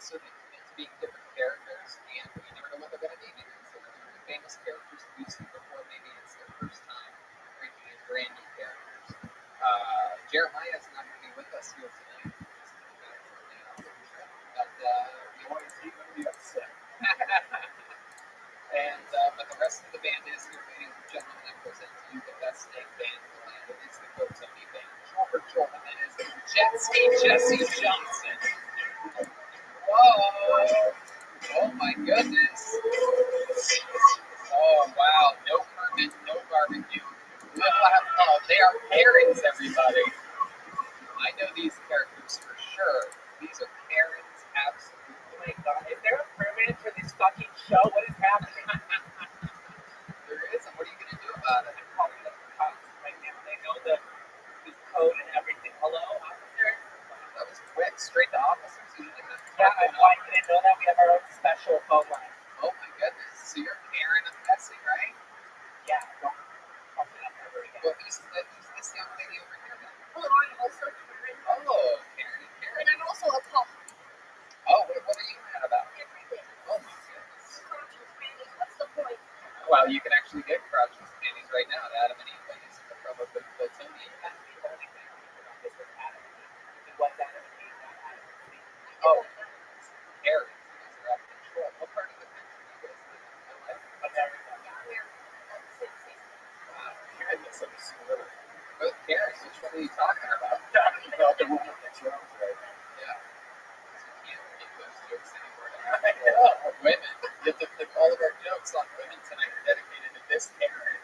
so it's being different characters, and you never know what they're going to be. Maybe it's the famous characters that we've seen before. Maybe it's their first time bringing in brand new characters. Jeremiah is not going to be with us here tonight. But you want to see him be upset. And but the rest of the band is here, ladies and gentlemen. I present to you the best snake band in the land. It is the Go-Tony Band. Shoulder to shoulder, that is Jet Ski Jesse Johnson. Whoa! Oh my goodness! Oh wow! No Kermit, no barbecue. They are parents, everybody. I know these characters for sure. These are parents, absolutely. Oh my god! Is there a permit for this fucking show? What is happening? There is, and what are you gonna do about it? I'm calling the cops right now. They know the code and everything. Hello, officer? That was quick. Straight to officers. You didn't have to Yeah, I didn't know that. We have our own special phone line. Oh my goodness. So you're Karen and Bessie, right? Yeah, don't talk to them ever again. Well, who's this young lady over here then? Oh, I'm also Karen. Oh, Karen and Karen. And I'm also a cop. Oh, what are you mad about? Everything. Oh my goodness. Crotches, panties, what's the point? Well, you can actually get crotches and panties right now at Adam and Eve ladies in the promo code Go-Tony. That's the only thing we forgot. This was Adam and Eve. It was Adam and Eve, not Adam and Eve. Oh, Karen. You guys are out of control. What part of the country do you guys live in? America. Wow. I misunderstood. Both Karens. Which one are you talking about? Talking about the woman that drove right now. Yeah. You can't make those jokes anymore. I know. Women. You have to put all of our jokes on women tonight are dedicated to this Karen.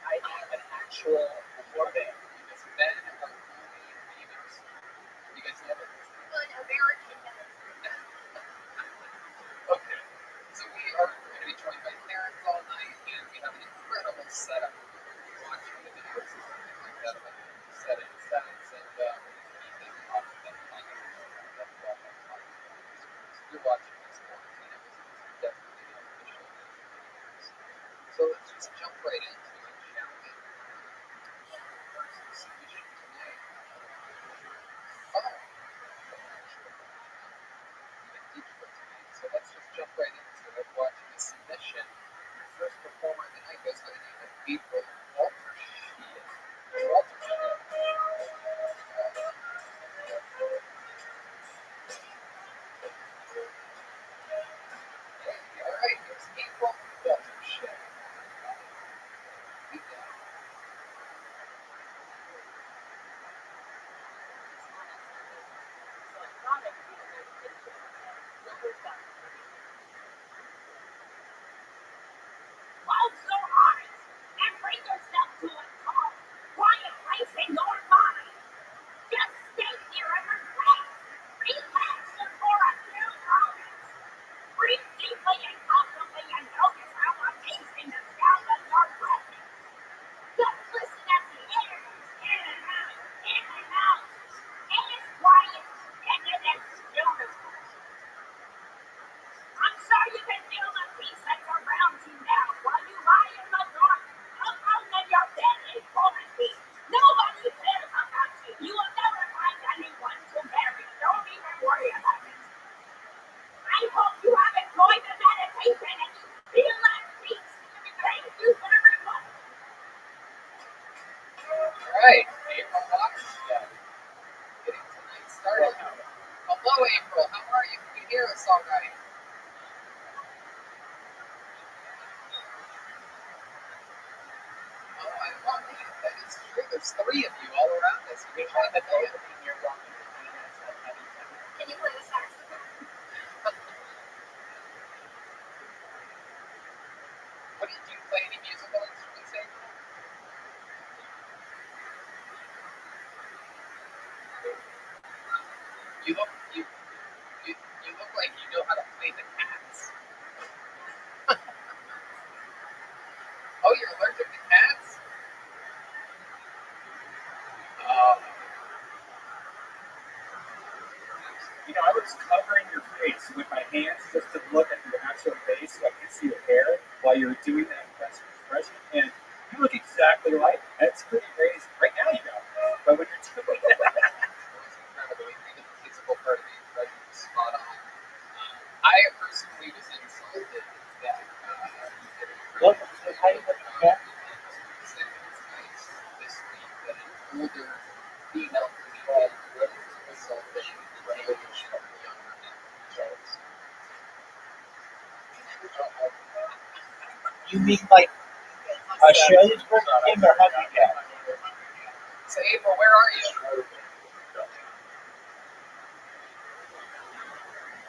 I have an actual woman. Because men are only females. You guys know that? An American man. Okay. So we are going to be joined by Karens all night, and we have an incredible setup. We're watching the videos and everything like that about the setting sounds, and anything off of that you're watching this quarantine episode, definitely not official. So let's just jump right into it, shall we? First submission tonight. So let's just jump right into it, watching the submission. Our first performer tonight goes by the name of April ROTHSCHILD. Alright, here's April ROTHSCHILD. Close your eyes and bring yourself to a calm, quiet place in your mind. Just stay here and relax for a few moments. Breathe deeply and comfortably and notice how amazing the sound of your breath is. Just listen as the air moves in and out, and it's quiet, and then it's stillness. I'm sure you can feel the peace that's around you now while you lie in the dark, alone in your bed in quarantine. Nobody cares about you. You will never find anyone to marry. Don't even worry about it. I hope you have enjoyed the meditation and you feel at peace. Thank you very much. Alright, April ROTHSCHILD. Getting tonight started. Hello, April. How are you? Can you hear us all right? Oh, I love it. That is true. There's three of you all around us. You can find the band. Can you play the saxophone? What did you play any musical instruments, April? You look like you know how to play the cats. Oh, you're allergic to cats? Oh. You know, I was covering your face with my hands just to look at your actual face so I could see your hair while you were doing that expression, and you look exactly like it. That's pretty crazy. Right now you don't, but when you're doing that. It was incredible. Even the physical part of the impression was spot on. older female comedian was assaulting one of the younger men. You mean like Australia's version of him or Hungry Cat? So April, where are you?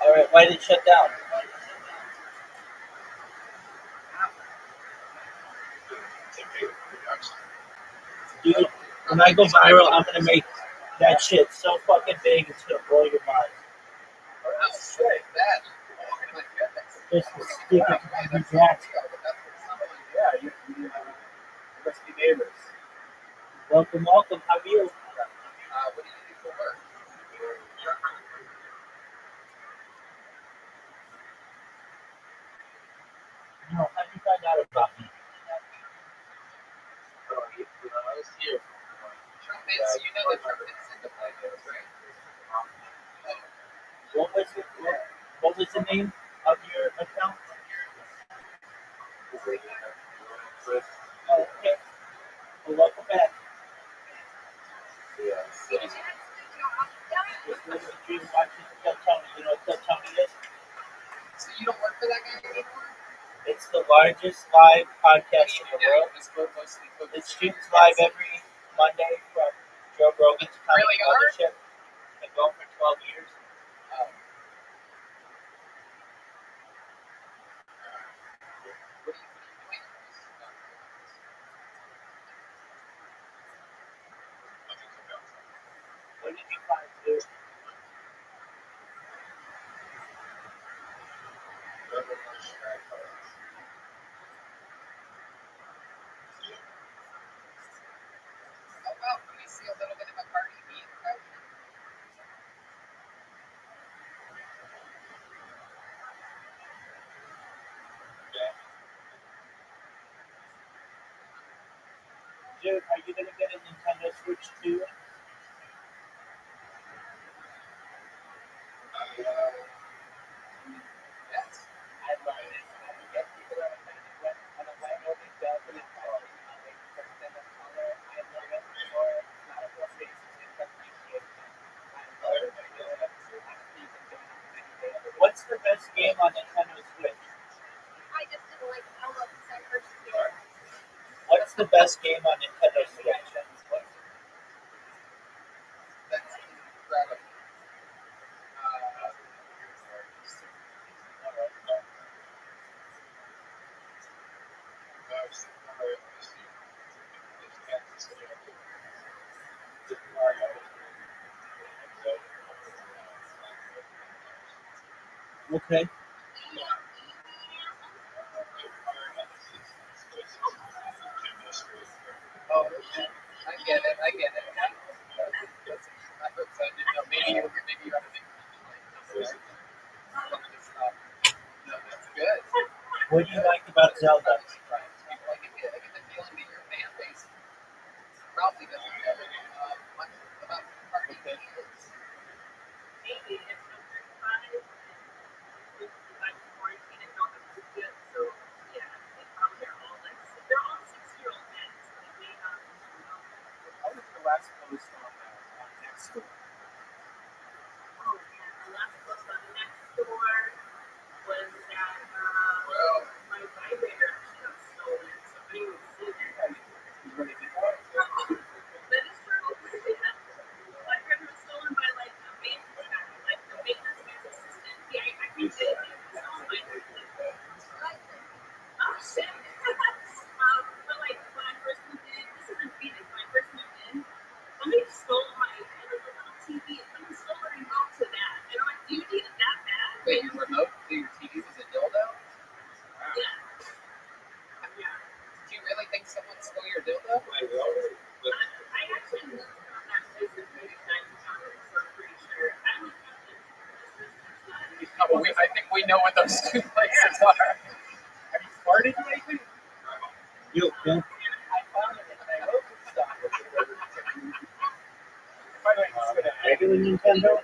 Alright, why did it shut down? Dude, when I go viral, I'm gonna make that shit so fucking big it's gonna blow your mind. Oh, shit, that. Oh my goodness. Just to stick it to Hungry Cat. Yeah, you must be neighbors. Welcome, welcome. How are you? What do you do for work? No, how did you find out about me? Trumpets, you know that trumpets in the players, right? What was the name of your account? Oh, okay. Well, welcome back. Just living the dream, watching Tell Tony. You know what Tell Tony is? So you don't work for that guy anymore? It's the largest live What podcast do you in do the now? world. You just go mostly focus It on streams your live kids? every Monday from Joe Rogan's Really Comedy hard? Mothership. Been going for 12 years. Oh. What do you doing? What did you find, dude? Oh, wow. Can we see a little bit of a Cardi B impression? Dude, are you gonna get a Nintendo Switch 2? Yes. I love it. When we get people that are kind of wet on a white movie, balcony party, person of color, I love it. Or not a full face, it's appreciation. I love it. Honestly, you can do it any day. What's the best game on Nintendo Switch? I just didn't like how much I first did. What's the best game on Nintendo Switch? That's incredible. Okay. Oh, I get it. I get it. I hope so. I didn't know. Maybe you had a big some of this stuff. No, that's good. What do you like about Zelda? I'm surprised. People, I get the feeling that your fan base probably doesn't know much about Cardi B. Maybe it's under 5 and I'm quarantined and don't have food yet, so yeah, they probably are all like, they're all 6-year-old men, so they may not know. What was your last post on next door? Oh man, the last post on next door was that my vibrator actually got stolen. Somebody was seeing it. You really did that? That is true. Yeah. My friend was stolen by like a maintenance guy, like the maintenance guy's assistant. Yeah, I can say it. Stolen by him. Oh shit. But like when I first moved in, this is in Phoenix. When I first moved in, somebody stole my little TV. Somebody stole the remote to that. And I'm like, do you need it that bad? Wait, your remote to your TV was a dildo? Yeah. Yeah. Do you really think someone stole your dildo? I actually moved from that place in 99 times, so I'm pretty sure. I don't know. Well, I think we know what those two places are. Have you farted lately? You, Bill? I found it in my local stuff. By the way, this is gonna Regular Nintendo?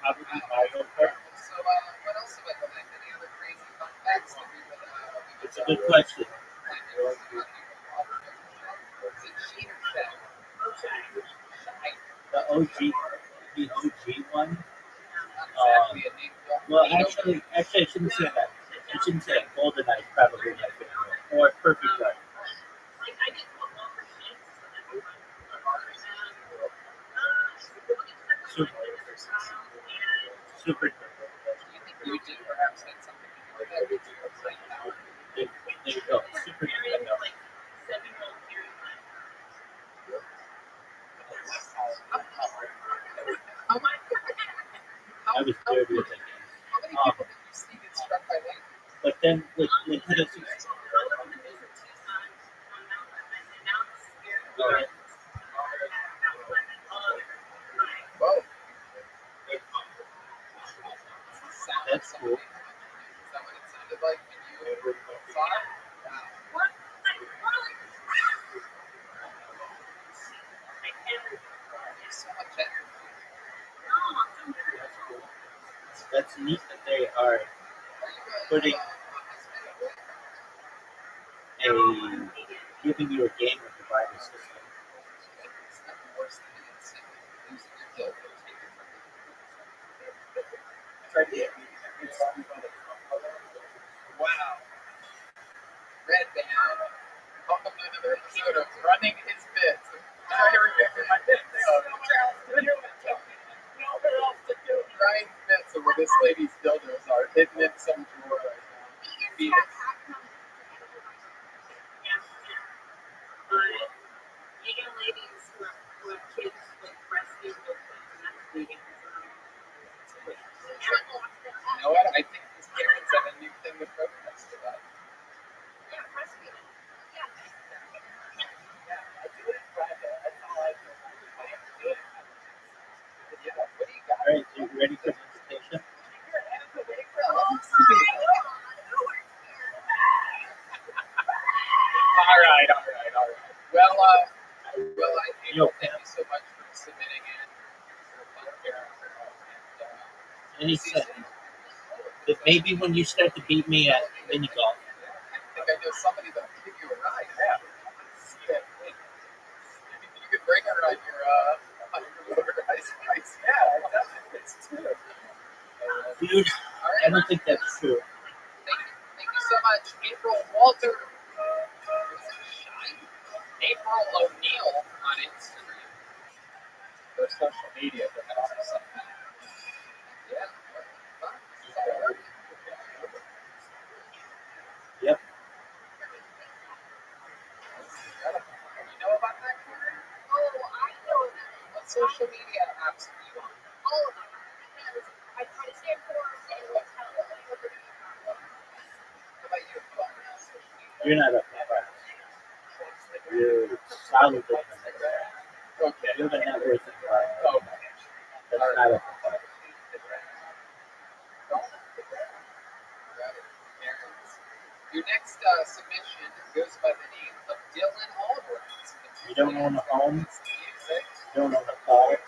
probably Mario Kart. So, what else have I done? Any other crazy fun facts that we would It's a good question. plan to do? OG one. Not exactly a name drop. Well, actually, I shouldn't say that. I shouldn't say that. GoldenEye is probably my favorite, or Perfect Dark. Super, super. Do you think you did perhaps had something to do with that? Did you play now? There you go. Super Nintendo. How many I was dirty with that game. people did you see get struck by lightning? But then with Nintendo 64. Whoa. That's cool. Is that what it sounded like when you saw it? Wow. There's so much energy. That's cool. That's neat that they are putting giving you a game with the virus system. It's not the worst thing in the losing your kid. Wow. Red Band. Welcome to another episode of Running His Bits. I'm trying to remember my bits. Ryan's bits of where this lady's dildos are hidden in some drawer right now. Phoenix. You know what? I think these parents have a new thing to protest about. Yeah, what do you got? Alright, so you ready for the invitation? All right. Well, April, thank you so much for submitting in your fun character. And he said that maybe when you start to beat me at mini golf. I think I know somebody that'll give you a ride. Yeah. You could bring her on your motorized bike. Yeah, that's true. Dude, I don't think that's true. Thank you so much, April Walter. April O'Neil on Instagram. Or social media, but that's also something. Yeah. Yep. You know about that, Karen? What social media apps are you on? How about you? You're not up to par. You're solidly in Okay. You're the net worth of par. Okay. That's not up to par. Your next submission goes by the name of Dylan Albright. You don't own a home. You don't own a car.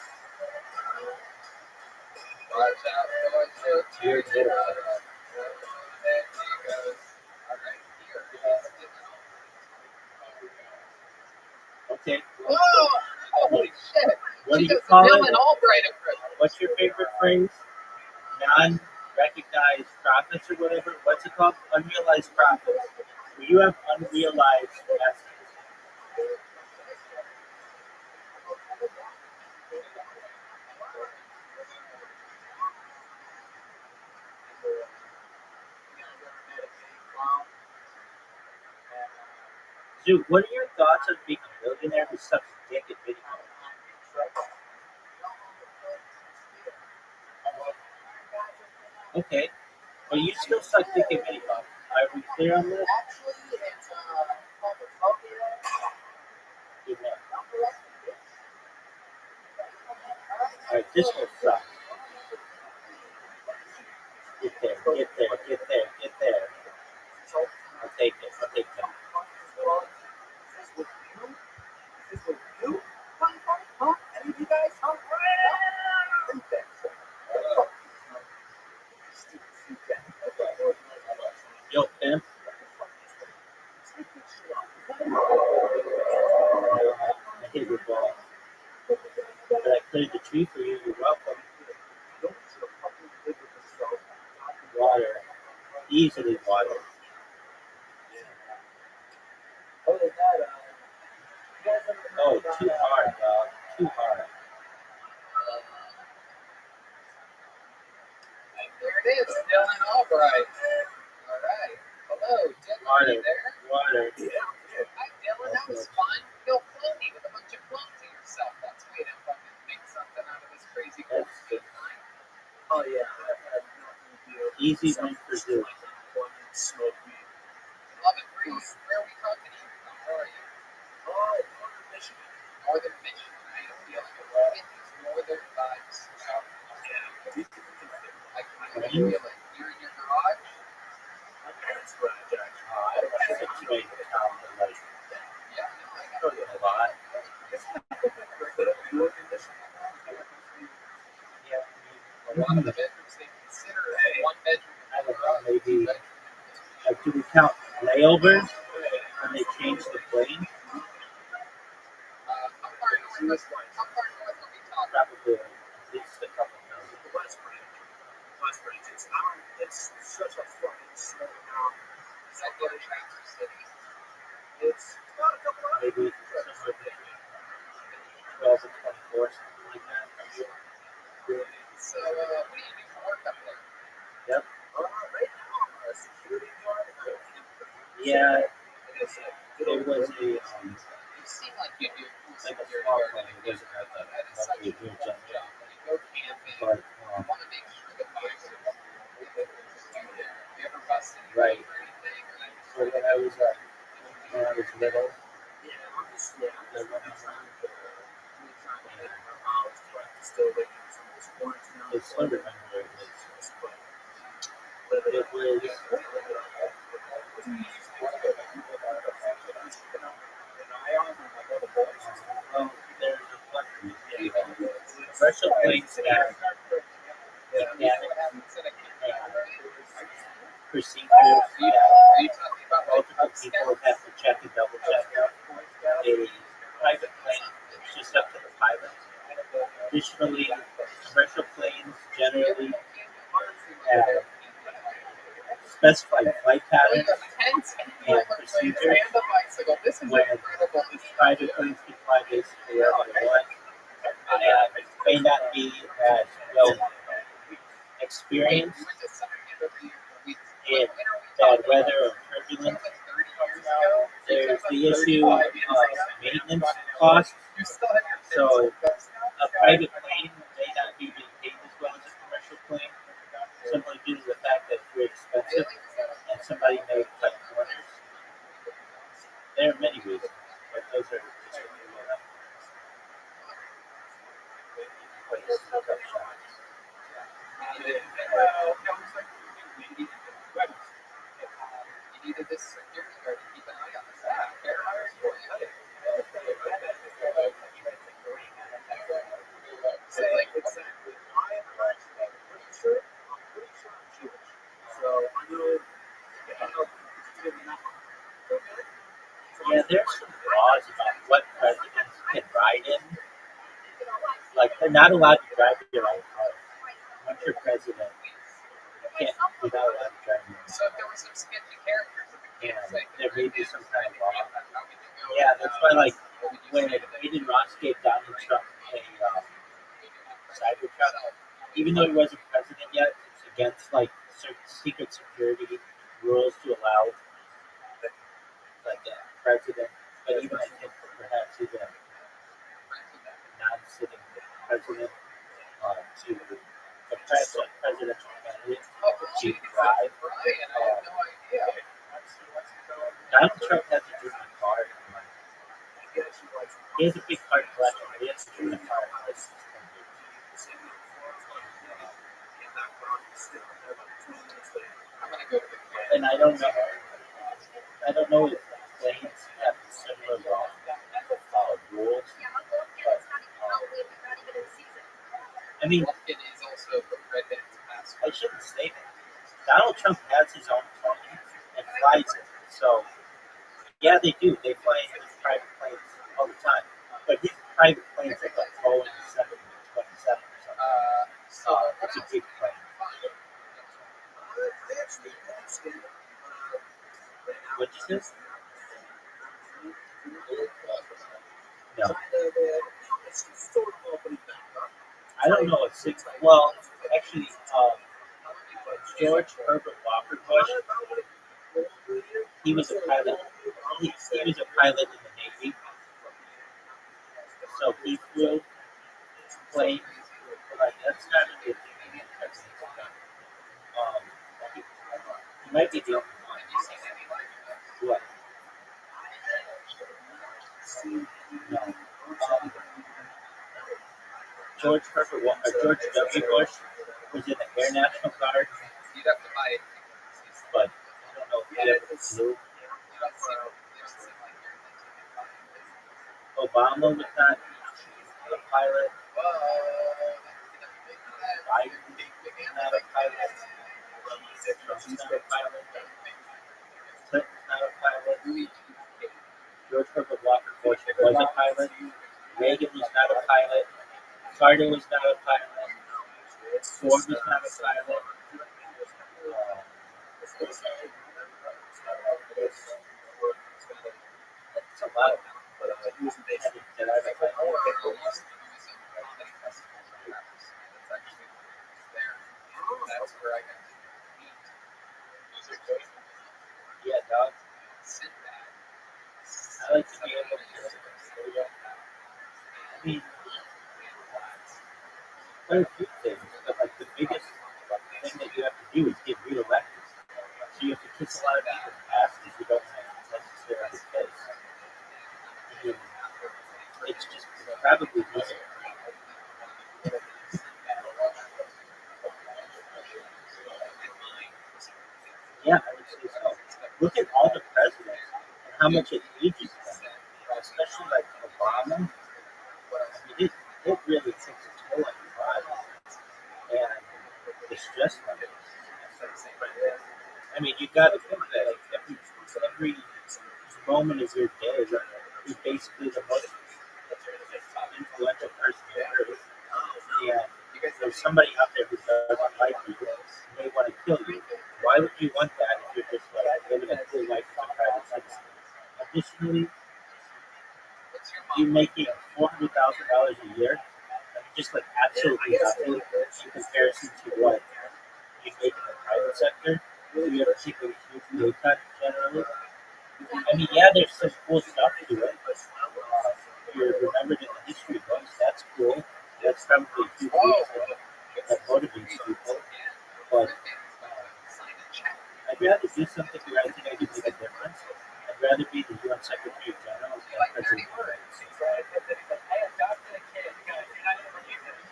Watch out for the You're there good. she goes. All right, here is Dylan Albright. Okay. Whoa! Holy shit! What do She you does call Dylan it? Albright impression. What's your favorite phrase? Non-recognized profits or whatever? What's it called? Unrealized profits. You have unrealized assets. Dude, what are your thoughts on being a millionaire who sucks dick at video? Okay. But you still suck dick at video. Are we clear on this? Actually, it's called the Phobia. Good enough. Alright, this will suck. Get there. I'll take it. Yo, pimp. I hit your ball. But I cleared the tree for you. You're welcome. Don't you fucking live with yourself. Water. Easily water. Other than that, you guys ever heard Oh, about, too hard, dog. Too hard. And there it is, Dylan Albright. All right. Hello, Dylan. Are you there? Water. Hi, Dylan. That was fun. You'll float me with a bunch of clones of yourself. That's way to fucking make something out of this crazy cool That's state line. Oh yeah, I've had nothing to do. Easy win for Zoo. Smoke weed. Love it. Where are we talking to you from? Where are you? Oh, Northern Michigan. Northern Michigan. I am feeling a lot of these northern vibes. I can feel it. You're in your garage? My parents' garage, actually. I don't want to situate the town, but like, Yeah, no, I I know you a lot. Yeah, a lot of the bedrooms they consider one bedroom. I don't know, maybe, like, do we count layovers when they change the plane? How far north are we talking? Probably at least a couple thousand. The West Branch. West Branch. It's such a fucking small town. Is that near Traxxas City? It's about a couple hours. Maybe somewhere between 12 and 24, something like that. So, what do you do for work up there? Yep. Right now, I'm a security guard. Yeah, it was a, You seem like you do cool like a security small guard. plane. It wasn't like a, That is such a huge cool jet. job. When you go camping, But, you want to make sure the vibes are what you do there. Have you ever busted a Right. or anything? so when I was little, Yeah, I'm just, yeah, I'm I just went running around. around trying to get my house, but still living in some of this quarantine. I still remember it was. Live it It up. was. Well, there's a country. Commercial planes have procedures Are you talking about like multiple people have to check and double check. A private plane is just up to the pilot. Additionally, commercial planes generally have specified flight patterns and procedures. When private planes can fly basically wherever they want, and may not be as well experienced in bad weather or turbulence. There's the issue of maintenance costs. So a private plane may not be being paid as well as a commercial plane, simply due to the fact that it's very expensive and somebody may cut corners. There are many reasons, but those are just a few of them. Ways to cut shots. You needed this security guard to keep an eye on this. Fair hires for you. So, like, what's that? I'm pretty sure I'm Jewish. So I know Yeah, there's some laws about what presidents can ride in. Like, they're not allowed to drive their own car. Once you're president, you're not allowed to drive your own So if there were some sketchy characters in the Yeah, case, like, there may be some kind of law. how would you go? Yeah, that's why, like, What would you when say to them? Aiden Ross gave Donald Trump a Cybertruck, even though he wasn't president yet, it's against, like, certain secret security rules to allow, like, a president, but even I think perhaps even a non-sitting president to the presidential candidate Oh, to geez, drive. Brian, I have no idea. Donald Trump has a German car. He has a big car collection, but he has a German car. I'm gonna go to the And I don't know if planes have similar law rules. I mean, It is also the president's passport. I shouldn't say that. Donald Trump has his own plane and flies it. So, yeah, they do. They fly in his private planes all the time. But his private planes are like Boeing 727. It's a big plane. What'd you say? No. I don't know if six. Well, actually, George Herbert Walker Bush, he was a pilot. He was a pilot in the Navy, so he flew plane. Like that's kind of the thing. He might be the only one. What? No. George W. Bush was in the Air National Guard, You'd have to buy it. but I don't know if he ever flew. Obama was not a pilot. Biden was not a pilot. Trump's not a pilot. Clinton's not a pilot. George Herbert Walker Bush was a pilot. Reagan was not a pilot. Carter was not a pilot. Ford was not a pilot. It's a lot of them. That I've had. That's where I got to meet. Yeah, dog. Sinbad. I like to be able to. I mean, there are a few things, but like the biggest thing that you have to do is get reelected. So you have to kiss a lot of people's asses you don't necessarily kiss. I mean, it's just probably easy. Yeah, I would say so. Look at all the presidents and how much it ages them, especially like Obama. I mean, it really takes a toll on your body and the stress level. I mean, you got to think that every moment of your day is basically the most influential person on earth. And there's somebody out there who doesn't like you and they want to kill you. Why would you want that if you're just like living a cool life as a private citizen? Additionally, you're making $400,000 a year, just like absolutely nothing in comparison to what you make in the private sector. So you have to take a huge pay cut generally. I mean, yeah, there's some cool stuff to it. You're remembered in the history books. That's cool. That's probably a huge reason that motivates people. But I'd rather do something where I think I can make a difference. I'd rather be the UN Secretary General than President of the United States. I adopted a kid because you're not going to believe it. He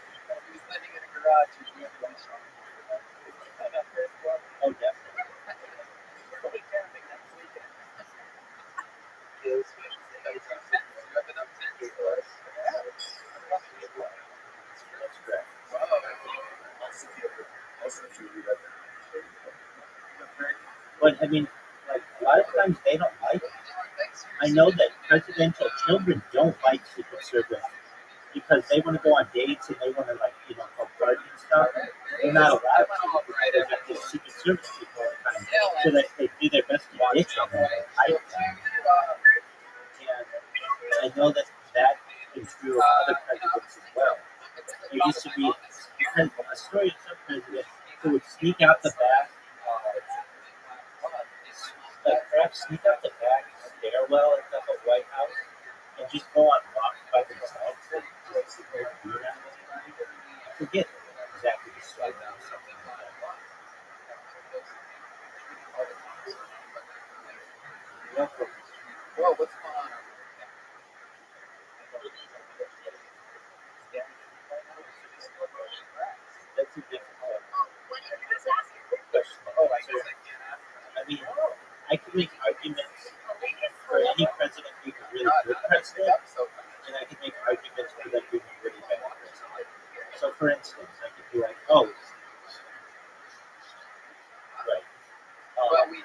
was living in a garage and we had to run shop. Oh, definitely. We'll be camping next weekend. That's correct. But I mean, like a lot of times they don't like it. I know that presidential children don't like Secret Service because they want to go on dates and they want to go party and stuff. They're not allowed to because they're just Secret Service people all the time. So that they do their best to ditch them and hide them. And I know that is true of other presidents as well. There used to be a story of some president who would sneak out the back, perhaps sneak out the back stairwell at the White House and just go on walks by themselves. I forget exactly the story now, something like that. Well, what's going on? That's a difficult question to answer. I mean, I can make arguments for any president being a really good president, and I can make arguments for them being a really bad president. So, for instance, I could be like,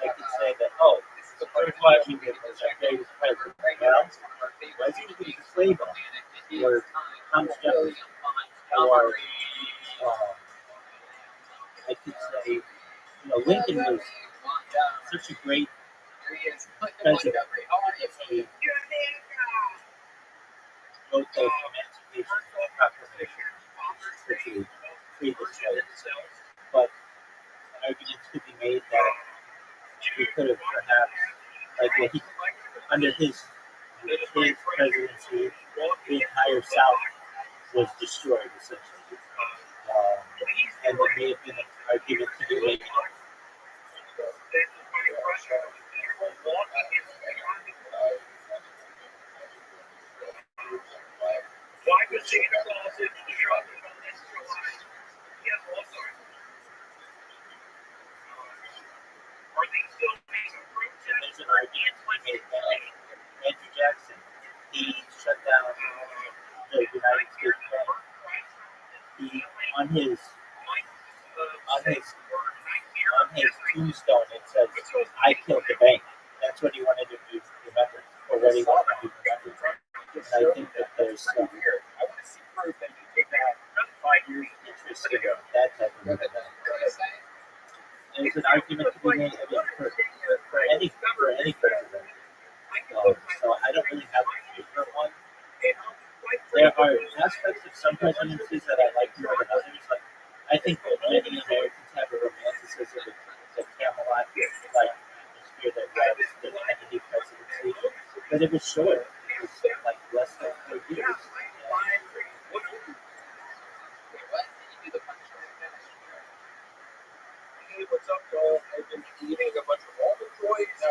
I could say that, George Washington was our greatest president. Well, wasn't he a slave owner? Or Thomas Jefferson? Or Lincoln was such a great president. He wrote the Emancipation Proclamation, which he freed the slaves. But arguments could be made that he could have perhaps, under his presidency, the entire South was destroyed, essentially. And there may have been an argument to be made. There's an argument to be made that Andrew Jackson, he shut down the United States Bank. He on his tombstone it says, "I killed the bank." That's what he wanted to be remembered, or what he wanted to be remembered. And I think that there's some I want to see proof that you did that 5 years interest in that type of event. There's an argument to be made for any president. So I don't really have a favorite one. There are aspects of some presidencies that I like more than others. Like I think that many Americans have a romanticism with the Camelot atmosphere that was the Kennedy presidency, but it was short. It was like less than 4 years. Hey, what's up, y'all? I've been eating a bunch of almond joys. No,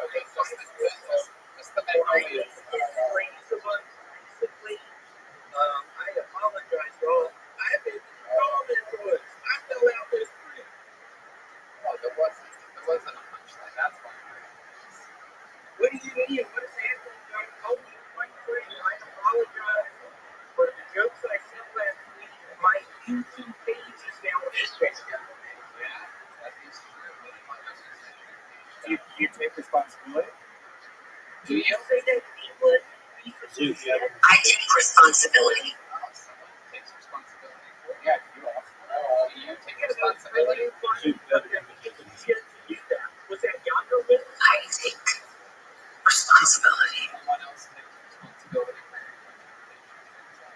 just the Magnolia. Recently, I apologize, y'all. I've been eating almond joys. I fell out this morning. Oh, there wasn't a punchline. That's why. What do you mean? What is Anthony John told me? My friend, I apologize for the jokes I said last week. My YouTube page is now Instagram. You take responsibility? Do you? Say that England. I take responsibility. Takes responsibility. Yeah, you are. Do you take responsibility? Was that yonder with? I take responsibility. Someone else takes responsibility for your implementation.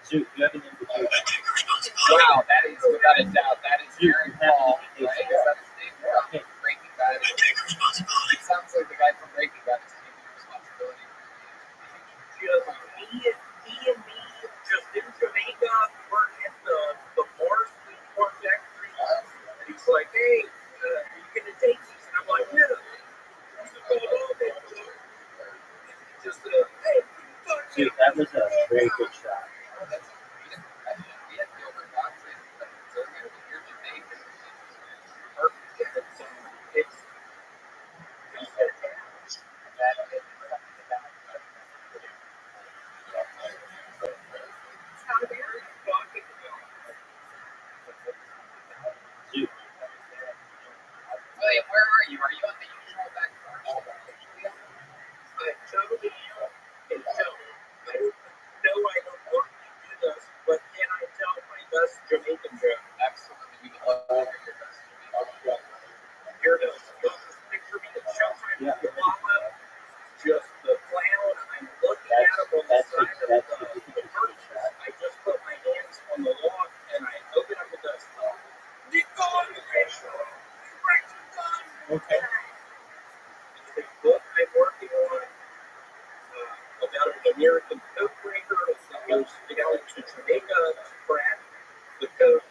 Zoot, you have an invitation. Wow, that is without a doubt. That is Aaron Paul, right? Is that his name? From Breaking Bad. It sounds like the guy from Breaking Bad is taking responsibility for Just he and me just in Jamaica working at the Mars Corp factory. And he's like, hey, you gonna take these? And I'm like, yeah. He's like, oh, okay. Just hey, Zoot, that was a very good shot. We had Gilbert Gottfried, but so you're Jamaican. it's Zoot, William, where are you? Are you on the usual back porch? I totally am. And so I know I don't want to do this, but can I tell my best Jamaican joke? Absolutely. We would love to hear your best Jamaican joke. Here it is. Picture me at showtime yeah, with the mama, just the clown. I'm looking at him on the side of the curtain. I just put my hands on the log and I open up the dust. okay. The book I'm working on about an American code breaker that goes to Jamaica to crack the code.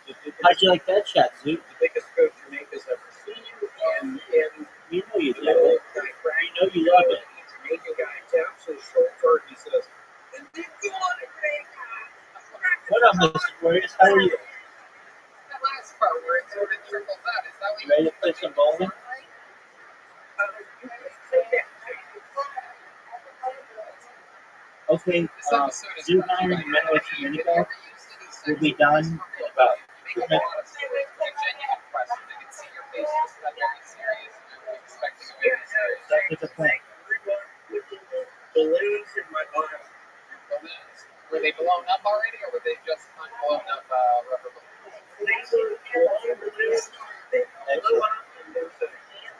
How'd you like that shot, Zoot? The biggest code Jamaica's ever seen, and You know you the love old it. guy cracked. You know you love it. The Jamaican guy taps his shoulder and he says, "And then go on to Jamaica." What up, Mr. Warriors? How are you? That last part where it sort of trickles out, is that what You ready to play some bowling? You can say that. Okay, This episode is Zoot and I are in the middle of Dominico. We'll be done in about 2 minutes. Genuine question. I can see your face just got very serious. I'm expecting a very serious That's what the plan. Balloons in my body. balloons. Were they blown up already, or were they just unblown up rubber balloons? They were blown balloons. They blew up, and there's a hand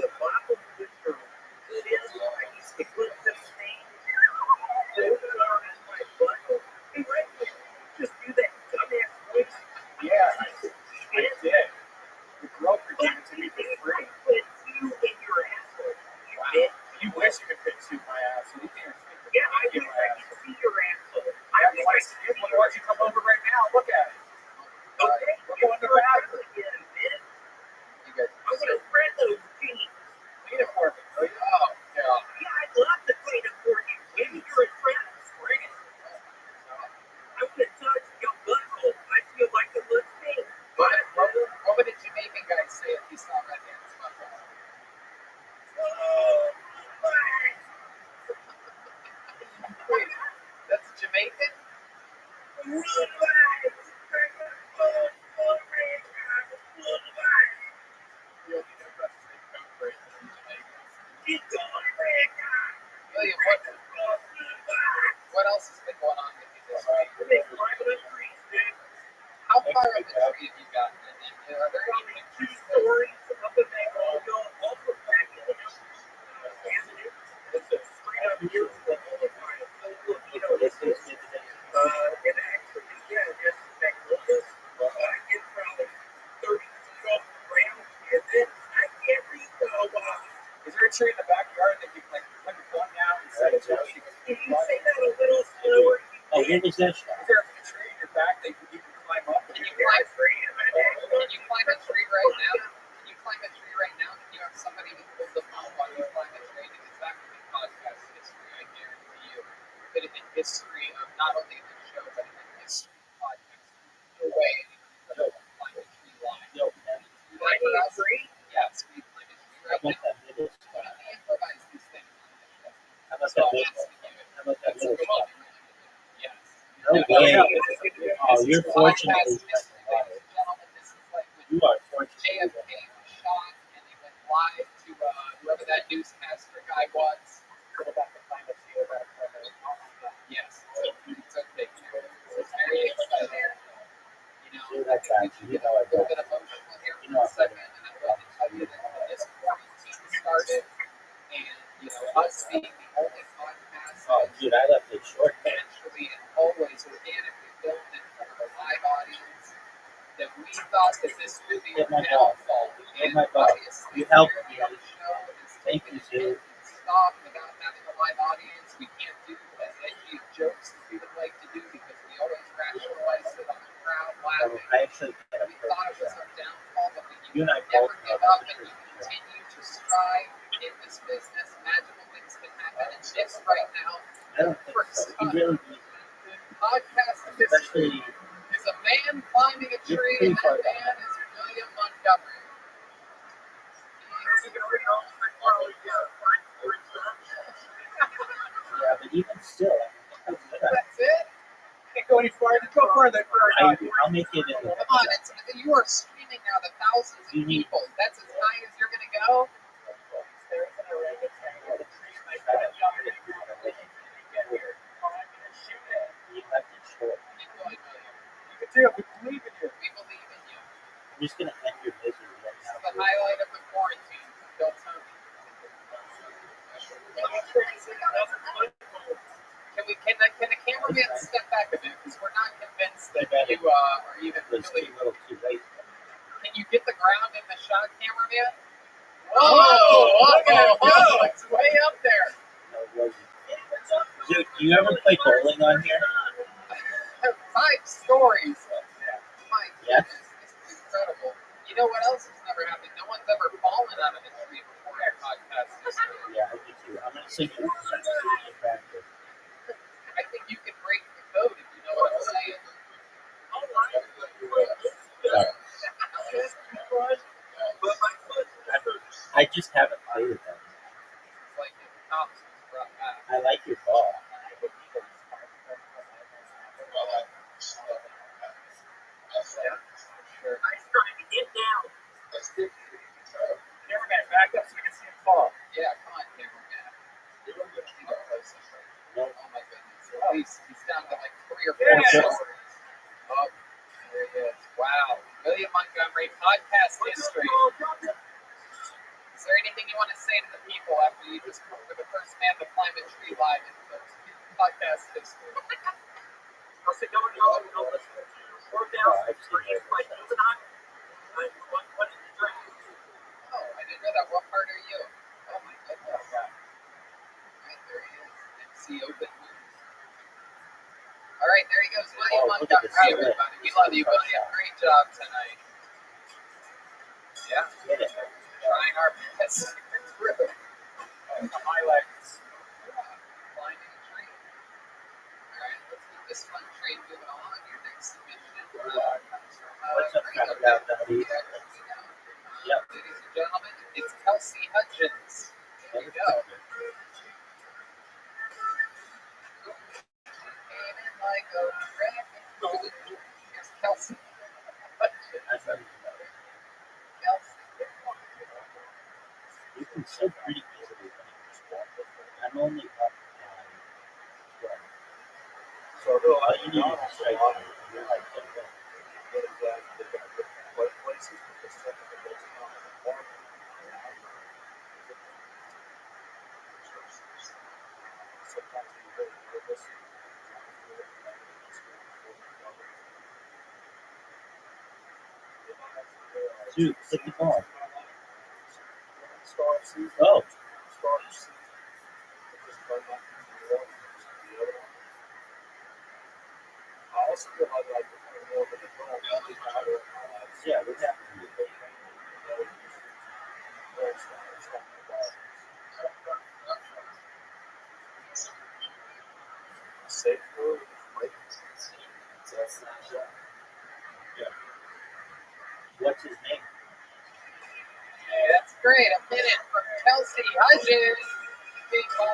the bottom of the girl. I used to put this thing over my butt. Hey, right there. Just do that dumbass voice. Yeah, I did. The girl pretended to be free. I put two in your asshole. Wow. You wish you could fit two in my asshole. You can't fit two Yeah, I in wish my I could asshole. see your asshole. Yeah, you want to see it? Why don't you come over right now? Look at it. Okay, We're going to the bathroom. again, man. You guys I'm gonna spread those jeans. Clean it for me. oh yeah. Yeah, I'd love to clean it for you. Maybe you're a friend. Bring it. I would have touched your butthole. I feel like a little thing. What would a Jamaican guy say if he saw Red Hands? Wait, that's Jamaican? You only know about the same code for Jamaicans. William, what else has been going on with you this week? How far up the tree have you gotten? And are there any pictures? Is there a tree in the backyard that you can like put your phone down and set it down? Oh, here was that shot. Is there a tree in your back that you can climb up? Can you climb a tree right now? Can you climb a tree right now? Can you have somebody who holds the phone while you climb a tree? Because that would be podcast history, I guarantee you. But in the history of not only the show, but in the history of podcasting, no way anyone could climb a tree live. Yo, man. Yes, we climb a tree How right about now. that middle Why spot? don't we improvise these things on the show? How about So that I'm middle? asking you. How about that middle spot? Yes. No way. Oh, you're fortunate. Podcast history, ladies and gentlemen. This is like when You are fortunate. JFK was shot and they went live to whoever that newscaster guy was. Yes, it's okay. It's very exciting. You know, I got you. You know I a little got bit you. emotional here You for know a I got second, and I'm going to tell you that when this quarantine started, and us being the only podcast Oh, dude, I left it short. naturally and always organically filmed in front of a live audience, that we thought that this would be Hit our my ball. downfall. Hit And my ball. obviously, You helped here me. on the show is Thank taking you, dude. and stop without having a live audience. We can't do as edgy jokes as we would like to do because we always rationalize it on the crowd So laughing. I actually can't We approach thought it was that. our downfall, but we You and I never both give know up the and we truth. continue to strive in this business. Magical things can happen, and this right now, I don't think so. You really need in podcast history, especially is a man climbing a you're tree, pretty and far that down. man is William Montgomery. Yeah, but even still, I think That's it. Can't go any farther. Go further. I'll make it in. Come on, you are screaming now to thousands of people. That's as high as you're going to go. You left it short. Keep going, William. You can do it. We believe in you. We believe in you. I'm just gonna end your misery right This is now. the highlight of the quarantine. Don't tell me. Can the cameraman step back a bit? Because we're not convinced that you are even It was really. too little, too late. Can you get the ground in the shot, cameraman? Look at him go. It's way up there. No, it wasn't. Do you ever play bowling on here? 5 stories. My Yes. goodness, this is incredible. You know what else has never happened? No one's ever fallen out of a tree before in podcast history. Yeah, I do too. I'm gonna sing you some practice. I think you can break the code if you know what I'm saying. I just haven't played it then. It's like the cops was brought back. I like your ball. Sure. Cameraman, back up so we can see him fall. Yeah, come on, cameraman. You don't get close. No. Oh my goodness. At least he's down to like 3 or 4 Yeah. stories. Oh, there he is. Wow. William Montgomery, podcast history. Is there anything you want to say to the people after you just were the first man to climb a tree live in podcast history? I'll say, don't work down for you by moving on. What did you drink? Oh, I didn't know that. What part are you? Oh my goodness. Right, there he is. MC Open Moves. All right, there he goes, William Oh, look Montgomery. at this. Everybody, we love you, William. Great job tonight. Yeah, Get it. trying our best. Through. The highlights. Climbing a tree. All right, let's keep this fun train moving along. Your next submission comes from What's up, Rico. Rabbi? Yep. Ladies and gentlemen, it's Kelsey Hudgens. There you go. Came in like a wrecking. Here's Kelsey Hudgens. That's not even better. Kelsey. You can so pretty easily when you just walk with it. I'm only up on 12. So a little All you need is a straight line. You're like, okay. places because technically there's not a farm. Sometimes you really nervous. Dude, click the ball. Stars. Oh, Stars. I also feel like more than a goal. yeah, what happened to you? Safe move. Yeah. What's his name? That's great. A minute from Kelsey Hudgens. Big ball.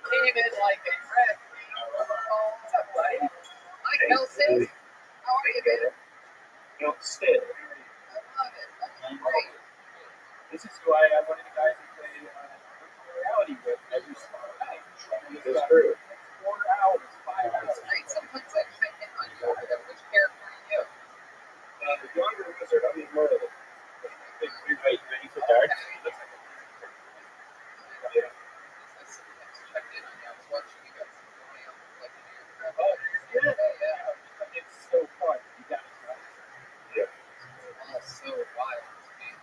Came in like a wrecking. What's up, buddy? Hi, Kelsey. How are you, baby? Don't sit. I love it. That's great. This is who I one of the guys who play reality with every single night. It's true. 4 hours, 5 hours. That's great. Sometimes I check in on you over there. Which character are you? The younger wizard, I mean Merlin. Wait, ready for darts? Yeah. Let's check in on you. I was watching you guys going out like an aircraft. Oh, yeah. Yeah. It's so fun. You got it, right? Yeah. Oh, so wild. Man.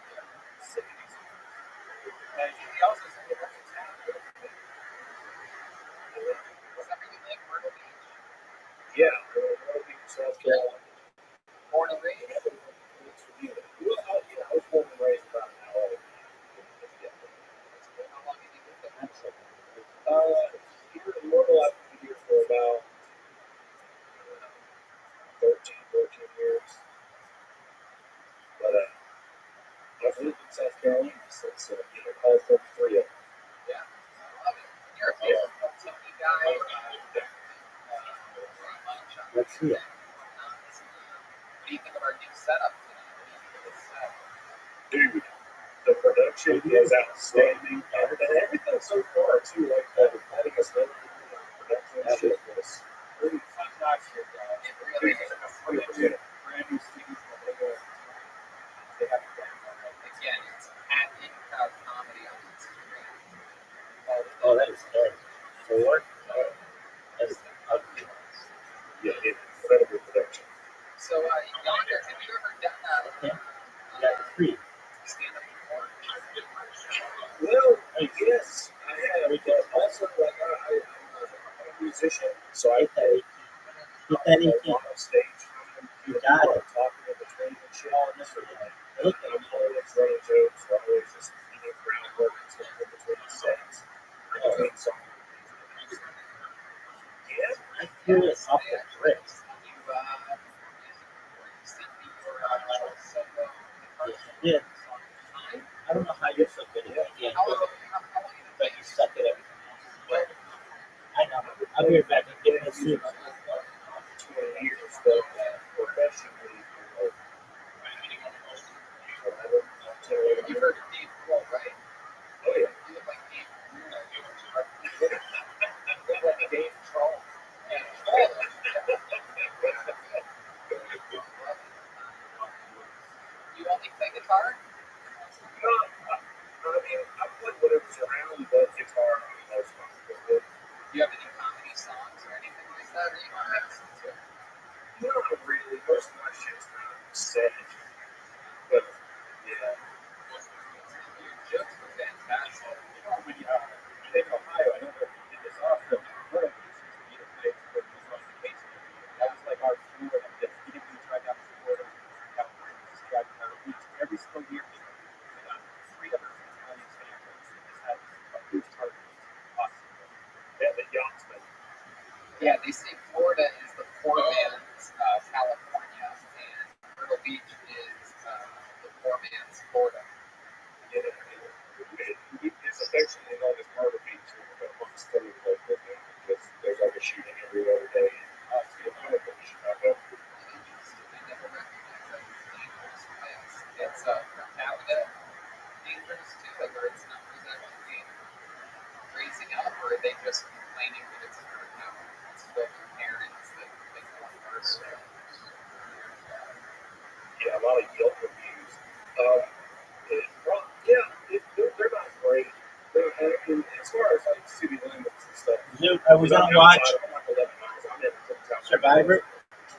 And he also said that that's his house. Is that where you live, Myrtle Beach? Yeah, Myrtle Beach, South Carolina. Born and raised? I was born and raised about an hour away. How long have you lived there? Here in Myrtle, I've been here for about 13 years. But I've lived in South Carolina since, all 3 of them. Yeah. I love it. You're a big Kentucky guy. Let's see it. What do you think of our new setup tonight? What do you think of this set? Dude, the production is outstanding. And everything so far, too, like, I think it's the production shit was pretty top-notch here, guys. It really is. Brand new CDs. They have Again, it's at in-crowd comedy on Instagram. Oh, that is scary. 4? That is ugly. Yeah, incredible production. So, Yonder, have you ever done Okay. You got the 3. stand-up before? Well, yes, I have. But also, like, I'm a musician, so I play Get that 18. on stage. You got it. Talking in between and shit. Look I'm always running jokes, or always just groundwork and stuff in between sets. Between songs. Yeah. I threw it off the bricks. Yes, you did. I don't know how you're so good at that game, but you suck at everything else. I know. I'll be right back. I'm getting a soup. 20 years, but professionally, You've heard of Dave Grohl, right? oh yeah. You look like Dave Grohl. You look like Dave Grohl. You only play guitar? No, any songs or anything like that, or you want to mix it too? Not really. Most of my shit's not set. But, yeah. Your jokes were fantastic. You know, when in Ohio, I don't know if you did this often, one of these used to be a place where we was on vacation. That was like our Florida. Even when we drive down to Florida, California, we just drive down the beach. Every single year, we got 3 other Italian families that just had a food party. Awesome. They had the yachtsman. Yeah, they say Florida is the poor man's California, and Myrtle Beach is the poor man's Florida. Yeah, it's affectionately known as Murder Beach amongst the local because there's like a shooting every other day. It's getting wonderful in Chicago. I never recognized that as a dangerous place. It's per capita dangerous too, like where its numbers actually raising up, or are they just complaining that it's per capita? It's still their parents that make it worse. Yeah, a lot of Yelp reviews. They're not great. As far as like city limits and stuff. I was gonna watch I'm like 11 miles. I'm in Survivor.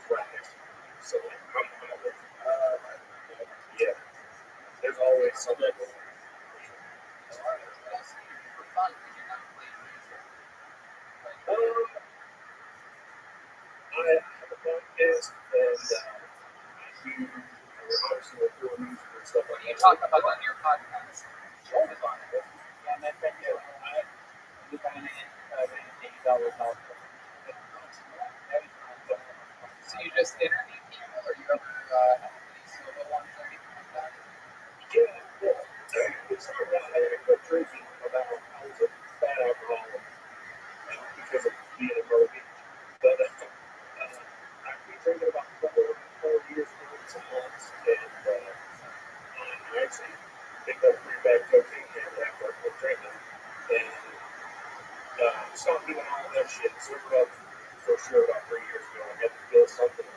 right next to me. So I'm with yeah. There's always something. What else do you do for fun when you're not playing music? I have a podcast and I do obviously record music and stuff What like do you that. talk about on your podcast? Yeah, my friend here, we kind of things always out. So you just interview people, or you ever have any solo ones or anything like that? Yeah. It's hard that I quit drinking about I was a bad alcoholic because of being in Myrtle Beach. But I quit drinking about 4 years ago in some months, and I actually picked up 3 bags of cocaine after I quit drinking. And stopped doing all that shit. Sobered up for sure about 3 years ago. I had to feel something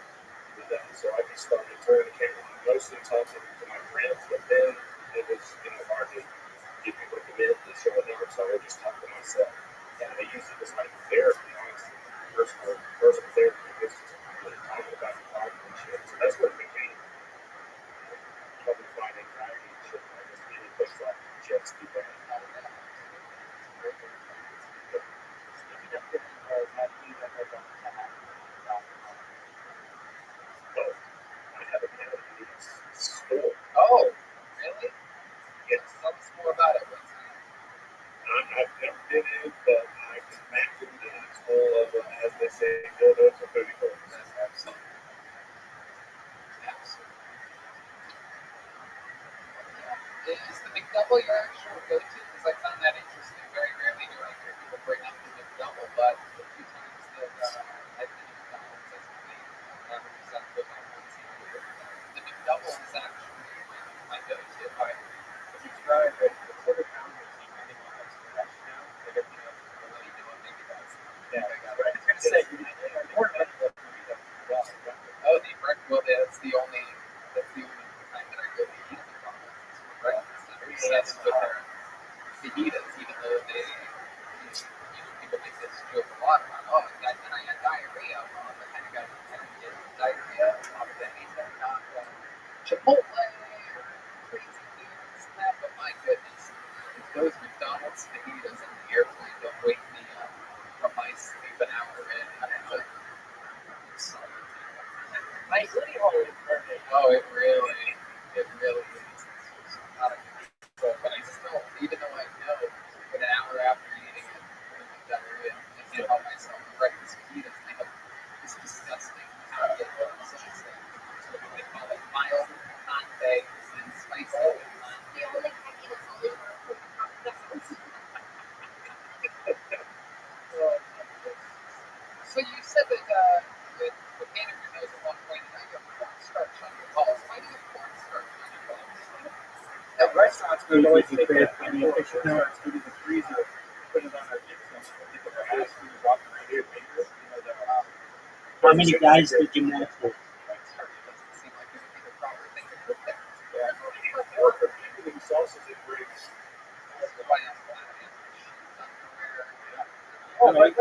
with that. So I just started turning the camera on, mostly talking to my friends, but then it was hard to get people to commit to show it never. So I would just talk to myself. And I use it as like therapy, honestly. Personal therapy. It's just really talking about the problem and shit. So that's what it became. Helping find anxiety and shit. I just really pushed off the chest too bad. I haven't had it in the store. Oh, really? Yes. Tell us more about it. What's that? I've never been in, but I can imagine that it's full of, as they say, dildos or booty holes. That's absolutely. Is the McDouble your actual go-to? Because I found that interesting. Very rarely do I hear people bring up the McDouble, but the few times that I've been to McDonald's as a kid, I represent what I want to do. The McDouble is actually my go-to. If you try the quarter pounder, you kind of get fresh now. Like everything else is What do you do? Maybe that's yeah, I got right. it. I was going to say, more than Oh, the breakfast. Well, that's the only time that I really eat McDonald's for breakfast. I'm obsessed with their fajitas, even though they, people make this joke a lot about, oh, then I had diarrhea. Well, I kind of got diarrhea off of anything, not Chipotle or crazy things and that, but my goodness, if those McDonald's fajitas in the airplane don't wake me up from my sleep an hour in, I have to. My booty hole is perfect. Oh, it really is. It's not a control, but I still, even though I know that an hour after eating it, I'm going to get diarrhea, I can't help myself. Breakfast fajitas, they have this disgusting packet of sauce. They call it mild picante and spicy picante. The only packet is only for So you said that with pain in your nose at one point, and now you have cornstarch on your balls. Why do you have cornstarch on your balls? At restaurants, we always take that cornstarch to the freezer, put it on our dips, and get the ice cream walking around here. How many guys did you match with? Cornstarch doesn't seem like it would be the proper thing to put there. Yeah. Or for people sauces and grapes. Why else would I have underwear? Oh, right.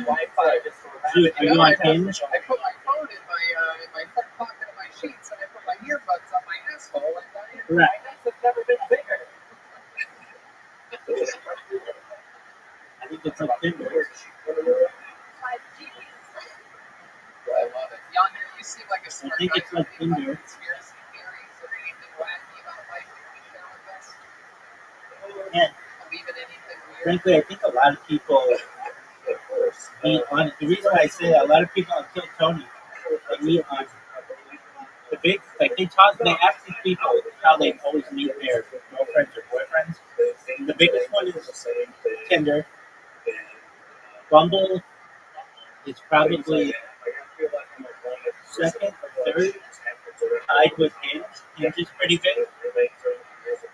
Wi-Fi just Dude, are you on Hinge? I put my phone in my front pocket of my sheets, and I put my earbuds on my asshole, and Right. My nuts have never been bigger. I think it's like Tinder. I love it. Yonder, you seem like a I smart think guy. it's like Tinder. Conspiracy theories or anything wacky about life you can share with us? And Believe in anything weird? frankly, I think a lot of people meet on the reason why I say that, a lot of people on Kill Tony, they meet on the big, like they ask these people how they always meet their girlfriends or boyfriends. And the biggest one is Tinder. Bumble is probably second or third, tied with Hinge. Hinge is pretty big.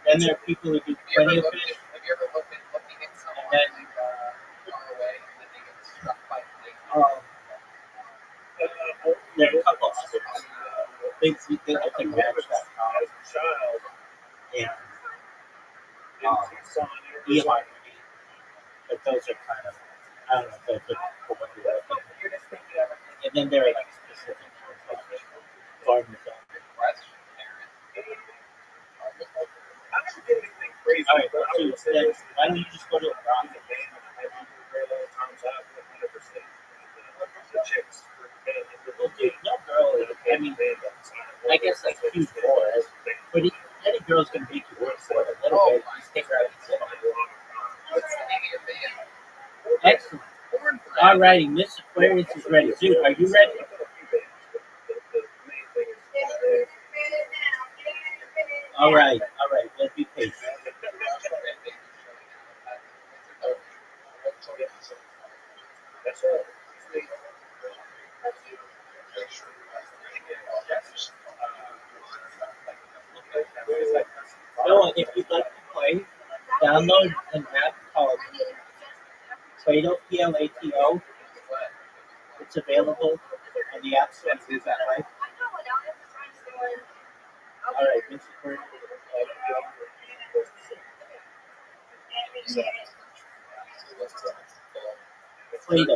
Then there are people who do plenty of fish. Have you ever looking at someone And then- like far away and then they get struck by lightning? There are a couple others. They look like Match.com and eHarmony. But those are kind of, I don't know if those are for what you're looking at. And then there are like specific ones like Garden Zone. Good question, Aaron. All right, so then why don't you just go to a brothel? Well, dude, no girl. I mean, I guess like Q4, but any girl's gonna make you work for it a little bit. Just take her out and sit. What's the name of your band? Excellent. Corn All righty, Miss Aquarius is ready. Dude, are you ready? All right. Let's be patient. So, if you'd like to play, download an app called Plato, Plato. It's available on the App Store. Is that right? All right, Mr. Bird. Plato, Plato.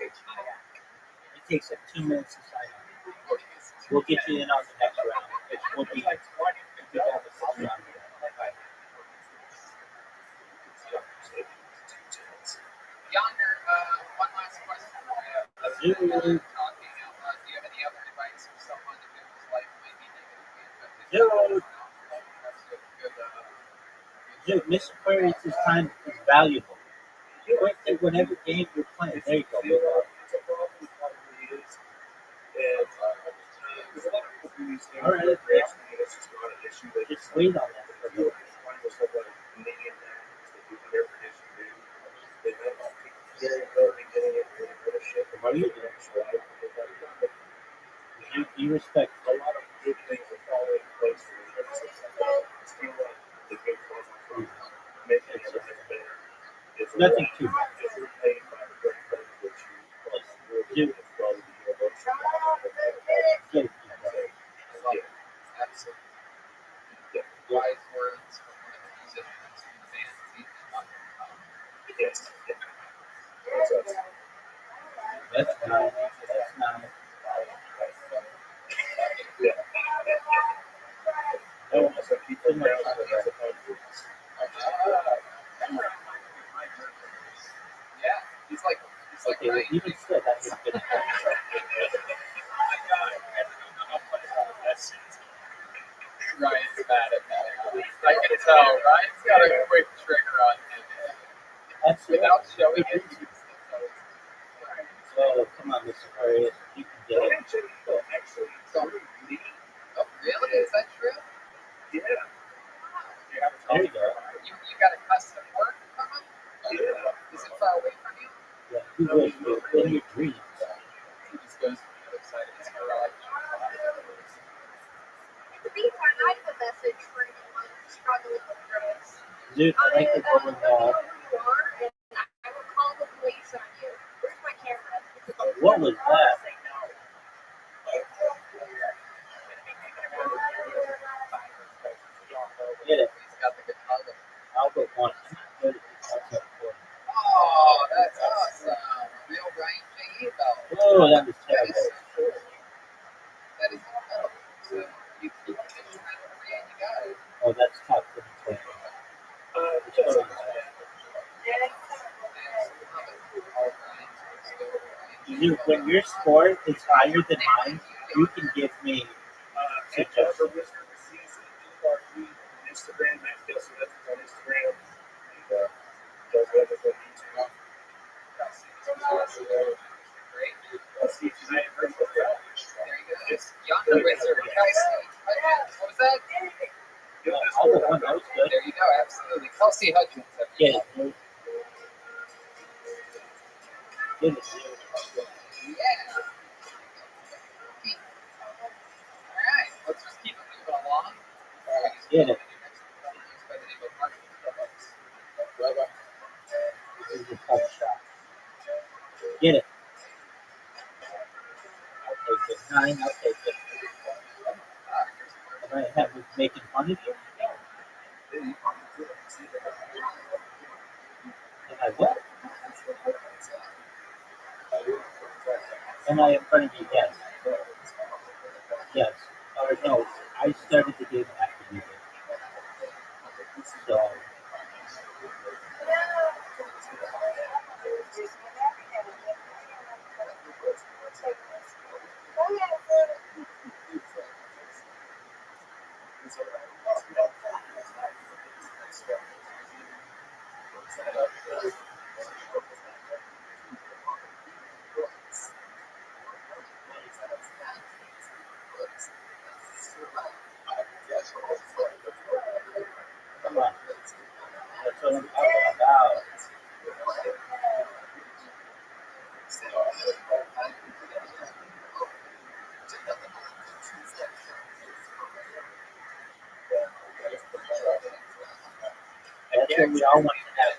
It takes like 2 minutes to sign up. We'll get you in on the next round, which will be Yonder, one last question for you. Dude. Talking out loud. Do you have any other advice for someone whose life might be negatively affected? Dude, Mr. Aquarius' time is valuable. Quit at whatever game you're playing. There you go. All right. Just wait on that for a minute. What are you doing? You respect a lot of good things that fall in place for it's nothing too much. Dude, Absolutely. Wise words from one of the musicians in the band. Yes. that's nice. That's nice. Yeah. No one has to keep them down. Yeah, he's like Okay, Ryan. even still, that's a good. Ryan's mad at that. I can tell. Ryan's got a quick trigger on him. Without showing it, you can still tell it's Ryan. So, come on, Mr. Aquarius, you can get it. Oh, really? Is that true? Yeah. There you go. You got a custom work from him? Yeah. Is it far away from you? Yeah, you wish you were in your dreams. He just goes to the other side of his garage. In the meantime, I have a message for anyone struggling with drugs. Dude, I like the I woman, know who you are, and I will call the police on you. Where's my camera? what was that? Get it. He's got the guitar. chocolate one. I'm not good at the chocolate one. Oh, that's awesome. Real Brian J. Ebel. Oh, that was That is terrible. so cool. That is incredible. So you keep it in your and you got it. Oh, that's tough for me. It's totally tough. When your score is higher than mine, you can give me suggestions. Instagram, Matt Gilson, that's on Instagram. And does everything on YouTube. I'll see you tonight. There you go. Yonder Wizard. Kelsey. What was that? Oh, the one that was good. There you go. Absolutely. Kelsey Hudgens. Get it. Get it. Yeah. All right. Let's just keep it moving along. Get it. By the name of Mark Phillips. This is a tough shot. Get it. I'll take it. 9, I'll take it. Am I making fun of you? Am I what? Am I in front of you? Yes. Yes. Or no, I started the game after you did. So, come on. That's what I'm talking about. That's what we all want to have.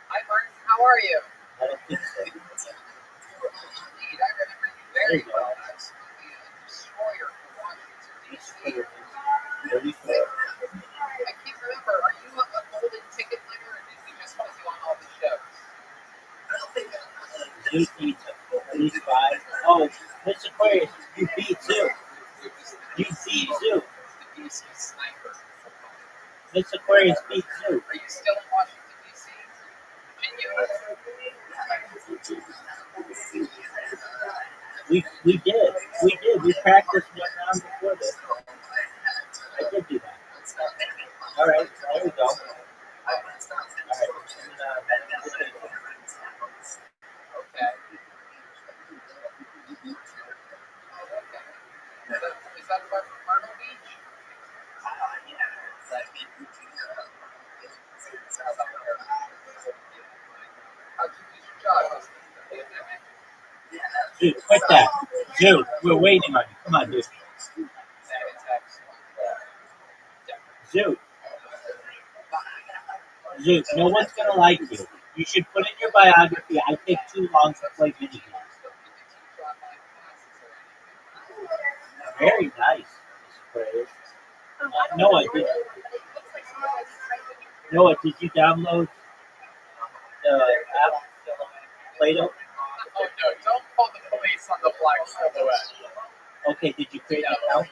Hi, Martin. How are you? I don't think so. Indeed, I remember you very well. Absolutely a destroyer for Washington, D.C. I can't remember. Are you a golden ticket winner, or did we just put you on all the shows? Zeus needs at least 5. Oh, Mr. Aquarius, you beat Zoo. You beat Zoo. The D.C. sniper. Mr. Aquarius beat Zoo. Are you still in Washington, D.C.? Virginia? We did. We practiced one round before this. I did do that. All right, there we go. All right. Okay. Is that far from Myrtle Beach? How'd you lose your job? Was the pandemic? Dude, quit that. Dude, we're waiting on you. Come on, dude. That is excellent. Dude. Dude, no one's going to like you. You should put in your biography, I take too long to play video games. Very nice, Mr. Aquarius. Noah, did you download the app, Play-Doh? Oh no, don't call the police on the black silhouette. Okay, did you create an account?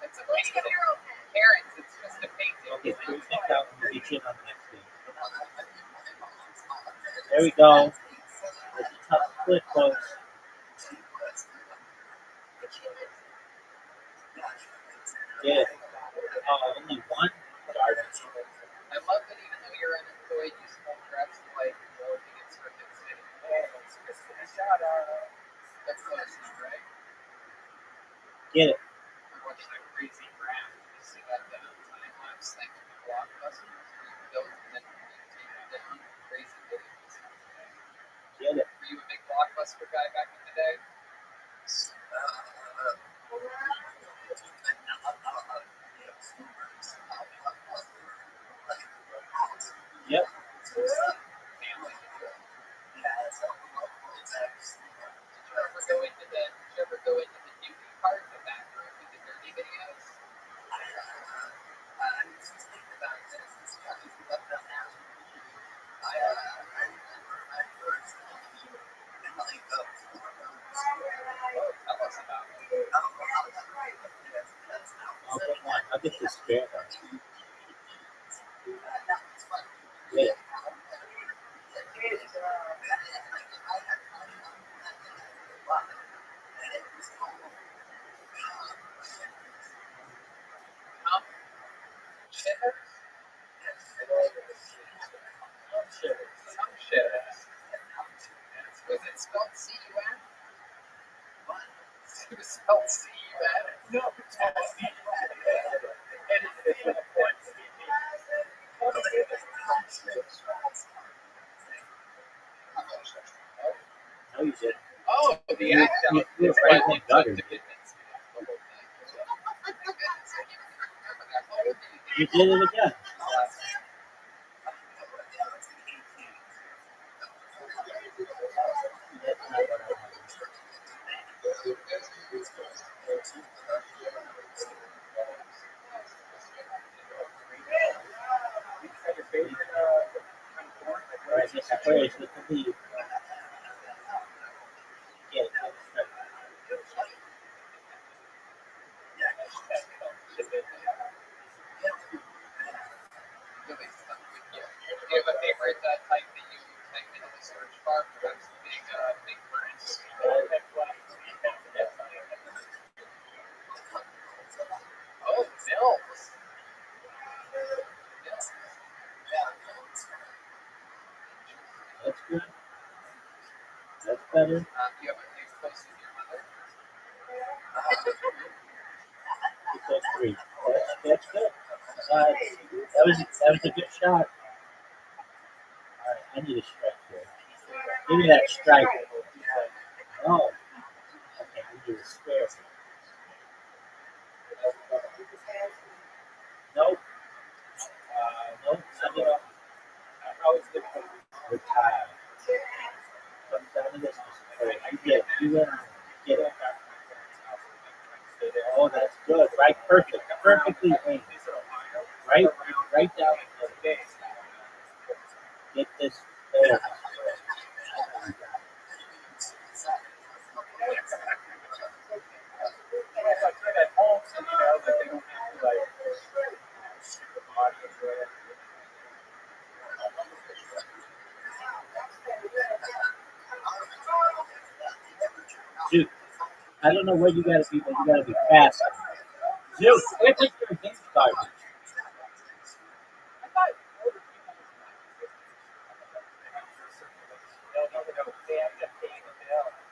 It's a painting. Parents, it's just a painting. Okay, create an account and we'll get you in on the next game. There we go. It's a tough split, folks. Yeah. Only one? Garbage. I love that even though you're unemployed, you still dress like you're working in Circuit City. That's close, right? Get it. I watched that crazy graph. You see that time lapse thing with the blockbusters where you build and then you take it down. Crazy videos. Get it. Were you a big blockbuster guy back in the day? Yep. Did you ever go into the Newbie part of that I'll get this spare one. Yeah. Some shitters. Was it spelled C-U-N? It was spelled C-U-N? No, it's No, you didn't. Oh, the You- act you out threw is it right right in in the gutter. to convince me of the whole thing. You did it again. That's not what I wanted. All right, Mr. Aquarius with the lead. Yeah, Do you have a favorite type that you type into the search bar? That's big brands. Oh, milks. that's good. That's better. You have a new close with your mother. That's three. That's good. That was a good shot. All right, I need a strike here. Give me that strike. Oh, okay, I need a square. Nope. Nope. Send it off. We're tied. Comes down to this. All right, you get it. You win. Get it. Oh, that's good. Right, perfect. Perfectly aimed. Right down the middle. Get this. There. Dude, I don't know where you gotta be, but you gotta be fast. Dude, quit with your game card.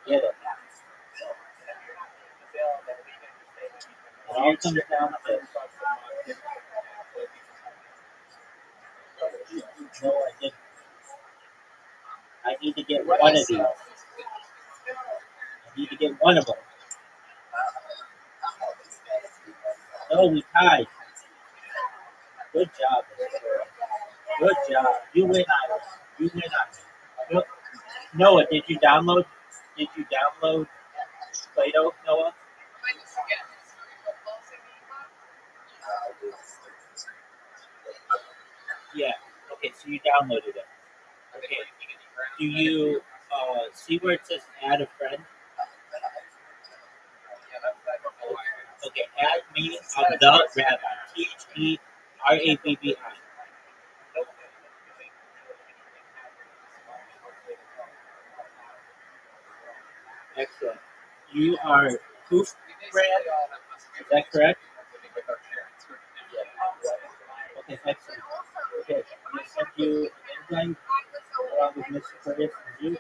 Get it. It all comes down to this. No, I didn't. I need to get one of these. I need to get one of them. No, we tied. Good job, Mr. Good job. You win on it. You win on it. Noah, did you download? Did you download Play-Doh, Noah? Yeah. Okay, so you downloaded it. Okay. Do you see where it says add a friend? Okay, add me on the Rabbi. THERABBI. Excellent. You are Poof Brand. Is that correct? Okay, excellent. Okay, I'm going to send you an invite along with Mr. Curtis and you.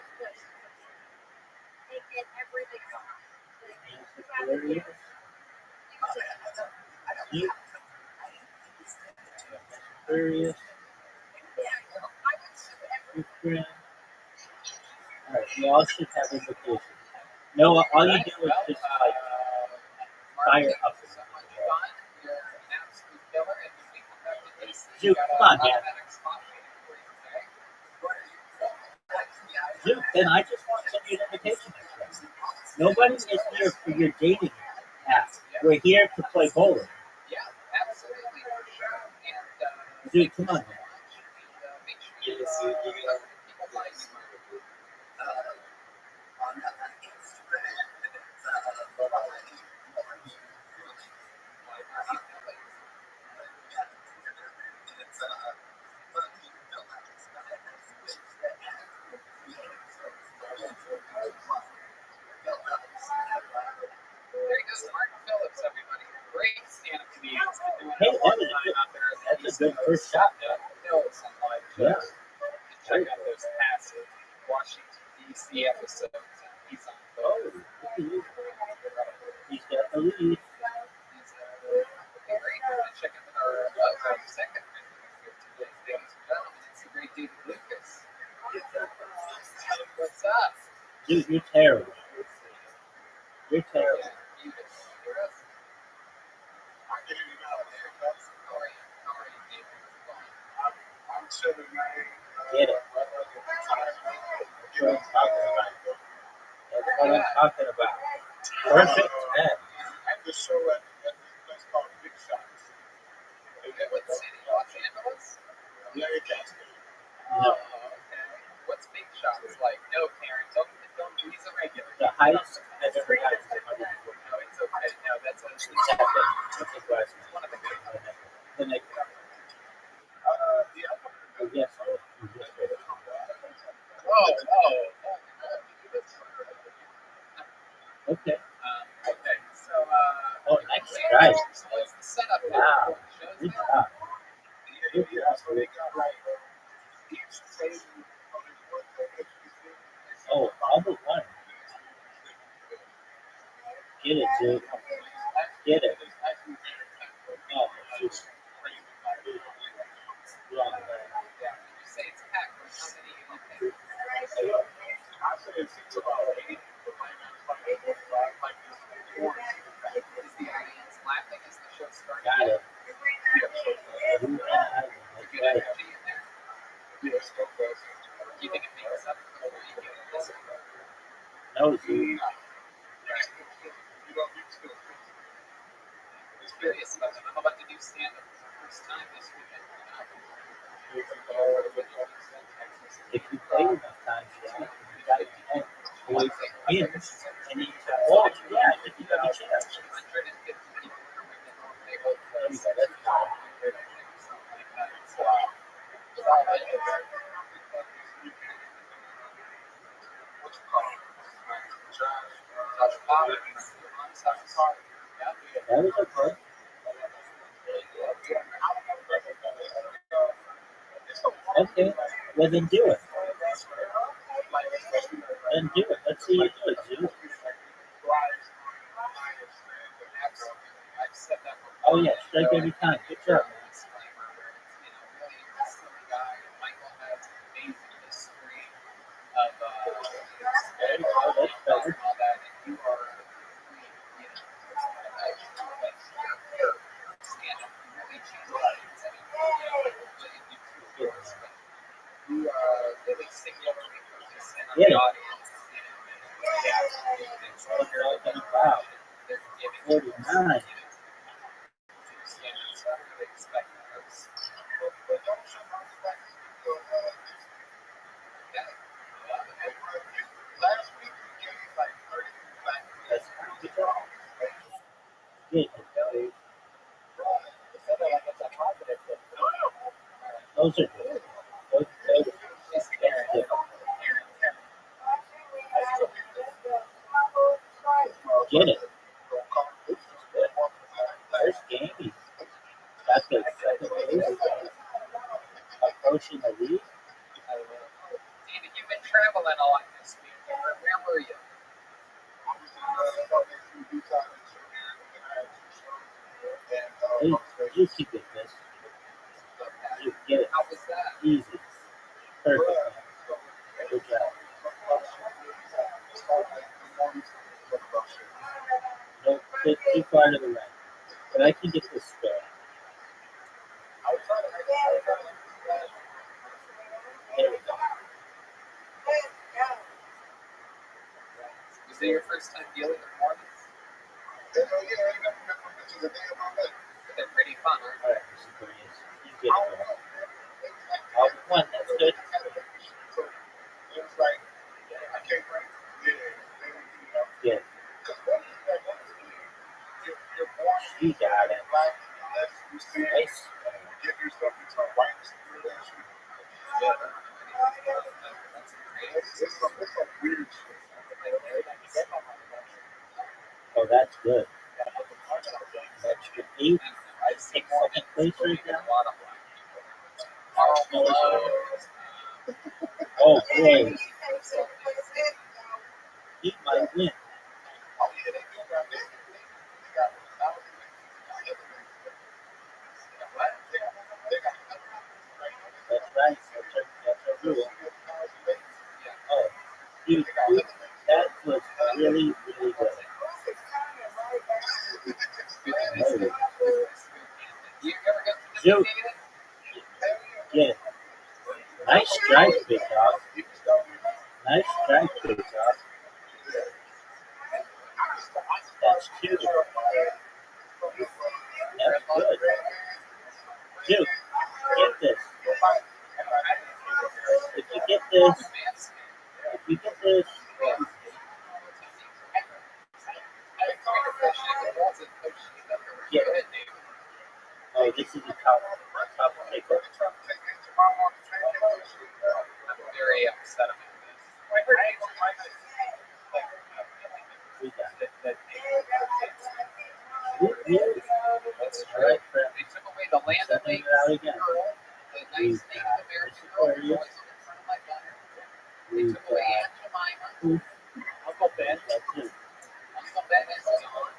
Mr. You. Aquarius. Poof Brand. All right, you all should have invitations. No, all you do is just like fire up. Dude, come on, man. Dude, then I just want to send you an invitation. Nobody is here for your dating app. We're here to play bowling. Yeah, absolutely. Dude, come on, man. a good first shot. No, it's on live Yeah. shows. Check out those past Washington D.C. episodes. He's on Oh, both. look at you. He's got the lead. He's great. Check out our second here today, ladies and gentlemen. It's the great David Lucas. What's up? Dude, you're terrible. You're terrible. Yeah, you can hear us. How are you, David? I'm chilling, man. Get it. That's what I'm talking about. That's what I'm talking about. Perfect 10. At the show at this place called Big Shots. What city? Los Angeles? Larry Castle. No. Okay. What's Big Shot? It's like, no, Karen, don't, he's a regular. The highest I've ever had is 140. No, it's okay. No, that's a, That's a question. one of the good ones. The next one. Oh, yes. Okay. Okay, so, Oh, nice strike. so what's the setup here? Wow. Shows Good now? job. Good job. So they got like each table Oh, all but one. Get it, dude. Get it. Oh, shoot. Wrong way. Yeah, you say it's packed. How many you think? I say it's about 80, but might not like 45, like this. Is the audience laughing as the show starts? Got it. That's That's good right. energy in there. Yes, so close. Do you think it makes up before you get this? No, dude. You don't need to. I was curious about that. I'm about to do stand-up for the first time this weekend. If you play enough times, yeah, you got to avoid wins. And you can, oh, yeah, I think you got a chance. 150 people they both There you go. That's fine. something like that. So, it's all like What's it called? Josh Power, yeah. That was okay. Okay. Well, then do it. Then do it. Let's see you do it, dude. I've said that before. Oh, yeah. Strike every time. Good job. Disclaimer where it's, really a silly guy. Michael has an amazing history of There you go. That's better. and all that, and you are stand-up really changed lives. I mean, really do tours, but you really singularly focus in on the audience, Wow. they're giving 49. Last week we gave like 30 back. That's good job. Good. Those are good. Those are good. Get it. First game, he's got the second base. Approaching the lead. David, you've been traveling a lot this week. Where were you? You keep it, miss. You get it. How was that? Easy. Perfect, man. Good job. Nope, too far to the right. But I can get this square. There we go. Was it your first time dealing with Mormons? They're pretty fun, aren't All right, Mr. Cornelius. You get it, man. Oh, one, that's good. Good. You got it. Nice. Get yourself into a white situation. It's some weird shit. Oh, that's good. Extra 8. I take second place right now. A lot of fun. Marshmallows. Oh boy, he might win. That's right. That's a rule. Oh, dude, that was really, really good. Oh, You ever go to Joe. David? Yeah. Nice strike, big dog. Nice strike, big dog. That's two. That's good. Dude, get this. If you get this, get it. Oh, this is a tough takeover. I'm very upset about this. We got it. All right, friend. They took away the land of Sending lakes, it out again. the nice Native American girl who was always in front of my daughter. They We've took away got Aunt Jemima. Uncle Ben. that's it. Uncle Ben is gone.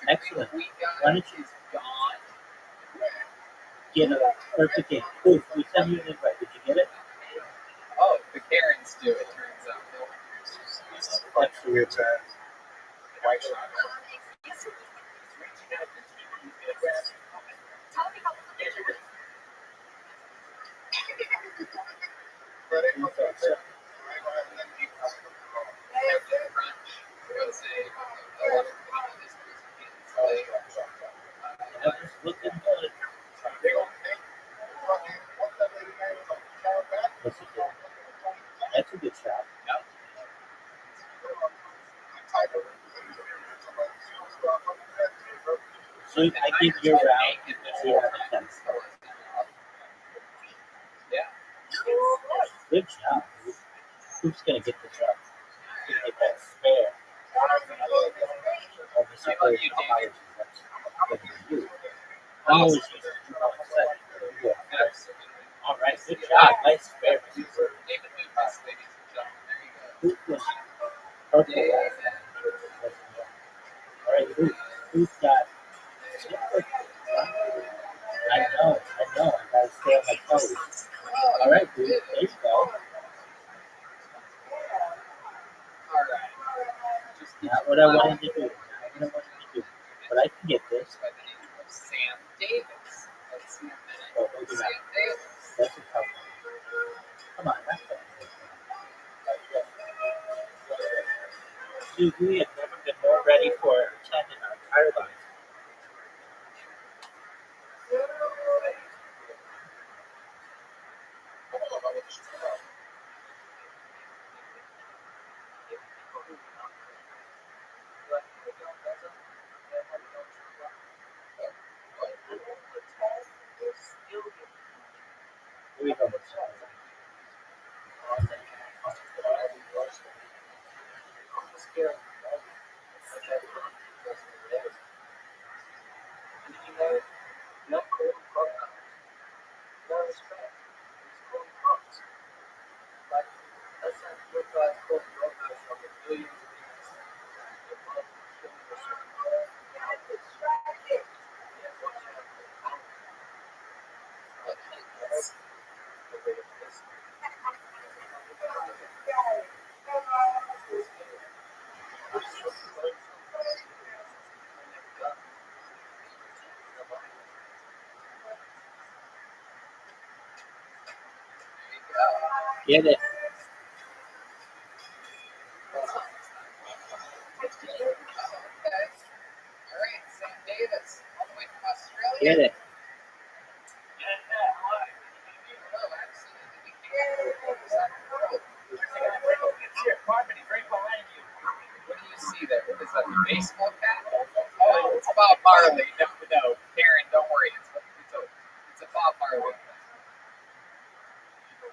Excellent. We got Why don't you is gone. get a perfect game? Ooh, we sent you an invite. Did you get it? Oh, the Karens do, it turns out. That's the weird side. White Sox. Tell me about the picture. That was looking good. What's he doing? That's a good shot. So I give your round 3 out of 10. Yeah. Good job, dude. Who's gonna get the job? Who's gonna get that spare? Oh, this is very apologies. That's gonna be you. I'm always using 2.7. You are. All right, good job. Nice spare. David Lucas, ladies and gentlemen. There you go. Who was purple? All right, who's got? I know. I gotta stay on my toes. All right, dude. There you go. All right. Not what I wanted to do. But I can get this. By the name of Sam Davis. Let's see a minute. Oh, maybe Sam not. Davis. That's a tough one. Come on, that's fine. Dude, we have never been more ready for 10 in our entire lives. Here we go. Get it. Okay. All right, Sam Davis, all the way from Australia. Get it. Hello, absolutely. We can't. It's here, Carpety, right behind you. What do you see there? What is that? A baseball cap? Oh, it's Bob Marley. No, Karen, don't worry. It's a Bob Marley.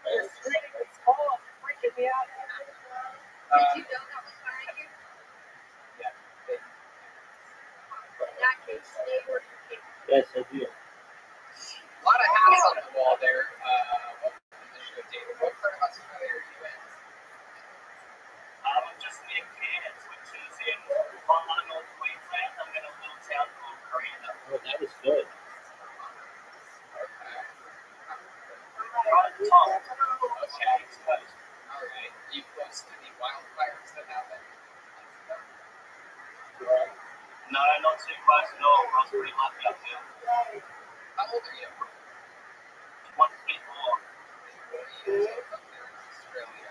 You're screaming this call, you're freaking me out. Did you know that was behind you? Yeah. In that case, stay where you came. Yes, I do. A lot of hats on No, not too close at all. I was pretty lucky up here. How old are you? 24. Australia.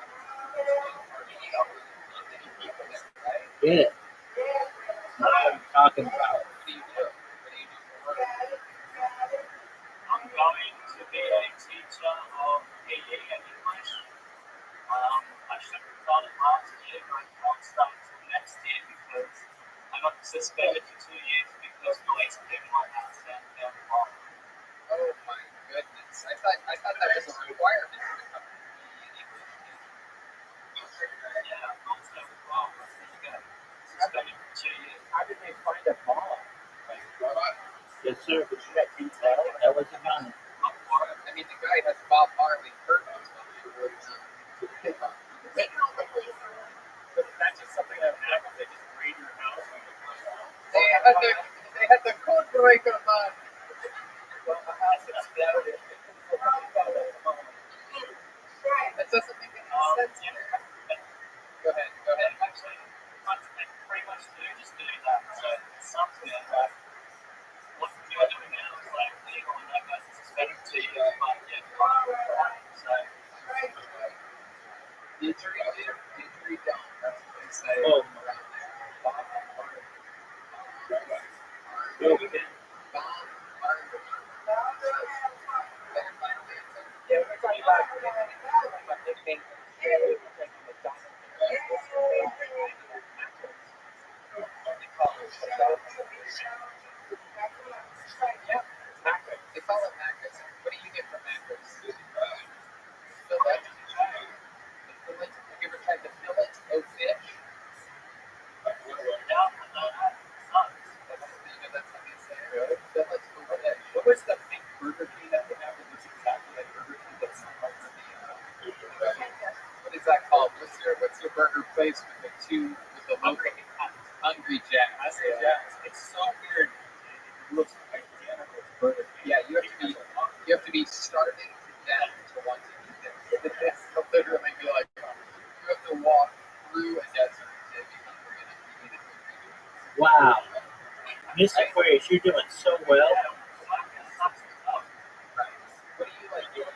Get it. That's what I'm talking about. What do you do? What do you do for work? I'm going to be a teacher of PE and English. I should have done it last year, but I can't start until next year because I got suspended for 2 years because police came to my house and found the law. Oh my goodness! I thought that was a requirement to become an English teacher. Yeah, I thought so as well. But you got suspended for 2 years. How did they find a bomb? Yes, sir. Did you get intel? That was a gun. I mean, the guy has Bob Marley curtains on it. But that's just something that happens. They just raid your house. They had the code breaker on. Well, the house exploded. That doesn't make any sense. Go ahead. Actually, I pretty much do just do that. So it's something that what you're doing now is like legal and that guy's suspended to you, but yeah, so Injury don't. That's what they say Oh. around there. Yeah, we're talking about my nickname. They call it macros. What do you get from macros? Fillet. Have you ever tried the fillet of fish? That's what they say. Fillet of fish. What was the big Burger King that they have that looks exactly like Burger King that's supposed to be? What is that called? What's your burger place with the Hungry Jacks? It's so weird. It looks identical to Burger King. Yeah, you have to be starving to death to want to eat it. It's literally be like you have to walk through a desert to be hungry enough to eat it. Wow. Miss Aquarius, you're doing so well. Right. What do you like doing?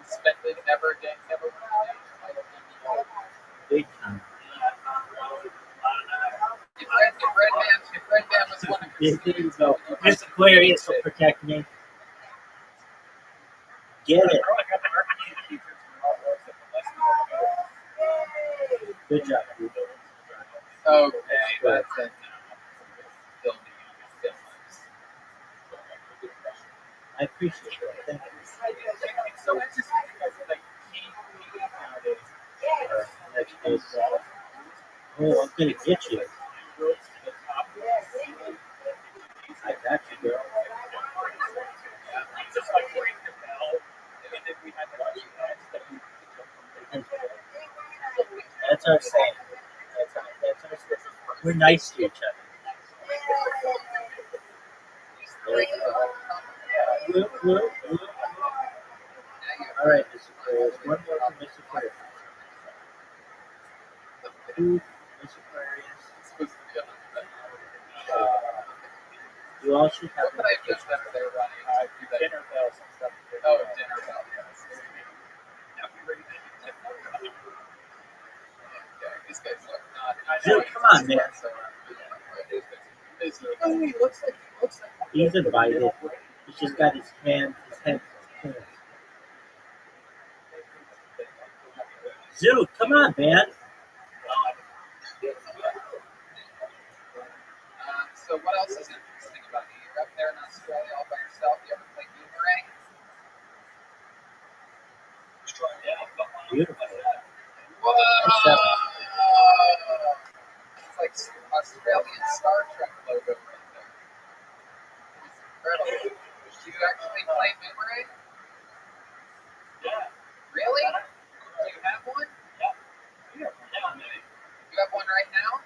Suspended, never again, never Big time. If Red Man was one of your There you go. Miss Aquarius will protect me. Get it. Good job, dude. okay, that's it. I appreciate that. Thank you. So interesting because like nowadays. Next page. Oh, I'm gonna get you. I got you, girl. Just like ring the bell, and then we had the keypads that we That's our saying. That's our saying. We're nice to each other. Whoop, whoop, whoop. All right, Miss Aquarius. One more for Miss Aquarius. Two, Miss Aquarius. You all should have What I just better there running. dinner bells and stuff. Oh, dinner bell, yes. Okay, this guy's like not. Dude, come on, man. He looks like He's invited. He's just got his head. Dude, come on, man. So what else is interesting about you? You're up there in Australia all by yourself. You ever play boomerang? Beautiful. Whoa! It's like Australian Star Trek logo right there. It's incredible. Do you actually play boomerang? yeah. Really? Do you have one? Yeah, maybe. You have one right now?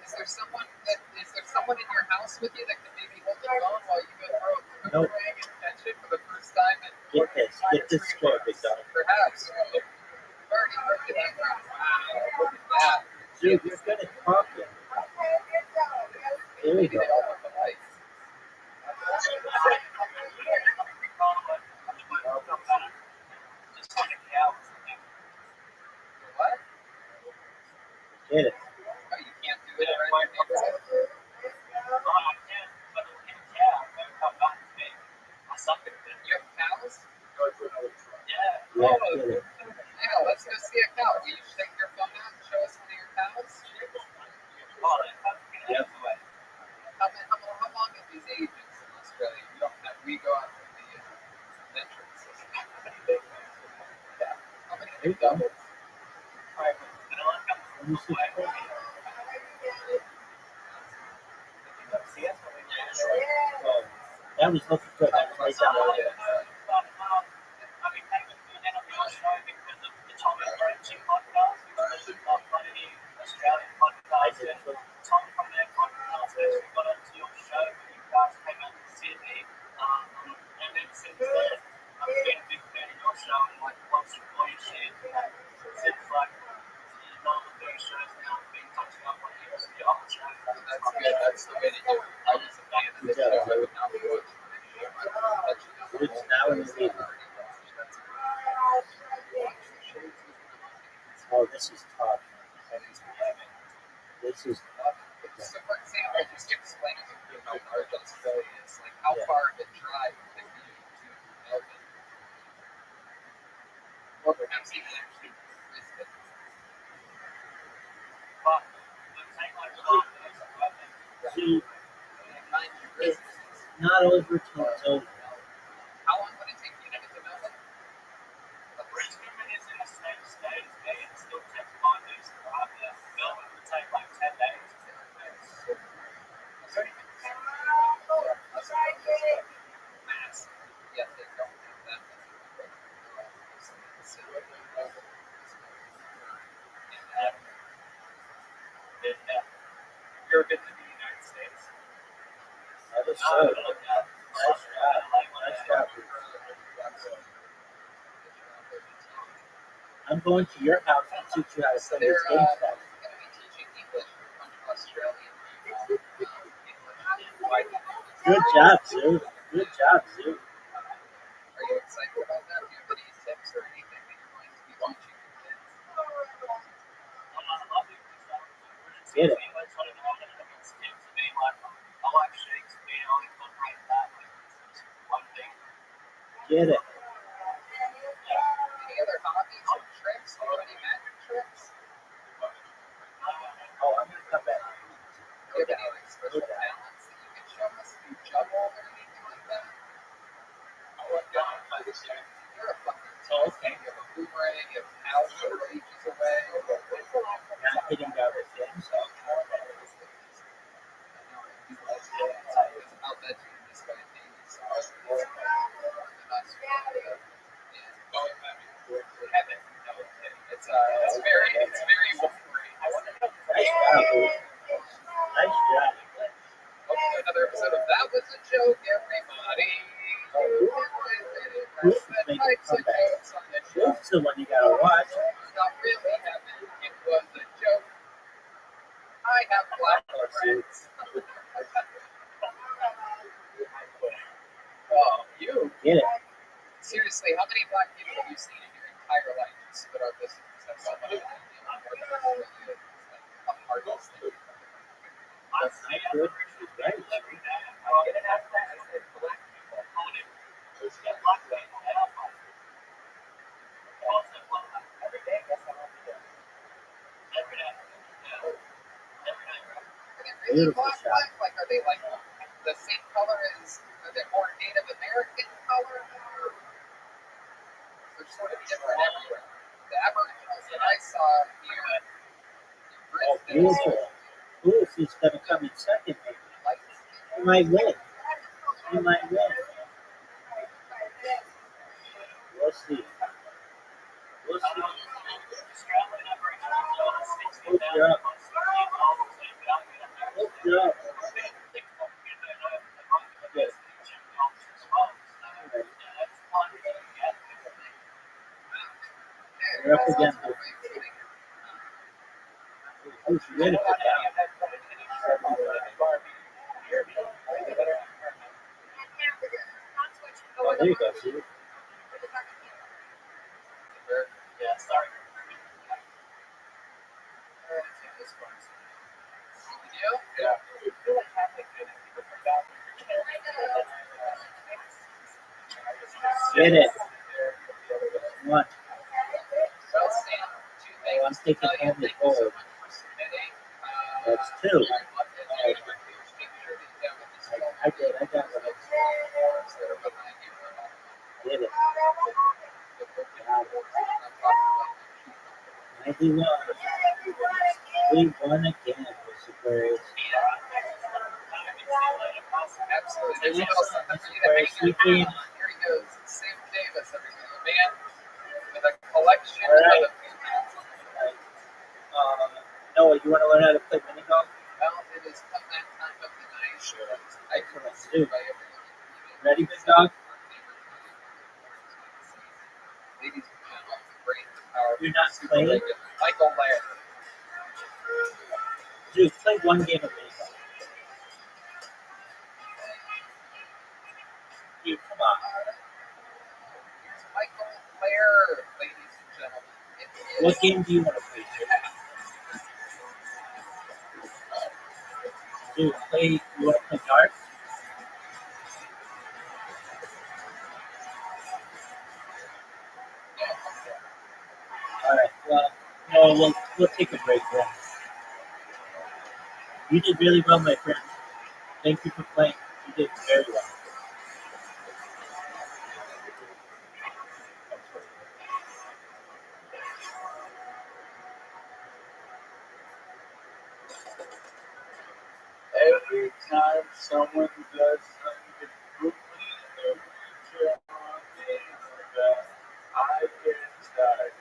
Is there someone in your house with you that can maybe hold the phone while you go throw a boomerang and catch it for the first time in Get this score, big dog. perhaps? You've already at that ground. Wow, look at that. Dude, you're good at talking. There you Maybe go. they all look alike. Just like a cow. What? Get it. Oh, you can't do it around your neighborhood? You have cows? Yeah, get it. Yeah, let's go see a cow. Will you take your phone out and show us one of your cows? Yep. How long are these agents in Australia? We don't have, we go out to the entrance system. Yeah. How many big doubles? Let me see. Oh, that was looking good. That was right down the way. That's good. That's the way to do it. I was a fan of the show. I would not be watching it. It's now in the meeting. Oh, this is tough. This is tough. So, for example, just explaining to you about North Australia is like how far of a drive would it be to Melbourne? Or perhaps even actually Brisbane. see, Mind you, it's Brisbane. not over till it's over. How long would it take you to get to Melbourne? Mass. Yeah, they don't have that. You're good to the United States. That is so. Nice job. Nice job. I'm going to your house and teach you how to So play they're this game going stuff. to be teaching English to a bunch of Australian people. English. Good job, Zoo. Good job, Zoo. Are you excited about that? Do you have any tips or anything that you're going to be teaching your kids? Get it. Get it. Any other hobbies or tricks? Do you have any magic tricks? Oh, I'm going to come back. Do you have any like special talents that you can show us? Do you juggle or anything like that? You're a fucking team. You have a boomerang, you have an out that reaches away. Not hitting the other things. I'll bet you this guy thinks it's very Wolverine. Nice job, Zoo. Nice job. Welcome to another episode of That Was a Joke, everybody. Who's making a comeback? Who's the one you gotta watch? Not really, Evan. It was a joke. I have black friends. Oh, you? Get it. Seriously, how many black people have you seen in your entire life? Just put our listeners have so much idea of what it really is. Like, a hardest thing. That's not good. Right. Are they really Beautiful shot. black? Like, are they like the same color as, are they more Native American color? They're sort of different everywhere. The Aboriginals that I saw here in Oh, Brisbane, beautiful. Who's is gonna come in second, maybe? like, You might win. You might win. We'll see. We'll see. Good job. Good job. Yes. You're up again. Who's rid of it now? Oh, there you go, see? Yeah, sorry. Take this one. Yeah. Get it. One. Well, Sam, two things. I'm taking Tell you, home the thank you so gold. much for submitting. That's two. I love it. And make sure that you download this film. I did. I got what I Cars that are behind you. did. It. The broken boards that I'm talking about. 91. We won again, Mr. Birds. Absolutely. There's a little something for you to hang your hat on. Here he goes. Sam Davis, everybody. A man with a collection All right. of a few hats. Noah, you want to learn how to play mini golf? Well, it has come that time of the night. I can Let's see do. by everyone. Ready, big dog? Ladies and gentlemen, the great, the powerful, You're not super playing? regular Michael Laird. Dude, play one game of mini golf. Dude, come on. Here's Michael Laird, ladies and gentlemen. It is What game do you want to play, dude? Dude, you want to play darts? Alright, well, no, we'll take a break then. You did really well, my friend. Thank you for playing. You did very well. Every time someone does something goofy in the future on me, I get tired.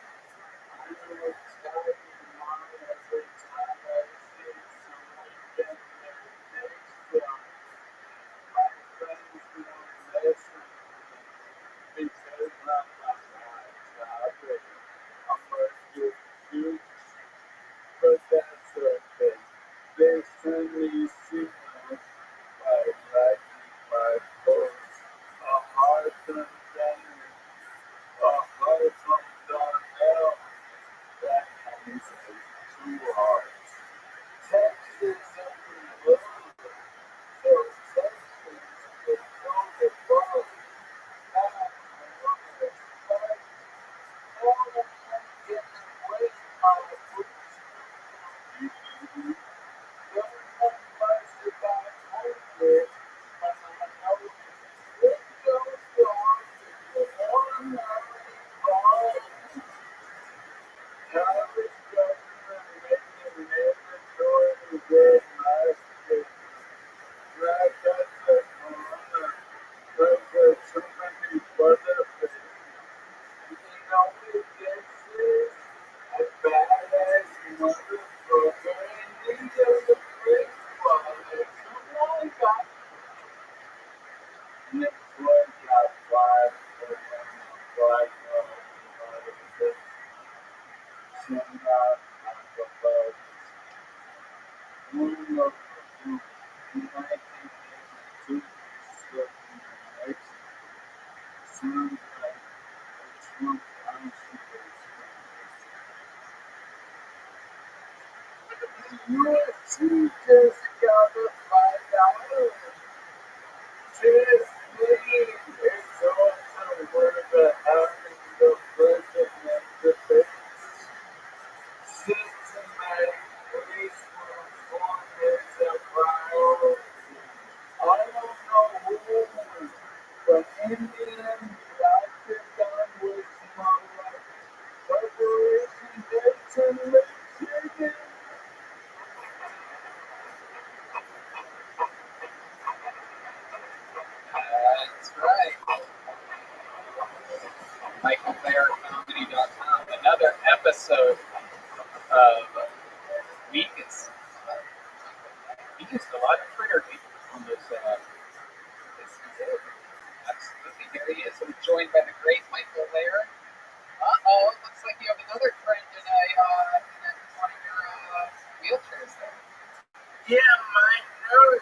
I know it's tired in mine every time I see someone get their next done. My friends won't listen because I'm not tired. I'm going to do, but that's okay. They send me signals by liking my posts. A heart from Denver, a heart from Darnell. That comes with two hearts. Texas and love, so Texas is on the ball. Now I want to fight. All the time getting away from my boots. You just gotta find out. Just me. It's also worth the having the president debate. Systematic police reform is a priority. I don't know who, but in the end, I get done with my life. Preparation dates and Michigan. That's right. MichaelBearComedy.com. Another episode of Weakness. He used a lot of trigger on this. This is absolutely. Here he is. We're joined by the great Michael Laird. Looks like you have another friend in one of your wheelchairs. Yeah, my nose.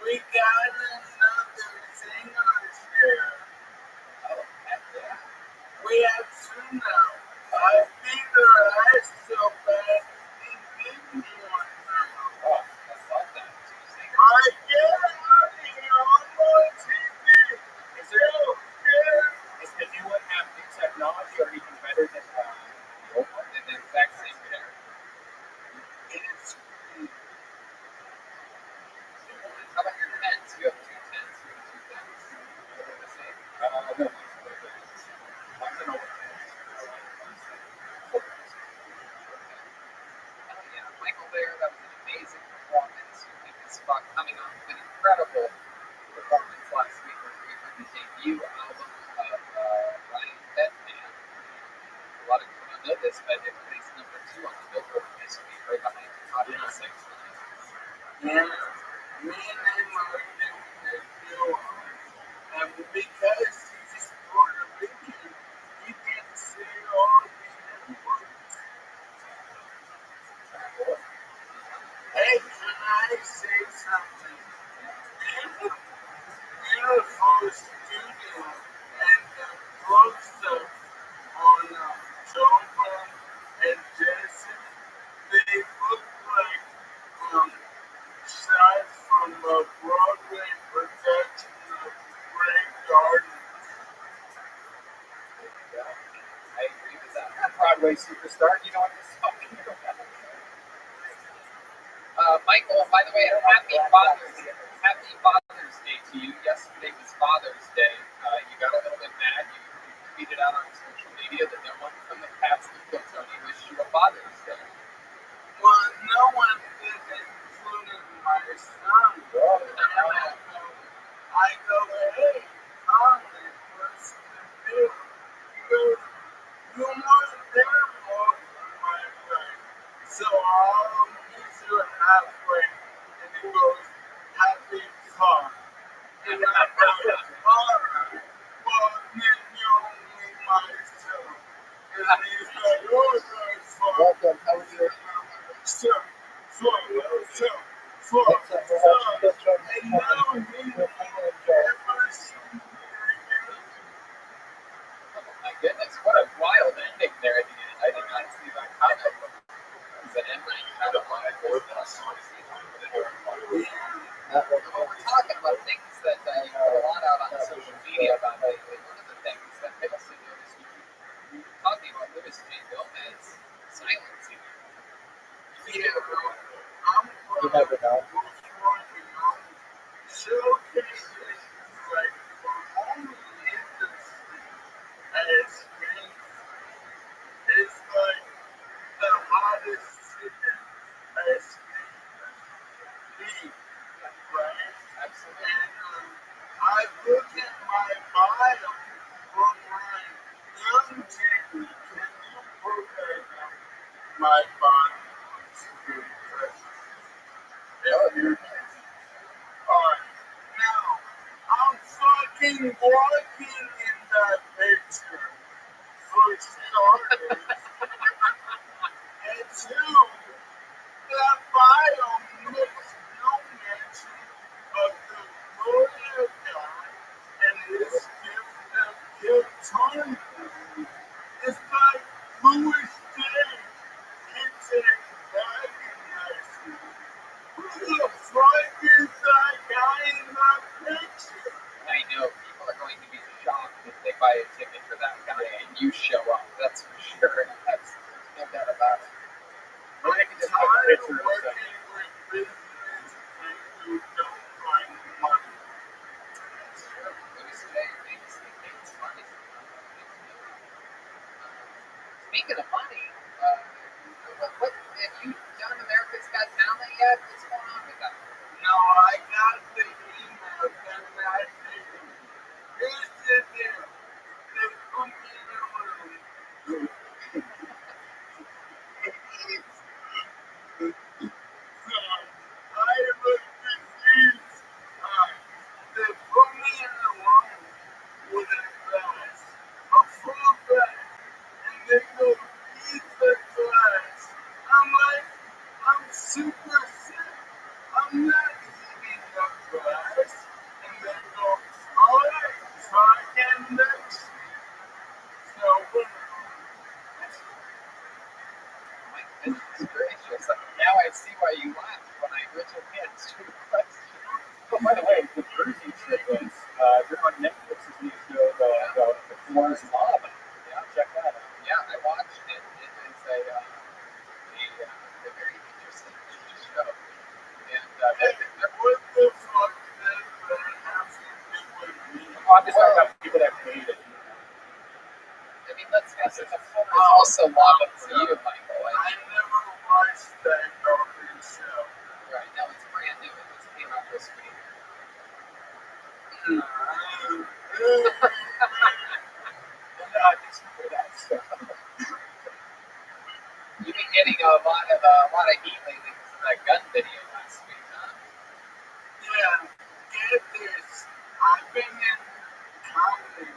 We got another singer here. Oh, heck yeah. We have two now. I think the last so bad he didn't want now. Oh, I love that. Two singers. I get it on my TV. Is there So good. is the new one have new technology or even better than the old one? And the exact same pair. It's How about your tens? You have two tens. You have two tens. Are they the same? No, mine's an old Oh yeah, Michael there, that was an amazing performance. You think this spot coming off an incredible performance last week with the debut album of Ryan Bedman. A lot of people don't know this, but it released number 2 on the Billboard this week, right behind Hot 6. yeah. Me and him are the duo. And because he's Puerto Rican, he can say all the words. Hey, can I say something? Beautiful studio and the close-up on Joker and Jesse, they look like shots from a Broadway production of Grey Garden. I agree with that. Broadway superstar. You know what I'm talking about? Michael, by the way, happy Father's Day to you. Yesterday was Father's Day. You got a little bit mad. You tweeted out on social media that no one from the cast of Tony wished you a Father's Day. Well, no one did, including my son. I go, hey, Colin, what's the deal? He goes, you weren't there most of my life, so I'll meet you halfway. And he goes, happy car. And I go, all right, well, then you'll meet my son. And he's like, oh, that's fine. Welcome, how are you? So, and now he never seen me again. Oh my goodness, what a wild ending there at the end. I did not see that comment. It was an ending kind of like Well, we're talking about things that you put a lot out on social media about lately. One of the things that I also noticed we were talking about Louis J. Gomez silencing you. Yeah, I'm You never know. working on showcases like for only industry as me. It's like the hottest singer as me, right? Absolutely. And I look at my bio online, young Jamie, can you put that on my bio? Alright, now I'm fucking walking in that picture for starters. And two, that bio makes no mention of the lawyer guy and his gift of guitar. It's like Louis J. It's antagonizing. Who the fuck is that guy in that picture? I know people are going to be shocked if they buy a ticket for that guy and you show up. That's for sure. That's no doubt about it. Or they can just put a picture of Working something. with business and you don't find money. That's true. Louis J. famously hates money. Speaking of money, what have you done America's Got Talent yet? What's going on with that? No, I got the email that I didn't. Here's the deal. They put me in a room. So I looked at these. They put me in a room with a glass, a full glass, and they go, eat the glass. I'm like, I'm super sick. Goodness gracious. Now I see why you laughed when I originally answered the question. Oh, by the way, the Jersey trip was, you're on Netflix, is new show, the Floor's Lava. Yeah, check that out. Yeah, I watched it. It is a very interesting show. And What the fuck does that have to do with me? I'm just talking about people that made it. I mean, let's face it, the floor is also lava for you, Michael. I never watched that garbage show. Right, no, it's brand new. It just came out this week. You've been getting a lot of heat lately because of that gun video last week, huh? Yeah, get this. I've been in comedy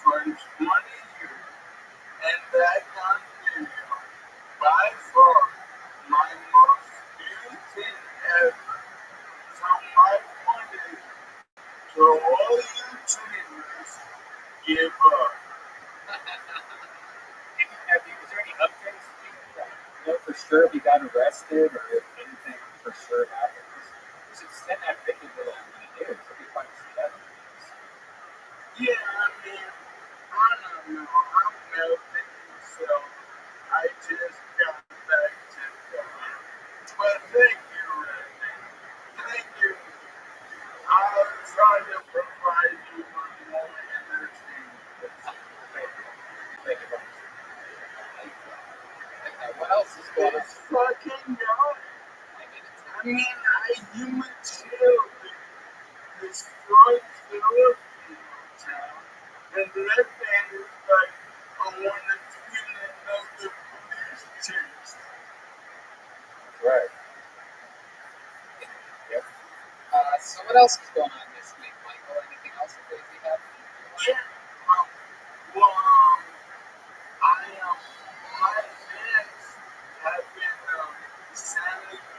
for 20 years, and that gun video, by far, my most viewed thing ever. So my point is, to all you dreamers, give up. Is there any updates? Do you know for sure if he got arrested or if anything for sure happened? You should send that video to the news. It'd be fun to see that. Yeah, I mean, I don't know. I'm melting, so I just got back to God. But thank you, Rabbi. Thank you. I'll try to provide you with more entertainment. Thank you. What else is going on? It's fucking God. I mean, you material destroyed Filipino town, and that man is like, I want to feel another police chase. Right. Yep. So what else is going on this week, Michael? Anything else crazy happening? Yeah, well, my fans have been sending me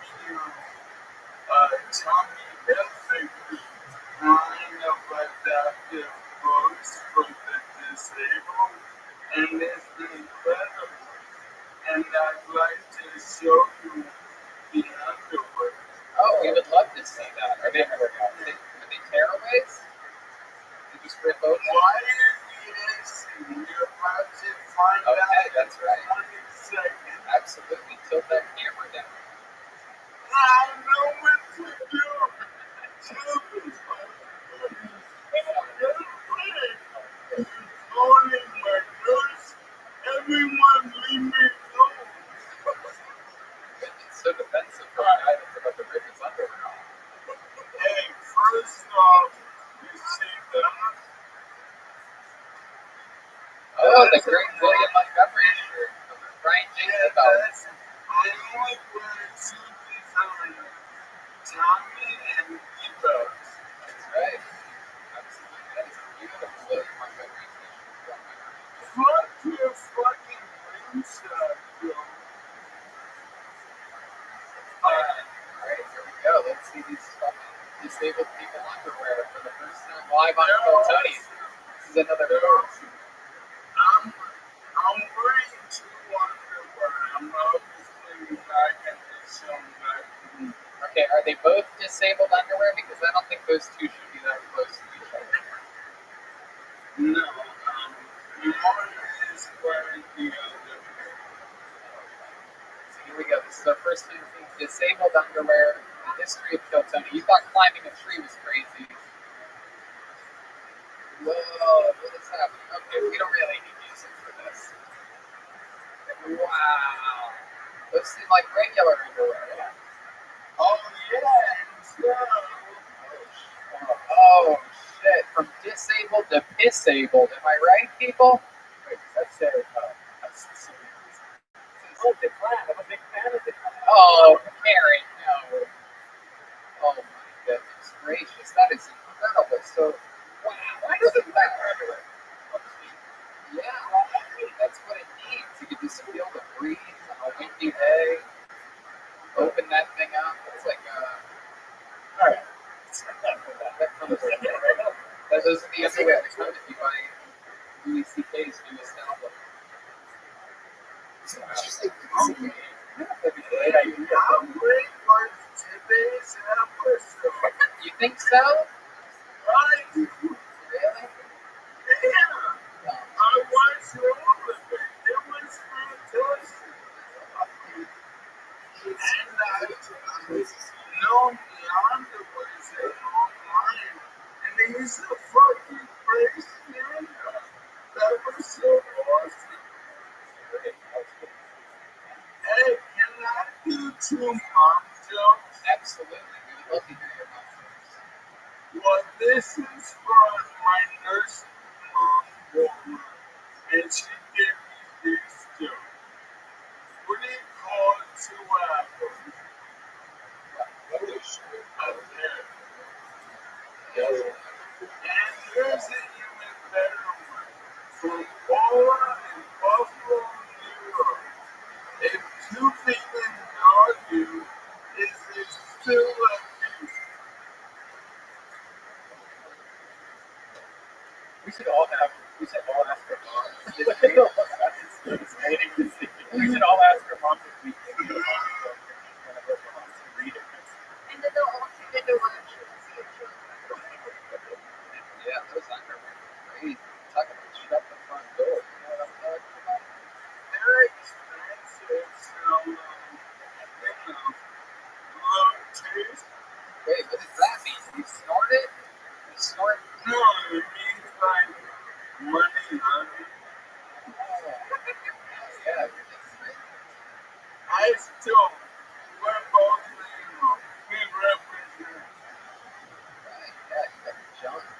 Tommy Hilfiger line of adaptive books for the disabled, and it's incredible. And I'd like to show you the underwear. Oh, we would love to see that. Are they tearaways? Did you spray photos? Why are you asking? You're about to find out. Okay, that's right. 1 second. Absolutely. Tilt that camera down. I know what to do. Tell me. Calling my nurse. Everyone leave me alone. It's so defensive for a guy that's about to rip his underwear off. Hey, first off, you see that? Oh, the great William Montgomery shirt from Brian Jenkins. I only wear two designers, Tommy and Ethos. That's right. Absolutely. That is a beautiful William Montgomery t-shirt. Fuck your fucking inside, bro. Alright, here we go. Let's see these fucking disabled people underwear for the first time live on Phil Tony. This is another first. I'm wearing two underwear. I'm obviously not going to show my feet. Okay, are they both disabled underwear? Because I don't think those two should be that close to each other. No, one is wearing the other. So here we go. This is our first time seeing disabled underwear in the history of Phil Tony. You thought climbing a tree was crazy. Whoa, what is happening? Okay, we don't really need music for this. Wow. Those seem like regular underwear. Oh, yeah. Oh, shit. From disabled to disabled. Am I right, people? Wait, does that say, oh, Declan. I'm a big fan of Declan. Oh, Karen, no. Oh, my goodness gracious. That is incredible. So, wow. Why doesn't that underwear? Yeah, that's what it needs. You can just feel the breeze on a windy day. Open that thing up. It's like Alright. those are the underwear that come if you buy Louis C.K.'s newest album. Oh, great idea. How great was today's episode? You think so? I do. Really? Yeah. I watched all of it. It was fantastic. And I know Yonder was online, and he's a fucking great stand-up. That was so awesome. Hey, can I do 2 mom jokes? Absolutely. We would love to hear your mom jokes. Well, this is from my nursing mom, Wilma, and she gave me this joke. What do you call 2 apples? A pear. And here's an even better one. From Paula in Buffalo, New York. If 2 people argue, is it still abuse? We should all ask our moms. It's waiting to see. We should all ask our moms if we think the mom joke and one of our moms to read it. And then they'll all tune into one and see each other. Yeah, those underwear are crazy. Talk about shut the front door. You know what I'm talking about? They're expensive, so, low taste. Wait, what does that mean? You snort it? You snort? No, it means like money, honey. Yeah, that's great. I still, we're both, we represent. Right, yeah, you got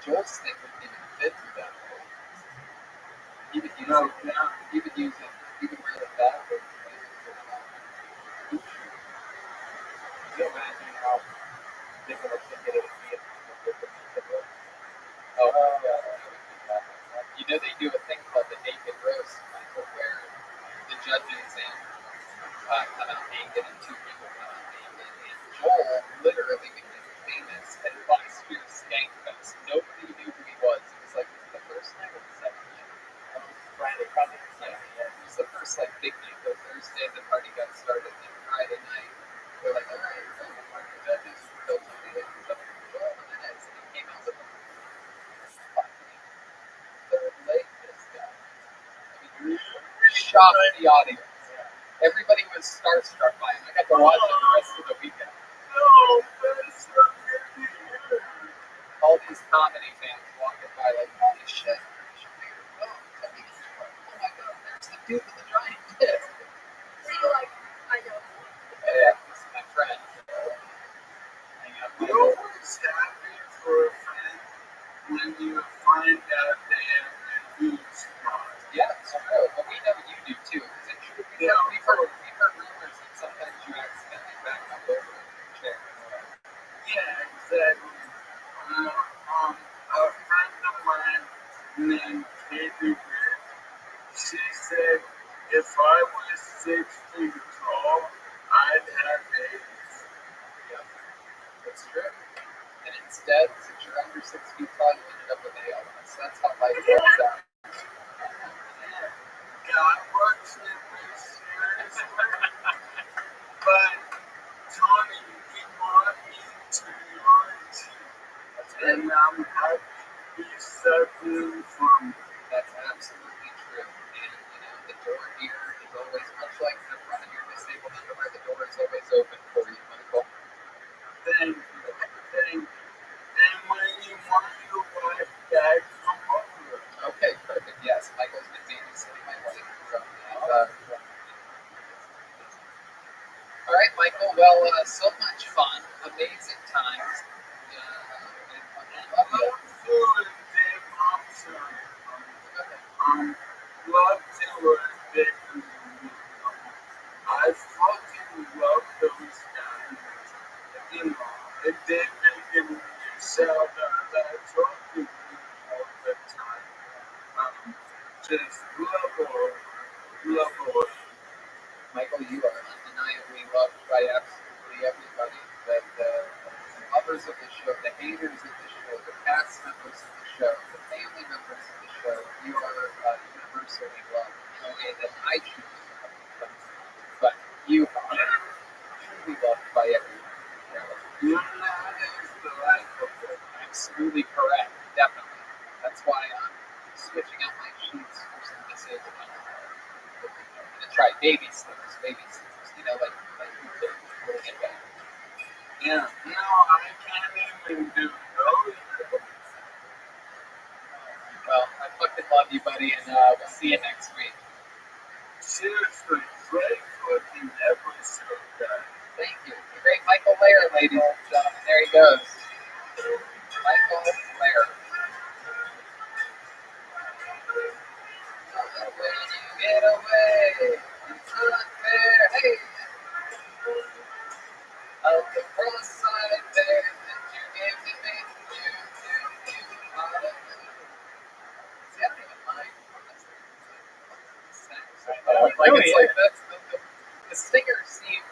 Joel stick wouldn't even fit through that hole. He would use No, it. no. He would use it. He would wear it backwards. Can you imagine how big of a ticket it would be if people did the naked roast? Oh, yeah. You know they do a thing called the naked roast, Michael, where the judges come out naked and 2 people come out naked. And Joel literally became famous at last year's Skank Fest. Nobody knew who he was. It was like the first night or the second night. Friday, probably the Yeah, same. it was the first like big night. The Thursday the party got started, and then Friday night they're like, all right, so the party judges, they'll tell me that you're jumping for 12 minutes, and he came out with a fucking third leg, this guy. I mean, shocked the audience. Everybody was starstruck by him. I got to watch it the rest of the weekend. No, that's not good. All these comedy fans walking by like, holy shit, oh, tell me this is right. Oh my god, there's the dude with the giant dick. So you're like, I know. Yeah, this is my friend. Hang out You with him. always happy for a friend when you find out they have a huge spot. Yeah, it's true. But we know you do too. Is it true? We've heard rumors that sometimes you accidentally back up over your chair. Yeah, exactly. A friend of mine named Katie Rick, she said if I was 6 feet tall, I'd have AIDS. Yeah, that's true. And instead, since you're under 6 feet tall, you ended up with ALS. That's how life works out. God works in mysterious ways. But Tony, he brought me to your team, and I'm happy he's suffering from it. That's absolutely true. And, you know, the door here is always, much like the front of your disabled underwear, the door is always open for you, Michael. Thank you, thank you. And when you want your wife back, come over. Okay, perfect. Yes, Michael's been babysitting my wife. All right, Michael. Well, so much fun, amazing times. I love doing Dave Thompson. Love doing Dave. I fucking love those guys. You know, it did make him yourself that I talk to you all the time. Just love all. Michael, you are undeniably loved by absolutely everybody. The lovers of the show, the haters of the show, the cast members of the show, the family members of the show. You are universally loved in a way that I choose to love. But you are. be loved by everyone. Your love is the life of the Absolutely correct. Definitely. That's why I'm switching out my sheets for some disabled animals. I'm gonna try baby slippers. You know, like you could really get back. Yeah. No, I can't even do those. Well, I fucking love you, buddy, and we'll see you next week. Seriously, great fucking episode, guys. Thank you. The great Michael Lair, ladies and gentlemen. There he goes. Michael Lair. When you get away, it's unfair. Hey! Of the cross-eyed bear that you gave to me, you ought to know. See, I don't even mind. Like, it's like that's the singers seem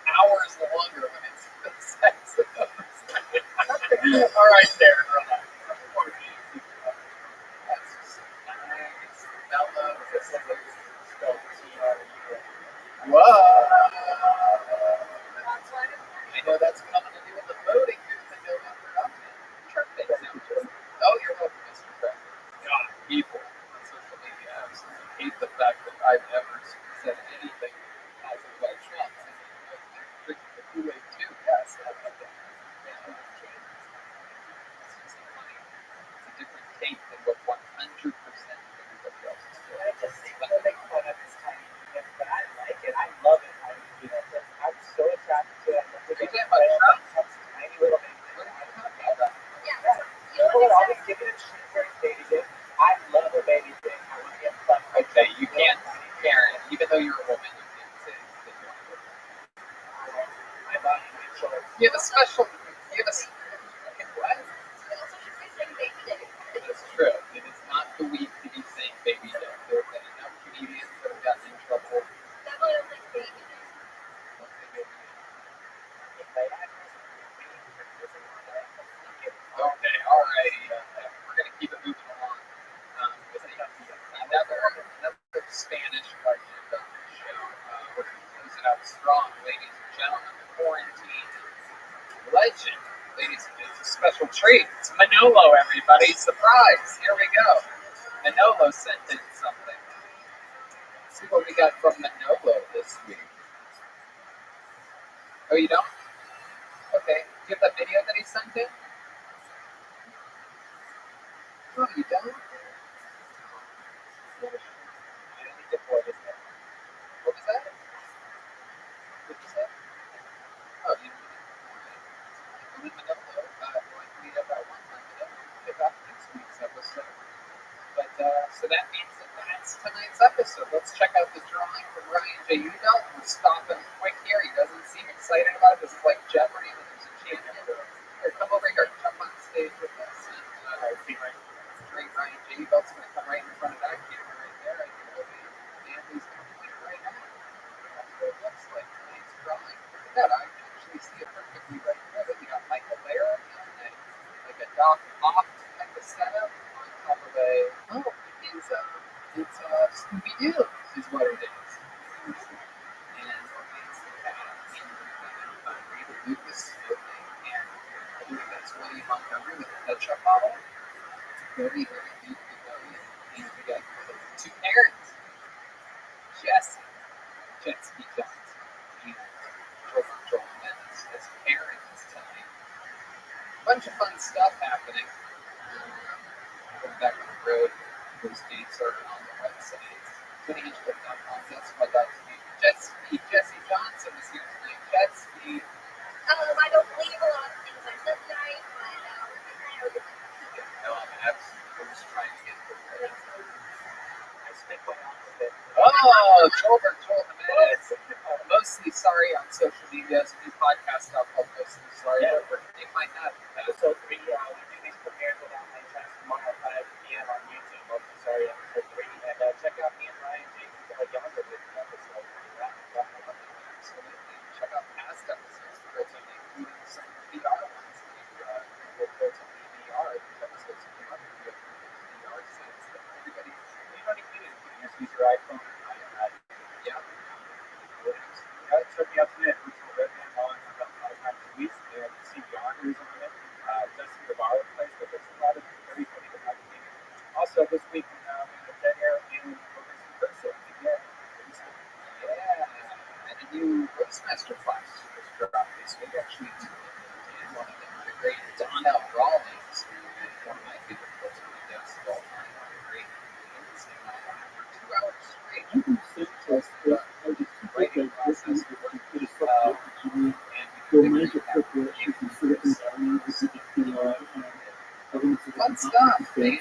hours longer when it's the sex. All right, there. Relax. That's just nice. Mellow. Whoa. I know that's coming to do with the voting here in November update. Sure, thanks. Oh, you're welcome, Mr. President. God, people on social media absolutely hate the fact that I've ever said anything positive about Trump. I mean, they're drinking the Kool-Aid too. Yes, I love that. Yeah, it's just funny. It's a different take than what 100% of everybody else is doing. I just see when they make fun of this tiny penis, but I like it. I love it. I'm so attracted to it. Are you talking about Trump? Tiny little baby. What are you talking about? People would always give it a treat for his baby dick. I love a baby dick. I want to get fucked. Okay, you can't, Karen, even though you're a woman, you can't say that you want to go. My body, my choice. You have a special, you have a, what? It's true. It is not the week to be saying baby dick. There have been enough comedians that have gotten in trouble. Okay, alrighty. We're going to keep it moving along. With another Spanish legend on the show. We're going to close it out strong, ladies and gentlemen. The quarantine legend. Ladies and gentlemen, it's a special treat. It's Manolo, everybody. Surprise. Here we go. Manolo sent in something. Let's see what we got from Manolo this week. Oh, you don't? Okay. Do you have that video that he sent in? Oh, you don't? What was that? What did you say? Oh, you know. And then Manolo, like we have that one time, Manolo will pick up next week's episode. But, so that means that that's tonight's episode. Let's check out the drawing from Ryan J. Udall. We're stopping quick here. He doesn't seem excited about it. This is like Jeopardy when there's a champion. Here, come over here. Jump on stage with us. And, great Ryan J. Udall's going to come right in front of that camera right there. And he's going to point right at it. That's what it looks like. Tonight's drawing. Look at that. I can actually see it perfectly right there. You got Michael Lair and like a Doc Ock type of setup on top of a it's Scooby-Doo is what it is. And it's Rita Lucas and I believe that's William Montgomery with a ketchup bottle. Very, very beautiful movie. And we got two parents. Jesse Johnson and Joel Mendes as parents tonight. A bunch of fun stuff happening. Going back on the road. Those dates are on the website. GUINNESS.com. That's what that's me. Jesse Johnson is here tonight. Jesse. I don't believe a lot of things I said tonight, but I know. No, I'm absolutely just trying to get prepared. I spent my own a bit. Oh, Joel Jimenez. Mostly sorry on social media. It's a new podcast out called Mostly Sorry. Yeah. It might not be that. Episode 3, we do these premieres with online tracks tomorrow at 5 p.m. on YouTube. Mostly Sorry, episode 3. And check out me and Ryan J. Younger with the episode. Absolutely. Check out past episodes for Rotten, including some VR ones. With Rotten VR, these episodes came up with VR sets that everybody's Just use your iPhone and iPad. yeah. Yeah, check me out today at Virtual Redman on Roadmaster classes just dropped this week. Actually, two of them. And one of them, the great Donnell Rawlings, who is one of my favorite Philtony guests of all time, on a great listening for 2 hours straight. Writing process work. And fun stuff, man.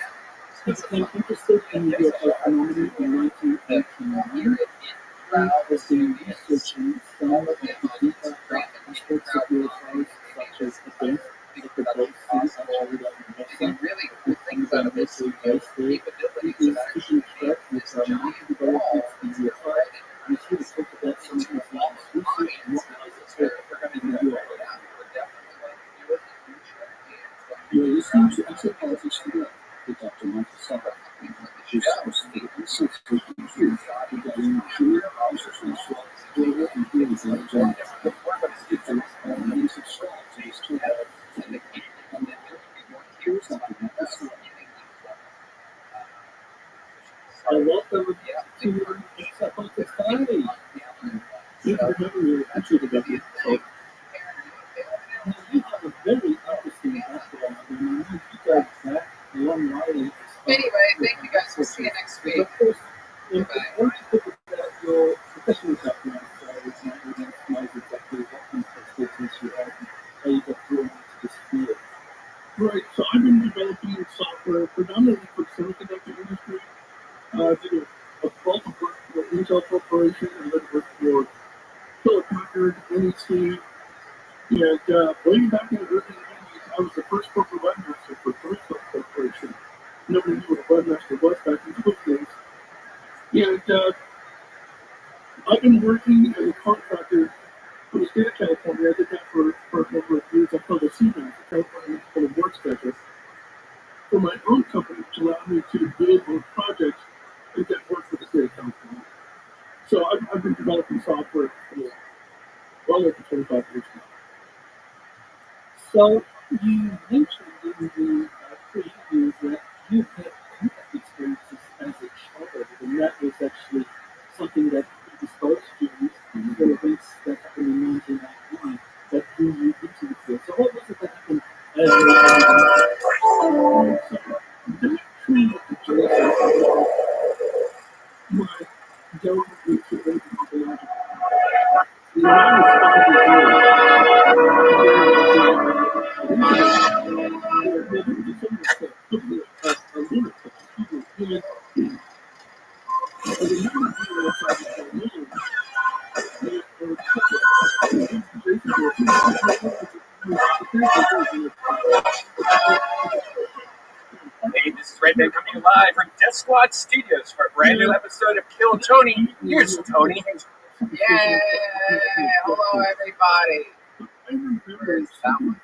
It's an interesting phenomenon in 1918 here in crowds in researching some of the deeper aspects of neuroscience, such as events that the both cities actually that really cool things out of this capabilities that keeping track with market developments in the apart. You see the fact that some of these labs research and mobilize its work in the US. You're listening to Anthropology Today with Dr. Michael Sala. This was the research taking here regarding pure consciousness, global and healing agenda. Features are millions of strategies to have and here's Dr. Michael Sala. Welcome to Anthropology Society. Please remember your entry to the Taik. You have a very interesting background, and I know you guys back a long while. Anyway, thank you guys. We'll see you next week. Of course, in order to put about your professional background, it's not recognize exactly what kind of expertise you have and how you got thrown into this field. Right, so I've been developing software predominantly for the semiconductor industry. I did a bulk of work for Intel Corporation, and then worked for Philip Packard, NEC. And way back in the early 90s, I was the first corporate webmaster for Intel Corporation. Nobody knew what a webmaster was back in those days. And I've been working as a contractor for the state of California. I did that for a number of years. I called a CMAS, the California Municipal Work Schedule, for my own company, which allowed me to bid on projects and get work for the state of California. So I've been developing software for well over 25 years now. So you mentioned in the preview that you had contact experiences as a child, and that was actually something that predisposed you to the events that happened in 1991 that drew you into the field. So what was it that happened as you were so that tree of the Joseph, my young into anthropological. When I was 5 years old, Hey, this is Red coming to you live from Death Squad Studios for a brand new episode of Kill Tony. Here's Tony. Yay! Hello, everybody. Where is that one?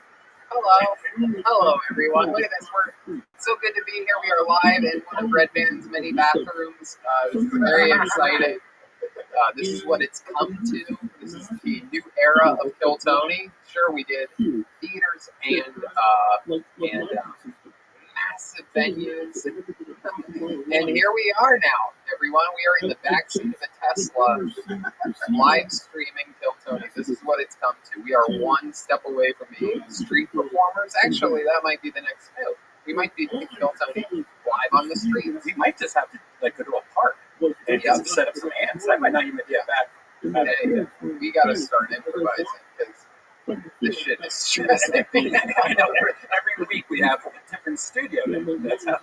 Hello, everyone. Look at this. We're so good to be here. We are live in one of Red Band's many bathrooms. This is very exciting. This is what it's come to. This is the new era of Kill Tony. Sure, we did theaters and massive venues. And here we are now, everyone. We are in the backseat of a Tesla, live streaming Kill Tony. This is what it's come to. We are one step away from being street performers. Actually, that might be the next move. We might be doing Kill Tony live on the streets. We might just have to go to a park and just set up some amps. That might not even be bad. Hey, we got to start improvising because this shit is stressing me. I know. Every week we have a different studio. That's how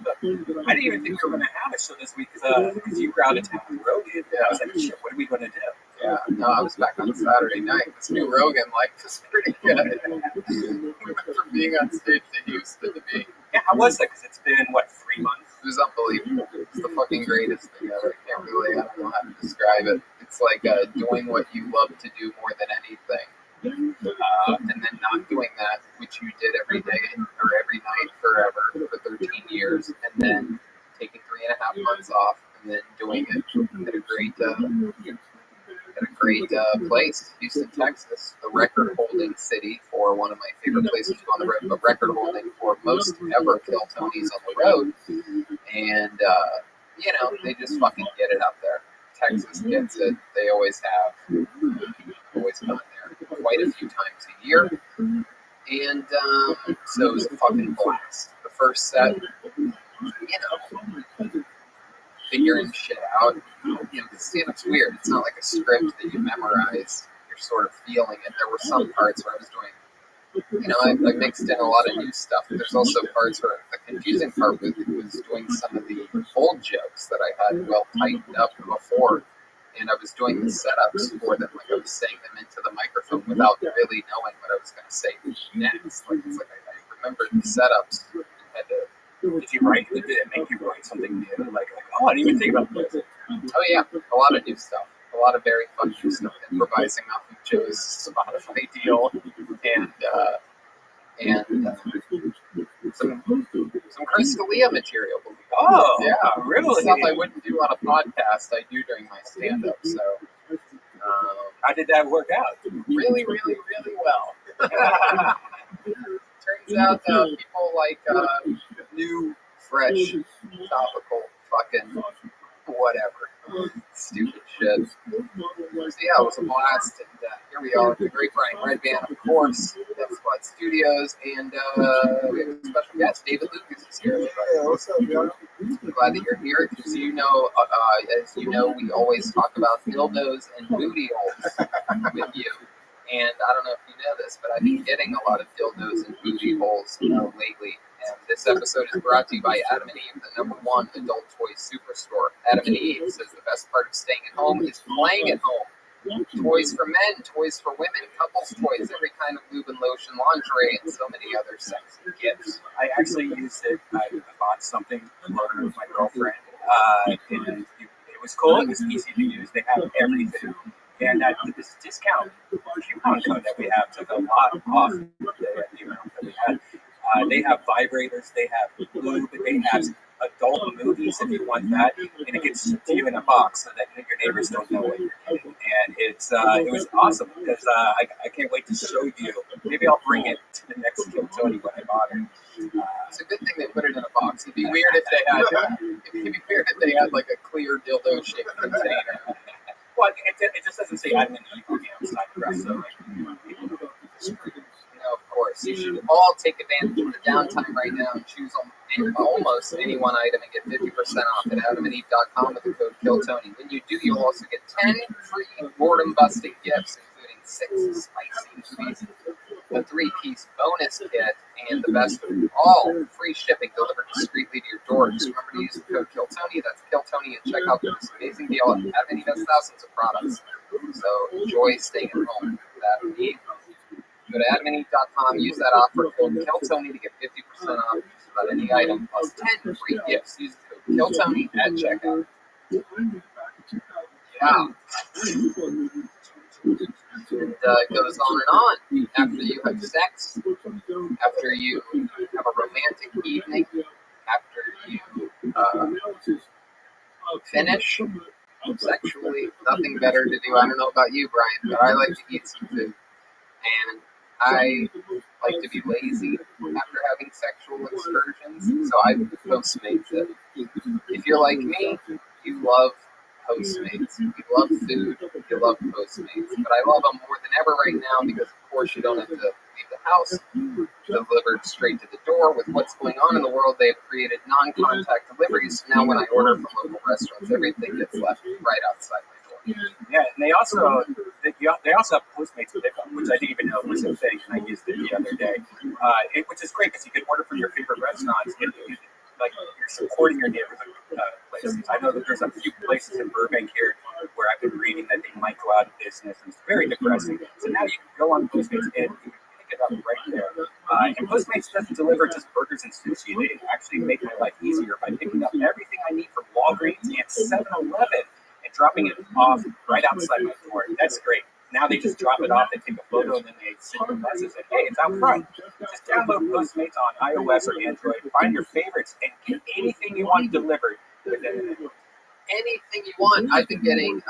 I didn't even think we were going to have a show this week because you were out of town on Rogan. I was like, shit, what are we going to do? Yeah, no, I was back on Saturday night. This new Rogan life is pretty good. We went from being on stage to Houston to being. Yeah, how was that? Because it's been, 3 months? It was unbelievable. It's the fucking greatest thing ever. I can't really, I don't know how to describe it. It's like doing what you love to do more than anything. And then not doing that, which you did every day or every night forever for 13 years, and then taking 3.5 months off, and then doing it at a great place, Houston, Texas, the record-holding city for one of my favorite places to go on the road, but record-holding for most ever Kill Tonys on the road, and they just fucking get it up there. Texas gets it. They always have. I've always gone there quite a few times a year. And so it was a fucking blast. The first set, you know, figuring shit out. You know, the stand-up's weird. It's not like a script that you memorize. You're sort of feeling it. There were some parts where I was doing, you know, I mixed in a lot of new stuff. There's also parts where the confusing part was doing some of the old jokes that I had well tightened up before. And I was doing the setups for them, like I was saying them into the microphone without really knowing what I was going to say next. Like, it's like I remembered the setups and had to. Did it make you write something new? Like, oh, I didn't even think about this. Oh yeah, a lot of new stuff. A lot of very fun new stuff. Improvising off of Joe's Spotify deal and some Chris D'Elia material. Oh, yeah, really? Stuff I wouldn't do on a podcast, I do during my stand-up. So, how did that work out? Really, really, really well. Turns out people like new, fresh, topical, fucking whatever, stupid shit. So yeah, it was a blast, and here we are, the Great Brian Red Band, of course, Death Squad Studios, and we have a special guest, David Lucas is here. What's up, y'all? I'm glad that you're here, because as you know, we always talk about dildos and booty holes with you. And I don't know if you know this, but I've been getting a lot of dildos and booty holes lately. And this episode is brought to you by Adam and Eve, the #1 adult toy superstore. Adam and Eve says the best part of staying at home is playing at home. Toys for men, toys for women, couples toys, every kind of lube and lotion, lingerie, and so many other sexy gifts. I actually used it. I bought something to learn with my girlfriend, and it was cool. It was easy to use. They have everything. And this discount coupon code that we have took a lot off the amount that we had. They have vibrators, they have lube, they have adult movies if you want that, and it gets to you in a box so that your neighbors don't know what you're getting. And it was awesome because I can't wait to show you. Maybe I'll bring it to the next Kill Tony when I bought it. It's a good thing they put it in a box. It'd be weird if they had like a clear dildo shaped container. Well, it just doesn't say Adam and Eve on the outside, right? So, of course, you should all take advantage of the downtime right now and choose almost any one item and get 50% off at adamandeve.com with the code KILLTONY. When you do, you'll also get 10 free boredom-busting gifts, including 6 spicy movies, the 3-piece bonus kit, and the best of all, free shipping delivered discreetly to your door. Just remember to use the code KILLTONY. That's KILLTONY, and check out this amazing deal. Adam and Eve has thousands of products, so enjoy staying at home with Adam and Eve. Go to adamandeve.com, use that offer code KILLTONY to get 50% off just about any item, plus 10 free gifts. Use the code KILLTONY at checkout. Yeah. It goes on and on. After you have sex, after you have a romantic evening, after you finish sexually, nothing better to do. I don't know about you, Brian, but I like to eat some food. And I like to be lazy after having sexual excursions, so I Postmates it. If you're like me, you love Postmates. You love food, you love Postmates. But I love them more than ever right now because, of course, you don't have to leave the house. Delivered straight to the door. With what's going on in the world, they have created non-contact deliveries. So now when I order from local restaurants, everything gets left right outside my door. Yeah, and they also have Postmates pickup, which I didn't even know was a thing, and I used it the other day. Which is great because you can order from your favorite restaurants. Like you're supporting your neighborhood places. I know that there's a few places in Burbank here where I've been reading that they might go out of business, and it's very depressing. So now you can go on Postmates and you can pick it up right there. And Postmates doesn't deliver just burgers and sushi. They actually make my life easier by picking up everything I need from Walgreens and 7-Eleven and dropping it off right outside my door. That's great. Now they just drop it off, they take a photo, and then they send you a message that, hey, it's out front. Just download Postmates on iOS or Android, find your favorites, and get anything you want delivered within a minute. Anything you want. I've been getting,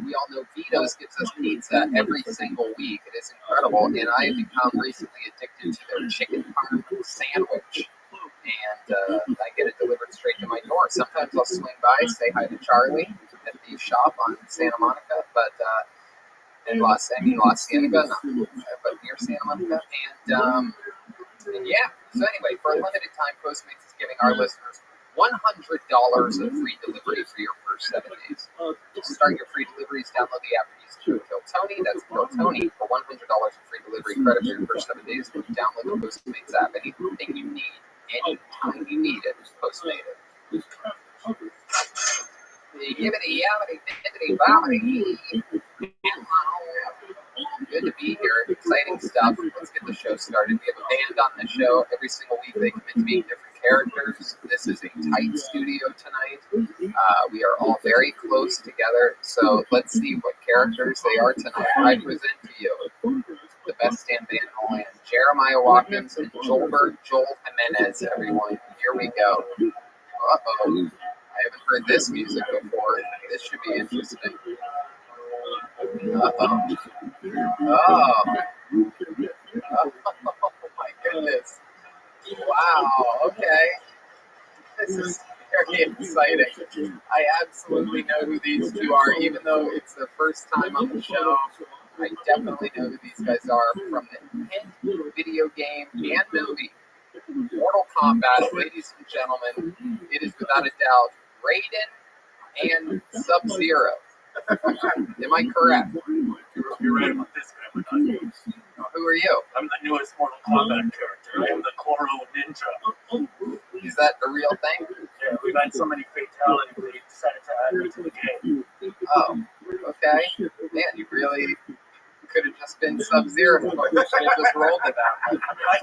we all know Vito's gives us pizza every single week. It is incredible. And I have become recently addicted to their chicken parm sandwich. And I get it delivered straight to my door. Sometimes I'll swing by, say hi to Charlie at the shop on Santa Monica. But in La Cienega, not, but near Santa Monica. And yeah, so anyway, for a limited time, Postmates is giving our listeners $100 of free delivery for your first 7 days. To start your free deliveries, download the app and use code KILLTONY. That's KILLTONY for $100 of free delivery credit for your first 7 days. When you download the Postmates app, anything you need, anytime you need it, Postmate it. Yibbity yabbity bibbity bobbity. Good to be here. Exciting stuff. Let's get the show started. We have a band on the show. Every single week they commit to being different characters. This is a tight studio tonight. We are all very close together. So let's see what characters they are tonight. I present to you the best stand band in the land. Jeremiah Watkins and Joel Jimenez, everyone. Here we go. Uh-oh. I haven't heard this music before. This should be interesting. Uh-oh. Oh. Oh my goodness. Wow. Okay. This is very exciting. I absolutely know who these two are, even though it's the first time on the show. I definitely know who these guys are from the hit video game and movie, Mortal Kombat. Ladies and gentlemen, it is without a doubt Raiden and Sub-Zero. Am I correct? You're right about this guy. Who are you? I'm the newest Mortal Kombat character. I am the Koro Ninja. Is that a real thing? Yeah, we've had so many fatalities, they decided to add me to the game. Oh, okay. Man, you really could have just been Sub-Zero. You should have just rolled it out.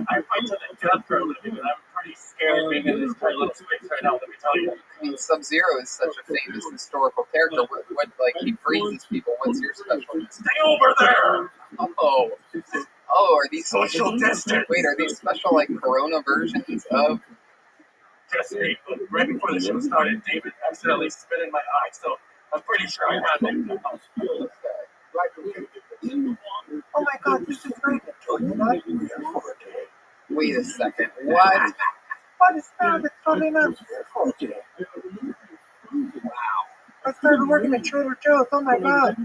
I fight to the death for a living, and I'm pretty scared being in this tiny little space right now, let me tell you. I mean, Sub-Zero is such a famous historical character. What like, he freezes people. What's your specialty? Stay over there! Oh, are these Social distance! Wait, are these special, like, Corona versions of... Just me. Right before the show started, David accidentally spit in my eye, so I'm pretty sure I had it. Oh my God, this is great. Wait a second. What? What is that? It's totally not. Wow. I started working at Trader Joe's. Oh my God.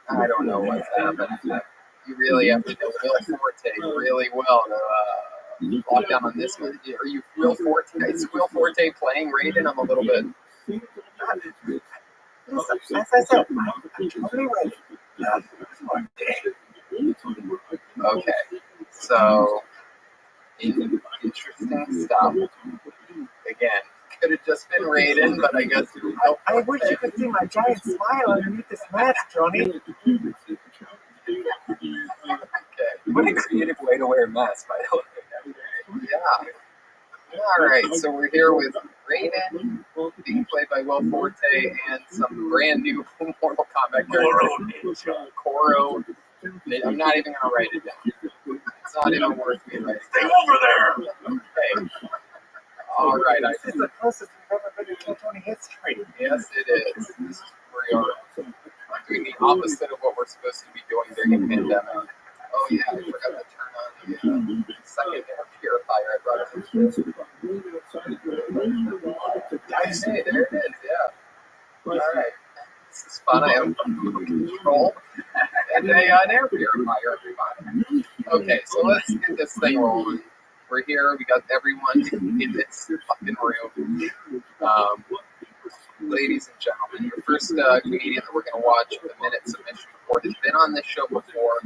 I don't know what's happened. You really have to know Will Forte really well to lock down on this one. Are you Will Forte? Is Will Forte playing Raiden? I'm a little bit... As I said, I'm totally ready. Okay, so interesting stuff. Again, could have just been Raiden, but I guess I wish you could see my giant smile underneath this mask, Tony. Okay, what a creative way to wear a mask, by the way. Yeah. All right, so we're here with Raiden, being played by Will Forte, and some brand new Mortal Kombat characters. Koro. I'm not even going to write it down. It's not even worth me writing. Stay over there! Okay. All right. This is the closest we've ever been to Tony history. Yes, it is. This is where we are doing the opposite of what we're supposed to be doing during a pandemic. Oh, yeah, I forgot to turn on the second air purifier I brought in. I see, there it is, yeah. All right. This is fun. I have control and an air purifier, everybody. Okay, so let's get this thing rolling. We're here. We got everyone in this fucking room. Ladies and gentlemen, your first comedian that we're going to watch the Minute Submission Report has been on this show before.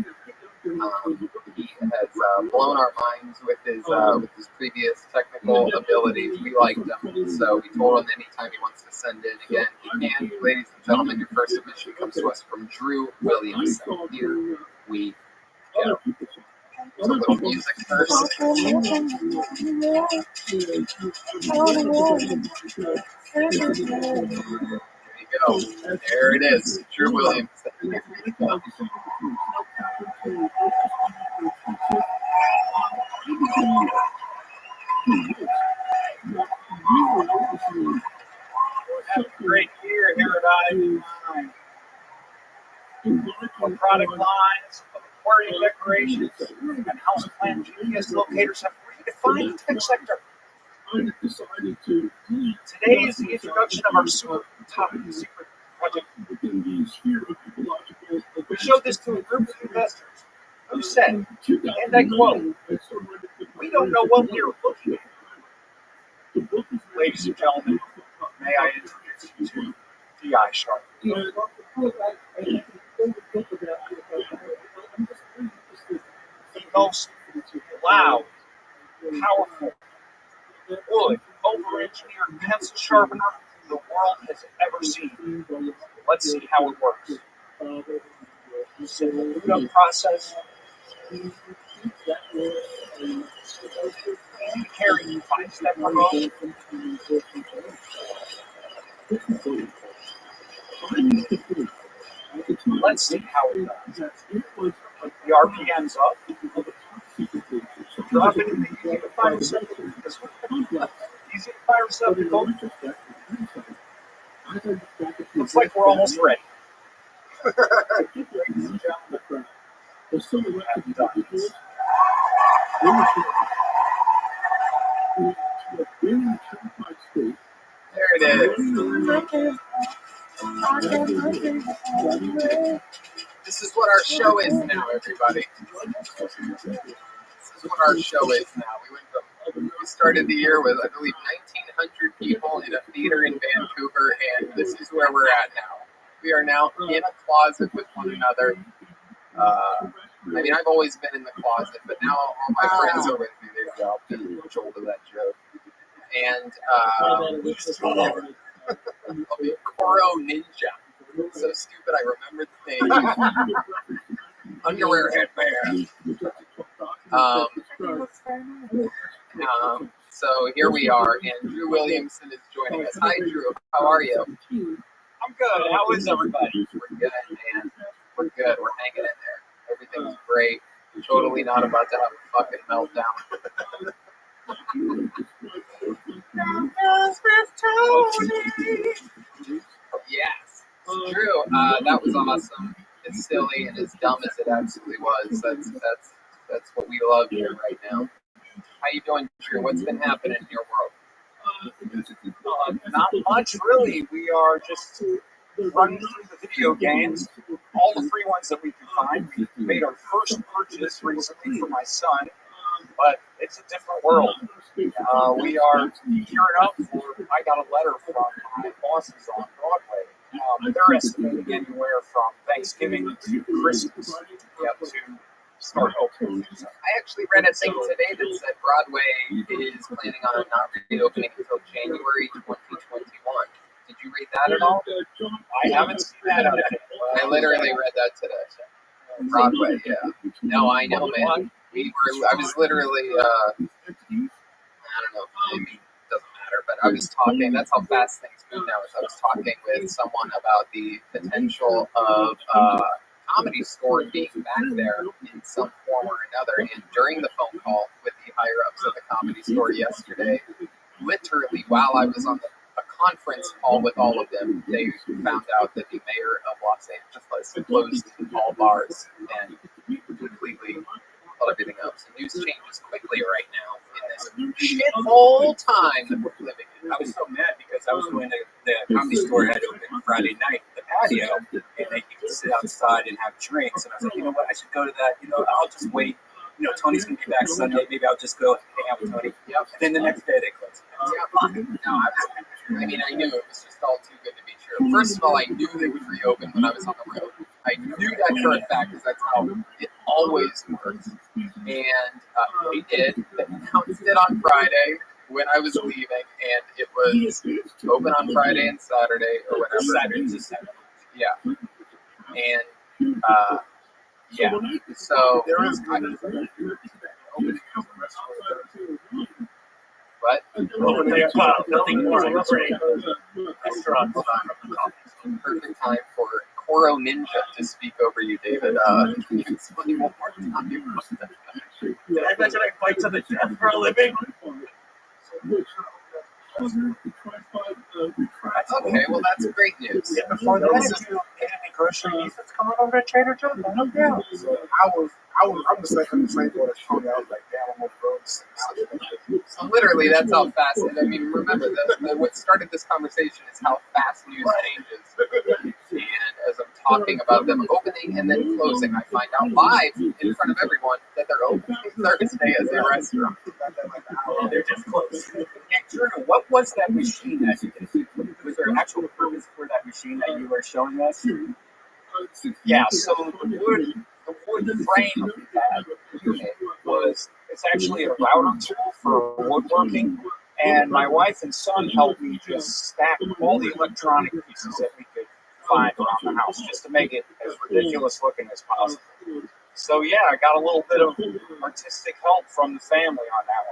He has blown our minds with his previous technical abilities. We liked him, so we told him anytime he wants to send in again, he can. Ladies and gentlemen, your first submission comes to us from Drew Williams. Here we go. So a little music first. There you go. There it is. Drew Williams. Here we go. Have a great year here at I. Our product lines of aquarium decorations and houseplant GPS locators have redefined the tech sector. Today is the introduction of our super top secret We showed this to a group of investors who said, and I quote, "We don't know what we're looking at." Ladies and gentlemen, may I introduce you to G.I. Sharp. The most loud, powerful, wood, over-engineered pencil sharpener the world has ever seen. Let's see how it works. Simple boot-up process. Carry 5-step remote. Let's see how it does. Put the RPMs up. Drop it in the easy to fire receptacle. This one. Easy to fire receptacle. Looks like we're almost ready. Ladies and gentlemen, have done this. There it is. This is what our show is now, everybody. This is what our show is now. We started the year with, I believe, 1,900 people in a theater in Vancouver, and this is where we're at now. We are now in a closet with one another. I mean, I've always been in the closet, but now all my friends are with me. There you go. I'll beat Joel to that joke. And I'll be Koro Ninja. So stupid, I remember the name. Underwear headband. So here we are, and Drew Williamson is joining us. Hi, Drew. How are you? I'm good. How is everybody? We're good, man. We're good. We're hanging in there. Everything's great. Totally not about to have a fucking meltdown. Yes. Drew, that was awesome. As silly and as dumb as it absolutely was. That's what we love here right now. How you doing, Drew? What's been happening in your world? Not much, really. We are just running through the video games, all the free ones that we can find. We made our first purchase recently for my son, but it's a different world. We are gearing up for, I got a letter from my bosses on Broadway. They're estimating anywhere from Thanksgiving to Christmas to start opening. I actually read a thing today that said Broadway is planning on not reopening until January 2021. Did you read that at all? I haven't seen that out yet. I literally read that today. Broadway, yeah. No, I know, man. I was literally, I don't know, maybe it doesn't matter, but I was talking, that's how fast things move now, is I was talking with someone about the potential of Comedy Store being back there in some form or another, and during the phone call with the higher-ups of the Comedy Store yesterday, literally while I was on a conference call with all of them, they found out that the mayor of Los Angeles closed all bars and completely cut everything up. So news changes quickly right now in this shithole time that we're living in. I was so mad because I was going to the Comedy Store had open Friday night, the patio, and they could sit outside and have drinks. And I was like, you know what, I should go to that. You know, I'll just wait. You know, Tony's going to be back Sunday. Maybe I'll just go hang out with Tony. Yep. And then the next day they close. No, I mean, I knew it was just all too good to be true. First of all, I knew they would reopen when I was on the road. I knew that for a fact because that's how it always works. And they did. They announced it on Friday when I was leaving, and it was open on Friday and Saturday or whatever. Saturday to Saturday. Yeah. And, yeah. So, There is what? Nothing more restaurants. Perfect time for Koro Ninja to speak over you, David. Can you explain one more time? Did I mention I fight to the death for a living? Okay, well that's great news. Yeah, before that, it didn't make grocery needs that's coming over to Trader Joe's. No doubt. So I'm the same boat as Tony. I was like, damn, I'm on the road. So literally, that's how fast. And I mean, remember, what started this conversation is how fast news changes. And as I'm talking about them opening and then closing, I find out live in front of everyone that they're opening Thursday as a restaurant. They're just close. Yeah, Drew, what was that machine that you did? Was there an actual purpose for that machine that you were showing us? Yeah, so the wood frame that was it's actually a router tool for woodworking, and my wife and son helped me just stack all the electronic pieces that we could find around the house just to make it as ridiculous looking as possible. So yeah, I got a little bit of artistic help from the family on that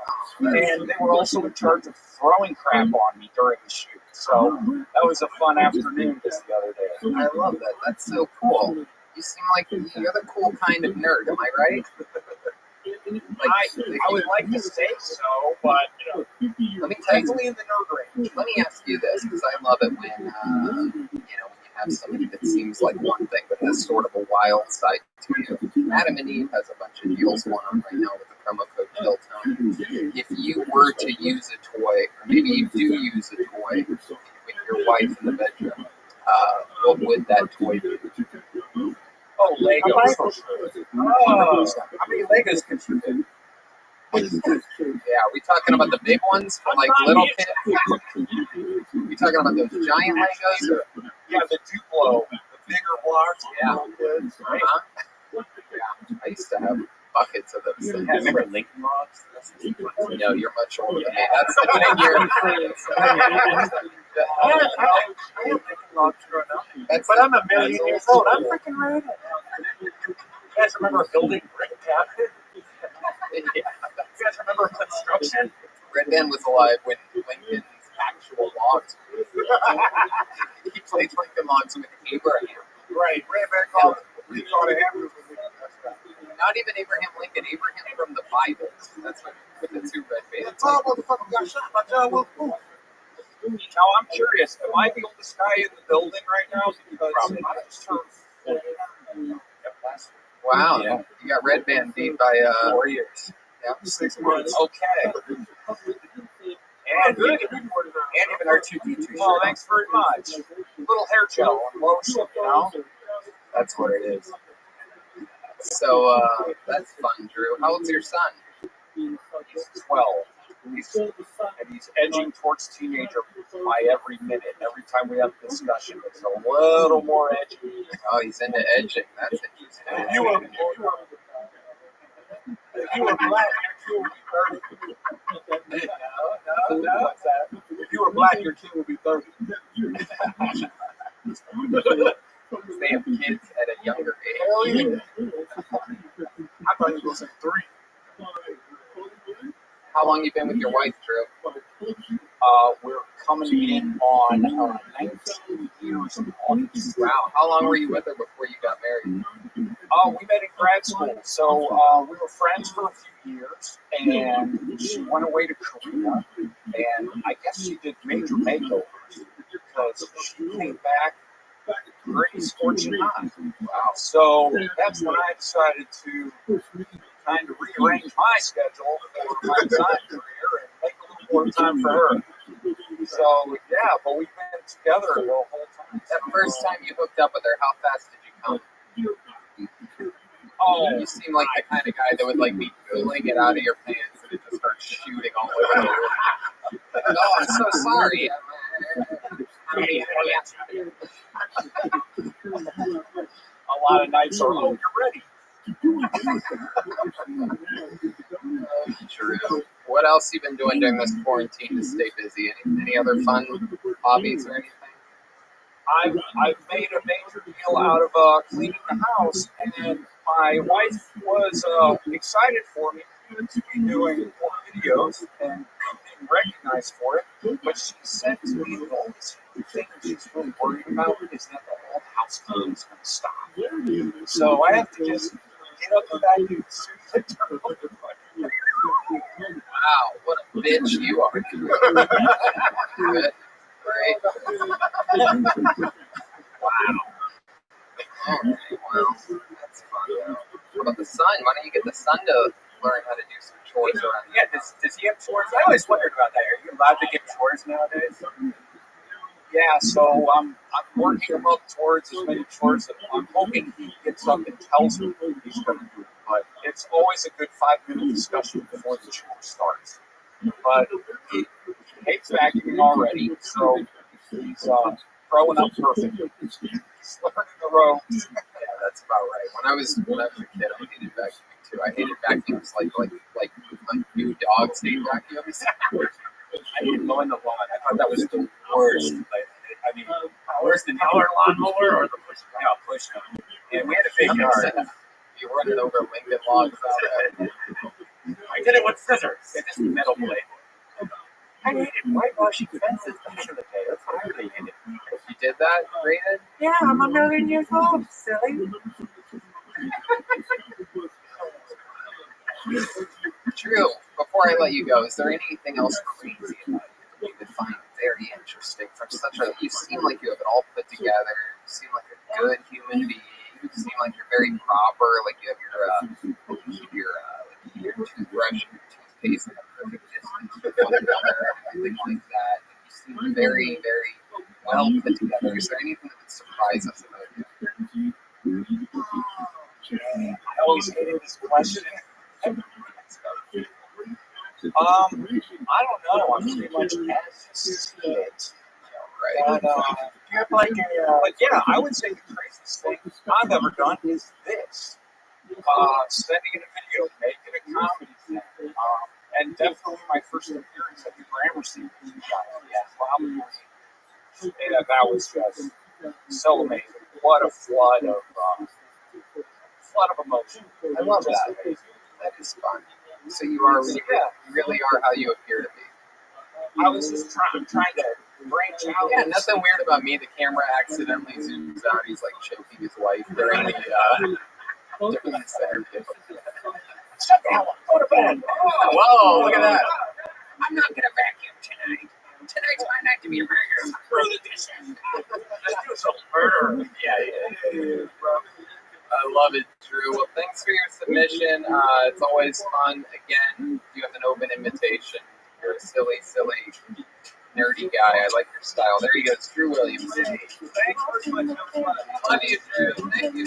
one. And they were also in charge of throwing crap on me during the shoot. So that was a fun afternoon just the other day. I love that. That's so cool. You seem like you're the cool kind of nerd, am I right? I would like to say so, but Let me tell you, totally in the nerd range. let me ask you this, because I love it when when you have somebody that seems like one thing but has sort of a wild side to you. Adam and Eve has a bunch of deals going on right now with the promo code Chilltime. If you were to use a toy, or maybe you do use a toy with your wife in the bedroom, what would that toy be? Oh, Legos. Oh, how many Legos can you do? Yeah, are we talking about the big ones for like little kids? Are we talking about those giant Legos? Or? Yeah, the Duplo, the bigger blocks. Yeah. Right? Yeah, I used to have buckets of those things. Yeah, remember Lincoln Logs? No, you're much older than me. That's the 10-year. I had Lincoln Logs growing up. But I'm a million years old. I'm freaking ready. You guys remember building brick cabinet? Yeah. You guys remember construction? Red Ben was alive when Lincoln's actual logs were. He played Lincoln Logs with Abraham. Right. Red Man called it Andrews. Not even Abraham Lincoln, Abraham from the Bible. That's what with the two red The bands. tall motherfucker got shot by John Wilkes Booth. Now I'm curious, am I the oldest guy in the building right now? Because I just turned 40. Yep, last week. Wow, Yeah. you got red band beat by 4 years. yeah. 6 months. Okay. And even our 2D2. Well, thanks very much. Little hair gel and lotion, you know? That's what it is. So that's fun, Drew. How old's your son? He's 12. And he's edging towards teenager by every minute. Every time we have a discussion, it's a little more edgy. Oh, he's into edging. That's interesting. If you were black, your kid would be 30. No. What's that? If you were black, your kid would be 30. They have kids at a younger age. Hell yeah. I thought he was going to say 3. How long you been with your wife, Drew? We're coming in on 19 years in August. Wow. How long were you with her before you got married? We met in grad school, so we were friends for a few years, and she went away to Korea, and I guess she did major makeovers because she came back pretty scorching hot. Wow. So that's when I decided to kind of rearrange my schedule for my design career and make a little more time for her. So yeah, but we've been together the whole time. That first time you hooked up with her, how fast did you come? Oh, You seem like the kind of guy that would like be pulling it out of your pants and it just starts shooting all over the room. Oh, I'm so sorry. a lot of nights are, oh, you're ready. True. What else you been doing during this quarantine to stay busy? Any other fun hobbies or anything? I've made a major deal out of cleaning the house, and my wife was excited for me to be doing more videos and being recognized for it. But she said to me the only thing she's really worried about is that the whole house cleaning is going to stop. So I have to just get up and back and as soon as I turn on the button. Wow, what a bitch you are. Good. Great. Wow. Alright, well, that's fun though. How about the son? Why don't you get the son to learn how to do some chores around Yeah, does he have chores? I always wondered about that. Are you allowed to get chores nowadays? Yeah, so I'm working him up towards as many chores that I'm hoping he gets up and tells me he's going to do. But it's always a good 5-minute discussion before the chore starts. But he hates vacuuming already, so he's growing up perfectly. He's learning the ropes. Yeah, that's about right. When I was a kid, I hated vacuuming too. I hated vacuums like new dogs hate vacuums. I hated mowing the lawn. I thought that was the worst. I mean, worse than power lawnmower or the push? Yeah, push lawn. And we had a big yard. You running over Lincoln logs out there. I did it with scissors. It's just a metal blade. I hated whitewashing fences back in the day. That's what I really hated. You did that, Raiden? Yeah, I'm a million years old, silly. True. Before I let you go, is there anything else crazy about you that you would find very interesting from such a... You seem like you have it all put together. You seem like a good human being. You seem like you're very proper. Like you have your toothbrush and your toothpaste in a perfect distance with one another, everything like that. You seem very, very well put together. Is there anything that would surprise us about you? I always hated this question. I don't know. I'm pretty much as you see it. Right. But, but yeah, I would say the craziest thing I've ever done is this. Sending in a video, making a comedy thing. And definitely my first appearance at the Gramercy. Yeah, that was just so amazing. What a flood of emotion. I love that. That is fun. So you really are how you appear to be. I was just trying to branch out. Yeah, nothing weird about me. The camera accidentally zooms out. He's like choking his wife during the during this interview. Go to bed. Whoa, look at that. I'm not gonna vacuum tonight. Tonight's my night to be a murderer. Throw the dishes. Let's do some murder. Yeah. I love it, Drew. Well, thanks for your submission. It's always fun. Again, you have an open invitation. You're a silly, nerdy guy. I like your style. There he goes, Drew Williams. Thanks very much. Love you, Drew. Thank you.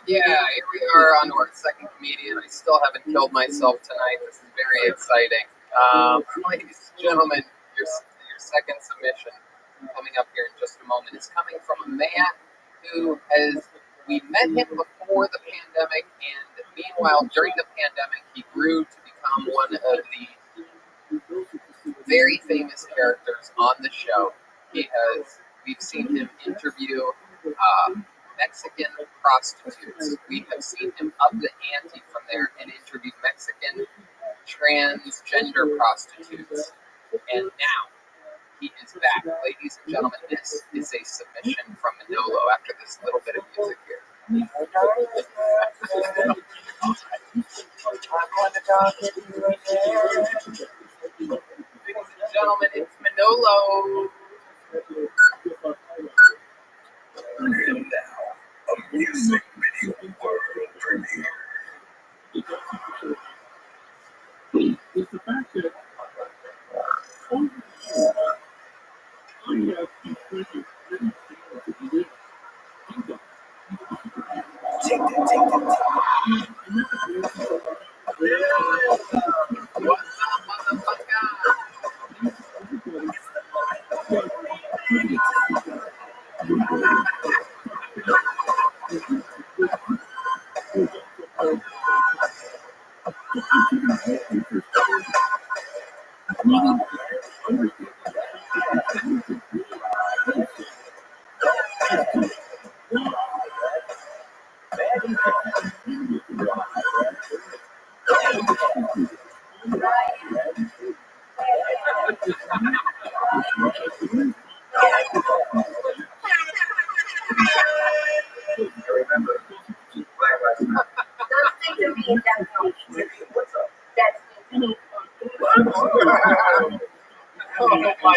Yeah, here we are on to our second comedian. I still haven't killed myself tonight. This is very exciting. Ladies and gentlemen, your second submission coming up here in just a moment is coming from a man who we met him before the pandemic, and meanwhile, during the pandemic, he grew to become one of the very famous characters on the show. We've seen him interview Mexican prostitutes. We have seen him up the ante from there and interview Mexican transgender prostitutes. And now he is back. Ladies and gentlemen, this is a submission from Manolo after this little bit of music here. Ladies and gentlemen, it's Manolo. And now, a music video world premiere. It's the fact that I have impressive things to do.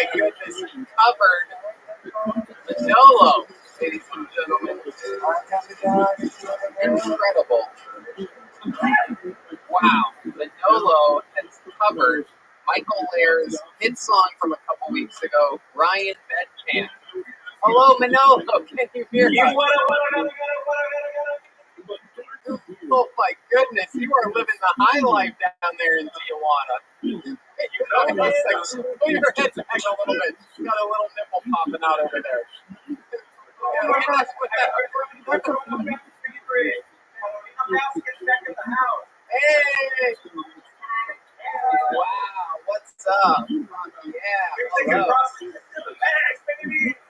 my goodness, he covered Manolo, ladies and gentlemen. Incredible. Wow, Manolo has covered Michael Lair's hit song from a couple weeks ago, Ryan Bedpan. Hello, Manolo, can you hear us? Oh my goodness, you are living the high life down there in Tijuana. Hey, you know, it looks like, pull your head back a little bit. You got a little nipple popping out over there. Oh my gosh, what the Hey! Wow, what's up? Yeah, hello.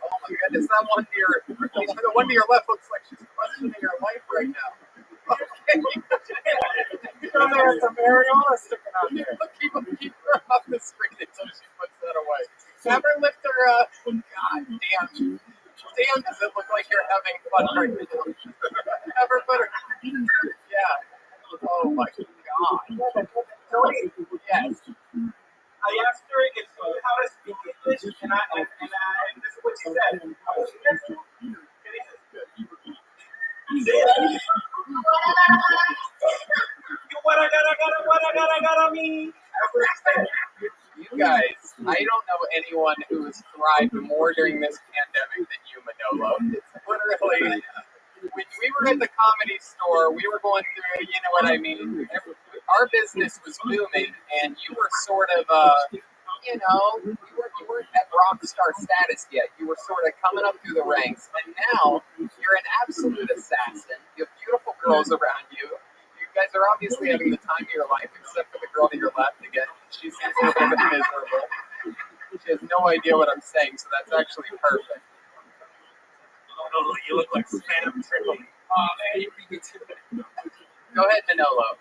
Oh my goodness, that one to your, the one to your left looks like she's questioning her life right now. Okay. Down there with some Mariana sticking out there. Keep her off the screen until she puts that away. Have her lift her, God damn. Damn, does it look like you're having fun right now? Have her put her, yeah. Oh my God. Yes. I asked her if she knew how to speak English, and this is what she said. I was You guys, I don't know anyone who has thrived more during this pandemic than you, Manolo. It's literally, when we were at the Comedy Store, we were going through, you know what I mean? Our business was booming, and you were sort of, you weren't at rock star status yet. You were sort of coming up through the ranks, and now you're an absolute assassin. You have beautiful girls around you. You guys are obviously having the time of your life, except for the girl to your left again. She seems a little bit miserable. She has no idea what I'm saying, so that's actually perfect. Oh, you look like Spam Triple. Go ahead, Manolo.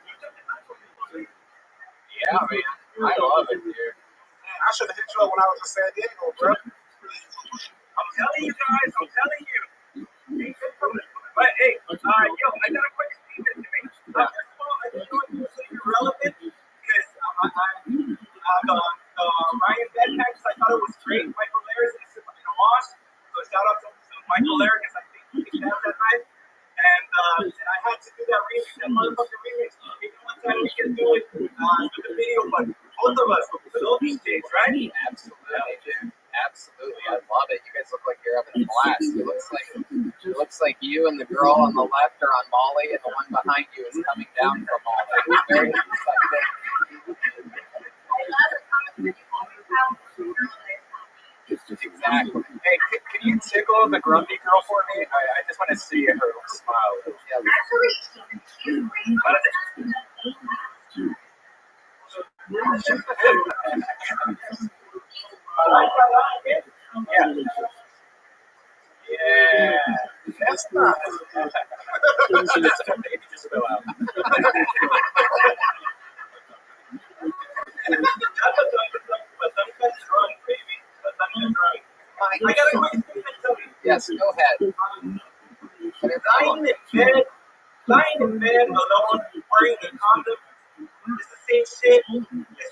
Yeah, man. I love it, dude. I should have hit you up when I was in San Diego, bro. I'm telling you guys, I'm telling you. But hey, yo, I got a quick statement to make. First of all, I think it was irrelevant because the Ryan Bedpan, I thought it was great. Michael Lair is in homage, so shout out to Michael Lair because I think he did that night. And I had to do that remix, that motherfucking remix. Maybe one time we can do it with the video, but both of us with all these days, right? Absolutely, dude. Absolutely, I love it. You guys look like you're having a blast. It looks like you and the girl on the left are on Molly, and the one behind you is coming down from Molly. Very excited. Exactly. Hey, can you tickle the grumpy girl for me? I just want to see her smile. Yeah, Yeah. That's not. Maybe just fill out. I got a quick statement to tell you. Yes, go ahead. Lying in bed alone, wearing a condom is the same shit as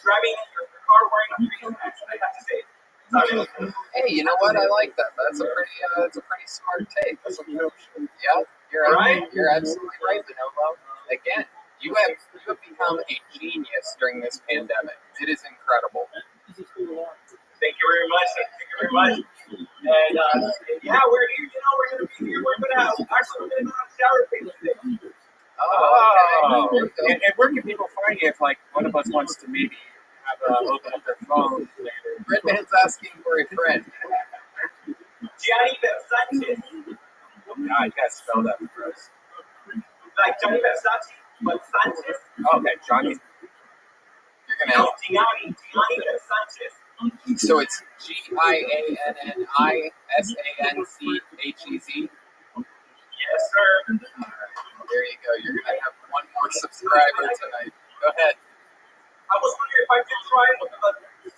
driving in your car wearing a face mask. I have to say. Sorry. Hey, you know what? I like that. That's a pretty smart take. Yeah, you're absolutely right, Manolo. Again, you have become a genius during this pandemic. It is incredible. Thank you very much. And yeah, we're here. We're gonna be here. We're gonna actually go on shower page today. Oh, okay. And where can people find you if like one of us wants to maybe have open up their phone later? Redman's asking for a friend. Gianni Versace. Nah, you gotta spell that for us. Like Johnny Versace, but Sanchez. Okay, Johnny. You're gonna have Gianni Versace. So it's GIANNISANCHEZ. Yes, sir. There you go. You're gonna have one more subscriber tonight. Go ahead. I was wondering if I could try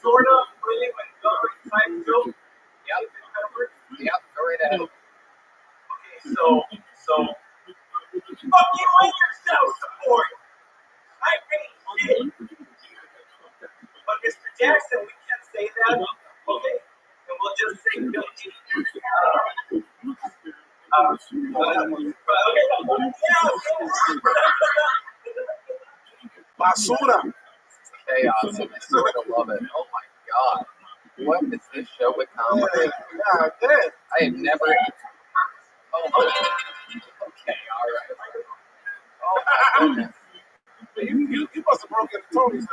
sort of really when government type joke. Yep. Go right ahead. Okay, so fuck you and your self support. I pay shit. But Mr. Jackson, we can't say that. Okay. Basura. Chaos, and I sort of love it. Oh my god. What is this show become? God damn. I have never. Oh my. Okay, alright. Oh my goodness. You must have broken the Tony's now.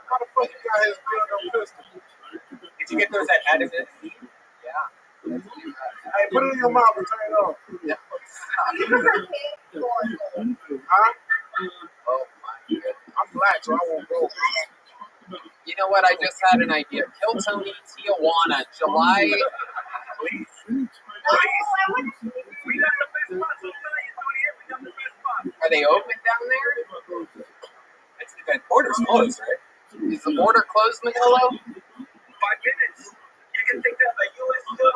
How the fuck you got his gun on pistol? Did you get those at Adamant? Yeah. Let's do that. Hey, put it in your mouth and turn it off. Yeah. Huh? Oh my goodness. I'm black, so I won't go. You know what? I just had an idea. Kill Tony, Tijuana, July. Are they open down there? It's the border's closed, right? Is the border closed, Manolo? 5 minutes. You can take that like US go.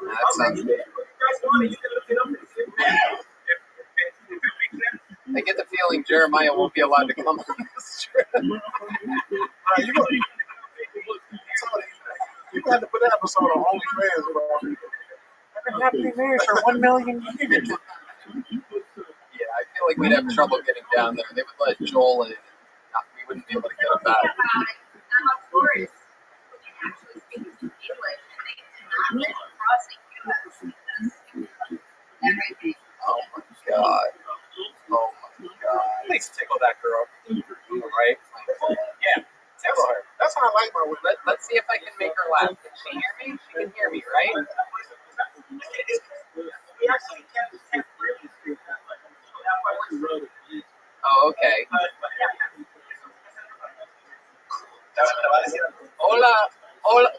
That sounds good. If you guys want it, you can look it up and see if it makes sense. I get the feeling Jeremiah won't be allowed to come on this trip. You had to put that episode on OnlyFans. Happy New for 1 million years. Yeah, I feel like we'd have trouble getting down there. They would let Joel in. We wouldn't be able to get him back. Of course, we can actually speak English and they cannot prosecute us. Everything. Oh my god. Oh my god. Please tickle that girl. All right? Yeah, tickle her. That's how I like my women. Let's see if I can make her laugh. Can she hear me? She can hear me, right? We actually can't really do that. Oh, okay. Hola, hola.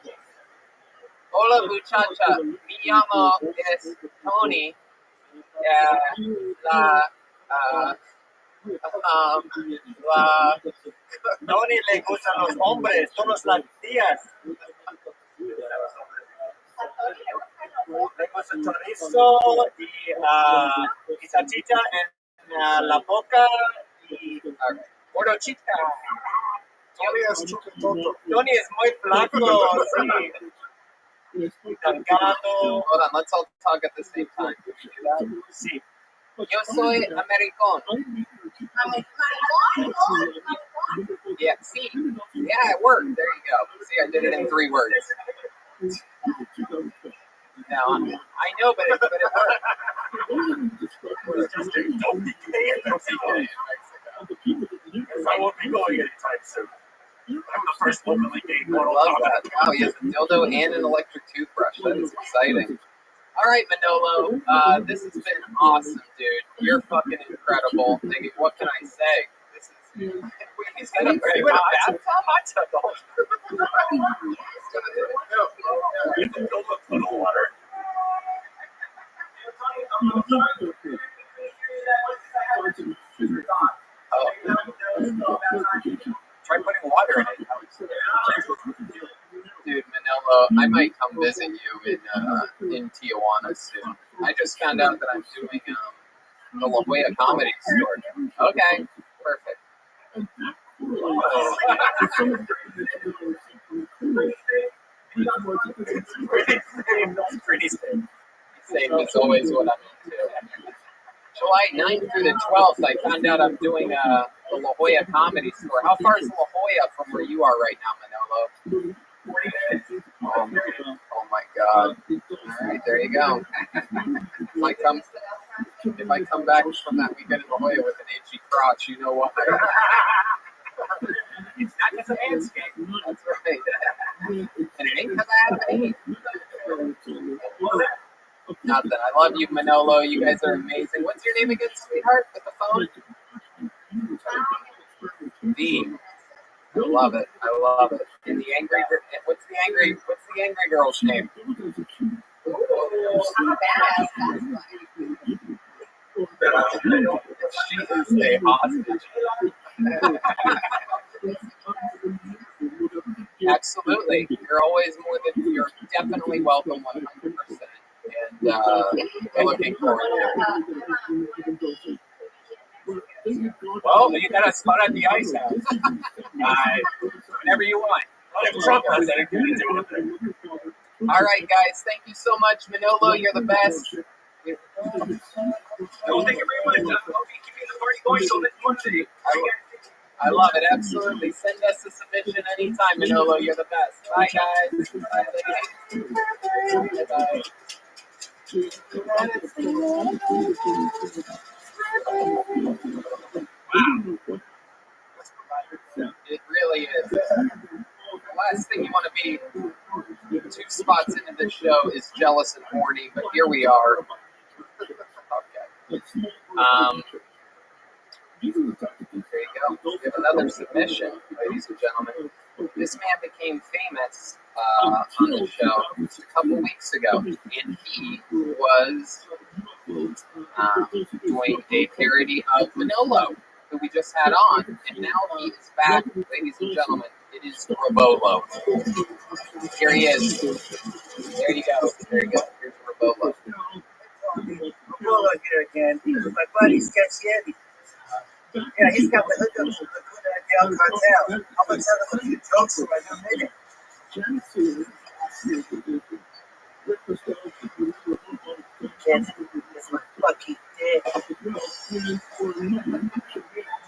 Hola, muchacha. Mi llamo es Tony. Tony le gustan los hombres, todas las tías. Le gusta chorizo y salchicha en la boca y morochita. Tony is chupa tonto. Tony es muy flaco, sí. Delgado. Hold on, let's all talk at the same time. Can we do that? Sí. Yo soy americano. Yeah, see? Yeah, it worked. There you go. See, I did it in 3 words. No, I know, but it worked. I won't be going anytime soon. I'm the first openly gay I love that. Wow, he has a dildo and an electric toothbrush. That is exciting. All right, Manolo, this has been awesome, dude. You're fucking incredible. What can I say? This is. He's got a very good bathtub. I took all. You can go look for the water. Oh. Try putting water in it. Dude, Manolo, I might come visit you in Tijuana soon. I just found out that I'm doing the La Jolla Comedy Store. Okay, perfect. Pretty safe. Same as always what I'm into. July 9th through the 12th, I found out I'm doing the La Jolla Comedy Store. How far is La Jolla from where you are right now, Manolo? 40 minutes. Oh my god. Alright, there you go. If I come back from that weekend in La Jolla with an itchy crotch, you know why. It's not just a manscape. That's right. And it ain't because I have AIDS. Nothing. I love you, Manolo. You guys are amazing. What's your name again, sweetheart, with the phone? V. I love it. I love it. And the angry what's the angry girl's name? She is a hostage. Absolutely. You're definitely welcome 100%. And we're looking forward to it. Well, you got a spot at the ice house. Whenever you want. If Trump does that, do it. All right, guys. Thank you so much, Manolo. You're the best. Well, thank you very much. I'll be keeping the party going till next Monday. I love it. Absolutely. Send us a submission anytime, Manolo. You're the best. Bye, guys. Bye, ladies. Bye-bye. It really is. The last thing you want to be 2 spots into the show is jealous and horny, but here we are. Okay. There you go. We have another submission, ladies and gentlemen. This man became famous on the show just a couple weeks ago, and he was doing a parody of Manolo, who we just had on, and now he is back, ladies and gentlemen. It is Rabolo. Here he is. There you go. There you go. Here's Rabolo. Rabolo here again. My buddy Sketchy Eddie. Yeah, he's got the hookups with the Good Cartel. I'm gonna tell him a few jokes for my new minute. It's my lucky day. I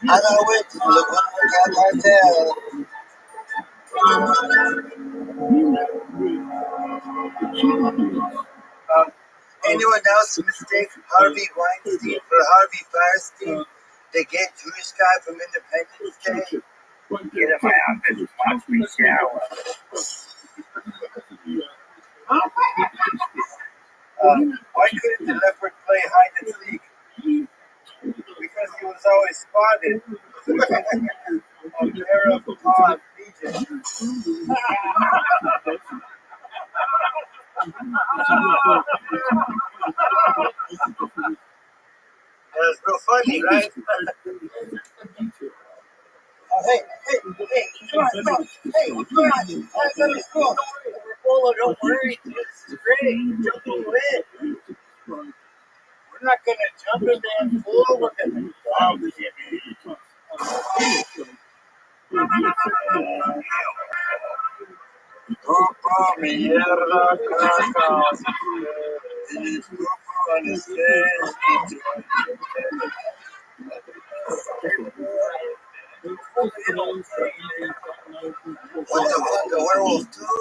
gotta wait to the Good Cartel. Anyone else mistake Harvey Weinstein for Harvey Firestein? The gay Jewish guy from Independence Day? Get in my office, watch me shower. Why couldn't the leopard play hide and seek? Because he was always spotted on Arab Pond, Egypt. That's real funny, right? Oh, hey, come on. Hey, come on. Let's go. Rabolo, don't worry. It's great. Jump in. We're not going to jump in that pool. We're going to love it. Grupo Mierda Caca. This grupo on the stage. What the fuck, a werewolf too?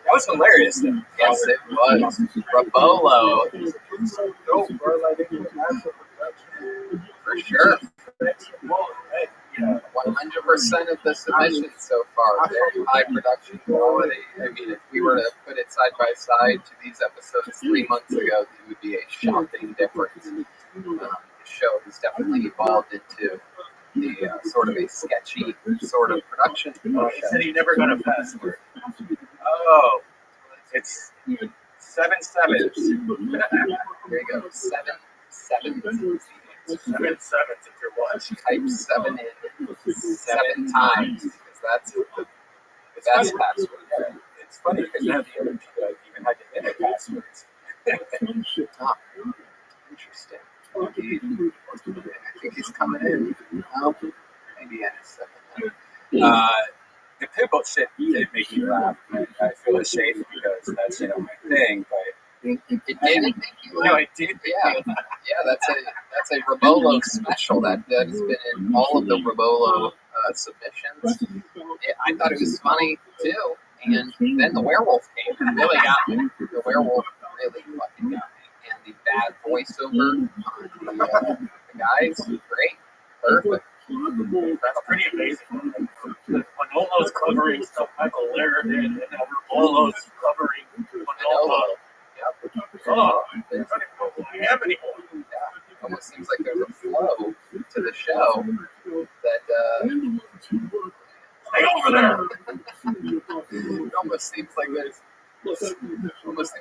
That was hilarious, though. Yes, it was. Rabolo. For sure. 100% of the submissions so far. Very high production quality. I mean, if we were to put it side by side to these episodes 3 months ago, it would be a shocking difference. The show has definitely evolved into the sort of a sketchy sort of production. He said he never got a password. Oh, it's 7 sevens. There you go. 7 sevens. 7 sevens if you're watching. Type 7 in 7 times because that's the best password. It's funny because now the other people even had to enter passwords. Oh, interesting. I think he's coming in. No, maybe in a second. The pimple shit did make me laugh. I feel ashamed because that's my thing, but It did make you laugh. no, it did. Yeah, that's a Rabolo special that has been in all of the Rabolo submissions. I thought it was funny too, and then the werewolf came and really got me. The werewolf really fucking got me, and the bad voiceover on the guys, great, perfect. That's pretty amazing. Manolo's covering stuff Michael Laird did, and now Ramolo's covering Manolo. Yep. Oh, I don't even know who I am anymore. Yeah. Almost seems like there's a flow to the show that Stay over there! it almost seems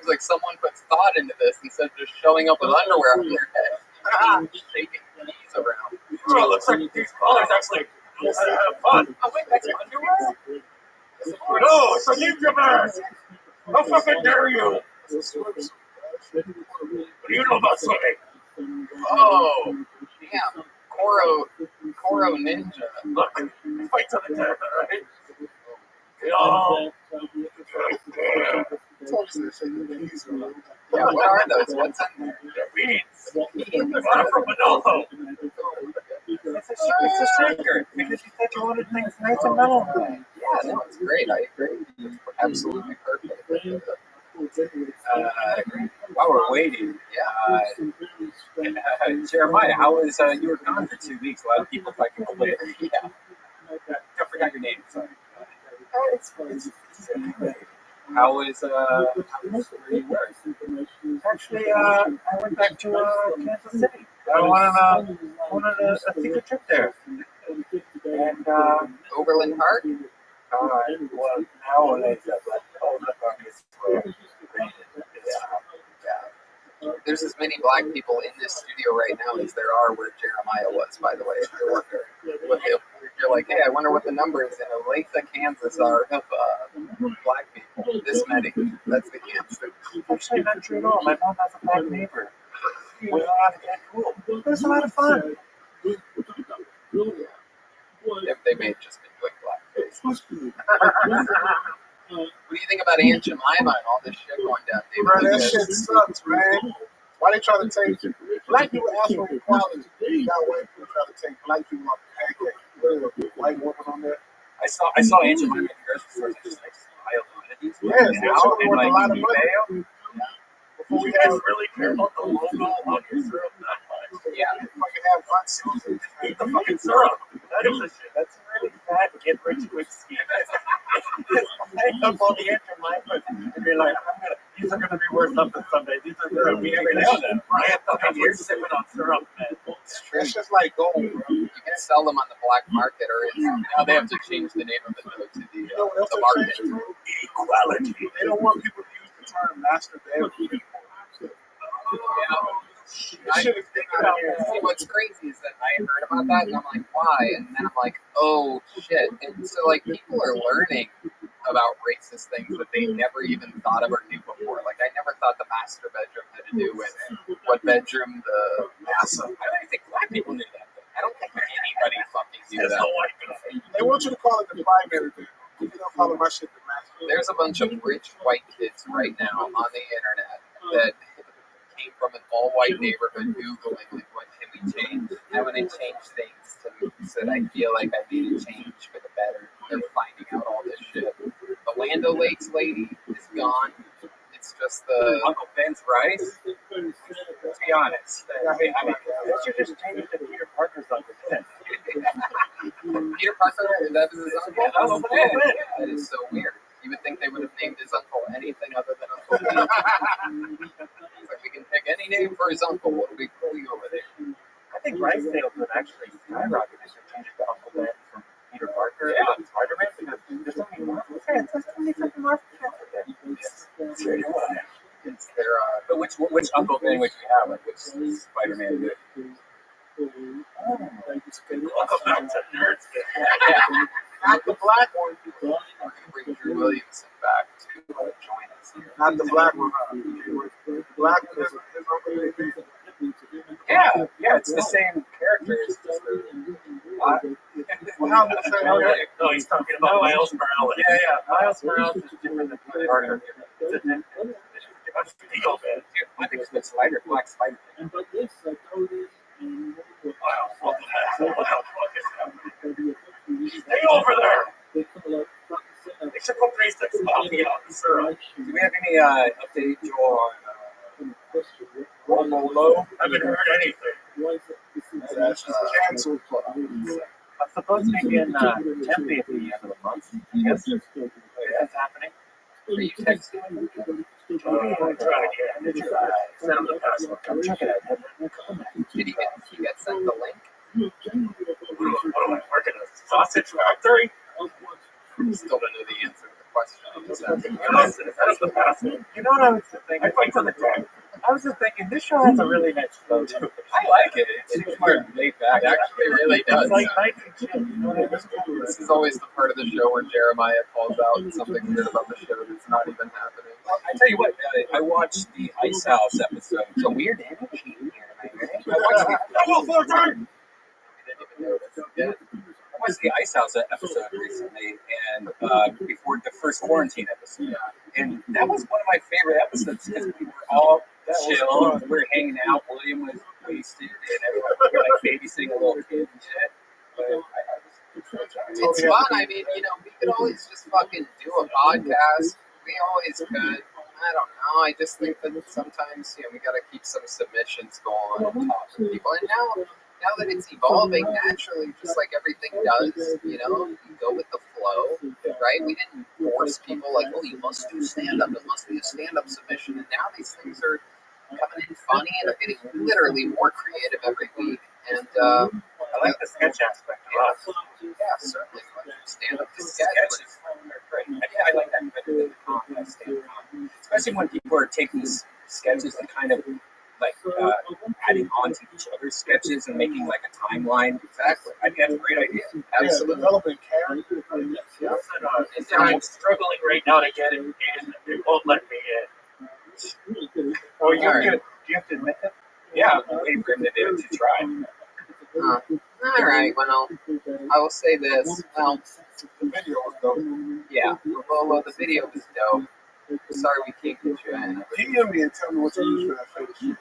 like someone puts thought into this instead of just showing up with underwear on their head. Shaking keys around. Oh, it looks like these callers actually know how to have fun. Oh, wait, that's underwear? No, it's a ninja mask! How fucking dare you? What do you know about swimming? Oh, damn. Koro Ninja. Look, fight to the death, alright? Oh. Yeah, what are those? What's in there? They're beans. Beans. Brought from Manolo. It's a shaker. Because you said you wanted things nice and mellow. Yeah, no, it's great. I agree. It's absolutely perfect. While we're waiting, Jeremiah, how was you were gone for 2 weeks? A lot of people thought you were late. Yeah. I forgot your name. Sorry. It's how was where you were? Actually, I went back to Kansas City. I wanted a secret trip there. And Overland Park? well, nowadays that's There's as many black people in this studio right now as there are where Jeremiah was, by the way. If you're wondering, you're like, hey, I wonder what the numbers in Olathe, Kansas are of black people. This many. That's the answer. actually not true at all. My mom has a black neighbor. We all have to get cool. It was a lot of fun. They may have just been doing blackface. What do you think about Aunt Jemima and all this shit going down, David? Bro, that shit sucks, man. Why they trying to take black people ask for equality? You got white people trying to take black people off the pancake. White woman on there. I saw Aunt Jemima in the grocery store. I just like smiled on it. Yes, they should have worth a lot of money. Before we guys really care about the logo on your syrup that much. Yeah. Fucking have hot sauce and eat the fucking syrup. That is the shit. That's really fat, get rich quick scheme. I up all the Aunt Jemima and be like, these are gonna be worth something someday. These are gonna be every now and then. I have fucking years sipping on syrup, man. That's just like gold, bro. You can sell them on the black market, or now they have to change the name of it to You know what else the they market. changed to? Equality. They don't want people to use the term master bedroom. See, what's crazy is that I heard about that and I'm like, why? And then I'm like, oh shit. And so like people are learning about racist things that they never even thought of or knew before. Like I never thought the master bedroom had to do with what bedroom the Awesome. I don't think black people knew that. I don't think anybody fucking knew There's that. no white guy. They want you to call it the primary bedroom. You don't call it my shit the master. There's a bunch of rich white kids right now on the internet that came from an all-white neighborhood Googling, like, what can we change? And when they change things to me, said, I feel like I need to change for the better. They're finding out all this shit. The Land O'Lakes lady is gone. It's just the Uncle Ben's rice. Let's be honest. I mean, they should just change it to Peter Parker's Uncle Ben. Peter Parker. That is his uncle. Yeah, Uncle Ben. That is so weird. You would think they would have named his uncle anything other than Uncle Ben. It's like we can pick any name for his uncle. What do we go with it? I think rice sales would actually skyrocket if they change it to Uncle Ben from Peter Parker and Spider-Man because there's so many more fans. There's so many fucking more fans out there. It's their But which Uncle Ben would you have? Like which Spider-Man would? Welcome back to Nerds. Not the black one. we're going to bring Drew Williamson back to join us here. Not the black one. The black one is Uncle Ben. Yeah, it's the same character. It's just Well, how much No, he's talking about Miles Morales. Yeah, Miles Morales is different than Peter Parker. It's a different deal, man. I think it's the Black Spider-Man. Wow, what the hell is happening? Stay over there! They should put 3 sticks coffee out the syrup. Do we have any update, Joel, on Romo Low? I haven't heard anything. That's just canceled. I'm supposed to be in Tempe at the end of the month. Yes, that's happening. Are you texting? I'm trying to get send him the password. I'm checking it. Did he get sent the link? What am I working at? Sausage factory? Still don't know the answer to the question. I'm just asking. That's the password. You know what I was thinking? I fight on the tag. I was just thinking, this show has a really nice flow to it. I like it. It seems more laid back. It actually really does. It's like nice and chill. You know what I mean? This is always the part of the show where Jeremiah calls out something weird about the show that's not even happening. I tell you what, I watched the Ice House episode. It's a weird energy in here, am I right? I watched the, I will full time. I didn't even notice. Yeah. I watched the Ice House episode recently, and before the first quarantine episode, and that was one of my favorite episodes because we were all chill, we were hanging out. William was wasted, and everyone we were like babysitting a little kid and shit. But It's fun. I mean, we could always just fucking do a podcast. We always could. I don't know. I just think that sometimes, we got to keep some submissions going and talk to people. And now that it's evolving naturally, just like everything does, you go with the flow, right? We didn't force people like, oh, you must do stand-up. It must be a stand-up submission. And now these things are coming in funny and are getting literally more creative every week. And I like the sketch aspect a lot. yeah, certainly. Stand-up to sketch. sketches are great. I like that better than the comp. I stand comp. Especially when people are taking these sketches and kind of like adding on to each other's sketches and making like a timeline. Exactly. I think that's a great idea. Absolutely. Developing character. And I'm struggling right now to get it, and they won't let me in. Oh, you have to admit that? Yeah, I'm waiting for him to do it to try. all right, well, I will say this. Well, The video was dope. yeah, well, the video was dope. Sorry we can't get you in. DM me and tell me what you use for that fake shit.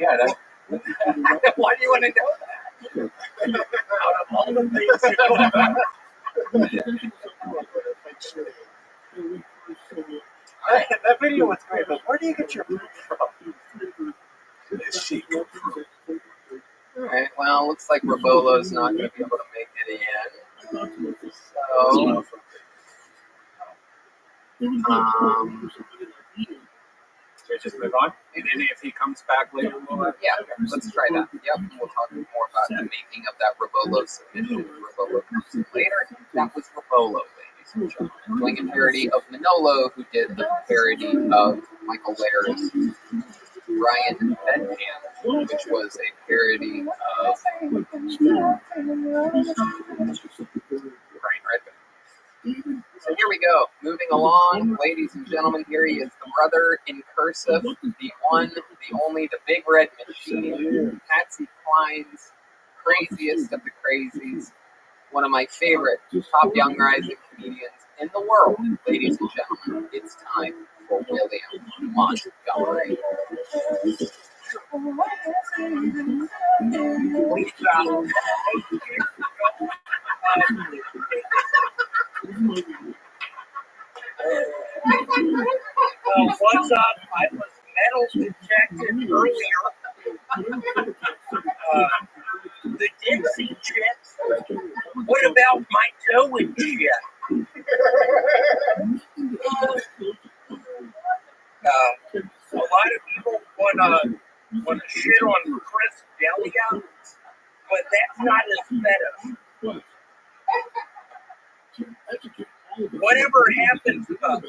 Yeah, that's. Why do you want to know that? Out of all the things That video was great, but where do you get your proof from? All right, well, looks like Rabolo's not going to be able to make it in. So, So just move on, and then if he comes back later, we'll. yeah, let's try that. Yep, we'll talk more about the making of that Rabolo submission. Rabolo comes in later. That was Rabolo, ladies and gentlemen, doing a parody of Manolo, who did a parody of Michael Laird's Ryan Benham, which was a parody of Brian Redband. So here we go. Moving along, ladies and gentlemen, here he is, the brother in cursive, the one, the only, the big red machine, Patsy Cline's craziest of the crazies, one of my favorite top young rising comedians in the world. Ladies and gentlemen, it's time for William Montgomery. What's up? I was metal detected earlier. The Dixie Chicks. What about my toe and shit? A lot of people want to shit on Chris D'Elia, but that's not his fetish. Whatever happened to stop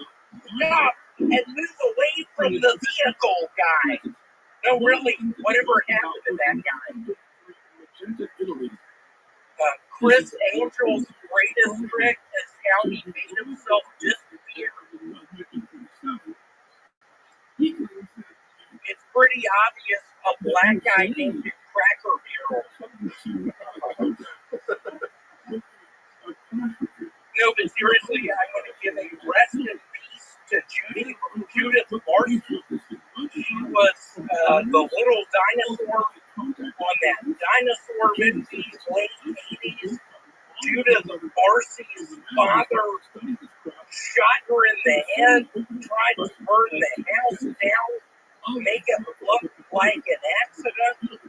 and move away from the vehicle, guy. No, really, whatever happened to that guy? Chris Angel's greatest trick is how he made himself disappear. It's pretty obvious a black guy named Cracker Barrel. No, but seriously, I want to give a rest in peace to Judith Barton. She was the little dinosaur on that dinosaur movies, late 80s. Judith Barcy's father shot her in the head, tried to burn the house down, make it look like an accident.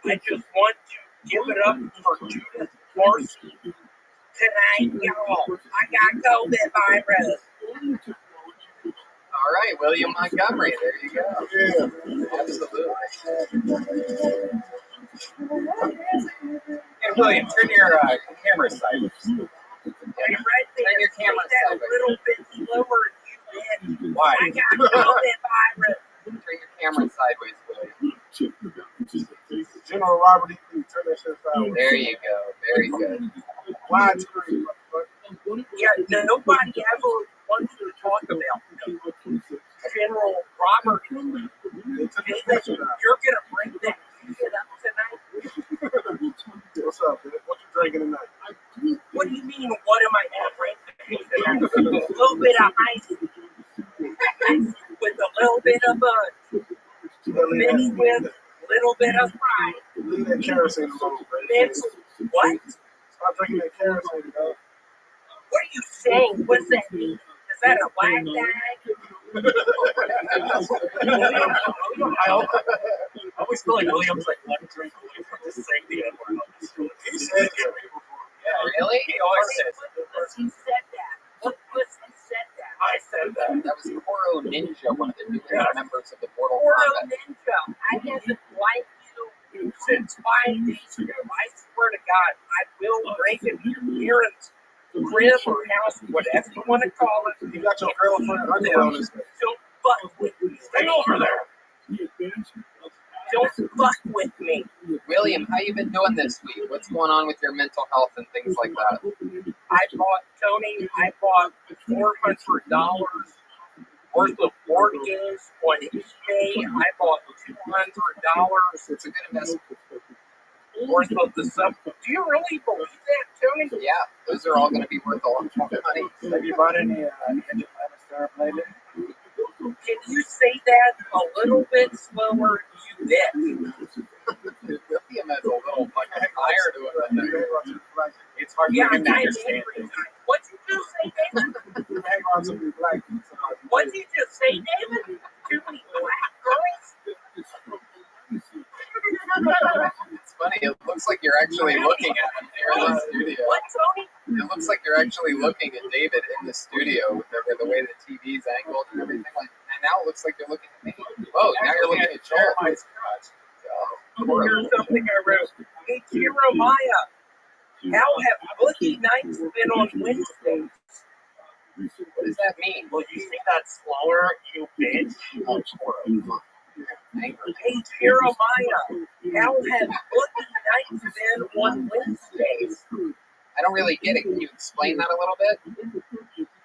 I just want to Give it up for Judith Morrison. Tonight, y'all, I got COVID virus. All right, William Montgomery. There you go. Yeah. Absolutely. And William, turn your camera sideways. Are you ready? Turn your camera Say that a sideways. little bit slower, you did. Why? I got COVID virus. Turn your camera sideways, William. General Robert E. Lee, turn that shit sideways. There you go. Very good. Widescreen. Yeah, nobody ever wants to talk about General Robert. They took his David, picture down. you're gonna bring that shit up tonight. What's up, man? What you drinking tonight? What do you mean? What am I gonna bring tonight? A little bit of ice with a little bit of bud, mixed with a little bit of Sprite. Leave that kerosene alone, bro. Mixed what? Stop drinking that kerosene, dog. What are you saying? What's that mean? Is that a black bag? I always feel like William's like one drink away from just saying the N-word. He said it. Yeah, really? He always says He said that. What pussy said that? I said that. That was Koro Ninja, one of the new members of the Mortal Oro Kombat. Ninja, I haven't liked you since 5 days ago. I swear to God, I will break into your parents' crib or house, whatever you want to call it. You got your girlfriend underwear on his face. Don't fuck with me. Stay over there. Don't fuck with me. William, how you been doing this week? What's going on with your mental health and things like that? I bought $400 worth of board games on eBay. I bought $200 It's a good investment. worth of the stuff. Do you really believe that, Tony? Yeah, those are all going to be worth a lot of money. Have you bought any Ninja Star lately? Can you say that a little bit slower, you bitch? William has a little fucking fire to it. It's hard Yeah, for him to I'm understand. angry. What did you just say, David? You hang around some black people. What did you just say, David? Too many black girls? It's funny, it looks like you're actually looking at him here in the studio. What, Tony? It looks like you're actually looking at David in the studio with the way the TV's angled and everything. And now it looks like you're looking at me. Oh, now you're looking at Joel. Here's something I wrote. Hey, Jeremiah, how have bookie nights been on Wednesdays? What does that mean? Will you say that slower, you bitch? Angry. Hey, Jeremiah, how have bookie nights been on Wednesdays? I don't really get it. Can you explain that a little bit?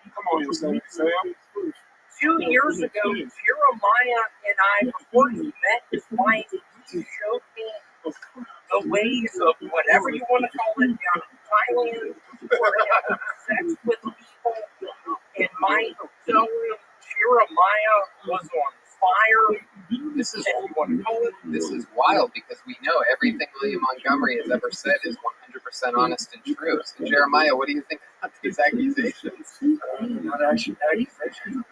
Come on, you Sam. 2 years ago, Jeremiah and I, before he met his wife, he showed me the ways of whatever you want to call it down in Thailand, for having sex with people. And my hotel room, Jeremiah was on fire. This is And you want to call it? This is wild because we know everything William Montgomery has ever said is 100% honest and true. So Jeremiah, what do you think about these accusations? Not actually accusations.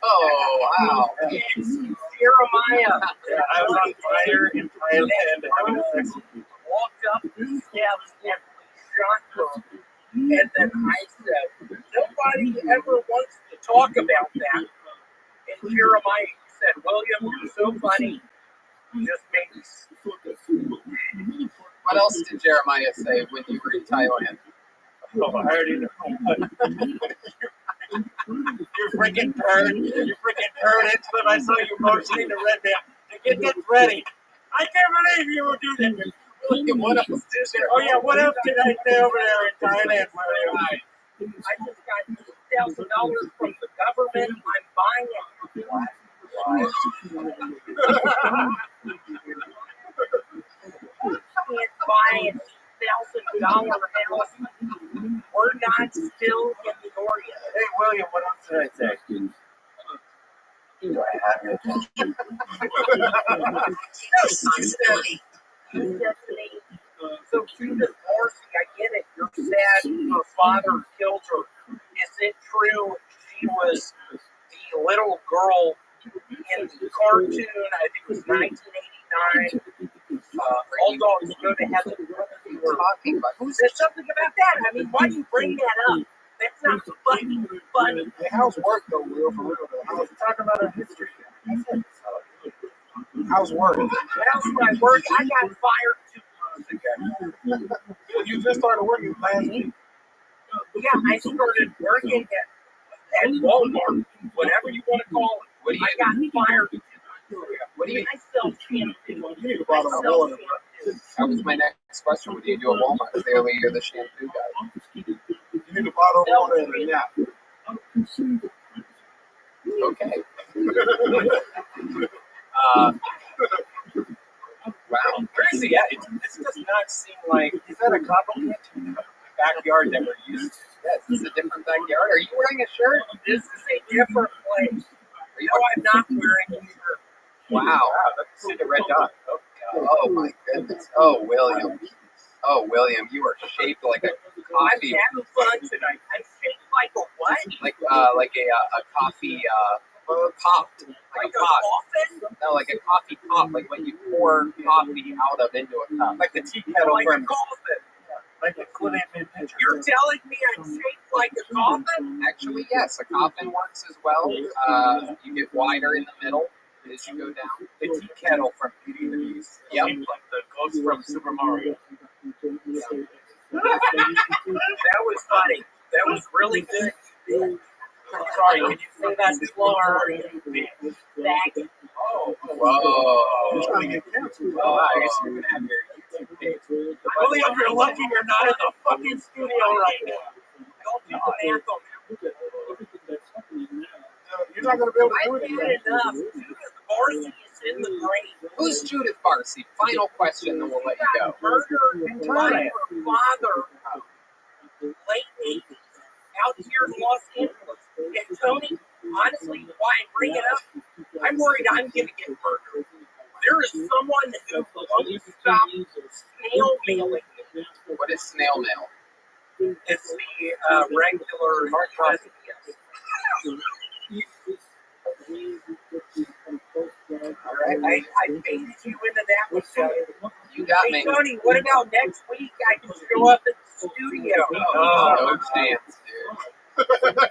Oh, wow. Jeremiah. Yeah, I was on fire in Thailand having sex with people. Walked up the steps and shot her. And then I said, nobody ever wants to talk about that. And Jeremiah said, William, you're so funny. You just made me. What else did Jeremiah say when you were in Thailand? Oh, I already know. You freaking turd. You freaking turd. It's when I saw you motioning to Red Band to get this ready. I can't believe you would do that. William, what else did Jeremiah? Oh, yeah, what else did I say over there in Thailand, William? I just got $2,000 from the government. I'm buying it. Can't buy a $1,000 house. We're not still in the Orient. Hey, William, what else did I say? Do I have your attention? So Judith Morrissey, I get it. You're sad her father killed her. Is it true she was the little girl in the cartoon? I think it was 1989. All dogs go to heaven Who said something about that? I mean, why do you bring that up? That's not funny. Hey, how's work though, Will? For real though. We're talking about our history. How's work? How's my work? I got fired 2 months ago. You just started working last week. Yeah, I started working at Walmart, whatever you want to call it. What do you? I got fired 2 months ago. What do you? I sell shampoo. You need a bottle of water. That was my next question. What do you do at Walmart? Clearly, you're the shampoo guy. You need a bottle of water and a nap. Okay. Wow. Where is he at? This does not seem like. Is that a compliment to the backyard that we're used to? Yes, this is a different backyard. Are you wearing a shirt? This is a different place. Are you No, I'm not wearing a shirt. Wow. Let's see the red dot. Oh, Oh my goodness. Oh, William. Oh, William, you are shaped like a I'm coffee, having fun tonight. I'm shaped like a what? like a coffee pop, like a pot. coffin? No, like a coffee pop, like when you pour coffee out of into a cup. like the tea kettle Like a from coffin. like a Clint picture. You're telling me I'm shaped like a coffin? Actually, yes, a coffin works as well. You get wider in the middle as you go down. The tea kettle from Beauty and the Beast. Yep. Shaped like the ghost from Super Mario. That was funny. That was really good. Sorry, can you say that slower? Back. Whoa. You're trying to get canceled. Oh, I guess you're gonna have your YouTube page. William, you're lucky you're not in the fucking studio right now. Don't do the anthem. You're not going to be able to I've do it had again. enough. Judith Barcy is in the grave. Who's Judith Barcy? Final question, then we'll let you go. Murdered by her father late 80s out here in Los Angeles. And Tony, honestly, why I bring it up, I'm worried I'm going to get murdered. There is someone who won't stop snail mailing me. What is snail mail? It's the regular president. All right, I baited you into that one, Tony. you got Hey, me. Tony, what about next week? I can show up at the studio. No chance, dude.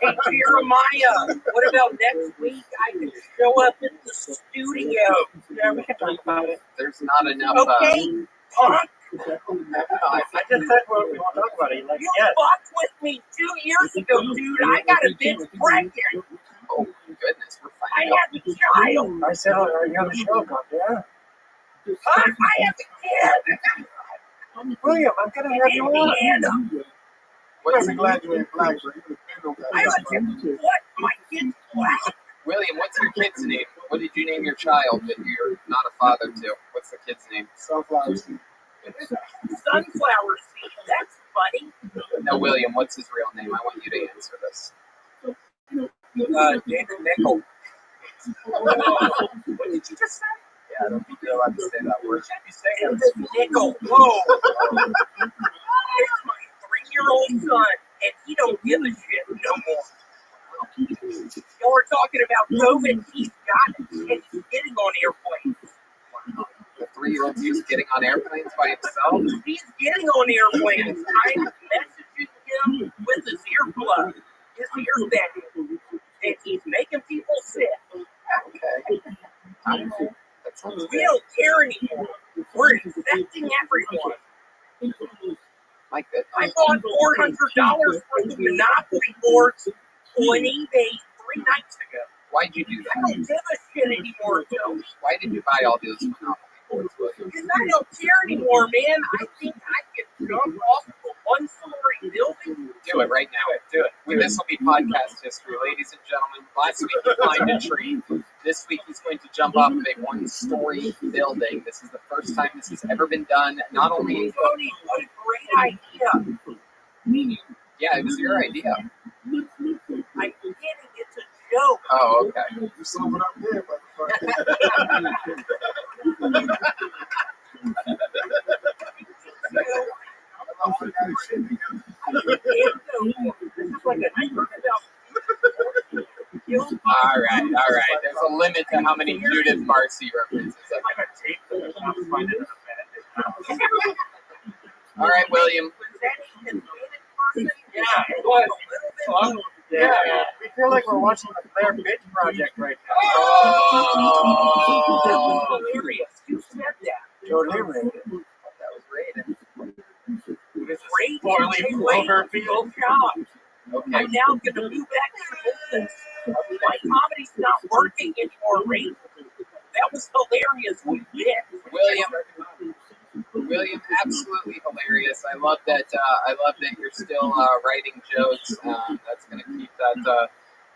Hey, Jeremiah, what about next week? I can show up at the studio. Yeah, we can talk about it. There's not enough. Okay, punk. I just said what we want to talk about it. Like, You yes. fucked with me 2 years ago, dude. I got a bitch pregnant. Oh goodness, we're I finding out. have a child. I said, are you on the show, God? Yeah. Huh? I have a kid. William, I'm gonna have you on. Indiana. What's I'm glad you ain't black, bro. You would have been on I that. have a what? My kid's black. William? What's your kid's name? What did you name your child that you're not a father to? What's the kid's name? Sunflower seed. Sunflower seed. That's funny. No, William. What's his real name? I want you to answer this. David Nickel. What did you just say? Yeah, I don't think you're allowed to say that word. David Nickel. Whoa. Here's my 3-year-old son, and he don't give a shit no more. Y'all were talking about COVID. He's got it, and he's getting on airplanes. The 3-year-old is getting on airplanes by himself. He's getting on airplanes. I'm messaging him with his earplug, his earbag, and he's making people sick. Okay. That sounds We good. don't care anymore. We're infecting everyone. My goodness. I bought $400 worth of Monopoly boards on eBay 3 nights ago. Why'd you do I that? don't give a shit anymore, Joe. Why did you buy all those Monopoly boards, William? Because I don't care anymore, man. I think I can jump off of a 1-story building. Do it right now. Do it. This will be podcast history, ladies and gentlemen. Last week he climbed a tree. This week he's going to jump off of a 1-story building. This is the first time this has ever been done. Not only, Tony, what a great idea. yeah, it was your idea. I'm kidding. It's a joke. Oh, okay. You sum it up there, motherfucker. All right. There's a limit to how many Judith Barcy references. All right, William. Was that was. Yeah, we feel like we're watching the Blair Bitch Project right now. Oh, hilarious. You said that. Joe Leary. That was rated. It's great. Poorly Cloverfield. Okay. I'm now going to move back to the business. My comedy's not working anymore, Ray. That was hilarious. We did. William, absolutely hilarious. I love that. You're still writing jokes. That's going to keep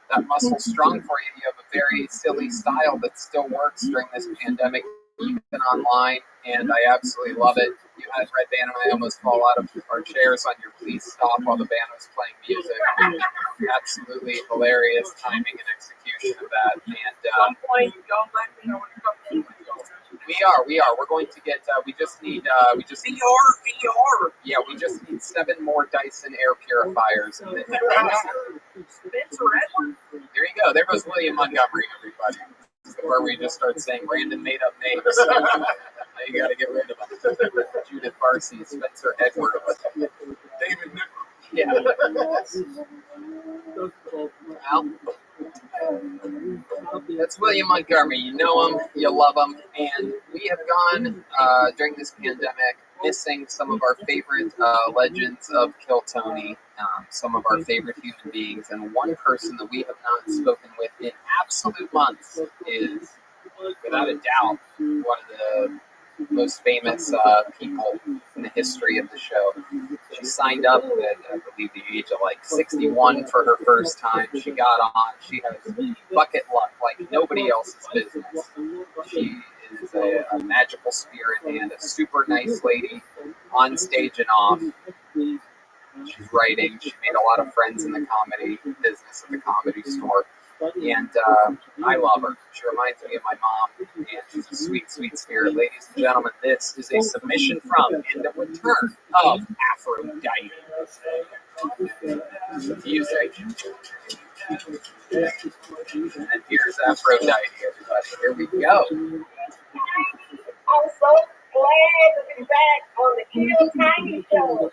that muscle strong for you. You have a very silly style that still works during this pandemic, even online, and I absolutely love it. You had Red Band and I almost fall out of our chairs on your Please Stop while the band was playing music. Absolutely hilarious timing and execution of that. And Some point, y'all let me know when it comes to we are. We're going to get. We just need. VR. Yeah, we just need 7 more Dyson air purifiers. And then Spencer Edwards. there you go. There goes William Montgomery, everybody. This is where we just start saying random made-up names. Now you got to get rid of them. Judith Barcy, Spencer Edwards, David Nichols. yeah. Well, that's William Montgomery. You know him, you love him, and we have gone during this pandemic missing some of our favorite legends of Kill Tony, some of our favorite human beings, and one person that we have not spoken with in absolute months is, without a doubt, one of the most famous people in the history of the show. She signed up at, I believe, the age of like 61 for her first time. She got on. She has bucket luck like nobody else's business. She is a magical spirit and a super nice lady on stage and off. She's writing. She made a lot of friends in the comedy business at the Comedy Store. And I love her. She reminds me of my mom, and she's a sweet, sweet spirit. Ladies and gentlemen, this is a submission from and the return of Aphrodite. Music. And here's Aphrodite, everybody. Here we go. I'm so glad to be back on the Kill Tiny Show.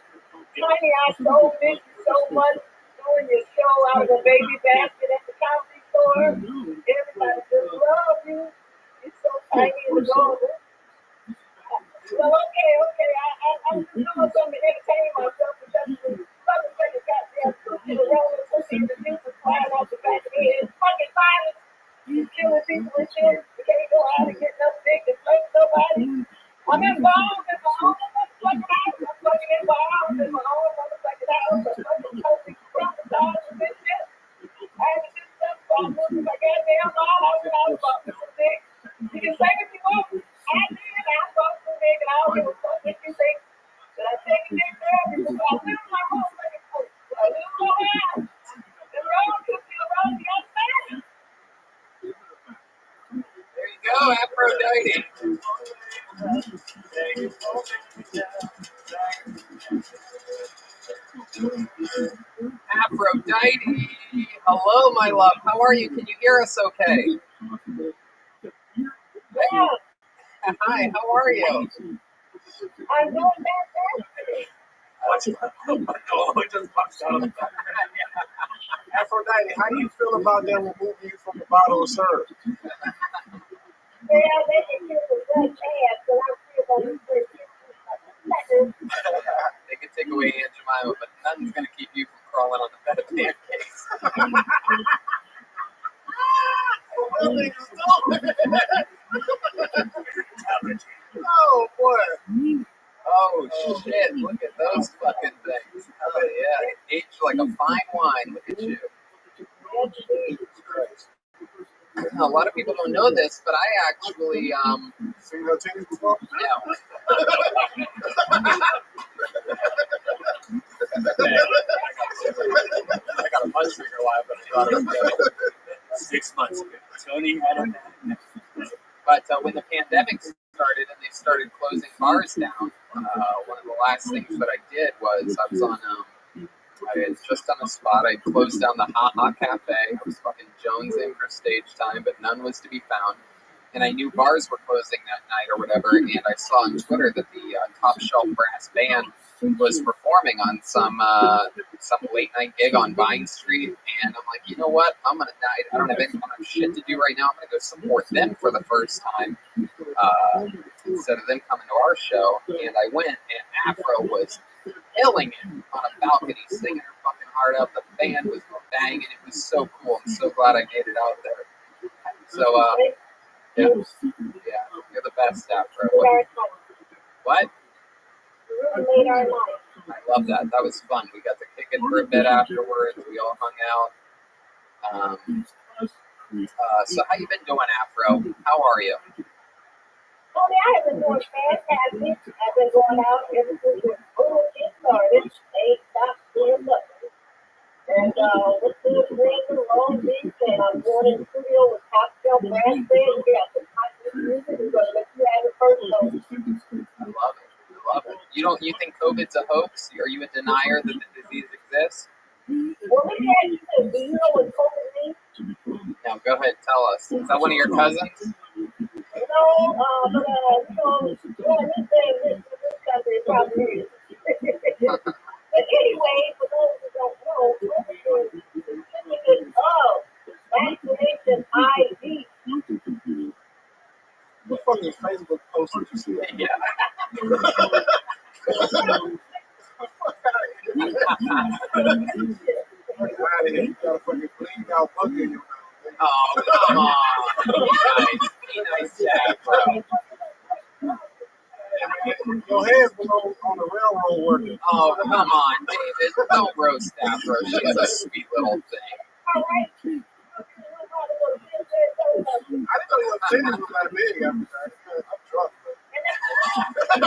Tiny, I so miss you so much doing your show. I was a baby basket at the Comedy Store. Everybody just love you. You're so tiny and adorable. Well, okay. I'm just doing something to entertain myself because motherfuckers got their cookie rolling, cookie the juice is flying off the back of their head. Fucking violence. You killing people and shit. You can't go out and get no dick and fuck nobody. I'm involved in my own motherfucking house. I'm fucking involved in my own motherfucking house. I'm fucking totally traumatized with shit. I had to do stuff about moving my goddamn law. I was out about some dick. You can say what you want. I did. I fucked some dick and I don't give a fuck what you think. But I take a dick there because I live my motherfucking house. I live my house. The road took me around the other side. There you go, Aphrodite. Aphrodite. Hello, my love. How are you? Can you hear us okay? Yeah, Hi, how are you? I'm doing fantastic. Just popped out. Aphrodite, how do you feel about them removing you from the bottle of syrup? Well, they can kill the blood ass, but I'm still going to say They can take away Aunt Jemima, but nothing's going to keep you from crawling on the bed of pancakes. Oh, boy. Oh, shit. Look at those fucking things. Oh, yeah. Aged like a fine wine. Look at you. A lot of people don't know this, but I actually, Seen her titties before? yeah. I got a much bigger life than I thought it was. 6 months ago. Tony had a But when the pandemic started and they started closing bars down, one of the last things that I did was I was on, I was just on a spot. I closed down the Ha Ha Cafe. I was fucking jonesing for stage time, but none was to be found. And I knew bars were closing that night or whatever. And I saw on Twitter that the Top Shelf Brass Band was performing on some late night gig on Vine Street, and I'm like, you know what? I don't have shit to do right now. I'm gonna go support them for the first time instead of them coming to our show. And I went, and Afro was killing it on a balcony, singing her fucking heart out. The band was banging. It was so cool. I'm so glad I made it out there. So yeah, you're the best, Afro. What? I love that. That was fun. We got to kick it for a bit afterwards. We all hung out. So how you been doing, Afro? How are you? Well, I have been doing fantastic. I've been going out ever since the school started. They ain't stopped doing nothing. And we're still drinking long beach, and I'm going in the studio with cocktail brass band. We got some hot new music. We're going to let you have it first. So. I love it. I love it. You think COVID's a hoax? Are you a denier that the disease exists? Well, let me ask you this. Do you know what COVID means? Now, go ahead. Tell us. Is that one of your cousins? No, but anything in this country probably is. But anyway, for those who don't know, COVID is the certificate of vaccination ID. What fucking Facebook post did you see that? Yeah. You got a fucking bleed out bucket in your mouth. Oh, come on. Be nice, Afro. Your hands was on the railroad working. Oh, come on, David. Don't roast Afro. She's a sweet little thing. All right. I didn't know your titties was that big. I'm drunk. I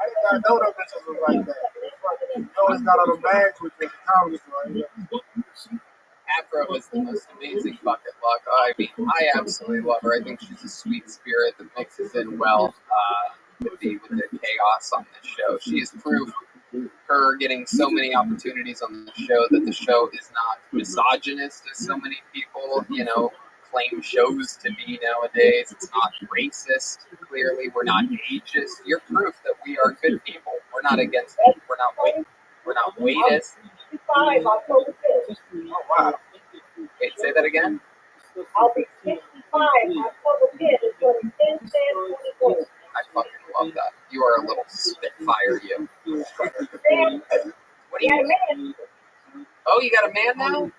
did not know that bitches was like that. You always got on the bags with your comedy, right? Afro is the most amazing bucket luck. I mean, I absolutely love her. I think she's a sweet spirit that mixes in well with the chaos on this show. She is proof, her getting so many opportunities on the show, that the show is not misogynist as so many people, claim shows to be nowadays. It's not racist. Clearly, we're not ageist. You're proof that we are good people. We're not against it. We're not waitist. October 5th. Oh, wow. Wait, say that again? I'll be 65 October 5th. It's going to be 10/10/24. I fucking love that. You are a little spitfire, you. What do you? Oh, you got a man now?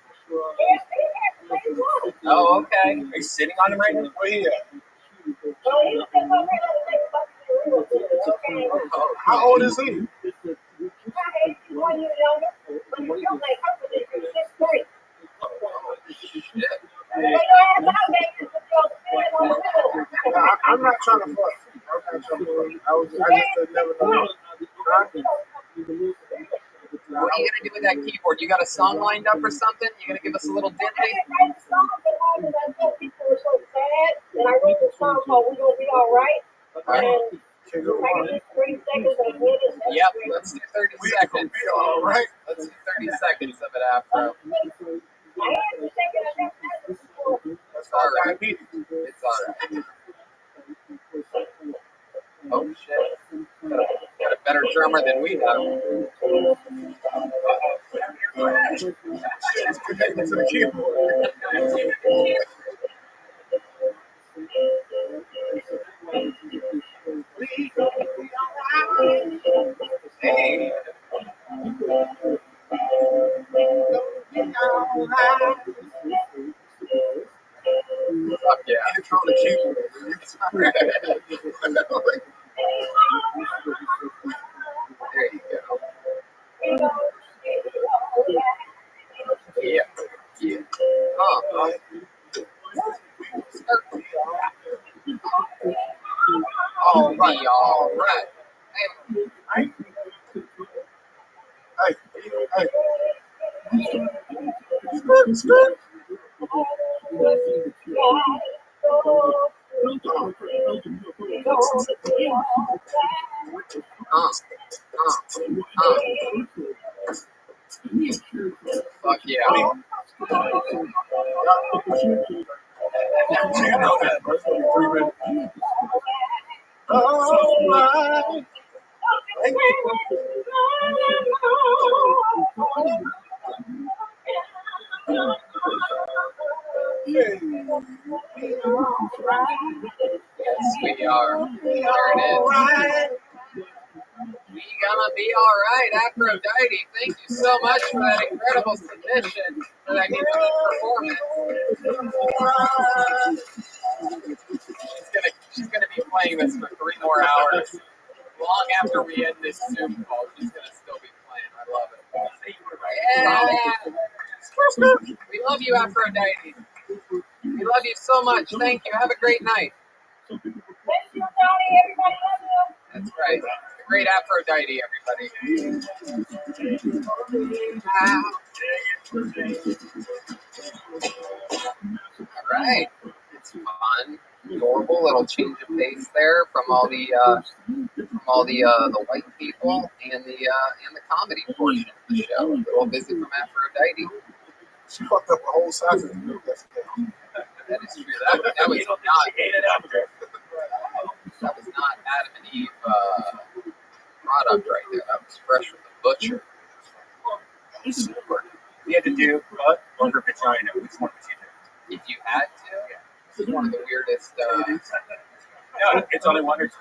Oh, okay. Are you sitting on him right now? Where he at? Oh, How old is he? 1 year younger, but you don't like her for this. She's 6'3". shit. I'm not trying to fuck. I just never know. What are you gonna do with that keyboard? You got a song lined up or something? You gonna give us a little diddly? I thought people were so sad, and I wrote this song called "We Gonna Be All Right." And I can do 30 seconds and a minute. Yep, let's do 30 seconds. All right. Let's do 30 seconds of it, Afro. I had to take it. It's alright. It's alright. Oh shit. Got a better drummer than we have. It's connected to the keyboard. Hey. Fuck yeah. It's on the keyboard. It's There you go. Yeah. Yeah. All right. All right. Hey. Skirt. Fuck yeah. You know that, bro. It's only 3 minutes. alright. Yes, we are. There it is. We gonna be all right, Aphrodite. Thank you so much for that incredible submission, for that performance. She's gonna be playing this for 3 more hours. Long after we end this Zoom call, she's gonna still be playing. I love it. Yeah. We love you, Aphrodite. We love you so much. Thank you. Have a great night. That's right. The great Aphrodite, everybody. All right. It's fun. Adorable little change of pace there from all the white people and the comedy portion of the show. A little visit from Aphrodite. She fucked up a whole sausage meal yesterday. That is true. That was not. That was not Adam and Eve product right there. That was fresh from the butcher. Super. We had to do butt under vagina. Which one would you do? If you had to, this is one of the weirdest. No, it's only one or two.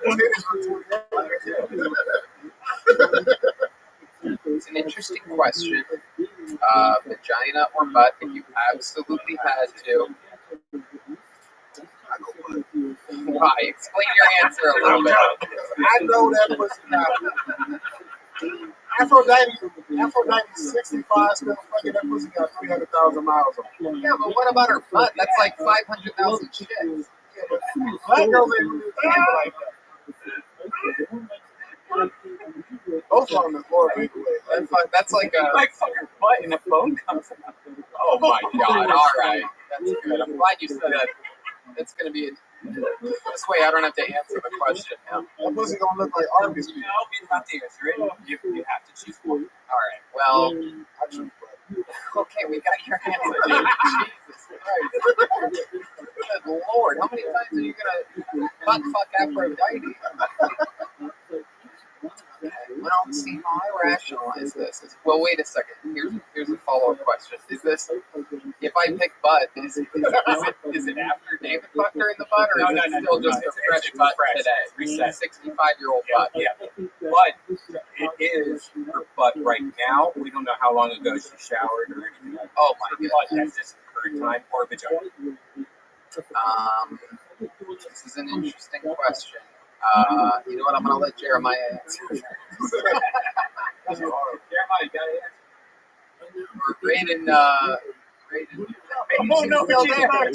It's an interesting question. Vagina or butt? If you absolutely had to. Why? Explain your answer a little bit. I know that was not. Aphrodite's 65, still fucking that pussy got 300,000 miles on it. Yeah, but what about her butt? That's like 500,000 chicks. Yeah, but black girls ain't really like that. Both of them is more anyway. That's like a fucking butt and a phone comes out. oh my god! All right, that's good. I'm glad you said that. That's gonna be this way. I don't have to answer the question now. That pussy gonna look like Arby's. No, you have to answer it. You have to choose one. All right. Well, I choose butt. okay, we got your answer, dude. Jesus Christ! Good Lord, how many times are you gonna butt fuck Aphrodite? Well, see how I rationalize this is, well, wait a second. Here's a follow-up question. Is this, if I pick butt, is it after David fucked her in the butt, or is it still just a fresh butt today? Reset. 65-year-old butt. Yeah. But it is her butt right now. We don't know how long ago she showered or anything. Oh my But goodness. that's just current time or vagina. This is an interesting question. You know what? I'm gonna let Jeremiah answer. Jeremiah, you got to answer. Or Braden. Oh, no, still she's there. back.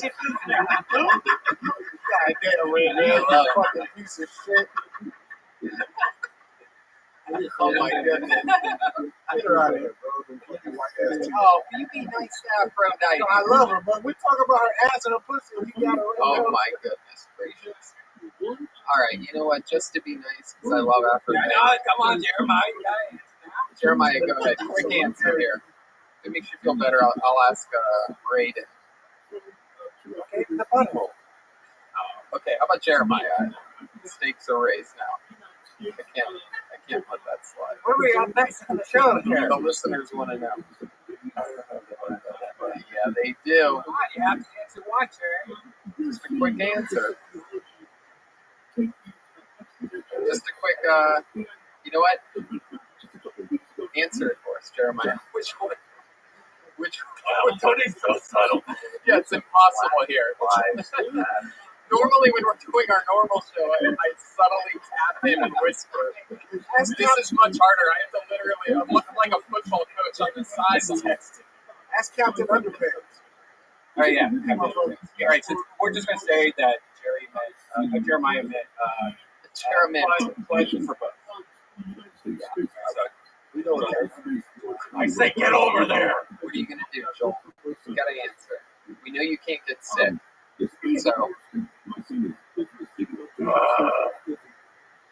Goddamn red man, fucking piece of shit. Oh my goodness. Get her out of here, bro. Them fucking white ass chicks. Oh, you be nice to Aphrodite. I love her, but we talk about her ass and her pussy, and you got her. Oh my goodness gracious. All right, you know what? Just to be nice, because I love Aphrodite. Come on, Jeremiah. Jeremiah, go ahead. Quick answer here. To make you feel better, I'll ask Braden. Okay, the butthole. Okay, how about Jeremiah? The stakes are raised now. I can't let that slide. What are we on next on the show here? The listeners want to know. Yeah, they do. You have to answer one, Jerry. Just a quick answer. Just a quick, you know what? Answer it for us, Jeremiah. Which one? Tony's so subtle. Yeah, it's impossible here. Normally, when we're doing our normal show, I subtly tap in and whisper. This is much harder. I have to literally, I'm like a football coach on the sideline. Ask Captain Underpants. All right, yeah. All right, so we're just going to say that Jeremiah meant question for both. Yeah. We know what I say get over there. What are you going to do, Joel? You got to answer. We know you can't get sick. So,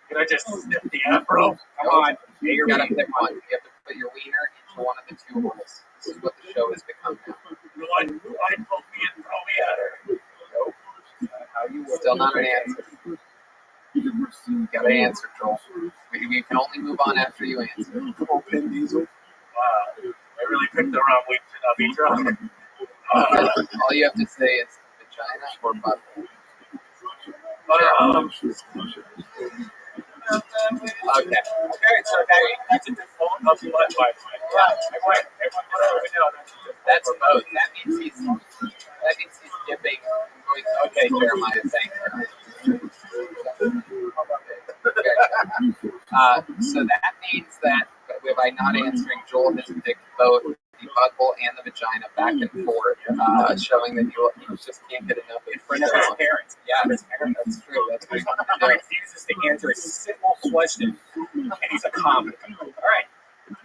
Can I just snip the afro? Come on. you got to pick one. You have to put your wiener into one of the two holes. This is what the show has become now. Poke me and throw me at her. Nope. Still not an answer. You gotta answer, Joel. You can only move on after you answer. Come on, Vin Diesel. I really picked the wrong week to not be drunk. All you have to say is vagina or butthole. Okay. That's a default of the butt, by the way. That's both. That means he's dipping. Okay, Jeremiah, thanks. So that means that by not answering, Joel has picked both the butthole and the vagina back and forth, showing that he just can't get enough In front of his parents. Yeah, his parents. That's true. That's what he wanted to He do. refuses to answer a simple question, and he's a comic. All right.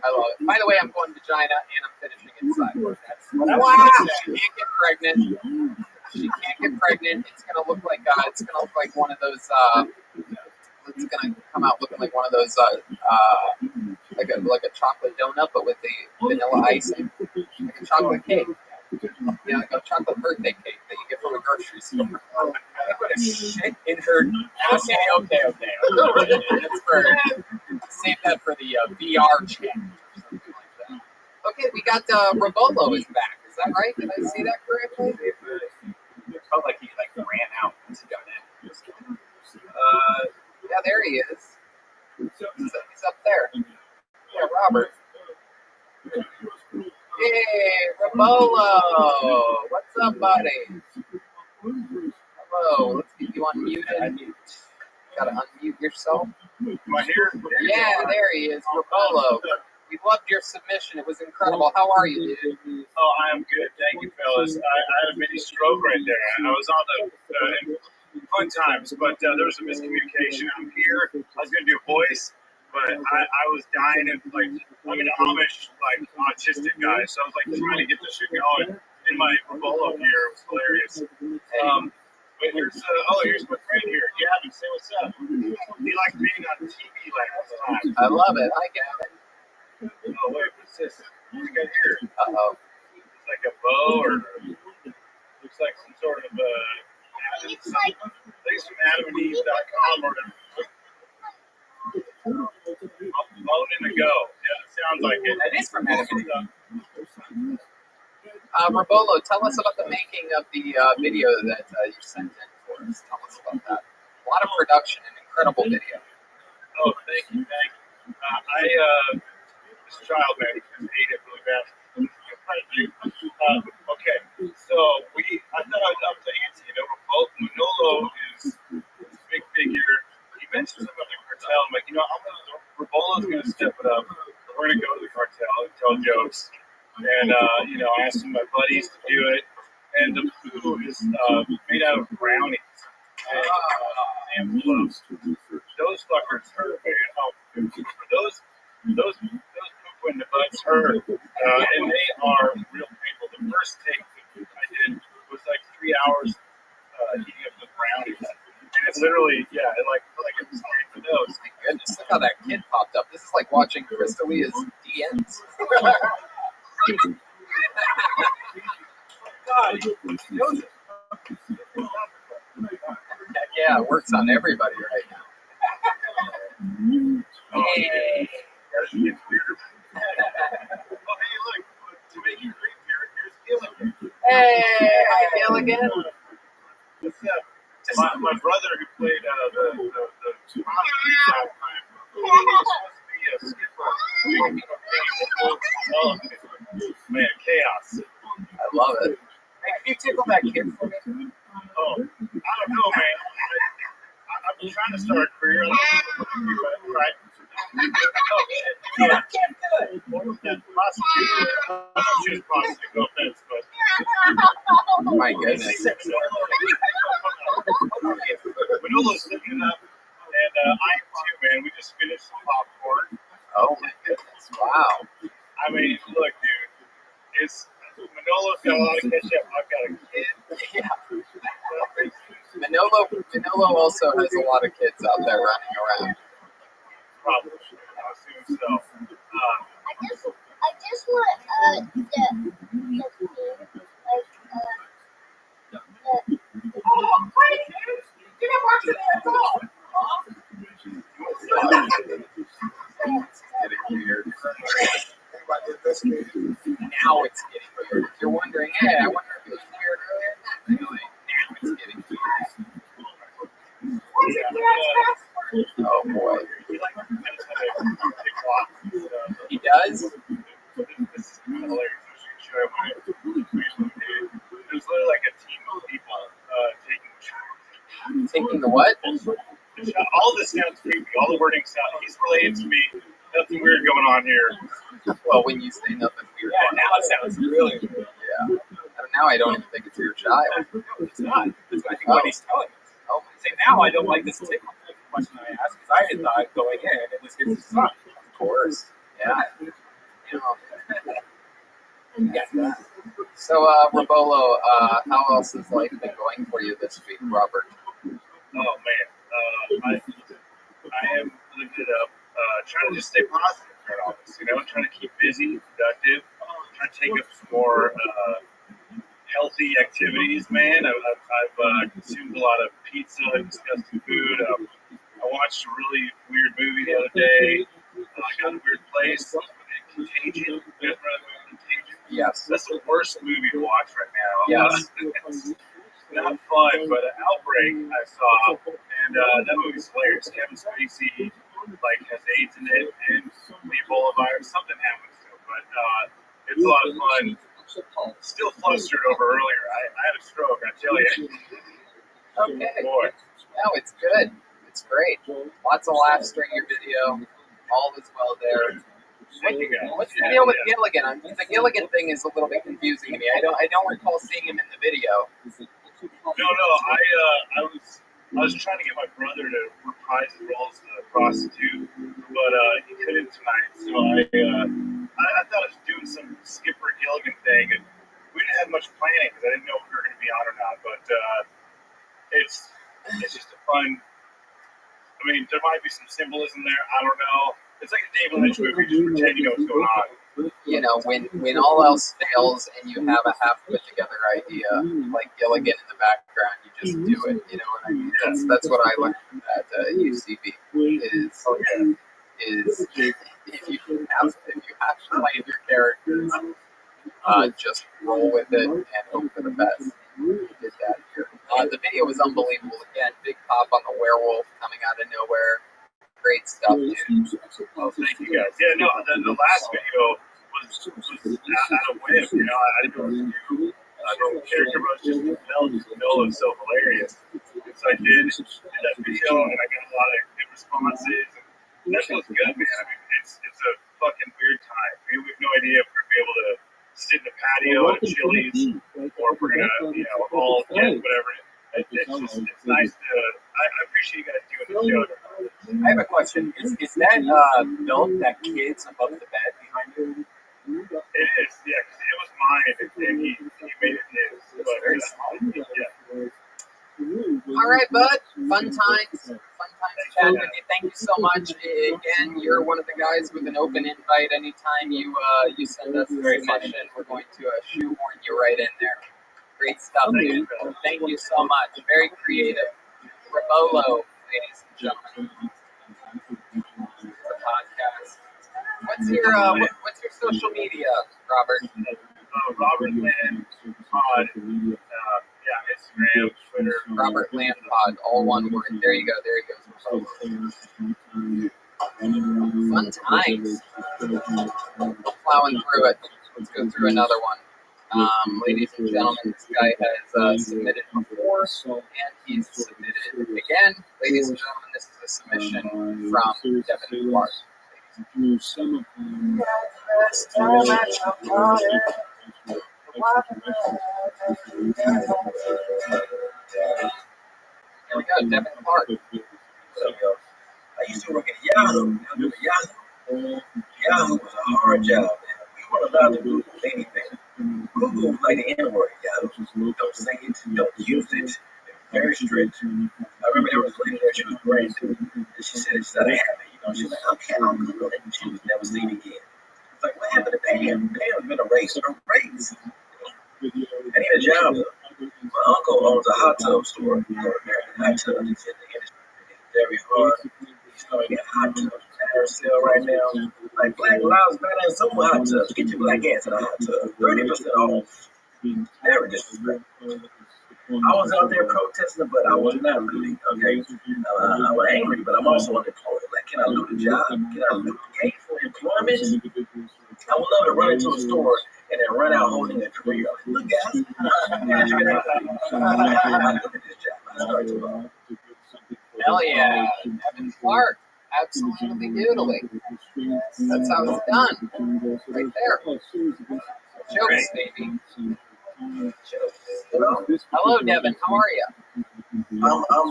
I love it. By the way, I'm going vagina and I'm finishing inside. That's what I Wow! want to She say. can't get pregnant. She can't get pregnant. It's gonna look like one of those. It's gonna come out looking like one of those like a chocolate donut, but with the vanilla icing, like a chocolate cake. Yeah, like a chocolate birthday cake that you get from a grocery store. I'm going to shit in her. Okay. That's for save that for the VR chat or something like that. Okay, we got Robolo is back. Is that right? Did I see that correctly? It felt like he ran out once he got in. Yeah, there he is. He's up there. Yeah, Robert. Hey, Robolo! What's up, buddy? Hello. Let's get you unmuted. Gotta unmute yourself. Am I here? Yeah, there he is, Robolo. We loved your submission. It was incredible. How are you, dude? Oh, I am good. Thank you, fellas. I had a mini stroke right there. I was on the fun times, but there was some miscommunication. I'm here. I was going to do a voice, but I was dying of, I'm an Amish, autistic guy, so I was, trying to get this shit going. In my Robolo here, it was hilarious. But here's my friend here. Gavin, say what's up. He liked being on TV last time. I love it. I get it. Oh, wait, what's this? What do we got here? Uh-oh. It's like a bow or looks like some sort of things from AdamandEve.com or Bone in the Go. Yeah, it sounds like it. It is from Adam and Eve. Robolo, tell us about the making of the video that you sent in for us. Tell us about that. A lot of production and incredible video. Oh, thank you. This child, man, he ate it really bad. Okay, so I thought I was up to Auntie. Manolo is this big figure. He mentioned something about the cartel. I'm like, Robolo's going to step it up. We're going to go to the cartel and tell jokes. And, I asked some of my buddies to do it. And the food is made out of brownies and envelopes. Those fuckers hurt, man. Those poop when the butts hurt. And they are real painful. The first take I did was 3 hours heating up the brownies. And it's literally, it felt like it was straight for those. My goodness, look how that kid popped up. This is like watching Crystalia's DMs. Yeah, it works on everybody right now. Hey. Oh, hey, look, to make you creep here, here's Gilligan. Hey, hi Gilligan. What's up? My brother who played the comedy side time, he was supposed to be a skipper. Oh, man, chaos. I love it. Hey, can you tickle that kid for me? Oh, I don't know, man. I've been trying to start a career. Right? Oh, shit. Yeah. She was prostitute, no offense, but. My goodness. Manolo's living it up, and I am too, man. We just finished some popcorn. Oh my goodness! Wow. I mean, look, dude. Manolo's got a lot of catch up. I've got a kid. Yeah. Manolo also has a lot of kids out there running around. Probably. I assume so. I just want the thing, Oh, great, dude! You never watched it at all! Getting weird. Now it's getting weird. If you're wondering, hey, I wonder if it was weird earlier. Not really. Now it's getting weird. Oh boy. He does? This is kind of hilarious. There's literally like a team of people Taking the what? all this sounds creepy. All the wording sounds. He's related to me. Nothing weird going on here. Well, when you say nothing weird. Yeah, now it sounds really weird. Yeah. Now I don't even think it's your child. No, it's not. That's I think what he's telling us. Oh, Say now I don't like this tickle question I asked because I had thought going in it was his son. of course. Yeah. Yeah. So, Rabolo, how else has life been going for you this week, Robert? Oh man, I am living it up. Trying to just stay positive throughout all this. Trying to keep busy, productive. Trying to take up some more healthy activities. Man, I've consumed a lot of pizza and disgusting food. I watched a really weird movie the other day. I got in a weird place. Contagion. You guys remember the movie Contagion? Yes. That's the worst movie to watch right now. Yes. It's not fun, but Outbreak I saw, and that movie's hilarious. Kevin Spacey has AIDS in it, and the Ebola virus, something happens to him, but it's a lot of fun. Still flustered over earlier. I had a stroke, I tell you. Okay. Boy. No, it's good. It's great. Lots of laughs during your video. All is well there. Thank you guys. What's the deal with Gilligan? The Gilligan thing is a little bit confusing to me. I don't recall seeing him in the video. No, I was trying to get my brother to reprise his role as the prostitute, but he couldn't tonight. So I thought I was doing some Skipper Gilligan thing, and we didn't have much planning because I didn't know if we were going to be on or not. But it's just a fun. I mean, there might be some symbolism there. I don't know. It's like a David Lynch movie. Just pretend you know what's going on. When all else fails and you have a half put together idea like Gilligan in the background, you just do it. You know what I mean? That's what I learned at UCB. Is if you have played your characters, just roll with it and hope for the best. You did that here. The video was unbelievable. Again, big pop on the werewolf coming out of nowhere. Great stuff, dude. Oh, thank you guys. Yeah, no, the last video was out of whim. I didn't know the character was just Mel was so hilarious. And so I did that video, and I got a lot of good responses. And that feels good, man. I mean, it's a fucking weird time. I mean, we have no idea if we're gonna be able to sit in the patio at a Chili's, or if we're gonna, all get whatever. It's nice to. I appreciate you guys doing the show. I have a question. Is that milk that kid's above the bed behind you? It is, yeah, because it was mine, and he made it his. But, very small. Yeah. All right, bud. Fun times chatting with you. Thank you so much. Again, you're one of the guys with an open invite. Anytime you send us a submission, we're going to shoehorn you right in there. Great stuff, dude. Thank you so much. Very creative. Rabolo, ladies and gentlemen. The podcast. What's your social media, Robert? Robert Land Pod. Instagram, Twitter. Robert Land Pod, all one word. There you go. There he goes. Fun times. Plowing through it. Let's go through another one. Ladies and gentlemen, this guy has submitted before, and he's submitted again. Ladies and gentlemen, this is a submission from Devin Clark. Here we go, Devin Clark. I used to work at Yahoo. Yahoo was a hard job, man. We weren't allowed to do anything. Google was like the N-word, Yahoo. Don't say it, don't use it. Very strict. I remember there was a lady there, she was brand new. And she said I have it, She was like, okay, I'll Google it. And she was never seen again. It's like, what happened to Pam? Pam's been erased. Erased. I need a job. My uncle owns a hot tub store called American Hot Tub. He's in the industry. He's very very hard. You start getting hot tubs for sale right now. Like Black Lives Matter and some hot tubs. Get your black ass in a hot tub. 30% off. Never disrespect. I was out there protesting, but I was not really, okay? I was angry, but I'm also unemployed. Like, can I lose a job? Can I lose gainful employment? I would love to run into a store and then run out holding a career. Like, look, guys, look at this job. I started to Hell yeah. Evan Clark. Absolutely doodling. That's how it's done. Right there. Jokes, baby. Hello, Devin. How are you? I'm doing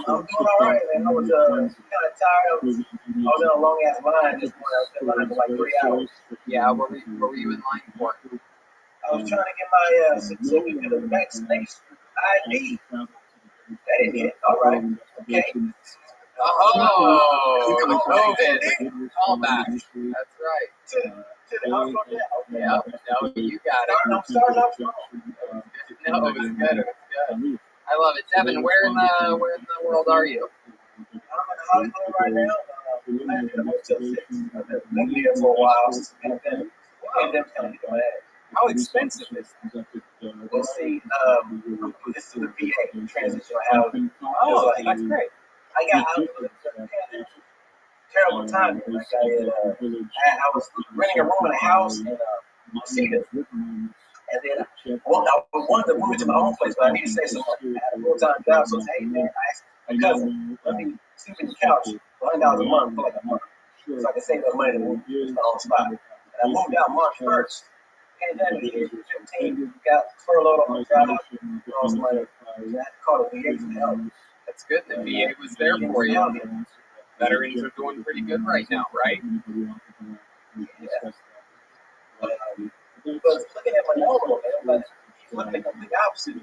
all right, man. I was kind of tired. I was in a long ass line this morning. I was in line for like 3 hours. Yeah, what were you in line for? I was trying to get my certificate of vaccination ID. That didn't get it. All right. Okay. Oh, COVID. All back. That's right. Yeah, no, you got it. I'm sorry. No, it was good. It was good. I love it. Devin, where in the world are you? I'm in Hollywood right now. I'm in the Motel 6. I've been here for a while since the pandemic. Pandemic's kind of hit my ass. How expensive is it? We'll see. This is the VA, transitional housing. Oh, that's great. I got out of the terrible time. Like I was renting a room in a house in Cedar. And then I wanted to move into my own place, but I needed to say something. I had a full-time job, so I said, hey, man, I asked my cousin, let me sleep in the couch for $100 a month for like a month. So I can save that money to move to my own spot. And I moved out March 1st. Pandemic hit 15, got furloughed on my job, lost money. And I called the VA for help. That's good. The VA was there for you. Veterans are doing pretty good right now, right? Yeah. Because looking at my normal, man, but he's looking at the complete opposite.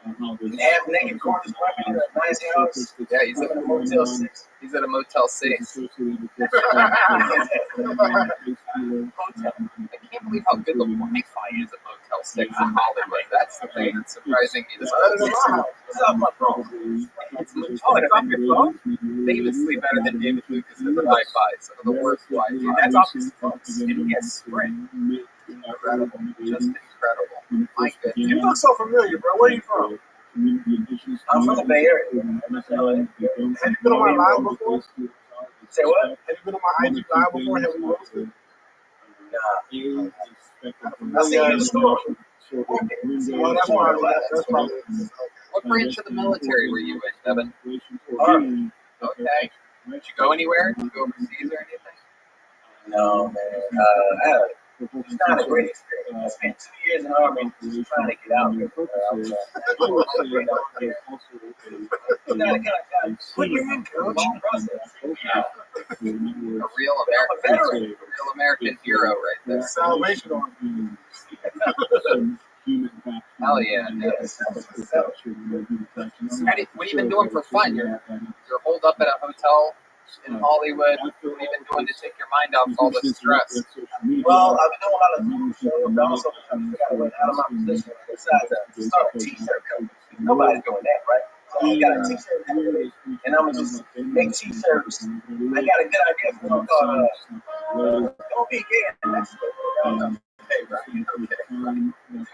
Half naked corners working in a nice house. Yeah, he's at a Motel 6. He's at a Motel 6. I can't believe how good the Wi-Fi is at Motel 6 in Hollywood. That's the thing that's surprising me. It's off my phone. It's off your phone? Famously better than David Lucas at the Wi-Fi. Some of the worst Wi-Fi. That's off his phone. And he has Sprint. Incredible. Just incredible. My goodness. You look so familiar, bro. Where are you from? I'm from the Bay Area. Have you been on my live before? Say what? Have you been on my IG live before? Have we roasted? Nah. I see you in the store. Well, that's why. That's probably. What branch of the military were you in, Devin? Army. Okay. Did you go anywhere? Did you go overseas or anything? No, man. It's not a great experience. I spent 2 years in the Army just trying to get out here. It's not a kind of put me in, coach. A real American hero right there. Salvation Army. Hell yeah. What have you been doing for fun? You're holed up at a hotel in Hollywood. What have you been doing to take your mind off all the stress? Well, I've been doing a lot of food shows, but also trying to figure out a way out of my position and decide to start a t-shirt company. Nobody's doing that, right? So I got a t-shirt company, and I'm gonna just make t-shirts. I got a good idea for one called "Don't Be Gay in Mexico."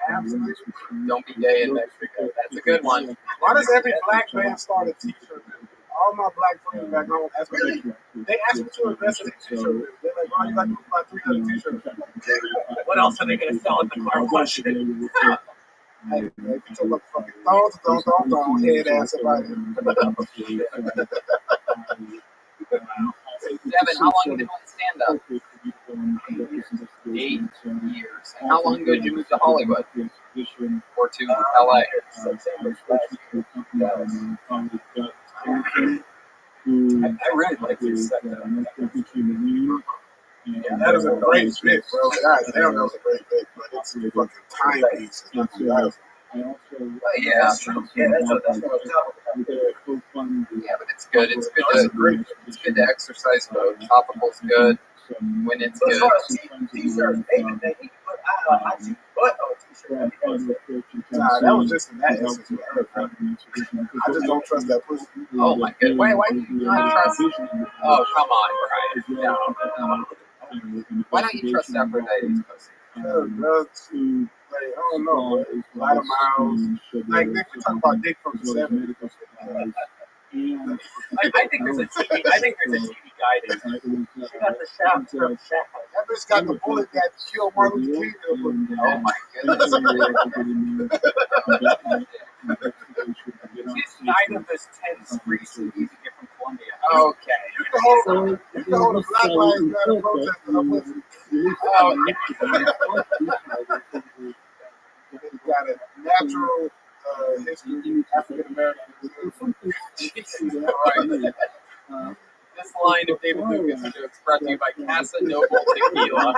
Absolutely. Don't be gay in Mexico. That's a good one. Why does every black man start a t-shirt business? All my black friends back home ask me, they ask me to invest in a t-shirt business. They're like, oh, you got to buy 300 t-shirts. What else are they going to sell at the car wash? Hey, man, you talk about fucking thong, head ass about it. Devin, how long have you been doing stand-up? 8 years. And how long ago did you move to Hollywood? Or to LA? I really like your set. Yeah, that is a great bit, bro. God damn, that was a great bit, but it's a fucking timepiece. Yeah, that's true. Yeah, that's what I'm talking about. Yeah, but it's good. It's good to exercise mode. Topical's good. When it's So as good. far as t-shirts, they can put I see butt on a t-shirt. Nah, that was just in that instance with her. Bro. I just don't trust that pussy. Oh my god. Why do you not trust? Oh, come on, Brian. No. Why don't you trust Aphrodite's pussy? Drugs, like, I don't know, bro. A lot of miles. Like, Nick, we talk about dick from the 70s. I think there's a TV guide in there. She got the shaft from Shaft. That bitch got the bullet that killed Martin Luther King. Oh my goodness. She's 9 of this 10 free CDs you get from Columbia. Okay. You can hold a Black Lives Matter protest and I'm with you. It's got a natural history, African American. Alright. This line of David Lucas jokes brought to you by Casa Noble Tequila.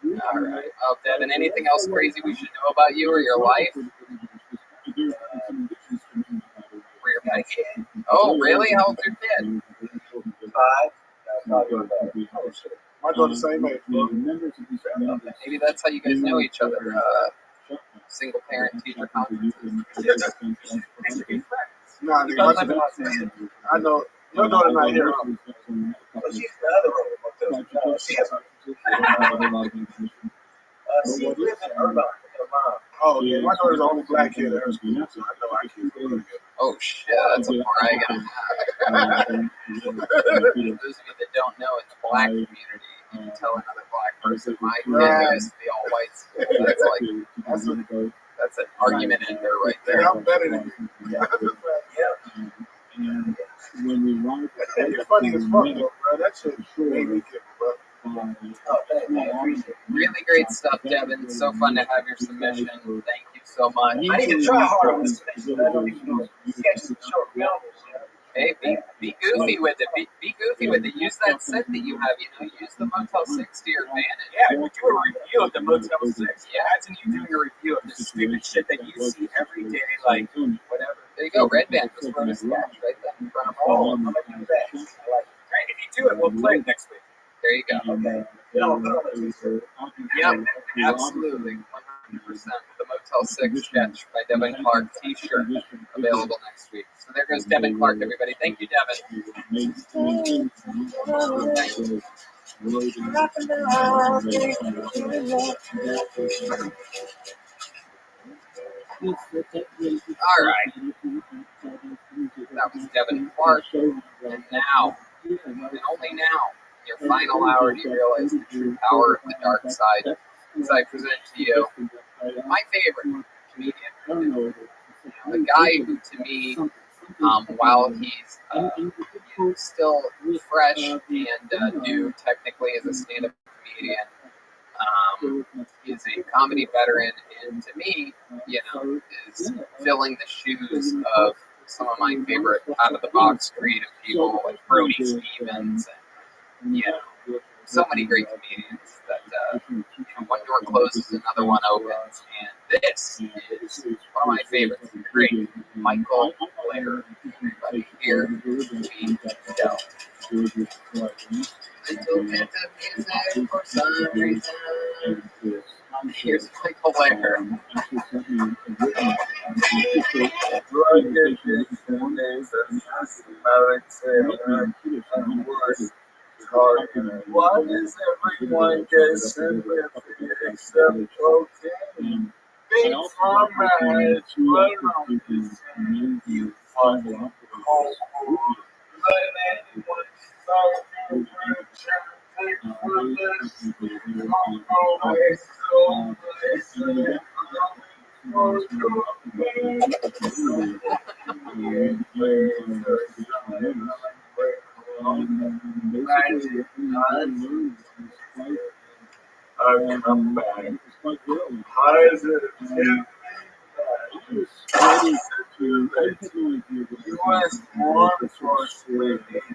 Alright. Oh, Devin, anything else crazy we should know about you or your life? For your kid? Oh, really? How old's your kid? 5. My daughter's the same age, bro. Maybe that's how you guys know each other. Single parent teacher conferences. Nah, nigga, I know. Your daughter's not here. But she's the other one. She has she lives in Irvine with her mom. Oh, yeah. My daughter's the only black kid at her school, so I know I can't really good. Oh, shit. That's a brag and a half. For those of you that don't know, in the black community, you can tell another black person, my kid goes to the all-white school. That's an argument in there right there. Yeah, I'm better than you. Yeah. You're funny as fuck, though, bro. That shit made me giggle, bro. Really great stuff, Devin. So fun to have your submission. Thank you so much. I need to try harder on this submission. I don't even know. Sketches and short films. Hey, be goofy with it. Be goofy with it. Use that set that you have. Use the Motel 6 to your advantage. Yeah, we do a review of the Motel 6. Imagine you doing a review of this stupid shit that you see every day, like whatever. There you go. Red Band just wrote a sketch right there in front of all. I'm gonna do that. I like it. Right, if you do it, we'll play it next week. There you go. Okay. You know, put on the t-shirt. Yep, absolutely. 100%. The Motel 6 sketch by Devin Clark t-shirt available next week. So there goes Devin Clark, everybody. Thank you, Devin. All right. That was Devin Clark. And now, and only now, your final hour, do you realize the true power of the dark side? As I present to you my favorite comedian, the guy who, to me, while he's still fresh and new technically as a stand-up comedian, is a comedy veteran, and to me, is filling the shoes of some of my favorite out-of-the-box creative people like Brody Stevens and, so many great comedians that one door closes, another one opens, and this is one of my favorites. The great Michael Blair. Everybody here, we go. Little bit of music for some reason. Here's Michael Blair. Why does everyone get simply except cocaine? Big Pharma has run you fucking whole. Let anyone start your franchise from this. Always so blessed. I come back. How is it? You asked one for sleeping.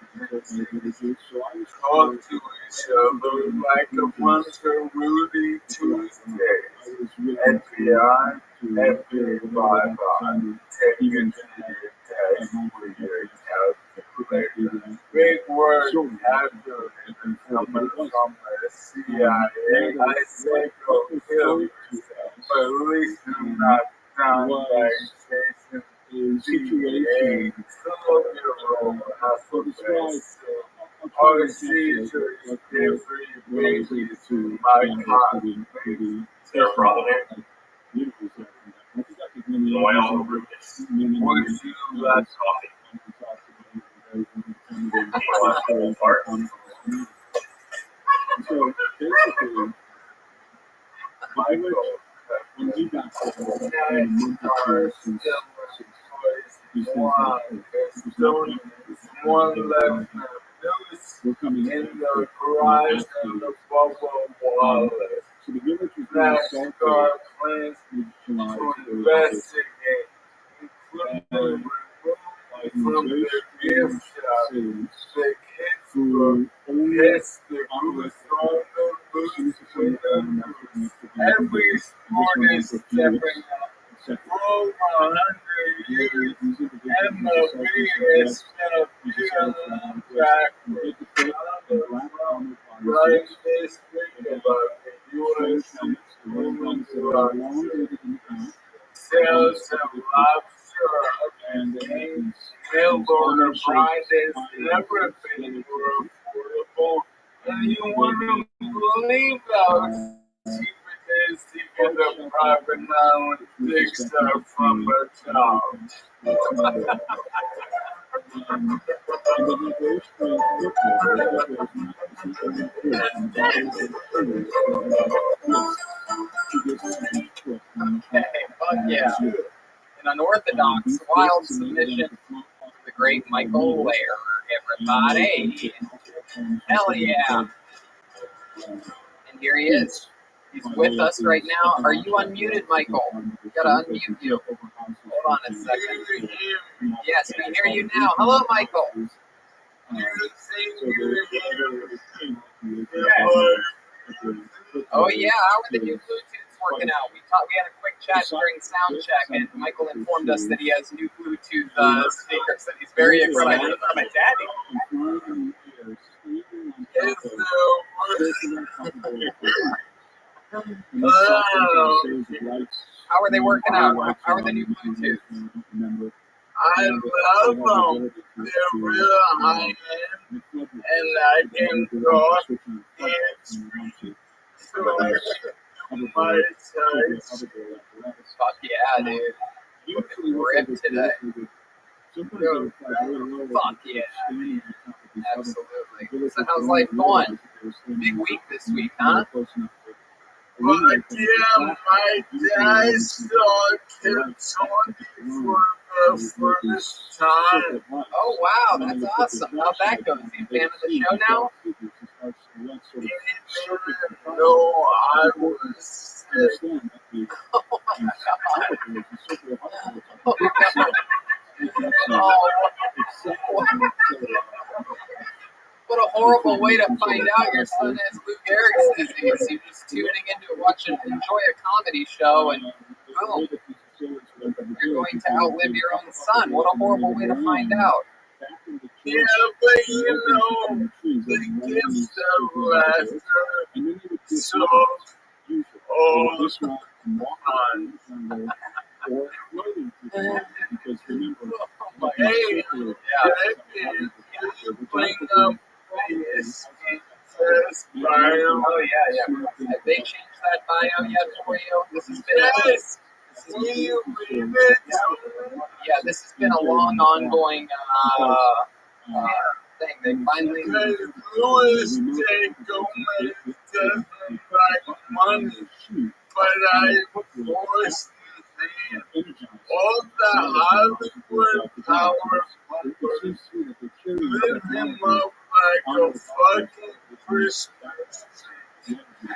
Talk to each other like a bunch of Rudy Tuesdays. FBI, FBI, take it to your desk with your calculator. Big words. after coming from the CIA, I say go kill yourself, but at least do not sound like chasing DEA. Some of your own alphabet. Our Caesar is every baby to my cotton. They're running. Loyal Rufus. Would you like coffee? So basically, Michael, when he got there, one left we're coming in the garage and the bubble wallet. So the village was going to plans to investigate, including from the gift shop, the kids who hits the goose on the goose with the goose. Every sport is stepping up. For 100 years, MLB is still back. Right this week about the U.S. women's rugby. Sales of lobster and mail-order prices never been more affordable. And you wouldn't believe how cheap it is to get a private island stuff from a child. Okay, fuck yeah. An unorthodox, wild submission to the great Michael Lair, everybody. Hell yeah. And here he is. He's with us right now. Are you unmuted, Michael? Gotta unmute you. Hold on a second. Yes, we hear you now. Hello, Michael. Oh yeah, how are the new Bluetooths working out? We had a quick chat during sound check, and Michael informed us that he has new Bluetooth speakers that he's very excited about. My daddy. How are they working out? How are the new Bluetooths? I love them. They're real high end, and I can talk and speak. So my size. Fuck yeah, dude. Looking ripped today. Fuck yeah. Absolutely. So how's life going? Big week this week, huh? But yeah, my dad saw kids on for the first time. Oh wow, that's awesome. How'd that go? Is he a fan of the show now? He didn't know I was sick. Oh my god. What a horrible way to find out your son has Lou Gehrig's disease. You're just tuning in to watch and enjoy a comedy show, and boom, you're going to outlive your own son. What a horrible way to find out. Yeah, but you know, the gifts are lasted. So, oh, hey, you bring up this first bio. Oh yeah. Have they changed that bio yet for you? This has been yeah, this has been a long ongoing thing. They finally Louis J. Gomez doesn't like money, but I forced his hand. All the Hollywood power lit him up like a fucking Christmas. And I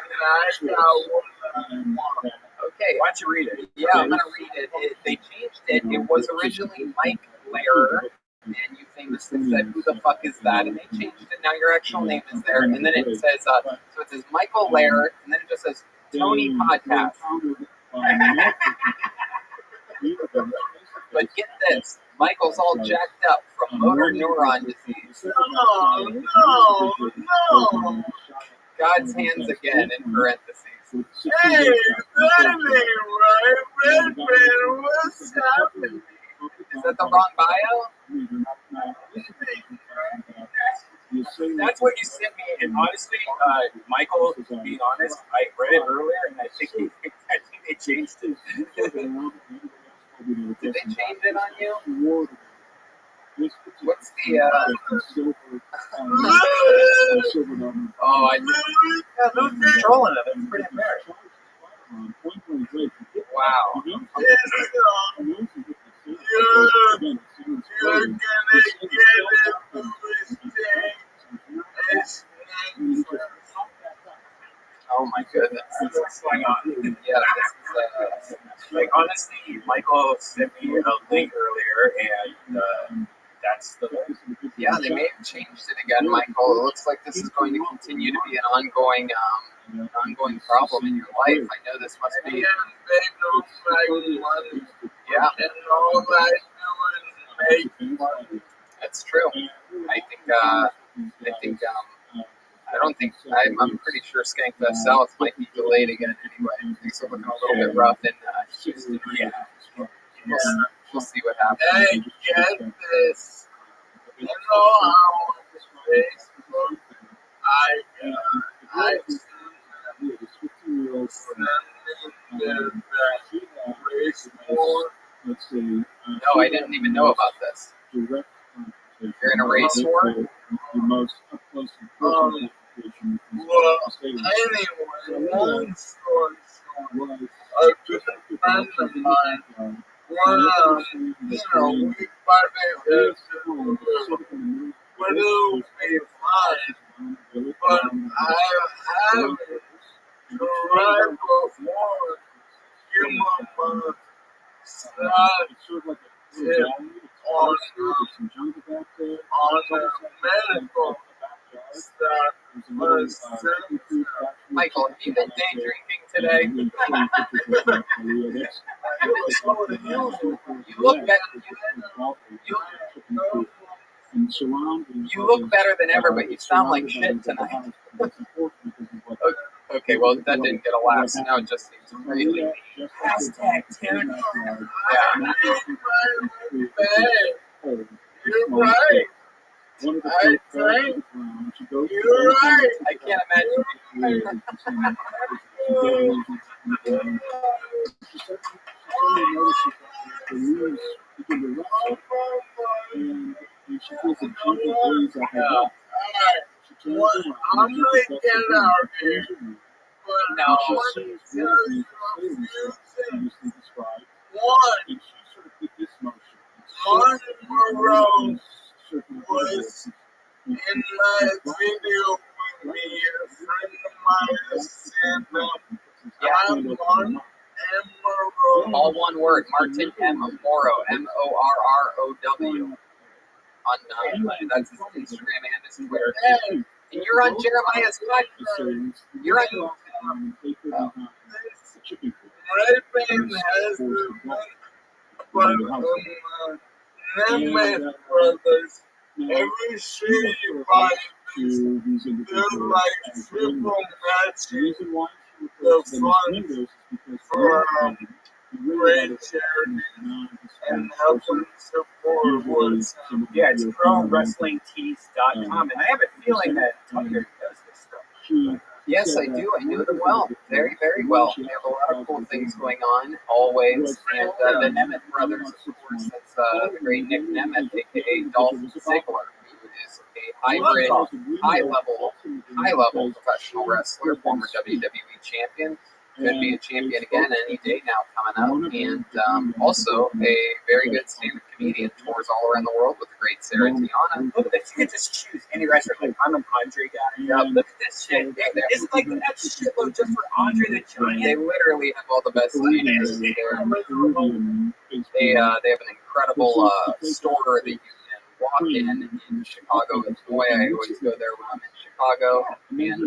got one. Okay, why don't you read it? Yeah, I'm gonna read it. They changed it. It was originally Mike Lair, and you famously said, "Who the fuck is that?" And they changed it. Now your actual name is there, and then it says, so it says Michael Lair, and then it just says Tony Podcast. But get this, Michael's all jacked up from motor neuron disease. no. God's hands again in parentheses. Hey, that ain't right, Redman. What's happening? Is that the wrong bio? That's what you sent me, and honestly, Michael, to be honest, I read it earlier, and I think they changed it. Did they change it on you? What's the oh, I Yeah, who's controlling it? I'm pretty embarrassed. wow. You're gonna get it Oh my goodness. This is going on. Yeah, this is Like, honestly, Michael sent me a link earlier, and that's the yeah, they may have changed it again, Michael. It looks like this is going to continue to be an ongoing problem in your life. I know this must be. Yeah, that's true. I'm pretty sure Skankfest South might be delayed again anyway. Things are looking a little bit rough in Houston. Yeah. We'll see what happens. Hey, get this. You know how on Facebook I No, I didn't even know about this. You're in a race war? well, anyway, long story short, a good friend of mine, we finally but it'll be fine. But I haven't tried before. Give them on a medical stuff. Michael, have you been day drinking today? You look better than ever, but you sound like shit tonight. Okay, well, that didn't get a laugh, so now it just seems really hashtag Taryn. yeah. You're right. I think you're right. I can't imagine. Well, I'm gonna get out here, but No. I want to tell you a few things. One, Martin Monroe was in my video with me. A friend of mine has sent him. I'm Martin M. Monroe. All one word, Martin M. Morrow, Morrow. On that's his Instagram and his Twitter. And you're on Jeremiah's podcast. You're on. Redman has the but Nemeth brothers, every city you buy these, they're like triple matching the funds for great charity and helping support what's Yeah, it's ProWrestlingTees.com, and I have a feeling that Tucker does this stuff. Yes, I do. I know them well. Very, very well. They have a lot of cool things going on, always. And the Nemeth brothers, of course, that's the great Nick Nemeth, a.k.a. Dolph Ziggler, who is a hybrid, high-level professional wrestler, former WWE champion. Could be a champion again any day now coming up. And also a very good stand-up comedian. Tours all around the world with the great Sarah Tiana. Look at this. You can just choose any wrestler. Like, I'm an Andre guy. Yeah. Look at this shit. It's like that shitload just for Andre the Giant. They literally have all the best leaders there. They have an incredible store that you can walk in Chicago, Illinois. I always go there when I'm in Chicago. And did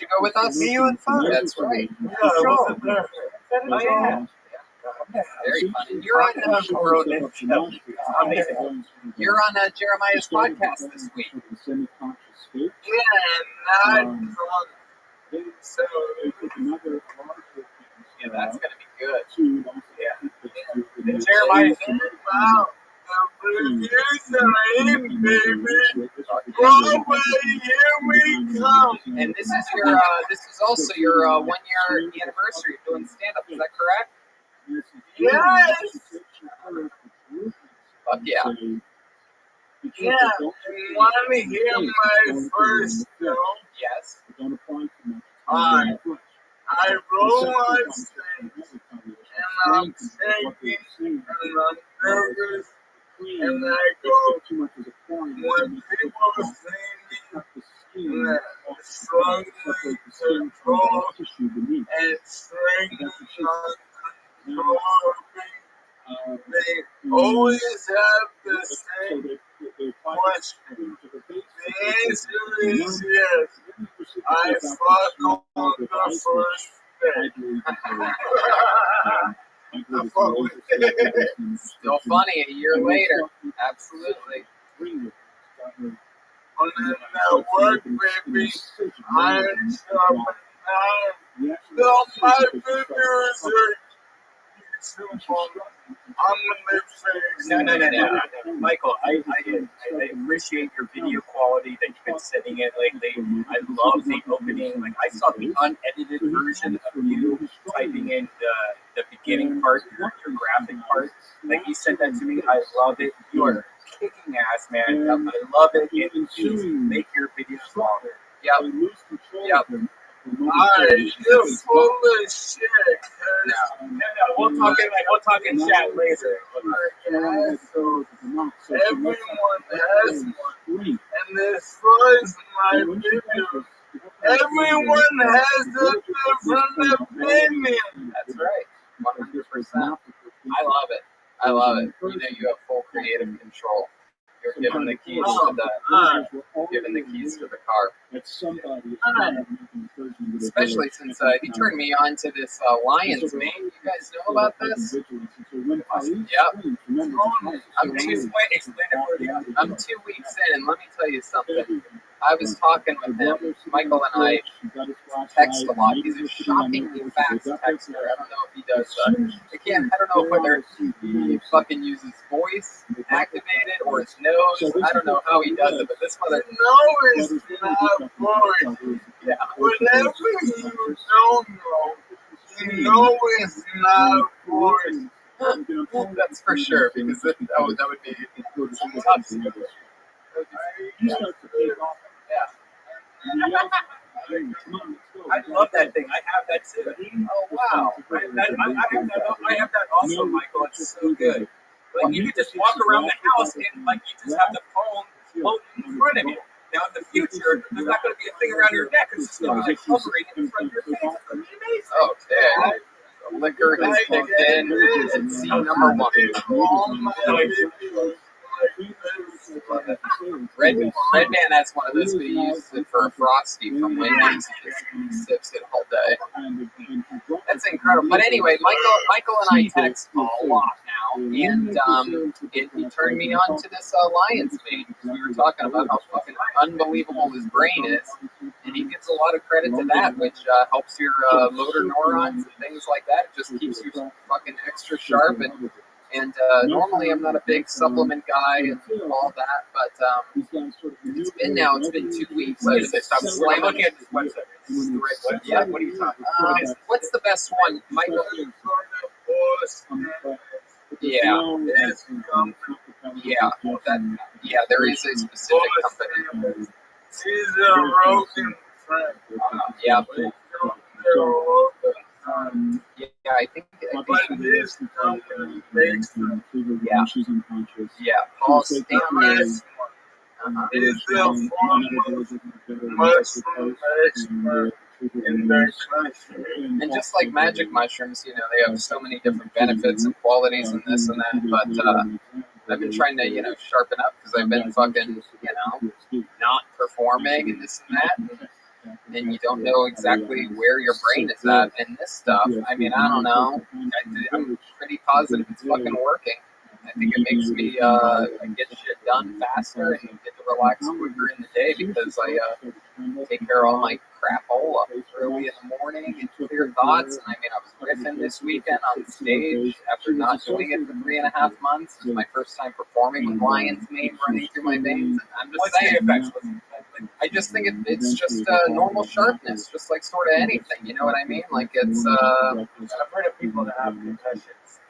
you go with us? Me and Fun. That's right. Yeah, I wasn't there. Oh, yeah. Very funny. You're on amazing. You're on Jeremiah's podcast this week. Yeah, not so. Yeah, that's gonna be good. Yeah. Jeremiah, wow. The reviews are in, baby. Broadway, here we come. And this is also your 1 year anniversary of doing stand up. Is that correct? Yes. Fuck yeah. Yeah. You want to hear my first film? Yes. I roll on stage, and I'm taking, and I'm nervous, and I go, when people see me, struggling to talk and strangling uncontrollably, they always have the same question. The answer is yes. I fuck on the first day. Still funny a year later. Absolutely. On that work, baby, I'm sharp now. My fingers are I'm the face. No. Michael, I appreciate your video quality that you've been sending it lately. I love the opening. Like I saw the unedited version of you typing in the beginning part, your graphic part. Like you sent that to me. I love it. You are kicking ass, man. I love it. And please make your videos longer. Yep. Alright, you're full of shit. No. We'll talk in chat later. Everyone has one. And as far as my videos, everyone has a different opinion. That's right. 100%. I love it. You know, you have full creative control. You're given the keys to the car. Especially since he turned me on to this Lions mane. You guys know about this? Yep. I'm 2 weeks in, and let me tell you something. I was talking with him. Michael and I text a lot. He's a shockingly fast texter. I don't know if he does that. Again, I don't know whether he fucking uses voice activated or his nose. I don't know how he does it, but this mother. No, it's not voice. Yeah. Whatever you don't know, you know it's not voice. That's for sure, because that would be tough. I love that thing. I have that too. Oh wow! I have that also, Michael. It's so good. Like you can just walk around the house and like you just have the phone floating in front of you. Now in the future, there's not going to be a thing around your neck. It's just going to be like hovering in front of your face. It's going to be amazing. Okay. The liquor has kicked in, and scene number 1. Red Man has one of those, but he uses it for a Frosty from Wendy's. He just sips it all day. That's incredible. But anyway, Michael and I text a lot now, and he turned me on to this Lions mane. We were talking about how fucking unbelievable his brain is, and he gives a lot of credit to that, which helps your motor neurons and things like that. It just keeps you fucking extra sharp and normally I'm not a big supplement guy and all that, but it's been 2 weeks. What is this? I'm looking at this website. This is the right website. Yeah. What are you talking about? What's the best one, Michael? Yeah. There is a specific company. She's a broken friend. Yeah, I think this company makes them. Paul Stanley. Is the foremost mushroom expert in their country. And just like magic mushrooms, you know, they have so many different benefits and qualities and this and that, but I've been trying to, sharpen up because I've been fucking, not performing and this and that. And you don't know exactly where your brain is at. And this stuff, I mean, I don't know. I'm pretty pretty positive it's fucking working. I think it makes me get shit done faster and get to relax quicker in the day because I take care of all my crapola early in the morning and clear thoughts. And I mean, I was riffing this weekend on stage after not doing it for 3.5 months. It was my first time performing with lion's mane running through my veins. And I'm just saying, I just think it's just normal sharpness, just like sort of anything. You know what I mean? Like it's. I've heard of people that have concussions.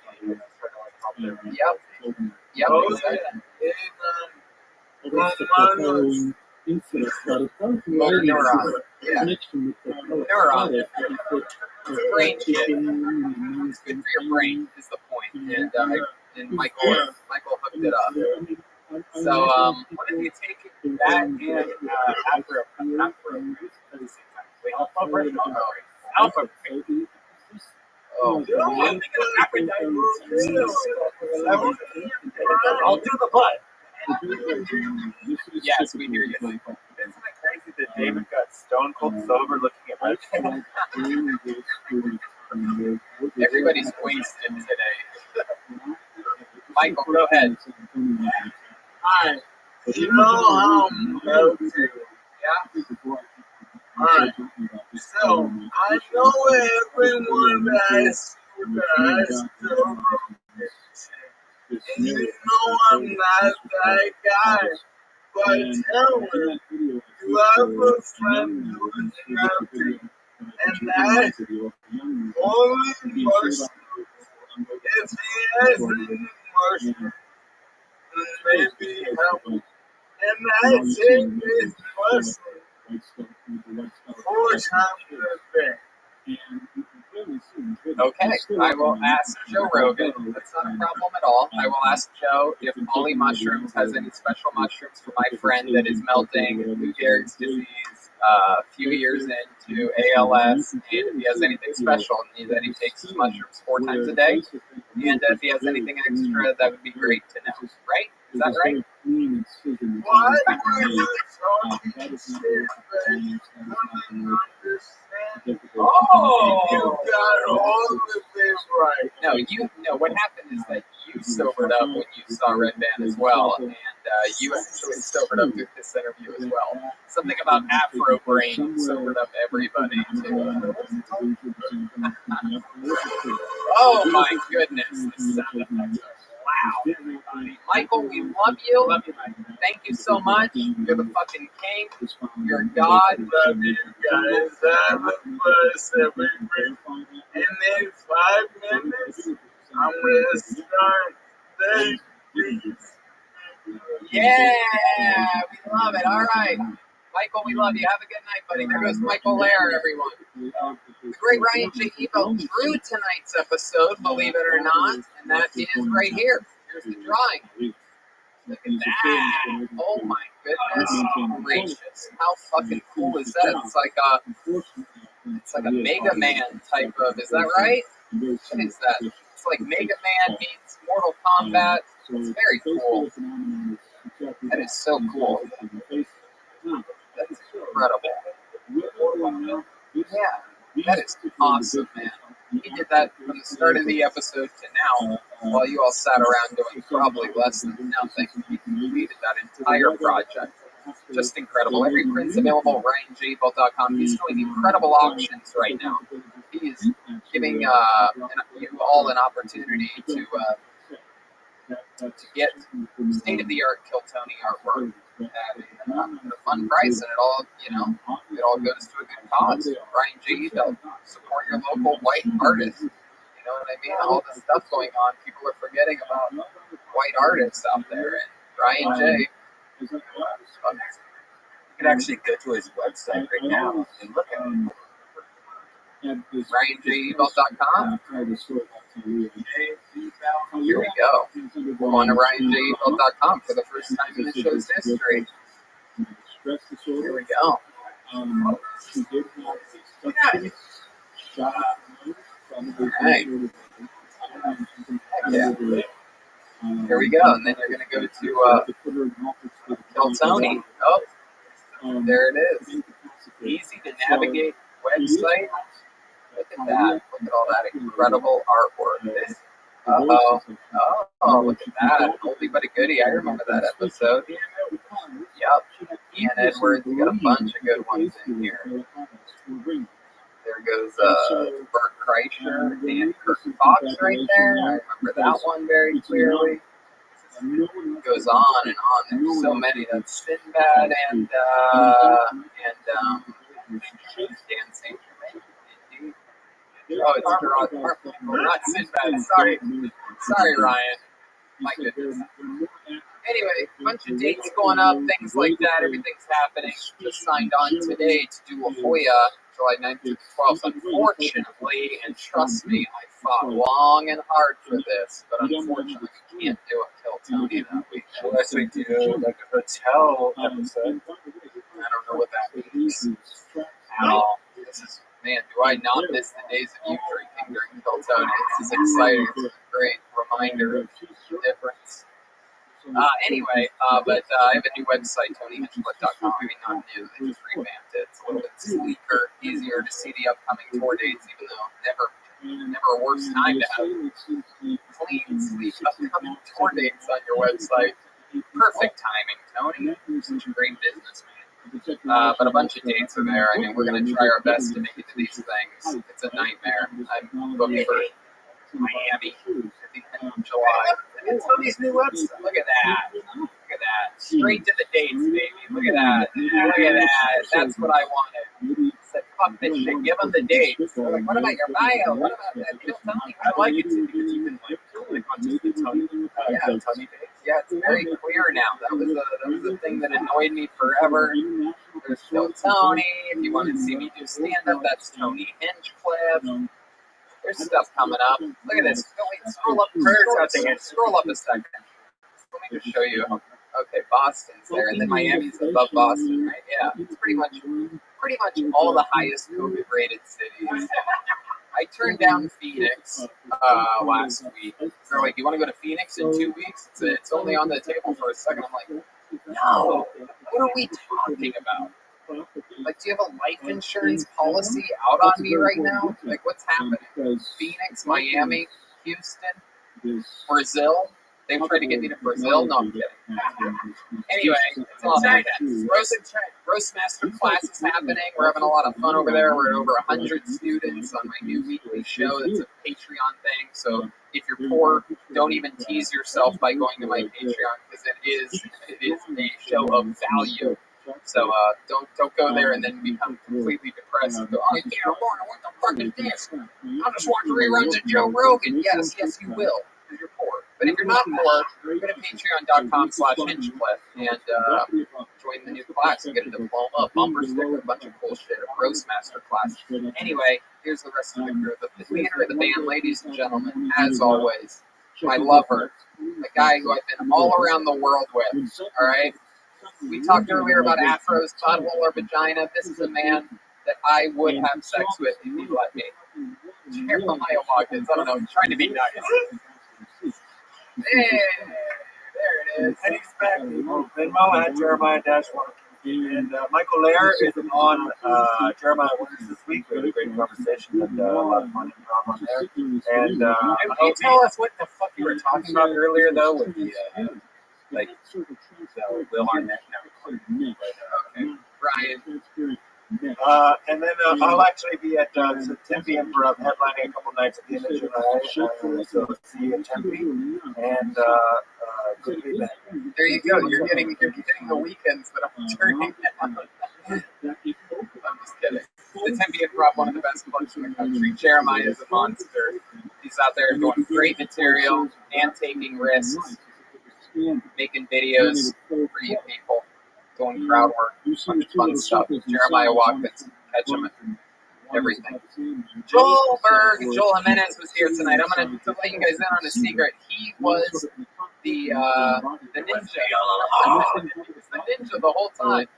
Yep. Oh, Exactly. Romanos. Neuron. Yeah. Neuron. Brain shit. It's good for your brain, is the point. And Michael hooked it up. So, What if you take that and Afro? Not for wait, Alpha. oh, You know what? I'll do the butt. yes, we hear you. Isn't it crazy that David got stone cold sober looking at Red? Everybody's wasted today. Michael, go ahead. Hi. You know how melted. Yeah. Alright. So, I know everyone that has to. And you know I'm not that guy. But tell me, you have a friend who's melting. And that only person, if he has any mercy, maybe help. And that's it, this person. 4 times a day. Okay, I will ask Joe Rogan. That's not a problem at all. I will ask Joe if Ollie Mushrooms has any special mushrooms for my friend that is melting Lou Gehrig's disease a few years into ALS, and if he has anything special, and that he takes his mushrooms 4 times a day, and if he has anything extra, that would be great to know. Right? Is that right? Why are you talking shit, man? Oh! You got all of it right. No, what happened is that you sobered up when you saw Red Band as well, and you actually sobered up through this interview as well. Something about Afro Brain sobered up everybody too. Oh my goodness, this sound effects are loud. Michael, we love you. Thank you so much. You're the fucking king. You're a god. Love you guys. Have a blessed everything. And in 5 minutes, I'm gonna start the beats. Yeah, we love it. All right. Michael, we love you. Have a good night, buddy. There goes Michael Lair, everyone. The great Ryan J. Evo drew tonight's episode, believe it or not, and that is right here. Here's the drawing. Look at that. Oh my goodness gracious. How fucking cool is that? It's like a Mega Man type of, is that right? What is that? It's like Mega Man meets Mortal Kombat. It's very cool. That is so cool. That is incredible. Yeah, that is awesome, man. He did that from the start of the episode to now, while you all sat around doing probably less than nothing. He completed that entire project. Just incredible. Every print's available at RyanJBelt.com. He's doing incredible auctions right now. He is giving you all an opportunity to get state-of-the-art Kiltony artwork at a fun price, and it all goes to a good cause. Ryan J. Belt, support your local white artists. You know what I mean? All the stuff going on, people are forgetting about white artists out there, and Ryan J. You can actually go to his website right now and look at it. RyanJBelt.com. Here we go. We're on to RyanJBelt.com for the first time in the show's history. Here we go. Alright. Yeah. Here we go. And then you're going to go to Kiltony. Oh, there it is. Easy to navigate website. Look at that. Look at all that incredible artwork. Uh-oh. Oh, look at that. Oldie but a goodie. I remember that episode. Yep. Ian Edwards, you got a bunch of good ones in here. There goes Bert Kreischer and Kirk Fox right there. I remember that one very clearly. It goes on and on. There's so many. That's Sinbad and Dan St. Germain. Indeed. Oh, it's not Sinbad. Sorry, Ryan. My goodness. Anyway, a bunch of dates going up, things like that. Everything's happening. Just signed on today to do La Jolla, July 9th through 12th. Unfortunately, and trust me, I fought long and hard for this, but unfortunately, we can't do it till Tony that week. Unless we do like a hotel episode. I don't know what that means at all. This is, man, do I not miss the days of you drinking during Tony? This is exciting. This is a great reminder of the difference. Anyway, but I have a new website, TonyHinchcliffe.com. I mean, not new, they just revamped it. It's a little bit sleeker, easier to see the upcoming tour dates, even though never a worse time to have clean, sleek, upcoming tour dates on your website. Perfect timing, Tony. You're such a great businessman. But a bunch of dates are there. I mean, we're going to try our best to make it to these things. It's a nightmare. I'm booked for Miami at the end of July. And Tony's new website. Look at that. Look at that. Straight to the dates, baby. Look at that. Look at that. That's what I wanted. Said, fuck this shit. Give them the dates. They're like, what about your bio? What about that? You don't tell me. I like it too because you can click on just the Tony. Tony dates. Yeah, it's very clear now. That was a thing that annoyed me forever. There's still Tony. If you want to see me do stand-up, that's Tony Hinchcliffe. There's stuff coming up. Look at this. Scroll up a second. Let me just show you. Okay, Boston's there, and then Miami's above Boston, right? Yeah, it's pretty much all the highest COVID-rated cities. I turned down Phoenix last week. They're like, "You want to go to Phoenix in 2 weeks?" It's only on the table for a second. I'm like, "No, what are we talking about? Like, do you have a life insurance policy out on me right now? Like, what's happening? Phoenix, Miami, Houston, Brazil? They tried to get me to Brazil? No, I'm kidding. Anyway, it's all roast master class is happening. We're having a lot of fun over there. We're at over 100 students on my new weekly show. It's a Patreon thing. So if you're poor, don't even tease yourself by going to my Patreon because it is a show of value. So don't go there and then become completely depressed and go, oh, yeah, Lorna, what the fuck is this? I'll just watch reruns of Joe Rogan. Yes, you will, because you're poor. But if you're not poor, go to patreon.com/Hinchcliffe and join the new class and get a diploma, a bumper sticker, a bunch of cool shit, a roast master class. Anyway, here's the rest of the crew. The leader of the band, ladies and gentlemen, as always, my lover, the guy who I've been all around the world with, all right? We talked earlier about afros, butthole, or vagina. This is a man that I would have sex with if he'd let me. Jeremiah Watkins, I don't know, trying to be nice. Hey, there it is. And he's back, people. Venmo at Jeremiah-Watkins. And Michael Lair is on Jeremiah Watkins this week. We had a great conversation and a lot of fun improv on there. And can you tell us what the fuck you were talking about earlier, though, with the... Like, Will Arnett. Okay. Brian. And then I'll actually be at Tempe Improv headlining a couple nights at the end of July. So see you at Tempe. And good to be back. There you go. You're getting the weekends that I'm turning down. I'm just kidding. The Tempe Improv, one of the best clubs in the country. Jeremiah is a monster. He's out there doing great material and taking risks. Making videos for you people, doing crowd work, bunch of fun stuff. Jeremiah Watkins, catch him at everything. Joel Jimenez was here tonight. I'm going to let you guys in on a secret. He was the ninja. He was the ninja the whole time.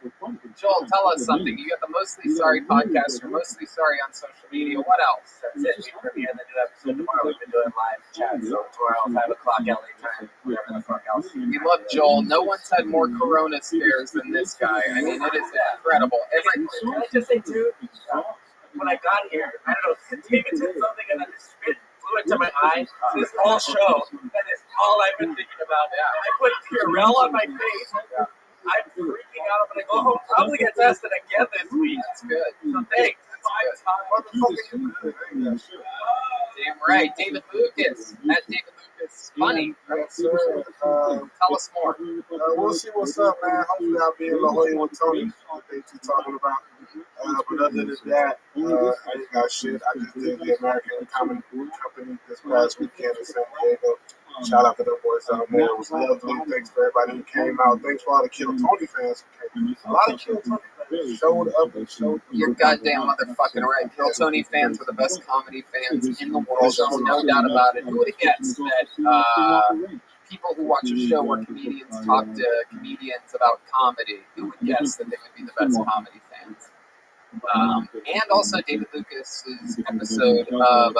Joel, tell us something. You got the Mostly Sorry podcast. You're Mostly Sorry on social media. What else? That's it. We premiere the new episode tomorrow. We've been doing live chat, so tomorrow 5 o'clock LA time, whatever the fuck else. We love Joel. No one's had more corona scares than this guy. I mean, it is incredible. Can I just say, too, when I got here, I don't know, David said something and then the spit flew glue it to my eye. This whole show, that is all I've been thinking about. I put Purell on my face. I'm freaking out. I'm gonna go home, probably get tested again this week. That's good. So thanks. Damn right. David Lucas. That David Lucas. Funny. Yes, sir. Tell us more. We'll see what's up, man. Hopefully I'll be in La Jolla with Tony. What they two talking about. But other than that, I ain't got shit. I just did the American Comedy Company this past weekend in San Diego. Shout out to the boys down there. It was lovely. Thanks for everybody who came out. Thanks for all the Kill Tony fans who came. A lot of Kill Tony fans showed up and showed. You're goddamn motherfucking right. Kill Tony fans are the best comedy fans in the world. There's no doubt about it. Who would have guessed that people who watch a show where comedians talk to comedians about comedy, who would guess that they would be the best comedy fans? And also David Lucas's episode of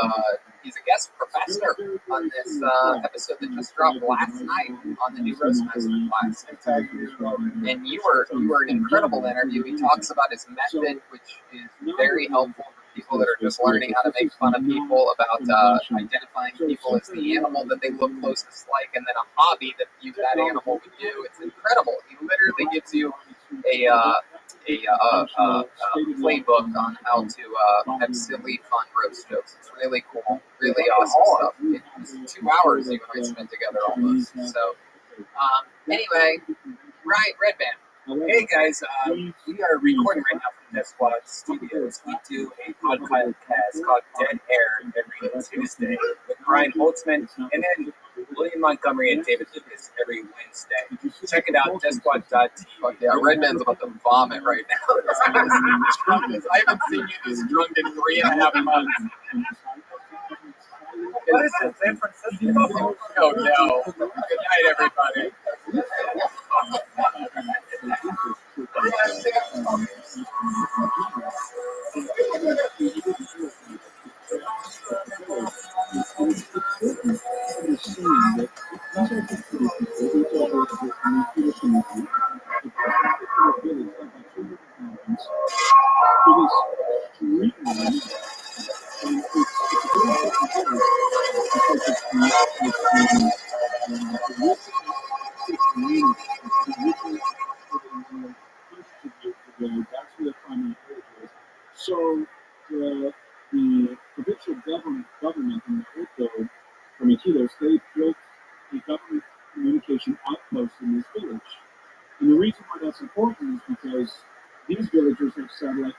he's a guest professor on this episode that just dropped last night on the new Roastmaster class. And you were an incredible interview. He talks about his method, which is very helpful for people that are just learning how to make fun of people, about identifying people as the animal that they look closest like, and then a hobby that that animal would do. It's incredible. He literally gives you a playbook on how to have silly, fun roast jokes. It's really cool, really awesome stuff. It was 2 hours you and I spent together almost. So, anyway, Ryan Redband. Hey guys, we are recording right now from Death Squad Studios. We do a podcast called Dead Air every Tuesday with Brian Holtzman and then William Montgomery and David Lucas every Wednesday. Check it out, deathsquad.tv. Fuck yeah, Redman's about to vomit right now. I haven't seen you this drunk in 3.5 months. What is this, San Francisco? Oh no. Good night, everybody. So the provincial government in Puerto Prometidos, they built a government communication outpost in this village. And the reason why that's important is because these villagers have satellite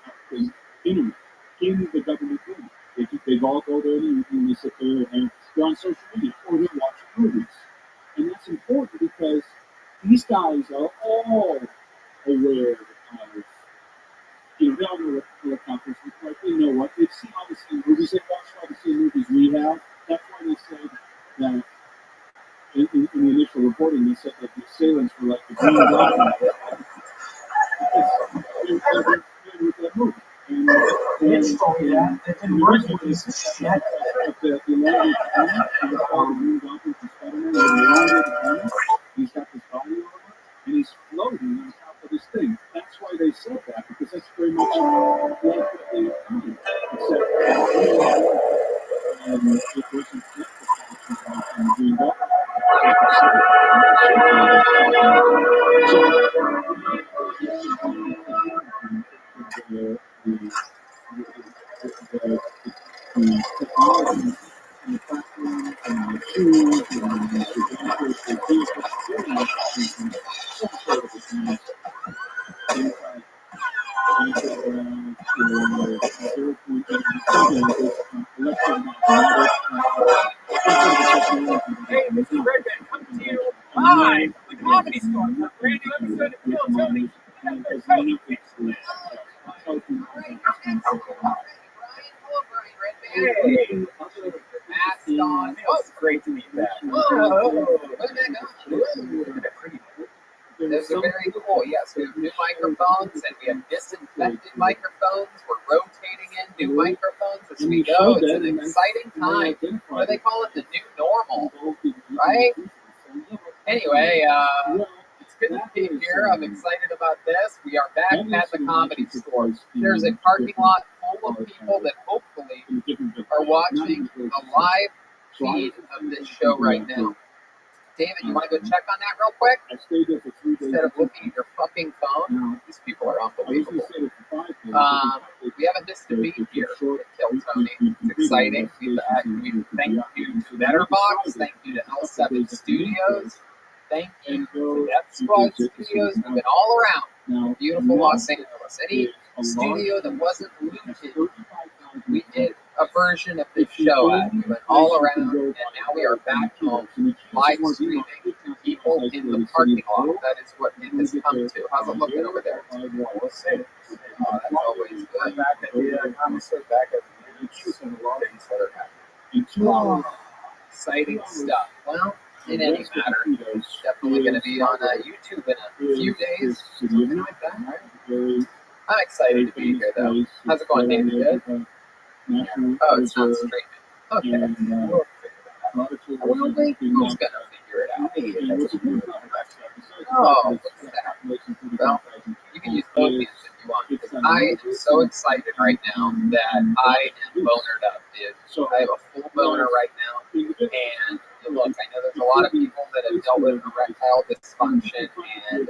internet in the government building. They all go there and they sit there and they're on social media or they're watching movies. And that's important because these guys are all aware of, they all know what helicopters look like. They know what they've seen all the same movies. They've watched all the same movies we have. That's why they said that in the initial reporting, they said that the assailants were like the green goblin. With that movie. And the original is shit. The language is called the green goblin for Spider-Man. He's got this body armor and he's floating on top of this thing. That's why they said that, because that's very much like what they were doing. Except it wasn't the green goblin. The technology and the platform and the tools and the vehicles, some sort of advanced Hey, this is Redman coming to you live from the Comedy Store for a brand new episode of Kill Tony. Hey, mask on. Oh, it's great to meet that. Those are very cool. Yes, we have new microphones and we have disinfected microphones. We're rotating in new microphones as we go. It's an exciting time. What do they call it? The new normal, right? Anyway, it's good to be here. I'm excited about this. We are back at the Comedy Store. There's a parking lot full of people that hopefully are watching the live feed of this show right now. David, you want to go check on that real quick? I stayed there for 3 days. Instead of looking at your fucking phone, these people are unbelievable. We haven't missed a beat here at Kill Tony. It's exciting. We thank you to Betterbox. Thank you to L7 Studios. Thank you to Death Squad Studios. We've been all around beautiful Los Angeles. Any studio that wasn't looted, we did a version of this show at. We went all around, and now we are back home, live streaming people in the parking lot. That is what it has come to. How's it looking over there? We'll see. Oh, that's always good. Back at the commissary, back at the things that are happening. Oh, exciting stuff. Well, in any matter, it's definitely going to be on YouTube in a few days, something like that, right? I'm excited to be here, though. How's it going, David? Good? Oh, it's not streaming. Okay. We'll figure who's going to figure it out? Oh, look at that. Well, you can use both hands if you want, because I am so excited right now that I am bonered up, dude. I have a full boner right now, and look, I know there's a lot of people that have dealt with erectile dysfunction, and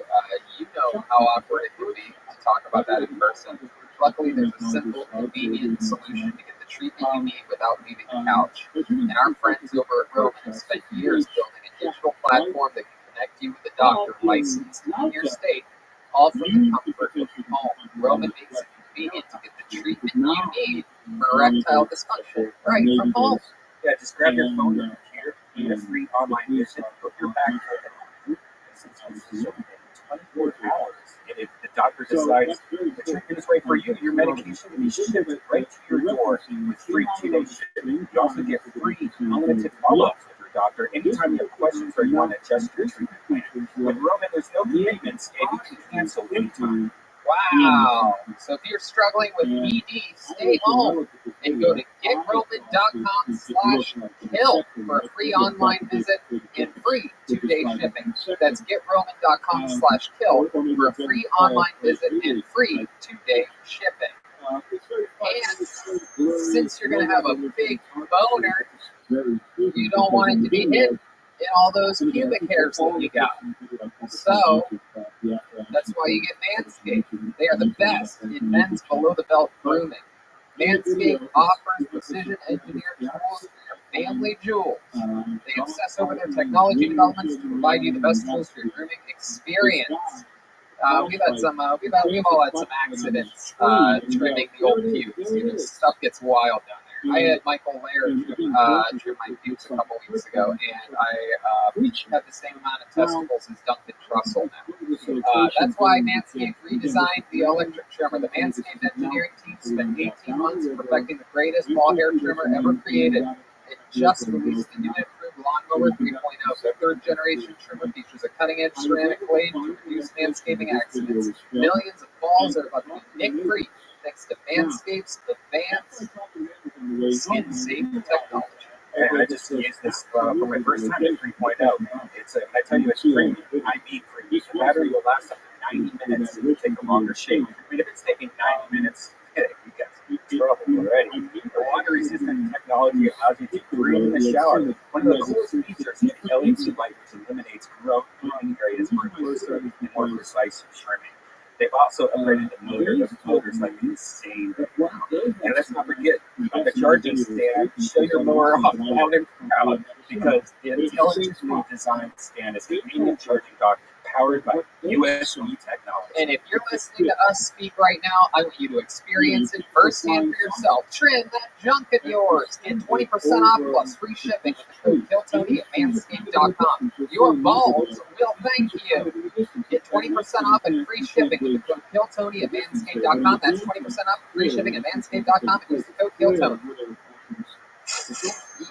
you know how awkward it can be to talk about that in person. Luckily, there's a simple, convenient solution to get the treatment you need without leaving the couch. And our friends over at Roman have spent years building a digital platform that can connect you with a doctor licensed in your state, all from the comfort of your home. Roman makes it convenient to get the treatment you need for erectile dysfunction right from home. Yeah, just grab your phone or computer, get a free online visit, put your back on, sometimes it's 24 hours. And if the doctor decides the treatment is right for you, your medication will be shipped right to your door with free 2-day shipping. You also get free unlimited follow-ups with your doctor anytime you have questions or you want to adjust your treatment plan. With Roman, there's no commitments, and you can cancel anytime. Wow. So if you're struggling with ED, stay home and go to getroman.com/kill for a free online visit and free 2-day shipping. That's getroman.com/kill for a free online visit and free 2-day shipping. And since you're going to have a big boner, you don't want it to be hidden in all those pubic hairs that you got. So that's why you get Manscaped. They are the best in men's below-the-belt grooming. Manscaped offers precision-engineered tools for your family jewels. They obsess over their technology developments to provide you the best tools for your grooming experience. We've all had some accidents trimming the old pubes. You know, stuff gets wild down there. I had Michael Laird trim my pubes a couple weeks ago, and I have the same amount of testicles as Duncan Trussell now. That's why Manscaped redesigned the electric trimmer. The Manscaped engineering team spent 18 months perfecting the greatest ball hair trimmer ever created. It just released the new improved Lawnmower 3.0. The third-generation trimmer features a cutting-edge ceramic blade to reduce manscaping accidents. Millions of balls are about to be nick-free thanks to Manscaped's advanced skin-safe technology. And I just used this for my first time at 3.0. It's I tell you, it's free. I mean free. The battery will last up to 90 minutes. It will take a longer shave. I mean, if it's taking 90 minutes, you got some trouble already. The water-resistant technology allows you to groom in the shower. One of the coolest features is the LED light, which eliminates grooming areas for closer and more precise trimming. They've also upgraded the motor. The motor's like insane. And let's not forget the charging stand. Show your mower off loud and proud because the intelligently designed stand is a convenient charging dock powered by USB technology. And if you're listening to us speak right now, I want you to experience it firsthand for yourself. Trim that junk of yours. Get 20% off plus free shipping with the code KillTony at manscaped.com. Your balls will thank you. Get 20% off and free shipping with the code KillTony at manscaped.com. That's 20% off free shipping at manscaped.com and use the code KillTony.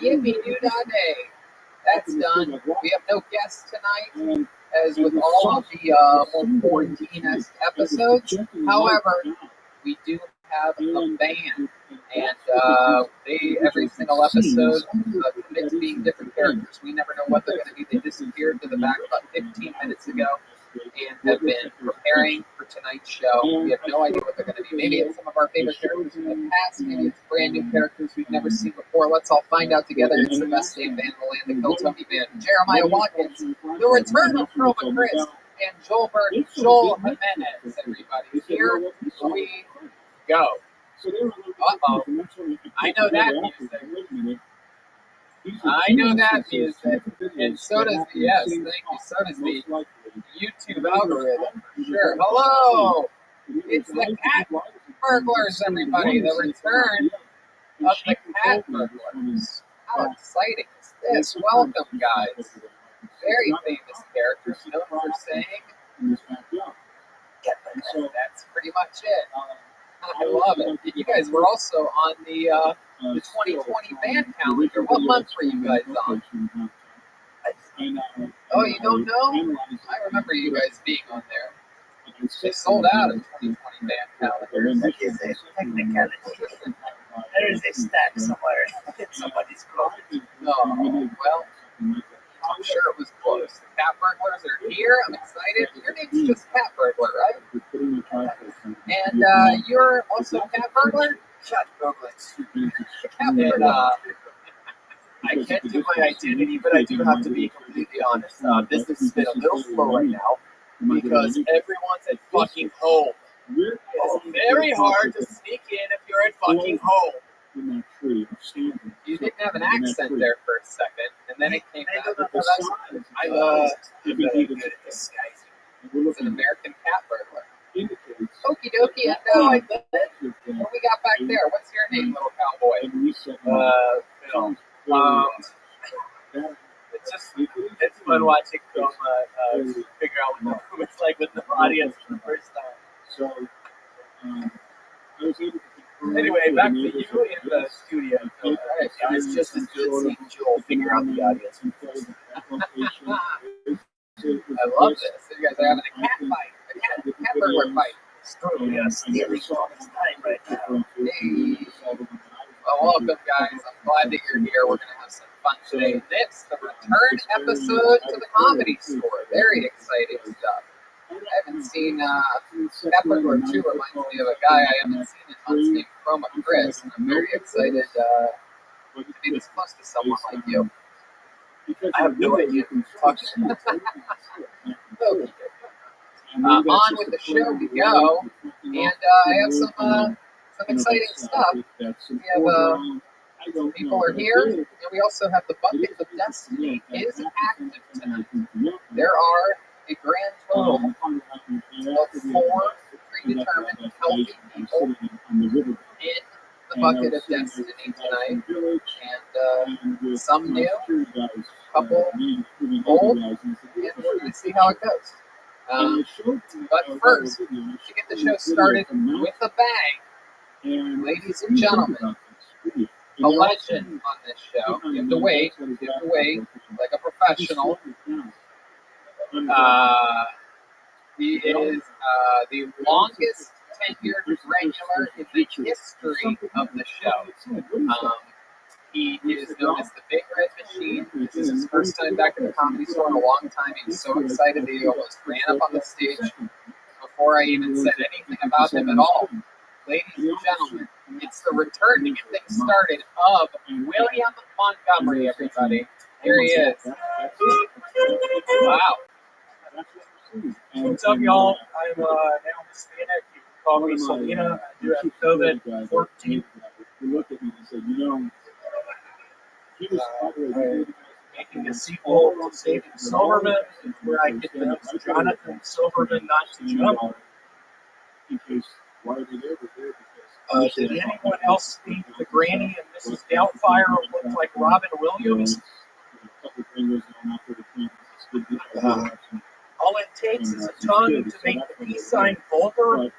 Yippee-doo-dah-day. That's done. We have no guests tonight, as with all of the more quarantine-esque episodes. However, we do have a band, and every single episode commit to being different characters. We never know what they're going to be. They disappeared to the back about 15 minutes ago and have been preparing for tonight's show. We have no idea what they're they're going to be. Maybe it's some of our favorite characters from the past. Maybe it's brand new characters we've never seen before. Let's all find out together. It's the best damn band in the land, the Kiltony Band. Jeremiah Watkins, the return of Chroma Chris, and Joel Jimenez, everybody. Here we go. Uh-oh. I know that music. I know that music. And so does the, yes, thank you, so does the YouTube algorithm. Sure. Hello! It's the Cat Burglars, everybody. The return of the Cat Burglars. How exciting is this? Welcome, guys. Very famous characters known for saying, that's pretty much it. I love it. You guys were also on the 2020 band calendar. What month were you guys on? Oh, you don't know? I remember you guys being on there. They sold out of 2020 band calendar. That is a technicality. There is a stack somewhere in somebody's closet. Oh, well, I'm sure it was close. The Cat Burglars are here. I'm excited. Your name's just Cat Burglar, right? And you're also Cat Burglar? Cat burglars. And I can't do my identity, but I do have to be completely honest. Business has been a little slow right now because everyone's at fucking home. It's very hard to sneak in if you're at fucking home. You didn't have an accent there for a second, and then it came back. I love good at disguising. It's an American Cat Burglar. Okie dokie, I know I did it. What we got back there? What's your name, little cowboy? Phil. It's fun watching Chroma figure out what the room is like with the audience for the first time. Anyway, back to you in the studio. Alright, guys, just as good seeing Joel figure out the audience. I love this. So you guys are having a cat fight, a cat burglar fight. We are stealing all this time right now. Hey. Well, welcome, guys. I'm glad that you're here. We're going to have some fun today. This, the return episode to the Comedy Store. Very exciting stuff. I haven't seen Cat Burglar 2 reminds me of a guy I haven't seen in months named Chroma Chris, and I'm very excited to be this close to someone like you. I have no idea who you're talking about. Okay. On with the show we go, and I have some exciting stuff. We have some people are here, and we also have the Bucket of Destiny is active tonight. There are a grand total of 4 predetermined healthy people in the Bucket of Destiny tonight, and some new, a couple old, and we're going to see how it goes. But first, to get the show started with a bang, ladies and gentlemen, a legend on this show. You have to wait like a professional. He is the longest tenured regular in the history of the show. He is known as the Big Red Machine. This is his first time back at the Comedy Store in a long time. He's so excited that he almost ran up on the stage before I even said anything about him at all. Ladies and gentlemen, it's the return to get things started of William Montgomery, everybody. Here he is. Wow. What's up, y'all? I'm now Hispanic. You can call me Selena. I do have COVID-14. Making a sequel to Saving Silverman, where I get the Jonathan Silverman not to jump. Did anyone else think the Granny and Mrs. Doubtfire looked like Robin Williams? All it takes is a tongue to make the peace sign vulgar.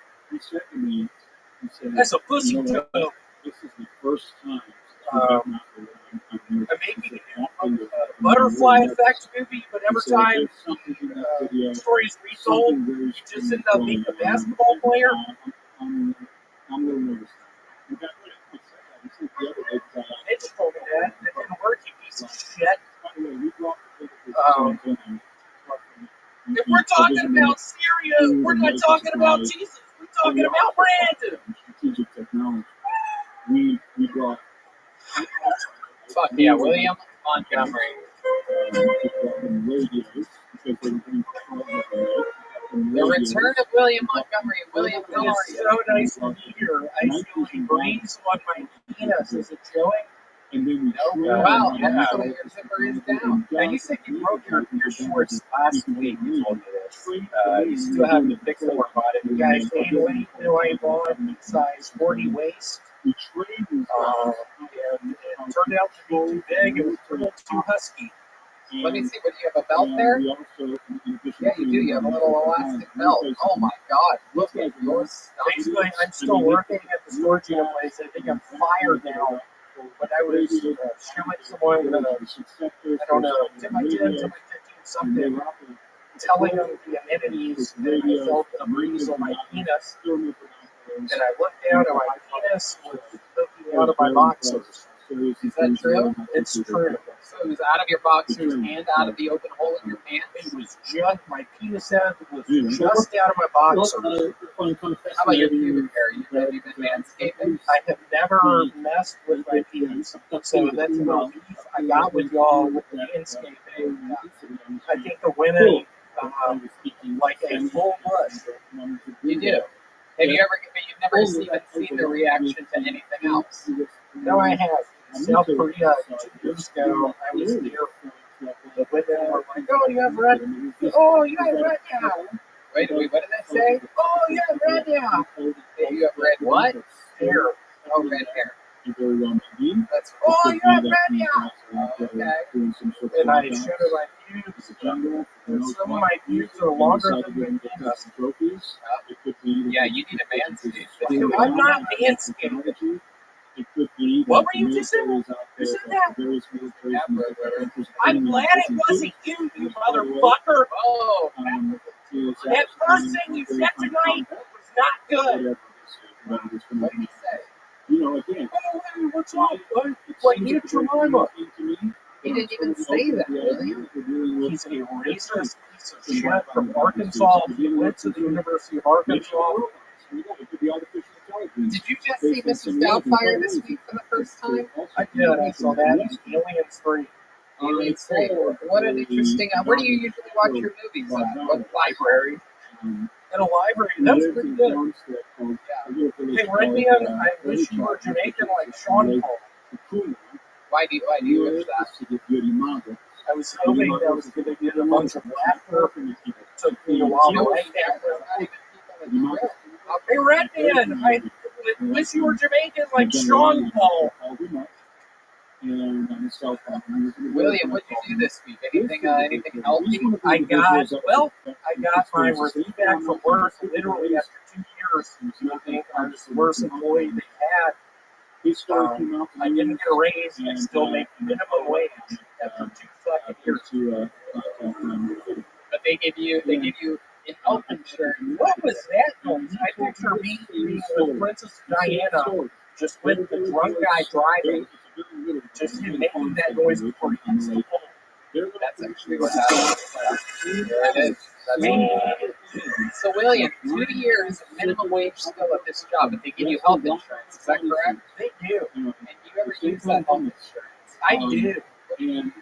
That's a pussy toe. I'm making a butterfly effect movie, but every time the story is retold, you just end up being a basketball player. They just told me that. It didn't work, you piece of shit. If we're talking about Syria, we're not talking about Jesus. We're talking about Brandon. Strategic technology. We brought Fuck yeah, William Montgomery. radios because they were being The return of William Montgomery. William, how are It's you? so nice to be here. I feel a breeze on my penis. Is it chilling? and then we No, wow, actually, your zipper is down. Now, you said you broke your shorts last week. You told me this. You still haven't fixed the work on it. You guys, anyway, you know I bought size 40 waist. And it turned out to be too big. It was a little too husky. Let me see, what do you have, a belt there? Yeah, you do. You have a little elastic belt. Oh my god, look at your stuff. Basically, I'm still working at the storage unit place. I think I'm fired now. But I was showing someone, I don't know, did my 10, did my 15 something, telling them the amenities, and I felt a breeze on my penis. And I looked down and my penis was poking out of my boxers. Is that true? It's true. So it was out of your boxers and out of the open hole in your pants? It was just, my penis head was just out of my boxers. How about your pubic hair? Have you been manscaping? I have never messed with my penis. So that's a relief I got with y'all with the manscaping. I think the women like a full bush. You do. Have you ever? But you've never seen the reaction to anything else. No, I have. South Korea 2 years ago, I was there. The women were like, "Oh, you have red. Oh, you have red now." Wait, what did that say? Oh, you have red now. You have red what? Hair. Oh, red hair. That's Oh, you have red now. okay. And I showed her my pubes. And some of my pubes are longer than my penis. Yeah, you need a manscape. I'm not manscaped. What were you just saying? You said that? I'm glad it wasn't you, you motherfucker. Oh, That first thing you said tonight was not good. what did you say? Oh, hey, what's up? It's like Aunt Jemima. He didn't even say that, William. He's a racist piece of shit from Arkansas. He went to the University of Arkansas. Did you just see Mrs. Doubtfire this week for the first time? I did. I saw that. Aliens 3. Aliens 3. What an interesting. Where do you usually watch your movies at? What library? In a library. That's pretty good. Hey, Redman, I wish you were Jamaican like Sean Paul. Why do you wish that? I was hoping that was going to get a bunch of laughter. It took me a while to write that. Hey, Redman, I wish you were Jamaican like Sean Paul. William, what did you do this week? Anything healthy? I got my review back from work literally after 2 years. I think I was the worst employee they had. I didn't get a raise. I still make minimum wage after 2 fucking years. But they give you health insurance. What was that noise? I picture me being with Princess Diana, just with the drunk guy driving, just making that noise before he hits the pole. That's actually what happened. There it is. So, William, 2 years minimum wage still at this job, but they give you health insurance. Is that correct? They do. And do you ever use that health insurance? I do. And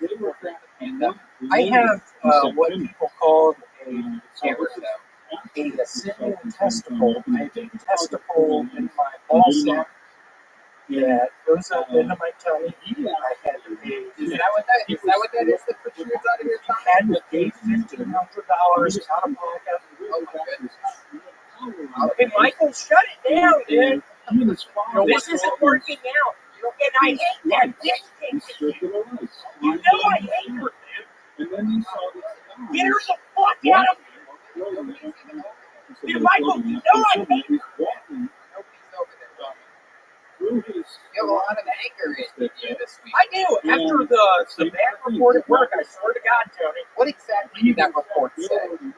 I have what people call a ascending testicle. I have a testicle in my ball sack that goes up into my tummy. I had to pay. Is that what that is that protrudes out of your tummy? I had to pay $1,500 out of pocket. Oh my goodness. Hey, Michael, shut it down, dude. This isn't working out. And I hate that bitch. You know I hate her, dude. Get her the fuck out of here. Dude, Michael, you know I hate her. Nobody's over there. You have a lot of anger in you this week. I do. After the bad report at work, I swear to God, Tony. What exactly did that report say?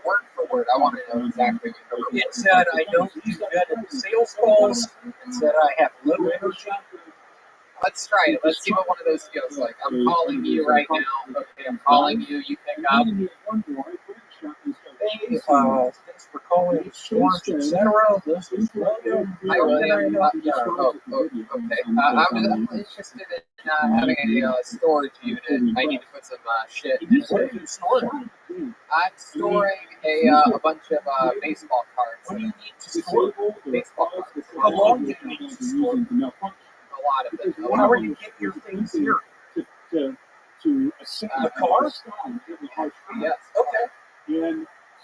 Word for word. I want to know exactly what the report It said I don't do good in sales calls. It said I have low energy. Let's try it. Let's see what one of those feels like. I'm calling you right now. Okay, I'm calling you. You pick up. Hey, thanks for calling stores, etc. This is William. Hi, William. Okay. I'm interested in having a storage unit. I need to put some shit in What it. are you storing? I'm storing a bunch of baseball cards. What do you need to store? Baseball cards. How long do you need to store? A lot of them. How are you getting your things here? The car? Yes. Okay.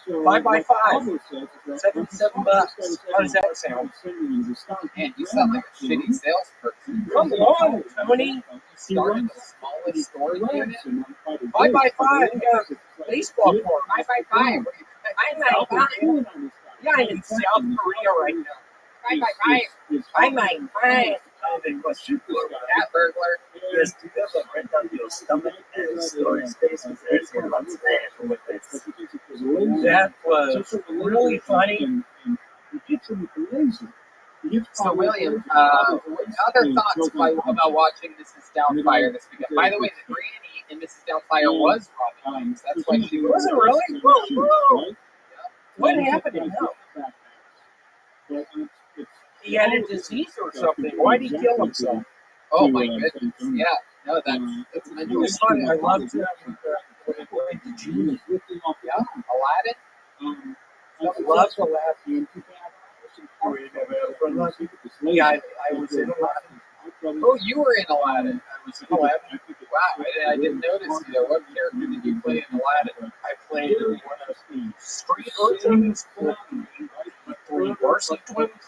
5x5. $77. How does that sound? Man, you sound like a shitty salesperson. Come on, Tony. You started the smallest storage unit. 5x5. You got a baseball court. 5x5. Yeah, I'm in South Korea right now. 5x5. I'm like, Cat burglar. Yes, do you ever rent out your stomach and storage space with everything that's there with this? that was really funny. So, William, other thoughts about watching Mrs. Doubtfire this weekend? By the way, the granny in Mrs. Doubtfire was Robin Williams. That's why she Was it really? Whoa. What happened to him? He had a disease or something. Why did he kill himself? Oh my goodness! Yeah, no, that's It mentally was funny. I loved it. him. The genie. Yeah, Aladdin. Loved Aladdin. Yeah, I was in Aladdin. Oh, you were in Aladdin. I was in Aladdin. Wow, I didn't notice you. What character did you play in Aladdin? I played one of the street urchins, the three varsity twins.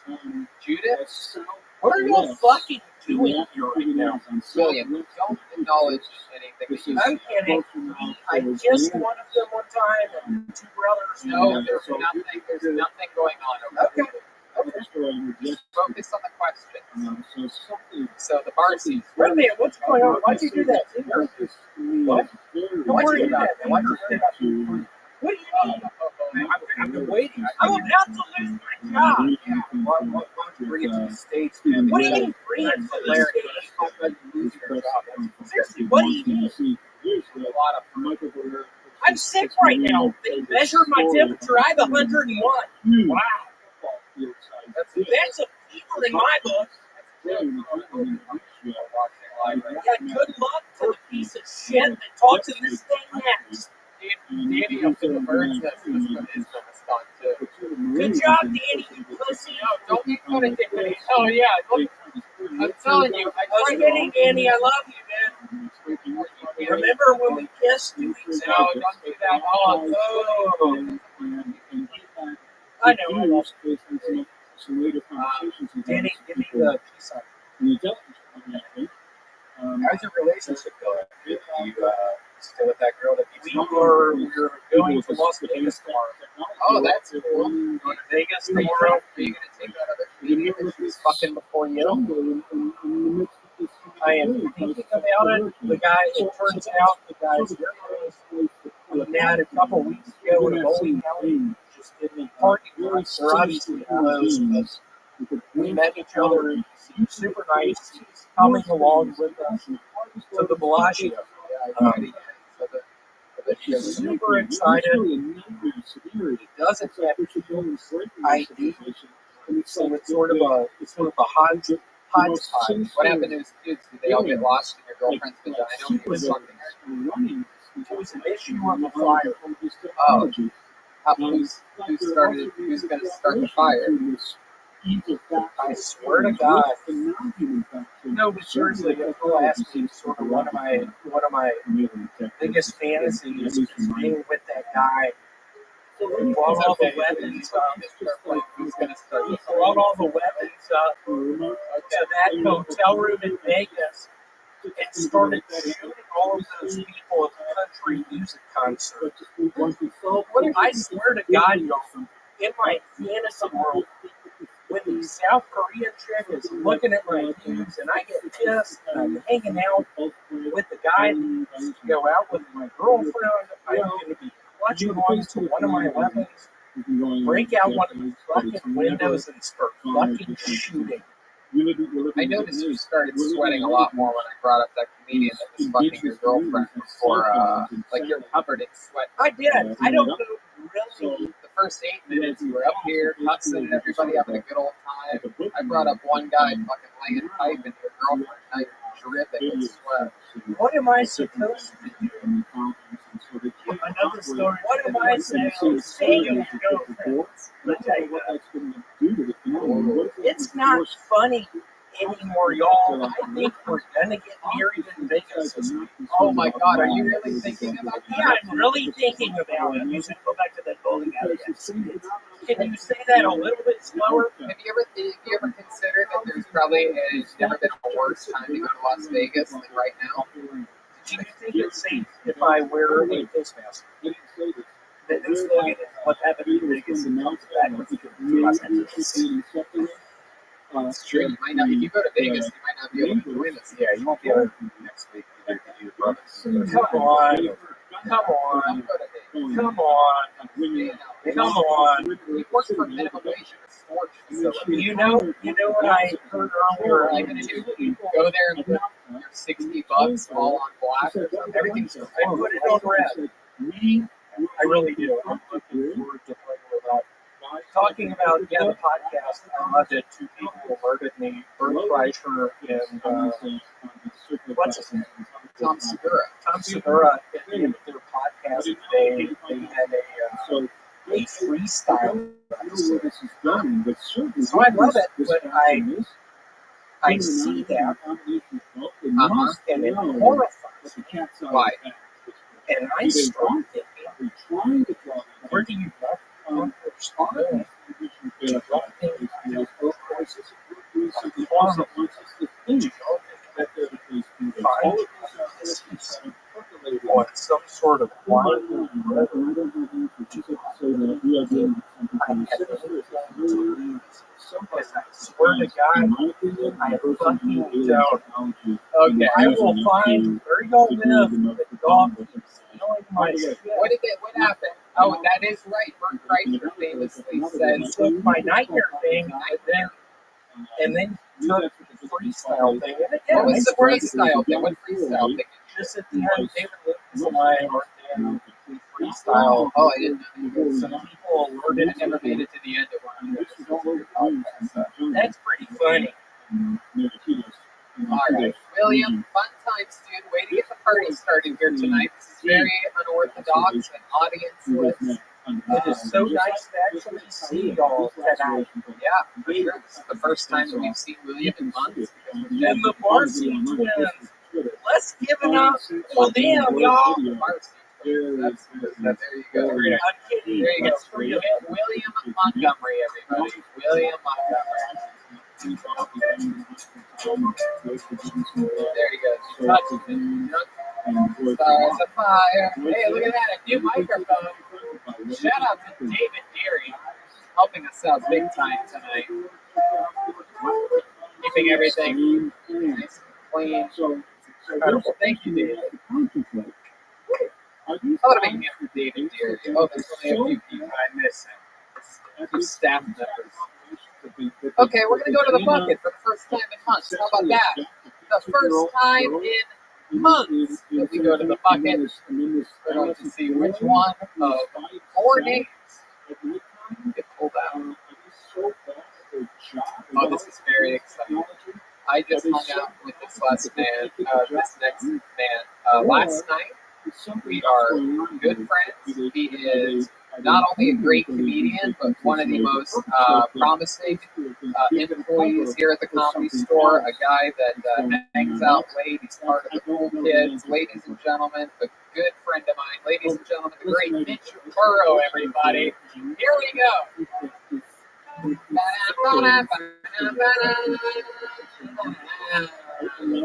Judith? What are you fucking doing here right now? William, don't acknowledge anything. I'm kidding. I kissed one of them one time, and two brothers. No, there's nothing. There's nothing going on over there. Just focus on the question. So the bar seats. Wait a minute, what's going on? Why'd you do that? What? Don't worry about that. Why'd you do that? What do you mean? I've been waiting. I'm about to lose my job. Why don't you bring it to the States, man? What do you mean bring it to the States? Seriously, what do you mean? A lot of I'm sick right now. They measured my temperature. I have 101. Wow. That's a fever in my book. Yeah, good luck to the piece of shit that talks in this thing next. Danny up in the bird's nest is going to start too. Good job, Danny, you pussy. No, don't be funny, Danny. Oh yeah, look, I'm telling you. I was kidding, Danny. I love you, man. Remember when we kissed 2 weeks ago? No, don't do that. Oh, I know. Danny, give me the peace sign. how's your relationship going? You still with that girl that keeps We're going to Las Vegas tomorrow. Oh, that's cool. Going to Vegas Are you tomorrow. going to take that other comedian that she's fucking before you? I am thinking about it. The guy, it turns out, the guy's very nice. We met a couple weeks ago in a bowling alley. Just in the parking lot. They're obviously close, but we met each other. He's super nice. He's coming along with us to the Bellagio. He's super excited. He doesn't yet ID. So it's sort of a hodgepodge. What happened to his kids? Did they all get lost in your girlfriend's vagina? He was fucking It was an issue on the flyer. Oh, who's going to start the fire? I swear to God. No, but seriously, if you'll ask me, sort of one of my biggest fantasies is being with that guy. Brought all the weapons up. Who's going to start the fire? Brought all the weapons up to that hotel room in Vegas and started shooting all of those people at the country music concert. I swear to God, y'all, in my fantasy world, when the South Korean chick is looking at my views and I get pissed and I'm hanging out with the guy that used to go out with my girlfriend, I'm going to be clutching on to one of my weapons, break out one of the fucking windows and start fucking shooting. I noticed you started sweating a lot more when I brought up that comedian that was fucking your girlfriend before, like you're covered in sweat. I did. I don't know really. The first 8 minutes, we're up here, cussing, everybody having a good old time. I brought up one guy fucking laying pipe into a girlfriend, night dripping with sweat. What am I supposed to do? Another story. What am I supposed to say? It's not funny anymore, y'all. I think we're gonna get married in Vegas this week. Oh my god, are you really thinking about that? Yeah, I'm really thinking about it. You should go back to that bowling alley. Can you say that a little bit slower? Have you ever considered that there's probably never been a worse time to go to Las Vegas than right now? Do you think it's safe if I wear a face mask? Then let's look at what happened in Vegas and comes back with Los Angeles. It's true. You might not. If you go to Vegas, you might not be able to join us. Yeah, you won't be able to next week either. You brothers. Come on. Come on. Come on. Come on. We work for minimum wage in a storage facility. You know what I heard earlier? Are you going to go there and put your $60 all on black or something? Everything's I put it on red. I really do. I'm looking forward to playing with that. Talking about the podcast, I loved it. 2 people alerted me. Bert Kreischer and what's his name? Tom Segura. Tom Segura. At the end of their podcast today, they had a freestyle episode. So I love it, but I see that and it horrifies me. Why? And I start thinking, where do you respond? On some sort of one. I swear to God, I fucking don't. Okay. I will find where y'all live. The dog keeps stealing my shit. What happened? Oh, that is right. Bert Kreischer famously said, Took my nightmare thing and then took the freestyle thing. And again, what was the freestyle thing? What freestyle thing? just at the end, David Lucas and I are in freestyle. Oh, I didn't know. Some people alerted I never made it to the end of one. That's pretty funny. All right, William, fun times, dude. Way to get the party started here tonight. This is very unorthodox and audience-less. It is so nice to actually see y'all tonight. Yeah, for sure. This is the first time that we've seen William in months. And the Varsity Twins. Let's give it up for them, y'all. That's there you go. I'm kidding. There you go. William Montgomery, everybody. William Montgomery. There you go. Stars of fire. Hey, look at that. A new microphone. Shout out to David Deary, helping us out big time tonight. Keeping everything nice and clean. Incredible. Thank you, David. I thought of making it for David Deary. Oh, there's only a few people I miss. Some staff members. Okay, we're going to go to the bucket for the first time in months. How about that? The first time in months that we go to the bucket. We're going to see which one of 4 names get pulled out. Oh, this is very exciting. I just hung out with this next man last night. We are good friends. He is not only a great comedian, but one of the most promising employees here at the Comedy Store. A guy that hangs out late. He's part of the cool kids. Ladies and gentlemen, a good friend of mine. Ladies and gentlemen, the great Mitch Burrow, everybody. Here we go.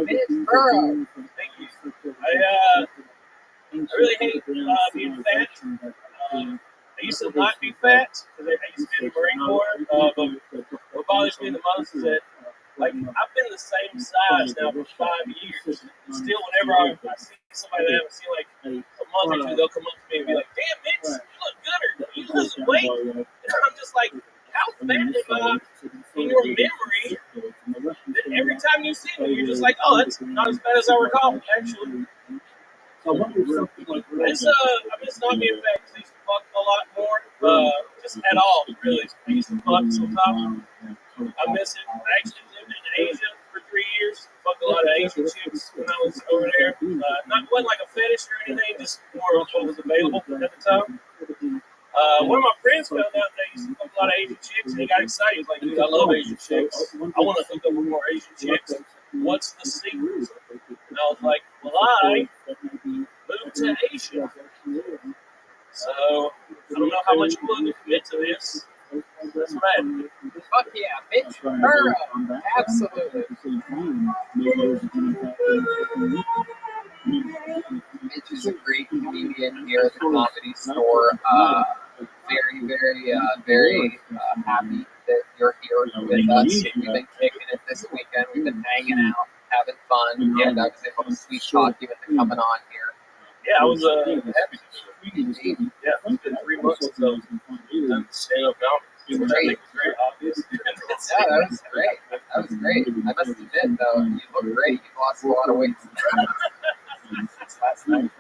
Mitch Burrow. Thank you. I really hate being fat. I used to not be fat because I used to be in the Marine Corps. But what bothers me the most is that, like, I've been the same size now for 5 years. Still, whenever I see somebody that I haven't seen like a month or two, they'll come up to me and be like, "Damn, Mitch, you look gooder. You losing weight?" And I'm just like, "How fat am I in your memory that every time you see me, you're just like, oh, that's not as bad as I recall, actually." I miss not being fat because I used to fuck a lot more. just at all, really. I used to fuck sometimes. I miss it. I actually lived in Asia for 3 years. Fucked a lot of Asian chicks when I was over there. Wasn't like a fetish or anything, just more of what was available at the time. One of my friends found out that I used to fuck a lot of Asian chicks, and he got excited. He's like, dude, I love Asian chicks. I want to hook up with more Asian chicks. What's the secret? And I was like, well, I moved to Asia. So, I don't know how much you're willing to commit to this. That's mad. Fuck yeah, Mitch Burrow. Absolutely. Mitch is a great comedian here at the Comedy Store. Very happy that you're here with us. We've been kicking it this weekend. We've been hanging out, having fun, and I was able to sweet talk you into coming on here. Yeah, I was happy to be. Yeah, it's been 3 months since I was done stand-up comedy. Which I think was very obvious. Yeah, that was great. That was great. I must admit, though, you look great. You've lost a lot of weight since last night.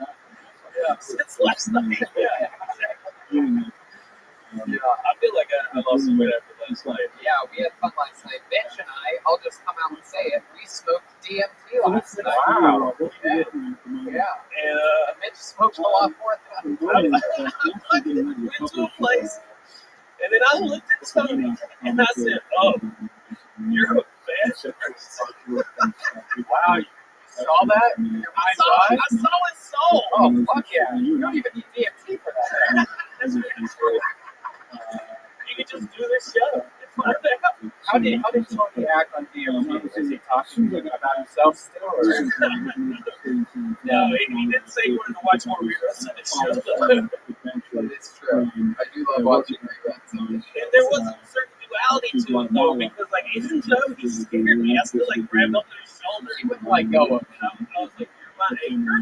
Yeah, since last night. Yeah, exactly. Yeah, I feel like I lost some weight after last night. Yeah, we had fun last night. Mitch and I'll just come out and say it, we smoked DMT last night. Wow. Yeah. And Mitch smoked a lot more than I went to a place, and then I looked at Tony, and I said, oh, you're a bad person. Wow, you saw that? I saw his soul. Oh, fuck yeah. You don't even need DMT for that. That's really true. You can just do this show. How did Tony act on DMT? Was he talking about himself still? Or? No, he didn't say he wanted to watch more reruns of this show. It's true. I do love watching reruns. And there was a certain duality to it, though, because, like, even though he scared me, I still, like, grabbed up to his shoulder. He wouldn't let go of it. I was like, you're my anchor,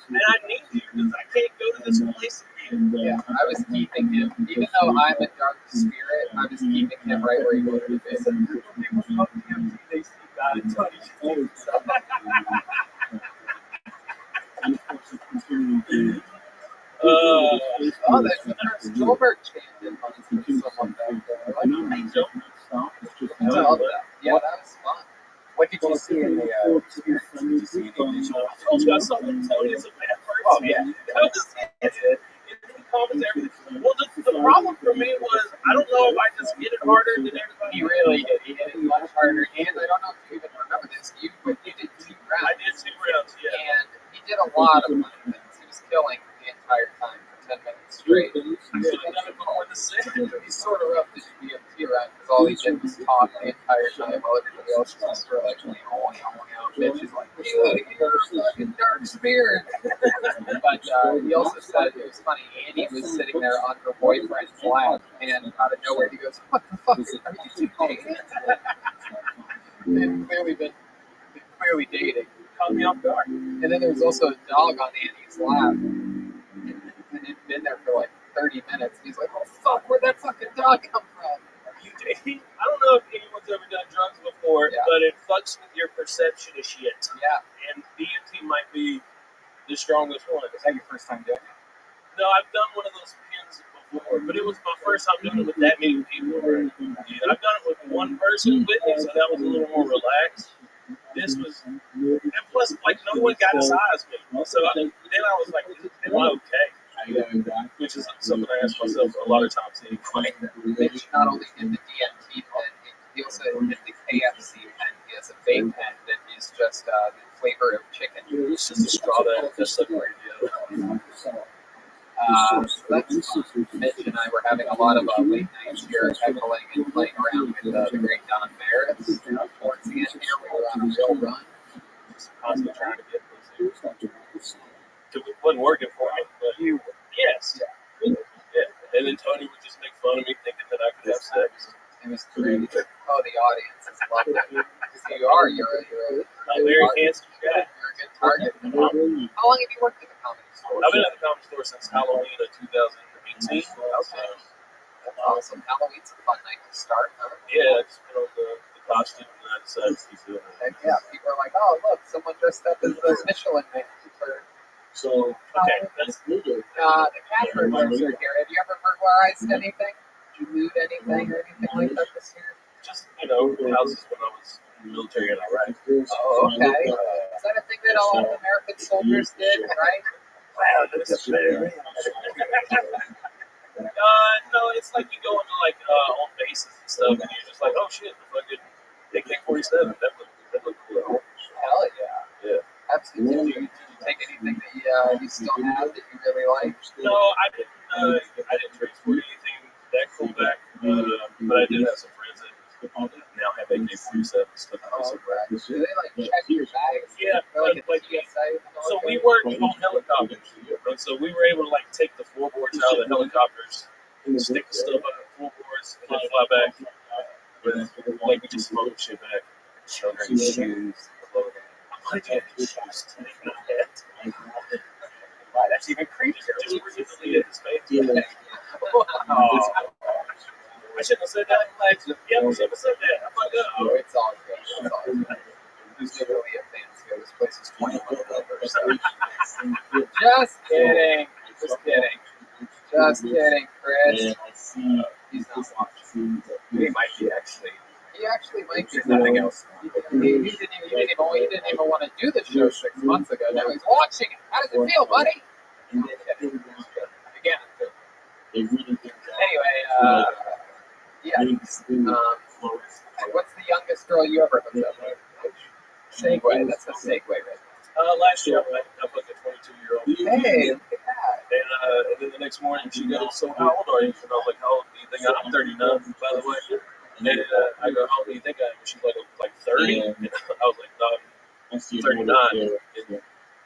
and I need you because I can't go to this place again. Yeah, I was keeping him. Even though I'm a dark spirit, I was keeping him right where he wanted to be. When people smoke DMT, they see God and Tony. That's the first Goldberg chant in someone back there. I like that. Yeah, that was fun. What did you see in the experience? Did you see any visual? I told you I saw Tony as a bad person. Oh, yeah. That was it. Well, the problem for me was, I don't know if I just hit it harder than everybody. He really did. He hit it much harder. And I don't know if you even remember this, but you did 2 rounds. I did 2 rounds, yeah. And he did a lot of funny things. He was killing the entire time for 10 minutes straight. I should have done it before the set. He sort of roughed the DMT around because all he did was talk the entire time while everybody else was just sort of like, Mitch is like, you're a fucking dark spirit. But he also said it was funny. Annie was sitting there on her boyfriend's lap, and out of nowhere he goes, "What the fuck? Are you two dating?" They've clearly dating. Caught me off guard. And then there was also a dog on Annie's lap, and it'd been there for like 30 minutes. He's like, "Oh fuck, where'd that fucking dog come from?" You dating? I don't know if anyone's ever done drugs before, but it fucks with your perception of shit. Yeah. And DMT might be the strongest one. Is that your first time doing it? No, I've done one of those pins before, but it was my first time doing it with that many people. Yeah, I've done it with one person with me, so that was a little more relaxed. This was, and plus, like, no one got as high as me. So then I was like, am I okay? Which is something I ask myself a lot of times anyway. Mitch not only did the DMT pen, he also did the KFC pen. He has a vape pen that is just the flavor of chicken. It's just a straw that's separated. So that's fun. Mitch and I were having a lot of late nights here, heckling and playing around with the great Don Barris. Towards the end here, we were on a real run. Just constantly trying to get those. It wasn't working for me, but yes. Yeah. And then Tony would just make fun of me, thinking that I could have sex. It was great. Oh, the audience is lovely. Because you're a very handsome guy. You're a good target. How long have you worked at the Comedy Store? I've been at the Comedy Store since Halloween of 2018. Okay. That's awesome. Halloween's a fun night to start, huh? Yeah, I just put on the costume and I decided to do it. Yeah, people are like, oh, look, someone dressed up as the Michelin Man for So, Okay, that's The Catherine lives right here. Have you ever burglarized anything? Did you loot anything or anything like that this year? just, houses when I was in the military in Iraq. Oh, okay. Is that a thing that all American soldiers did, right? Wow, that's a fair. No, it's like you go into like old bases and stuff, and you're just like, oh shit, the fucking AK-47. That looked cool. Hell yeah. Yeah. Absolutely. Did you take anything that you still have that you really like? No, I didn't transport anything that cool back, but I did have some friends that now have AK-47 stuff. Oh, right. Do they like check your bags? Yeah, Like a like TSA? so we worked on helicopters, and so we were able to like take the floorboards out of the helicopters, and stick the stuff on the floorboards, and then fly back. With like we just smoked shit back. Children's shoes, clothing. I did shoes. Wow, that's even creepier. Just recently in his face. Oh, I shouldn't have said that. Yeah, I shouldn't have said that. I fucked up. oh, it's all good. It's all good. Who's literally a fancy? This place is 21 over. Just kidding. Just kidding. Just kidding, Chris. He's not watching. He might be actually. He actually might be. There's nothing else. He didn't even want to do the show 6 months ago. Now he's watching it. How does it feel, buddy? Again. Anyway, yeah. What's the youngest girl you ever hooked up with? Segway. That's a segue, right? Last year, I fucked a 22-year-old. Hey, look at that. And then the next morning, she goes, "So how old are you?" And I was like, "How old do you think I am?" 39, by the way. And I go, "How old do you think I am?" And she's like 30. And I was like, "No, I'm 39."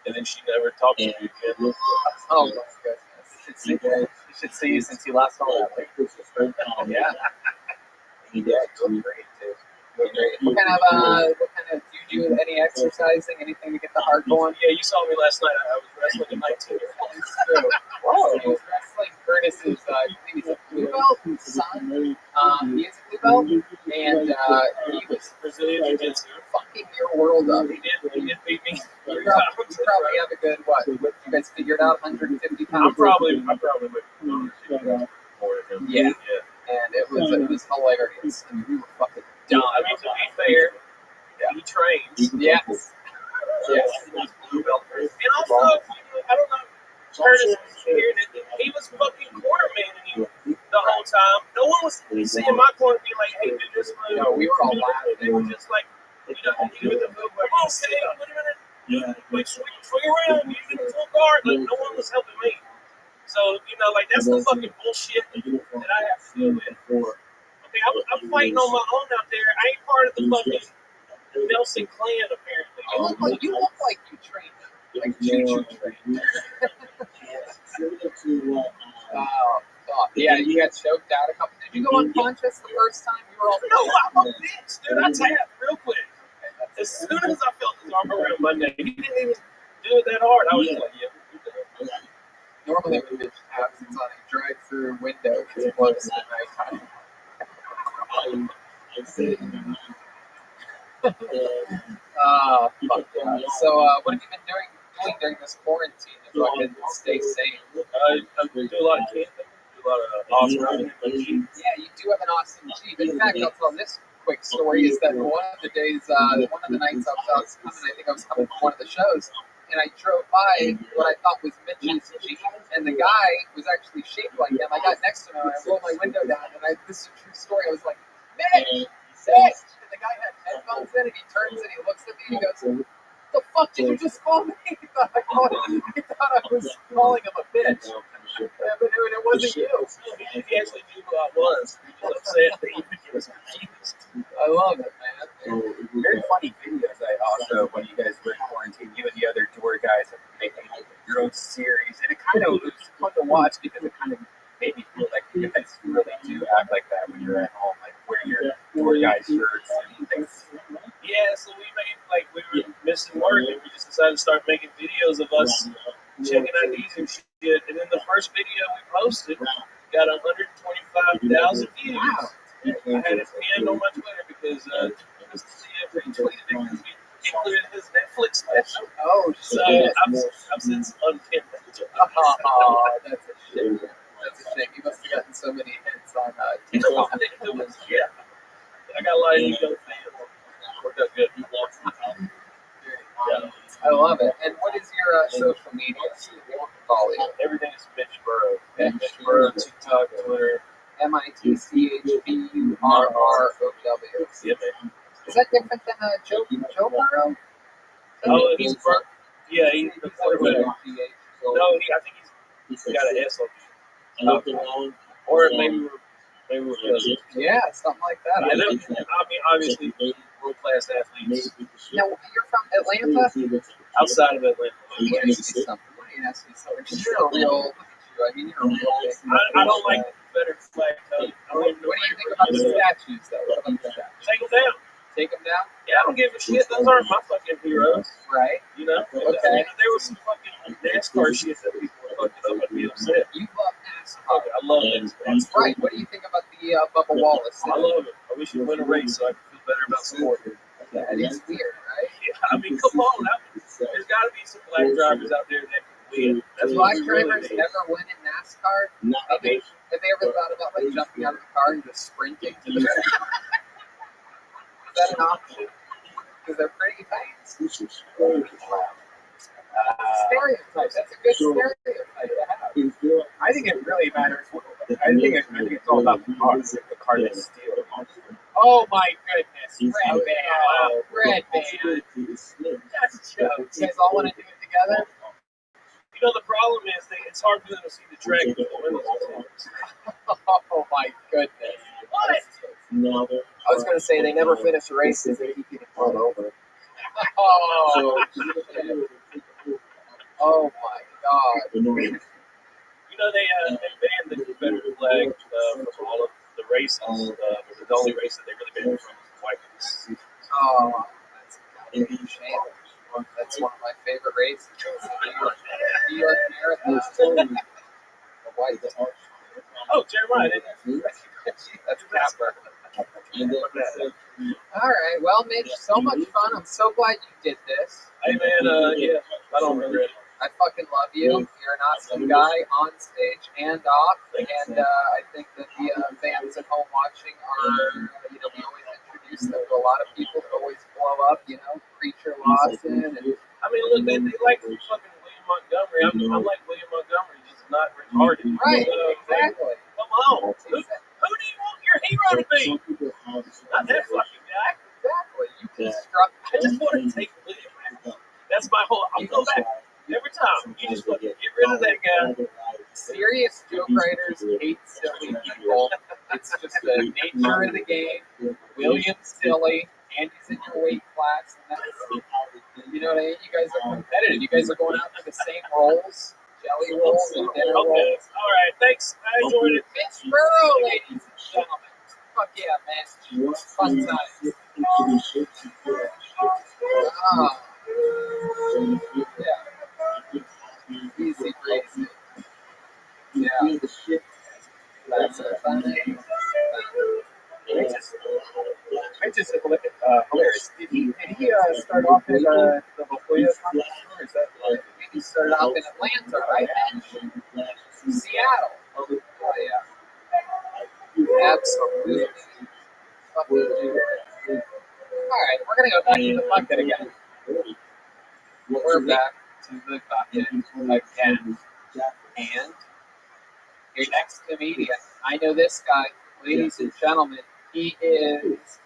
And then she never talked to me again. Oh, my goodness. You should see you since you last saw that. Yeah. Yeah, doing great, too. Doing great. What kind of, do you do any exercising, anything to get the heart going? Yeah, you saw me last night. I was wrestling at 19. It's true. Whoa. He was wrestling Curtis's, I believe he's a blue belt son. He is a blue belt. And he was Brazilian Jiu-Jitsu. fucking your world up. He did beat me. You probably have a good, what, you guys figured out 150 pounds? I'm probably with more than him. Yeah. And it was hilarious. I mean, we were fucking done. I mean, to be fair, he trains. Yes. Yes. And also, I don't know, Curtis was here, he was fucking cornermaning you the whole time. No one was seeing my corner being like, "Hey, do this move." No, we were all laughing. They were just like, you do the move, like, "Oh, sit down, wait a minute." Like, swing around, you get a full guard. Like, no one was helping me. So, like, that's the fucking bullshit that I have to deal with. Okay, I'm fighting on my own out there. I ain't part of the fucking Nelson clan, apparently. You look like you trained them. Like choo-choo trained. Oh, fuck. Yeah, you got choked out a couple. Did you go unconscious the first time? You were all No, I'm a bitch, dude. I tapped real quick. As soon as I felt his arm around my neck, he didn't even do it that hard. I was just like, yeah. Normally when bitch taps, it's on a drive-through window because it closes at nighttime. Fuck yeah. So, what have you been doing during this quarantine to fucking stay safe? I do a lot of camping, do a lot of off-roading. Yeah, you do have an awesome Jeep. In fact, I'll tell this quick story is that one of the nights I was coming, I think I was coming from one of the shows, and I drove by what I thought was Mitch's Jeep, and the guy was actually shaped like him. I got next to him, and I rolled my window down, and this is a true story. I was like, Mitch! And the guy had headphones in, and he turns and he looks at me and he goes, "The fuck did you just call me?" He thought I was calling him a bitch. Yeah, but it wasn't you. He actually knew who I was. He was upset that he was confused. I love it, man. Very funny videos. I also, when you guys were in quarantine, you and the other tour guys are making your own series, and it was fun to watch because it kind of made me feel like you guys really do act like that when you're at home, like wear your tour guide shirts and things. Yeah, so we were missing work, and we just decided to start making videos of us checking IDs and shit. And then the first video we posted got 125,000 views. I had it pinned on my Twitter because Mr. CF retweeted it because we included his Netflix special. Oh, So shit. I'm since unpinned that. Oh, that's a shame. That's a shame. You must have gotten so many hits on TikTok. Yeah. I got a lot of ego fans. Worked out good. Yeah. I love it. And what is your social media? What can follow you? Everything is Mitch Burrow. Mitch Burrow, TikTok, Twitter. MITCHBURROW. Yeah, man. Is that different than Joe Burrow? Oh, he's Burrow. Yeah, he's the quarterback. No, No, I think he's got an S on it. Or maybe we're cousins. yeah, something like that. Yeah, I mean, obviously, world-class athletes. Now, you're from Atlanta? Outside of Atlanta. Let me ask you something. Because you're a real, look at you. I mean, you're a real big. I don't like the Confederate flag. What do you think about the statues, though? What about the statues? Take them down. Take them down? Yeah, I don't give a shit. Those aren't my fucking heroes. Right. You know? Okay. There was some fucking NASCAR shit that people were fucking up and be upset. You love NASCAR. I love NASCAR. That's right. What do you think about the Bubba Wallace? I love it. I wish he'd win a race so I could feel better about sport. That is weird, right? Yeah, I mean, come on. There's got to be some black drivers out there that can win. That's Black what really drivers means. ever win in NASCAR? Have they ever thought about like jumping out of the car and just sprinting to the Is that an option? Because they're pretty fast. Stereotype. That's a good stereotype to have. I think it really matters. I think it's all about the car. The car they steal. Oh my goodness, Red Band. That's a joke. You guys all want to do it together? You know, the problem is that it's hard for them to see the track with the windows on. Oh my goodness. What? I was going to say they never finish a race because they keep getting run over. Oh my God. You know, they banned the Confederate flag from all of the races. But the only race that they really banned from was white race. Oh, that's a goddamn shame. That's one of my favorite races. New York Marathon. The white. Oh, Jeremiah, didn't That's a capper. All right. Well, Mitch, so much fun. I'm so glad you did this. Hey, man, yeah, I don't regret it. I fucking love you. You're an awesome guy on stage and off. And I think that the fans at home watching are, we always introduce them to a lot of people that always blow up, Preacher Lawson. And, I mean, look, they like fucking William Montgomery. I'm like William Montgomery, just not retarded. Right, exactly. Come on. Who do you want your hero to be? Not that fucking guy. Exactly. You construct. I just want to take William out. That's my whole. I'm going back every time. You just fucking get rid of that guy. Serious joke writers hate silly people. It's just the nature of the game. William's silly. Andy's in your weight class. And that's, you know what I mean? You guys are competitive. You guys are going out for the same roles. Jelly rolls and dinner rolls. All right. Thanks. I enjoyed it. Mitch Burrow, ladies and gentlemen. Fuck yeah, man. Fun time. Yeah. Easy breezy. Yeah. That's a fun thing. I just hilarious. Did he start off at the La Jolla Conference? Or is that He started off in Atlanta, right, Mitch? Seattle. Oh, yeah. Absolutely. Fucking do it. Alright, we're going to go back to the bucket again. We're back to the bucket again. And your next comedian. I know this guy, ladies and gentlemen. He is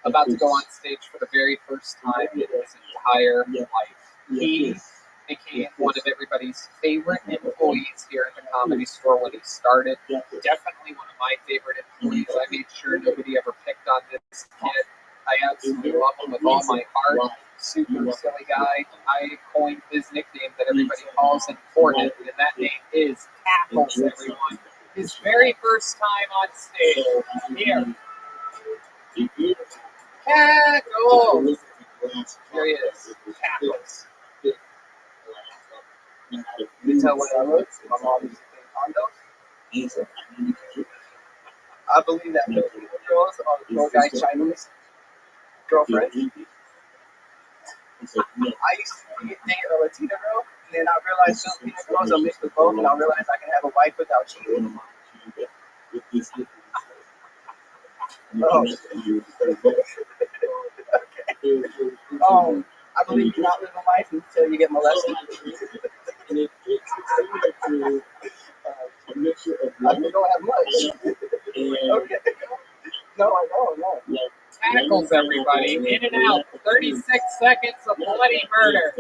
about to go on stage for the very first time in his entire life. He became one of everybody's favorite employees here at the Comedy Store when he started. Definitely one of my favorite employees. I made sure nobody ever picked on this kid. I absolutely love him with all my heart. Super silly guy. I coined his nickname that everybody calls him for him, and that name is Tackles, everyone. His very first time on stage here. Tackles! Here he is. Tackles. You can tell what I look. My mom used to think condos. I believe that Filipino girls are the poor guy Chinese girlfriend. I used to date a Latina girl, and then I realized Filipino girls are mixed with both, and I realized I can have a wife without cheating. Oh. Okay. I believe you're not living life until you get molested. You don't have much. Okay. No, I don't. No. Tackles, everybody. In and out. 36 seconds of bloody murder.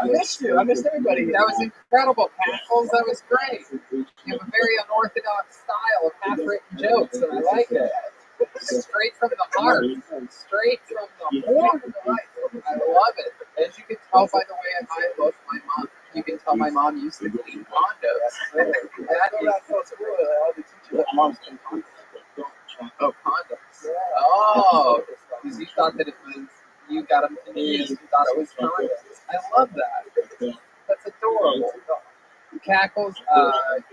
I missed you. I missed everybody. That was incredible. Tackles, that was great. You have a very unorthodox style of half-written jokes, and I like it. Straight from the heart. Straight from the horn of life. I love it. As you can tell by the way I love my mom, you can tell my mom used to clean condos. And I know that's so true. All the teachers that moms can condoms. Oh, condoms. Oh, because you thought that it was, you got them confused. You thought it was condoms. I love that. That's adorable. Cackles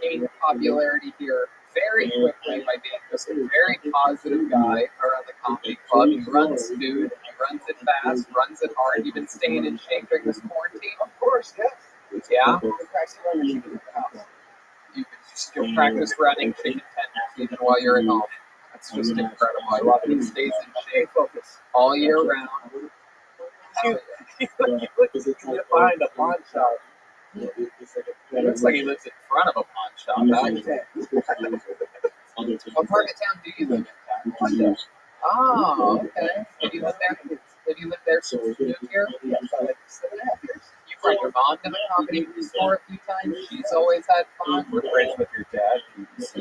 gained popularity here very quickly by being just a very positive guy around the comedy club. He runs food, he runs it fast, runs it hard. You've been staying in shape during this quarantine? Of course, yes. Yeah? You You can still practice running chicken tenders even while you're at home. That's just incredible. I love it. He stays in shape all year round. You look behind a pawn shop. It looks like he lives in front of a pawn shop. What part of town do you live in? Oh, okay. Have you lived there? Have you lived there since you moved here? Yeah, about like 7.5 years. You brought your mom to the comedy store a few times. She's always had fun. We're friends with your dad. Yes,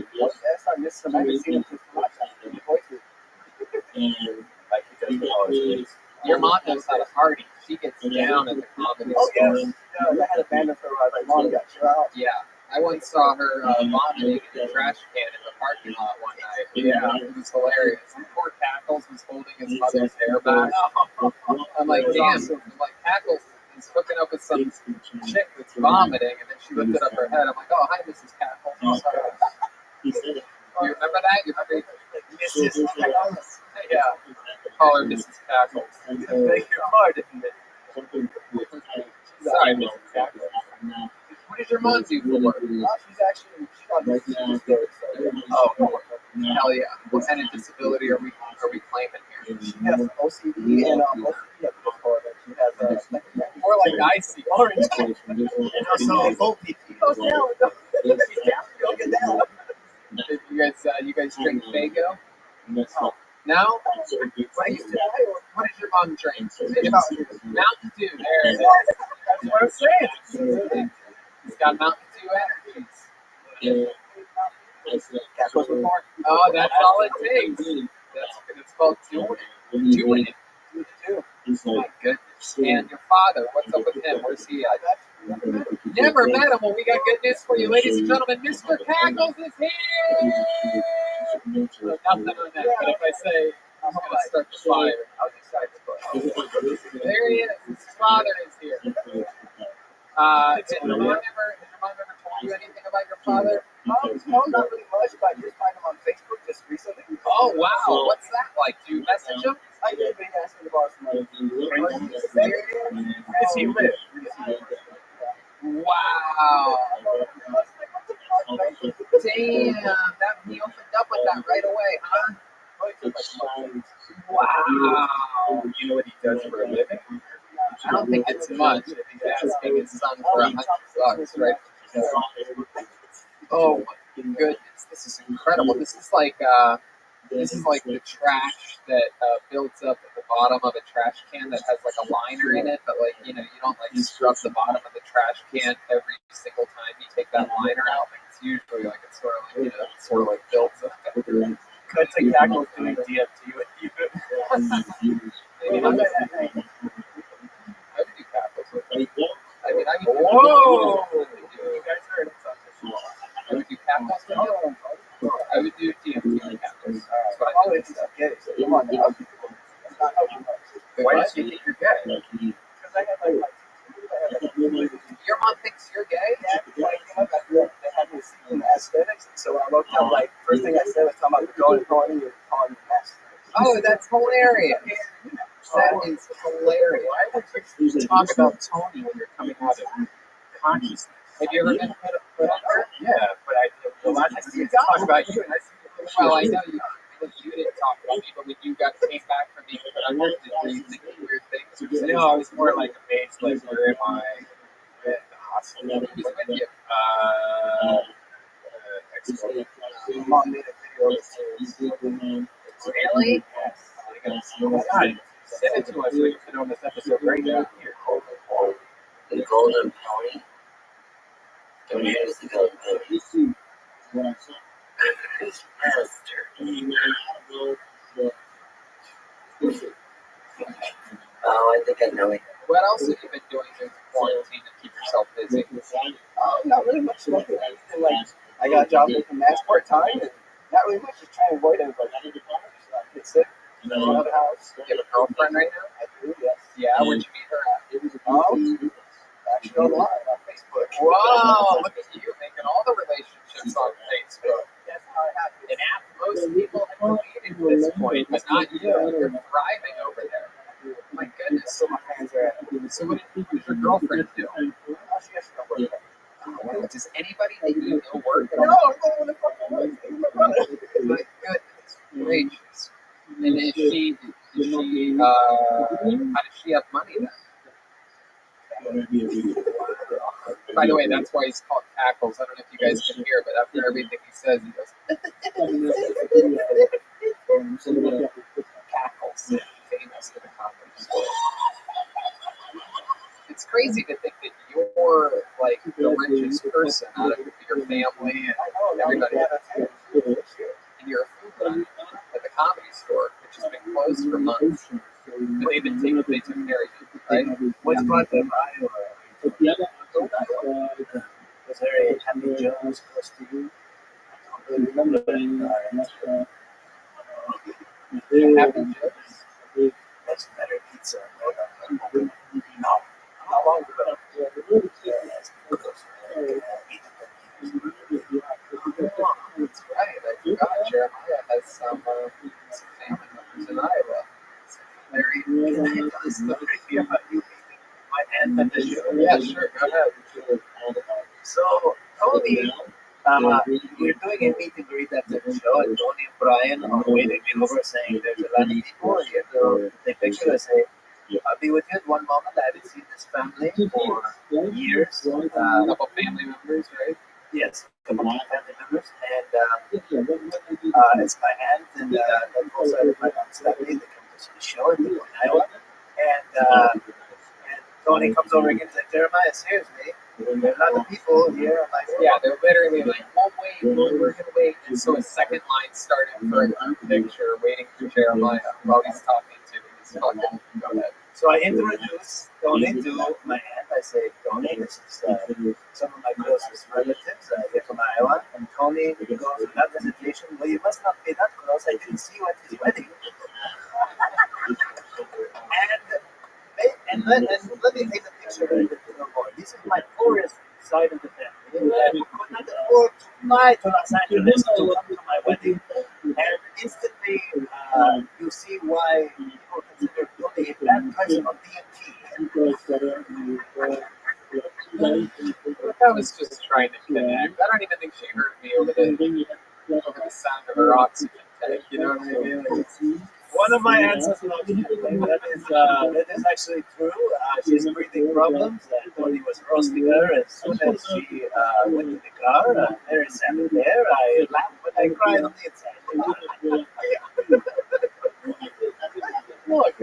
I missed him. I haven't seen him since the last time. Your mom knows how to party. She gets down at the comedy Oh, store. yes. I had a band of her. My mom got you out. Yeah. I once saw her vomiting in a trash can in the parking lot one night. Yeah, it was hilarious. Poor Cackles was holding his mother's hair back. I'm like, damn. I'm like, Cackles is hooking up with some chick that's vomiting, and then she lifted up her head. I'm like, oh, hi, Mrs. Cackles. You remember that? You remember Mrs. Cackles? Yeah. Call her Mrs. Cackles. Make your heart in it. Sorry, Mrs. Cackles. What does your mom do for work? She's actually on the Oh, hell yeah. What kind of disability are we claiming here? She has OCD and OCD disorder. She has More like icy orange. and also OPP. Goes down. She'll get down. You guys drink Fago? No? What is your mom drink? Mountain Dew. There it is. That's what I'm saying. He's got Mountain Dew energies. Oh, that's all it takes. It's called doing it. Doing it. Oh my goodness. And your father, what's up with him? Where's he at? Never met him. Well, we got good news for you, ladies and gentlemen. Mr. Cackles is here. Nothing on that. But if I say I'm going to start the fire, I'll decide. There he is. His father is here. Has your mom ever told you anything about your father? No, not really much, but I just find him on Facebook just recently. Oh, wow. What's that like? Do you message him? I did, but he asked me about some Where does he live? Wow. Damn. He opened up with that right away, huh? Wow. You know what he does for a living? I don't think it's much if he's asking his son for $100, right? Oh my goodness, this is incredible. This is like the trash that builds up at the bottom of a trash can that has like a liner in it, but like you don't like scrub the bottom of the trash can every single time you take that liner out. Like it's usually like it's sort of like builds up. That's like Cackles doing DFT with you. I would do Cackles with him. Whoa! You guys heard it. I would do Cackles with him. I would do DMT with Cackles. That's what I would do. Come on now. Why do you think you're gay? Because I have Your mom thinks you're gay? Yeah, they had me seeking aesthetics, so when I looked up, first thing I said was talking about going and calling you master. Oh, that's hilarious. That is hilarious. Why would you talk about Tony when you're coming out of consciousness? Have you ever been put under? Yeah, but the last time you talk about you, and I see Well, I know you didn't talk about me, but when you came back from being put under, were you thinking weird things? Or just, no, I was more like a page, like, where am I? In the hospital. Who was with you? Mom made a video of Really? Yes. God, send it to us so we can put on this episode right now. Here. The Golden Pony. Don't you use the Golden Pony? His master. Oh, I think I know it. What else have you been doing during quarantine to keep yourself busy? Not really much. Like, I got a job making masks part time, and not really much. Just trying to avoid everybody. Get sick. Out of the house. You have a girlfriend right now? I do, yes. Yeah, where'd you meet her at? Actually online on Facebook. Wow, look at you making all the relationships on Facebook. That's how it happened. An app most people have deleted at this point, but not you. You're thriving over there. My goodness. So my fans are at. So what did your girlfriend do? She has no work. Wow, does anybody that you know work at No, all? I'm going to fucking work. My brother. My goodness gracious. And how does she have money then? By the way, that's why he's called Cackles. I don't know if you guys can hear, but after everything he says, he goes, Cackles. Famous for the comedy store. It's crazy to think that you're like the richest person out of your family and everybody. And you're a food runner at the comedy store, which has been closed for months. But they took care of you, right? What's part of Iowa? Was there a Happy Joe's close to you? I don't really remember that. Happy Joe's? That's better pizza. No. How long ago? That's right. I forgot Jeremiah has some family members in Iowa. Very It's the idea about you meeting my aunt at the show. Yeah, sure. Go ahead. So, Tony, we're doing a meet and greet at the show, and Tony and Brian are waving me over saying there's a lot of people here to take pictures. I say, I'll be with you at one moment. I haven't seen this family for years. A couple family members, right? Yes, a couple of family members. And it's my aunt and also my mom's family. They come to see the show in Iowa. And Tony comes over again and says, Jeremiah, seriously, there are a lot of people here. I'm like, Yeah, they're literally like, we're going to wait. And so a second line started for a group picture waiting for Jeremiah while he's talking to his fucking. Go ahead. So I introduce Tony to my aunt. I say, Tony, this is some of my closest relatives here from Iowa. And Tony goes without hesitation, well, you must not be that close. I didn't see you at his wedding. And let me take a picture of the boy. This is my poorest side of the family. And we could not afford to fly to Los Angeles to come to my wedding. And instantly, you see why people consider Tony a bad person on DMT. I was just trying to connect. I don't even think she heard me over the sound of her oxygen tank. You know what I mean? Like, One of my aunts has an oxygen tank. That is actually true. She has breathing problems. Tony was roasting her as soon as she went to the car. There is Sam there. I laughed, but I cried on the inside. look,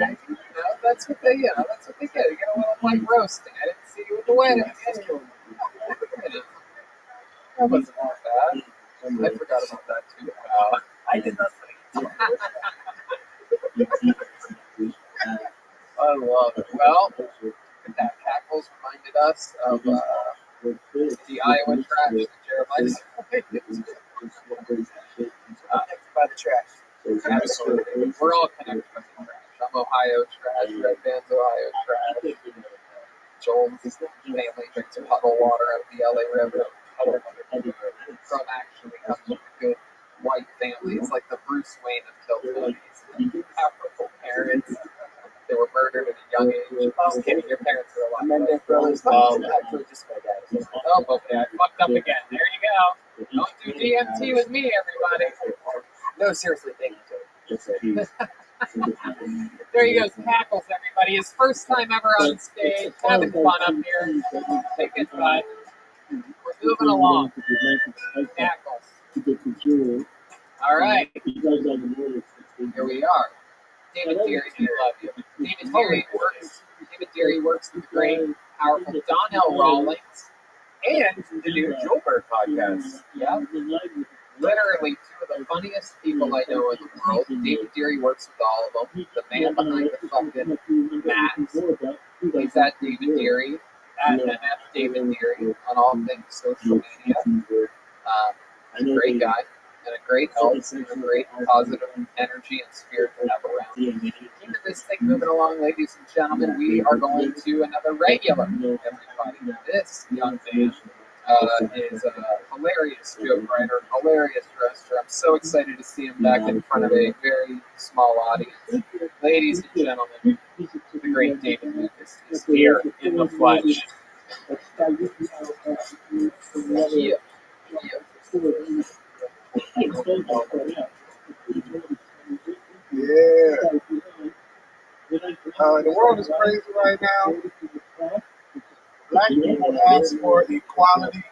that's what they get. That's what they get. You get a little like roasting. I didn't see you at the wedding. That wasn't all bad. I forgot about that too. I did not forget. I love it. Well, that Cackles reminded us of the Iowa trash that Jeremiah's Connected by the trash. Absolutely. We're all connected by the trash. I'm Ohio trash. Red Band's Ohio trash. Joel's family drinks puddle water out of the LA River. From actually comes from a good white family. It's like the Bruce Wayne of Kiltonies. Powerful parents. They were Just kidding. Your parents are alive. Mendes brothers. Actually, just my dad. Oh, okay. I fucked up again. There you go. Don't do DMT with me, everybody. No, seriously, thank you. There he goes, Cackles, everybody. His first time ever on stage. Having fun up here. Take it, bud. We're moving along. Cackles. All right. Here we are. David Deary, we love you. David Deary works with the great, powerful Donnell Rawlings and the new Joelberg podcast. Yeah. Literally two of the funniest people I know in the world. David Deary works with all of them. The man behind the fucking Matt. He's at David Deary. At MF David Deary on all things social media. He's a great guy and a great help and a great positive energy and spirit to have around. Keeping this thing moving along, ladies and gentlemen, we are going to another regular, everybody. This young man is a hilarious joke writer, hilarious dresser. I'm so excited to see him back in front of a very small audience. Ladies and gentlemen, the great David Lucas is here in the flesh. Yeah. The world is crazy right now. Black people asked for equality,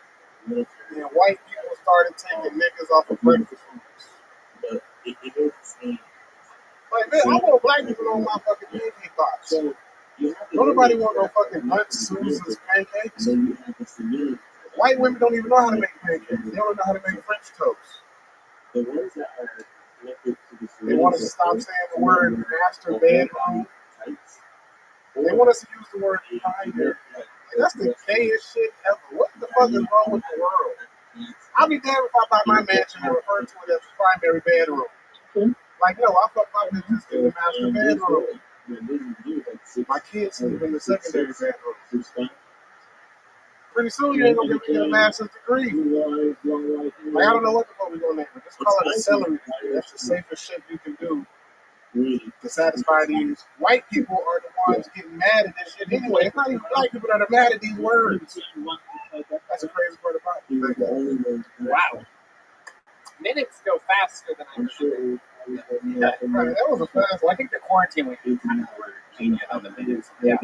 and white people started taking niggas off of breakfast foods. Like, man, I want black people on my fucking pancake box. Don't nobody want no fucking Aunt Susan's pancakes. White women don't even know how to make pancakes. They don't know how to make French toast. They want us to stop saying the word master bedroom. They want us to use the word primary. That's the gayest shit ever. What the fuck is wrong with the world? I'll be damned if I buy my mansion and refer to it as primary bedroom. Like, no, I fuck my business in the master bedroom. My kids sleep in the secondary bedroom. Pretty soon you ain't gonna be able to get a master's degree. Like, I don't know what the fuck we're gonna name it. Just call it a celery degree. That's the safest shit you can do to satisfy these. White people are the ones getting mad at this shit anyway. It's not even black people that are mad at these words. That's the crazy part about it. Wow. Minutes go faster than I should. Yeah, right, that was a fast Well, I think the quarantine would be kind of changing on the minutes. Yeah.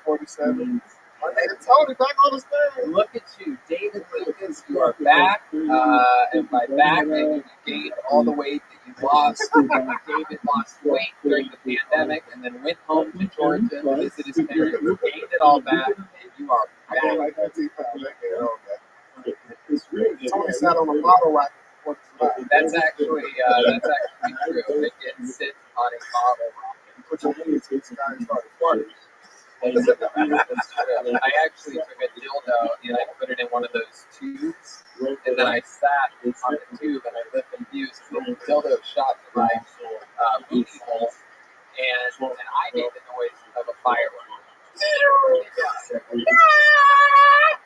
47. Hey, Tony, back on the stage. Look at you, David Lucas. You are back, and by back, I mean you gained all the weight that you lost. David lost weight during the pandemic, and then went home to Georgia to visit his parents. Gained it all back, and you are I got back. like 15 pounds. I gained it all back. Tony sat on a bottle rack. That's actually true. They did sit on a bottle rocket. Put your hands against the guy and started farting. That's true. I actually took a dildo and I put it in one of those tubes, and then I sat on the tube and I lit the fuse, and the dildo shot to my booty hole, and I made the noise of a firework.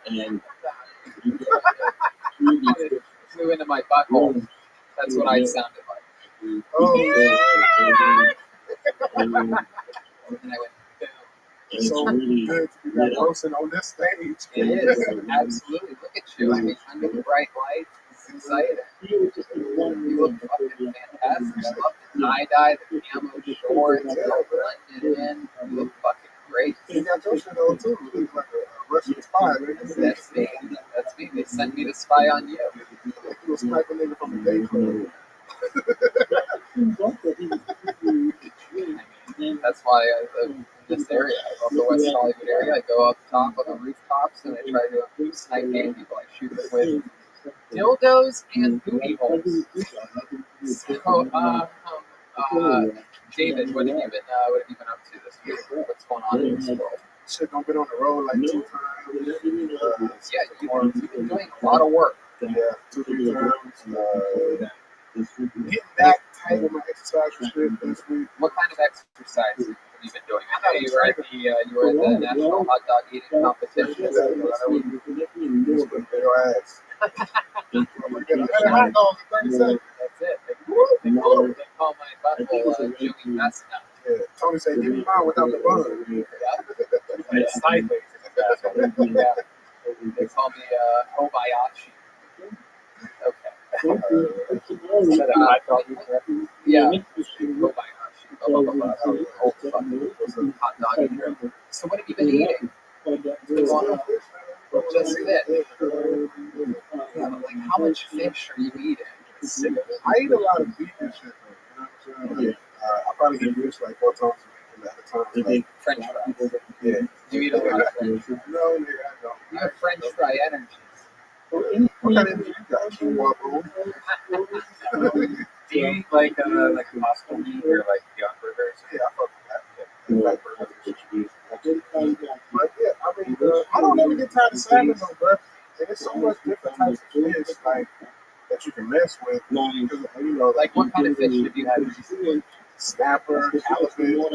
And it flew into my butthole. That's what I sounded like. Oh, And I went, boom. it's so good to be that person on this stage. It is, absolutely. Look at you. I mean, under the bright lights, it's exciting. You look fucking fantastic. I love the tie-dye, the camo shorts, blended in. You look fucking great. You got your shit on too. You look like a Russian spy. That's me. That's me. They sent me to spy on you. You a sniper nigga from the day club. That's why I live in this area. I love the West Hollywood area. I go up top on the rooftops and I try to snipe gay people. I shoot them with dildos and booty holes. So, David, what have you been up to this week? What's going on in this world? Shit, I've been on the road like 2 times. Yeah, you've been doing a lot of work. Yeah, 2-3 times. Getting back tight with my exercise restriction this week. What kind of exercise have you been doing? I know you were at the National Hot Dog Eating Competition. Just put your ass. I had a hot dog in 30 seconds. That's it. They call my butthole Joey Mess now. Yeah. Tony said, "Give me mine without the bun." It's sideways. Yeah. They call me Obayashi. Okay. Is that a hot dog you grab? Yeah. Obayashi. Blah, blah, blah, blah. Old fucking hot dog eater. So what have you been eating? Just it. Yeah, but like, how much fish are you eating? I eat a lot of beef and shit, though. You know what I'm saying? Like, I probably eat fish like 4 times a week at a time. Like, French fries. yeah. Do you eat a lot of French fries? No, nigga, I don't. You have French fry energy. What kind of energy you got? Quinoa bowl? Do you eat like Moscow meat or like Beyond Burgers? Yeah, I fuck with that. Yeah, like burgers and shit. But yeah, I mean, I don't ever get tired of salmon though, bro. And there's so much different types of fish like that you can mess with. Because, you know, Like, what kind of fish have you had? snapper, halibut,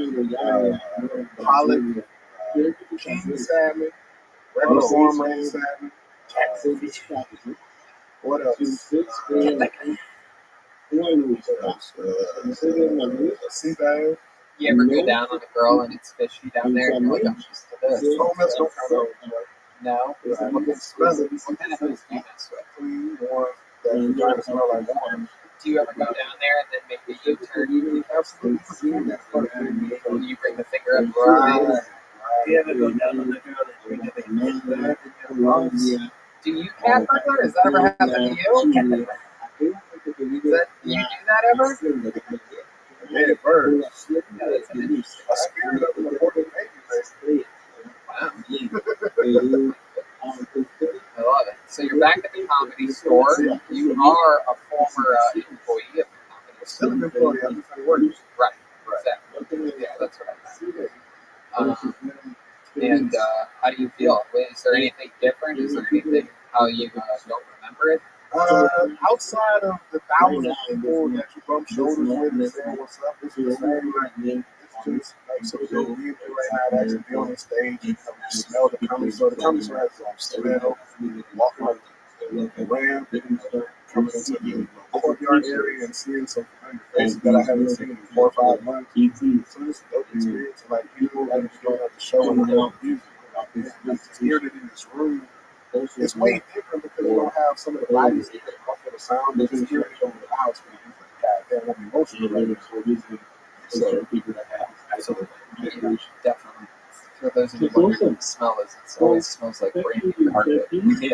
pollock, king salmon, regular gourmet salmon, catfish. What else? Sea bass. You ever go down on a girl and it's fishy down there and you're like, I'm used to this? Oh, that's no kind of No? What kind of hoods do you mess with? clean ones that you trying to smell like warm. Do you ever go down there and then make a U-turn? Absolutely. Do you bring the finger up your eyes? You ever go down on the girl and bring the thing in your lungs? Do you cat burglar? Has that ever happened to you? You do that ever? Yeah, birds. Yeah, that's an interesting. A spirit of an aborted baby, basically. Wow. I love it. So you're back at the Comedy Store. You are a former employee of the Comedy Still Store. an employee. I'm just at work. Right. Exactly. Yeah, that's what I meant. And how do you feel? Is there anything different? Is there anything how you don't remember it? Outside of the thousands of people that you bump shoulders with and saying what's up, it's the same. Like, it's just like so dope being there right now to actually be on the stage and smell the Comedy Store. The Comedy Store has smell, walking up the ramp, coming into the courtyard area and seeing some familiar faces that I haven't seen in 4 or 5 months. So it's a dope experience. Like, people like going at the show and the music. Like, to hear it in this room. It's way different because you don't have some of the bodies that offer the sound, but just hearing it over the loudspeakers. Like, God damn, I'm emotional right now. So, people that have absolutely. Yeah, definitely. For those of you wondering what the smell is, it always smells like brand new carpet. We get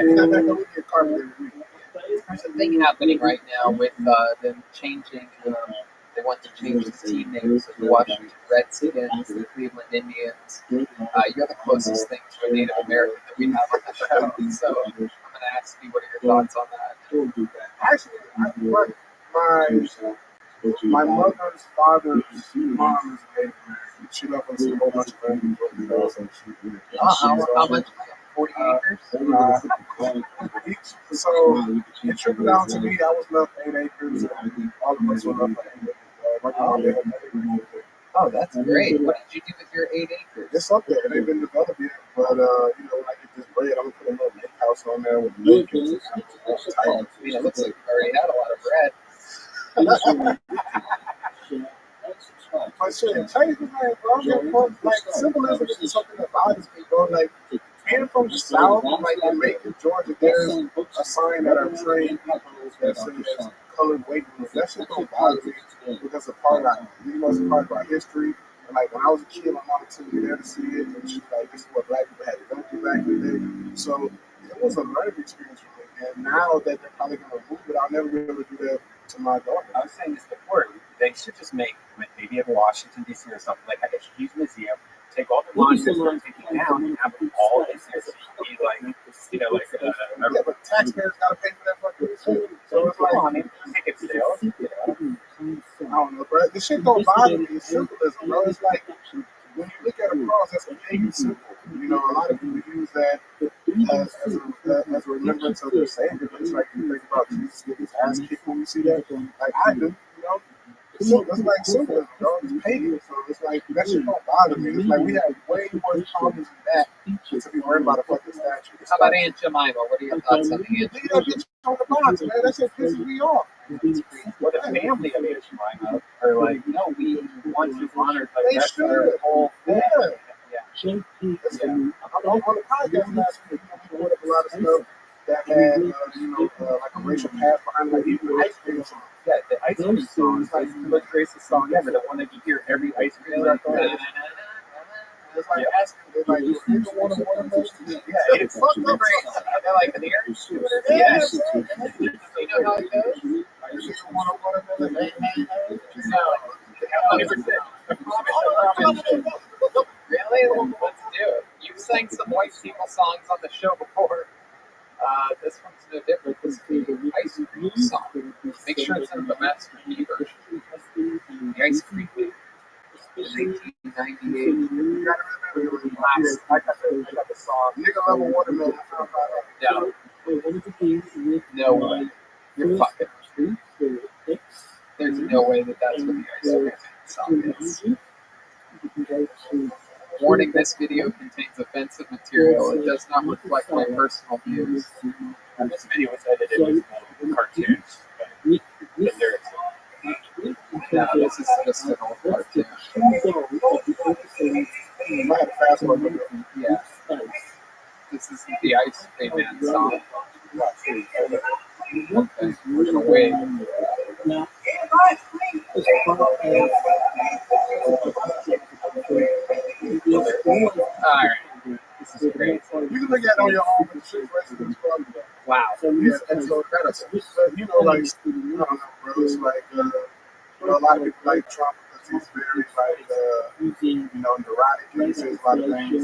carpet every week. There's a thing happening right now with them changing. They want to change the team names of the Washington Redskins, the Cleveland Indians. You're the closest thing to a Native American that we have on the show. So I'm going to ask you, what are your thoughts on that? Actually, my mother's father's mom is a Native American. She left us a whole bunch of random girls and How much? 40 acres? So it trickled down to me. I was left 8 acres, and all of us were left 8 acres. Oh, that's great. What did you do with your 8 acres? It's up there. It ain't been developed yet, but you know, when I get this bread, I'm gonna put a little lake house on there with lake and I mean, it looks like you already had a lot of bread. But shit, Taik was like symbolism is something that bothers me, bro. Like, being from the South, like in Macon, Georgia, there's a sign that our trained people that says colored weight room. That shit don't bother me because it's a part of our, you know, it's a part of our history. And like when I was a kid, my mom took me there to see it, and she's like, "This is what black people had to go through back in the day." So it was a learning experience for me. And now that they're probably gonna remove it, I'll never be able to do that to my daughter. I was saying this before. They should just make maybe in Washington D.C. or something like a huge museum. Take all the monuments they're taking down and have them all in there. So you be like, you know, like yeah, but taxpayers gotta pay for that fucking museum. So it's like, I mean, ticket sales. I don't know, bro. This shit don't bother me. It's symbolism, bro. It's like when you look at a cross, that's a pagan symbol. You know, a lot of people use that as a remembrance of their Savior. But it's like you think about Jesus getting his ass kicked when you see that. Like I do, you know. It's like symbolism, bro. It's pagan. So it's like that shit don't bother me. It's like we have way more problems than that to be worried about a fucking statue. How about Aunt Jemima? What are your thoughts on the Aunt Leave that bitch on the box, man. That shit pisses me off. What a family of Aunt Jemima, or they're like, no, we want you honored. Like, They that's should. our whole thing. Yeah. Listen, on the podcast last week, we brought up a lot of stuff that had, like a racial past behind, like even the ice cream song. Yeah, the ice cream song is like the most racist song ever. The one that you hear every ice cream truck on. It's like asking, they're like, you nigga want a watermelon? Yeah, it's fucking crazy. And they're like, the air shooter. Yeah. You know how it goes? You nigga want a watermelon? Hey, hey, hey. No. 100%. I promise. Really? Let's do it. You've sang some white people songs on the show before. This one's no different. This is the ice cream song. Make sure it's in the master key version. The ice cream movie. 1998. You gotta remember, it was last. I got the song. Nigga love a watermelon. No way. You're fucking. There's no way that that's what the ice cream song is. Warning, this video contains offensive material. It does not reflect my personal views. And this video was edited with cartoons. The lyrics. No, this is just an old cartoon. I had a fast one. Yeah. This is the Ice Cream Man song. Okay, we're gonna wait. Alright. This is great. You can look at it on your own, but the shit's racist. Wow. Yeah, it's so incredible. But, you know, like, I don't know, bro. It's like, a lot of people like Trump because he's very, like, neurotic. He says a lot of things.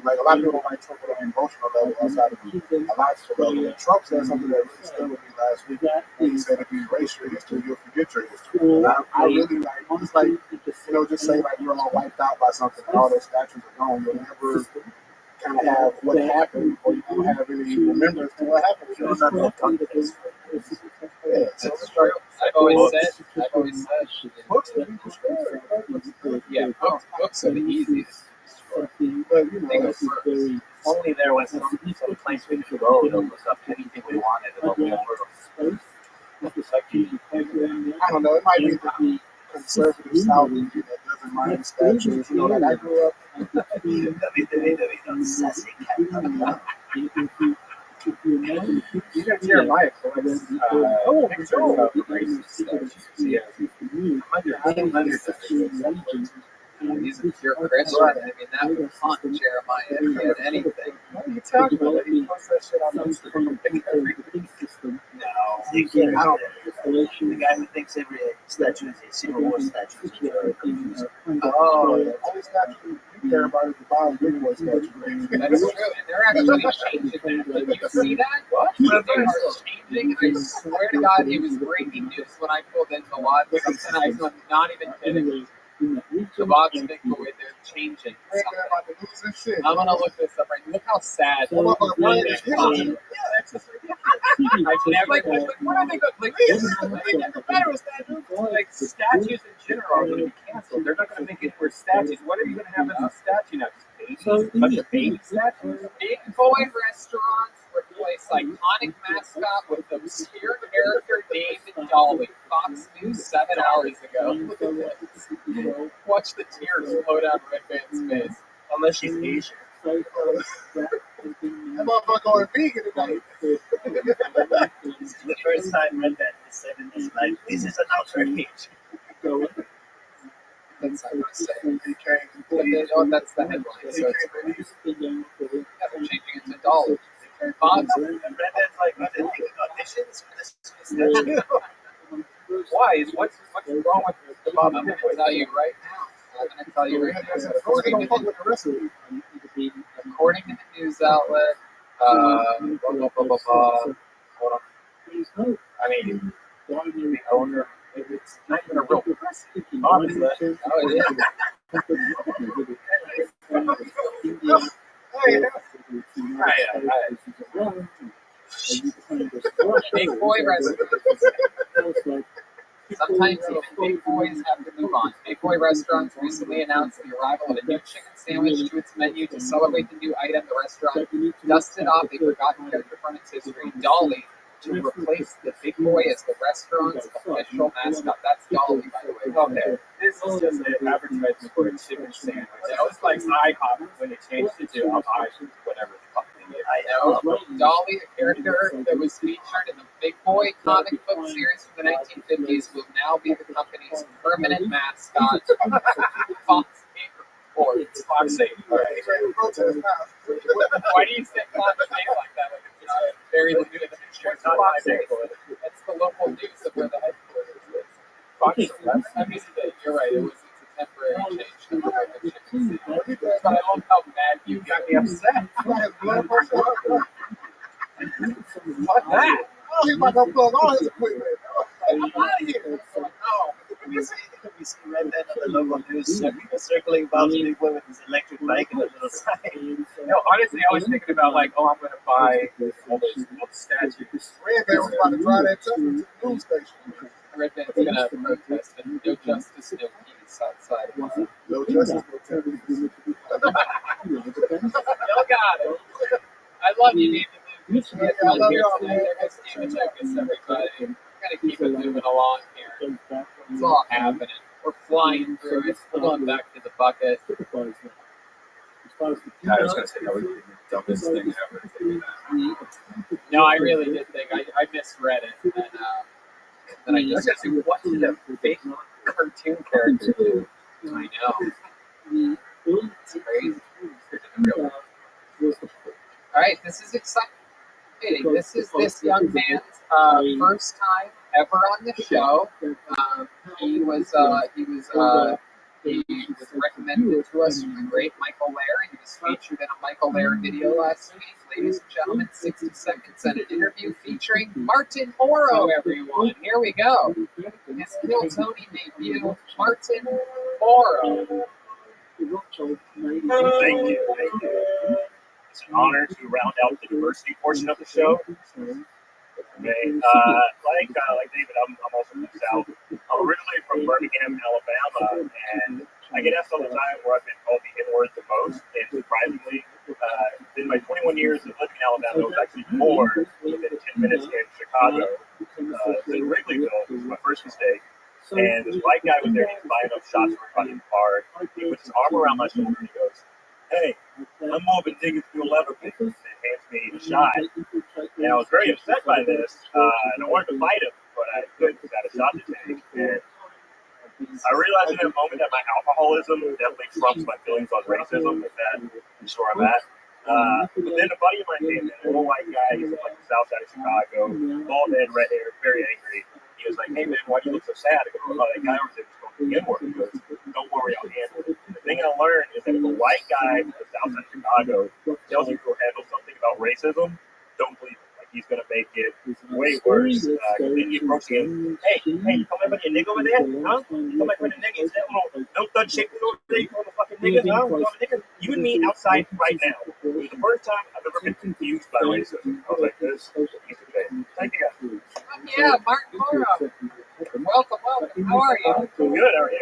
Like, a lot of people don't like Trump on an emotional level outside of a logical level. And Trump said something that really stuck with me last week. When he said, if you erase your history, you'll forget your history. And I really, like, it's like, just say, like, we're all wiped out by something and all those statues are gone. You'll never kind of have what happened, or you don't have any remembrance to what happened. You don't have no context. Yeah, so it's true. I've always said. Books that people share. Yeah, books are the easiest. But, it's Only there was some place we could go to look up anything we wanted about the world. I don't know, it might be the conservative South that doesn't mind statues. Like I grew up. Even Jeremiah collects pictures of racist statues. Yeah. He's a pure Christian. I mean, that would haunt Jeremiah if he had anything. What are you talking about? He posts that shit on Instagram. No, I don't. The guy who thinks every statue is a Civil War statue. Oh, the only statue you care about is the Bob Big Boy statue. That's true, and they're actually changing that. Did you see that? What? They are changing. I swear to God, it was breaking news when I pulled into watch something. I'm not even kidding. The Bob's Big Boy, they're changing something. I'm gonna look this up right now. Look how sad. Yeah, that's just ridiculous. I never like, what are they going like federal statues? Like statues in general are gonna be canceled. They're not gonna make it for statues. What are you gonna have as a statue now? Just babies? A bunch of baby statues? Big Boy restaurants replace iconic mascot with obscure character named Dolly. Fox News 7 hours ago. Look at this. Watch the tears flow down Red Band's face. Unless she's Asian. That motherfucker on vegan tonight. The first time I read that in the 70s, like, this is an outrage. That's not what I'm saying. Oh, that's the headline. So it's great. Yeah, they're changing it to dollars. Fox. And Redhead's like, are they taking auditions for this statue? Why? What's wrong with the Bob? I'm going to tell you right now. According to the news outlet, hold on. I mean, the owner, it's not even a real person. Bob is that. Oh, it is. Big Boy restaurants. Sometimes even big boys have to move on. Big Boy Restaurants recently announced the arrival of a new chicken sandwich to its menu to celebrate the new item. The restaurant dusted off a forgotten character from its history, Dolly, to replace the Big Boy as the restaurant's official mascot. That's Dolly, by the way. Okay, this is just an advertisement for a chicken sandwich. That was like IHOP when they changed it to whatever the fuck they did. I know. Dolly, a character that was featured in the Big Boy comic book series from the 1950s, will now be the company's permanent mascot. Fox 8 reports. Fox 8. All right. Why do you say Fox 8 like that? Like it's just very limited. It's not Fox 8. That's the local news of where the headquarters is. Fox 8. I mean, you're right. It's a temporary change to the chicken sandwich. But I love how mad you got me upset. Fuck that. Oh, he's about to plug all his equipment. I'm out of here. Oh. We see right then on the local news circling about the big boy with his electric bike and a little sign. No, honestly, I was thinking about like, oh, I'm gonna buy all those statues. Red Bear was about to drive that truck to the news station. Red Band's gonna protest and no justice, no peace outside. No justice, no peace. Y'all got it. I love you, David. I love you all, man. There's David Lucas, everybody. We're gonna keep it moving along here. It's all happening. We're flying through it. We're going back to the bucket. I was gonna say that would be the dumbest thing ever. No, I really did think I misread it, and then I just said, what did a fake cartoon character do? I know. It's crazy. All right, this is exciting. This is this young man's first time ever on the show. He was recommended to us from the great Michael Lair. He was featured in a Michael Lair video last week. Ladies and gentlemen, 60 seconds and an interview featuring Martin Morrow, everyone. Here we go. His Kill Tony debut, Martin Morrow. Thank you. It's an honor to round out the diversity portion of the show. Okay. Like David, I'm also from the South. I'm originally from Birmingham, Alabama, and I get asked all the time where I've been called the N-word the most. And surprisingly, in my 21 years of living in Alabama, it was actually more within 10 minutes in Chicago. In Wrigleyville, it was my first mistake. And this white guy was there, he was buying up shots for me in the car. He puts his arm around my shoulder and he goes, "Hey, I'm more of a nigga to 11 and hands me the shot." And I was very upset by this, and I wanted to fight him, but I couldn't because I had a shot to take. And I realized in that moment that my alcoholism definitely trumps my feelings on racism, with that I'm sure I'm at. But then a buddy of mine came in, an old white guy, he's from like the south side of Chicago, bald head, red hair, very angry. He was like, "Hey man, why do you look so sad?" I go, "Oh, that guy over there was going to the N-word." He goes, "Don't worry, I'll handle it." The thing I learned is that if a white guy from the south side of Chicago tells you to go handle something about racism, don't believe him. Like, he's going to make it way worse. Then you approach him, hey, you come up with your nigga over there? Huh? You come up with a nigga? Is that little no thud chick over there? You call him a fucking nigga? Huh? You call him a nigga? You and me outside right now. It was the first time I've ever been confused by racism. I was like, this is a shame. Thank you. Yeah, Martin Morrow. Welcome. How are you? I'm good. How are you?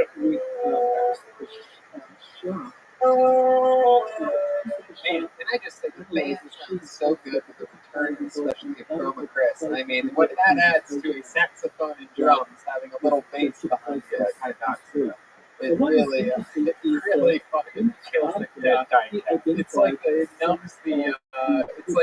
Man, and I just think the band sounds so good with the return, especially of Chroma Chris. I mean, what that adds to a saxophone and drums, having a little bass behind you, that kind of knocks it up. It really fucking kills the dead time. It's like it numbs the. It's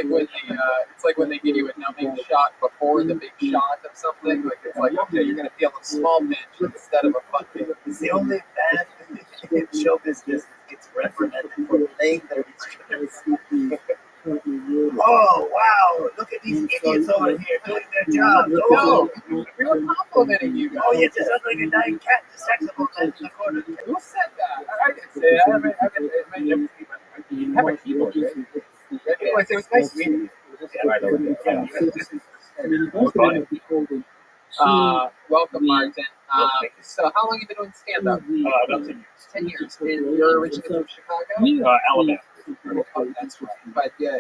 like when they give you a numbing shot before the big shot of something. Like it's like, okay, you're gonna feel a small pinch instead of a fucking. It's the only band in show business gets reprimanded for playing their instruments. Oh, wow, look at these idiots over here doing their job. No, we were complimenting you guys. Oh, yes, it sounds like a dying cat, the saxophone man in the corner. Who said that? I didn't say it. I have a keyboard, right? Anyways, it was nice meeting you. Welcome, Martin. So, how long have you been doing stand-up? About 10 years. 10 years. And you're originally from Chicago? Alabama. Oh, that's right. But yeah,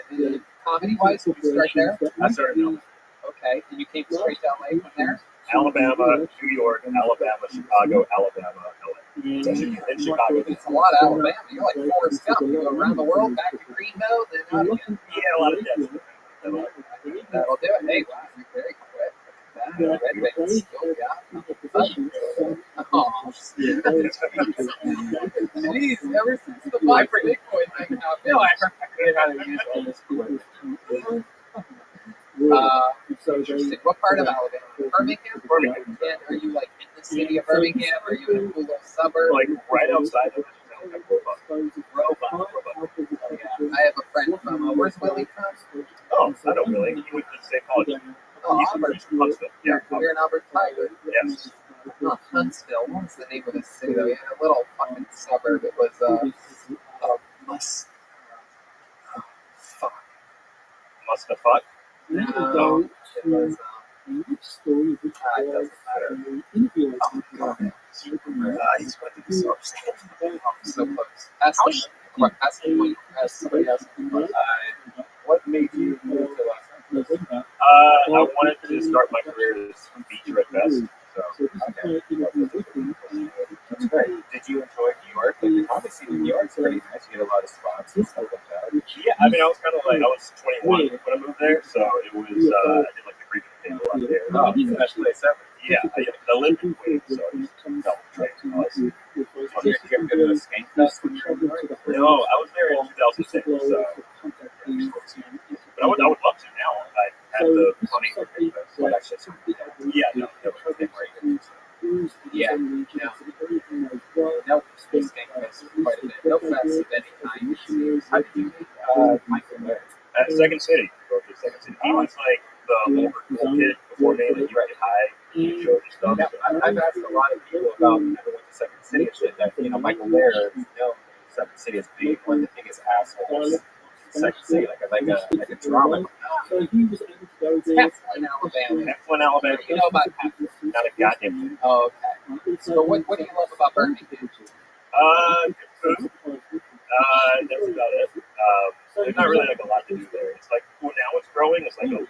comedy-wise, did you start there? I started in Alabama. Okay. And you came straight to LA from there? Alabama, New York, Alabama, Chicago, Alabama, LA. In Chicago. It's a lot of Alabama. You're like Forrest Gump. You go around the world, back to Greenville, then out again. Yeah, a lot of debts. That'll do it. Hey, wow, you're very quick. Red Bank still got. Oh, Rudolphs. Jeez, ever since the Box Bitcoin thing happened. No, I forget how to use all this equipment. Interesting. What part of Alabama? Birmingham? Birmingham. And are you like in the city of Birmingham? Are you in a cool little suburb? Like right outside of it. Like Robot. Robot. Oh, yeah. I have a friend from, where's Willie from? Oh, I know Willie. He went to the same college. Oh, He's Auburn. from Huntsville. Yeah. You're in Auburn, Tiger. Yes. Oh, Huntsville. What was the name of this city though? Yeah, a little fucking suburb. It was, fuck. Mustafat. No, it was, it doesn't matter. He's going to be so upset. So close. Ask somebody else. What made you move to Los Angeles? I wanted to start my career as a teacher at best. So, Okay. That's great. Did you enjoy New York? Like, the comedy scene in New York's pretty nice. You get a lot of spots and stuff like that. yeah, I mean, I was kind of like, I was 21 when I moved there, so it was, I did like the creeping table out there. Oh, the best place ever. Yeah, I lived in Queens, so I just felt trained. Did you ever go to a Skank Fest when you were in New York? No, I was there in 2006, so. But I would love to now. I had the money for it. Well, that's just Yeah, no, that was the thing where you Yeah. Nope, Skank Fest quite a bit. No fest of any kind. How did you meet Michael there? At Second City, both at Second City. He was like the older cool kid before me that you could hide and show your stuff. Yeah, I've asked a lot of people about who never went to Second City and shit that, Michael Lair is known Second City as being one of the biggest assholes in Second City, like a drama. Heflin, Alabama. Heflin, Alabama. You know about Heflin? Not a goddamn thing. Oh, okay. So what do you love about Birmingham? Good food. That's about it. There's not really like a lot to do there. It's like, well, now it's growing. It's like a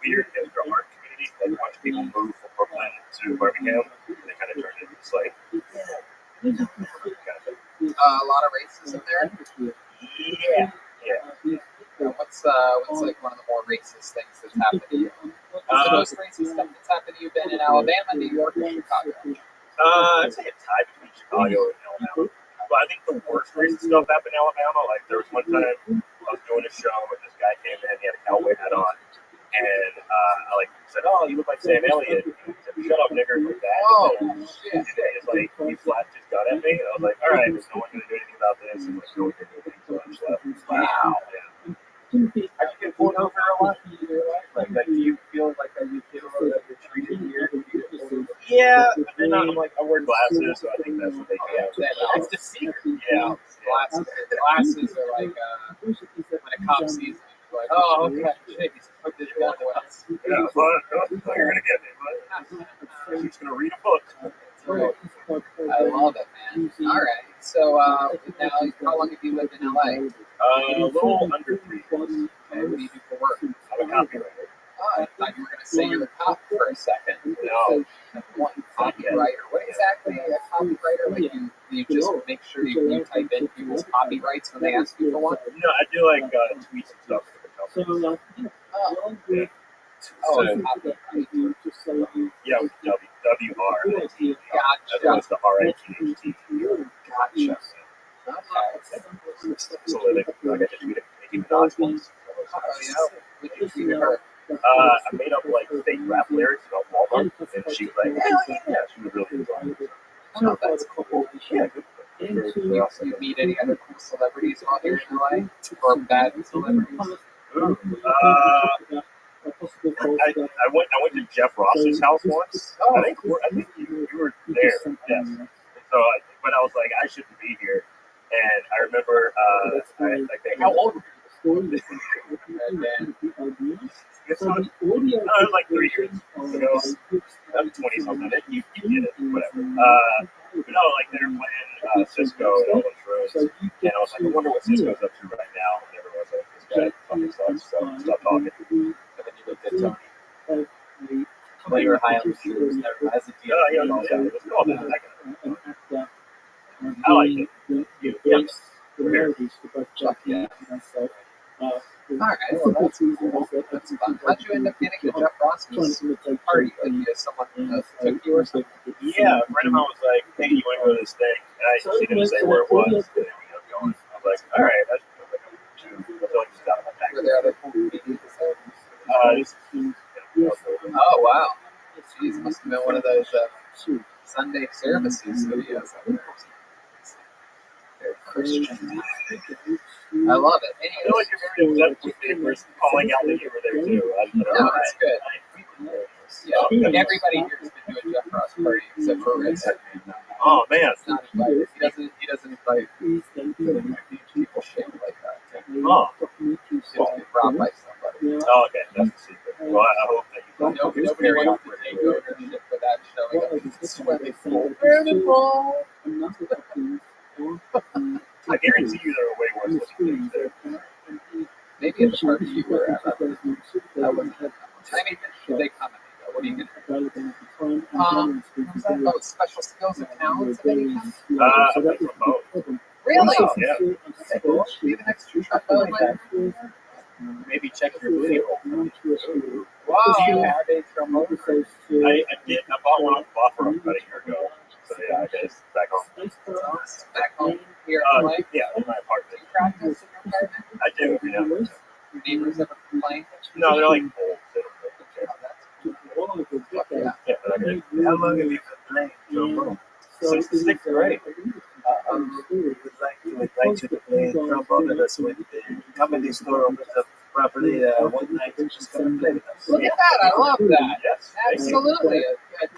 weird hipster art community. Like a bunch of people move from Brooklyn to Birmingham, and they kind of turn into this like kind of thing. A lot of racism there. Yeah. What's like one of the more racist things that's happened to you? What's the most racist stuff that's happened to you been in Alabama, New York, or Chicago? I'd say a tie between Chicago and Alabama. But I think the worst racist stuff happened in Alabama. Like there was one time I was doing a show and this guy came in, he had a cowboy hat on, and I like said, "Oh, you look like Sam Elliott." And he said, "Shut up, nigger," like that. Oh, shit. And it's like he flashed his gun at me. I was like, "All right, there's no one gonna do anything about this." And like, no one did anything. So I just left. Wow. Yeah. Have you been pulled over a lot in your life? Like, do you feel like that you feel that you're treated here? Yeah, but then I'm like, I wear glasses, so I think that's what they do. That's the secret. Yeah. Glasses are like when a cop sees them, he's like, oh, okay, shit, he's put this gun away. Yeah, but you're gonna get me, but I'm just gonna read a book. I love it, man. All right, so now, how long have you lived in LA? A little under 3 years. And what do you do for work? I'm a copywriter. Oh, I thought you were going to say you're a cop for a second. No. What, copywriter? What exactly a copywriter? Like you just make sure you type in people's copyrights when they ask you for one? No, I do like tweets and stuff for the company. Copywriter. Yeah, W-R-I-T. Gotcha. That was the R-I-T-H-T. Gotcha. So like, I got to tweet a Nicki Minaj once. Oh, yeah. Would you tweet her? I made up like fake rap lyrics about Walmart, and she was like, hell yeah, she was really enjoying it. Oh, that's cool. Yeah, good. You meet any other cool celebrities while you're in LA? Or bad celebrities? I went to Jeff Ross's house once. Oh, I think you were there. Yes. So, but I was like, I shouldn't be here. And I remember, how old were you? And then, it was like 3 years ago. I'm 20 something. You get it, whatever. But no, like they were playing Cisco and all those rooms. And I was like, I wonder what Cisco's up to right now. And everyone's like, this guy fucking sucks. So stop talking. And then you looked at Tony. Well, you were high on the shoes, never hesitated. Yeah, let's go with that. I like it. Yes. Yeah. All right, well, that's cool. That's fun. How'd you end up getting to Jeff Ross's party? Like, someone took you or something? Yeah, a friend of mine was like, hey, you didn't say where it was. They ended up going. I was like, all right, that's like a two. I feel like it's out of my pack. Were there other cool meetings? Oh, wow. Jeez, must have been one of those Sunday services videos. They're Christian. I love it. I feel like you're very in depth with me for calling out that you were there too. No, it's good. Yeah, everybody here has been doing Jeff Ross party except for Rich. Oh man, He's not invited. He doesn't invite people shaped like that. Oh. He's just get robbed by somebody. Oh, okay, that's the secret. Well, I hope that you find Nobody wants to take ownership for that showing up in the swimming pool. I guarantee you there are way worse looking things there. Maybe at the party you were at. I wasn't at that one. I mean, they come at me though. What are you going to do? Oh, special skills and talents of any kind? I think for both. Really? Yeah. Okay, cool. Do you have an extra truck on my Maybe check your booty hole. Wow. Do you have a trombone? I did. I bought one off offer about a year ago. So yeah, I guess back home. Back home here in LA? Yeah, in my apartment. Do you practice in your apartment? I do. Yeah. Your neighbors ever complain? No, they're like old. They don't Yeah. yeah, but I mean, how long have you been playing trombone? Since the sixth grade. We would like to invite you to play trombone with us when the comedy store opens up properly one night. Just come and play with us. Look at that. I love that. Yes. Absolutely. A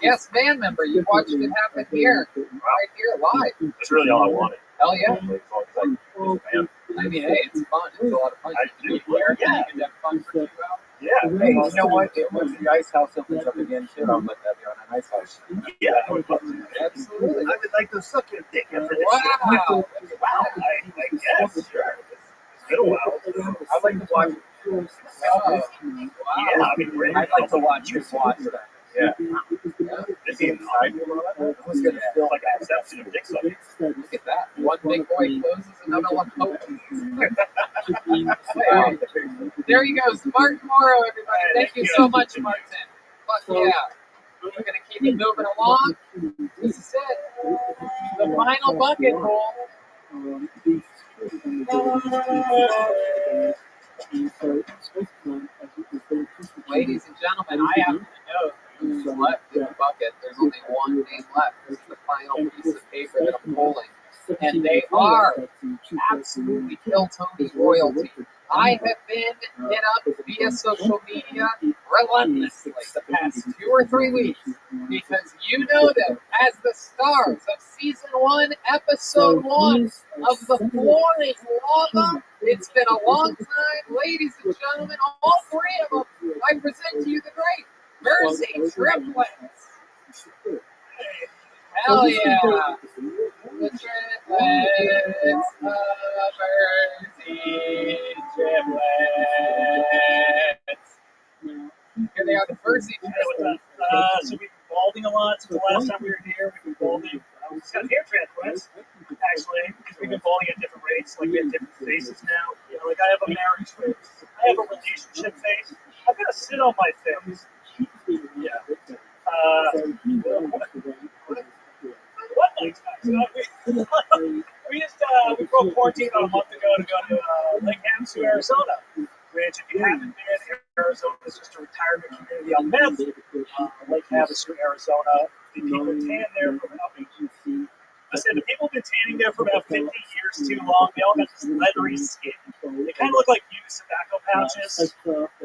guest band member. You watched it happen here. Right here, live. That's really all I wanted. Hell yeah. As long as I can do the band. I mean, hey, it's fun. It's a lot of fun. I do. You here, Yeah. you can have fun for 2 hours. Yeah. Hey, you know what? Once the ice house opens up again, too, I'll let that be on an ice house. Yeah, I would love to. Absolutely. I would like to suck your dick after this. Wow. Wow. I guess. Sure. It's been a while. I'd like to watch. Wow. Yeah, I mean, great. I'd like to watch you watch that. Yeah. This is inside. Who's gonna Feel like an exception of dick sucking. Look at that. One big boy closes, another one opens. Wow. There he goes. Martin Morrow, everybody. Thank you so much, Martin. Fuck yeah. We're going to keep it moving along. This is it. The final bucket roll. Ladies and gentlemen, I happen to know who's left in the bucket. There's only one name left. This is the final piece of paper that I'm pulling. And they are absolutely Kill Tony royalty. I have been hit up via social media relentlessly the past 2 or 3 weeks because you know them as the stars of season 1, episode 1 of the Flooring Lava. It's been a long time, ladies and gentlemen. All 3 of them. I present to you the great Mercy Triplets. Hell yeah. The triplets of Mercy Triplets. Here they are, the Mercy Triplets. So we've been balding a lot since the last time we were here. We've been balding. We just got hair transplants, actually, because we've been balding at different rates. Like we have different faces now. You know, like I have a marriage face. I have a relationship face. I've got to sit on my face. Yeah. What nice guys? We broke quarantine about a month ago to go to Lake Havasu, Arizona, which, if you haven't been, Arizona is just a retirement community on meth. Lake Havasu, Arizona. The people tan there for about I said the people have been tanning there for about 50 years too long. They all got this leathery skin. They kind of look like used tobacco pouches.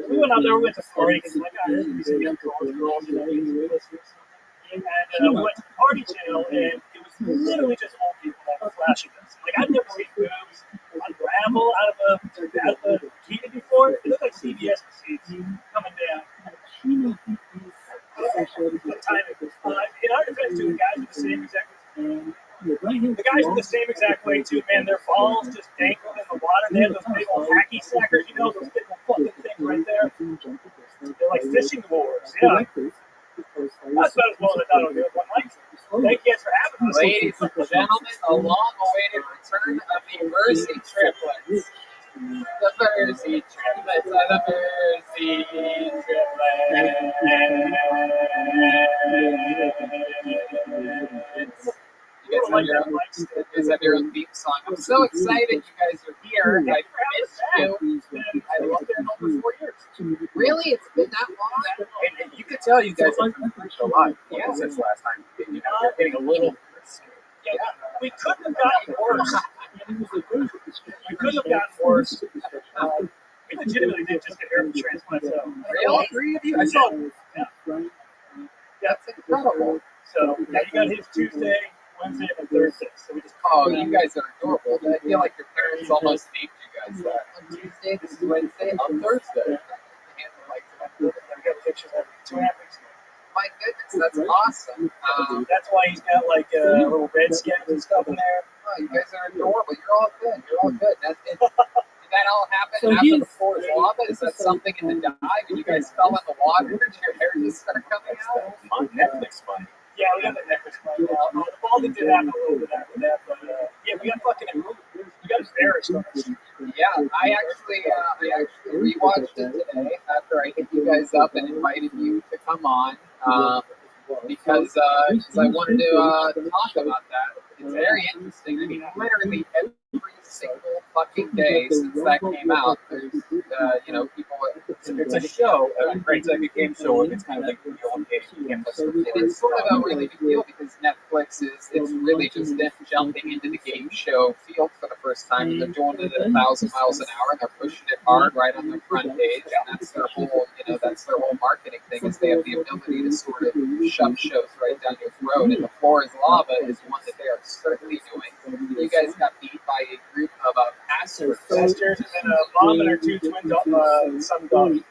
We went out there, we went to party, because my God, there's these girls, you know, and we went to the party channel, and it was literally just old people that were flashing us. Like, I've never seen boobs unravel out of a bikini before. It looked like CBS receipts coming down. What time it was. In our defense, too, the guys with the same exact way, too, man. Their balls just dangled in the water. They have those big old hacky sackers, you know, those big old fucking things right there. They're like fishing lures, yeah. That's about as well as I thought it would be with one night. Thank you guys for having us. Ladies and gentlemen, the long-awaited return of the Mercy Triplets. The Mercy Triplets are the Mercy Triplets. You guys have your own, theme song. I'm so excited you guys are here. I missed you. I lived there in over 4 years. Really? It's been that long? And you can tell you guys have been a lot since last time. You know, they're getting a little. Yeah, we couldn't have gotten worse. We couldn't have gotten worse. We legitimately did just get hair transplant. So Really? 3 of you? I saw. That's incredible. So yeah, you got his Tuesday, Wednesday, and Thursday. So we just you guys are adorable. I feel like your parents almost named you guys that. On Tuesday, this is Wednesday, on Thursday. we got pictures of 2.5 weeks ago. My goodness, that's awesome. That's why he's got like little red skins and stuff in there. Oh, you guys are adorable. You're all good. You're all good. Did that all happen after the floor is lava? Is that something in the dive and you guys fell in the water? Did your hair just start coming out? On Netflix money. Yeah, we got the Netflix right now. The balding did happen a little bit after that, but yeah, we got embarrassed on this. Yeah, I actually rewatched it today after I hit you guys up and invited you to come on because I wanted to talk about that. It's very interesting. I mean, literally every single fucking day since that came out, there's people. It's a show, a great like a game show, and it's kind of like your own game. And it's sort of a really big deal because Netflix it's really just them jumping into the game show field for the first time, and they're doing it at 1,000 miles an hour, and they're pushing it hard right on their front page, and that's their whole, marketing thing is they have the ability to sort of shove shows right down your throat, and The Floor is Lava is one that they are certainly doing. You guys got beat by a group of pastors. Pastors and then a mom and her 2 twin son daughters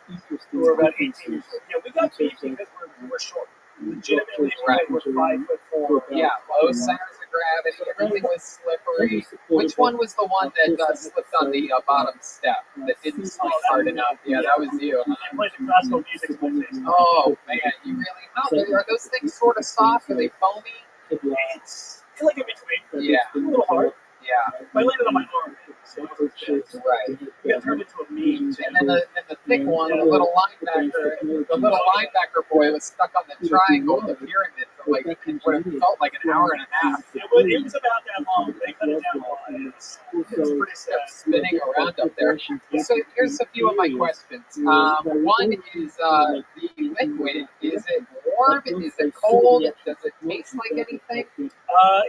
who were about 18 years old. Yeah, we got beat because we're short. Legitimately, we're 5'4". Yeah, low centers of gravity. Everything was slippery. Which one was the one that slipped on the bottom step that didn't slip hard enough? Yeah, that was you. I played the classical music in my face. Oh man, you really? Are those things sort of soft? Are they foamy? It's like in between. Yeah, a little hard. Yeah. I landed on my arm. So right. We got turned into a meme. And then the thick one, the little linebacker boy was stuck on the triangle, the pyramid, for like what it felt like an hour and a half. It was about that long. They cut it down a lot. It's pretty stiff spinning around up there. So here's a few of my questions. One is the liquid. Is it warm? Is it cold? Does it taste like anything?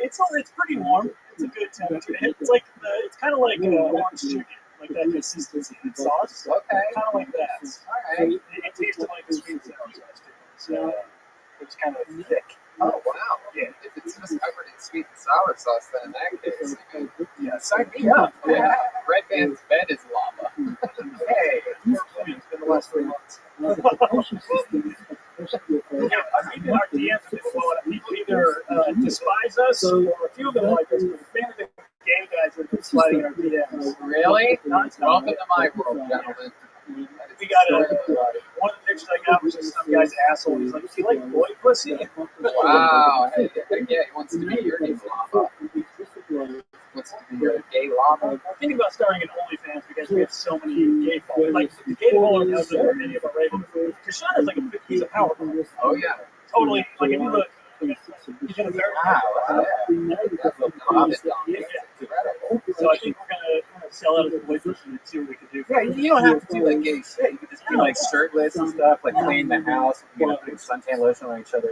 It's pretty warm. It's a good temperature. It's kind of like orange chicken, like that consistency in sauce. Okay. Kind of like that. All right. It tasted like a sweet and sour sauce too. So it's kind of thick. Oh wow. Yeah. If it's just covered in sweet and sour sauce, then in that case, yeah, sign me up. Yeah. Red Band's bed is lava. Hey, it's been the last 3 months. Yeah, I mean, our DMs have been blowing up. People either despise us or a few of them like us, but mainly the gay guys have been sliding our DMs. Really? Welcome to my world, gentlemen. We got one of the pictures I got was just some guy's asshole. He's like, "Do you like boy pussy?" Wow. Hey, yeah, he wants to be your gay lava. Wants to be your gay lava. I'm thinking about starting an OnlyFans because we have so many gay followers. Like, the gay followers has more than any of our regular followers. Krishan is like a piece of power. Oh, yeah. Totally. Like, if you look, he's in a very So I think we're gonna sell out of the boy pussy and see what we can do. Yeah, you don't have to do like gay shit. You can just be like shirtless and stuff, like clean the house, putting suntan lotion on each other.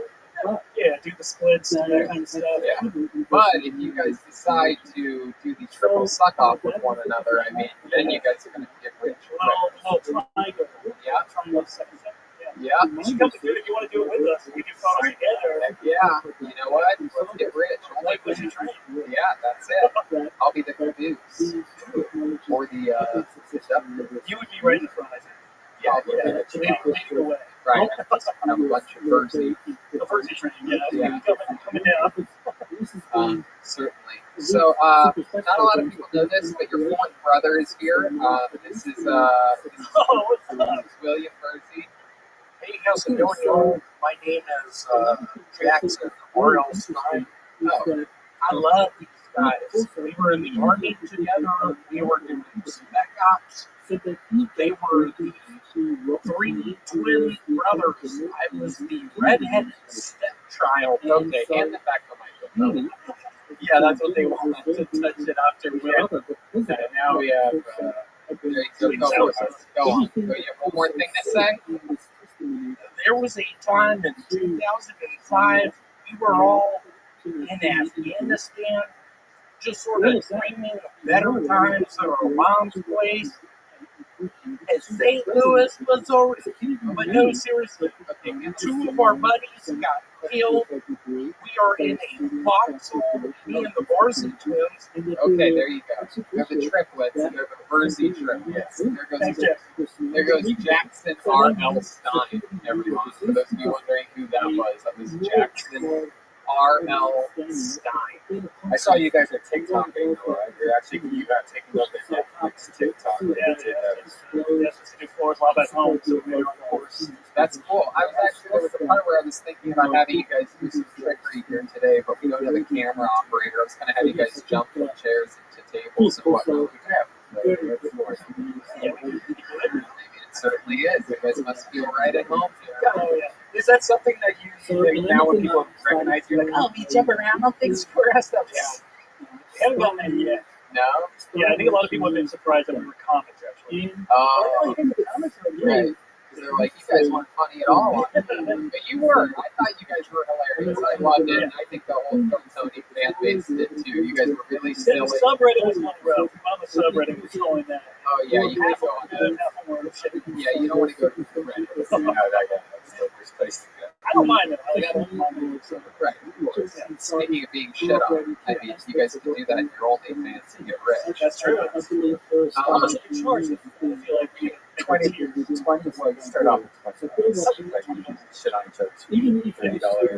Yeah, do the splits and that kind of stuff. Yeah. But if you guys decide to do the triple suck off with one another, I mean, then you guys are going to get rich. Little triangle. Yeah. Triangle second. Yeah. You should come to do it if you want to do it with us. We can photos together. Heck yeah. You know what? Let's get rich. Only push and train. Yeah, that's it. I'll be the caboose. Or the stuff. You would be right in the front, I think. Yeah. Leading the way. Right. Have a bunch of Verzi. The Verzi training, yeah. Coming down. Certainly. So, not a lot of people know this, but your one brother is here. This is William Verzi. Hey, how's it going, y'all? My name is Jackson Stein. Oh. I love these guys. We were in the Army together. We were doing spec ops. They were the 3 twin brothers. I was the redheaded stepchild. Okay, hand it back to my Yeah, that's what they want to touch it after win. And now we have Go on. So you have one more thing to say? There was a time in 2005 we were all in Afghanistan, just sort of dreaming of better times at our mom's place. And St. Louis, Missouri. But no, seriously, two of our buddies got killed. We are in a foxhole, me and the Varsity twins. Okay, there you go. They're the triplets. They're the Verzi triplets. There goes Jackson R.L. Stein, everyone. For those of you wondering who that was Jackson R.L. Stein. I saw you guys at TikTok. You're not taking up the Netflix TikTok. Yes, the floor is a lot at home, so we of course. That's cool. There was a part where I was thinking about having you guys do some trickery here today, but we don't have a camera operator. I was going to have you guys jump from chairs into tables and whatnot. Yeah, we did. It certainly is. You guys must feel right at home here. Oh, yeah. Is that something that you now when people recognize you, like, oh, we jump around on things for us? Yeah. We haven't gotten there yet. No? Yeah, I think a lot of people have been surprised that we were comics, actually. Oh, right. They're like, you guys weren't funny at all. But you were. I thought you guys were hilarious. I loved it. And I think the whole Tony fan base did too. You guys were really The silly. subreddit was one rough. On the subreddit, was showing that. Oh, yeah, you have to go on that. Yeah, you don't want to go to the Reddit. That's the worst place to go. I don't mind it. I don't mind it. Right, of course. Speaking of being shit on, I mean, you guys can do that in your OnlyFans and get rich. That's true. How much do you charge? I feel like we 20 well, you start off with $20. Shit on each other.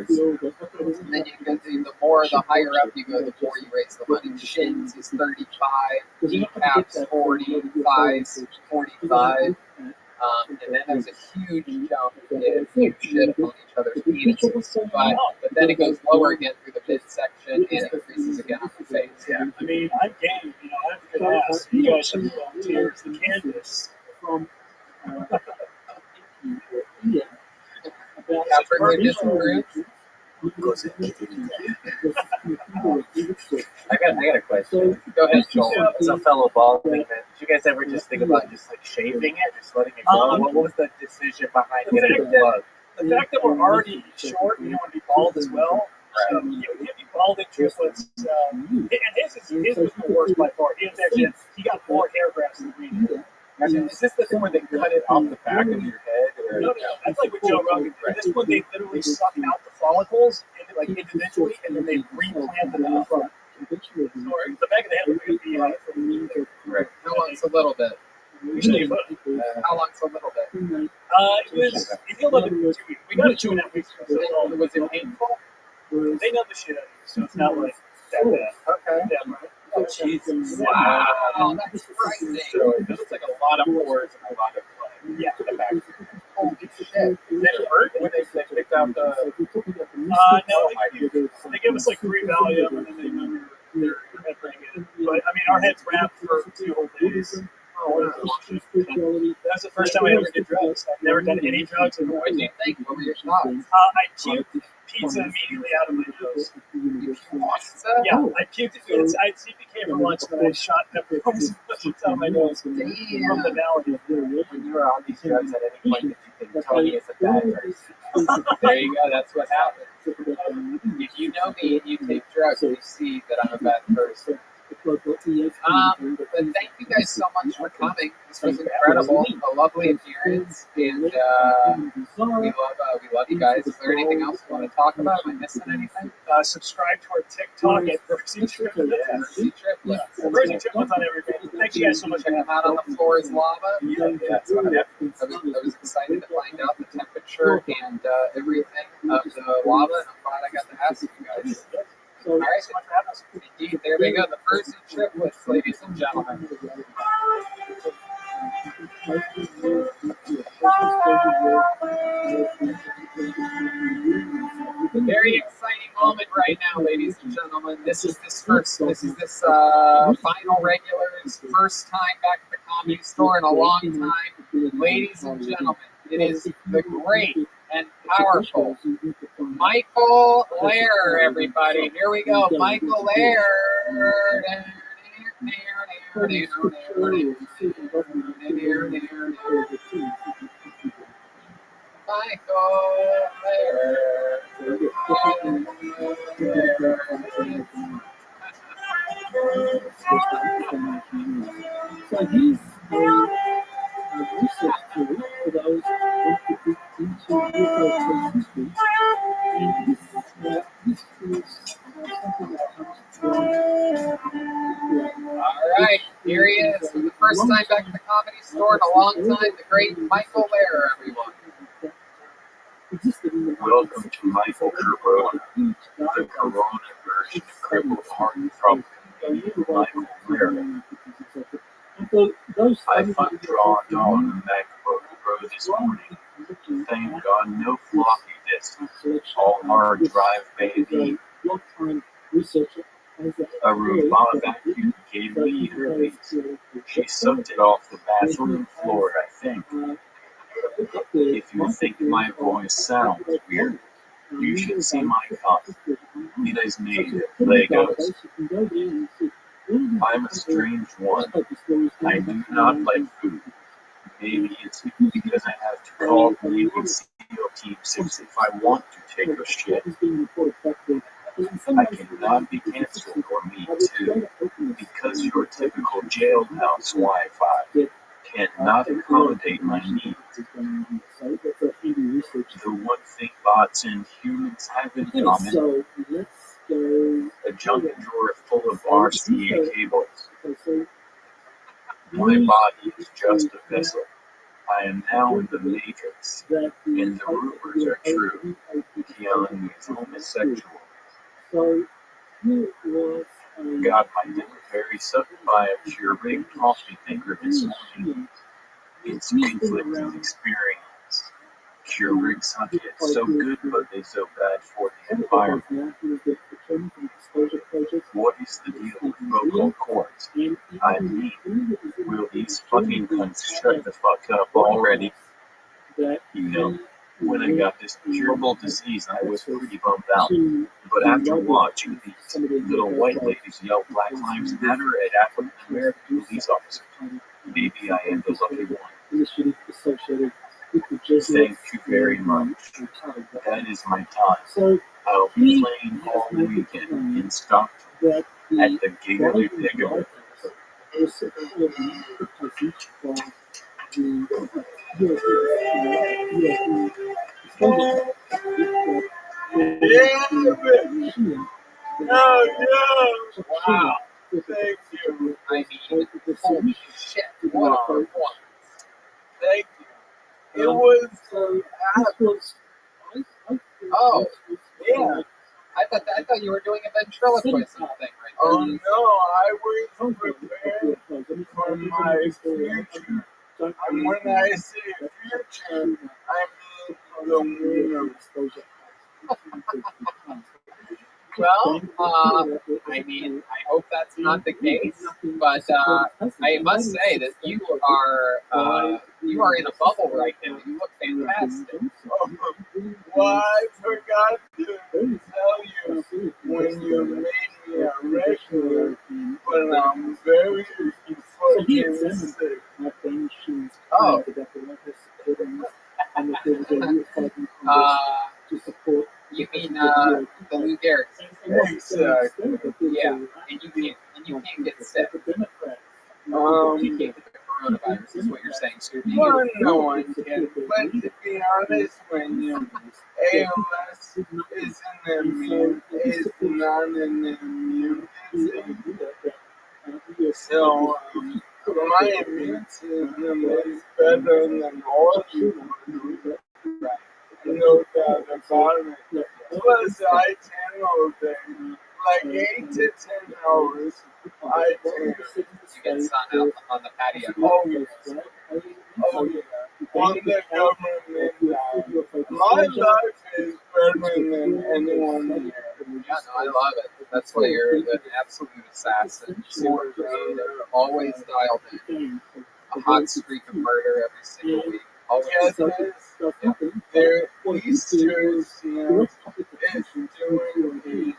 $30. And then you get the more, the higher up you go, the more you raise the money. Shins is 35, kneecaps 40, thighs 45. And then there's a huge jump if you shit on each other's penises. But then it goes lower again through the midsection and increases again on the face. Yeah, I mean, I'm game. You know, I have a good ass. You guys should volunteer to the canvas. Got privileges and groups. I got a question. Go ahead, Joel. As a fellow balding man, did you guys ever just think about just like shaving it, just letting it go? What was the decision behind getting the plug? The fact that we're already short, we don't want to be bald as well. So, yeah, we can't be balding triplets. And his was the worst by far. He got more hair grafts than we did. Is this the thing where they cut it off the back of your head? Or? No, that's like with Joe Rogan. This one, they literally suck out the follicles like individually, and then they replant them in the front. So the back of the head was going to be Right. How long's a little bit? Usually, How long's a little bit? it healed up in 2 weeks. We got it 2.5 weeks ago. So Was it painful? they know the shit out of you, so it's not like that bad. Okay. Yeah, Oh, Jesus. Wow. That's frightening. So it looks like a lot of pores and a lot of blood. yeah. The back. Holy shit. Did it hurt when they picked out the? No, they give us like 3 Valium, and then they know your head pretty good. But I mean, our heads wrapped for 2 whole days. That's the first time I ever did drugs. I've never done any drugs. What did you think? What were your thoughts? I puked pizza immediately out of my nose. Pizza? Yeah, I puked it. I had CPK for lunch, and then I shot pepperonis out of my nose from the valley. When you were on these drugs at any point, did you think Tony is a bad person? There you go. That's what happens. If you know me and you take drugs, you see that I'm a bad person. But thank you guys so much for coming. This was incredible. A lovely appearance, and we love you guys. Is there anything else you want to talk about? Am I missing anything? Subscribe to our TikTok at Verzi Triplets. Verzi Triplets on everything. Thank you guys so much. Check them out on the floor is lava. I was excited to find out the temperature and everything of the lava, and I'm glad I got to ask you guys. All right, so much for having us. Indeed, there they go, the Verzi Triplets, ladies and gentlemen. Very exciting moment right now, ladies and gentlemen. This is this final regular's first time back at the Comedy Store in a long time. Ladies and gentlemen, it is the great and powerful. Michael Lair, everybody. Here we go. Michael Lair. So he's research tool for those who could dig into UFO history. And this is something that comes from. All right, here he is for the first time back in the Comedy Store in a long time. The great Michael Lair, everyone. Welcome to Michael Corona, the Corona version of crippled heart from Michael Lair. I fucked raw dog on MacBook Pro this morning. Thank God, no floppy disk. All hard drive, baby. A robot vacuum gave me herpes. She sucked it off the bathroom floor, I think. If you think my voice sounds weird, you should see my cock. It is made of Legos. I'm a strange one. I do not like food. Maybe it's because I have to call the Navy SEAL Team 6 if I want to take a shit. I cannot be canceled or me too, because your typical jailhouse Wi-Fi cannot accommodate my needs. The one thing bots and humans have in common, a junk drawer full of RCA cables. My body is just a vessel. I am now in the Matrix, and the rumors are true. Yelling is homosexual. Got my delivery sucked by a pure big coffee maker this morning. It's conflicting experience. Keurigs hunt it so good, but they so bad for the environment. What is the deal with vocal cords? I mean, will these fucking cunts shut the fuck up already? You know, when I got this curable disease, I was pretty bummed out. But after watching these little white ladies yell Black Lives Matter at African American police officers, maybe I am the lucky one. Thank you very much. That is my time. I'll be playing all weekend in Stockton at the Giggly Piggly. Oh, yeah. Wow. Thank you. I mean, holy shit, what a performance. Thank you. It was, Oh, yeah. I thought you were doing a ventriloquist thing right there. Oh, no, I was prepared for my future. And when I say future, I mean the winner. Well, I mean, I hope that's not the case, but I must say that you are in a bubble right now. You look fantastic. Well, I forgot to tell you when you made me a regular, but I'm very fucking sick. Oh. You mean the Lou Gehrig's? Exactly. Yeah, and you can't get sick. You can't get the coronavirus, is what you're saying, Scooby. Well, no one can. But to be honest, when you ALS is not an immunity. So my immune system is better than all you. No doubt about it. Plus, I channel them like 8 to 10 hours. I channel. You get sun out on the patio. Oh, yes. Oh, yeah. On the government. My life is better than anyone here. Yeah, no, I love it. That's why you're an absolute assassin. Super creative. Always dialed in. A hot streak of murder every single week. Always. Yes, So, yes. something Their or Easters, you know, direct is application doing in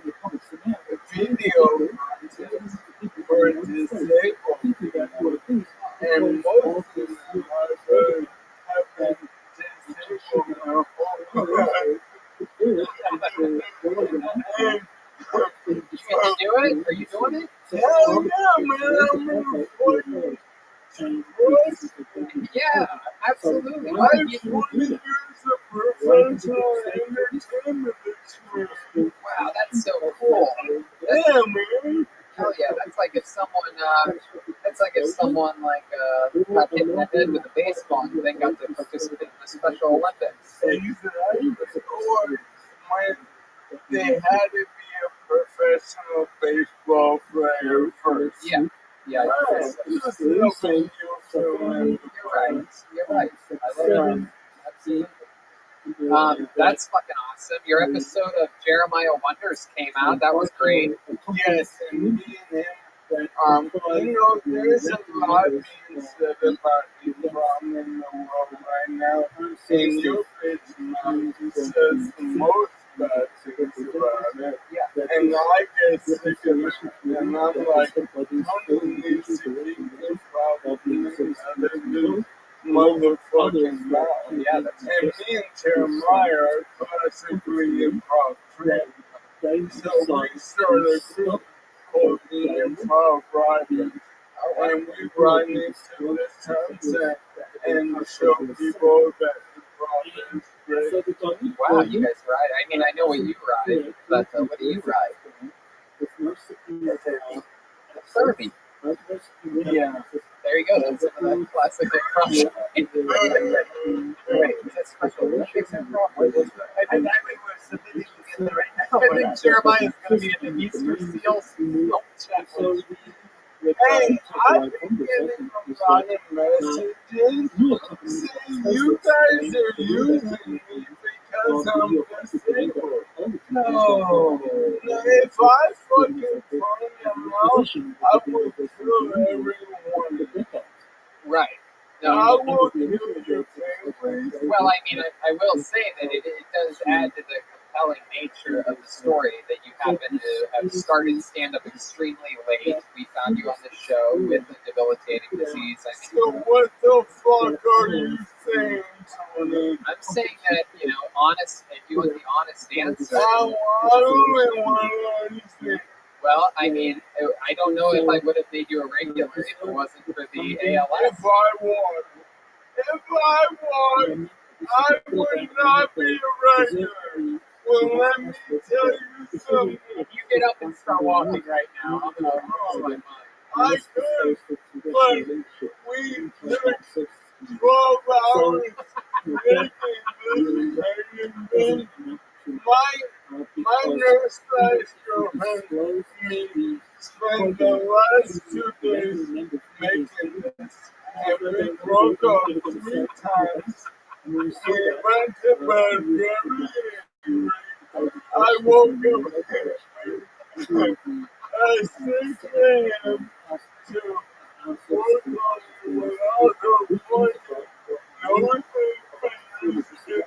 the public scenario. a video contest for disabled people, and most of them have been disabled their whole life. You get to do it? Are you doing it? Hell yeah, man! I'm in fucking Yeah, absolutely. I What have have you 20 years of professional entertainment experience. Wow, that's so cool. That's, Yeah, man. hell yeah, that's like if someone got hit in the head with a baseball and then got to participate in the Special Olympics. Exactly. Or when they had to be a professional baseball player first. Yeah, yeah. Right. Just helping you fill in. You're right. You're right. I love that. Absolutely. That's fucking awesome. Your episode of Jeremiah Wonders came out. That was great. Yes, and me and him, you know, there's a lot being said about Islam in the world right now. And your bitch mom says the most bad things about it. Yeah. And I get sick of it. And I'm like, someone needs to keep this problem in other dudes. Motherfucking mouth. Yeah, that's And me and Jeremiah are classically improv trained. So we started a group called the Improv Riders. And we run into the sunset and show people that improv is great. Wow, you guys ride. I mean, I know what you ride, but what do you ride? Furby. Yeah. There you go. That's some of that classic improv. Wait, is that Special Olympics improv? What is that? I think we're submitting together right now. I think Jeremiah is going to be in the Easter Seals film chat. Hey, I've been getting a lot of messages saying you guys are using me because I'm disabled. No. If I fucking find them out, I will kill everyone. Right. No, I will kill your families. well, I mean, I will say that it does add to the compelling nature of the story that you happen to have started stand-up extremely late. We found you on the show with a debilitating disease. I mean, So what the fuck are you saying, Tony? I'm saying that, honest, if you want the honest answer, I don't want to understand. well, I mean, I don't know if I would have made you a regular if it wasn't for the ALS. If I won, I would not be a regular. Well, let me tell you something. If you get up and start walking right now, I'm going to lose my mind. I could, but we took 12 hours making this, and my nurse guys go me spend the last 2 days making this, and we broke up 3 times. We went to bed very angry. I woke up at 6 a.m. to work on it without her voice. No fingers in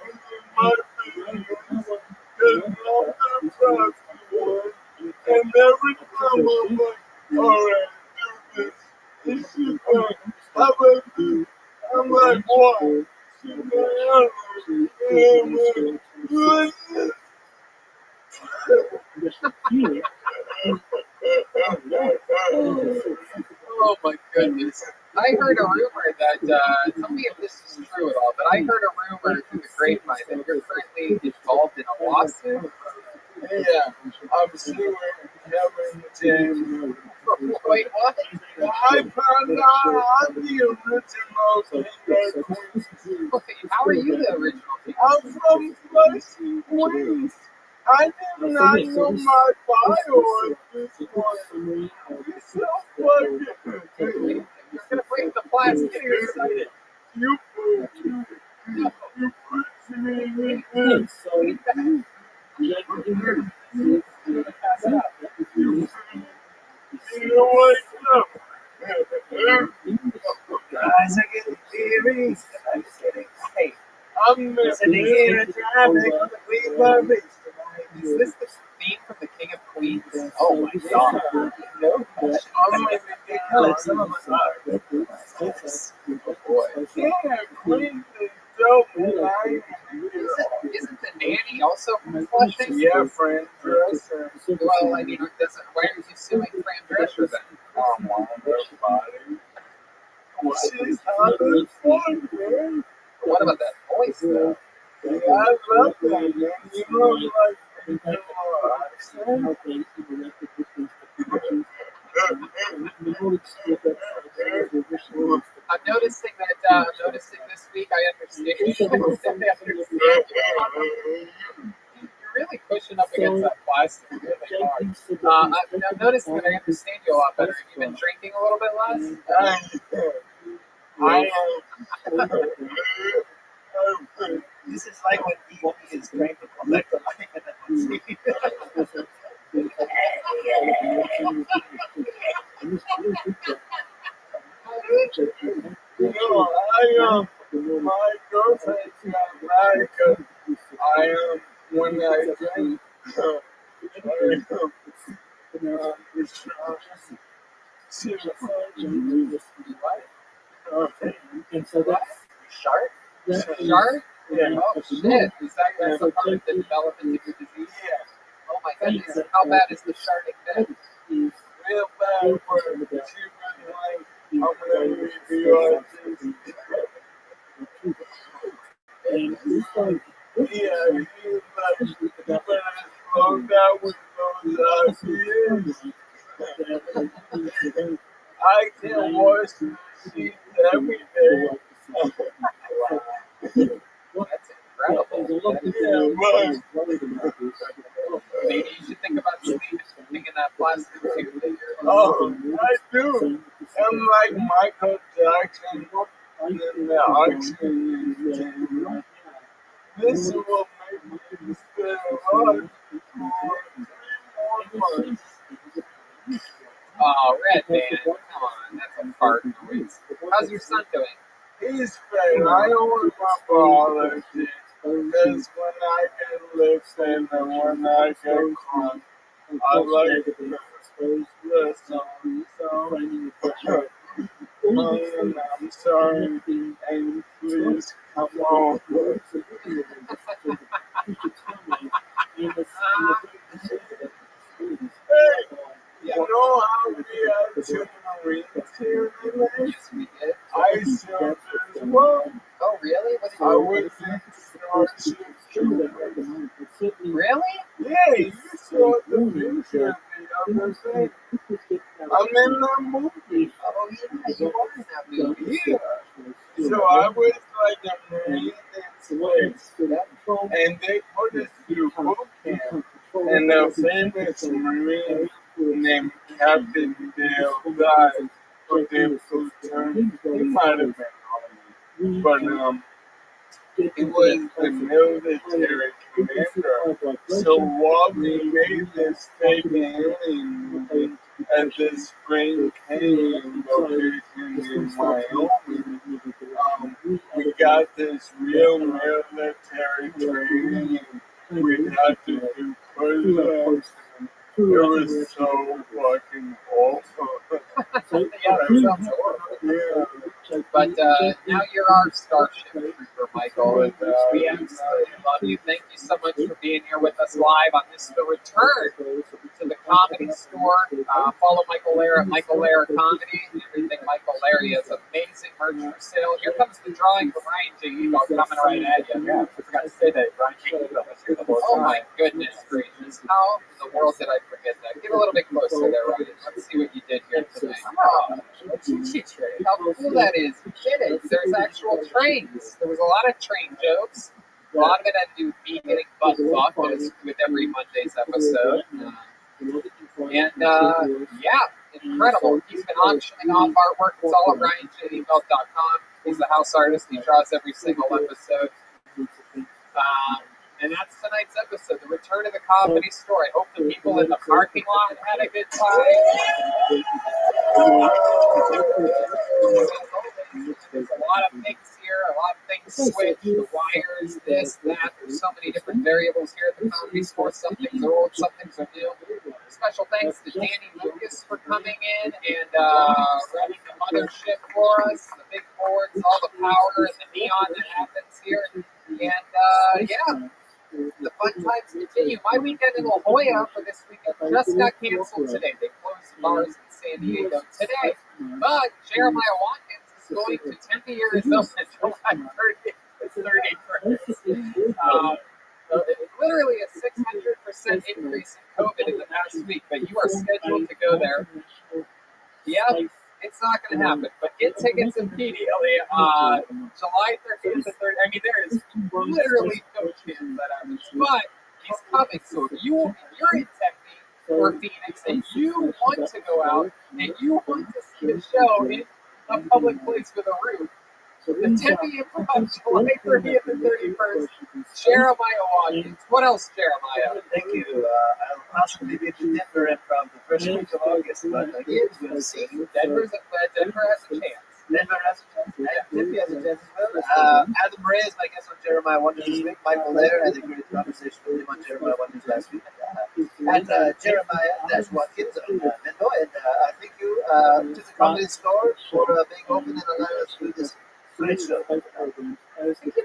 my fingers, because I'm the one. And every time I'm like, alright, do this. And she's like, how about this? I'm like, what? She's like, I don't know. And I'm like, what? Oh my goodness. I heard a rumor that, tell me if this is true at all, but I heard a rumor through the grapevine that you're currently involved in a lawsuit. Yeah, I'm suing Kevin James. Wait, what? I found out I'm the original King of Queens. Wait, how are you the original king? I'm from Flushing, Queens. I did not know my bio at this point. It's so fucking You're gonna break the plastic. You're excited. You put me in this. You're gonna pass out. You know what? Guys are getting theories. I'm just kidding. Hey, I'm sitting here driving on the Queen Barbie. Is this the theme from the King of Queens? Oh my god. No question. I'm like ridiculous. Some of us are. Oh boy. Yeah, Queen is dope, man. Isn't the nanny also from Flushing? Yeah, Fran Dresser. Well, I mean, why are you suing Fran Drescher then? Come on, everybody. She's having fun, man. What about that voice though? Yeah, I love that, man. You know, like, I'm noticing this week. I understand. You're really pushing up against that plastic really hard. I'm noticing that I understand you a lot better. Have you been drinking a little bit less? This is like when he is trying to collect a my girlfriend got married because when I drink, And so that's shark? Shark? Yeah. Oh shit. Is that's a part of the development of your disease? Yeah. Oh my goodness. How bad is the shark then? Real bad for she really like I'm gonna review our things. And this one, Yeah, you better slow down with those ideas. I can wash the sheets every day. That's incredible. Yeah, Maybe you should think about sleeping in that plastic tube that you're I do. I'm like Michael Jackson in the auction. This will make me spend hard for 3 more months. Oh, Red Man, come on, that's a fart noise. How's your son doing? He's great. I don't want my father to. Because when I get lips and when I get crunk, I like to listen. So, I'm sorry, and please come on. Hey, you know how we have two Marines here in the Yes, we did. I served as well. Oh, really? I was in Starship Troopers. Really? Yeah, you saw the picture the other day. I'm in that movie. Oh, yeah, you are in that movie. Yeah. So I was like a Marine in space. And they put us through boot camp. And a famous Marine named Captain Dale died for their platoon. He might have been Army. But he was the military commander. So while we made this fake alien movie at the spring canyon location in Wyoming, we got this real military training. We had to do push-ups. It was so fucking awful. Yeah, that sounds horrible. Yeah. But now you're our Starship Trooper, Michael, and we absolutely love you. Thank you so much for being here with us live on this, the return to the Comedy Store. Follow Michael Lair at Michael Lair Comedy. Everything Michael Lair. He has amazing merch for sale. Here comes the drawing from Ryan J. Evo coming right at you. Yeah, I forgot to say that. Ryan J. Evo was here the whole time. Oh my goodness gracious. How in the world did I forget that? Get a little bit closer there, Ryan. Let's see what you did here tonight. Oh, how cool that is. You did it. There's actual trains. There was a lot of train jokes. A lot of it had to do with me getting butt fucked as with every Monday's episode. Yeah, incredible. He's been auctioning off artwork. It's all at RyanJDBelt.com. He's the house artist. He draws every single episode. And that's tonight's episode, the return of the Comedy Store. I hope the people in the parking lot had a good time. switch, the wires, this, that. There's so many different variables here at the Comedy Store. Some things are old, some things are new. Special thanks to Danny Lucas for coming in and running the mothership for us, the big boards, all the power and the neon that happens here. And yeah, the fun times continue. My weekend in La Jolla for this weekend just got canceled today. They closed the bars in San Diego today. But Jeremiah Watkins is going to Tempe, Arizona, July 30th to 31st. Literally a 600% increase in COVID in the past week, but you are scheduled to go there. Yeah, it's not going to happen, but get tickets immediately. July 30th to 30th. I mean, there is literally no chance that happens, but he's coming. So if you're in Tempe or Phoenix and you want to go out and you want to see the show in a public place with a roof, the Tempe Improv, July 30th and 31st, Jeremiah Watkins. What else, Jeremiah? Thank you. I'll possibly be at the Denver Improv the first week of August, but I guess we'll see. Denver has a chance. Denver has a chance. Tempe has a chance as well. Adam Ray is my guest on Jeremiah Wonders this week. Michael Laird had a great conversation with him on Jeremiah Wonders last week. And Jeremiah-Watkins on Mendo. And I thank you to the Comedy Store for being open and allowing us to do this great show. I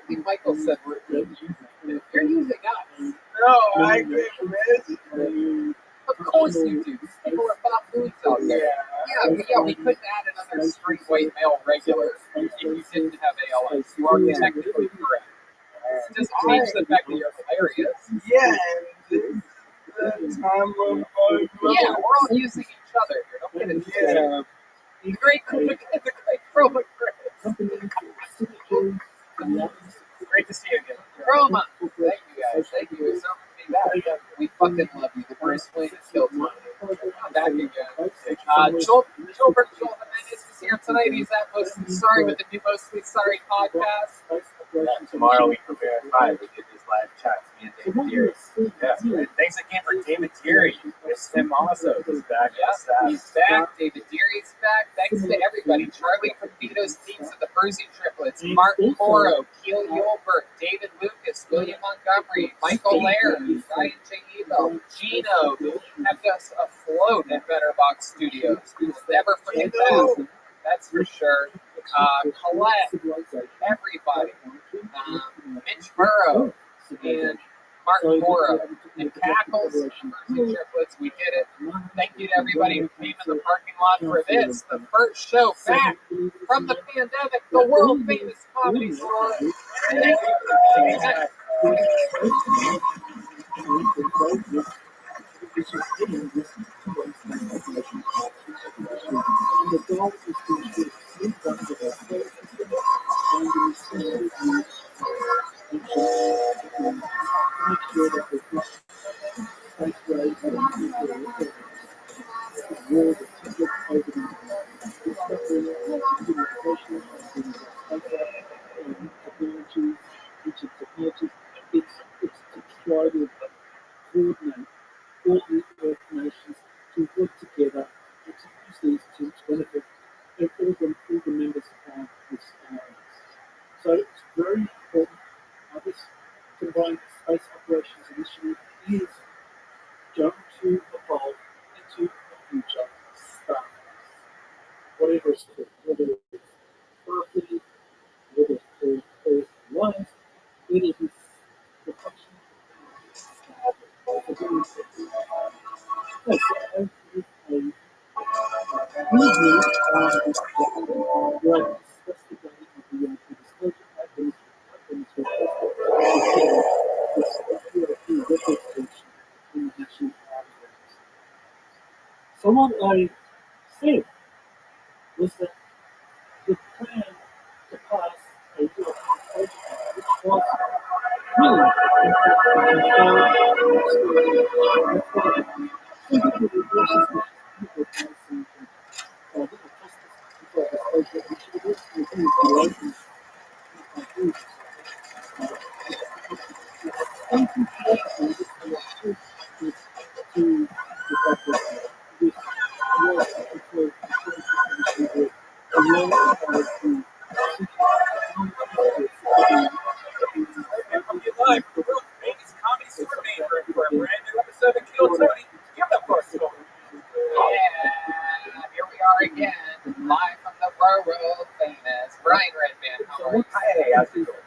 think Michael said we're using it. You're using us. No, I agree with Of course you do. People are baboons out there. Yeah, we couldn't add another straight white male regular if you didn't have ALS. You are technically correct. Just change the fact that you're hilarious. Yeah, and we're all using each other here. Don't get it twisted. The great Chroma Chris. Great to see you again. Chroma. Thank you guys. Thank you so much for being back. We fucking love you. The Bruce Wayne is still time. Back again. Joel Jimenez is here tonight. He's at Mostly Sorry with the new Mostly Sorry podcast. Tomorrow we prepare at 5 to get these live chats. Me and David Deary. Yeah. Thanks again for David Deary. Miss him also. He's back. Yeah, he's back. David Deary's back. Thanks to everybody. Charlie from Vito's Teams of the Percy Triplets. Martin Morrow. Keel Yulbert. David Lucas. William Montgomery. Michael Laird. Ryan J. Evo. Gino, who kept us afloat at Better Box Studios. We will never forget that. That's for sure. Colette, everybody, Mitch Burrow, and Martin Morrow, and Cackles, Percy Triplets, we did it. Thank you to everybody who came in the parking lot for this, the first show back from the pandemic, the world famous Comedy Store. Thank you for being back. It's to try to coordinate all the Earth nations to work together and to use these to benefit all the members of this alliance. So it's very important. This combined space operations initiative is going to evolve into a future star. Whatever it's called, whether it's Earthy, whether it's called Earth Alliance, whether it's the function. So what I said was that the plan to pass a European project which was really again, live from the world famous Brian Redman. How are you? Hey, how's it going?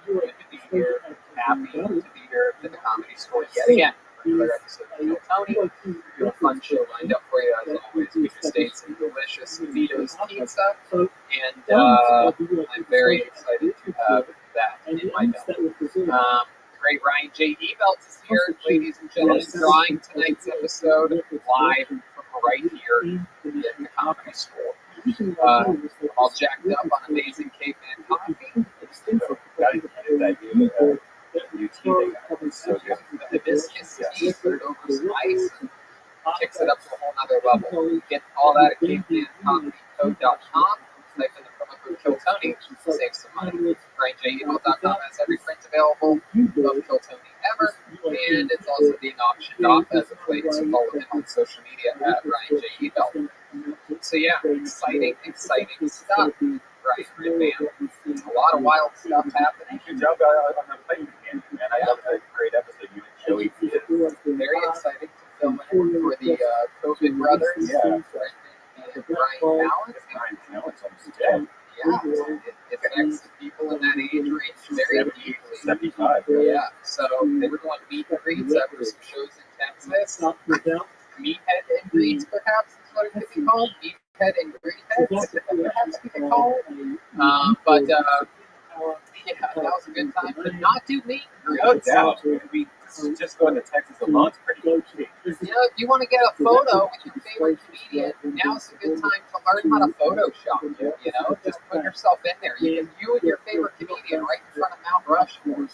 Good to be here. Happy to be here at the Comedy Store yet again. Another episode of Kill Tony. We have a fun show lined up for you as always. We just ate some delicious Vito's pizza, and I'm very excited to have that in my belt. Great Ryan J. Ebelt is here, ladies and gentlemen, drawing tonight's episode live from right here at the Comedy Store. All jacked up on amazing caveman coffee. So good. The hibiscus tea, put it over some ice, and kicks it up to a whole nother level. Get all that at cavemancoffeecode.com. Type in the promo code KillTony, save some money. BrianJEbelt.com has every print available of Kill Tony ever, and it's also being auctioned off as of late, so follow him on social media at Brian J. Ebelt. So yeah, exciting stuff, Brian Redman. A lot of wild stuff happening. Good job on the fight again, man. I love a great episode you and Joey did. Very exciting to film it for the COVID brothers. Yeah. And Brian Allen. Brian Allen's almost dead. Yeah, it affects people in that age range very deeply. 75. Yeah, so they were doing meet and greets after some shows in Texas. Meathead and greets, perhaps, is what it could be called. Meathead and greetheads, perhaps we could call it. But yeah, that was a good time to not do meet and No greets. doubt. Just going to Texas alone is pretty good. You know, if you want to get a photo with your favorite comedian, now's a good time to learn how to Photoshop. You know, just put yourself in there. You and your favorite comedian right in front of Mount Rushmore,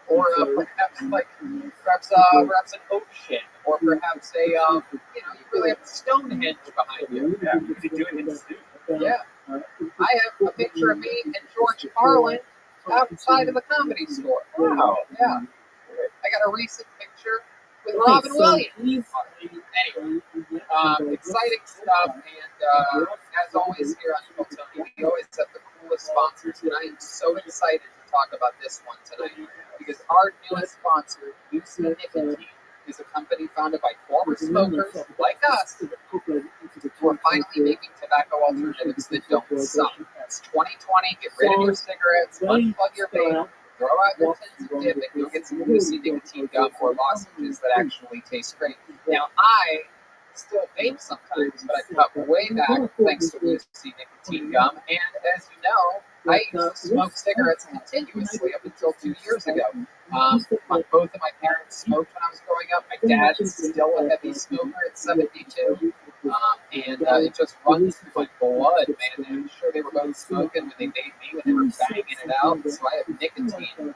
or perhaps an ocean, or perhaps you really have Stonehenge behind you. Yeah, you could do it in the suit. Yeah, I have a picture of me and George Carlin outside of the Comedy Store. Wow. Yeah. I got a recent picture with Robin Williams. Anyway, exciting stuff, and as always here on Kill Tony, we always have the coolest sponsors, and I am so excited to talk about this one tonight, because our newest sponsor, Lucy Nicotine, is a company founded by former smokers like us who are finally making tobacco alternatives that don't suck. It's 2020, get rid of your cigarettes, unplug your vape, throw out your tins of dip, and go get some Lucy nicotine gum or lozenges that actually taste great. Now, I still vape sometimes, but I cut way back thanks to Lucy nicotine gum. And as you know, I used to smoke cigarettes continuously up until 2 years ago. Both of my parents smoked when I was growing up. My dad's still a heavy smoker at 72. And it just runs through my blood, man. And I'm sure they were both smoking when they made me, when they were banging it out. So I have nicotine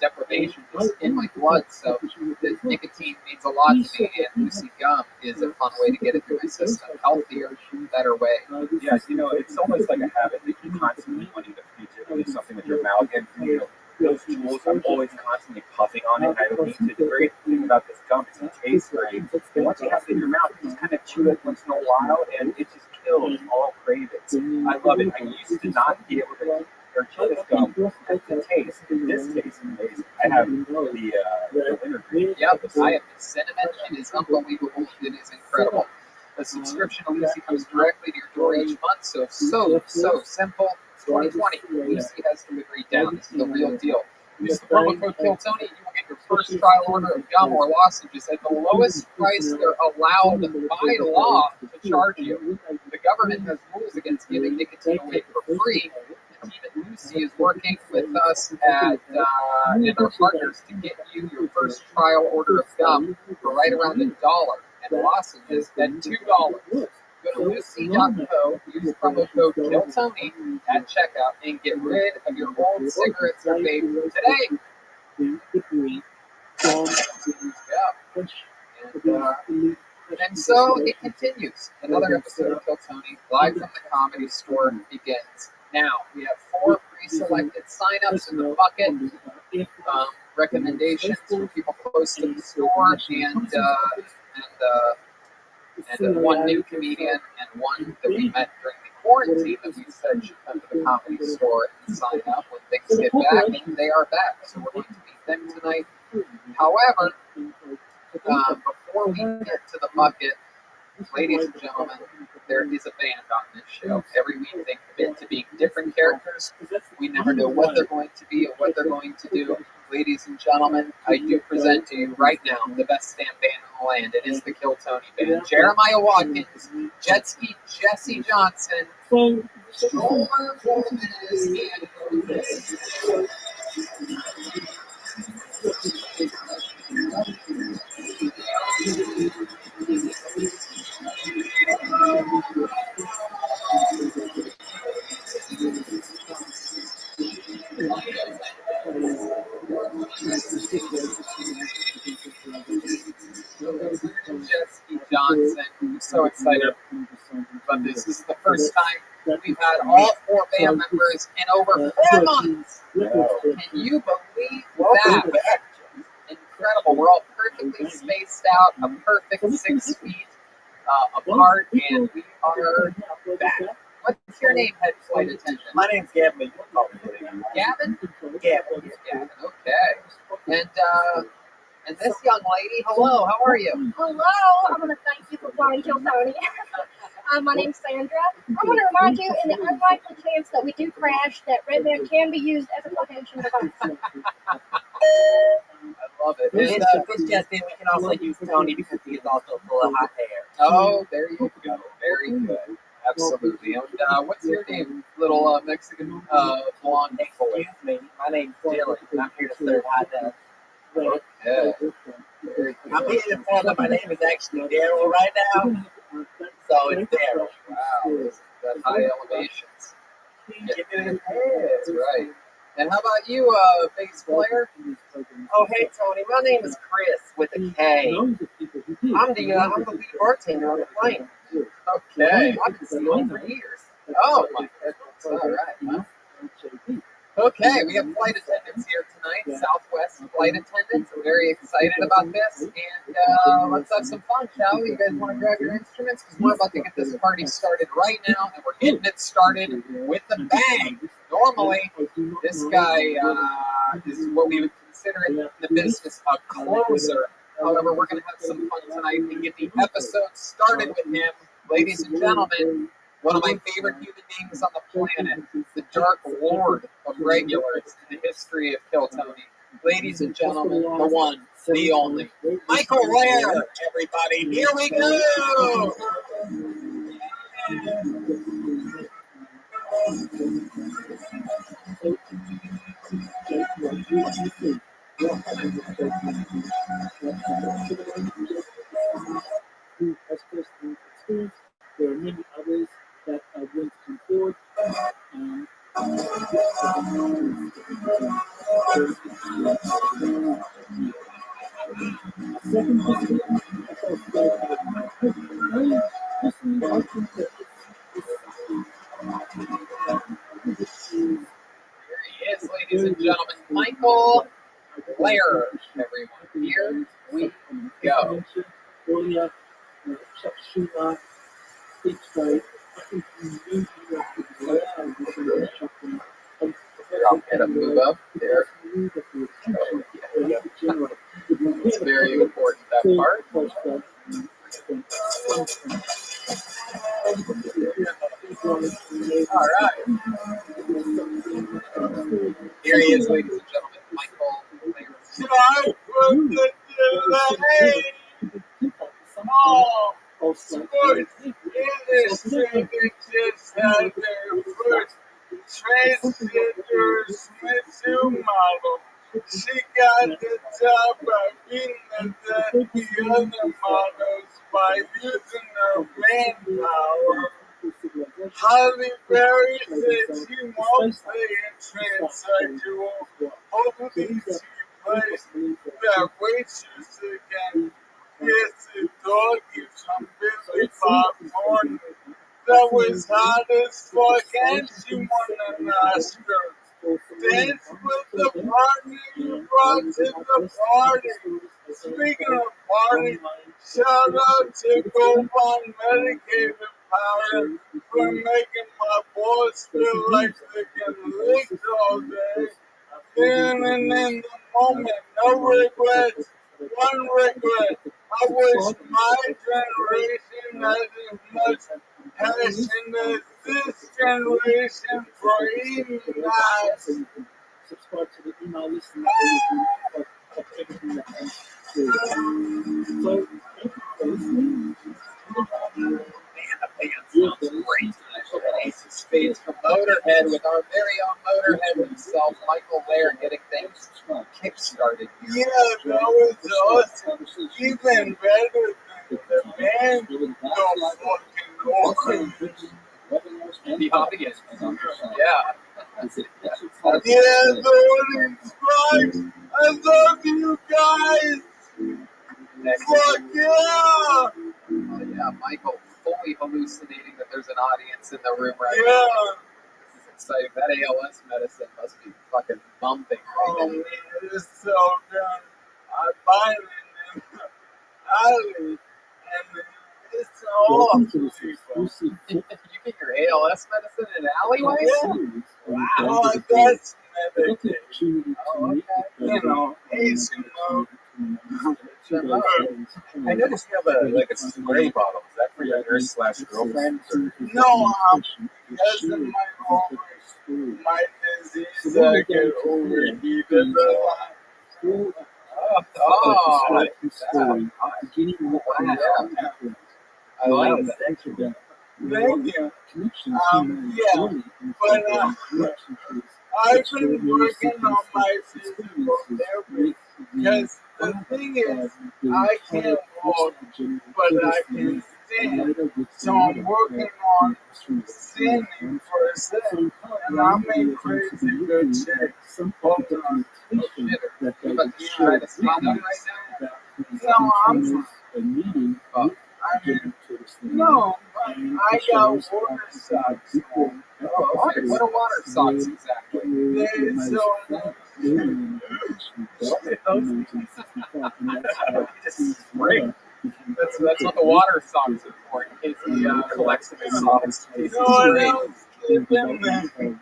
deprivation just in my blood. So the nicotine means a lot to me, and Lucy gum is a fun way to get it through my system, healthier, better way. Yeah, it's almost like a habit that you're constantly wanting to feed you something with your mouth. And those jewels, I'm always constantly puffing on it, and I don't need to. The great thing about this gum is it tastes great. And once you have it in your mouth, you just kind of chew it once in a while, and it just kills all cravings. I love it. I used to not be able to chew this gum. The taste, this tastes amazing. I have the wintergreen. Yep, I have the cinnamon. It is unbelievable. It is incredible. The subscription to Lucy comes directly to your door each month, so simple. 2020, Lucy has to agree down. This is the real deal. Use the promo code KillTony, you will get your first trial order of gum or lozenges at the lowest price they're allowed by law to charge you. The government has rules against giving nicotine away for free. And even Lucy is working with us and our partners to get you your first trial order of gum for right around $1 and lozenges at $2. Go to Lucy.co, use promo code KillTony at checkout, and get rid of your old cigarettes or vape today. And so it continues. Another episode of Kill Tony, live from the Comedy Store, begins. Now, we have 4 pre-selected signups in the bucket, recommendations for people close to the store, and one new comedian and one that we met during the quarantine that we said should come to the Comedy Store and sign up when things get back, and they are back. So we're going to meet them tonight. However, before we get to the bucket, Ladies and gentlemen, there is a band on this show. Every week they commit to being different characters. We never know what they're going to be or what they're going to do. Ladies and gentlemen, I do present to you right now the best damn band in the land. It is the Kill Tony Band. Jeremiah Watkins, Jet Ski Jesse Johnson, Homer Gomez, and Chris. Jesse Johnson, I'm so excited about this. This is the first time we've had all four band members in over 4 months. Can you believe that? Incredible. We're all perfectly spaced out, a perfect 6 feet apart, and we are back. What's your name, head flight attendant? My name's Gavin. Gavin? Gavin. Gavin, okay. And this young lady, hello, how are you? Hello, I want to thank you for flying Kill Tony. My name's Sandra. I want to remind you, in the unlikely chance that we do crash, that red man can be used as a quotation device. I love it. This just in, we can also use Tony because he is also full of hot hair. Oh, there you go. Very good. Absolutely. And what's your name, little Mexican blonde boy? Excuse me, my name's Dylan, and I'm here to serve hot dogs. Okay. I'm being informed that my name is actually Daryl right now, so it's Daryl. Wow, that's high elevations. That's right. And how about you, bass player? Oh, hey, Tony, my name is Chris with a K. I'm the lead bartender on the plane. Okay. I've been seeing for years. Oh, my goodness. All right. Well. Okay, we have flight attendants here tonight, Southwest flight attendants. I'm very excited about this, and let's have some fun, shall we? You guys want to grab your instruments? Because we're about to get this party started right now, and we're getting it started with a bang. Normally, this guy is what we would consider in the business a closer. However, we're going to have some fun tonight and get the episode started with him. Ladies and gentlemen, one of my favorite human beings on the planet, the Dark Lord of regulars in the history of Kill Tony. Ladies and gentlemen, the one, the only, Michael Lair, everybody. Here we go! Who has personal experience. There are many others that want to come forward. Second question, personally, I think that Here he is, ladies and gentlemen, Michael Lair, everyone. Here we go. Earlier, Chuck Schumacher, Big State, I think you I'll get a move up there. It's very important, that part. All right. Here he is, ladies and gentlemen, Michael Lair. Sports industry just had their first transgender swimsuit model. She got the job by being the other models by using her manpower. Holly Berry said she won't play a transsexual. Hopefully she plays that waitress again. Yes, the dog is from Billy Popcorn. That was hot as fuck, and she won an Oscar. Dance with the party you brought to the party. Speaking of party, shout out to Go On Medicated Power for making my boys feel like they can lick all day. Then and in the moment, no regrets. One regret. I wish my generation not as much passion as this generation for eating nice. Subscribe to the email list and that of everything that comes through. So, thank you for listening. Ace of Spades from Motorhead with our very own Motorhead himself, Michael Lair, getting things kick-started. Yeah, that was awesome. Even better than the band. No fucking orange. The audience. Yeah. Yeah, the orange stripes. I love you guys. Fuck yeah. Oh, yeah, Michael fully hallucinating that there's an audience in the room right now. Yeah. This is exciting. That ALS medicine must be fucking bumping right Oh now. man, it's so good. I buy it in the alley, and it's all. Welcome to this exclusive You get your ALS medicine in an alleyway? series. Oh, that's I got the medication. opportunity to Oh, meet okay. You know, Ace mode. I noticed you have a spray bottle. Is that for your nurse/girlfriend? No, because of my own, my disease, I get overheated a lot. Oh, story, beginning with I like that. that. Thank you. Connection Yeah, but I've been working on my physical therapy because the thing is, I can't walk, but I can stand. So I'm working on standing for a second, and I'm in crazy good shape. Hold on. You about to try to stop me right now? No, I'm fine. I mean, no, but I got water socks on. Oh, okay. What are water socks exactly? They're so nice. Just spray. That's what the water socks are for, in case he collects them in socks. No one else did them then.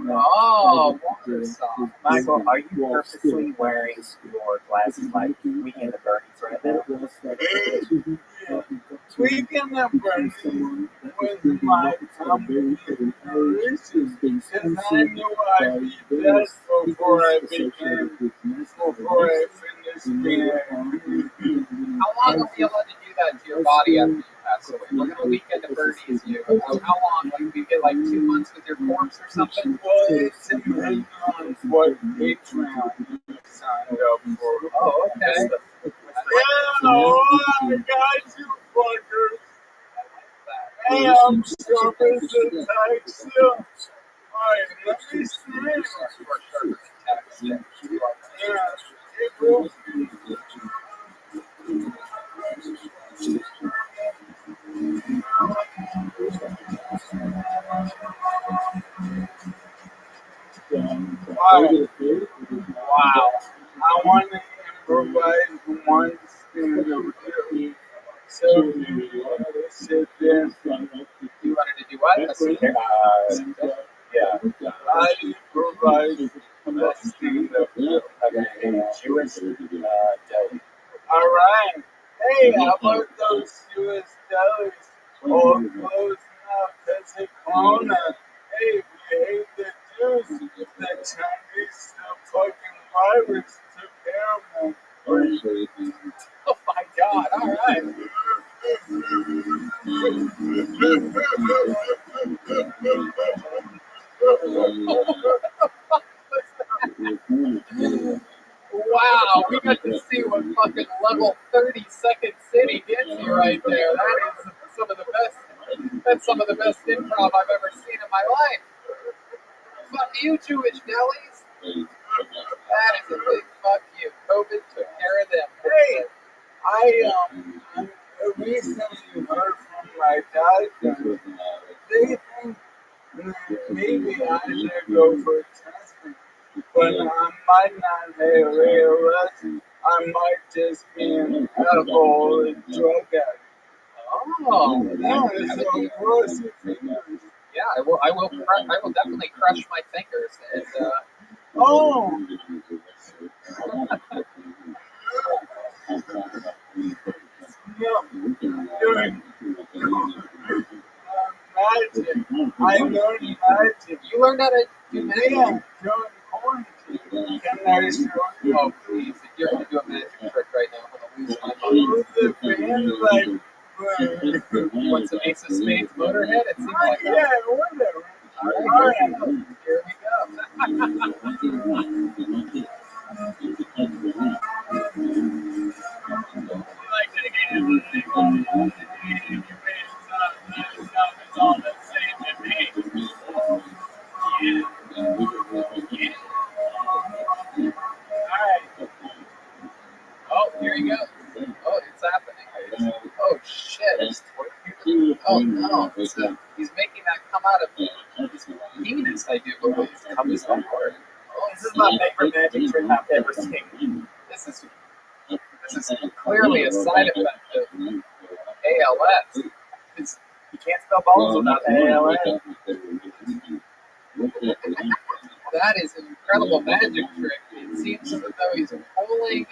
Oh, water socks. Michael, are you purposely wearing your glasses like Weekend at Bernie's right now? Weekend at Bernie's was my company origin, because I knew I'd be dead before I finished being. How long are we allowed to do that to your body after you pass away? We're going to Weekend at Bernie's you. How long? Like, you get like 2 months with your corpse or something? Well, it depends on what Patreon you signed up for. Oh, okay. Yeah, I got you fuckers. Hey, I'm sharp as a Taik still. Alright, let me see. Yeah, it will be. Wow. I want to improvise one stand-up joke. So you want to sit there. You wanted to do what? Yeah. I improvise a stand-up joke. Okay. Jewish deli. Alright. Hey, how about those US dollars? All closed now because of Corona. Hey, we hate the Jews. The Chinese, the fucking virus took care of them. Oh my God! All right. Wow, we got to see what fucking level 30-second city gets you right there. That is some of the best. That's some of the best improv I've ever seen in my life. Fuck you, Jewish delis. That is a big fuck you. COVID took care of them. Hey, I recently heard from my doctor. They think maybe I should go for testing, but I might not have ALS. I might just be an alcoholic drug addict. Oh, Yeah, so cross your fingers. yeah. I will definitely crush my fingers and. Oh. No, magic. I learned magic. You learned how to do magic? Yeah, during quarantine. Can I show you? Oh, please. If you're going to do a magic trick right now, I'm going to lose my mind. The fan like What's an Ace of Spades Motorhead? It seems like yeah, that. whatever. All right, here we go. Oh, here you go. Oh, it's happening. Oh, shit. Oh, no. He's making that come out of his penis, I do believe. Comes from work. Oh, This is my favorite magic trick I've ever seen. This is clearly a side effect of ALS. You can't spell balls without ALS. That is an incredible magic trick. It seems as though he's pulling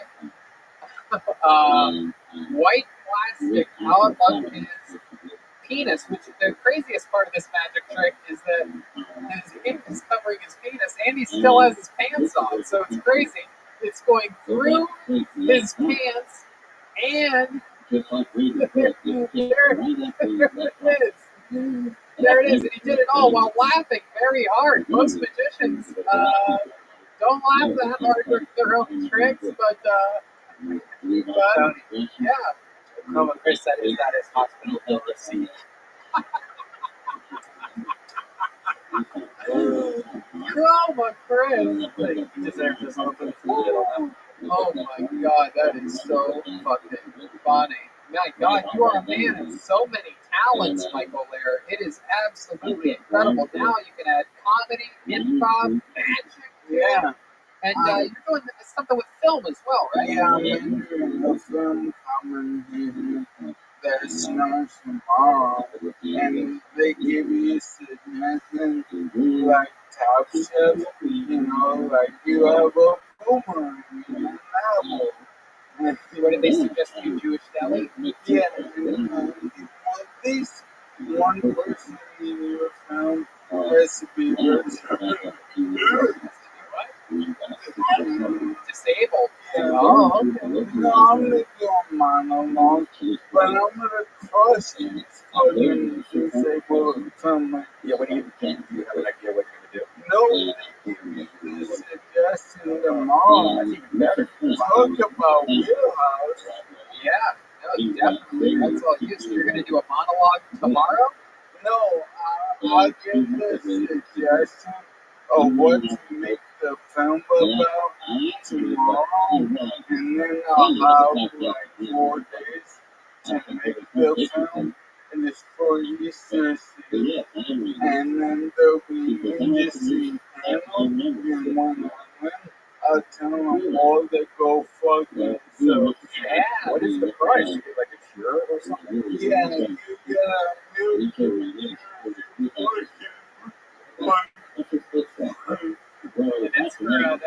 white plastic out of his penis, which the craziest part of this magic trick is that his ink is covering his penis and he still has his pants on, so it's crazy. It's going through his pants and there it is. There it is, and he did it all while laughing very hard. Most magicians don't laugh that hard with their own tricks, but yeah. Common Chris said is that his hospital bill receipt. Oh my friend. He deserves this whole thing. Oh Oh my god, that is so fucking funny. My god, you are a man of so many talents, Michael Lair. It is absolutely incredible. Now you can add comedy, improv, magic. Yeah. And you're doing something with film as well, right? Yeah, I'm in a film coming here. There's no tomorrow. And they give you suggestions like Top Chef, you know, like you have a boomerang in an apple. What did they suggest to you, Jewish deli? Yeah, and at least one person in your film recipe version. Disabled. Oh, okay. No, I'm gonna do a monologue, but I'm gonna trust you for the disabled film. Yeah, what do you think? Do you have an idea what you're gonna do? No, they give me the suggestion tomorrow. That's even better. Talk about wheelhouse. Yeah, no, definitely. That's all you. So you're going to do a monologue tomorrow? No, I'll give the suggestion of what to make the film about tomorrow, and then I'll have like 4 days to make the film, and it's for Easter season, and then there'll be industry panel and one-on-one. I'll tell them all to go fuck themselves. Yeah. What is the price? You get like a cure or something? Yeah, you get a new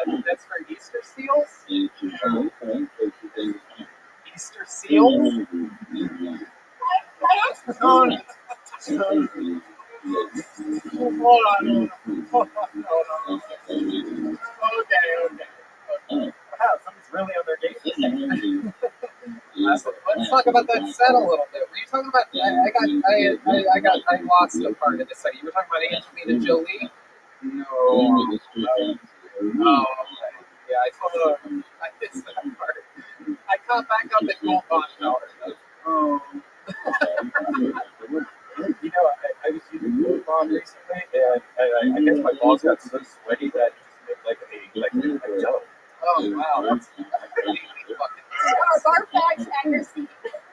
And that's for Easter seals? Easter seals? Hold on. Okay. Wow, someone's really on their game. Let's talk about that set a little bit. Were you talking about? I lost the part of this set. You were talking about Angelina Jolie. No. Oh, okay. Yeah, I missed that part. I caught back up at Gold Bond Tower. Oh. You know, I was using Gold Bond recently, and I guess my balls got so sweaty that it just made like jello. Oh wow, that's really fucking. Our bags at your seat.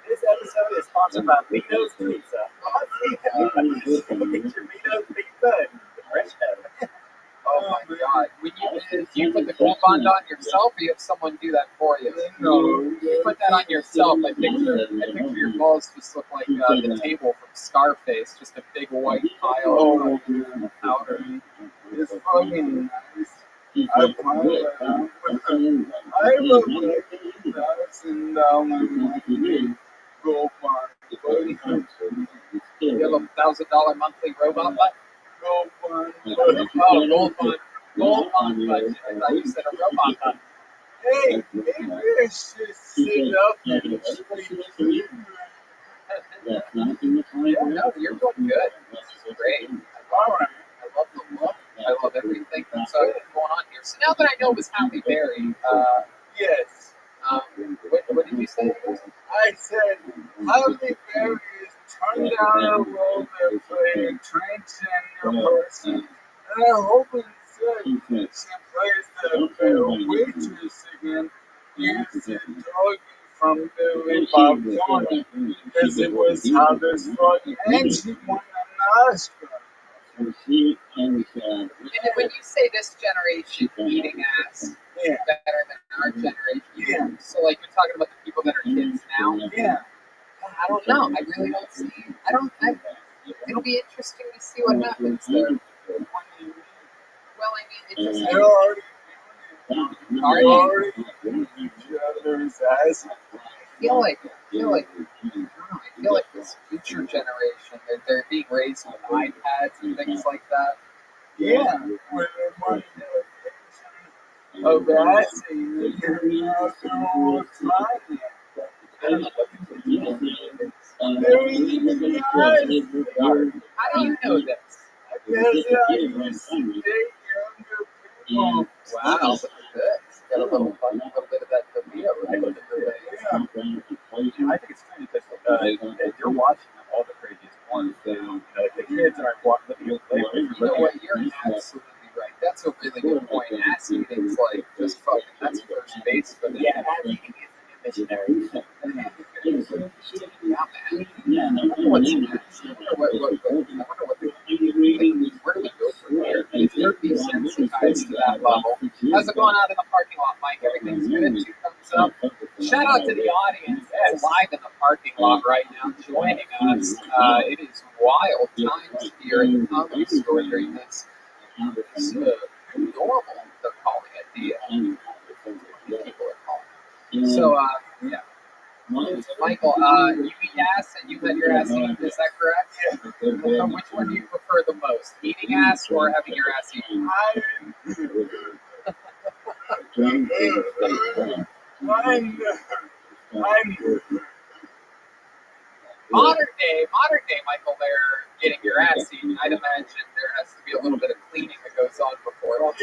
This episode is sponsored by Vito's Pizza. Get your Vito's Pizza and fresh head. Oh my god. When do you put the Gold Bond on yourself, or you have someone do that for you? No. You put that on yourself. I picture your balls just look like the table from Scarface, just a big white pile of powder. It's fucking nice. I probably I look like $1,000 Gold Bond. You have $1,000 monthly robot butt? Gold bond. Oh, gold bond budget. I thought you said a robot butt. Hey, maybe I should sit up and sleep. Yeah, no, you're doing good. This is great. I love the look. I love everything that's going on here. So now that I know it was Halle Berry, Yes. what did you say? I said, Halle Berry is turned down a role to play a transgender person. And I hope instead she plays the waitress again used to dog from Billy Bob Thornton because it was hot as fuck and she won an Oscar. And then when you say this generation eating ass Yeah. better than our generation, Yeah. so like you're talking about the people that are kids now. Yeah. I don't know. I really don't see. It'll be interesting to see what happens there. Well, I mean, it just. They're already Are you? already each other's ass. I feel like this future generation, they're being raised with iPads and things like that. Yeah. When one of ass and you're not so smiling. I don't know what the kids They're eating guys. How do you know this? Because I used to date younger people. Wow, look at this. Got a little bit of that Davia right with the Davia. I think it's funny because you're watching all the craziest ones. Like the kids that are watching the You know what? You're absolutely right. That's a really good point. Ass eating's like just fucking. That's first base for them. Yeah, ass eating is a missionary. Yeah, man. I wonder what's next. I wonder what the where do we go from here? If you're desensitized to that level. How's it going out in the parking lot, Mike? Everything's good? 2 thumbs up. Shout out to the audience that's live in the parking lot right now joining us. It is wild times here in the Comedy Store during this normal, they're calling it. The people are calling it. So, yeah. Michael, you eat ass and you had your ass eaten, is that correct? Yeah. Which one do you prefer the most? Eating ass or having your ass eaten? Modern day, Michael, they're getting your ass eaten. I'd imagine there has to be a little bit of cleaning that goes on before. Well, I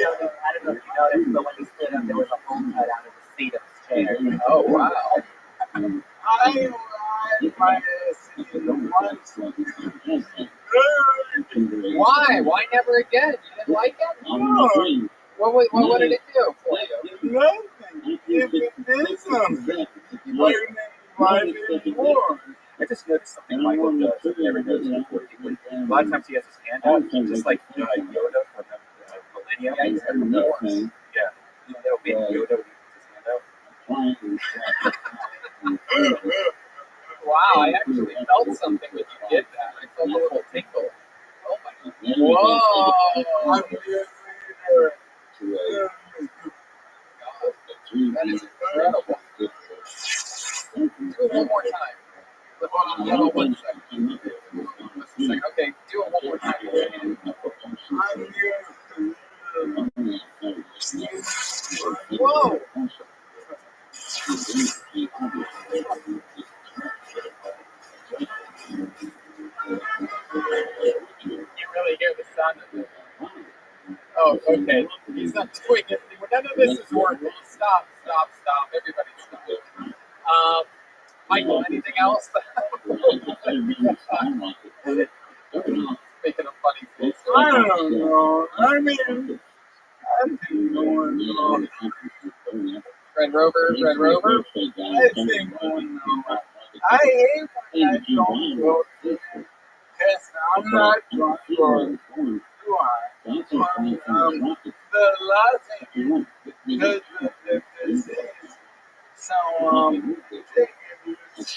don't know if you noticed, but when he stood up, there was a hole cut out of the seat of his chair. Oh, wow. I like my ass eaten once. Why? Why never again? You didn't like it? No. What did it do for you? Nothing. If it did something, wouldn't invite it more. I just noticed something Michael does that I never noticed before. A lot of times he has his hand out, just like Yoda from the Millennium. Yeah, he's got remorse. Yeah, you know, baby Yoda when he puts his hand out. Wow, I actually felt something when you did that. I felt a little tingle. Oh my God. Whoa! I'm just leader. That is incredible. Do it one more time. Hold on 1 second. Okay, do it one more time. Whoa! You really hear the sound of it. Oh, okay. He's not doing it. None of this is working. Stop. Everybody stop. Michael, anything else? Making a funny face. I don't know. I mean, I've been going on. Red Rover. I've been going on. I hate when I don't go because I'm not drunk or do I? The last thing because of the disease. So,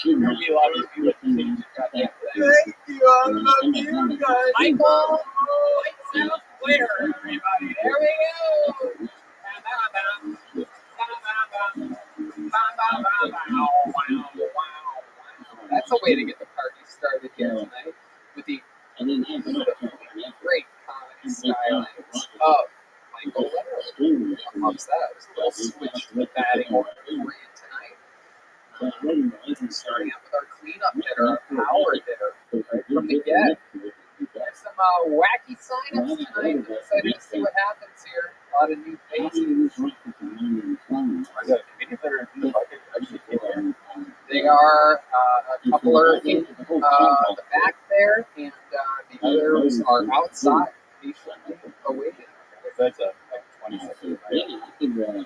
You'll be lucky if you would change your goddamn thing. thank you. I love you guys. Michael, lights out, clear, everybody. There we go. That's a way to get the party started here tonight with the great comedy stylings of Michael Leonard. Amongst that, it was a little switch to the batting order for you tonight. Starting out with our cleanup hitter, our power hitter, right from the get. There's some wacky signups tonight. I'm excited to see what happens here. A lot of new faces. They are a couple are in the back there, and the others are outside, patiently awaiting. That's a 20 second.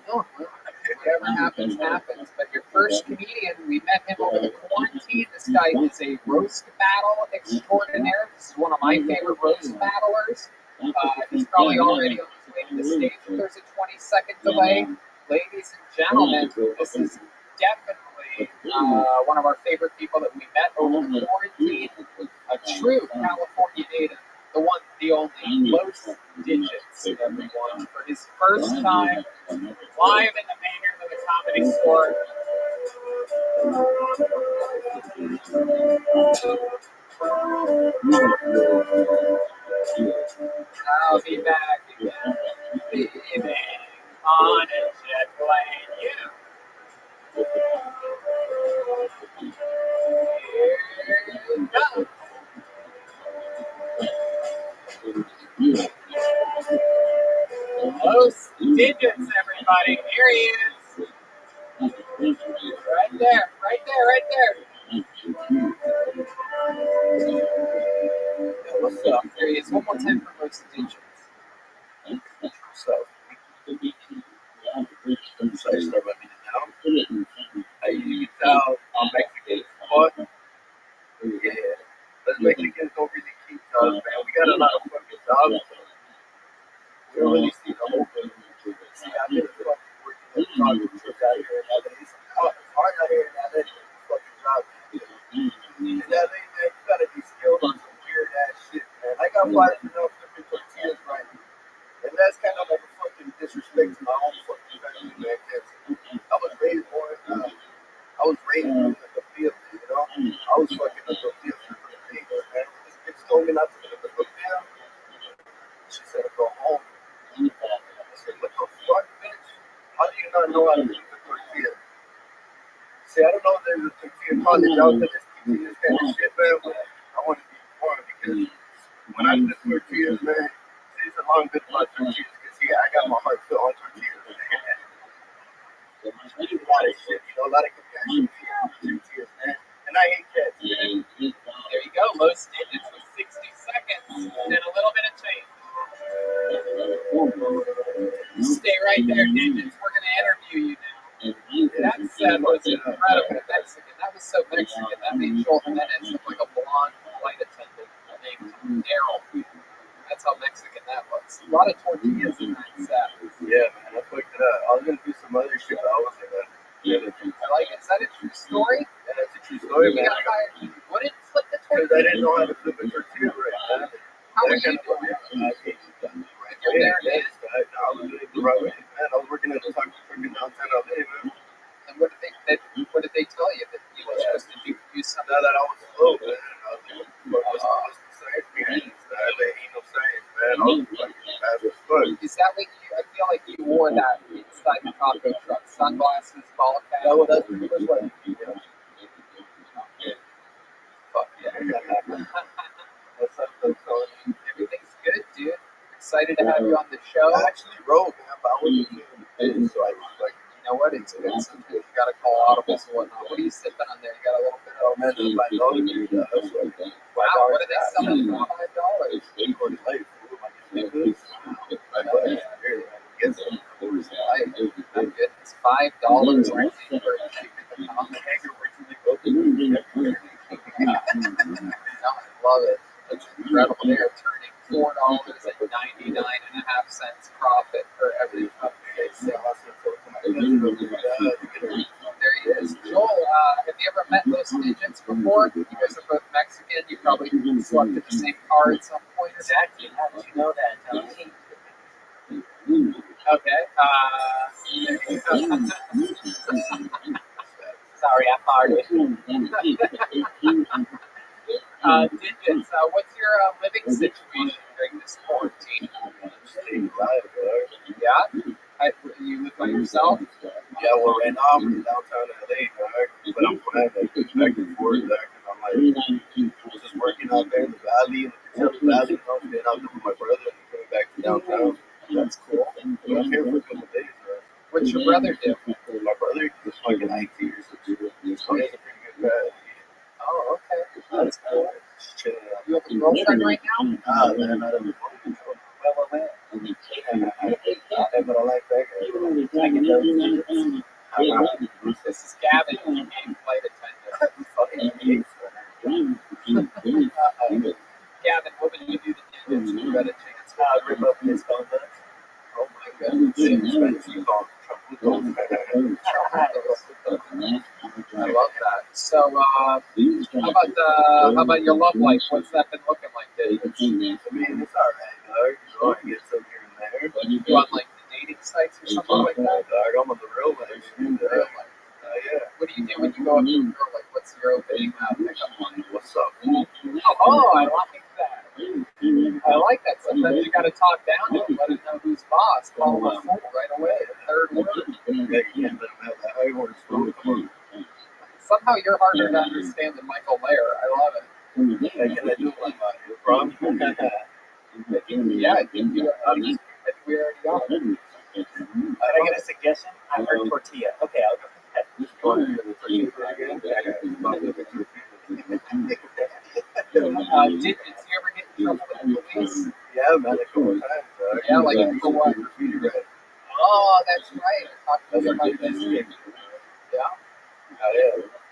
Oh, whatever happens, happens. But your first comedian, we met him over the quarantine. This guy is a roast battle extraordinaire. This is one of my favorite roast battlers. He's probably already on his way to the stage. There's a 20-second delay. Ladies and gentlemen, this is definitely one of our favorite people that we met over the quarantine. A true California native. The one, the only, Los Digits, everyone, for his first time live in the main room of the Comedy Store. I'll be back again, leaving on a jet plane. Here you go. Los Digits, everybody. Here he is. Right there, right there, right there. What's up? There he is. One more time for Los Digits. So I start rubbing it down. You can tell I'm Mexican. But yeah, us Mexicans don't really keep dogs, man. We got a lot of fucking dogs. We don't really see the whole thing. See, I've been fucking working at dog trips out here in LA. It's hard out here in LA to fucking dog. In LA, man, you gotta be skilled on some weird ass shit, man. I got fired for no flipping tortillas right now. And that's kind of like a fucking disrespect to my own fucking family, man. I was raised more, I was raised in the tortilla, you know? I was fucking a tortilla for the thing, man. This bitch told me not to flip the tortilla. She said to go home. I said, what the fuck, bitch? How do you not know how to flip the tortilla? See, I don't know if there's a tortilla college out there that's teaching this kind of shit, man, but I want to be informed because when I flip tortillas, man, it's a long bit about tortillas because, yeah, I got my heart filled on tortillas. A lot of shit, you know, a lot of compassion for tortillas, man. And I hate cats, man. There you go, Los Digits with 60 seconds and a little bit of change. Stay right there, Digits. We're going to interview you now. That set was incredible Mexican. That was so Mexican. That made Joel Jimenez look like a blonde flight attendant named Daryl. That's how Mexican that was. A lot of tortillas in that set. Yeah, man, I fucked it up. I was going to do some other shit, but I wasn't going to. I like it. Is that a true story? Yeah, that's a true story, man. You wouldn't flip the Because tortilla? I didn't know how to flip a tortilla right, man. How were you doing it? You're there, man. I was doing it the right way, man. I was working at the Taik freaking downtown LA, man. And what did they tell you? That you were supposed to do something? Now that I was slow, man, I was like, what's the science behind this? There ain't no science, man. I was fucking fast as fuck. Is that what you, I feel like you wore that inside the taco truck? Sunglasses, ball cap? Well, that's pretty much what I did, yeah. Fuck yeah. What's up, folks? Everything's good, dude. Excited to have you on the show. I actually wrote, man, but I wasn't feeling good, so I was like, you know what? It's good. Sometimes you gotta call audibles and whatnot. What are you sipping on there? You got a little bit of. oh man, there's $5 here. Wow, what are they selling for $5? I'm good. It's $5 right there for a chicken on the egg originally. I love it. It's incredible. They are turning $4.99.5 profit for every cup they sell. There he is. Joel, have you ever met Los Digits before? You guys are both Mexican. You probably slept in the same car at some point. Exactly. How did you know that? Okay. Sorry, I farted. Digits, what's your living living situation during this quarantine? Staying alive, dog. Yeah? You live by yourself? Yeah, well, right now I'm in downtown LA, dog. But I'm flying like back and forth, dog. And I'm like, just working out there in the valley, in the Pacific Valley. I'm staying out there with my brother and coming back to downtown. That's cool. I'm here for a couple days, dog. What's your brother do? My brother is fucking IT or something. He has a pretty good pad. Oh, okay. That's cool. Just chilling out. You have a girlfriend right now? Ah, man, not at the moment. Well. But I like that guy. I can tell you. This is Gavin, the game flight attendant. Fucking geeks, Gavin, what would you do to digits if you had a chance? rip up his phone nuts. Oh my goodness. I love that. So, how about your love life? What's that been looking like, digits? I mean, it's alright, dog. You know, I get some here and there. You on like the dating sites or something like that? Dog, I'm on the real life. Real life. Yeah. What do you do when you go up to a girl? Like, what's your opening pickup line? What's up? Oh, I like that. I like that. Sometimes you got to talk down to them, let them know who's boss. Call them a fool right away. The third word. Yeah, you can't let them have that high horse. Somehow you're harder to understand than Michael Lair. I love it. Can I do one about you? Prom? Yeah, I think we already are. Can I get a suggestion? I heard tortilla. Okay, I'll go. Did you ever get in trouble with the police? Yeah, man, a couple times. Yeah, like for what? Oh, that's right. I talked to you about this. Yeah.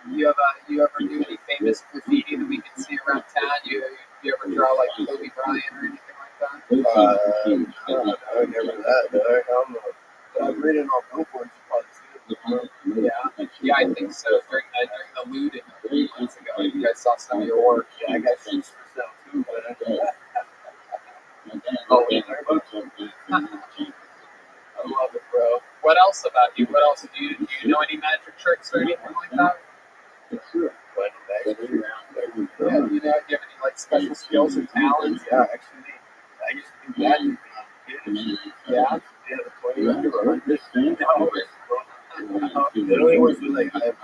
You ever do any famous graffiti that we can see around town? You ever draw like Kobe Bryant or anything like that? I never that. I don't know. But I've read it on billboards. Yeah, I think so. During the looting a few months ago, you guys saw some of your work. Yeah, I got shoes for sale too, but Oh, I love it, bro. What else about you? What else do you know any magic tricks or anything like that? Yeah, do you have any like special skills or talents? Yeah, actually, I used to do magic. Yeah. Yeah, the 20 under 100. It only works with like I have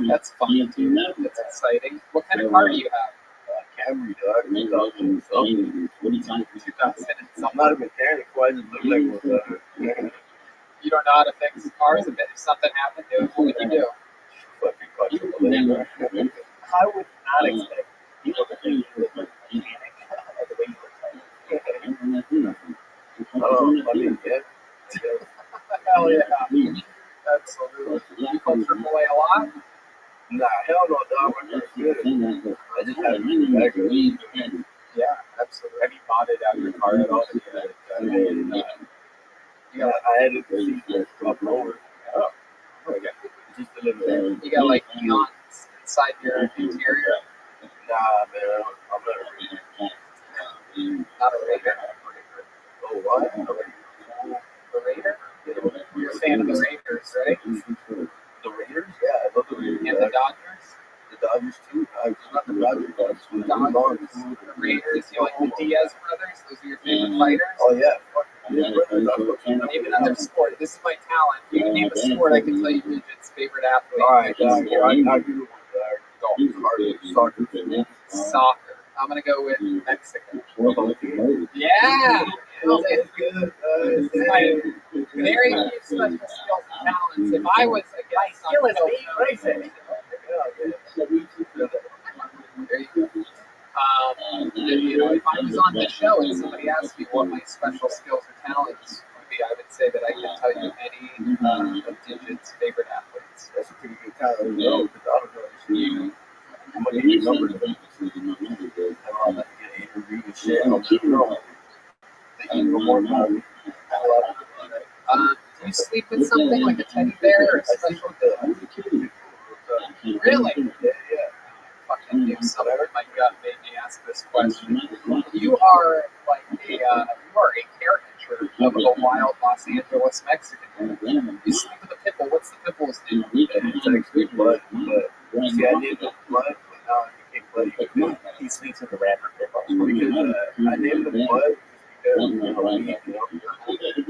That's fun too. That's exciting. What kind of car do you have? Camry, dog. I'm not a mechanic. Why does it look like one? You don't know how to fix cars. If something happened, what would you do? Fucking quadruple. I would not expect people to think you look like a mechanic the way you look like. Oh, I mean, yeah. Hell yeah. Absolutely. You call AAA a lot? Nah, hell no, dog. I'm just good. I just have to back it. Yeah, absolutely. Have you modded out your car at all? I had to see this up lower. Oh, okay. Just a little bit. You got like neons inside your interior? Nah, man, I'm not a Raider. Not a Raider. Oh, what? The Raider? You're a fan of the Raiders, right? The Raiders? Yeah, I love the Raiders. And the Dodgers? The Dodgers too. Not the Dodgers, The Dodgers. The Raiders. You like the Diaz brothers? Those are your favorite fighters? Oh, yeah. Name another sport. This is my talent. You can name a sport. I can tell you digits. Favorite athlete. All right, I'll give you one. Soccer. Soccer. I'm gonna go with Mexico. Yeah. This is my very few special skills and talents. If I was against skill is being racist. There you go. If I was on the show and somebody asked me what my special skills or talents would be, I would say that I could tell you any of Digit's favorite athletes. That's a pretty good talent. No, because I don't know. I'm gonna give you numbers. I'm gonna get an interview and shit. I'm keep it on. I love it. Do you sleep with something like a teddy bear or a special Really? Yeah. Fucking knew something. My gut made me ask this question. You are like you are a caricature of a wild Los Angeles Mexican. You sleep with a pit bull. What's the pit bull's name? It's actually blood, but See, I named him Blood, but now I became Bloody because he sleeps in the rapper pickup. Because I named him Blood because, you know, weed, you know.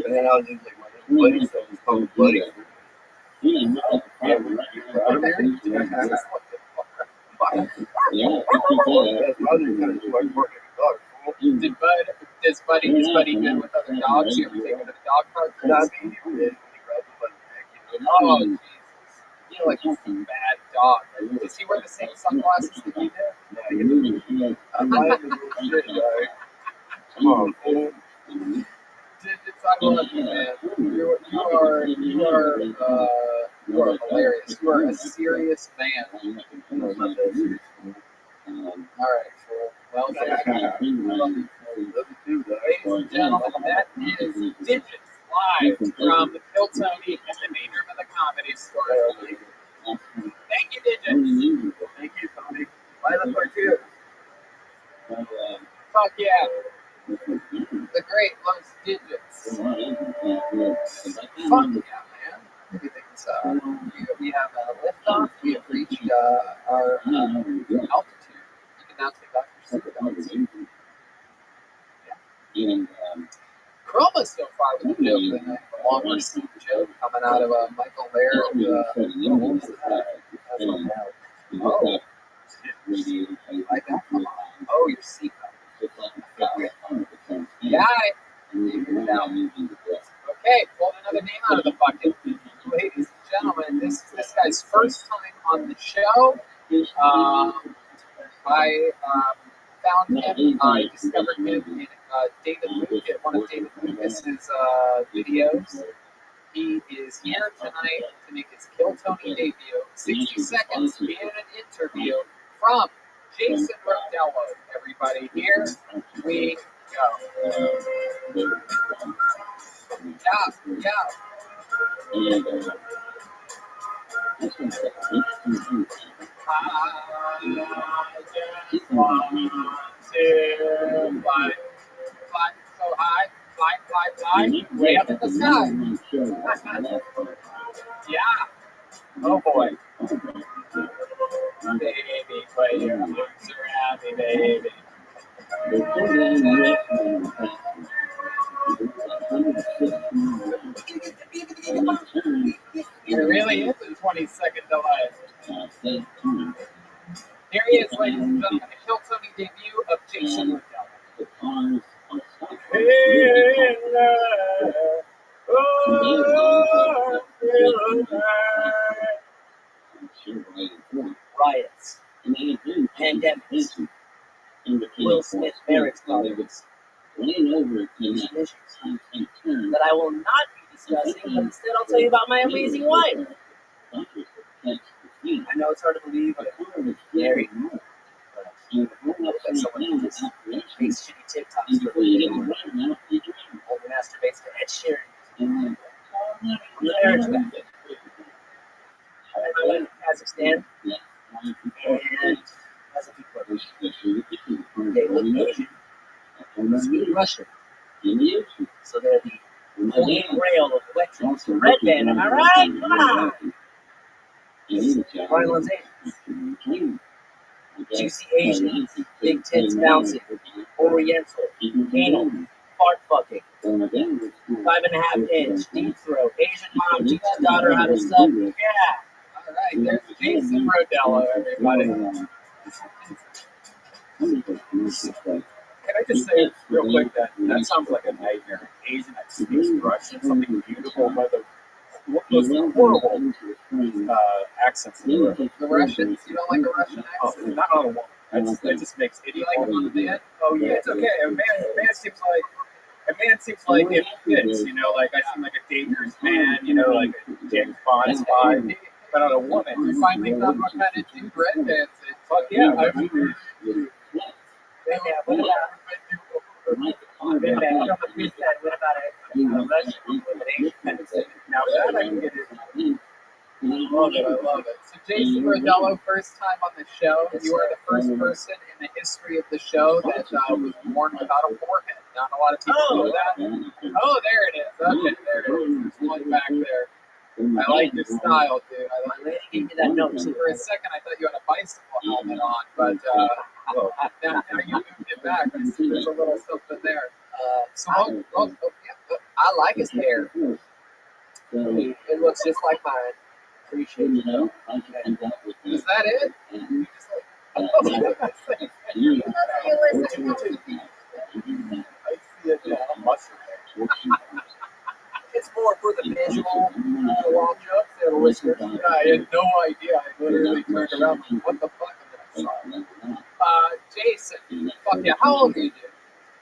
And then I was just like, my name's Bloody, so it's called Bloody. Yeah, proud of me? That's my other kind of like working with dogs. Is Buddy good with other dogs? You ever take him to the dog park? Not me, he did. He grabbed him by the neck, you know. Oh, Jesus. You feel like he's a bad dog. Does he wear the same sunglasses that you do? Yeah, you know. I'm buying the real shit, guy. Come on, fool. I love you, man. You are hilarious. You are a serious man. No, it's not that serious. All right, fool. Well, Love you too, guy. ladies and gentlemen, that is Digits live from the Kill Tony in the main room of the Comedy Store. Thank you, Digits. Thank you, Tony. Bye, the cartoon. Fuck yeah. The great Los Digits. Fuck yeah, man. Everything's, we have a liftoff. We have reached our altitude. You can now take off your seatbelts. Chroma's so far with the joke tonight. A long received joke coming out of Michael Laird. What was that? Oh. Like that? Come on. Oh, your seatbelt. Yeah. Okay, pulled another name out of the bucket. Ladies and gentlemen, this is this guy's first time on the show. I found him, I discovered him in David Lucas, one of David Lucas's videos. He is here tonight to make his Kill Tony debut. 60 seconds in an interview from Jason Rodello. Everybody, here we go. Yeah. I just want to fly so high, fly, way up in the sky. Yeah. Oh boy. Baby, put your arms around me, baby. It really is a 20-second delay. Here he is, ladies and gentlemen, the Kill Tony debut of Jason Rodello. Riots, pandemics, Will Smith marriage problems, these issues that I will not be discussing, but instead I'll tell you about my amazing wife. I know it's hard to believe, but I'm married. Like someone who just makes shitty TikToks for a living, or masturbates to Ed Sheeran. I'm married to that. I live in Kazakhstan, and as a people, they look Asian, speak Russian. So they're the holy grail of wet drinks for Red Band, am I right? Come on! Violence Asians. Juicy Asian, big tits bouncing, Oriental, anal, fart fucking, 5.5 inch, deep throat, Asian mom teaches daughter how to suck. Yeah! Alright, there's Jason Rodello, everybody. Can I just say real quick that sounds like a nightmare. An Asian that speaks Russian, something beautiful, but the most horrible accents in the world. The Russians? You don't like a Russian accent? Not on a woman. That just makes it. Do you like it on a man? Oh yeah, it's okay. A man seems like it fits. You know, like I seem like a dangerous man. You know, like a James Bond spy. But on a woman, you finally found what kind of dude Red Band's in. Fuck yeah, I mean. What about Russian with an Asian accent? Now that I can get it. I love it. So Jason Rodello, first time on the show. You are the first person in the history of the show that was born without a forehead. Not a lot of people know that. Oh, there it is. Okay, there it is. There's one back there. I like your style, dude. I My like lady gave me that note too. For a second, I thought you had a bicycle helmet on, but now you moved it back. I see there's a little something there. I like his hair. It looks just like mine. Appreciate it. Is that it? You just like, I see it. It's more for the visual watch ups and listeners. I had no idea. I literally turned around like, what the fuck? And then I saw it. Jason, fuck yeah. How old are you, dude?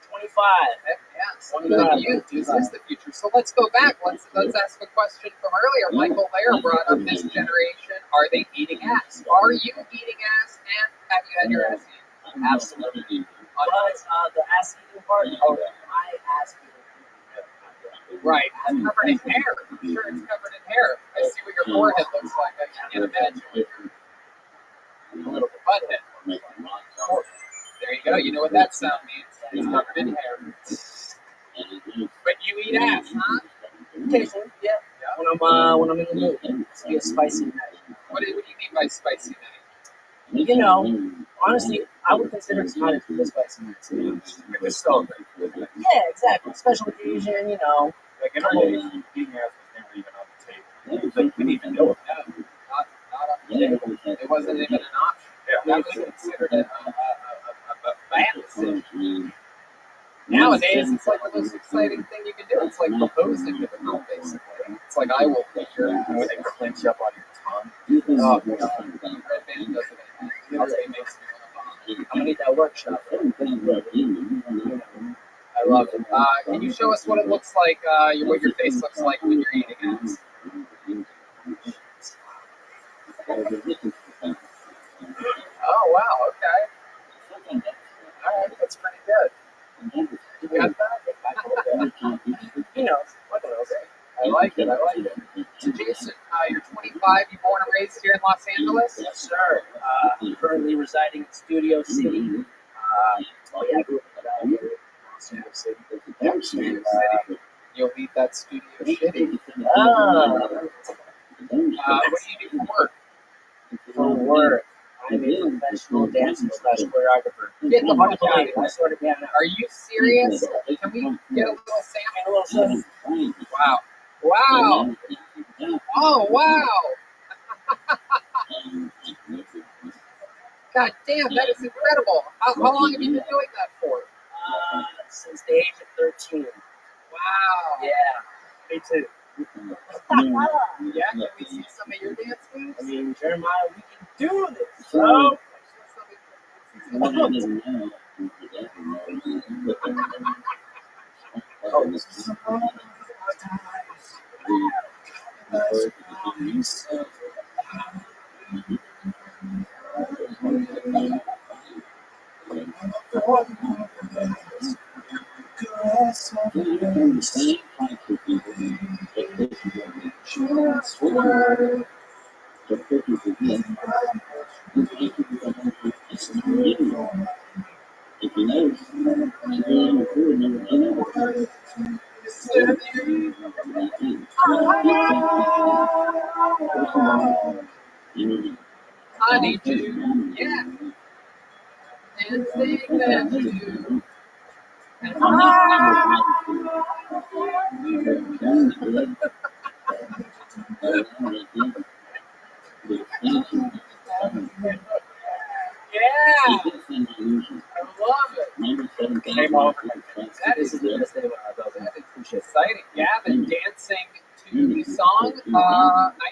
25. Heck yeah. So the youth is the future. So let's go back. Let's ask a question from earlier. Michael Lair brought up this generation. Are they eating ass? Are you eating ass? And have you had your ass eaten? Absolutely. But the ass eating part, my ass eating. Right. It's covered in hair. I'm sure it's covered in hair. I see what your forehead looks like. I can't imagine what your little butt head looks like. There you go. You know what that sound means. It's covered in hair. But you eat ass, huh? Occasionally, yeah. When I'm in the mood, it's be a spicy night. What do you mean by spicy night? You know, honestly, I would consider it kind of a spicy night. Like a celebrate. Yeah, exactly. Special occasion, you know. Like in our days, eating ass was never even on the table. Like, we didn't even know it. No, not on the table. It wasn't even an option. Yeah. That was considered a bad decision. Nowadays, it's like the most exciting thing you can do. It's like proposing to the girl, basically. It's like, I will lick your ass. When they clench up on your tongue. Oh, God. Red Band does it. Literally makes me want to vomit. I'm gonna need that workshop. I love it. Can you show us what it looks like, what your face looks like when you're eating ass? Oh, wow, okay. All right, that's pretty good. You got that? You know, what else? I like it. So, Jason, you're 25, you born and raised here in Los Angeles? Yes, sir. Currently residing in Studio City. I grew up in the Valley area. Studio City. Studio City. You'll eat that Studio Shitty. What What do you do for work? For work, I'm a professional dancer / choreographer. Get the fuck out of here. I sort of down. Are you serious? Can we get a little sample? Wow. Wow. Oh, wow. God damn, that is incredible. How long have you been doing that for? Since the age of 13. Wow. Yeah. Me too. Yeah, can we see some of your dance moves? I mean, Jeremiah, we can do this. So, I need you, yeah. Anything that you do. And yeah, I love it. Came over. That is exciting. Gavin dancing to the song I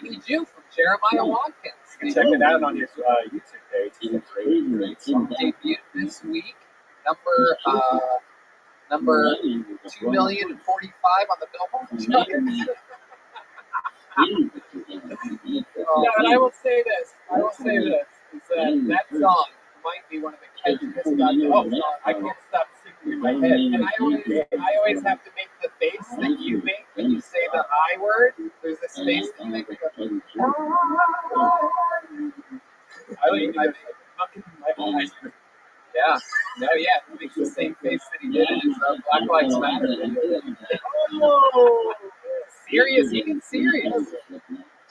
Need You from Jeremiah Watkins. You can check it out on your YouTube page. It's a great song. Debuted this week, number 2,045,045 on the Billboard chart. No, and I will say this, is that song might be one of the catchiest goddamn songs. I can't stop singing in my head. And I always have to make the face that you make when you say the I word. There's this face that you make when you go, I make my eyes. Yeah. No, yeah. He makes the same face that he did in his Black Lives Matter video. Oh! serious, even serious.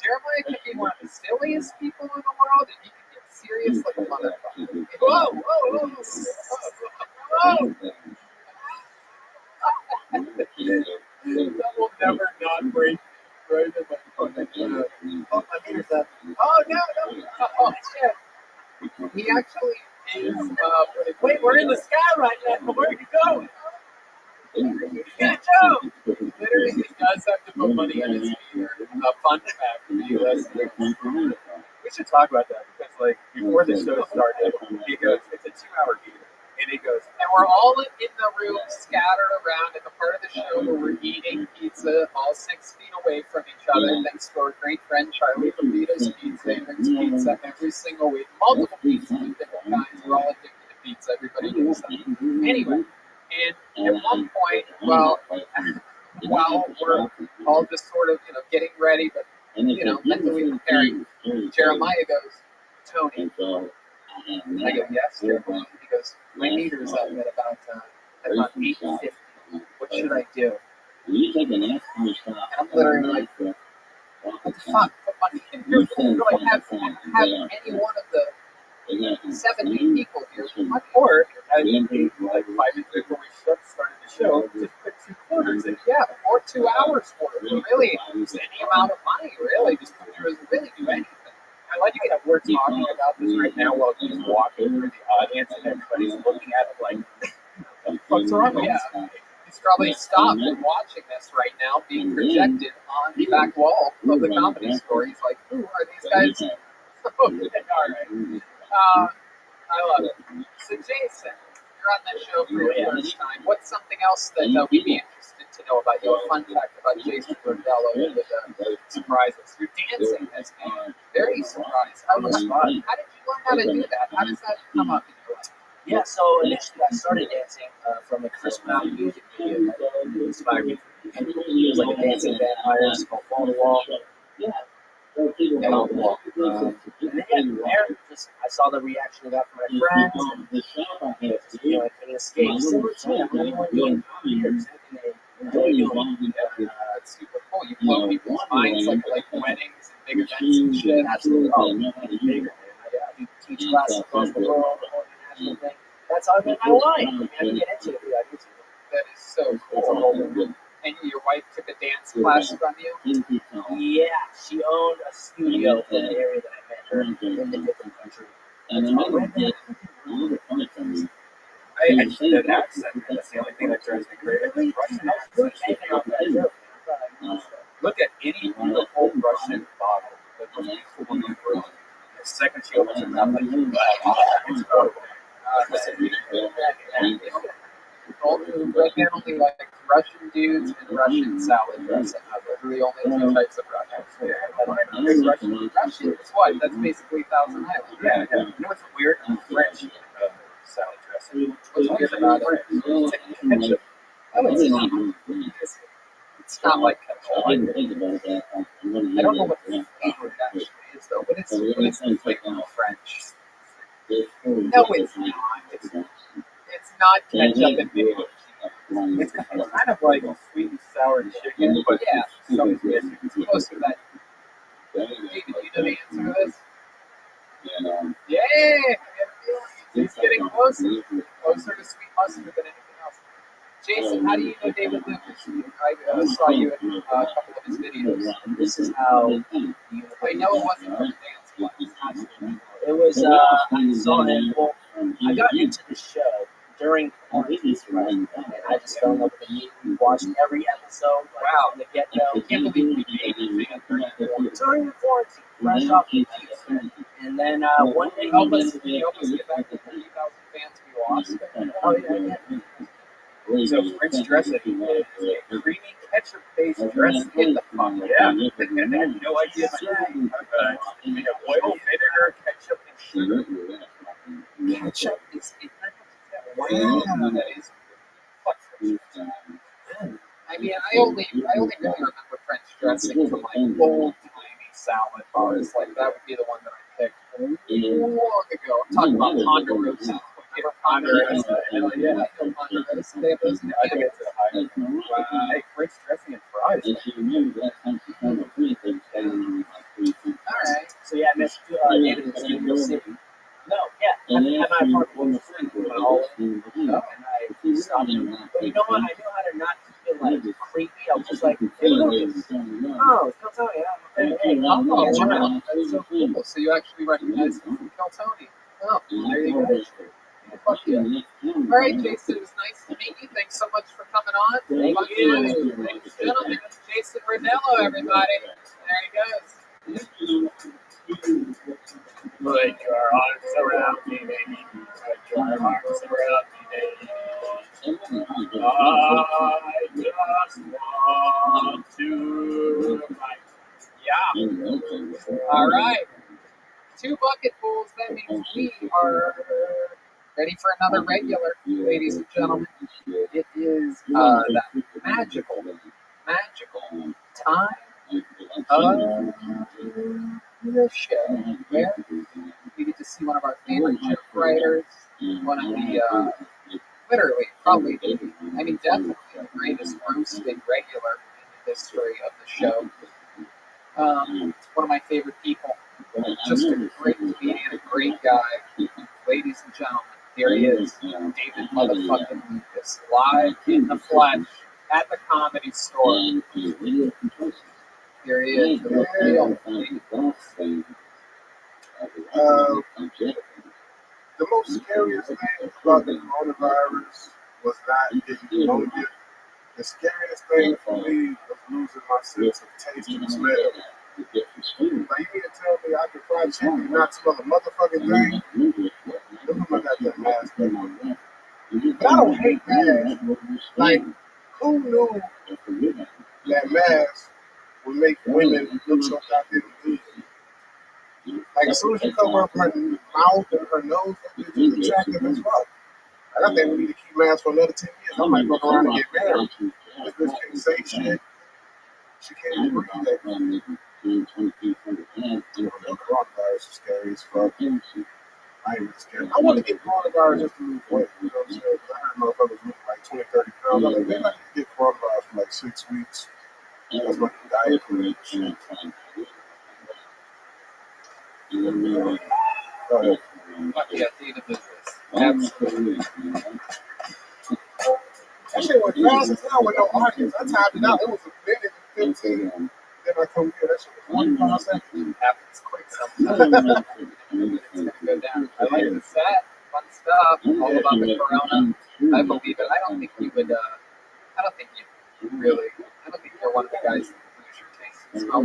Jeremiah could be one of the silliest people in the world, and he could get serious like a motherfucker. Whoa, whoa, whoa, whoa, whoa. That will never not break right in my fucking oh, my meter's up. Oh, no. Oh, shit. He actually is, wait, we're in the sky right now. Where are you going? Yeah, Joe! Literally, he does have to put money in his meter. Fun fact for you listeners. We should talk about that because, like, before the show started, he goes, it's a 2-hour meter. And he goes, and we're all in the room scattered around in the part of the show where we're eating pizza all 6 feet away from each other. Thanks to our great friend Charlie from Vito's Pizza. He brings pizza every single week. Multiple pizzas of different kinds. We're all addicted to pizza. Everybody knows that. Anyway, and at one point, while we're all just sort of, getting ready, but, mentally preparing, Jeremiah goes, Tony. I go, yes, Jeremiah. He goes, my meter's up at about 8:50. What should I do? And I'm literally like, what the fuck? Put money in your phone. Do I have any one of the 70 people here? Or, I mean, like 5 minutes before we started the show, just put 2 quarters in. Yeah, or 2 hours for it. Really, any amount of money, really. Just really do anything. I like that we're talking about this right now while he's walking through the audience and everybody's looking at him like, what's wrong with you? He's probably stopped and watching this right now being projected on the back wall of the Comedy Store. He's like, who are these guys? Okay, all right. I love it. So Jason, you're on that show for your first time. What's something else that we'd be interested to know about you? A fun fact about Jason Bordello that would surprise us. Your dancing has been very surprised. How did you learn how to do that? How does that come up in your life? Yeah, so initially I started dancing from a Chris Brown music video that inspired me. And it was like a dancing vampire, it's called Fall the Wall. Yeah. And then there, just I saw the reaction I got from my friends, and I couldn't escape. Similar to anyone doing comedy or something they enjoy doing. That's super cool. You blow people's minds like weddings and big events and shit. Absolutely. Oh, bigger. I do teach classes across the world, the whole international thing. That's how I met my wife. I had to get into it. That is so cool. And your wife took a dance class from you? Yeah, she owned a studio in the area that I met her in the different country. I just did an accent. That's the only thing that drives me crazy. Look at any beautiful Russian bottle. The second she opens her mouth, like, it's horrible. Right now, only like Russian dudes and Russian salad dressing. Those are the only 2 types of Russians. Russian is what? That's basically Thousand Island. Yeah. You know what's weird? French salad dressing. What's weird about it? It's like ketchup. Oh, it's not like ketchup. I don't know what the flavor actually is, though. What is the flavor of French? No, it's not. It's not ketchup and vinegar. It's kind of like sweet and sour chicken, but yeah, something's missing. It's close to that. David, do you know the answer to this? Yeah! He's getting closer to sweet mustard than anything else. Jason, how do you know David Lucas? I saw you in a couple of his videos. This is how I know it wasn't from dance class. it was. I saw him. Well, I got into the show during quarantine, and I just fell in love with the meat. We watched every episode. Wow. From the get-go. I can't believe we made it during the During the quarantine, fresh off the cheese. And then one day help us get back to 30,000 fans we lost. Oh yeah. So French dressing is a creamy ketchup-based dressing. Get the fuck Yeah. I had no idea. We have oil, vinegar, ketchup, and sugar. Ketchup is wow. That is I mean, I only really remember French dressing from like old timey salad bars. Like that would be the one that I picked long ago. I'm talking about Honduras. Honduras. I think it's a Hey, Fritz dressing and fries. Alright. So yeah, I missed David in Studio City. No, yeah, at my apartment in my hallway. And I stopped him. But you know what? I knew how to not feel like creepy. I was just like, hey, Lucas. Oh, it's Tony. Hey, Oh, I'll get you wow. out. That's so cool. So you actually recognize him from Tony. Oh, there you go. Fuck yeah. All right, Jason, it was nice to meet you. Thanks so much for coming on. Thank you. Ladies and gentlemen, Jason Rodello, everybody. There he goes. Put your arms around me, baby. Put your arms around me, baby. I just want to fight. Yeah. All right. 2 bucketfuls. That means we are ready for another regular, ladies and gentlemen. It is that magical time of the show where we get to see one of our favorite joke writers, one of the, literally, probably, definitely the greatest roasted regular in the history of the show. One of my favorite people, just a great comedian, a great guy. Ladies and gentlemen, here he is, David motherfucking Lucas, live in the flesh at the Comedy Store. Here he is, the real David. The most scariest thing about the coronavirus was not getting pneumonia. The scariest thing for me was losing my sense of taste and smell. Like, you mean to tell me I can fry chicken and not smell a motherfucking thing? Look at my goddamn mask. But I don't hate masks. Like, who knew that masks would make women look so goddamn good? Like, as soon as you cover up her mouth and her nose, that bitch is attractive as fuck. Like, I think we need to keep masks for another 10 years. I might go around and get married. This bitch can't say shit. She can't even breathe that good. The coronavirus is scary as fuck. I ain't really scared. I want to get coronavirus just to lose weight. You know what I'm saying? Because I heard motherfuckers losing like 20, 30 pounds. I'm like, man, I need to get coronavirus for like 6 weeks. That's my diet for that shit. Yeah, David Lucas. Absolutely. That shit went fast as hell with no audience. I timed it out. It was a minute and 15. Then I come here. That shit was 45 seconds. Happens quick sometimes. It's gonna go down. I like the set. Fun stuff. All about the corona. I believe it. I don't think you would. I don't think you're one of the guys that lose your taste and smell.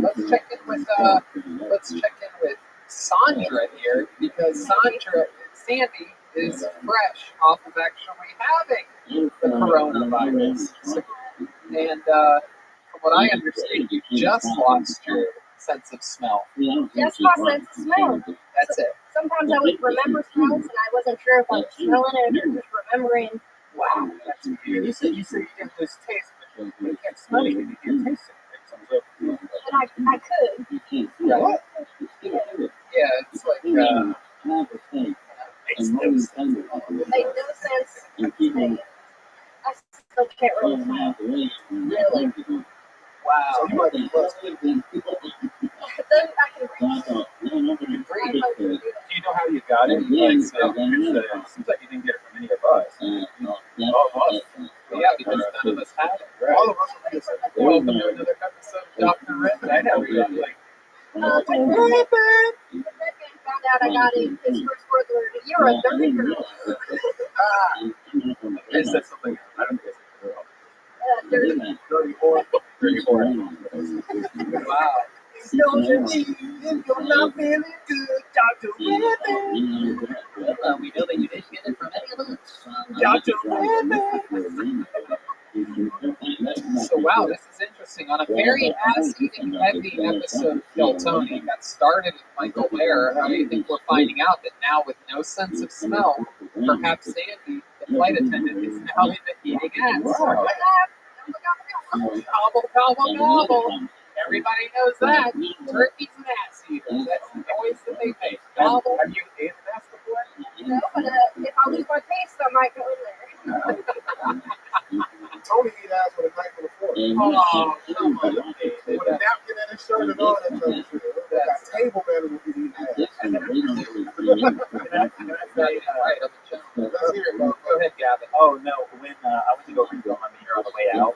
Let's check in with Sandra here, because Sandy is fresh off of actually having the coronavirus. And from what I understand, you just lost your sense of smell. Just my sense of smell. That's it. Sometimes I would remember smells, and I wasn't sure if I was smelling it or just remembering. Wow, that's weird. You said you didn't lose taste, but you can't smell it, you can't taste it. And I could. Right. Yeah, it's like Makes no sense. Made no sense. I still can't really smell. really. Wow. So you might be blessed. Then I can breathe. Great. Do you know how you got it? Like, so, it seems like you didn't get it from any of us. All of us. Yeah, because none of us had it. Right. All of us will be the same. Welcome to another episode of Dr. Red. I know, we like, When Redman found out I got his first word alert, you're a dirty girl. I said something. I don't think it's Dirty. Dirty boy. pretty boring. Wow. Don't you leave if you're not feeling good, Dr. Redman. We know that you didn't get it from any of us. Dr. Redman. So wow, this is interesting. On a very acid and heavy episode of Kill Tony, that started with Michael Lair. I think we're finding out that now, with no sense of smell, perhaps Sandy, the flight attendant, is now into eating ass. Wow. Gobble, gobble, gobble. Everybody knows that. Turkeys and ass eaters. That's the noise that they make. Gobble. Have you eaten ass before? No, but if I lose my taste, I might go in there. Tony eat Oh, come on, With a napkin and a shirt and all that type of shit. That table manners would be eating ass. Can I say, right up the channel? Let's hear it, bro. Go ahead, Gavin. Oh no, when I went to go refill my meter on the way out,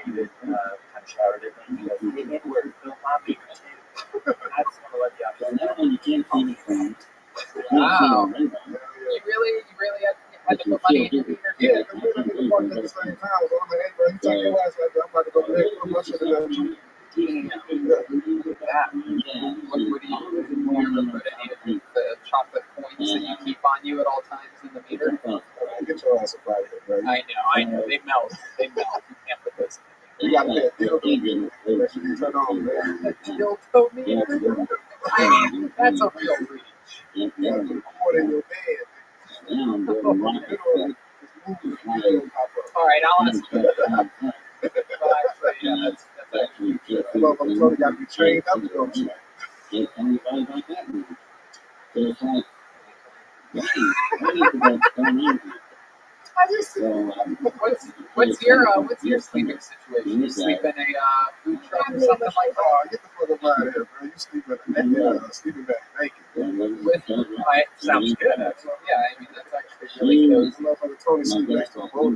David kind of shouted at me. He goes, "Hey, man, where to fill my meter too?" I just want to let you out there know. Wow. You really had to put money in your meter? Yeah, because we didn't get parked at the same time. So I'm like, hey, bro, you take your ass right there. I'm about to go back. Put my shit in that Jeep. What do you remember? Any of the chocolate coins that you keep on you at all times in the meter? Get your ass up out of here, bro. I know. They melt. You can't put those in. You got to pay a dildo. Make sure you turn on, man. A dildo meter? I mean, that's a real reach. You got to put more in your bed. All right, I'll ask you. Actually, yeah, that's actually true. Motherfuckers only got to be trained up to go check. What's your sleeping situation? You sleep in a food truck or something like that? Oh, get the fuck up out of here, bro. You sleep in a sleeping bag naked. Sounds good, actually. Yeah, I mean, that's actually really good. This motherfucker Tony sleep next to a boat.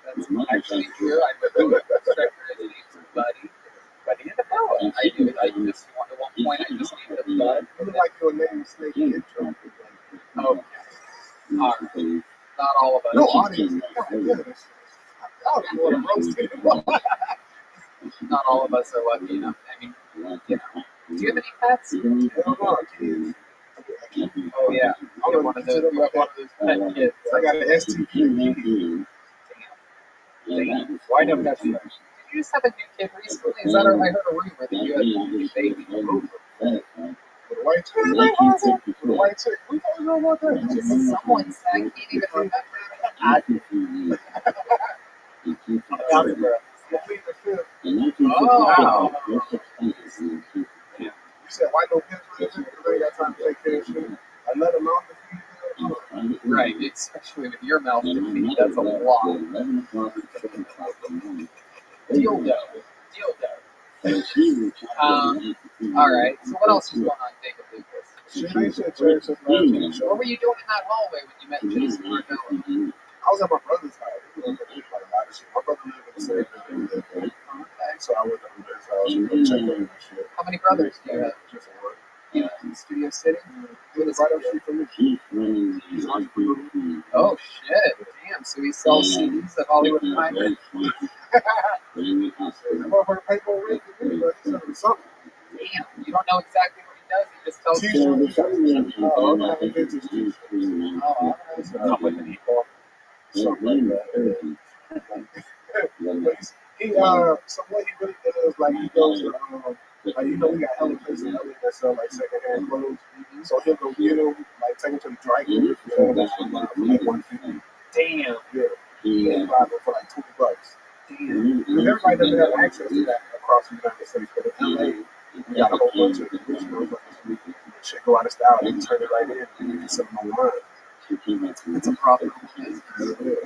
That's actually true. I would go with Stryker as an answer, buddy. Buddy in the boa. I just want, at one point, I just needed a bud. You look like you're a name snake intro. Okay. All right. Not all of us. No audience. Not all of us are lucky enough. I mean, do you have any pets? Oh yeah. You have one of those pet kids. I got an STP. Damn. Why no pets? Did you just have a new kid recently? I heard a rumor that you had a new baby. With a white chick. With a white chick. We don't know about that. Someone said I can't even remember. Complete the fifth. Oh. You said why no pimps with it? Because they got time to take care of shit. Another mouth to feed. Right, especially with your mouth to feed. That's a lot. Dildo. All right. So what else is going on, Jacob Lucas? Shit ain't shit, Jerry, since last week. What were you doing in that hallway when you met Jason Martella? I was at my brother's house. We were like a lot of shit. My brother lived in the same building. So I went over to his house and checked on him and shit. How many brothers do you have? Just one. In Studio City? He was right up the street from me. He's an entrepreneur. Oh shit! Damn. So he sells CDs at Hollywood Prime. That motherfucker pay more rent than me, but he's selling something. Damn. You don't know exactly what he does. He just tells you. T-shirts. Not with an equal. Something like that. So what he really does, like he goes to, like we got hella places in LA that sell like secondhand clothes. So he'll go get them, like take them to the dry cleaners and sell them for like $150. Damn. Yeah. And buy them for like $20. Damn. Because everybody doesn't have access to that across the United States, but in LA, we got a whole bunch of rich motherfuckers. Shit go out of style, they turn it right in, and you can sell them online. It's a profitable business.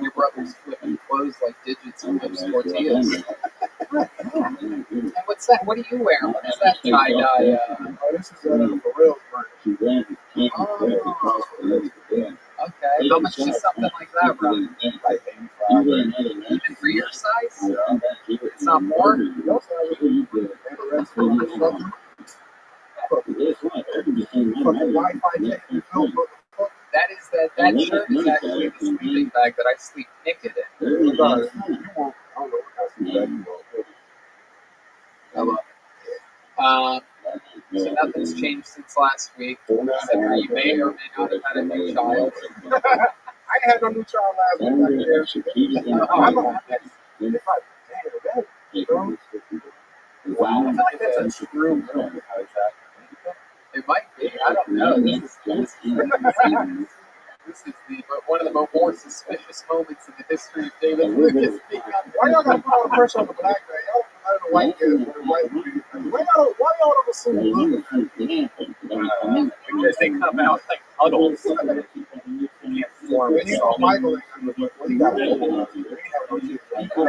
Your brother's flipping clothes like digits and flips tortillas. And what's that? What are you wearing? What is that tie-dye? This is for real brand. Okay. How much is something like that, bro? Like 85. Even for your size? It's not more? Your size is good. And the rest of the fucking Wi-Fi check. That shirt is actually the sleeping bag that I sleep naked in. You won't, I don't know what kind of sleeping bag you want. I love it. So nothing's changed since last week, except for you may or may not have had a new child. I ain't had no new child last week. Wow, I feel like that's a true rumor. It might be. I don't know. This is one of the more suspicious moments in the history of David Lucas being on. Why y'all gotta put all the pressure on the black guy? Y'all let the white kids with the white people. Why y'all ever assume because they come out like huddles. You can't perform. And you know, Michael, when he got older, he have no kids right now.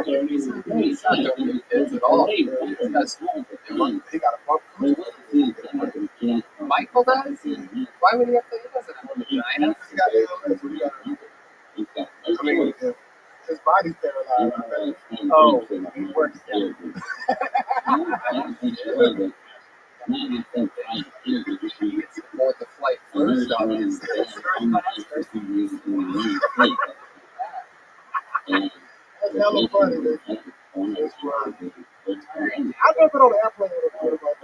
He's not doing with kids at all. That's, He got a bump. Michael does? Why would he have to? He doesn't have a vagina. He got ALS. He got, I mean, his body's paralyzed. Oh, he works down. It's aboard the flight first, obviously. That's hella funny. It's fun. I've never been on an airplane with a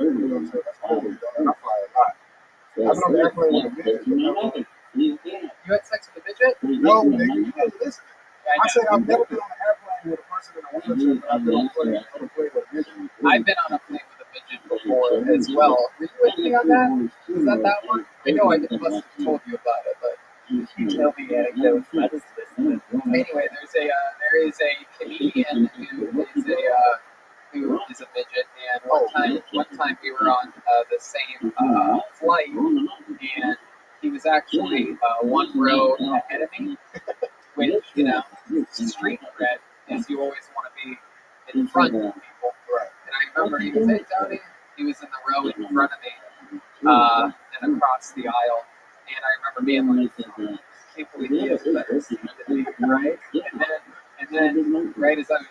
midget. That's cool. And I fly a lot. I've been on the airplane with a midget. You had sex with a midget? No, nigga, you didn't listen. I said I've never been on an airplane with a person in a wheelchair, but I've been on a plane with a midget. I've been on a plane with a midget before as well. Were you with me on that? Was that one? I know I must have told you about it, but You tell me anecdotes. I just listen. anyway, there is a comedian who is a midget, and one time we were on the same flight, and he was actually one row ahead of me, which, you know, street cred is you always want to be in front of people. And I remember he was, hey, Tony, he was in the row in front of me and across the aisle, and I remember being like, I can't believe he has better seat than me, right? And then right as I was,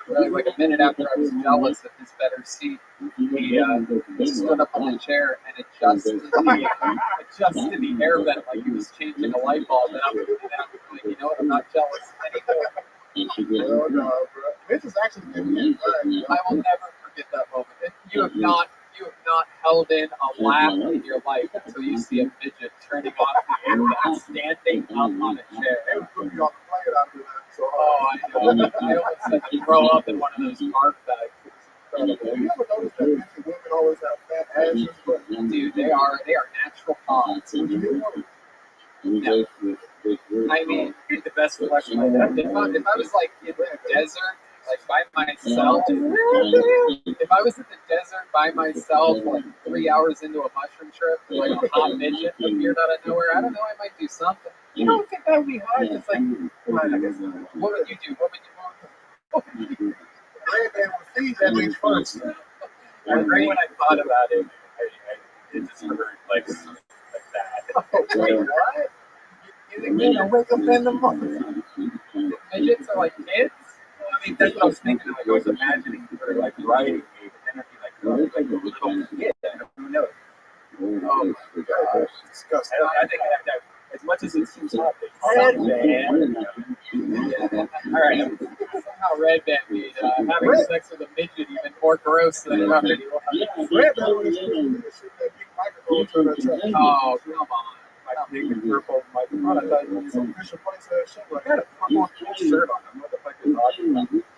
really like a minute after I was jealous of his better seat, he stood up on the chair and adjusted the air vent like he was changing a light bulb. And I'm like, you know what? I'm not jealous anymore. Hell no, bro. This is actually giving me fun. I will never forget that moment. You have not held in a laugh in your life until you see a midget turning off the air vent, standing up on a chair. They would put me on the plane out of that. So, Oh, I know. I almost had to throw up in one of those park bags. you ever notice that midget women always have fat asses? But Dude, they are natural pods. would you hit one? No. I mean, The best question I if ever I was like in the desert, like by myself, if I was in the desert by myself, like 3 hours into a mushroom trip, like a hot midget appeared out of nowhere, I don't know, I might do something. You don't think that would be hard? It's like, well, I guess not. What would you do? What would you want? Red man would feed that bitch first. When I thought about it, it just hurt like that. Oh, wait, what? You think You know, wake up in the morning. midgets are like kids? I mean, that's what I was thinking. Like, I was imagining her like riding me, but then I'd be like a little kid. Who knows? Oh my gosh. Disgusting. I think I'd have to have, as much as it seems hot, Red Band. All right. Somehow Red Band made having sex with a midget even more gross than it already was. Red man would have shoot that big microphone to the truck. Oh, come on. Like big and purple microphone. I thought it was Some official place that shit. Like, I got a fucking shirt on. What the fuck is on?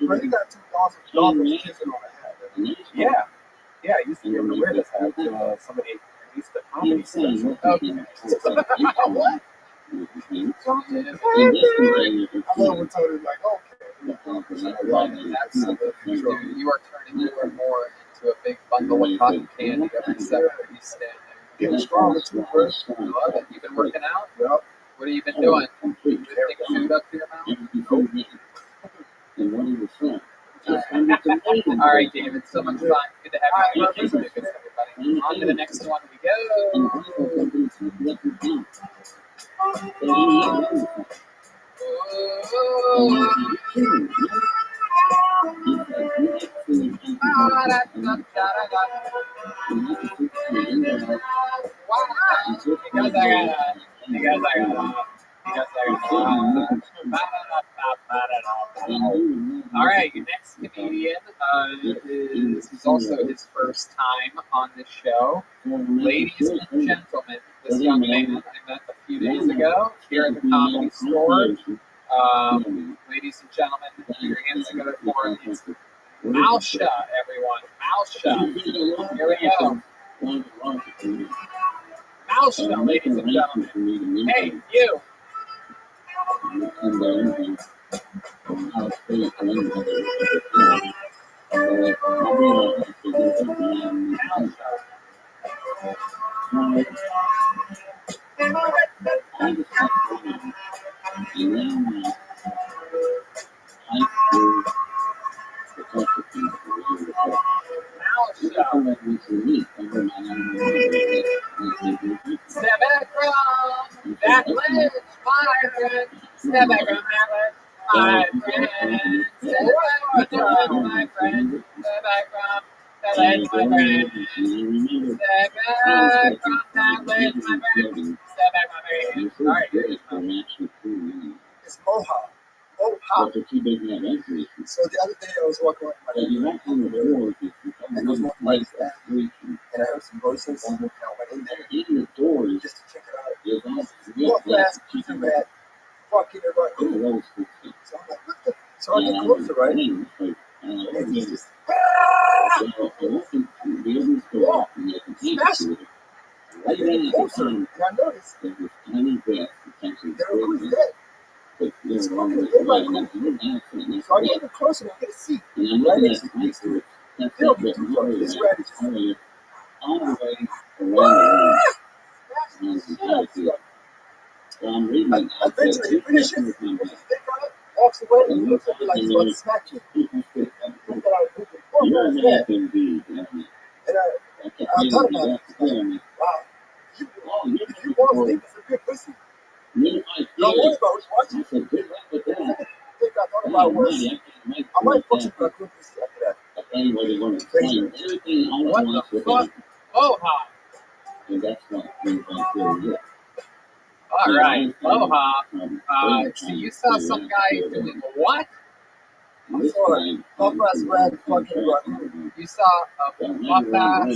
Bro, you got 2,000 dolphins kissing on a hat. Yeah. Yeah, I used to be able to wear this hat to somebody released a comedy special. Okay. What? I love when Tony's like, okay. Absolutely. Dude, you are turning more and more into a big bundle of cotton candy every second you stand there. Getting stronger too, bro. I love it. You've been working out? Yep. What have you been doing? You been taking food up to your mouth? All right, David. So much fun. Good to have you. Everybody. On to the next one we go. All right, your next comedian this is also his first time on the show. Ladies and gentlemen, this young man I met a few days ago here at the Comedy Store. Ladies and gentlemen, put your hands together for him. It's Malsha, everyone. Malsha. Here we go. Malsha, ladies and gentlemen. Hey, you. That ledge, my friend. Step back from that ledge, my friend. Step back from that ledge, my friend. Step back from that ledge, my friend. Step back from that ledge, my friend. Step back, my friend. All right, here it is. It's Moha. Moha. So the other day I was walking with my neighbor, and I was walking by this app, and I heard some voices, and I went in there just to check it out. Walk fast, too bad, fucking everybody. So I'm like, what the? So I get closer, right? And he's just, whoa, smash it. I get closer, and I noticed everybody's dead. It's fucking dead like cool. So I get closer and I get a seat right next to it. They don't get too close. This rat is just smash the shit out of stuff. Eventually he finishes, puts his dick on it, walks away, and looks at me like he's about to smack me. He thought I was moving forward. And I thought about it. Wow, if you want to think it's a good pussy, don't worry about who's watching. The thing I thought about was, I might fuck some good pussy after that. What the fuck? Moha. All right, Moha. So you saw some guy doing what? I saw a buff-ass rat fucking raccoon. You saw a buff-ass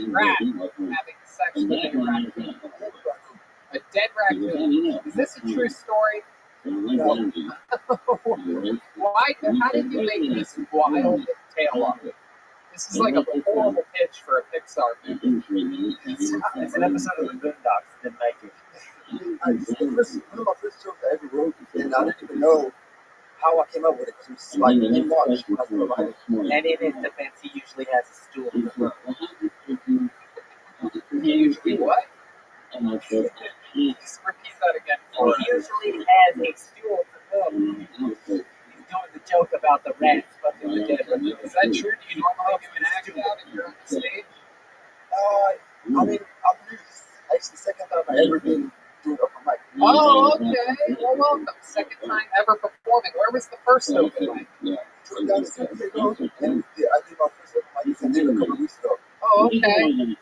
rat having sex with a raccoon. A dead raccoon. Is this a true story? No. Why? How did you make this wild tale up? This is like a horrible pitch for a Pixar movie. It's an episode of the Boondocks that didn't make it. One of my first jokes I ever wrote, and I didn't even know how I came up with it, because it was like in March when I thought about it. And in his defense, he usually has a stool in the room. He usually what? Just repeat that again. He usually has a stool in the room. He's doing the joke about the rats fucking the dead raccoon. Is that true? Do you normally do an act out if you're on the stage? I mean, I'm really actually the second time I ever been doing open mic. Oh, okay. Well, welcome. Second time ever performing. Where was the first open mic? Down in San Diego, and I did my first open mic in San Diego a couple weeks ago. Oh, okay. And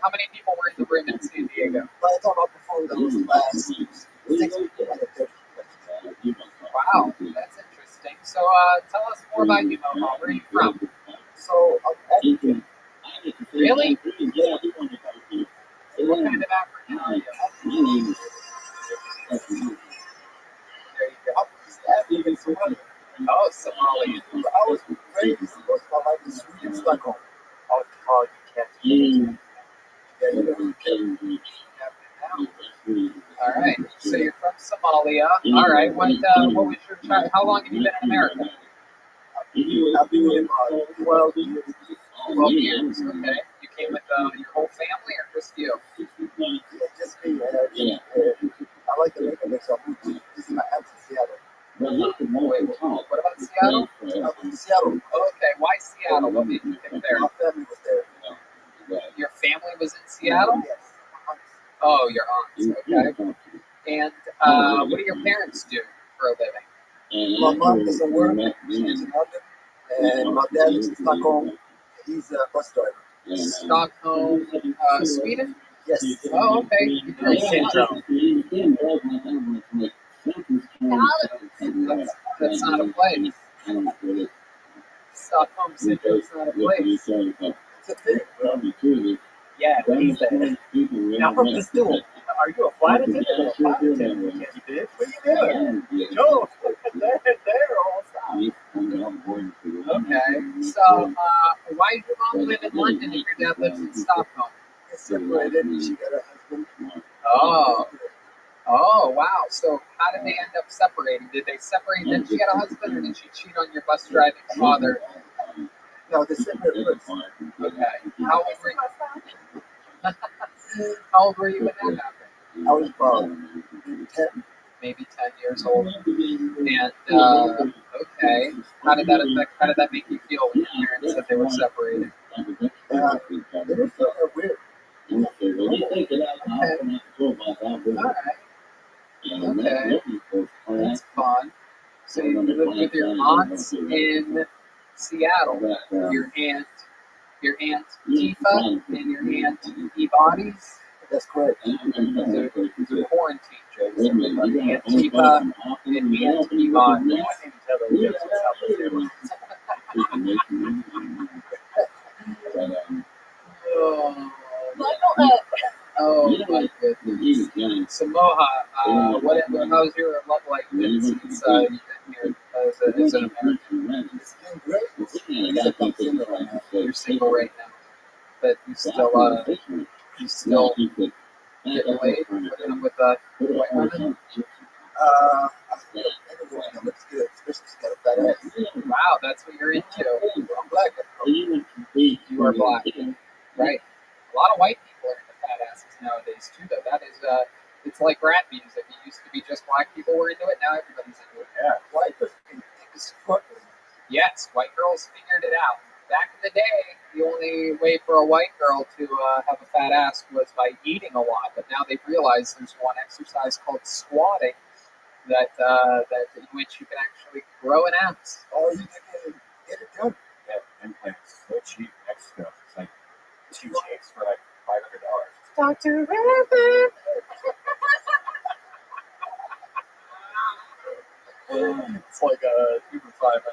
how many people were in the room in San Diego? By the time I performed those last 6 weeks, I had 30. Wow, that's interesting. So tell us more about you, Moha. Where are you from? So I'm African. Really? What kind of African are you? There you go. I'm East African, Somali. Oh, Somalian. I was raised most of my life in Sweden, Stockholm. Oh, you can't. Yeah, you know. All right. So you're from Somalia. All right. What was your child? How long have you been in America? I've been here about 12 years. 12 years. Okay. You came with your whole family or just you? Yeah, just me. I like the neighborhood, so I moved to this is my aunt's in Seattle. Wait, what about Seattle? I'm from Seattle. Okay. Why Seattle? What made you pick there? My family was there. Your family was in Seattle? Yes. Oh, your aunts. Okay. And what do your parents do for a living? My mom doesn't work. She lives in London. And my dad lives in Stockholm. He's a bus driver. Stockholm, Sweden? Yes. Oh, okay. That's not a place. Stockholm Syndrome's not a place. It's a thing. Yeah, he's there. Now from the stool, are you a flight attendant or a flight attendant? Yes, bitch. What are you doing? Joe, there all the time. Okay. So, why do your mom live in London if your dad lives in Stockholm? It's separated. She got a husband. Oh, wow. So, how did they end up separating? Did they separate then she got a husband, or did she cheat on your bus driving father? No, they separated first. Okay. How old were you? How old were you when that happened? I was about 10. Maybe 10 years old. And okay, how did that make you feel when your parents said they were separated? They were feeling weird. Okay, well, you take it out. I'll come out the door by that. All right. Okay. That's fun. So you live with your aunts in Seattle. Your aunt Tifa and your aunt Ebodies. That's correct. These are quarantine jokes. Everybody. Aunt Tifa and Aunt Ebodies. Oh my goodness. So Moha, how's your love life been since you've been here as an American? It's been great. Except I'm single right now. You're single right now, but you still get laid with white women? I think everyone that looks good, especially if she's got a fat ass. Wow, that's what you're into. I'm black. You are black, right? A lot of white people are into fat asses nowadays too, though. That is, it's like rap music. It used to be just black people were into it. Now everybody's into it. Yeah, white person is fucking. Yes, white girls figured it out. Back in the day, the only way for a white girl to have a fat ass was by eating a lot. But now they've realized there's one exercise called squatting that in which you can actually grow an ass. Oh, you can get it done. Yeah, implants so cheap. Mexico. It's like 2 chicks for like $500. Dr. Rabbi. It's like $2 for $500.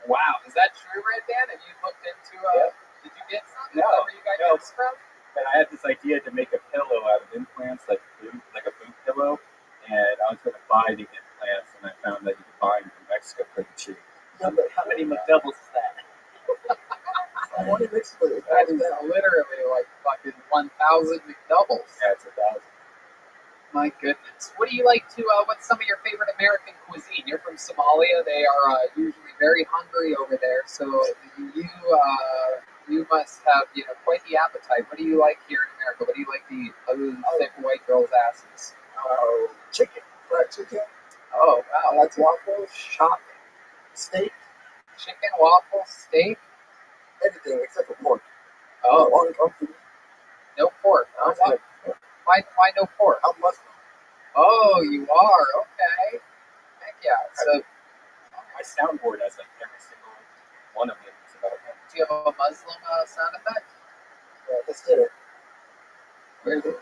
Wow, is that true, Red Dan? Have you looked into? Did you get some? No, Is that where you got yours from? But I had this idea to make a pillow out of implants, like a food pillow, and I was going to buy the implants, and I found that you could buy them from Mexico pretty cheap. Yeah, but how many McDoubles is that? What in Mexico? That is literally like fucking 1,000 McDoubles. Yeah, it's 1,000. My goodness. What do you like to, what's some of your favorite American cuisine? You're from Somalia. They are usually very hungry over there. So you must have, quite the appetite. What do you like here in America? What do you like to eat other than thick white girls' asses? Chicken. Fried chicken. Oh, wow. I like waffles. Shocking. Steak. Chicken, waffles, steak? Everything except for pork. Oh. No No pork. pork. Huh? Why no pork? I'm Muslim. Oh, you are. Okay. Heck yeah. So, My soundboard has like every single one of them. It's about do you have a Muslim sound effect? Yeah, let's get it. Where's it?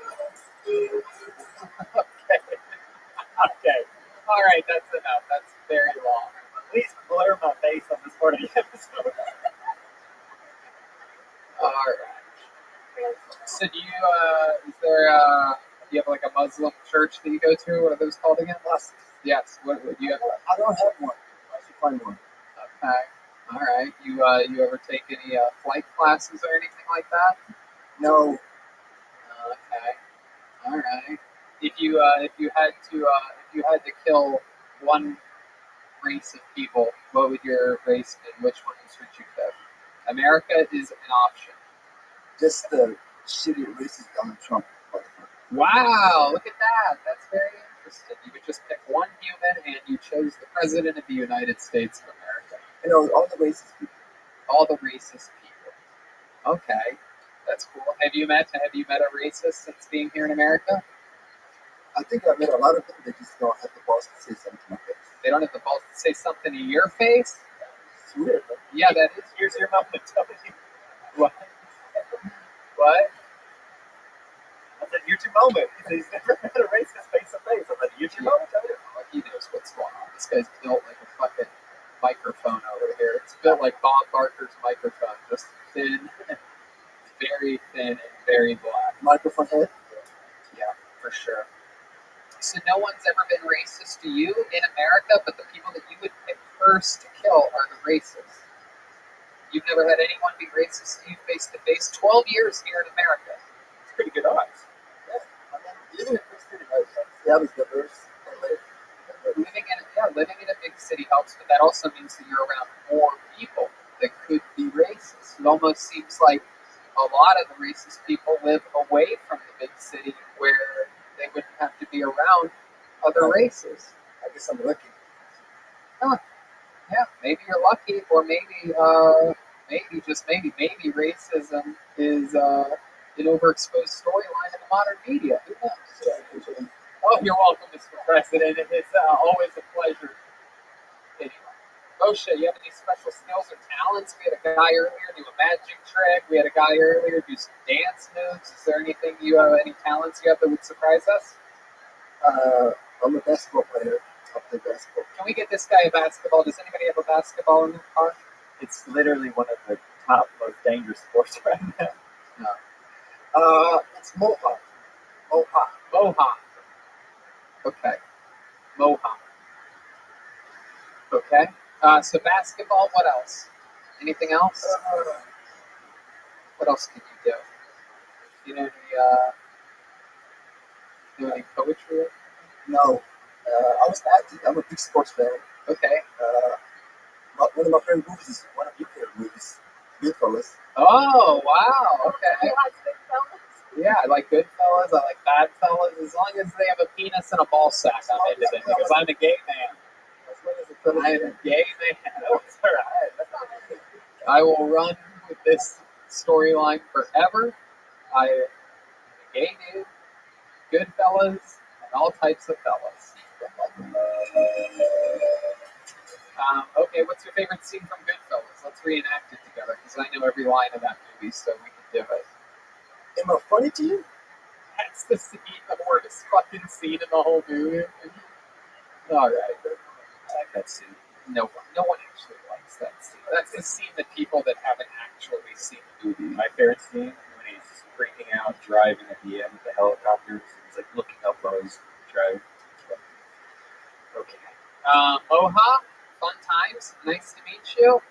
Okay. All right, that's enough. That's very long. Please blur my face on this part of the episode. All right. So do you, do you have like a Muslim church that you go to? What are those called again? Mosque. Yes. What do you have? I don't have one. I should find one. Okay. All right. You ever take any flight classes or anything like that? No. Okay. All right. If you had to kill one race of people, what would your race be? Which ones would you pick? America is an option. Just the shitty racist Donald Trump. Wow, look at that. That's very interesting. You would just pick one human and you chose the President of the United States of America. All the racist people. All the racist people. Okay. That's cool. Have you met a racist since being here in America? I think I met a lot of them. They just don't have the balls to say something to my face. They don't have the balls to say something to your face? It's weird, right? Yeah, that is. Here's your moment. What? What? I said, here's your moment. He's never met a racist face to face. I said, here's your moment. He knows what's going on. This guy's built like a fucking microphone over here. It's built like Bob Barker's microphone, just thin, very thin and very black. Microphone head? Yeah, for sure. So no one's ever been racist to you in America, but the people that you would pick first to kill are the racists. You've never had anyone be racist to you face to face? 12 years here in America. It's pretty good odds. Yeah. I mean, living in a big city, right? Seattle's diverse. Living in a big city helps, but that also means that you're around more people that could be racist. It almost seems like a lot of the racist people live away from the big city where they wouldn't have to be around other races. I guess I'm lucky. Huh. Yeah, maybe you're lucky, or maybe just maybe racism is an overexposed storyline in the modern media. Who knows? Oh, you're welcome, Mr. President. It's always a pleasure. Anyway, Moshe, you have any special skills or talents? We had a guy earlier do a magic trick. We had a guy earlier do some dance moves. Is there anything you have, any talents you have that would surprise us? I'm a basketball player. I play basketball. Can we get this guy a basketball? Does anybody have a basketball in their car? It's literally one of the top most dangerous sports right now. No. It's Mohawk. Mohawk. Okay. Mohawk. Okay. So basketball, what else? Anything else? What else can you do? You know any poetry? No. I was acting. I'm a big sports fan. Okay. One of my favorite movies is one of your favorite movies, Goodfellas. Oh, wow. Okay. Yeah, I like Goodfellas. I like Badfellas. As long as they have a penis and a ball sack, I'm into them because I'm a gay man. I am a gay man. Oh, it's all right. I will run with this storyline forever. I am a gay dude, Goodfellas, and all types of fellas. Okay, what's your favorite scene from Goodfellas? Let's reenact it together because I know every line of that movie, so we can do it. Am I funny to you? That's the scene, the worst fucking scene in the whole movie. All right. I like that scene. No one actually likes that scene. That's the scene that people that haven't actually seen the movie. My favorite scene when he's freaking out driving at the end of the helicopter. He's like looking up while he's driving. Okay. Moha, fun times. Nice to meet you.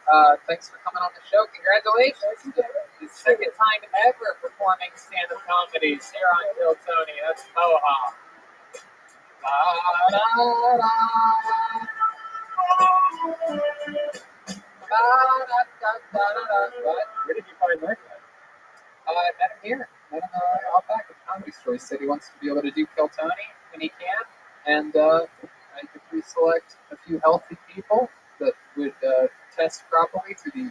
Thanks for coming on the show. Congratulations. His second time ever performing stand-up comedies here on Kill Tony. That's Moha. What? Where did you find that guy? I met him here. Met him out back at Comedy Store. He said he wants to be able to do Kill Tony when he can. And I could pre-select a few healthy people that would test properly through the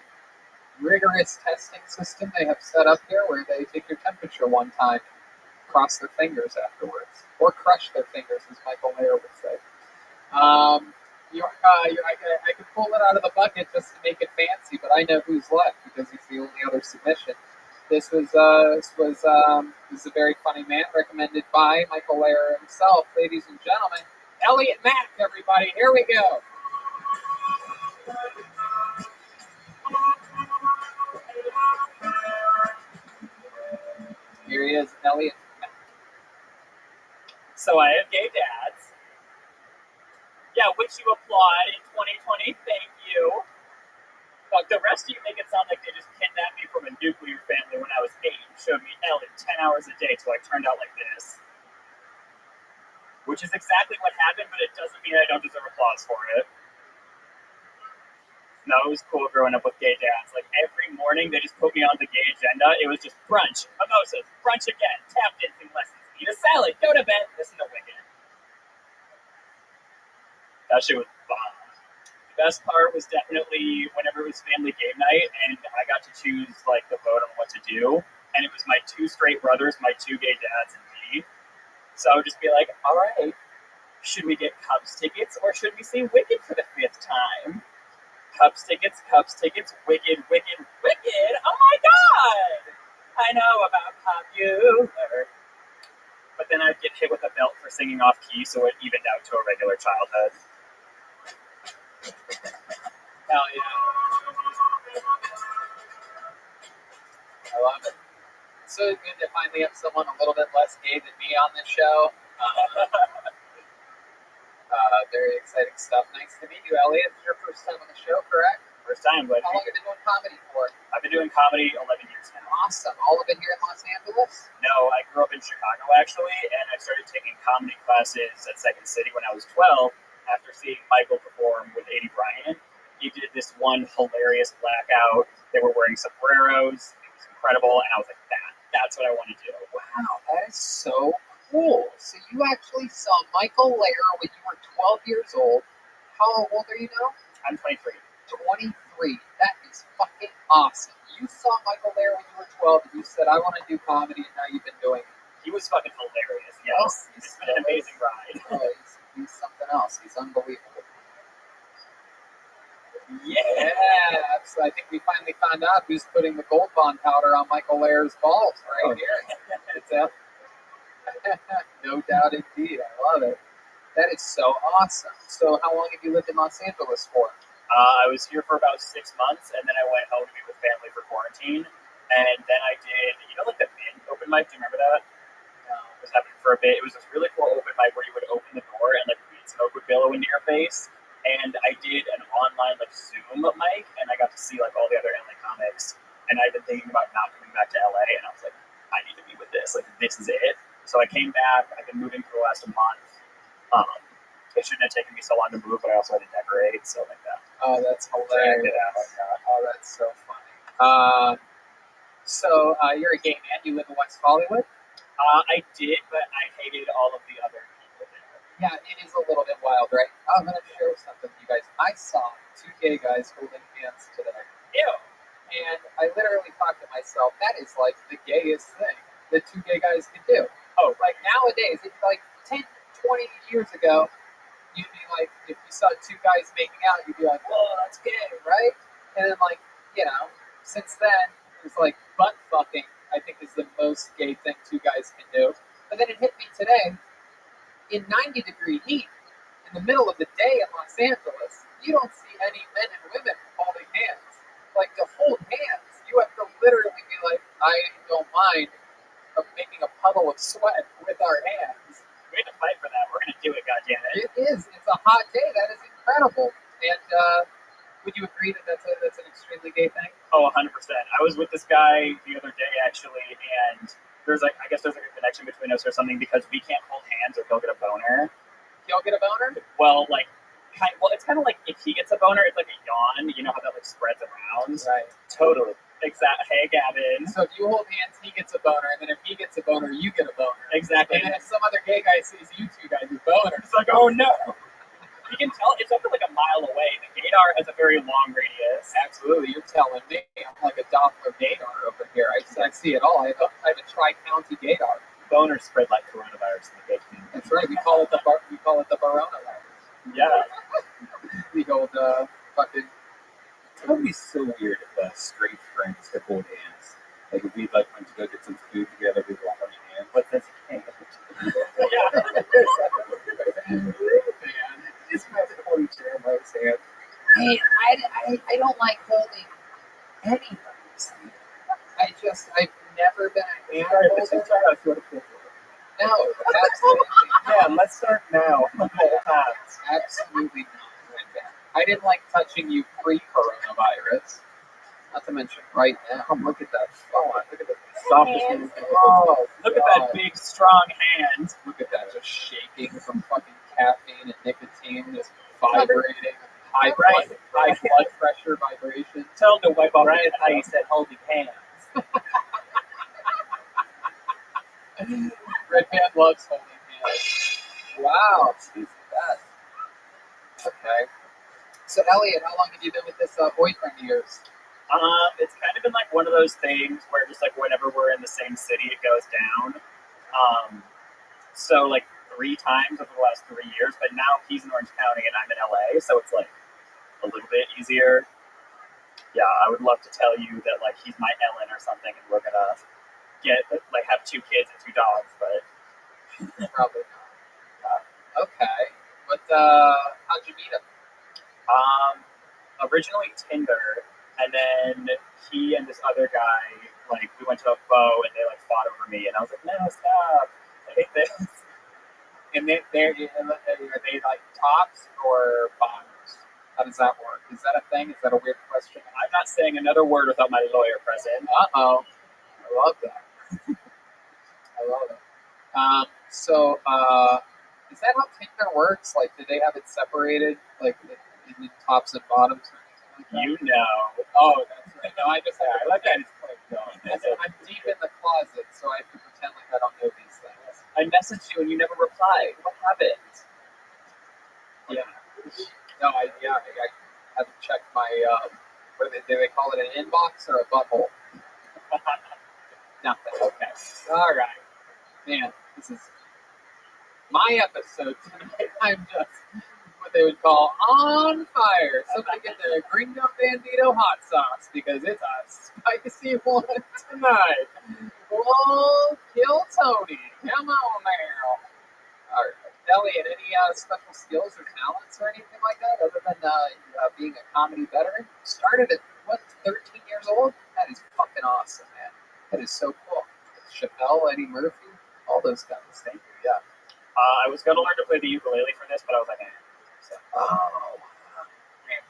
rigorous testing system they have set up here where they take your temperature one time, cross their fingers afterwards, or crush their fingers, as Michael Mayer would say. I could pull it out of the bucket just to make it fancy, but I know who's left because he's the only other submission. This was a very funny man recommended by Michael Mayer himself. Ladies and gentlemen, Elliot Mack, everybody. Here we go. Here he is, Elliot Mack. So I have gay dads. Yeah, which you applaud in 2020. Thank you. But the rest of you make it sound like they just kidnapped me from a nuclear family when I was 8 and showed me Ellen 10 hours a day till I turned out like this. Which is exactly what happened, but it doesn't mean I don't deserve applause for it. No, it was cool growing up with gay dads. Like every morning, they just put me on the gay agenda. It was just brunch, mimosas, brunch again, tap dancing lessons, eat a salad, go to bed, listen to Wicked. That shit was bomb. The best part was definitely whenever it was family game night and I got to choose like the vote on what to do. And it was my 2 straight brothers, my 2 gay dads, and me. So I would just be like, all right, should we get Cubs tickets or should we see Wicked for the 5th time? Cubs tickets, Wicked, Wicked, Wicked. Oh my God! I know about popular. But then I'd get hit with a belt for singing off key, so it evened out to a regular childhood. Hell yeah. I love it. It's so good to finally have someone a little bit less gay than me on this show. Very exciting stuff. Nice to meet you, Elliot. It's your first time on the show, correct? First time, but how long have you been doing comedy for? I've been doing comedy 11 years now. Awesome. All of it here in Los Angeles? No, I grew up in Chicago, actually, and I started taking comedy classes at Second City when I was 12 after seeing Michael perform with A.D. Bryant. He did this one hilarious blackout. They were wearing sombreros. It was incredible, and I was like, that's what I want to do. Wow, that is so cool. So you actually saw Michael Mayer when you were 12 years old. How old are you now? I'm 23. 23. That is fucking awesome. You saw Michael there when you were 12, and you said, I want to do comedy, and now you've been doing it. He was fucking hilarious. Yes, it's been an amazing ride. Oh, he's something else. He's unbelievable. Yeah. So I think we finally found out who's putting the Gold Bond powder on Michael Lair's balls right here. It's a, no doubt indeed. I love it. That is so awesome. So how long have you lived in Los Angeles for? I was here for about 6 months, and then I went home to be with family for quarantine. And then I did, like the Mint open mic. Do you remember that? It was happening for a bit. It was this really cool open mic where you would open the door and like weed smoke would billow into your face. And I did an online like Zoom mic, and I got to see like all the other LA comics. And I've been thinking about not coming back to LA, and I was like, I need to be with this. Like this is it. So I came back. I've been moving for the last month. It shouldn't have taken me so long to move, but I also had to decorate, so like that. Oh, that's hilarious. Oh, that's so funny. So you're a gay man. You live in West Hollywood? I did, but I hated all of the other people there. Yeah, it is a little bit wild, right? I'm going to share something with you guys. I saw 2 gay guys holding hands today. Ew. And I literally thought to myself, that is like the gayest thing that 2 gay guys can do. Oh, like nowadays, it's like 10, 20 years ago, you'd be like, if you saw 2 guys making out, you'd be like, oh, that's gay, right? And then like, since then, it's like butt fucking, I think is the most gay thing 2 guys can do. But then it hit me today, in 90-degree heat, in the middle of the day in Los Angeles, you don't see any men and women holding hands. Like to hold hands, you have to literally be like, I don't mind making a puddle of sweat with our hands. We have to fight for that. We're going to do it, goddammit. It is. It's a hot day. That is incredible. And would you agree that that's an extremely gay thing? Oh, 100%. I was with this guy the other day, actually, and I guess there's a connection between us or something because we can't hold hands or he'll get a boner. He'll get a boner? Well, it's kind of like if he gets a boner, it's like a yawn. You know how that like spreads around? Right. Totally. Exactly. Hey, Gavin. So if you hold hands, he gets a boner, and then if he gets a boner, you get a boner. Exactly. And then if some other gay guy sees you 2 guys with boners, it's like, oh no. You can tell it's up to like a mile away. The gaydar has a very long radius. Absolutely. You're telling me. I'm like a Doppler gaydar over here. I see it all. I have a tri-county gaydar. Boners spread like coronavirus in the gay community. That's right. We call it the coronavirus. Yeah. The old fucking. It would be so weird if straight friends could hold hands. Like if we went to go get some food together, we'd walk on your hands. But that's can't. Yeah. Just imagine holding Jeremiah's hand. Hey, I don't like holding anybody's hand. I've never been a hand holder. No, absolutely. Yeah, let's start now. Absolutely not. I didn't like touching you pre-coronavirus. Not to mention right now. Look at that. Oh, look at that. Softest. Oh, look at that big, strong hand. Look at that, just shaking from fucking caffeine and nicotine, just vibrating, high blood pressure vibration. Tell him to wipe off how you said holding hands. Red Man loves holding hands. Wow, she's the best. Okay. So, Elliot, how long have you been with this boyfriend of yours? It's kind of been like one of those things where just like whenever we're in the same city, it goes down. So like 3 times over the last 3 years, but now he's in Orange County and I'm in LA, so it's like a little bit easier. Yeah, I would love to tell you that like he's my Ellen or something, and we're gonna have 2 kids and 2 dogs, but probably not. Okay, but how'd you meet him? Originally Tinder, and then he and this other guy, like, we went to a pho and they like fought over me, and I was like, no, stop, I hate this. And are they like tops or bottoms? How does that work? Is that a thing? Is that a weird question? I'm not saying another word without my lawyer present. Uh-oh. I love that. I love it. So, is that how Tinder works? Like, do they have it separated, like, in the tops and bottoms? Or anything like that? You know. Oh, that's right. No, I just like that. I'm deep in the closet, so I have to pretend like I don't know these things. I messaged you and you never replied. What happened? Yeah. No, I haven't checked my What do they call it? An inbox or a butthole? Nothing. Okay. All right. Man, this is my episode tonight. I'm just what they would call on fire. Somebody get the Gringo Bandito hot sauce because it's a spicy one tonight. Oh, kill Tony. Come on now. All right. Elliot, any special skills or talents or anything like that other than being a comedy veteran? Started at, 13 years old? That is fucking awesome, man. That is so cool. Chappelle, Eddie Murphy, all those guys. Thank you, yeah. I was going to learn to play the ukulele for this, but I was like, So. Oh, man.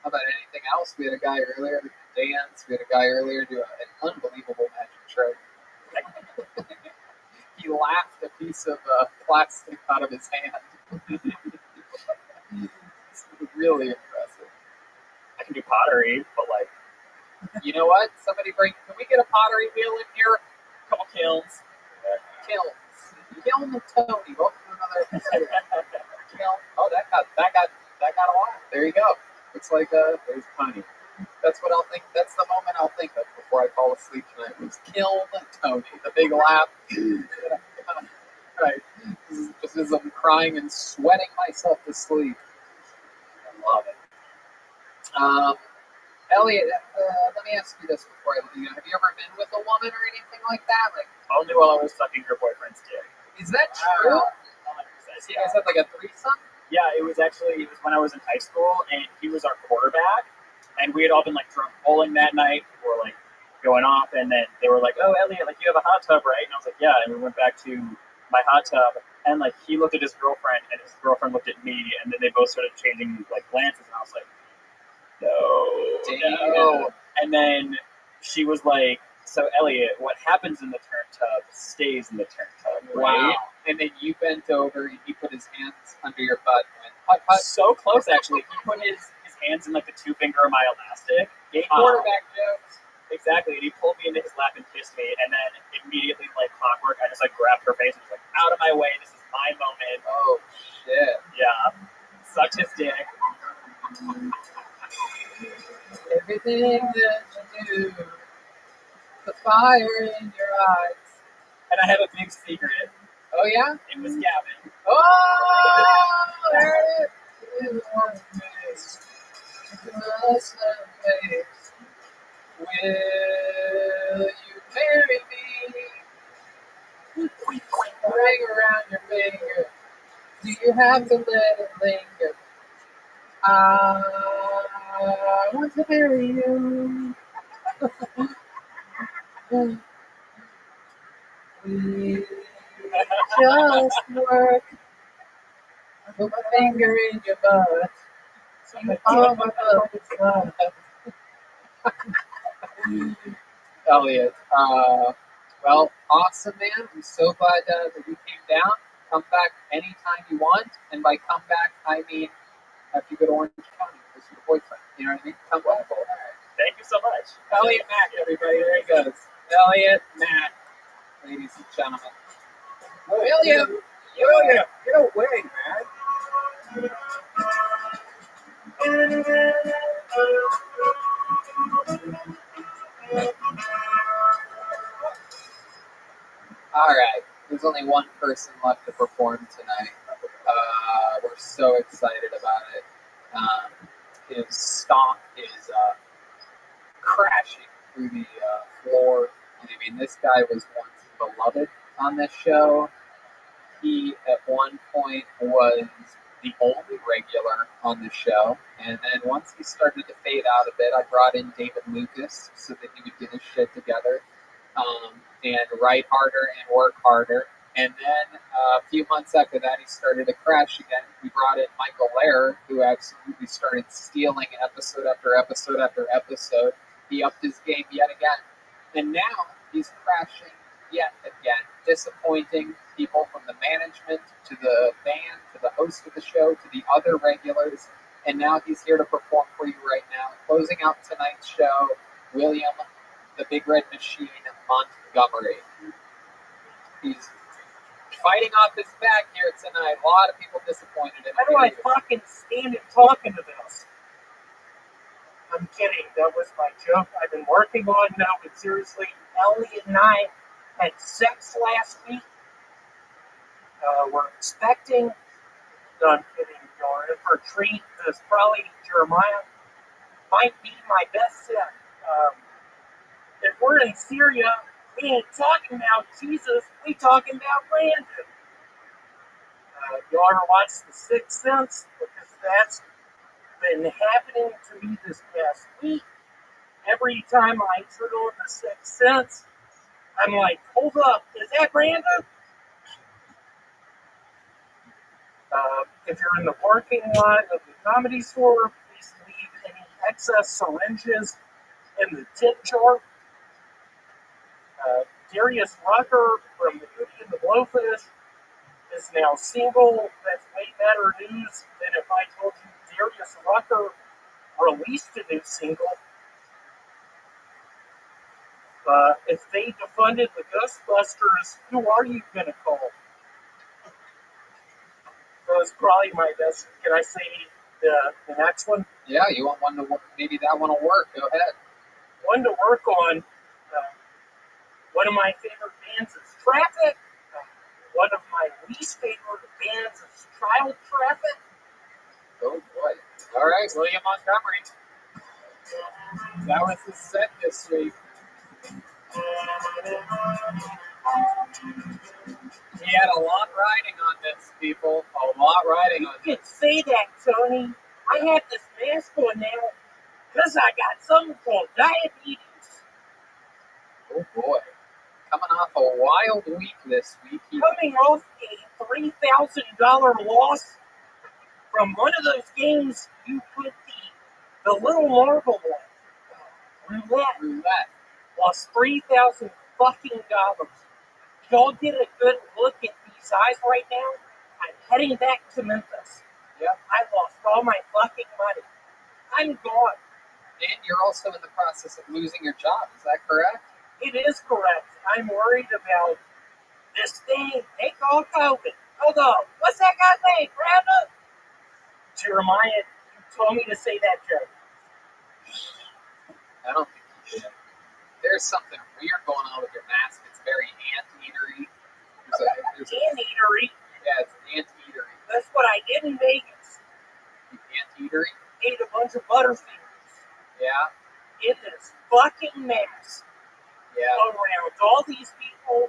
How about anything else? We had a guy earlier that could dance. We had a guy earlier do an unbelievable magic trick. He laughed a piece of plastic out of his hand. It's really impressive. I can do pottery, but like, you know what? Somebody can we get a pottery wheel in here? A couple kilns. Kiln Tony. Welcome to another episode. Oh, that got a lot. There you go. Looks like there's Tony. That's what I'll think. That's the moment I'll think of before I fall asleep tonight. Was Kiln Tony. The big laugh. Right. Just as I'm crying and sweating myself to sleep. I love it. Elliot, let me ask you this before I leave. Have you ever been with a woman or anything like that? Like only while I was sucking her boyfriend's dick. Is that true? 100%. So you guys had like a threesome? Yeah, it was when I was in high school, and he was our quarterback, and we had all been like drunk bowling that night. We were like going off, and then they were like, "Oh, Elliot, like you have a hot tub, right?" And I was like, "Yeah." And we went back to my hot tub, and like he looked at his girlfriend, and his girlfriend looked at me, and then they both started changing like glances, and I was like, No. And then she was like, "So Elliot, what happens in the turn tub stays in the turn tub, right?" Wow. And then you bent over and he put his hands under your butt and went, hut, hut. So close, actually. He put his hands in like the 2-finger of my elastic. Quarterback jokes. Exactly. And he pulled me into his lap and kissed me. And then immediately, like clockwork, I just like grabbed her face and was like, "Out of my way. This is my moment." Oh, shit. Yeah. Sucked his dick. Everything that you do, the fire in your eyes. And I have a big secret. Oh, yeah? It was Gavin. Oh, there it is. It was me. It must have made. Will you marry me? Ring around your finger. Do you have to let it linger? I want to marry you. We just work. Put my finger in your butt. Oh, my butt is not. Elliot, well, awesome, man. I'm so glad that you came down. Come back anytime you want. And by come back, I mean after you go to Orange County with your boyfriend. You know what I mean? Come back. All right. Thank you so much. Elliot Mack, everybody. There he goes. Elliot Mack, ladies and gentlemen. William, Get away, man. all right. There's only one person left to perform tonight. We're so excited about it. His stock is crashing through the floor. I mean, this guy was once beloved on this show. He, at one point, was the only regular on the show. And then once he started to fade out a bit, I brought in David Lucas so that he would get his shit together and write harder and work harder. And then a few months after that, he started to crash again. We brought in Michael Lehrer, who absolutely started stealing episode after episode after episode. He upped his game yet again. And now he's crashing yet again, disappointing people from the management to the band to the host of the show to the other regulars. And now he's here to perform for you right now. Closing out tonight's show, William, the Big Red Machine, Montgomery. He's fighting off his back here tonight. A lot of people disappointed in him. How do I fucking stand and talking to this? I'm kidding. That was my joke. I've been working on now, but seriously, Elliot and I had sex last week. We're expecting. No, I'm kidding. You're in for a treat. Because probably Jeremiah might be my best set. If we're in Syria, we ain't talking about Jesus. We talking about Brandon. You ever watch The Sixth Sense? Because that's been happening to me this past week. Every time I turn on The Sixth Sense, I'm like, hold up, is that Brandon? If you're in the parking lot of the Comedy Store, please leave any excess syringes in the tip jar. Darius Rucker from the Beauty and the Blowfish is now single. That's way better news than if I told you Darius Rucker released a new single. If they defunded the Ghostbusters, who are you going to call? That was probably my best. Can I say the next one? Yeah, you want one to work? Maybe that one will work. Go ahead. One to work on. One of my favorite bands is Traffic. One of my least favorite bands is Child Traffic. Oh boy. All right, William Montgomery. That was his set this week. He had a lot riding on this, people. A lot riding on You this. could say that, Tony. I have this mask on now because I got something called diabetes. Oh boy. Coming off a wild week this week. Coming off a $3,000 loss from one of those games you put the little marble on. Roulette. Lost $3,000 fucking dollars. Y'all get a good look at these eyes right now. I'm heading back to Memphis. Yep. I lost all my fucking money. I'm gone. And you're also in the process of losing your job. Is that correct? It is correct. I'm worried about this thing they call COVID. Hold on. What's that guy's name? Brandon? Jeremiah, you told me to say that joke. I don't think you should. There's something weird going on with your mask. It's very anteatery. Anteatery? Yeah, it's anteatery. That's what I did in Vegas. Anteatery? Ate a bunch of Butterfingers. Yeah. In this fucking mask. Yeah. Around all these people.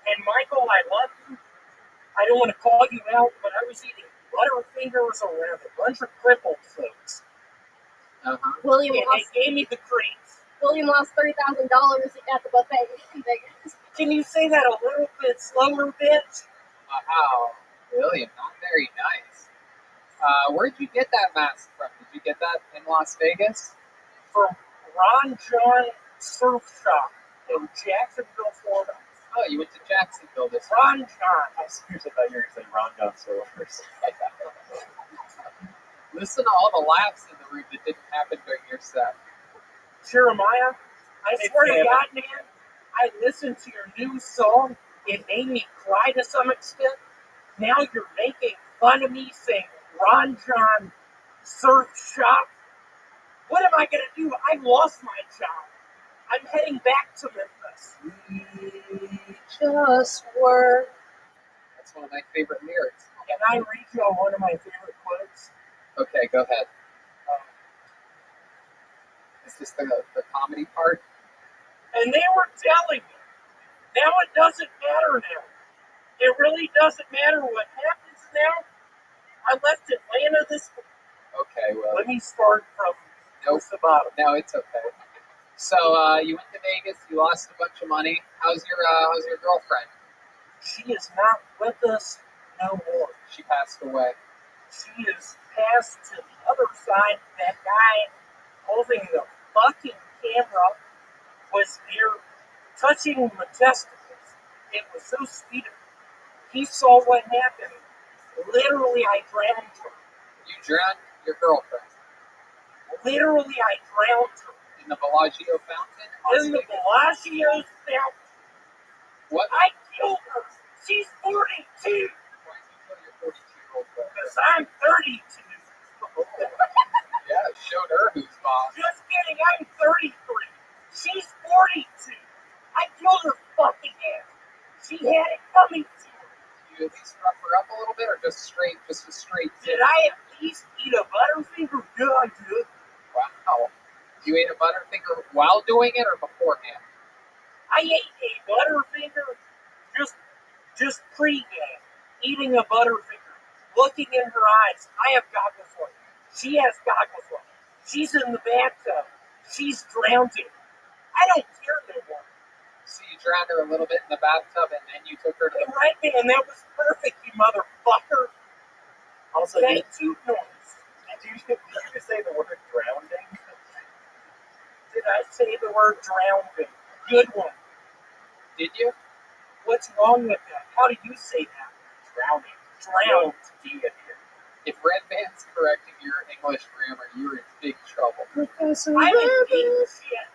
And Michael, I love you. I don't want to call you out, but I was eating Butterfingers around a bunch of crippled folks. William and lost, they gave me the creeps. William lost $3,000 at the buffet in Vegas. Can you say that a little bit slower, bitch? Wow. William, not very nice. Where'd you get that mask from? Did you get that in Las Vegas? From Ron John Surf Shop in Jacksonville, Florida. Oh, you went to Jacksonville this week. Ron John. I seriously thought you were going to say Ron John Silvers. Listen to all the laughs in the room that didn't happen during your set. Jeremiah, I swear to God, man, I listened to your new song. It made me cry to some extent. Now you're making fun of me saying Ron John Surf Shop. What am I going to do? I lost my job. I'm heading back to Memphis. Just work. That's one of my favorite lyrics. Can I read you one of my favorite quotes? Okay, go ahead. Is this the comedy part? And they were telling me, now it doesn't matter now. It really doesn't matter what happens now. I left Atlanta this week. Okay, well. Let me start from the bottom. No, it's okay. So you went to Vegas. You lost a bunch of money. How's your girlfriend? She is not with us no more. She passed away. She is passed to the other side. That guy holding the fucking camera was there touching my testicles. It was so sweet. He saw what happened. Literally, I drowned her. You drowned your girlfriend? Literally, I drowned her. In the Bellagio fountain? In the Bellagio fountain. What? I killed her. She's 42. Why did you kill your 42-year-old girl? Because I'm 32. Yeah, Yeah, showed her who's boss. Just kidding, I'm 33. She's 42. I killed her fucking ass. She had it coming to her. You at least rough her up a little bit, or just a straight? Did I at least eat a Butterfinger? Yeah, I did. Wow. You ate a Butterfinger while doing it or beforehand? I ate a Butterfinger just pre-game. Eating a Butterfinger. Looking in her eyes. I have goggles on. She has goggles on. She's in the bathtub. She's drowning. I don't care no more. So you drowned her a little bit in the bathtub and then you took her to the right, man, that was perfect, you motherfucker. Also, that toot noise. Did you just say the word drowning? Did I say the word drowning? Good one. Did you? What's wrong with that? How do you say that? Drowning. Drowned. If Red Band's correcting your English grammar, you're in big trouble. Professor I'm in big shit.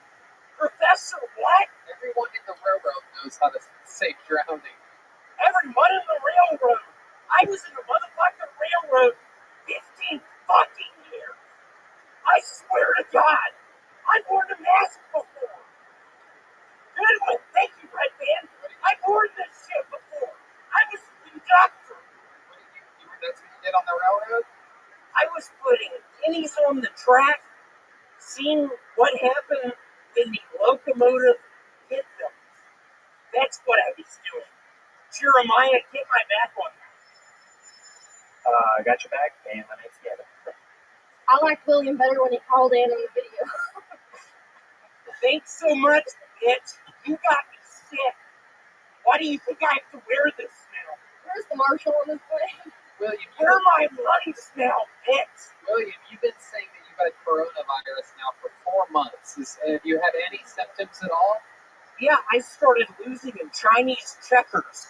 Professor what? Everyone in the railroad knows how to say drowning. Everyone in the railroad. I was in the motherfucking railroad 15 fucking years. I swear to God. I've worn a mask before. Good one. Thank you, Red Band. I've worn this shit before. I was a conductor. That's what you did on the railroad? I was putting pennies on the track, seeing what happened when the locomotive hit them. That's what I was doing. Jeremiah, get my back on that. I got your back, and let me get it. I liked William better when he called in on the video. Thanks so much, bitch. You got me sick. Why do you think I have to wear this now? Where's the marshal on this way? William, where my money's now, bitch? William, you've been saying that you've had coronavirus now for 4 months. Have you had any symptoms at all? Yeah, I started losing in Chinese checkers.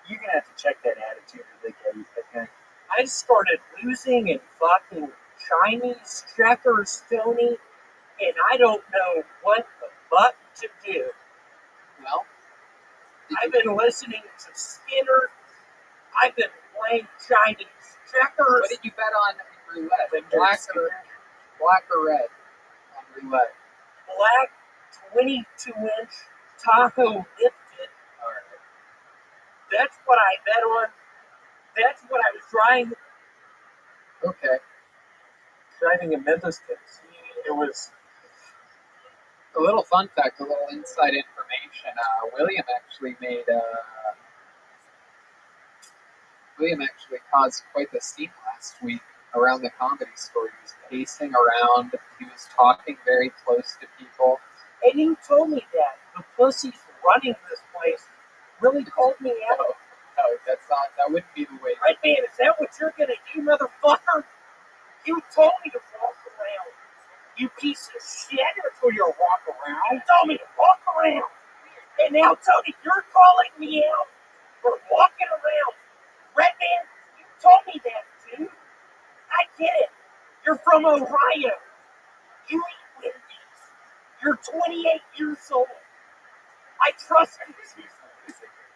You're gonna have to check that attitude of the game, okay? I started losing in fucking Chinese checkers, Tony, and I don't know what the fuck to do. Well, I've been listening to Skinner. I've been playing Chinese checkers. What did you bet on roulette? Black or red on roulette? Black 22-inch Tahoe lifted. All right. That's what I bet on. That's what I was driving. Okay. Driving in Memphis, Tennessee. It was a little fun fact, a little inside information. William actually caused quite the scene last week around the Comedy Store. He was pacing around. He was talking very close to people. And you told me that the pussies running this place really called me out. No, that wouldn't be the way. Right, man, is that what you're gonna do, motherfucker? You told me to walk around. You piece of shit. That's where you'll walk around. You told me to walk around. And now, Tony, you're calling me out for walking around. Red Man, you told me that, dude. I get it. You're from Ohio. You eat Wendy's. You're 28 years old. I trust you.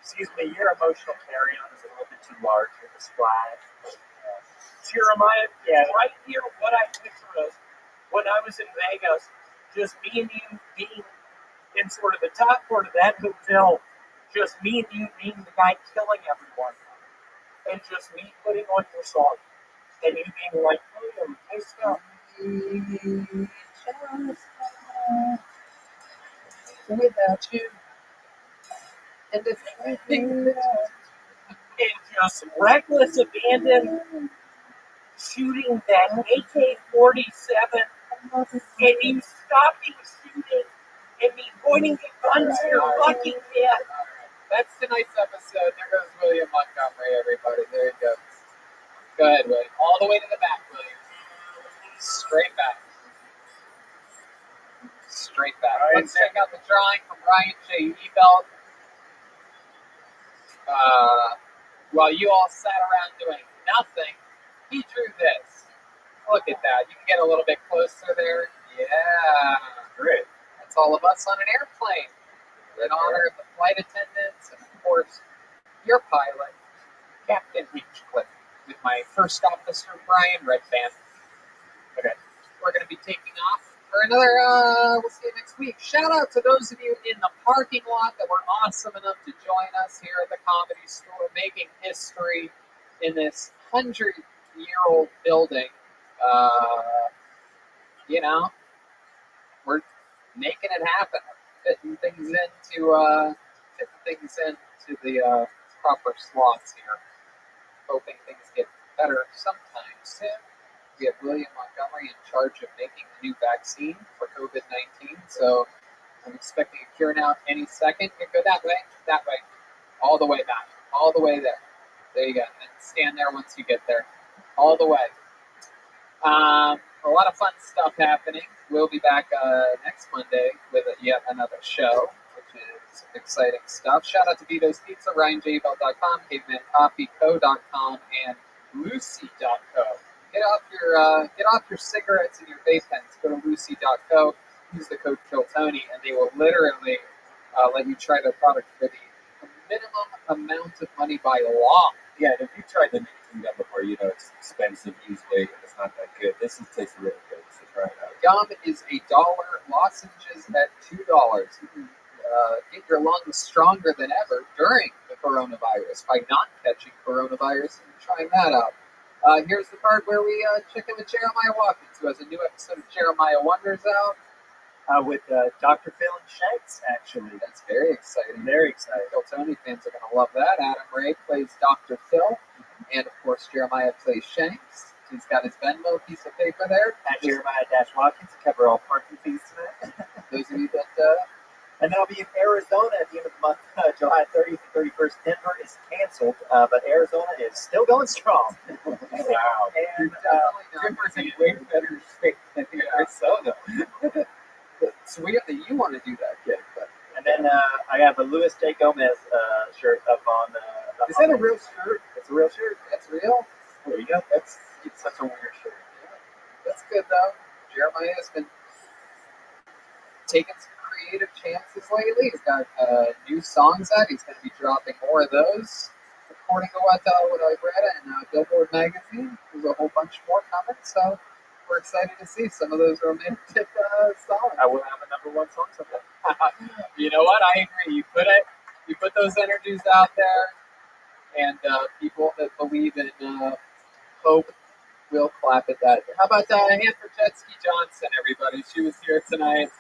Excuse me, your emotional carry-on is a little bit too large for this flag. Jeremiah, right here, what I picture is when I was in Vegas, just me and you being in sort of the top part of that hotel, just me and you being the guy killing everyone, and just me putting on your song, and you being like, William, nice stuff. Without you. And just reckless abandon, shooting that AK-47, and you stopping shooting, and me pointing the gun to your fucking head. That's tonight's episode. There goes William Montgomery, everybody. There he goes. Go ahead, William. All the way to the back, William. Straight back. Straight back. Right. Let's check out the drawing from Ryan J. Ebelt. While you all sat around doing nothing, he drew this. Look at that. You can get a little bit closer there. Yeah. Great. That's all of us on an airplane. In honor of the flight attendants and, of course, your pilot, Captain Hinchcliffe, with my first officer, Brian Redband. Okay. We're going to be taking off for another, we'll see you next week. Shout out to those of you in the parking lot that were awesome enough to join us here at the Comedy Store, making history in this 100-year-old building. You know, we're making it happen, fitting things into the proper slots here. Hoping things get better sometime soon. We have William Montgomery in charge of making the new vaccine for COVID-19, so I'm expecting a cure now any second. You go that way, all the way back, all the way there. There you go, and stand there once you get there, all the way. A lot of fun stuff happening. We'll be back next Monday with yet another show, which is exciting stuff. Shout out to Vito's Pizza, RyanJBell.com, CavemanCoffeeCo.com, and Lucy.co. Get off your cigarettes and your vape pens. Go to Lucy.co. Use the code KILLTONY, and they will literally let you try their product for the minimum amount of money by law. Yeah, and if you tried the nicotine gum before, you know it's expensive, usually, and it's not that good. This tastes really good, so try it out. Gum is $1, lozenges at $2. You can get your lungs stronger than ever during the coronavirus by not catching coronavirus and trying that out. Here's the part where we check in with Jeremiah Watkins, who has a new episode of Jeremiah Wonders out. With Dr. Phil and Shanks, actually. That's very exciting. Very exciting. Phil Tony fans are going to love that. Adam Ray plays Dr. Phil, and of course Jeremiah plays Shanks. He's got his Venmo piece of paper there. At Jeremiah-Watkins to cover all parking fees tonight. Those of you that... And then I'll be in Arizona at the end of the month, July 30th and 31st. Denver is canceled, but Arizona is still going strong. Wow. And Denver's in way better shape than Arizona. It's weird that you want to do that, kid. But. And then I have a Luis J. Gomez shirt up on the... Is that a real shirt? It's a real shirt. That's real? There you go. It's such a weird shirt. Yeah. That's good, though. Jeremiah has been taking some creative chances lately. He's got new songs out. He's going to be dropping more of those, according to what I've read in Billboard magazine. There's a whole bunch more coming, so we're excited to see some of those romantic songs. I will have a #1 song someday. You know what? I agree. You put those energies out there, and people that believe in hope will clap at that. How about a hand for Jet Ski Johnson, everybody? She was here tonight.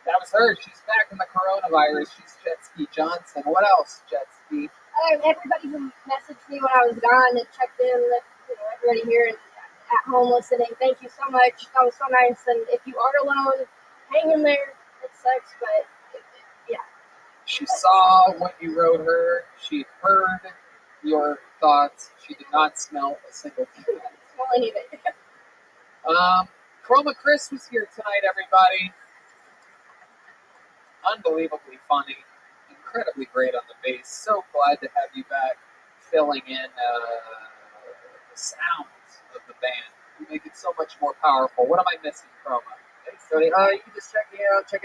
That was her. She's back from the coronavirus. She's Jet Ski Johnson. What else, Jet Ski? Everybody who messaged me when I was gone and checked in, everybody here at home listening, thank you so much. That was so nice. And if you are alone, hang in there. It sucks, but yeah. She saw what you wrote her. She heard your thoughts. She did not smell a single thing. I didn't smell anything. Chroma Chris was here tonight, everybody. Unbelievably funny. Incredibly great on the bass. So glad to have you back filling in the sounds of the band. You make it so much more powerful. What am I missing, Chroma? So you can just check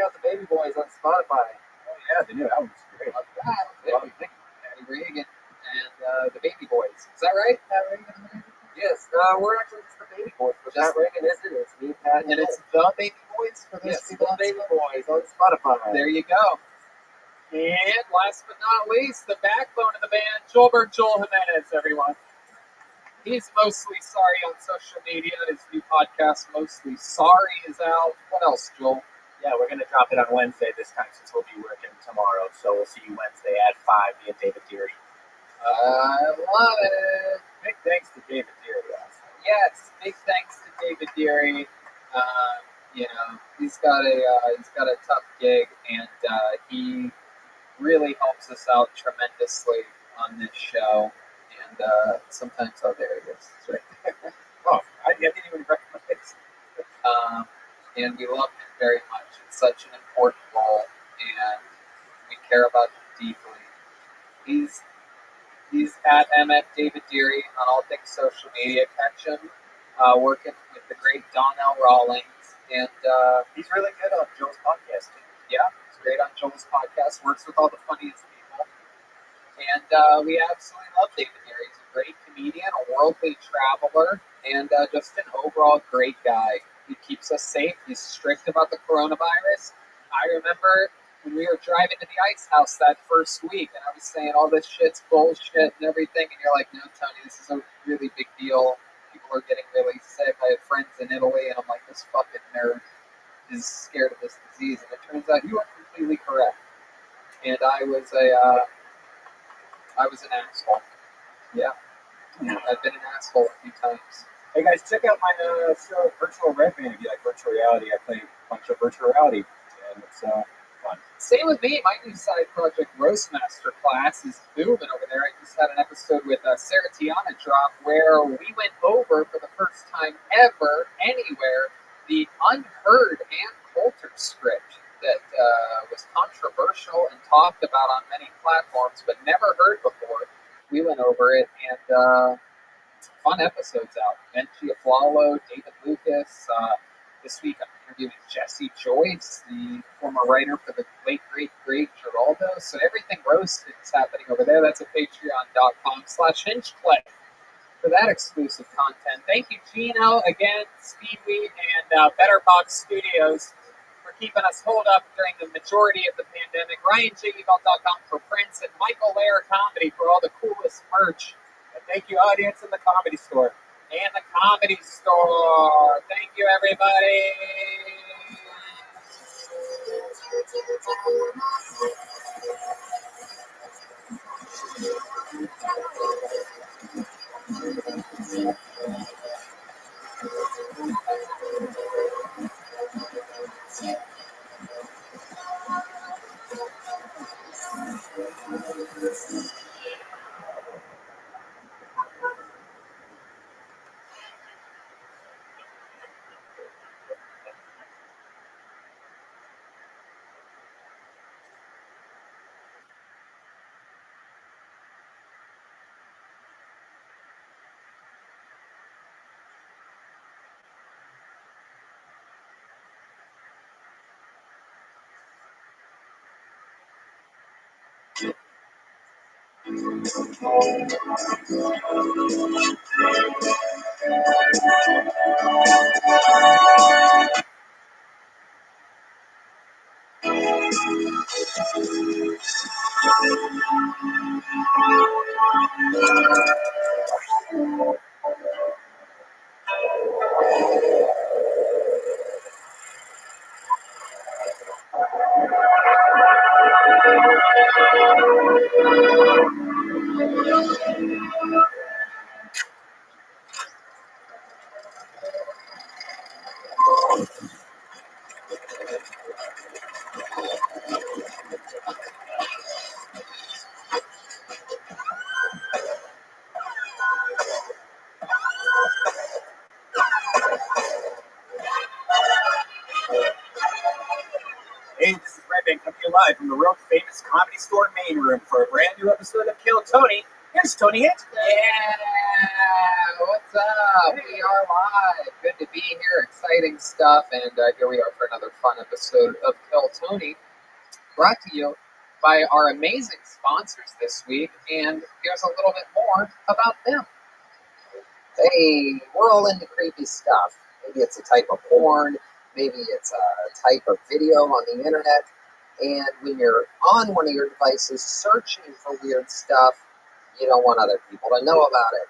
out the Baby Boys on Spotify. Oh, yeah, the new album's great. Love that. Patty Reagan and the Baby Boys. Is that right? Pat Reagan and the Baby Boys? Yes, we're actually just the Baby Boys. But Pat Reagan is it. It's me, Pat, and it's the Baby Boys for those people. The Baby Boys on Spotify. There you go. And last but not least, the backbone of the band, Joel Jimenez, everyone. He's mostly sorry on social media. His new podcast, Mostly Sorry, is out. What else, Joel? Yeah, we're going to drop it on Wednesday this time since we'll be working tomorrow. So we'll see you Wednesday at 5 via David Deary. I love it. Big thanks to David Deary. Yes, big thanks to David Deary. He's got a tough gig, and he really helps us out tremendously on this show. And sometimes, there he is. It's right there. Oh, I didn't even recognize. And we love him very much. It's such an important role, and we care about him deeply. He's at MF David Deary on all things social media. Catch him working with the great Donnell Rawlings, and he's really good on Joel's podcast too. Yeah, he's great on Joel's podcast. Works with all the funniest people, and we absolutely love David Deary. He's a great comedian, a worldly traveler, and just an overall great guy. He keeps us safe. He's strict about the coronavirus. I remember when we were driving to the ice house that first week, and I was saying all this shit's bullshit and everything, and you're like, no, Tony, this is a really big deal. People are getting really sick. I have friends in Italy, and I'm like, this fucking nerd is scared of this disease. And it turns out you are completely correct. And I was an asshole. Yeah. I've been an asshole a few times. Hey guys, check out my show, Virtual Red Band. If you like virtual reality, I play a bunch of virtual reality, and it's fun. Same with me. My new side project, Roast Master Class, is booming over there. I just had an episode with Sarah Tiana drop where we went over for the first time ever, anywhere, the unheard Ann Coulter script that was controversial and talked about on many platforms, but never heard before. We went over it, and fun episodes out. Ben Chiaflalo, David Lucas. This week I'm interviewing Jesse Joyce, the former writer for the late, great Geraldo. So everything roasted is happening over there. That's at patreon.com/hingeplay for that exclusive content. Thank you, Gino, again, Speedweed, and Betterbox Studios for keeping us holed up during the majority of the pandemic. RyanJBelt.com for prints, and Michael Lair Comedy for all the coolest merch. And thank you, audience in the Comedy Store. And the Comedy Store. Thank you, everybody. Hey, this is Rabbi coming to you live from the world famous Comedy Store main room for a brand new episode of Kill Tony. Here's Tony Hit. Yeah, what's up? We are live. Good to be here. Exciting stuff. And here we are for another fun episode of Kill Tony, brought to you by our amazing sponsors this week. And here's a little bit more about them. Hey, we're all into creepy stuff. Maybe it's a type of porn. Maybe it's a type of video on the internet. And when you're on one of your devices searching for weird stuff, you don't want other people to know about it.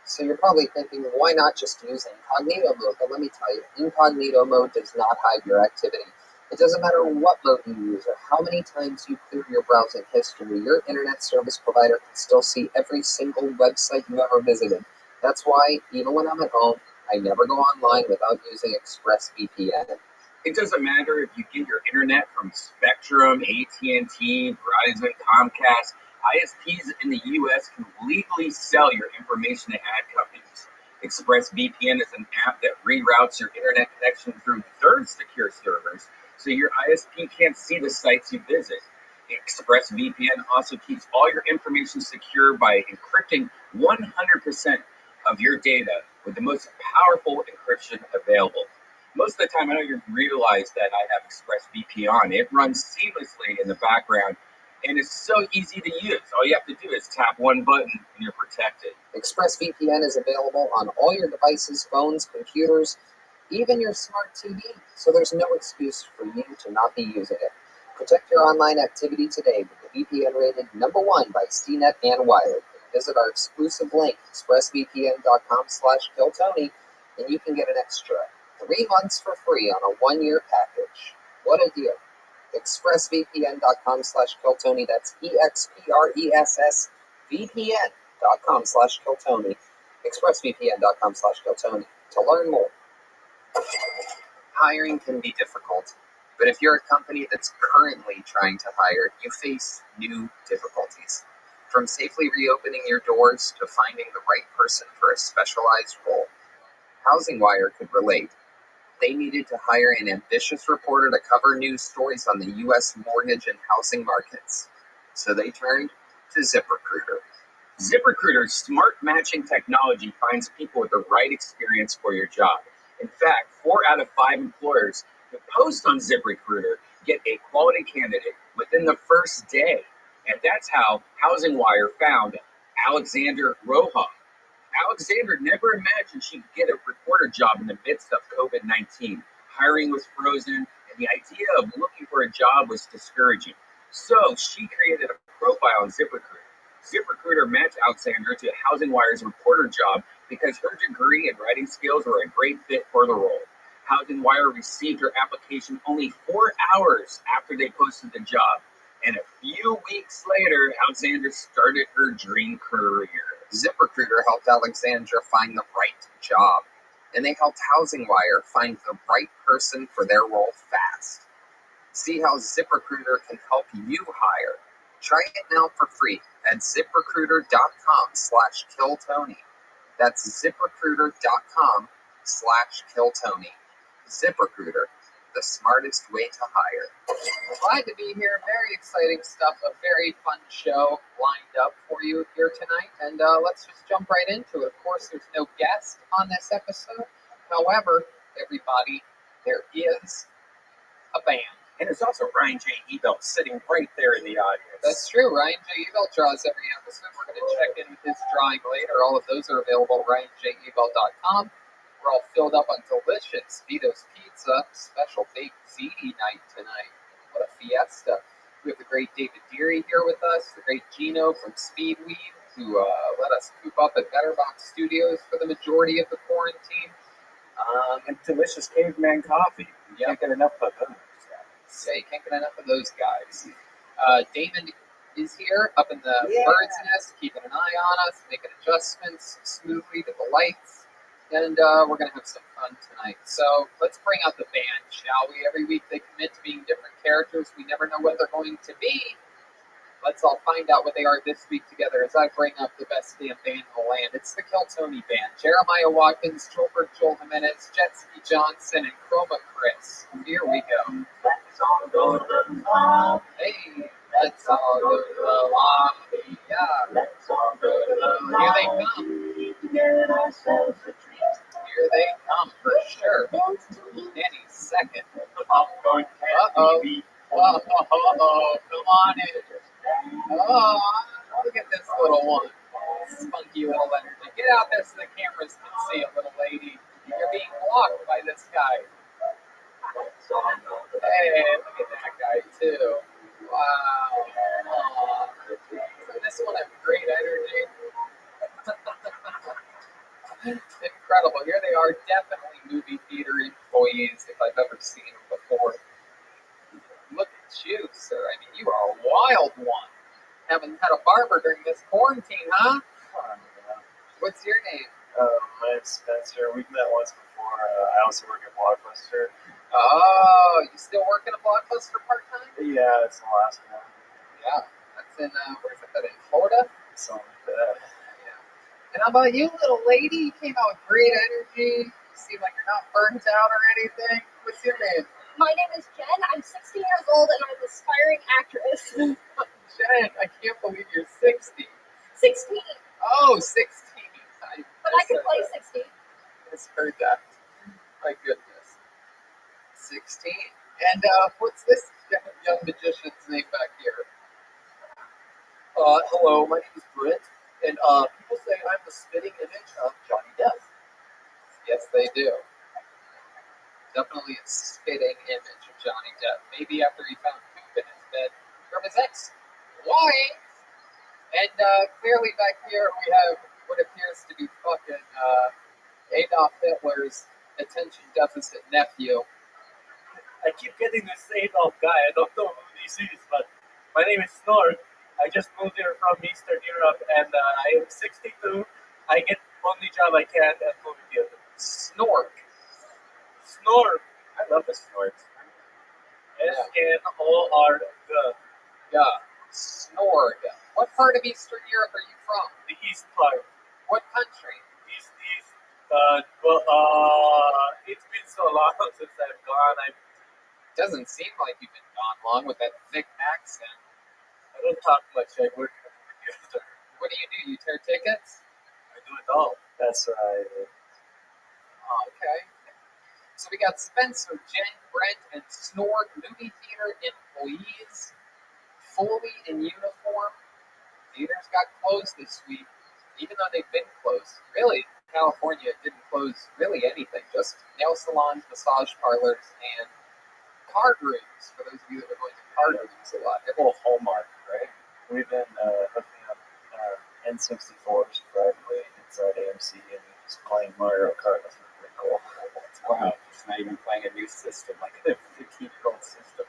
So you're probably thinking, why not just use incognito mode? But let me tell you, incognito mode does not hide your activity. It doesn't matter what mode you use or how many times you clear your browsing history. Your internet service provider can still see every single website you ever visited. That's why, even when I'm at home, I never go online without using ExpressVPN. It doesn't matter if you get your internet from Spectrum, AT&T, Verizon, Comcast. ISPs in the U.S. can legally sell your information to ad companies. ExpressVPN is an app that reroutes your internet connection through their secure servers, so your ISP can't see the sites you visit. ExpressVPN also keeps all your information secure by encrypting 100% of your data with the most powerful encryption available. Most of the time, I don't even realize that I have ExpressVPN on. It runs seamlessly in the background And it's so easy to use. All you have to do is tap one button and you're protected. ExpressVPN is available on all your devices, phones, computers, even your smart TV, so there's no excuse for you to not be using it. Protect your online activity today with the VPN rated #1 by CNET and Wired. Visit our exclusive link, expressvpn.com/KillTony, and you can get an extra 3 months for free on a 1-year package. What a deal. expressvpn.com/KillTony, that's expressvpn.com/KillTony, expressvpn.com/KillTony to learn more. Hiring can be difficult, but if you're a company that's currently trying to hire, you face new difficulties. From safely reopening your doors to finding the right person for a specialized role, HousingWire could relate. They needed to hire an ambitious reporter to cover news stories on the U.S. mortgage and housing markets. So they turned to ZipRecruiter. ZipRecruiter's smart matching technology finds people with the right experience for your job. In fact, 4 out of 5 employers who post on ZipRecruiter get a quality candidate within the first day. And that's how HousingWire found Alexander Roja. Alexander never imagined she'd get a reporter job in the midst of COVID-19. Hiring was frozen, and the idea of looking for a job was discouraging. So she created a profile on ZipRecruiter. ZipRecruiter matched Alexander to HousingWire's reporter job because her degree and writing skills were a great fit for the role. HousingWire received her application only 4 hours after they posted the job. And a few weeks later, Alexander started her dream career. ZipRecruiter helped Alexandra find the right job, and they helped HousingWire find the right person for their role fast. See how ZipRecruiter can help you hire. Try it now for free at ZipRecruiter.com/KillTony. That's ZipRecruiter.com/KillTony. ZipRecruiter, the smartest way to hire. Glad to be here. Very exciting stuff. A very fun show lined up for you here tonight. And let's just jump right into it. Of course, there's no guest on this episode. However, everybody, there is a band. And there's also Ryan J. Ebelt sitting right there in the audience. That's true. Ryan J. Ebelt draws every episode. We're going to check in with his drawing later. All of those are available at RyanJEbelt.com. We're all filled up on delicious Vito's Pizza, special baked ziti night tonight. What a fiesta. We have the great David Deary here with us, the great Gino from Speedweed, who let us coop up at Betterbox Studios for the majority of the quarantine. And delicious caveman coffee. You can't get enough of those. Yeah, you can't get enough of those guys. Damon is here up in the bird's nest, keeping an eye on us, making adjustments smoothly to the lights. And we're going to have some fun tonight. So let's bring out the band, shall we? Every week they commit to being different characters. We never know what they're going to be. Let's all find out what they are this week together as I bring up the best damn band in the land. It's the Kiltony Band. Jeremiah Watkins, Joel Jimenez, Jetski Johnson, and Chroma Chris. Here we go. Let's all go to the club. Hey, let's all go to the lobby. Yeah. Let's all go to the lobby. Here they come. Get ourselves a treat. Here they come for sure. Any second. Popcorn Uh-oh. Whoa, come on in. Oh, look at this little one. Spunky little energy. Get out there so the cameras can see it, little lady. You're being blocked by this guy. Hey, look at that guy, too. Wow. So this one has great energy. Incredible. Here they are, definitely movie theater employees, if I've ever seen them before. Look at you, sir. I mean, you are a wild one. Haven't had a barber during this quarantine, huh? What's your name? My name's Spencer. We've met once before. I also work at Blockbuster. Oh, you still working at Blockbuster part-time? Yeah, it's Alaska. Yeah, that's in, where's that, in Florida? Something like that. Yeah. And how about you, little lady? You came out with great energy. You seem like you're not burnt out or anything. What's your name? My name is Jen. I'm 16 years old and I'm an aspiring actress. Jen, I can't believe you're 60. 16. Oh, 16. But I can play 16. I just heard that. My goodness. 16. And what's this young magician's name back here? Hello, my name is Brent, and people say I'm the spitting image of Johnny Depp. Yes, they do. Definitely a spitting image of Johnny Depp. Maybe after he found poop in his bed from his ex-wife. And clearly back here we have what appears to be fucking Adolf Hitler's attention deficit nephew. I keep getting this Adolf guy. I don't know who this is, but my name is Snork. I just moved here from Eastern Europe, and I am 62. I get only job I can at movie theater. Snork. Snork. I love the Snorks. S-N-O-R-G. Yeah. Snorg. What part of Eastern Europe are you from? The east part. What country? East. It's been so long since I've gone. Doesn't seem like you've been gone long with that thick accent. I don't talk much. I work at the theater. What do? You tear tickets? I do it all. That's right. Oh, okay. So we got Spencer, Jen, Brent, and Snork, movie theater employees, fully in uniform. Theaters got closed this week, even though they've been closed. Really, California didn't close really anything, just nail salons, massage parlors, and card rooms, for those of you that are going to card rooms a lot. The whole Hallmark, right? We've been hooking up N64s privately inside AMC and just playing Mario Kart. That's pretty cool. Wow, it's not even playing a new system, like a 15-year-old system.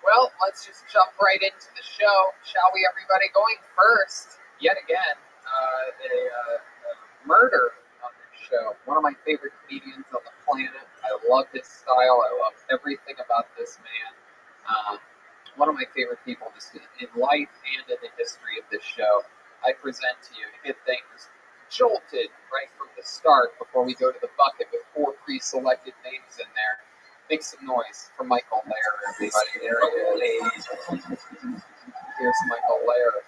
Well, let's just jump right into the show, shall we, everybody? Going first, yet again, a murder on this show. One of my favorite comedians on the planet. I love his style. I love everything about this man. One of my favorite people just in life and in the history of this show. I present to you to get things jolted right from the start before we go to the bucket with 4 pre-selected names in there. Make some noise for Michael Lair, everybody. There he is. Here's Michael Lair.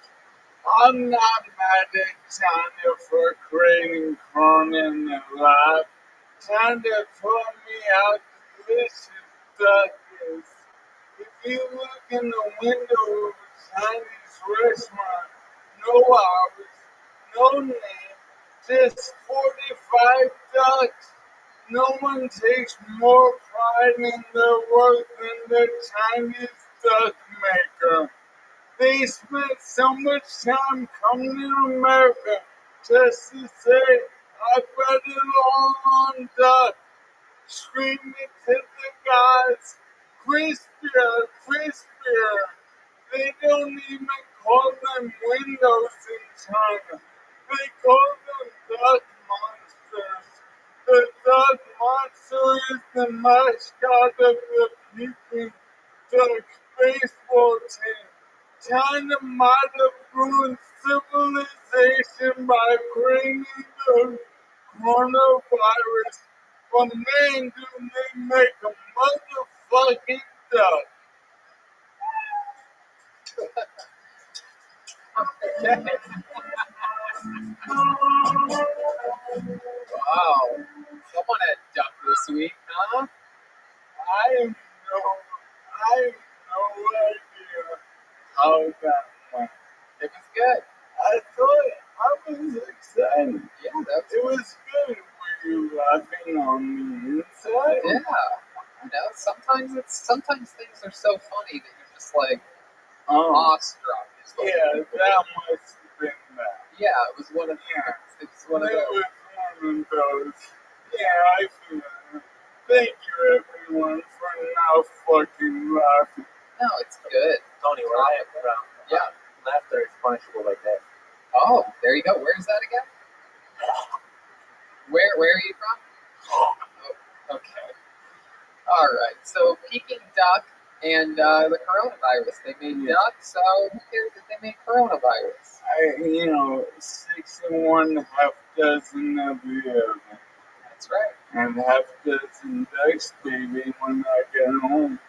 I'm not mad at Tanya for creating Cronin and Live. Tanya put me out delicious duckers. If you look in the window of Tanya's restaurant, no hours, no name, just 45 ducks. No one takes more pride in their work than the Chinese duck maker. They spent so much time coming to America just to say, I bet it all on duck. Screaming to the guys, crispier, crispier. They don't even call them windows in China. They call them duck monsters. The duck monster is the mascot of the Peking Ducks baseball team. China might have ruined civilization by bringing the coronavirus, but man, do they make a motherfucking duck. Wow. Someone had duck this week, huh? I have no idea how that went. It was good. I thought I was excited. Yeah, it was good. Were you laughing on the inside? Yeah. I know. Sometimes things are so funny that you're just like awestruck. Yeah, that must have been that. Yeah, it was one of those. It's one of those. It was one of those. Yeah, I feel it. Thank you, everyone, for not fucking laughing. No, it's good. Tony, where I am from, laughter is punishable like that. Oh, there you go. Where's that again? Where are you from? Oh, okay. All right. So Peking duck and the coronavirus. They made duck, so who cares if they made coronavirus? 6 1/2 dozen of the other. That's right. And 1/2 dozen ducks, baby, when I get home.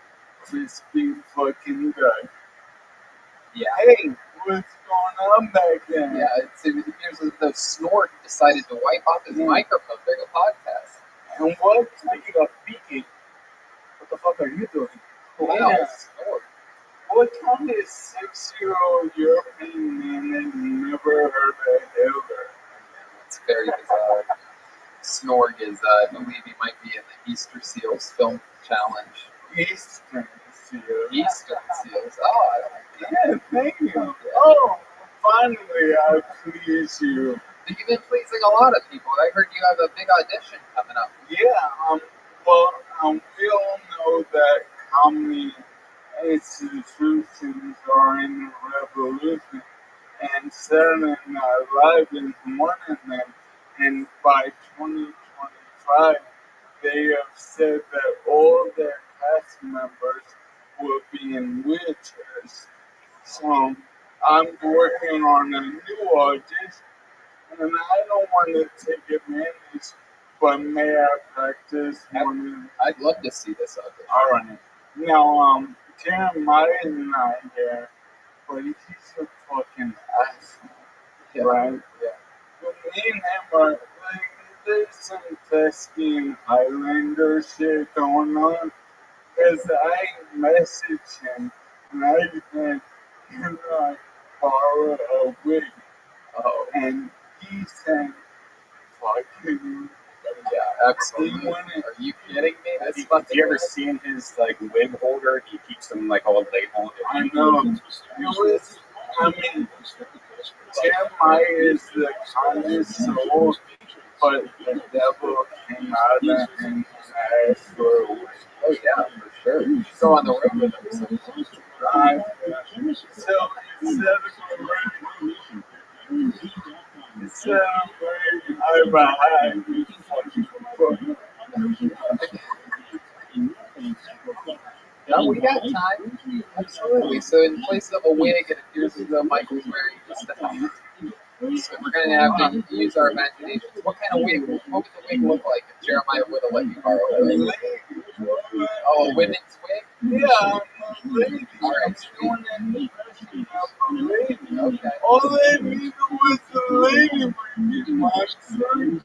Crispy fucking duck. Yeah. Hey, what's going on back there? Yeah, it appears as though Snort decided to wipe off his microphone during a podcast. And what? Speaking of speaking, what the fuck are you doing? Wow, Yeah. Snort. what kind of 6-year-old European man has never heard of Hitler? It's very bizarre. Snorg is, I believe he might be in the Easter Seals film challenge. Eastern Seals. Eastern Seals. Oh, I don't know. Yeah, thank you. Oh, finally I please you. You've been pleasing a lot of people. I heard you have a big audition coming up. Yeah, well, we all know that comedy institutions are in a revolution, and Saturday Night Live is one of them. And by 2025, they have said that all their cast members will be in wheelchairs. So I'm working on a new audition, and I don't want to take advantage, but may I practice one? I'd love to see this audition. All right. Now, Jeremiah is not here, but he's a fucking asshole, Yeah. right? Yeah. But me and him are, like, there's some Thespian Highlander shit going on, because I messaged him, and I said, can I borrow a wig? Oh. And he said, fucking, yeah, absolutely. Are you kidding me? That's Have you ever seen his like wig holder? He keeps them like all labeled. I know. It was, I mean, Jeremiah is the kindest soul, but the devil came out of him and asked for a wig. Oh yeah, for sure. Go on the road with him. Right. So instead of wearing No, we got time. Absolutely. So in place of a wig, it appears as though Michael's wearing just a hat. So we're going to have to use our imagination. What kind of wig? What would the wig look like if Jeremiah would have let you borrow it? Oh, a women's wig? Yeah, I'm a lady. All right. Doing an impression of a lady. Okay. All they needed was a lady with my son.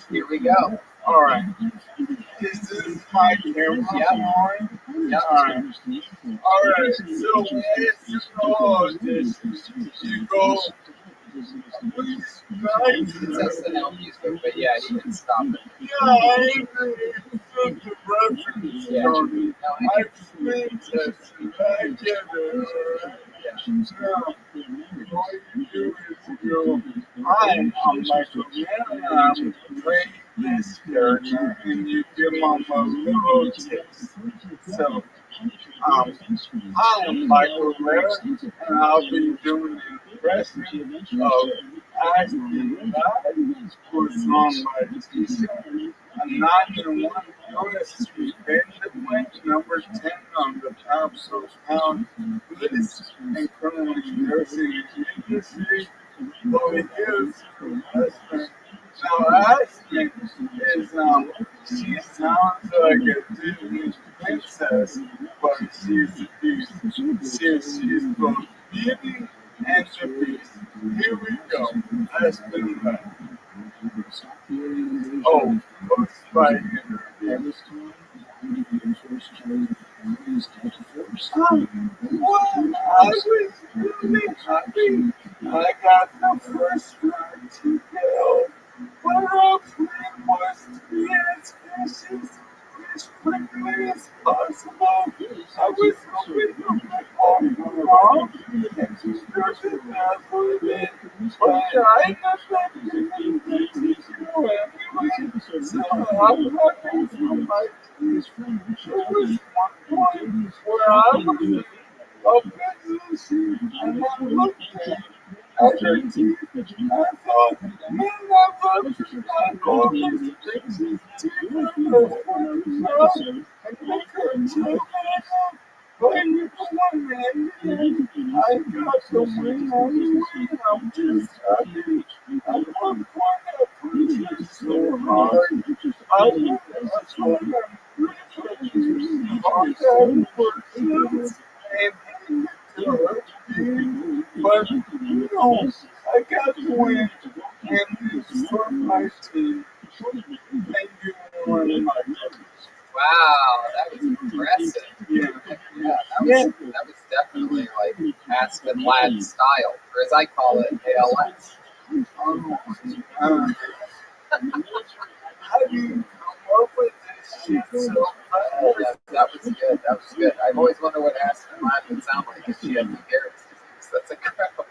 Here we go. All right. This is my camera. Yeah. All right. All right. So it's you go. It's SNL music, but yeah, you can stop it. Yeah, I agree. It's such a reference. Yeah. I've seen this. I get it. All you do is go, hi, I'm Michael Mann, and I'm playing this character, and you give them a little tips. So, hi, I'm Michael Mann, and I'll be doing an impression of Ashley Guy, who's on my t-shirt. A 9-1 US independent number 10 on the Pounds list, and currently nursing industry for years. Now, Ashley is, she sounds like a Disney princess, but she's a beast. She's both beauty and the beast. Here we go. Ashley Guy. Oh, looks like what? I was really happy. I got the first round to go. But our plan was to be as efficient as quickly as possible. I was hoping to get all wrong and to start it out with it. But I got that feeling that you anyway. So I'm happy for my team. There was one point where I was in a position and I looked at her teeth. I thought, man, I love all these things. And make her too. But you know what, man? I got the win anyway. I'm just happy. At one point, I pushed so hard. I was on a hard pursuit and to her team. But, you know, I got the win. And it's for my team. Thank you very much. that was definitely like Aspen Lad style, or as I call it, ALS. How do you come up with this shit so fast? Yeah, that was good. That was good. I've always wondered what Aspen Lad would sound like if she had Lou Gehrig's disease. That's incredible.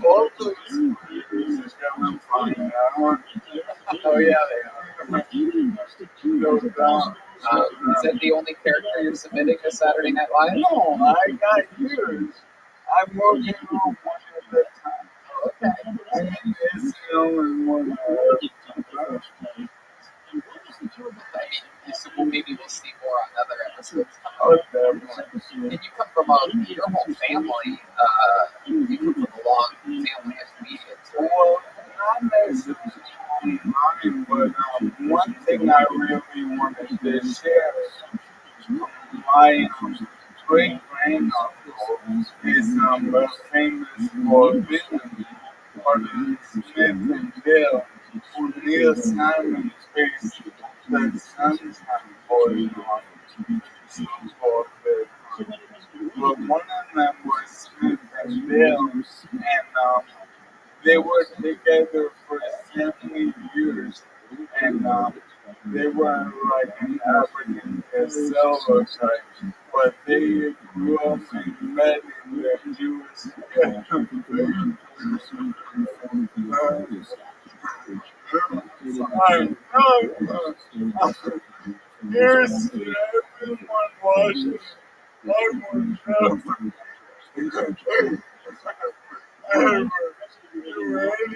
All those computers are gonna find out. Oh yeah, they are. No doubt. Is that the only character you're submitting to Saturday Night Live? No, I got yours. I'm working on one at a time. Okay. I mean, it's the only one So maybe we'll see more on other episodes. Oh, definitely. And you come from your whole family. You come from a long family of comedians. Right? Well, not necessarily mine, but one thing I really wanted to share is my great granduncle is famous for villain, Martin Smith and Bill, who Neil Simon faced the Sunshine Boys on Super Bowl. But one of them was Smith and Bill, and they were together for 70 years, and they were like an African Costello type, but they grew up and met in their Jewish here's everyone watching. I will never ever do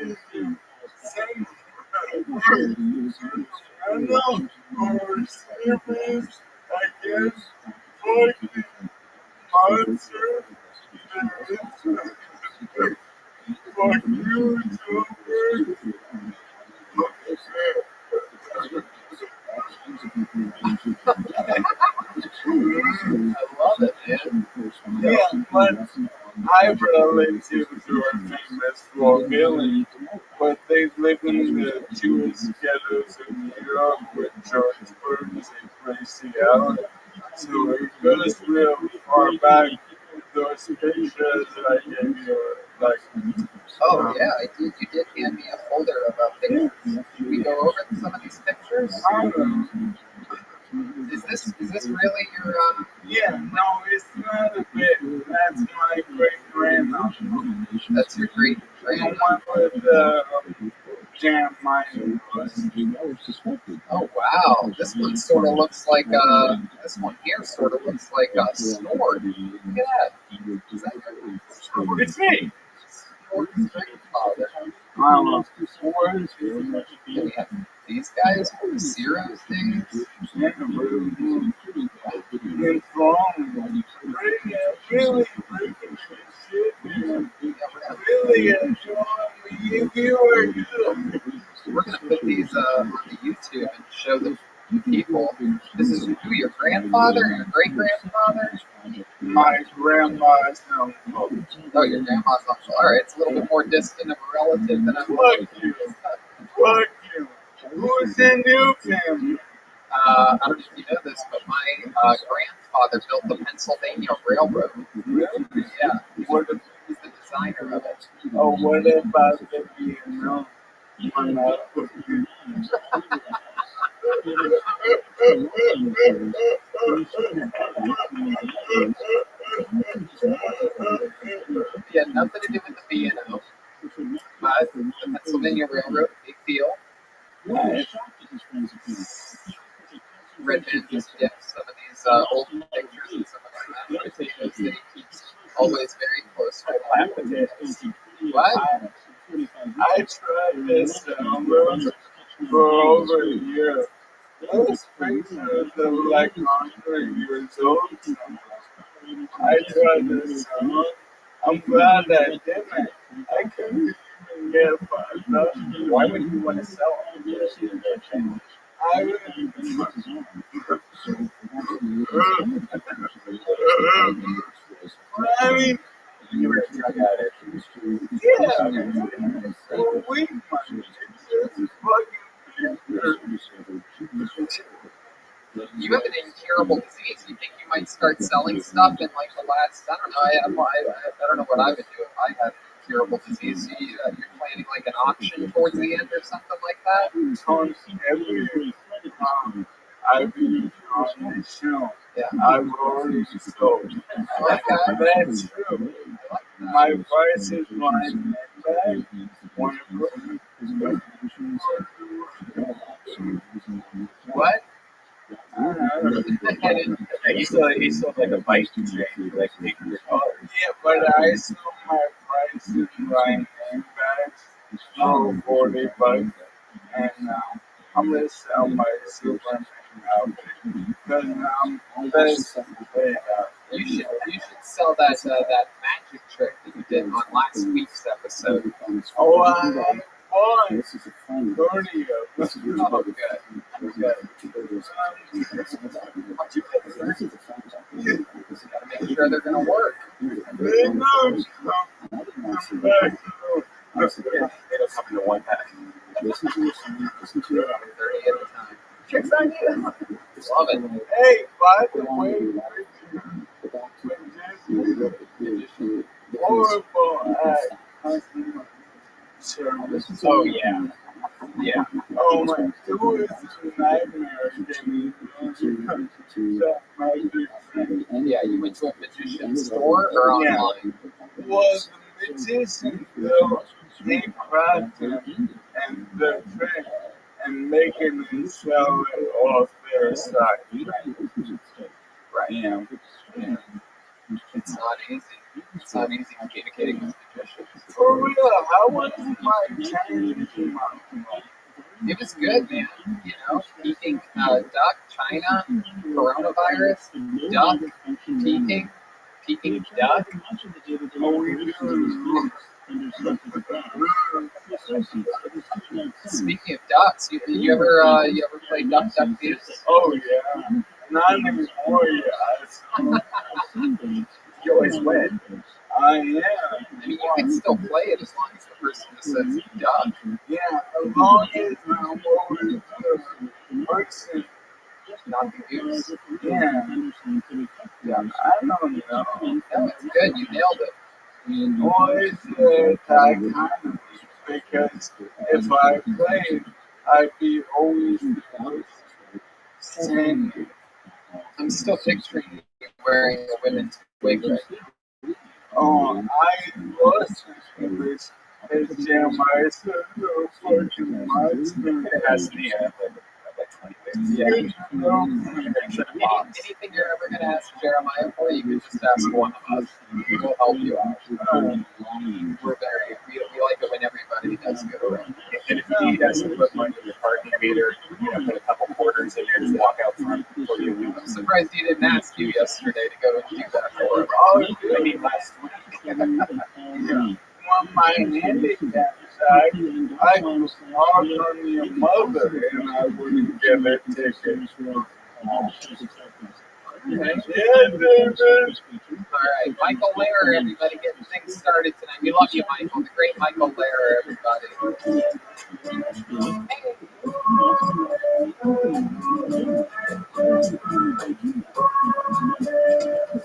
anything. I know, or serious, I guess, fucking monster. Fuck you, Joker. I love it, man. Yeah, but I relate to are famous for villains, but they live in the Jewish ghettos in New York with George Burns and Gracie Allen. So it goes real far back. Those pictures that I gave you are like. Oh yeah, you did hand me a folder of pictures. Can we go over some of these pictures? Is this really your? Yeah, no, it's not a bit. That's my great grandmother. That's your great grandmother. The one with Jeremiah. Oh wow, this one sort of looks like this one here sort of looks like a snort. Look at that. Is that your? It's me. Snort's grandfather. We have these guys from the Zeros days. We're gonna put these on the YouTube and show the people. This is who, your grandfather, your great grandfather? My grandma's uncle. Oh, your grandma's uncle. All right, it's a little bit more distant of a relative than I'm. Fuck you. Fuck you. Who's in your family? I don't know if you know this, but my grandfather built the Pennsylvania Railroad. Really? Yeah. He's the designer of it. Oh, what about the Vietnam? He had nothing to do with the B&O, but the Pennsylvania Railroad, big deal. Redman just gets some of these old pictures and some of the memories that he keeps always very close to him. What? I tried this for over a year. Those pictures are like 100 years old. I tried this I'm glad I didn't. I couldn't even get $5. Why would you want to sell them? I would. I mean, you were a drug addict. Yeah. Well, weed money. It's just fucking. You have an incurable disease. You think you might start start selling stuff in like the last, I don't know, I don't know what I would do if I had incurable disease. You're planning like an auction towards the end or something like that? Because every time I've been on the show, I've already sold. That's true. My price is my bag. What? He sold like a bike chain, like Yeah, but I sold my price in my handbags for $40, and I'm gonna sell my Superman outfit because I'm best. You should sell that that magic trick that you did on last week's episode. Oh, I bought 30 of them. Oh, good. What'd you pay for? Gotta make sure they're gonna work. They know come back. They don't come in one pack. Listen to 30 at a time. Tricks on you. Love it. Hey, by the way, horrible act. Oh yeah. Yeah. Oh my, it was a nightmare getting Yeah, you went to a magician store or online? Well, the magician though, they crafted and the trick and making it sell it off their side. Right. Yeah. It's not easy. It's not easy communicating with magicians. For real, how was my Chinese? It was good, man. You know, peking duck, China, coronavirus, duck, peking duck. Speaking of ducks, you ever play duck deuce? Oh yeah, not anymore. Yeah, you always win. I am. I mean, you can still play it as long as the person just says duck. Yeah, as long as I'm always the person. Not the goose. Yeah. I don't know. No, it's good. You nailed it. Well, it's Taik because if I played, I'd be always saying. I'm still picturing you wearing a women's wig right now. Oh, I lost this. It's Jeremiah said, no fucking monster. It has to be like 20 minutes. Yeah. Anything you're ever going to ask Jeremiah for, you can just ask one of us. We'll help you out. We like it when everybody does good around. And if he has to put money in your parking meter, put a couple quarters in there, just walk out front for you. I'm surprised he didn't ask you yesterday to go and do that for him. Oh, I mean, last week. Well, my handicap side, I was hard on your mother and I wouldn't give her tickets. Okay. Yeah, dude. All right, Michael Lehrer, everybody, getting things started tonight. We love you, Michael. The great Michael Lehrer, everybody.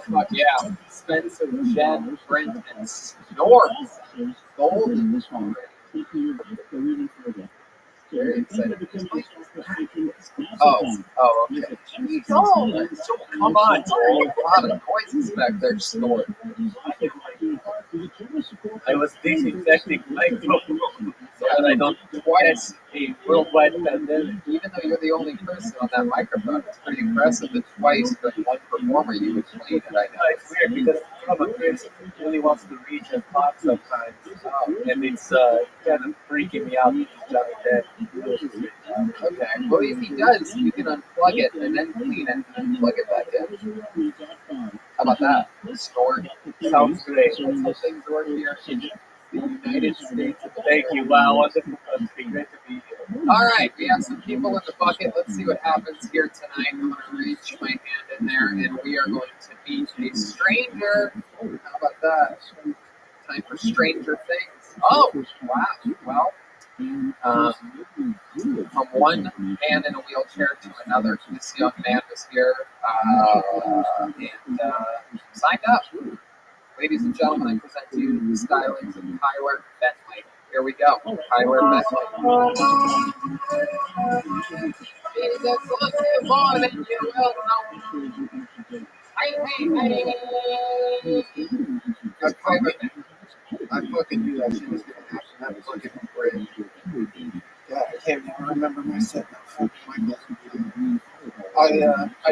Fuck yeah. Spencer, Jen, Brent, and Snorks. Golden. Very excited. Oh, okay. Oh, Come on, Joel. A lot of noises back there snoring. I was disinfecting my phone so that I don't twice a worldwide pandemic. Even though you're the only person on that microphone, it's pretty impressive that twice from one performer you would clean it. I know. It's weird because Chris really wants to reach and talk sometimes, and it's kind of freaking me out. Okay, well if he does, you can unplug it and then clean it and then plug it back in. How about that? Story. Sounds great. That's how things work here in the United States. Thank you. Wow, wonderful. It's been great to be here. All right, we have some people in the bucket. Let's see what happens here tonight. I'm going to reach my hand in there, and we are going to meet a stranger. How about that? Time for Stranger Things. Oh, wow. Well, From one man in a wheelchair to another. This young man was here and signed up. Ladies and gentlemen, I present to you the stylings of Tyler Bentley. Here we go. Tyler Bentley. Jesus, look more than you will know. Hey. I fucking knew that shit was gonna happen. That fucking great. God, I can't even remember my set. I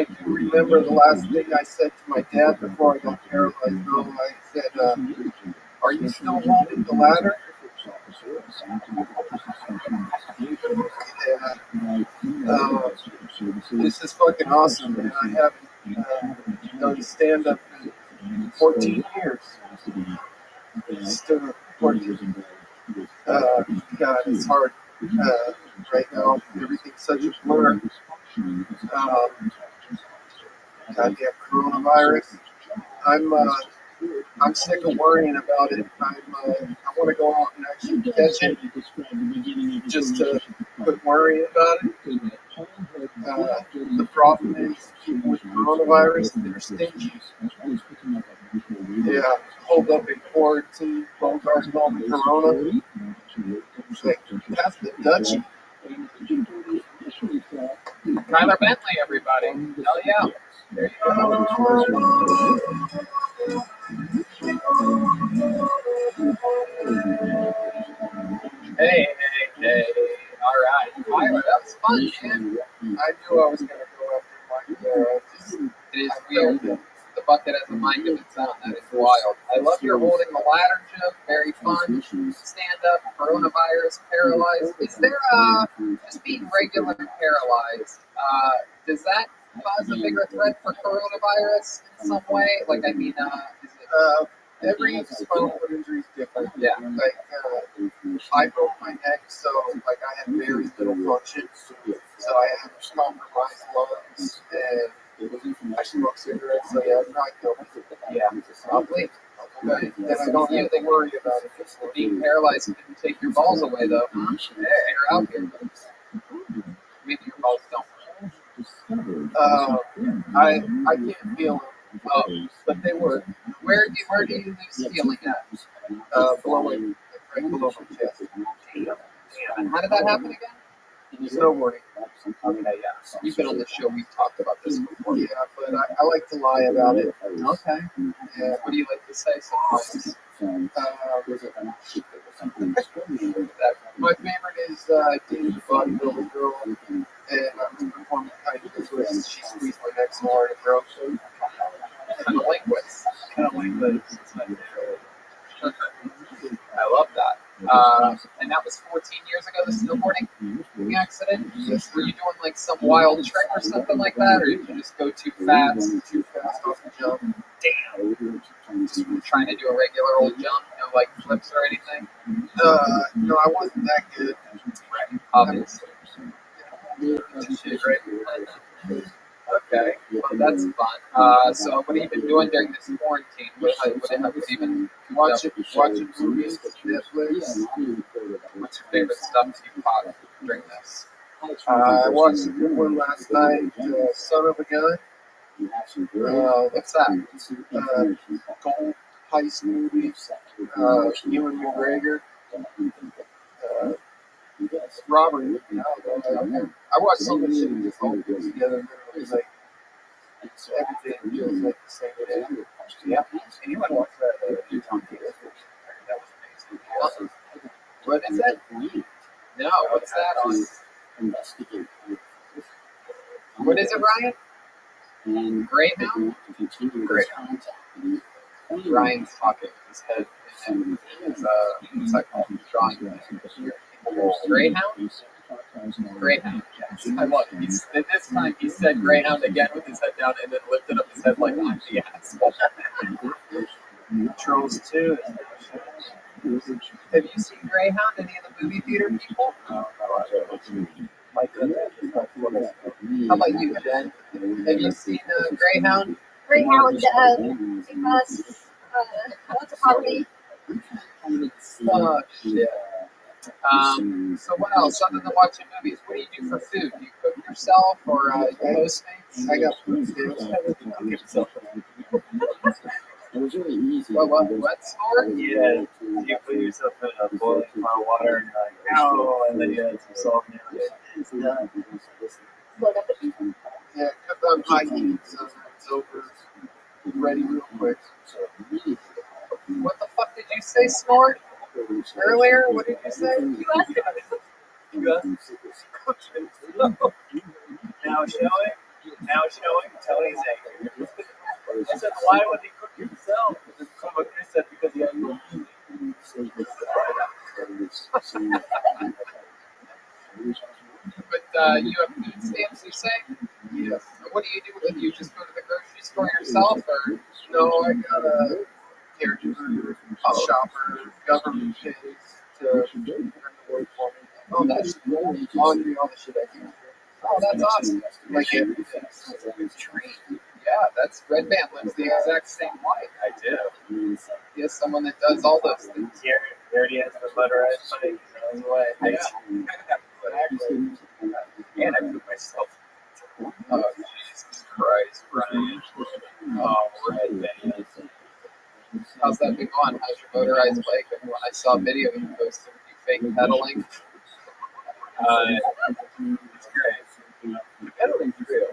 do remember the last thing I said to my dad before I got paralyzed. Though I said, "Are you still holding the ladder?" This is fucking awesome, man. I haven't done stand up in 14 years. Still 14. God, it's hard right now. Everything's such a blur. Goddamn coronavirus. I'm sick of worrying about it. I want to go out and actually catch it, just to quit worrying about it. The problem is people with coronavirus, they're stingy. Yeah, hold up in quarantine, Bogart's all the corona. It's like, that's the Dutchie. Tyler Bentley, everybody. Hell yeah. There you go. Hey. All right. Tyler, that was fun, man. I knew I was going to go after Mike there. It is weird. The bucket has a mind of its own. That is wild. I love your holding the ladder joke. Very fun. Stand up, coronavirus, paralyzed. Is there just being regular paralyzed? Does that cause a bigger threat for coronavirus in some way? Like, I mean, is it? Every spinal cord injury is different. Yeah. Like, I broke my neck, so like I had very little function. So I had compromised lungs, and I smoke cigarettes. So yeah, it's not good. Yeah. Probably. Okay. Then I don't have to worry about it. Being paralyzed didn't take your balls away, though. Hey, you're out here. Maybe your balls don't. I can't feel them. Oh, but they were. Where do you lose feeling at? Below right below my chest. Damn. And how did that happen again? Snowboarding. Okay, yeah. You've been on the show. We've talked about this before. Yeah, but I like to lie about it. Okay. Yeah. What do you like to say sometimes? My favorite is dating the bodybuilder girl, and I was performing kind of because she squeezed my neck so hard it broke. Kind of linguist. I love that. And that was 14 years ago, the snowboarding accident? Yes. Were you doing like some wild trick or something like that? Or did you just go too fast off the jump? Damn. Just trying to do a regular old jump, no like flips or anything? No, I wasn't that good. Right, obviously. Right? Okay, well that's fun. So what have you been doing during this quarantine? What have you been watching movies, Netflix? What's your favorite stuff that you caught during this? I watched a good one last night, Son of a Gun. What's that? Gold heist movie. Ewan McGregor. Robert. I watched some of the shit just all put together. It was like everything feels like the same day. Yeah. Anyone watch that? That was amazing. What is that? No, what's that on? What is it, Ryan? Greyhound? Greyhound. Ryan's talking with his head in his it's like drawing Greyhound? Greyhound, yes. I love it. This time he said Greyhound again with his head down and then lifted up his head like I'm the asshole. Trolls 2. Have you seen Greyhound? Any of the movie theater people? My goodness. How about you, Jen? Have you seen Greyhound? Greyhound, because what's it called? Oh, shit. So what else other than watching movies? What do you do for food? Do you cook yourself or you Postmates? I got food stamps. What store? Yeah, you put yourself in a boiling hot water and you're like, ow, and then you add some salt and it's done. Yeah, cook on high heat, so it's over, ready real quick. What the fuck did you say, Snort? Earlier? What did you say? Now showing, Tony's angry. I said, why would he cook himself? Someone said because he had But you have food stamps, you say? Yes. What do you do with it? You just go to the grocery store yourself, or? No, I got a caregiver, a shopper, government pays to bring the work for me. Oh, that's cool. Laundry, all the shit I do. Oh, that's awesome. Like everything. Yeah, that's Red Band lives the exact same life. I do. He has someone that does all those things. He already has the motorized bike on the way. And I cook myself. Oh, Jesus Christ, Brian. Oh, Red Band. How's that been going? How's your motorized bike? I saw a video you posted with you fake pedaling. It's great. Pedaling's real.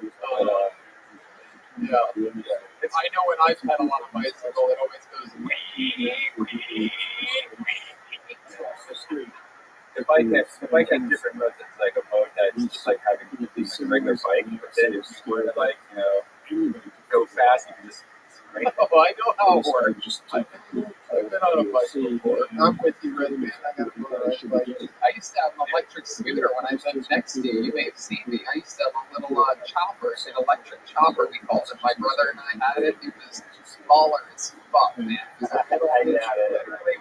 Yeah. I know when I pedal on a bicycle, it always goes wee, wee, wee. The bike has different modes. It's like a mode that's just like having a regular bike, but then if you want to like, go fast, you can just Oh, I know how it works. I've been on a bike before. I'm with you, Red Man. I got a motorized bike. I used to have an electric scooter when I lived next to you. You may have seen me. I used to have a little chopper, an electric chopper, we called it. My brother and I had it. It was smaller as fuck, man. It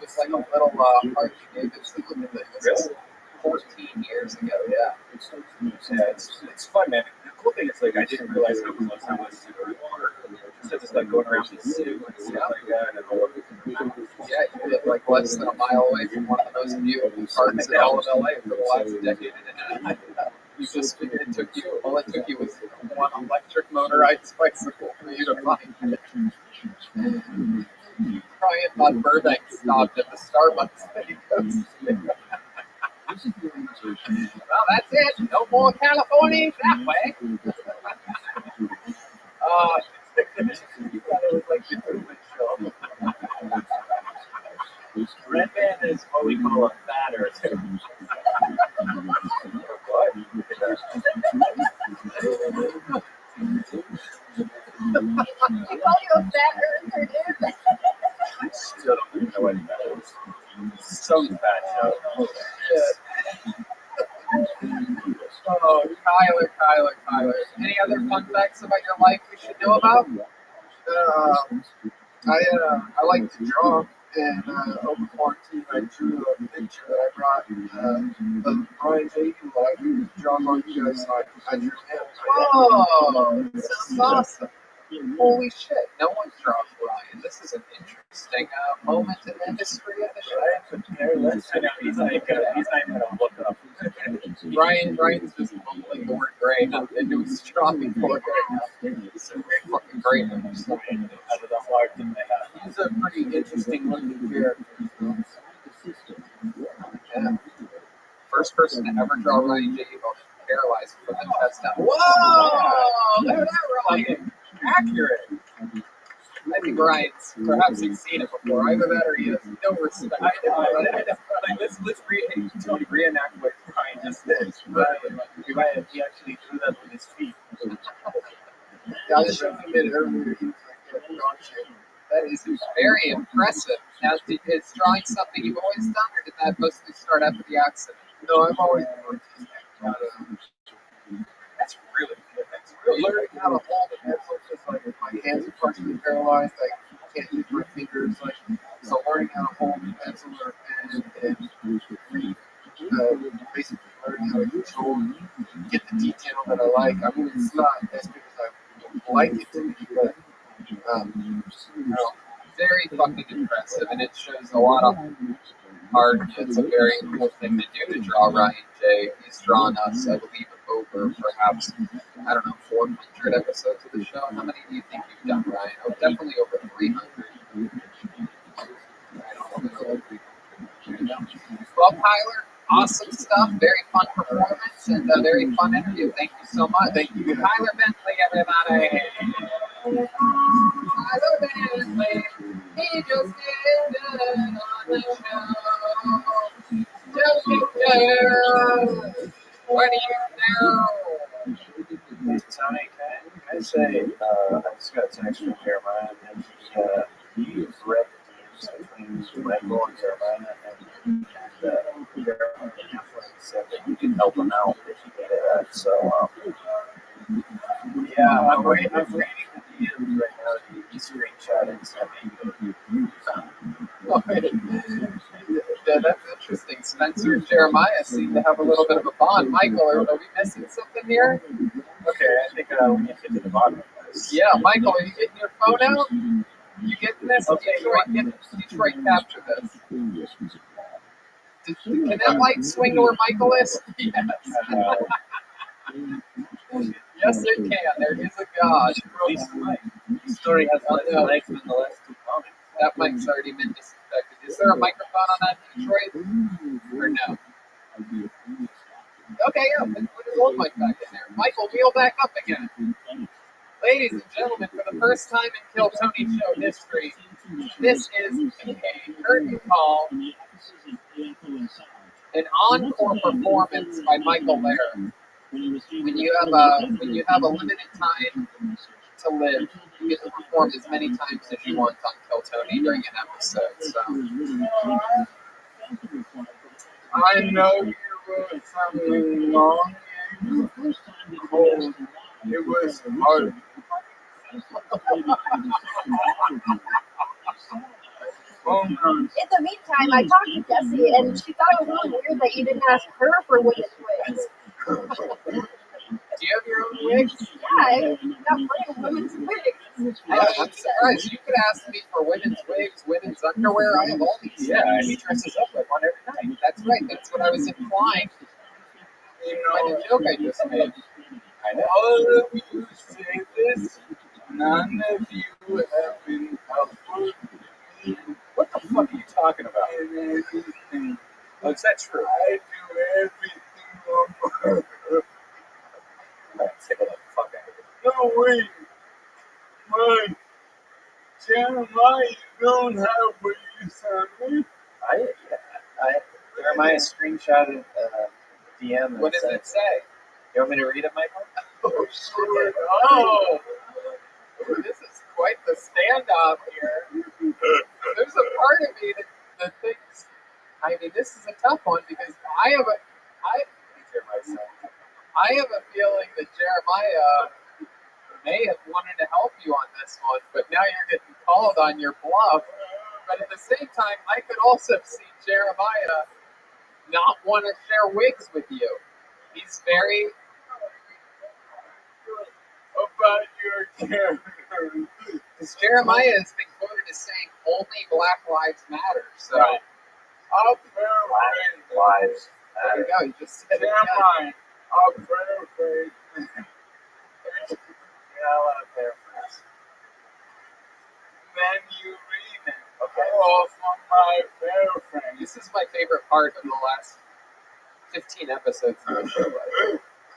was like a little Harley Davidson thing. This is 14 years ago, yeah. Yeah, it's fun, man. The cool thing is, like, I didn't realize how close I was to the water. So just like going around the city and stuff like that. Yeah, you live like less than a mile away from one of the most beautiful parts in all of LA for the last decade and a half. You just it took you was one electric motorized bicycle for you to find. Brian thought Burbank stopped at the Starbucks that he goes to. Well, that's it. No more California that way. It was like the Truman Show. Red Band is what we call a fatter. You call you a fat earther, dude? I still don't know what that is. So fat, Joe. Oh, Kyler. Any other fun facts about your life we should know about? I like to draw, and over quarantine I drew a picture that I brought of Brian J. who I drew drawn on you guys, so I drew him. Oh, this is awesome. Holy shit, no one's drawn Brian. This is an interesting moment in the history of the show. He's not even going to look up. Brian's just mumbling the word great into his drawing board right now. He's a great fucking great one. Out of the heart that they have. He's a pretty interesting looking character. Yeah. First person to ever draw Ryan J. paralyzed from the chest down. Whoa! Look at that, Ryan. Accurate. I think Ryan's perhaps he's seen it before. Either that or he has no respect. I know. Like, let's reenact what Ryan just did. He actually drew that with his feet. Yeah, I showed him it earlier. That is very impressive. Now, is drawing something you've always done, or did that mostly start after the accident? No, I've always been artistic. That's really good. That's really learning how to hold a pencil, just like my hands are partially paralyzed, I can't use my fingers. Like, so learning how to hold a pencil or a pen and basically learning how to control and get the detail that I like. I mean, it's not as good as I would like it to be, but very fucking impressive, and it shows a lot of hard. It's a very cool thing to do to draw Ryan J. He's drawn us, I believe, over perhaps, I don't know, 400 episodes of the show. How many do you think you've done, Ryan? Oh, definitely over 300. Well, Tyler, awesome stuff. Very fun performance and a very fun interview. Thank you so much. Thank you. Tyler Bentley, everybody. Tyler Bentley, he just did it on the show. Just do. What do you know? Hey, Tony, can I say, I just got a text from Jeremiah, and he read the DMs between Michael and Jeremiah, and Jeremiah said that you can help him out if you needed that. So, yeah, I'm reading the DMs right now. He screenshot and sent me. Oh, yeah, that's interesting. Spencer and Jeremiah seem to have a little bit of a bond. Michael, are we missing something here? Okay, I think we need to get to the bottom of this. Yeah, Michael, are you getting your phone out? You getting this? Okay, Detroit capture this. Can that light swing to where Michael is? Yes. Yes, it can. There is a God. This story has less legs than the last two comments. That mic's already been disinfected. Is there a microphone on that Detroit? Or no? Okay, yeah, put his old mic back in there. Michael, wheel back up again. Ladies and gentlemen, for the first time in Kill Tony Show history, this is a curtain call, an encore performance by Michael Lehrer. When you have a limited time to live, you get to perform as many times as you want on Kill Tony during an episode. So I know you wrote something long and cold. It was hard. In the meantime, I talked to Jessie, and she thought it was really weird that you didn't ask her for women's wigs. Do you have your own wigs? Yeah, I got plenty of women's wigs. I'm surprised. You could ask me for women's wigs, women's underwear. I have all these. Yeah, he dresses up like one every night. That's right. That's what I was implying. By the joke I just made. I know. All of you say this. None of you have been helpful. What the fuck are you talking about? In anything. Oh, is that true? I do everything on purpose. Get the fuck out of here. No, wait. Mike, Jeremiah, you don't have what you sent me. Jeremiah screenshotted DM. And What does it say? You want me to read it, Michael? Oh, shit. Oh, this is quite the standoff here. There's a part of me that thinks, I mean, this is a tough one because I have a feeling that Jeremiah may have wanted to help you on this one, but now you're getting called on your bluff. But at the same time, I could also see Jeremiah not want to share wigs with you. He's very... About your character. Because Jeremiah has been quoted as saying only Black Lives Matter. So Right. I'll paraphrase. Lives. there you go. You just said it. Jeremiah, I'll paraphrase. You're not allowed to paraphrase. Then you read it. Okay. Off on my paraphrase. This is my favorite part of the last 15 episodes of the show.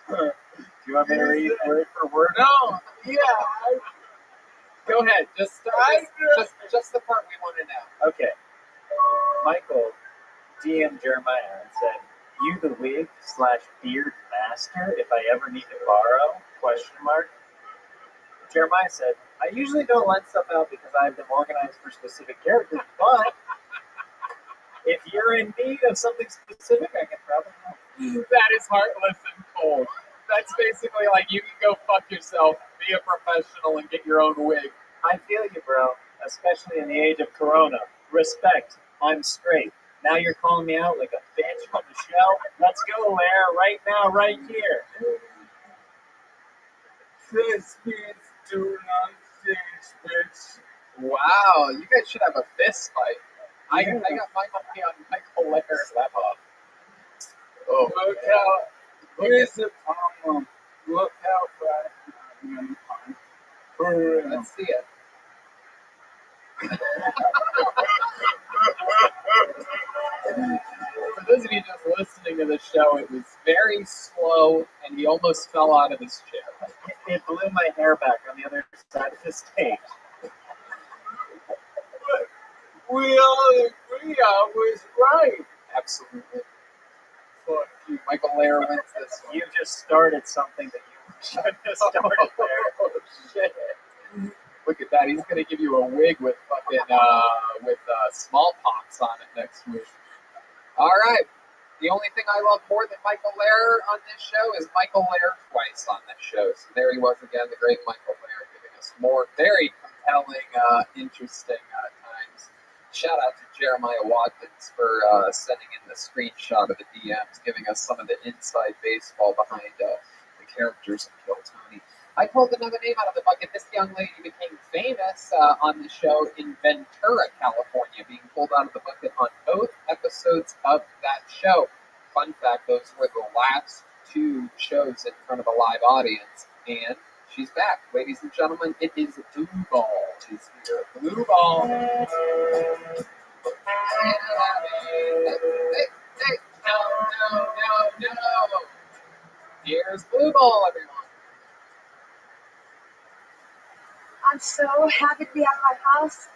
Do you want me to read word for word? No, yeah. Go ahead. Just the part we want to know. Okay. Michael DM Jeremiah and said, "You the wig / beard master if I ever need to borrow?" ? Jeremiah said, "I usually don't lend stuff out because I have them organized for specific characters, but if you're in need of something specific, I can probably help." That is heartless and cold. That's basically like you can go fuck yourself, be a professional, and get your own wig. I feel you, bro, especially in the age of Corona. Respect. I'm straight. Now you're calling me out like a bitch on the show? Let's go, Lair, right now, right here. Thespians do not change, bitch. Wow, you guys should have a fist fight. I got my money on Michael Lair. Slap off. Oh, Look how, here's the problem. Look how fast I'm for let's see it. For those of you just listening to the show, it was very slow, and he almost fell out of his chair. It blew my hair back on the other side of the stage. We all agree I was right. Absolutely. Fuck you. Michael Lair wins this one. You just started something that you shouldn't have started there. Oh, shit. Look at that. He's going to give you a wig with fucking, smallpox on it next week. All right. The only thing I love more than Michael Lair on this show is Michael Lair twice on this show. So there he was again, the great Michael Lair, giving us more very compelling, interesting times. Shout out to Jeremiah Watkins for sending in the screenshot of the DMs, giving us some of the inside baseball behind the characters of Kill Tony. I pulled another name out of the bucket. This young lady became famous on the show in Ventura, California, being pulled out of the bucket on both episodes of that show. Fun fact, those were the last two shows in front of a live audience, and she's back. Ladies and gentlemen, it is Blue Ball. She's here. Blue Ball. Hey, no. Here's Blue Ball, everyone. I'm so happy to be out of my house,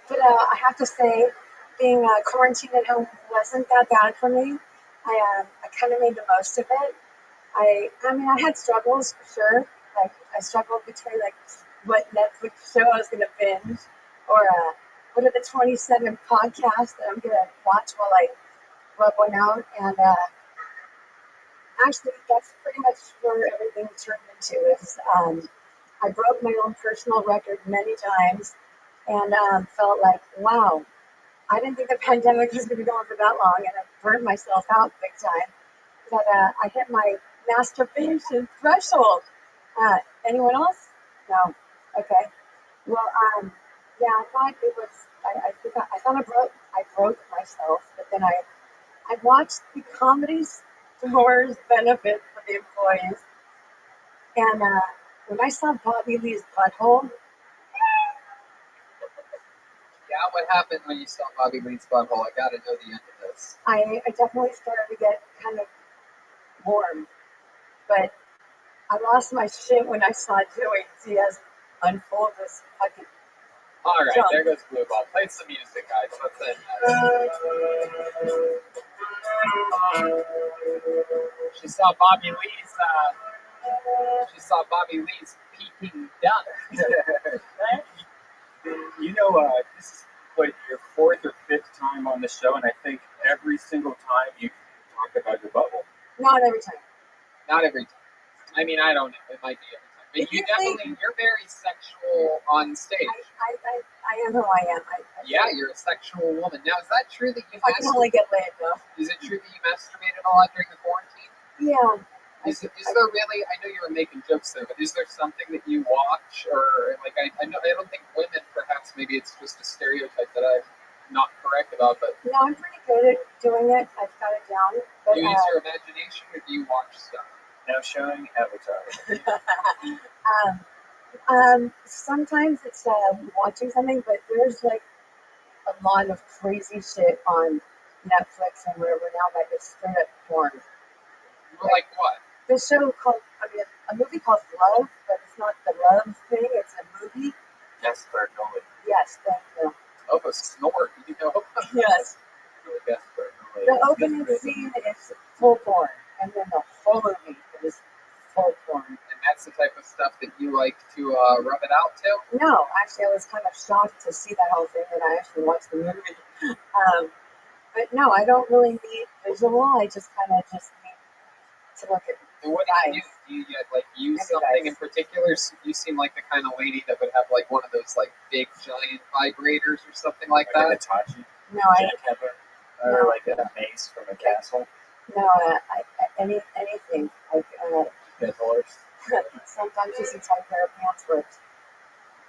but I have to say, being quarantined at home wasn't that bad for me. I kind of made the most of it. I mean, I had struggles for sure. Like I struggled between like what Netflix show I was gonna binge, or what are the 27 podcasts that I'm gonna watch while I rub one out. And actually, that's pretty much where everything turned into. Is I broke my own personal record many times, and felt like, wow, I didn't think the pandemic was going to go on for that long, and I burned myself out big time. But I hit my masturbation threshold. Anyone else? No. Okay. Well, yeah, I thought it was. I thought I broke myself, but then I watched the Comedy Store's benefit for the employees, and when I saw Bobby Lee's butthole. Yeah, what happened when you saw Bobby Lee's butthole? I gotta know the end of this. I definitely started to get kind of warm, but I lost my shit when I saw Joey Diaz unfold this fucking. All right, jump. there goes Blue Ball. Play some music, guys. Let's end that. She saw Bobby Lee's peeking duck. You know, this is what your fourth or fifth time on the show, and I think every single time you talk about your bubble. Not every time. Not every time. I mean, I don't know. It might be every time. But you're very sexual on stage. I am who I am. Yeah, you're a sexual woman. Now, is that true that you I can only get laid, though. Is it true that you masturbated a lot during the quarantine? Yeah. Is there really? I know you were making jokes there, but is there something that you watch, or like I don't think women. Perhaps maybe it's just a stereotype that I'm not correct about. But No, I'm pretty good at doing it. I've got it down. But, do you use your imagination, or do you watch stuff? Now showing Avatar. Sometimes it's watching something, but there's like a lot of crazy shit on Netflix and wherever now that is straight up porn. Like what? This show called, a movie called Love, but it's not the love thing, it's a movie. Gaspar Noé. Yes, thank you. Oh, a snort, you know? Yes. Gaspar Noé. The opening scene is full porn, and then the whole movie is full porn. And that's the type of stuff that you like to rub it out to? No, actually, I was kind of shocked to see that whole thing, that I actually watched the movie. But no, I don't really need visual. I just kind of just need to look at and what do you use? Do you like use something in particular? You seem like the kind of lady that would have like one of those like big giant vibrators or something like that. Hitachi. No, or like a mace from a castle. No, anything. Like Dead horse. Sometimes just a tight pair of pants works.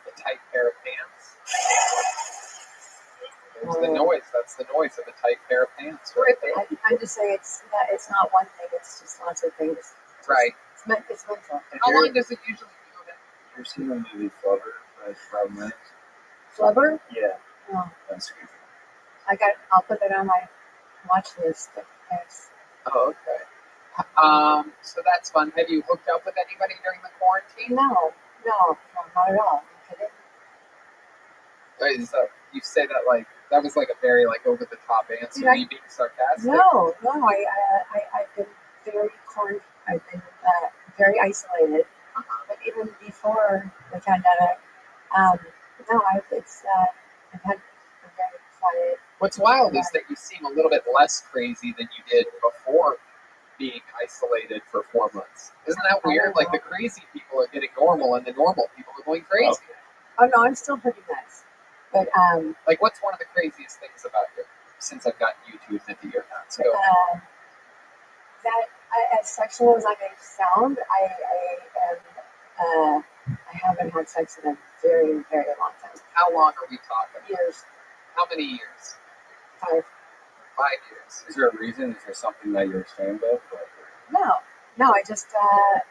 A tight pair of pants. That's the noise of a tight pair of pants right there. I'm just saying it's not one thing. It's just lots of things. Right. It's mental. How long does it usually go then? You ever seen the movie Flubber by Rob Knight? Flubber? Yeah. Oh, That's good. I'll put that on my watch list. Thanks. Oh, okay. So that's fun. Have you hooked up with anybody during the quarantine? No, not at all. Are you kidding? So you say that like that was like a very like over the top answer. Are you being sarcastic? No. I've been very isolated. But even before the pandemic, no, I've had a very quiet. What's wild is that you seem a little bit less crazy than you did before being isolated for 4 months. Isn't that weird? Like the crazy people are getting normal and the normal people are going crazy. Oh no, I'm still pretty nice. But like what's one of the craziest things about you since I've gotten you to admit that you're not? So as sexual as I may sound, I haven't had sex in a very, very long time. How long are we talking? Years. How many years? 5. 5 years. Is there a reason? Is there something that you're ashamed of? No. I just I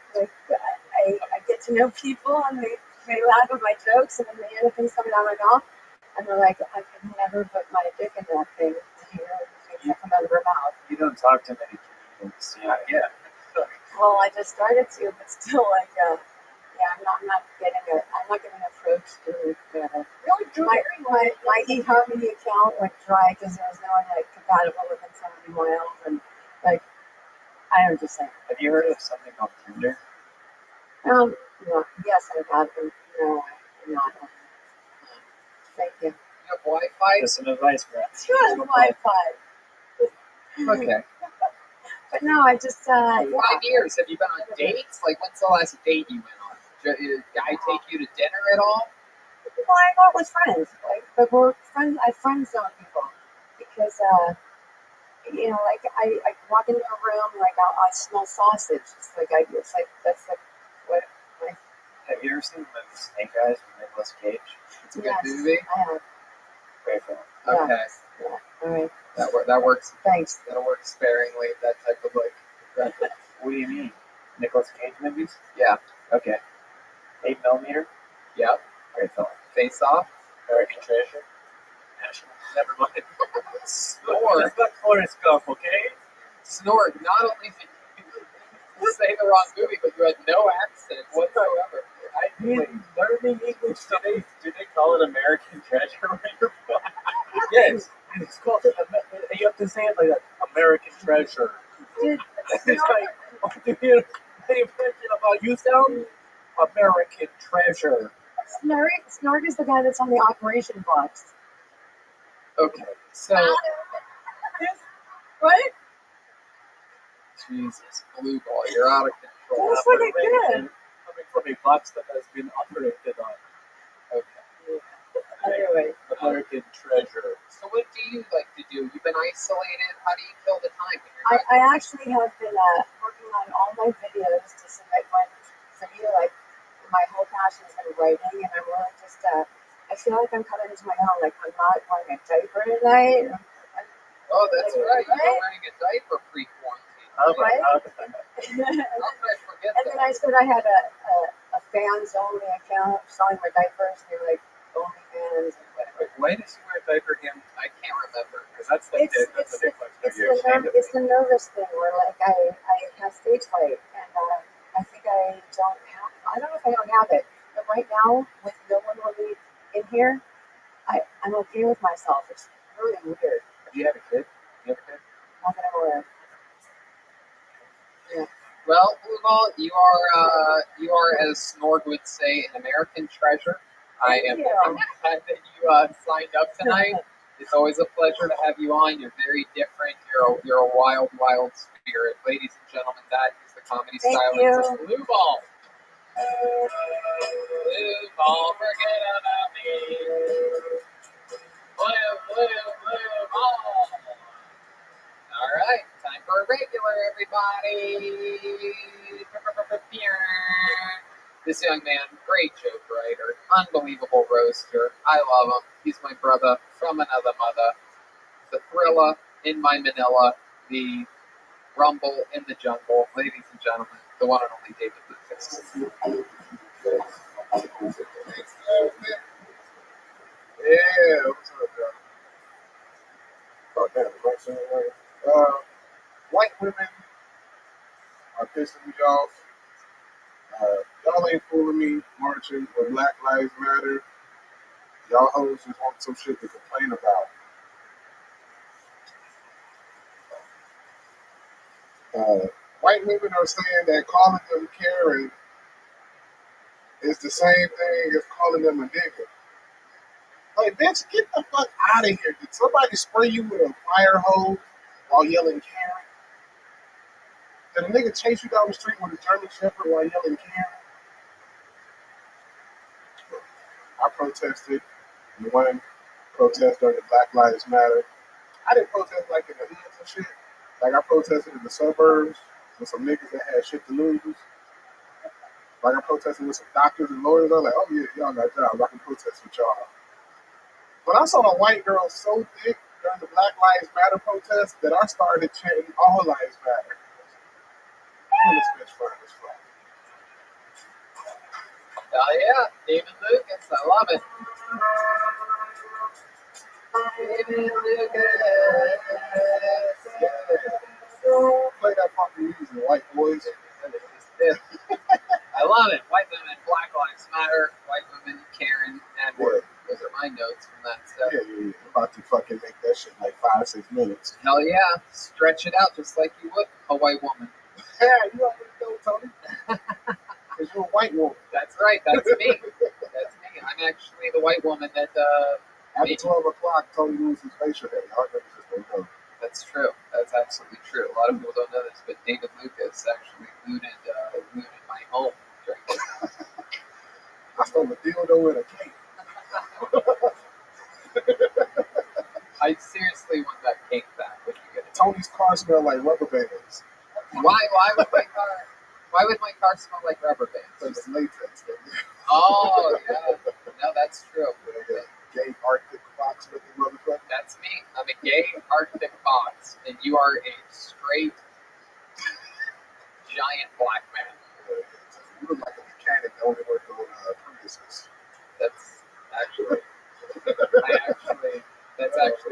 get to know people and they laugh at my jokes and then the anything's coming out of my mouth and they're like, I could never put my dick in that thing to hear the things that come out of her mouth. You don't talk to many comedians. Yeah. Well, I just started to, but still, like, I'm not getting approached to my eHarmony account went dry because there was no one like compatible within 70 miles, and like, I am just saying. Have you heard of something called Tinder? No, yes, I have. No, I'm not. Thank you. You have Wi-Fi? Just some advice, Brad. You have Wi-Fi. Okay. But no, I just 5 years. Have you been on dates? Like, when's the last date you went on? Did a guy take you to dinner at all? Well, I go out with friends. Like, but we're friends. I friend zone people because like I walk into a room, like I smell sausage. It's like that's like what. Have you ever seen the movie Snake Eyes with Nicolas Cage? It's a good movie. I have. Great film. Okay. Yeah. All right. That works. Thanks. That'll work sparingly. That type of like. What do you mean? Nicolas Cage movies? Yeah. Okay. 8mm? Yep. Great film. Face Off. American Treasure. Never mind. Snore. It's not Forrest Gump, okay? Snore. Not only did you say the wrong movie, but you had no accent whatsoever. I mean, learning English today. Do they call it American Treasure when you're Yes. It's called it. You have to say it like that. American Treasure. It's like, do you pay attention about you sound? American Treasure. Snark is the guy that's on the operation box. Okay, so. What? Jesus, blue ball, you're out of control. That's what I did. Coming from a box that has been operated on. Okay. Anyway. American Treasure. So what do you like to do? You've been isolated. How do you kill the time? I actually have been working on all my videos to submit one for you. Like, my whole passion has been writing, and I'm really just, I feel like I'm coming into my own. Like, I'm not wearing a diaper tonight. Oh, that's right. You're not wearing a diaper pre-quarantine. Oh, my God. And then I said I had a fans-only account selling my diapers. They were like, only fans. Why does she wear a diaper again? I can't remember. Because that's like that's a big question. It's the nervous thing where, like, I have stage fright, and I think I don't know if I don't have it, but right now, with no one really in here, I'm okay with myself. It's really weird. Do you have a kid? Not that I'm aware of. Yeah. Well, Blue Ball, you are, as Snorg would say, an American treasure. I'm glad that you signed up tonight. It's always a pleasure to have you on. You're very different. You're a wild, wild spirit. Ladies and gentlemen, that is the comedy stylist of Blue Ball. Blue Ball, forget about me. Blue Ball. All right, time for a regular, everybody. This young man, great joke writer, unbelievable roaster. I love him. He's my brother from another mother. the Thrilla in my Manila, the Rumble in the Jungle. Ladies and gentlemen, the one and only David Lucas. Yeah, what's up, y'all? Oh, damn, the question white women are pissing me off. Y'all ain't fooling me marching for Black Lives Matter. Y'all hoes just want some shit to complain about. White women are saying that calling them Karen is the same thing as calling them a nigga. Like, bitch, get the fuck out of here. Did somebody spray you with a fire hose while yelling Karen? Did a nigga chase you down the street with a German Shepherd while yelling Karen? I protested in one protest during the Black Lives Matter. I didn't protest like in the hoods and shit. Like, I protested in the suburbs with some niggas that had shit to lose. Like, I protested with some doctors and lawyers. I was like, oh yeah, y'all got jobs. I can protest with y'all. But I saw a white girl so thick during the Black Lives Matter protest that I started chanting all lives matter. Oh, this bitch fine as fuck. Hell yeah, David Lucas, I love it. David Lucas. Play that fucking music, white boys. I love it. White women, Black Lives Matter, white women, Karen, and word. Those are my notes from that stuff. Yeah. I'm about to fucking make that shit like 5-6 minutes. Hell yeah. Stretch it out just like you would a white woman. Yeah, you already know, Tony. Because you're a white woman. That's right. That's me. That's me. I'm actually the white woman that, after 12 o'clock, Tony loses facial hair. Y'all niggas just don't know. That's true. That's absolutely true. A lot of people don't know this, but David Lucas actually looted my home during this time. I stole a dildo in a cake. I seriously want that cake back when you get it. Tony's car smelled like rubber bands. Why would my car smell like rubber bands? Because it's latex. Oh yeah. No, that's true. Gay Arctic Fox looking motherfucker. That's me. I'm a gay Arctic Fox, and you are a straight giant black man. You look like a mechanic that only worked on Priuses. That's actually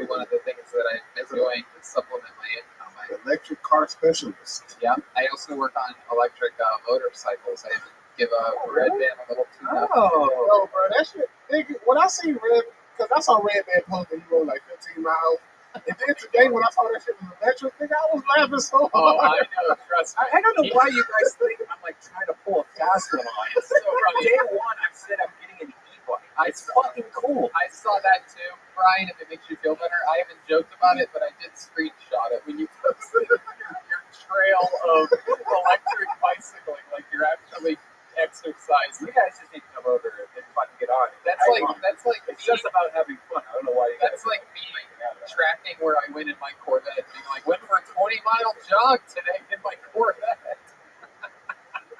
one of the things that I've been doing to supplement my income. Electric car specialist. Yeah, I also work on electric motorcycles. I even give a Red Band a little tune up. Oh, bro, that shit. Nigga, when I see because I saw Red Band post and he rode like 15 miles. And then today, when I saw that shit was electric, nigga, I was laughing so hard. Oh, I know, trust me. I don't know why you guys think I'm like trying to pull a fast one on you. So from day one, I said I'm getting an e-bike. It's fucking cool. I saw that too, Brian. If it makes you feel better, I haven't joked about it, but I did screenshot it when you posted your trail of electric bicycling, like you're actually exercising. You guys just need to come over and fucking get on it. That's like it's just about having fun. I don't know why you guys. That's like me tracking where I went in my Corvette, being like, went for a 20-mile jog today in my Corvette.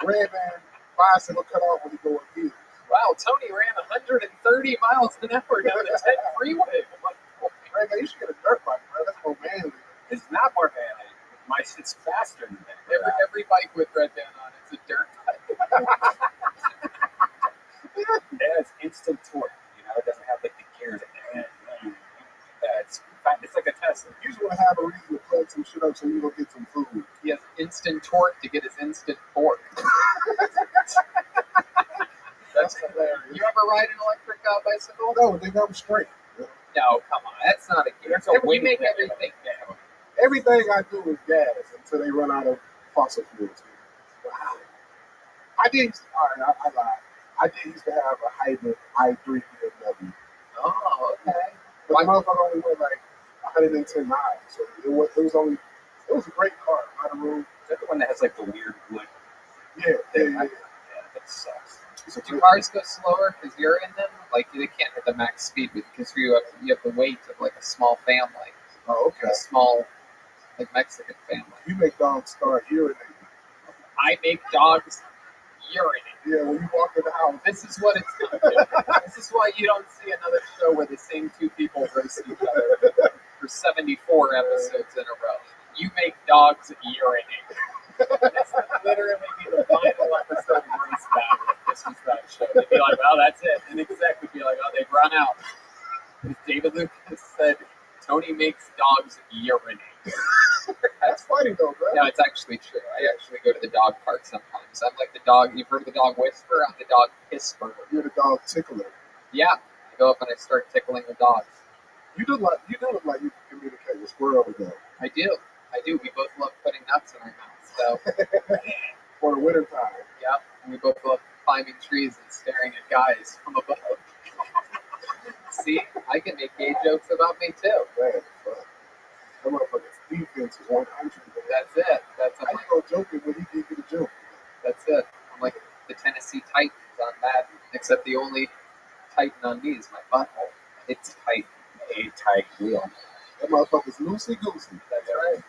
Red Band bicycle cut off when you go up here. Wow, Tony ran 130 miles an hour down the 10 freeway. Red Band, you should get a dirt bike, bro. That's more manly. It's not more manly. My shit's faster than that. Every bike with Red Band on it's a dirt bike. It has instant torque. You know, it doesn't have like the gears in it. It's like a Tesla. You just want to have a reason to plug some shit up so you go get some food. He has instant torque to get his instant fork. That's hilarious. You ever ride an electric bicycle? No, nigga, I'm straight. No, come on. That's not a gift. You make everything down. Everything I do is gas until they run out of fossil fuels. Wow. I did used to have a hybrid i3 BMW. Oh, okay. But the motherfucker only went like 110 miles. So it was a great car. A lot of room. Is that the one that has like the weird wood? Yeah. That sucks. Do cars go slower because you're in them? Like they can't hit the max speed because you have the weight of like a small family. Oh, okay. A small, like Mexican family. You make dogs start urinating. I make dogs urinate. Yeah, when you walk in the house. This is what it's going to do. This is why you don't see another show where the same two people roast each other for 74 episodes in a row. You make dogs urinate. This would literally be the final episode of Race Battle if this was that show. They'd be like, well, that's it. And the exec would be like, oh, they've run out. Because David Lucas said, Tony makes dogs urinate. That's funny though, bro. No, it's actually true. I actually go to the dog park sometimes. I'm like the dog. You've heard of the dog whisperer? I'm the dog hisperer. You're the dog tickler. Yeah, I go up and I start tickling the dogs. You do look like you can communicate with squirrel with them. I do. We both love putting nuts in our mouths. So for the winter time. Yep. And we both love climbing trees and staring at guys from above. See, I can make gay jokes about me too. Man, that motherfucker's defense is 100. That's it. That's how you gonna joke it when he give you the joke? That's it. I'm like the Tennessee Titans on Madden, except the only Titan on me is my butthole. It's tight. A tight wheel. That motherfucker's loosey goosey. That's right.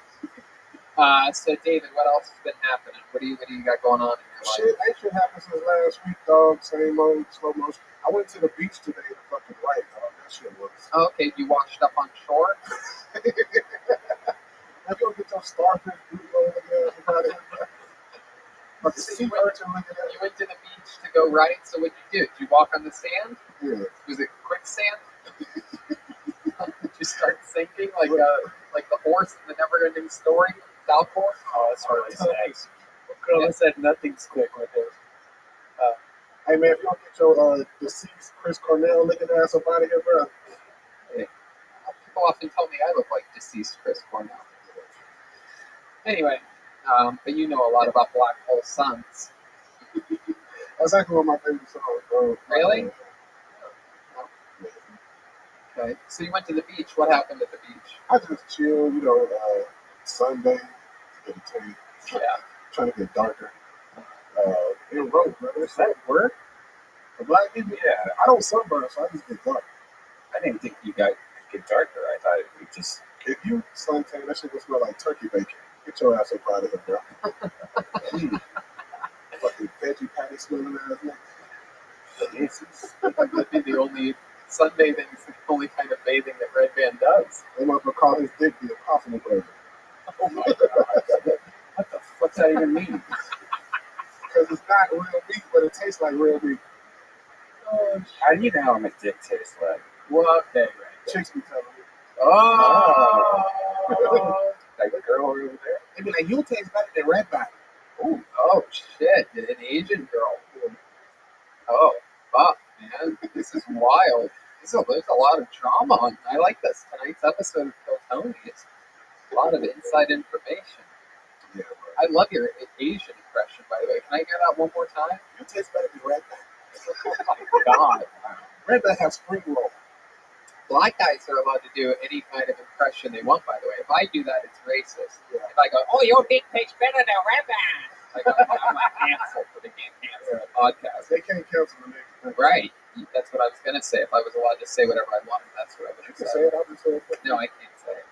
So David, what else has been happening? What do you got going on in your life? Shit, ain't shit happened since last week, dog. Same old slow motion. I went to the beach today to fucking write, dog. That shit was. Oh, okay, you washed up on shore? Now you get your starfish boot over there. So you went to the beach to go right, so what'd you do? Did you walk on the sand? Yeah. Was it quicksand? Did you start sinking like the horse in the never-ending story? Falcor? Oh, that's really sad. Girl said nothing's quick with it. Hey man, if you don't get your deceased Chris Cornell looking ass up out of here, bro. Hey, people often tell me I look like deceased Chris Cornell. Anyway, but you know a lot about Black Hole Suns. That's actually one of my favorite songs. Really? Okay. So you went to the beach. What happened at the beach? I just chilled, Sunday, get a tan. Yeah. Trying to get darker. It wrote, brother. Does that work? For black people? Yeah. I don't sunburn, so I just get dark. I didn't think you got get darker. I thought it would just. If you suntan, that shit would smell like turkey bacon. Get your ass up out of here, bro. Fucking veggie patty smelling ass nigga. Jesus. That would be the only sunbathing is the only kind of bathing that Red Band does. They might call his dick the impossible burger. Oh my god. What's that even mean? Because it's not real meat, but it tastes like real meat. How do you know how my dick tastes like? Well, okay, right. Chicks be telling me. Oh. Like the girl over there? They be like, you taste better than Red Band. Ooh, oh shit, an Asian girl. Oh, fuck, man. This is wild. There's a lot of drama on. I like this. Tonight's episode of Kill Tony. It's a lot of inside information. Yeah, I love your Asian impression, by the way. Can I hear that one more time? You taste better than Red Band. Oh my god. Red Band has spring roll. Black guys are allowed to do any kind of impression they want, by the way. If I do that, it's racist. Yeah. If I go, oh, your dick tastes better than Red Band. I'm like canceled for the Can't Cancel podcast. They can't cancel the nigga. Right. That's what I was going to say. If I was allowed to say whatever I wanted, that's what I would have said. Say it, I'll just say it. No, I can't say it.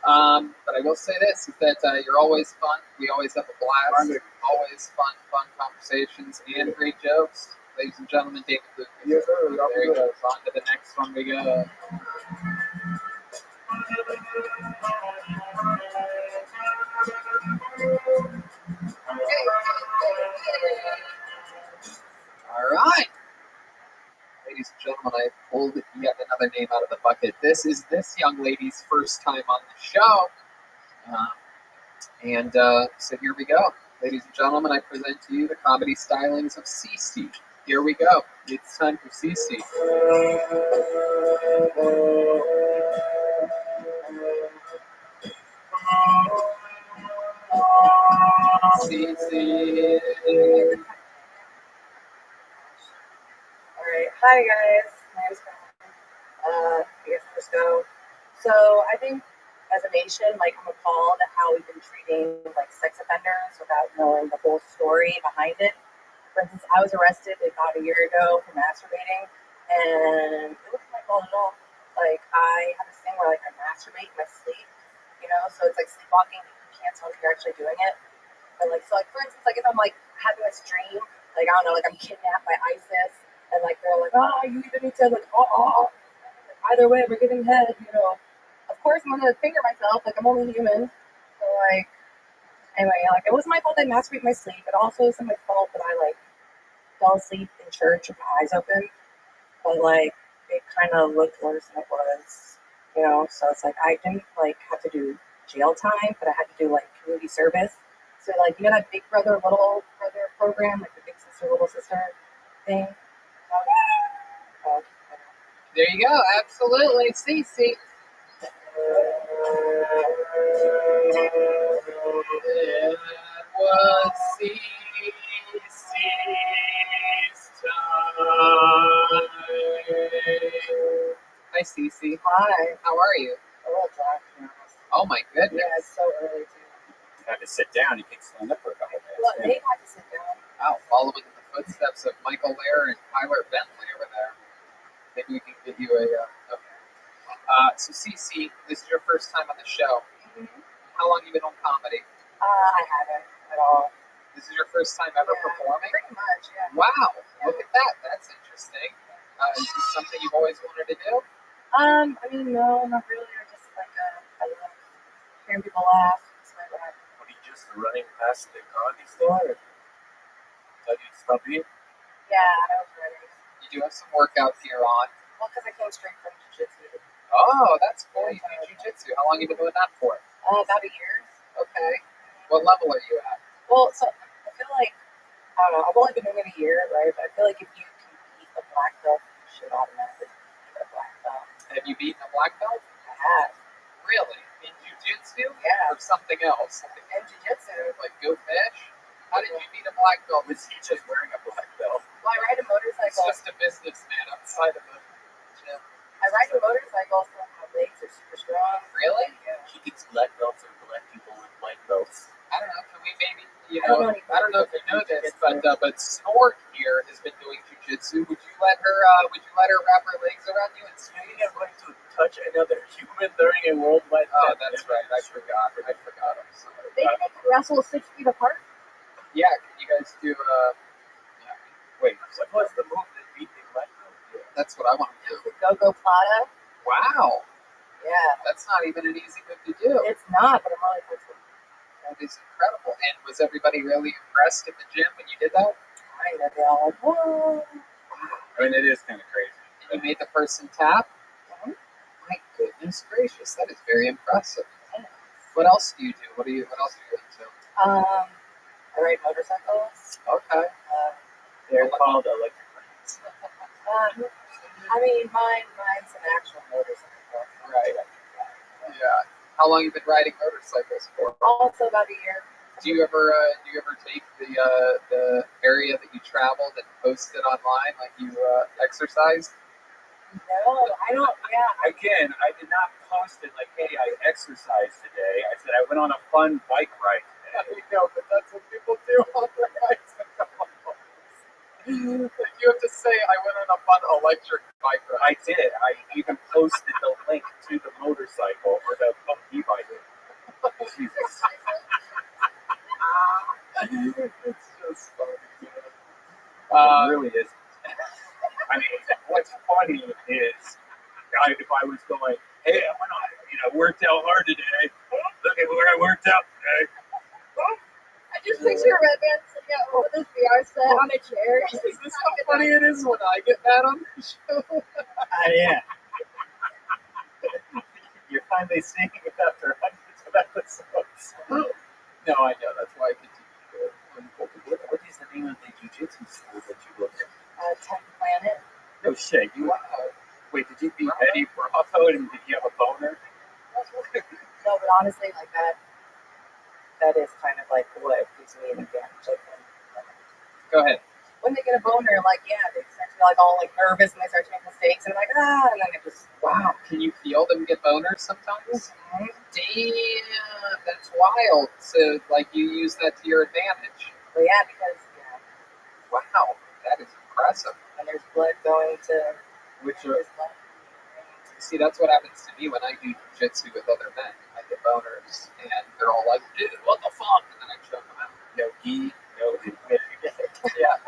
But I will say this, is that you're always fun. We always have a blast. Always fun conversations and great jokes. Ladies and gentlemen, David Lucas. Yes, sir. There he goes. On to the next one we go. All right. Ladies and gentlemen, I pulled yet another name out of the bucket. This is this young lady's first time on the show. So here we go. Ladies and gentlemen, I present to you the comedy stylings of Cece. Here we go. It's time for Cece. Cece. Alright, hi guys. My name's I guess let's go. So I think as a nation, I'm appalled at how we've been treating sex offenders without knowing the whole story behind it. For instance, I was arrested about a year ago for masturbating, and it wasn't my fault at all. I have this thing where I masturbate in my sleep, so it's like sleepwalking. You can't tell that you're actually doing it. But for instance, if I'm having this dream, I don't know, I'm kidnapped by ISIS, and they're like, oh, you either need to either way, we're getting head, Of course I'm gonna finger myself. Like I'm only human. So like, anyway, like it wasn't my fault I masturbated in my sleep. It also isn't my fault that I like fell asleep in church with my eyes open. But like, it kind of looked worse than it was, you know. So it's like I didn't like have to do jail time, but I had to do like community service. So like, you know that Big Brother, Little Brother program, like the Big Sister, Little Sister thing. There you go. Absolutely. Cece. It was Cece's time. Hi, Cece. Hi. How are you? A little dry, to be honest. Oh my goodness. Yeah, it's so early too. You had to sit down. You can't stand up for a couple minutes. Well, they had to sit down. Wow, following in the footsteps of Michael Lair and Tyler Bentley over there. Maybe we can get you a. Okay. So Cece, this is your first time on the show. Mm-hmm. How long have you been on comedy? I haven't at all. This is your first time ever performing? Pretty much, yeah. Wow, look at that. That's interesting. Is this something you've always wanted to do? I mean, no, not really. I just like I love hearing people laugh. It's like that. Were you just running past the comedy store? Thought you'd stop here? Yeah, I was ready. You do have some workout gear on. Well, because I came straight from jiu-jitsu. Oh, that's cool. You do jiu-jitsu. How long have you been doing that for? About a year. Okay. What level are you at? Well, so I feel like, I don't know, I've only been doing it a year, right? But I feel like if you compete a black belt, you should automatically get a black belt. Have you beaten a black belt? I have. Really? In jiu-jitsu? Yeah. Or something else? In jiu-jitsu. Like Go Fish? How did you beat a black belt? Was he just wearing a black belt? Well, I ride a It's motorcycle. just a businessman outside of the gym. I ride a motorcycle, so my legs are super strong. Really? Yeah. He gets black belts and black people with white belts. I don't know. Can we maybe, I don't know if you know this, but Snort here has been doing jiu-jitsu. Would you let her wrap her legs around you and swing? You're going to touch another human during a worldwide Oh, that's right. I forgot. I'm sorry. They can wrestle 6 feet apart. Yeah, can you guys do? Wait, So what's the move that beat the black belt? That's what I want to do. Go-Go Plata. Wow, Yeah. that's not even an easy move to do. It's not, but I'm really flexible. That is incredible. And was everybody really impressed at the gym when you did that? Kind of. They're all like, whoa. I mean, it is kind of crazy. And you made the person tap? My goodness gracious, that is very impressive. What else do you do? What else are you into? I ride motorcycles. Okay. They're called electric bikes. I mean, mine's an actual motorcycle. Right. Yeah. How long have you been riding motorcycles for? Also about a year. Do you ever take the area that you traveled and post it online, like you exercised? No, I don't. Yeah. Again, I did not post it like, hey, I exercised today. I said I went on a fun bike ride today. No, but that's what people do on their bicycles. You have to say, I went on a fun electric bike ride. I did. I even posted the link to the motorcycle or the e-bike. Jesus. It's just funny. It really is. I mean, what's funny is, if I was going, hey, I went on, worked out hard today. Look at where I worked out today. I just picture a red man sitting at home with his VR set on a chair. Is this how funny it is when I get mad on the show? Yeah. You're finally seeing it after hundreds of episodes. No, I know. That's why I continue to do it. What is the name of the jiu-jitsu school that you go to? 10th Planet. No shit. Wait, did you beat Eddie Bravo and did you have a boner? No, but honestly, like that is kind of like what gives me an advantage. Like Go ahead. when they get a boner, like they start to be like all like nervous and they start to make mistakes and I'm like and then it just Wow. Can you feel them get boners sometimes? Mm-hmm. Damn, that's wild. So, like, you use that to your advantage. But yeah, because Wow, that is impressive. and there's blood going to Which see, that's what happens to me when I do jiu-jitsu with other men. I get boners, and they're all like, "Dude, what the fuck?" And then I choke them out. No gi, no Yeah.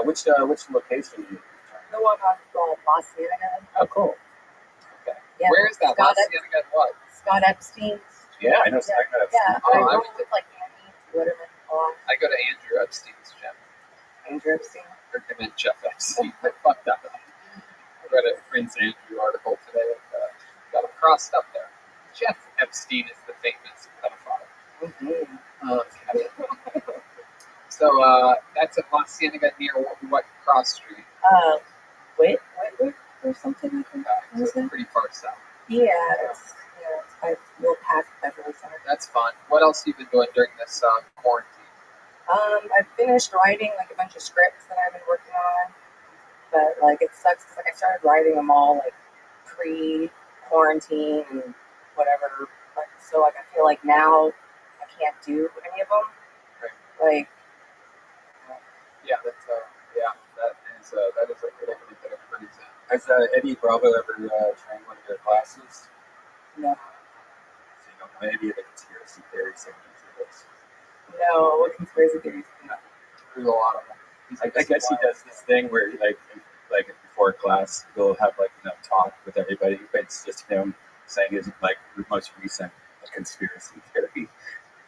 Which location are you? the one on La Cienega. Oh, cool. Okay. Yeah. Where is that? Scott, La Cienega and what? Scott Epstein's. Yeah, I know. Yeah, I know that's yeah. Oh, I I worked with like Annie Witterman a lot. I go to Andrew Epstein's gym. Andrew Epstein. Or I meant Jeff Epstein. I fucked that up. I read a Prince Andrew article today. Got him crossed up there. Jeff Epstein is the famous pedophile. Okay. So that's at La Cienega near what cross street? Whitworth or something like that. So it's pretty far south. Yeah, it's I will pass Beverly Center. That's fun. What else have you been doing during this quarantine? I finished writing like a bunch of scripts that I've been working on, but like it sucks because like I started writing them all like pre-quarantine and whatever. But so like I feel like now I can't do any of them. Like that is a little bit of crazy. Has Eddie Bravo ever trained one of your classes? No. So you don't know any of the conspiracy theories that into this? No, what conspiracy theories? There's a lot of them. I guess he does this thing where like before class he'll have like talk with everybody, but it's just him saying his like most recent conspiracy theory.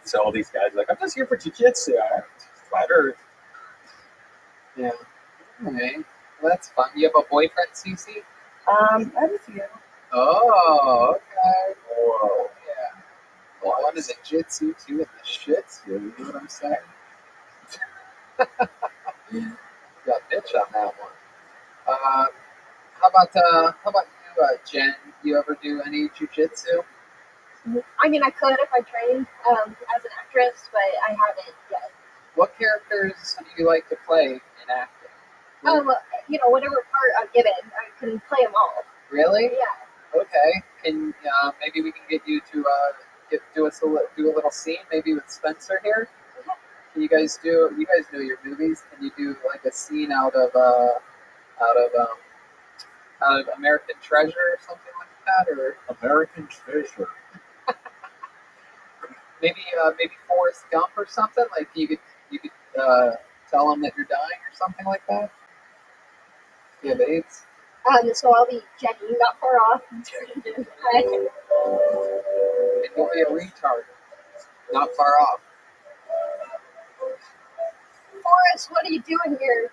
So all these guys are like, I'm just here for jiu-jitsu, flat earth. Yeah. Okay. Well, that's fun. You have a boyfriend, Cece? I have a few. Oh, okay. Whoa. Yeah. Well, one is a jitsu, two in the shits. You know what I'm saying? Got a bitch on that one. How about you, Jen? You ever do any jujitsu? I mean, I could if I trained as an actress, but I haven't yet. What characters do you like to play in acting? Whatever part I'm given, I can play them all. Really? Yeah. Okay. Can maybe we can get you to do a little scene, maybe with Spencer here? Can you guys know your movies? Can you do like a scene out of American Treasure or something like that, or American Treasure? maybe Forrest Gump or something? Like you could tell them that you're dying or something like that. You have AIDS. So I'll be Jenny, not far off. And you'll be a retard, not far off. Forrest, what are you doing here?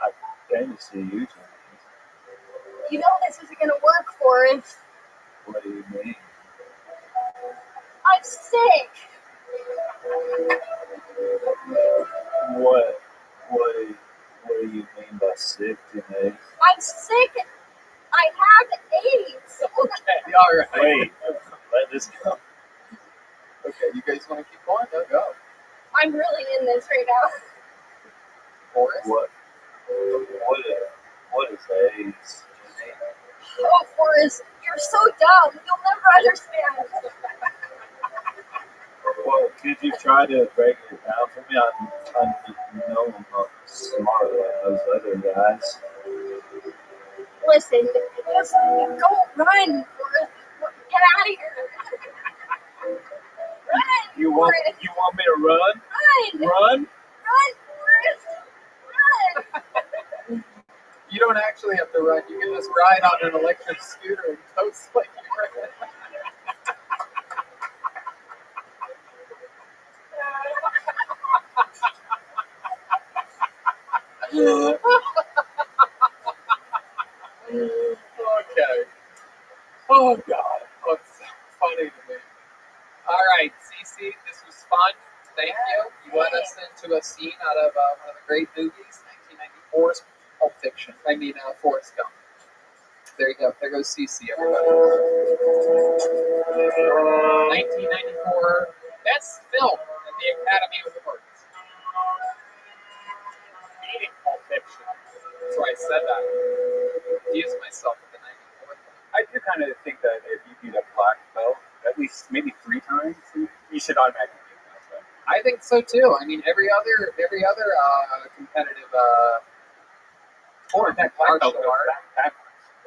I came to see you tonight. You know this isn't gonna work, Forrest. What do you mean? I'm sick. What do you mean by sick today? I'm sick. I have AIDS. Okay, all right. Wait, let this go. Okay, you guys want to keep going? No, go. I'm really in this right now. Forrest? What is AIDS? Oh, Forrest, you're so dumb. You'll never understand. Well, could you try to break it down for me? I'm I'm not smart like those other guys. Listen, just don't run, Forrest. Get out of here. Run, You want me to run? Run! Run? Run, Forrest! Run! You don't actually have to run. You can just ride on an electric scooter and coast like you're Okay. Oh, God. That's so funny to me. All right, Cece, this was fun. Thank you. You led us into a scene out of one of the great movies, 1994's Pulp Fiction. Forrest Gump. There you go. There goes Cece, everybody. 1994 Best Film at the Academy Awards. Beating Pulp Fiction. That's why I said that. Confused myself with the 94. I do kind of think that if you beat a black belt at least maybe 3 times, you should automatically get that. I think so too. I mean, every other competitive sport, martial art,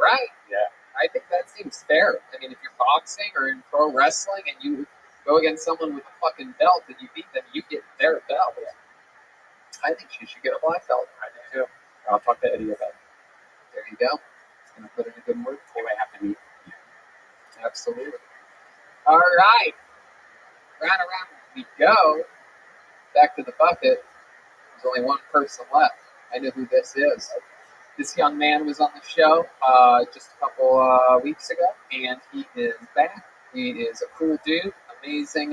right? Yeah. I think that seems fair. I mean, if you're boxing or in pro wrestling and you go against someone with a fucking belt and you beat them, you get their belt. I think she should get a black belt. I do too. I'll talk to Eddie about it. There you go. Gonna put in a good word for They might have to be. Absolutely. All right. Round around we go. Back to the bucket. There's only one person left. I know who this is. This young man was on the show just a couple weeks ago, and he is back. He is a cool dude, amazing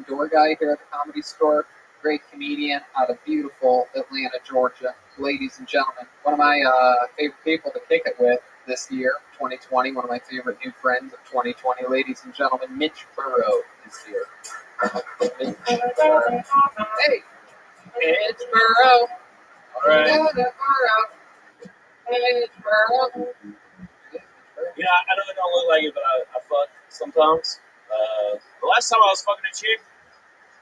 door guy here at the Comedy Store. Great comedian out of beautiful Atlanta, Georgia. Ladies and gentlemen, one of my favorite people to kick it with this year, 2020. One of my favorite new friends of 2020. Ladies and gentlemen, Mitch Burrow is here. Hey, Mitch Burrow. All right. Mitch Burrow. Yeah, I know it don't look like it, but I fuck sometimes. The last time I was fucking a chick,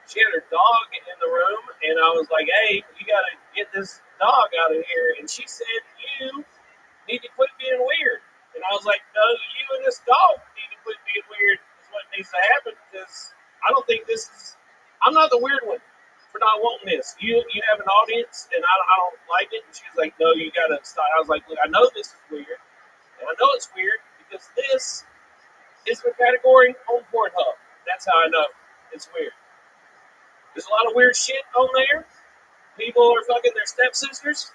she had her dog in the room, and I was like, hey, you gotta get this dog out of here. And she said, you need to quit being weird. And I was like, no, you and this dog need to quit being weird is what needs to happen, because I don't think this is, I'm not the weird one for not wanting this. You have an audience, and I don't like it. And she was like, no, you gotta stop. I was like, look, I know this is weird, and I know it's weird because this is the category on Pornhub. That's how I know it's weird. There's a lot of weird shit on there. People are fucking their stepsisters.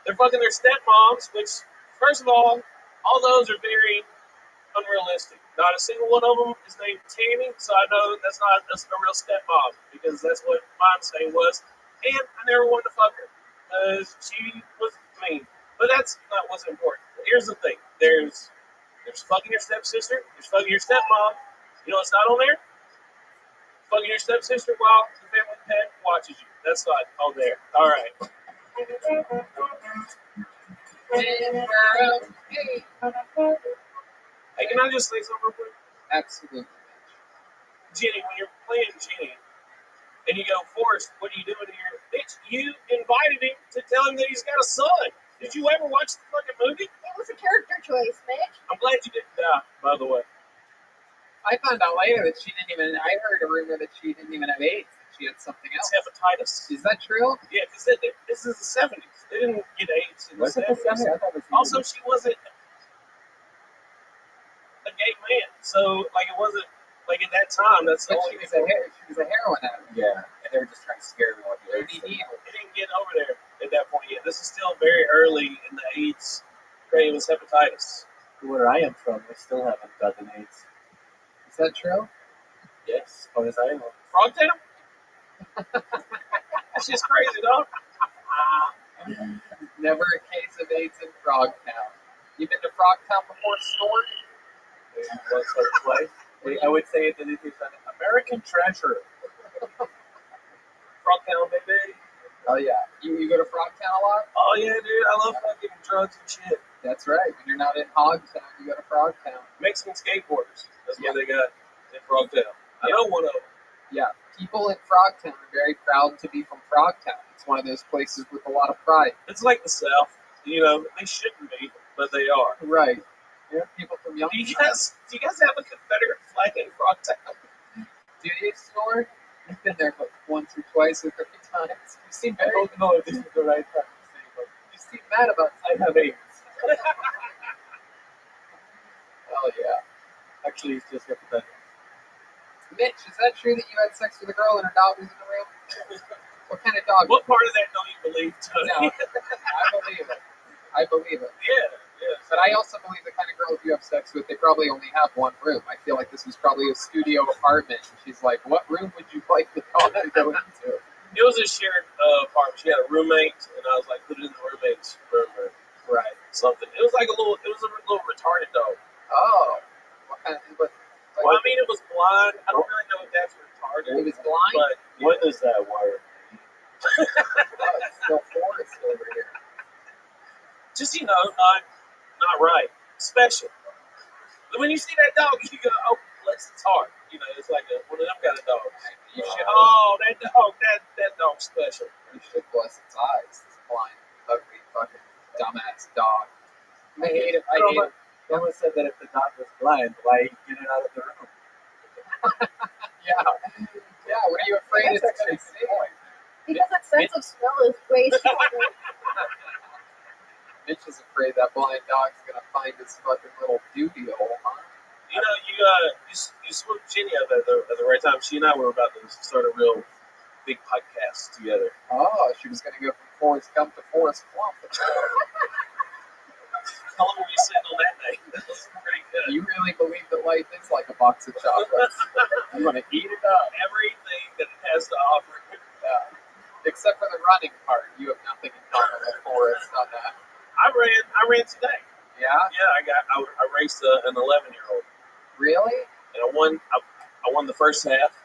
They're fucking their stepmoms, which, first of all those are very unrealistic. Not a single one of them is named Tammy, so I know that's not a real stepmom, because that's what mom's name was. And I never wanted to fuck her, because she was mean. But that's not what's important. Here's the thing. There's fucking your stepsister. There's fucking your stepmom. You know what's not on there? Fucking your stepsister while the family pet watches you. That's not on there. All right. Hey, can I just say something real quick? Absolutely. Jenny, when you're playing Jenny, and you go, Forrest, what are you doing here? Bitch, you invited him to tell him that he's got a son. Did you ever watch the fucking movie? It was a character choice, Mitch. I'm glad you didn't die, by the way. I found out later that she didn't even, I heard a rumor that she didn't even have AIDS. She had something else. It's hepatitis. Is that true? Yeah, because this is the 70s. They didn't get AIDS in the 70s. Also, she wasn't a gay man. So, like, it wasn't, like, at that time, that's the only thing. She was a heroin addict. Yeah, and they were just trying to scare everyone with the AIDS. It didn't get over there at that point yet. This is still very early in the AIDS. Great, it was hepatitis. Where I am from, we still haven't gotten AIDS. Is that true? Yes, as far as I know. Frogtown? That's just crazy, dog. Never a case of AIDS in Frogtown. You been to Frogtown before, Snort? What's our place? I would say that it is an American treasure. Frogtown, baby. Oh, yeah. You go to Frogtown a lot? Oh, yeah, dude. I love fucking drugs and shit. That's right. When you're not in Hogtown, you go to Frogtown. Mexican skateboarders. That's what they got in Frogtown. I know one of them. Yeah. People in Frogtown are very proud to be from Frogtown. It's one of those places with a lot of pride. It's like the South. You know, they shouldn't be, but they are. Right. Yeah. People from Young. Do you guys have a Confederate flag in Frogtown? Do you, Snort? You've been there but once or twice or 30 times. You seem I don't know if this is the right time to say, but you seem mad about I have AIDS. Oh, yeah. Actually, it's just hepatitis. Mitch, is that true that you had sex with a girl and her dog was in the room? What kind of dog? What part of that don't you believe, Tony? No, I believe it. I believe it. Yeah. But I also believe the kind of girls you have sex with, they probably only have one room. I feel like this was probably a studio apartment. And she's like, what room would you like the dog to go into? It was a shared apartment. She had a roommate, and I was like, put it in the roommate's room or something. It was like a little retarded dog. Oh. What kind of, well, I mean, it was blind. I don't really know if that's retarded. It was blind? But what does that word mean? It's still Forrest over here. Just, not right. Special. When you see that dog, you go, oh, bless its heart. You know, it's like one of them kind of dogs. You should, that dog's special. You should bless its eyes. This blind, ugly, fucking dumbass dog. I hate it. Someone said that if the dog was blind, why get it out of the room? Yeah. What are you afraid it's going to see? Because its sense of smell is way stronger. Mitch is afraid that blind dog's going to behind his fucking little doobie hole, huh? You know, you swooped Jenny up at the right time. She and I were about to start a real big podcast together. Oh, she was going to go from Forrest Gump to Forrest Plump. How long were you sitting on that night? That was pretty good. You really believe that life is like a box of chocolates? I'm going to eat it up. Everything that it has to offer. Yeah. Except for the running part. You have nothing in common with Forrest on that. I ran today. Yeah? Yeah, I raced an 11-year-old. Really? And I won the first half,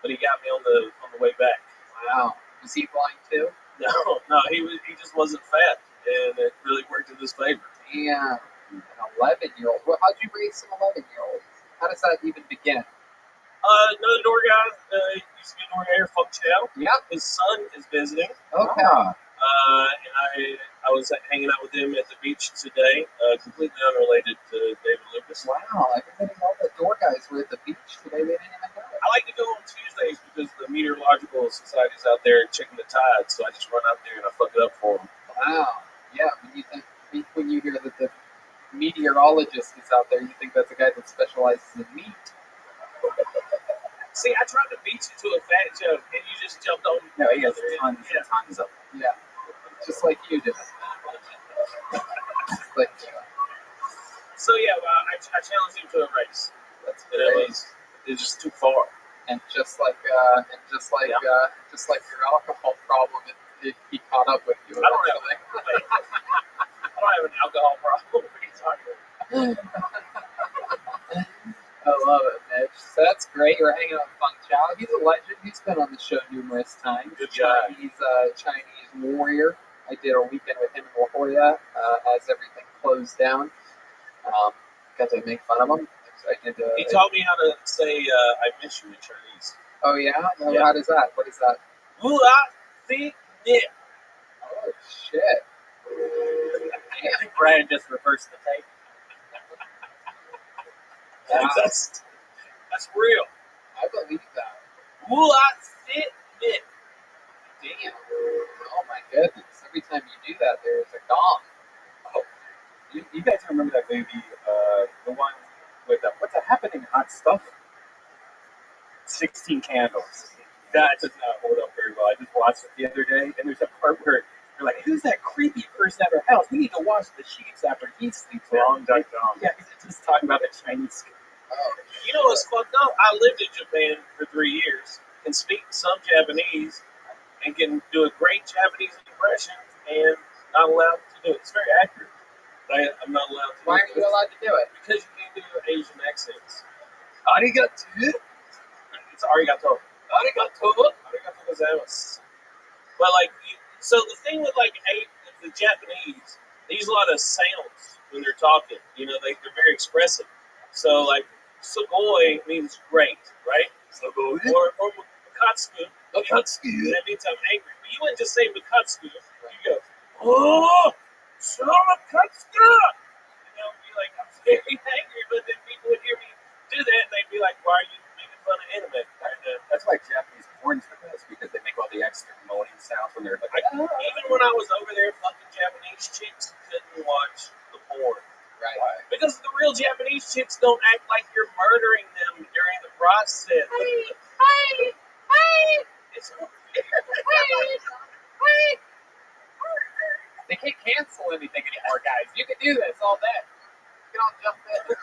but he got me on the way back. Wow. Was he blind too? No, he just wasn't fat, and it really worked in his favor. Damn. An 11-year-old. Well, how'd you raise an 11-year-old? How does that even begin? Another door guy used to be a door guy here, Funk Chow. Yep. His son is visiting. Okay. And I was hanging out with him at the beach today, completely unrelated to David Lucas. Wow, everybody know that door guys were at the beach today. They didn't even know it. I like to go on Tuesdays because the meteorological society's out there checking the tides, so I just run out there and I fuck it up for them. Wow. Yeah, when you hear that the meteorologist is out there, you think that's a guy that specializes in meat. See, I tried to beat you to a fat joke, and you just jumped on. No, he has tons and tons of them. Yeah, just like you did. Like you. So yeah, I challenged him to a race. That's great. It was just too far. And just like your alcohol problem, he caught up with you. I don't have an alcohol problem. What are you talking about? I love it, Mitch. So that's great. You're hanging out with Funk Chow. He's a legend. He's been on the show numerous times. Good guy. Chinese warrior. I did a weekend with him in La Jolla as everything closed down. Got to make fun of him. He taught me how to say "I miss you" in Chinese. Oh yeah? No, how does that? What is that? Wu fi ni. Oh shit! I think Brian just reversed the tape. That's real. I believe that. Wu fi ni. Damn. Oh my goodness. Every time you do that, there's a gong. Oh. You guys remember that movie, the one with what's happening hot stuff? 16 Candles. That does not hold up very well. I just watched it the other day, and there's a part where they're like, who's that creepy person at our house? We need to wash the sheets after he sleeps. Yeah, he's just talking about the Chinese. Oh. You know what's fucked up? I lived in Japan for 3 years, can speak some Japanese, and can do a great Japanese impression, and not allowed to do it. It's very accurate. I'm not allowed to. Why aren't you allowed to do it? Because you can't do Asian accents. Arigato. It's arigato. Arigato gozaimasu. But so the thing with the Japanese, they use a lot of sounds when they're talking. You know, they're very expressive. So sugoi means great, right? Sugoi. Or mukatsuku. Mukatsuku. That means I'm angry. But you wouldn't just say mukatsuku. You go, oh, so mukatsuku. And they'll be like, I'm very angry. But then people would hear me do that, and they'd be like, why are you making fun of anime? That's why Japanese porn's the best, because they make all the extra moaning sounds when they're like, even when I was over there, fucking Japanese chicks couldn't watch the porn. Right. Because the real Japanese chicks don't act like you're murdering them during the process. Hey! It's They can't cancel anything anymore, guys. You can do this all day. You can all jump in.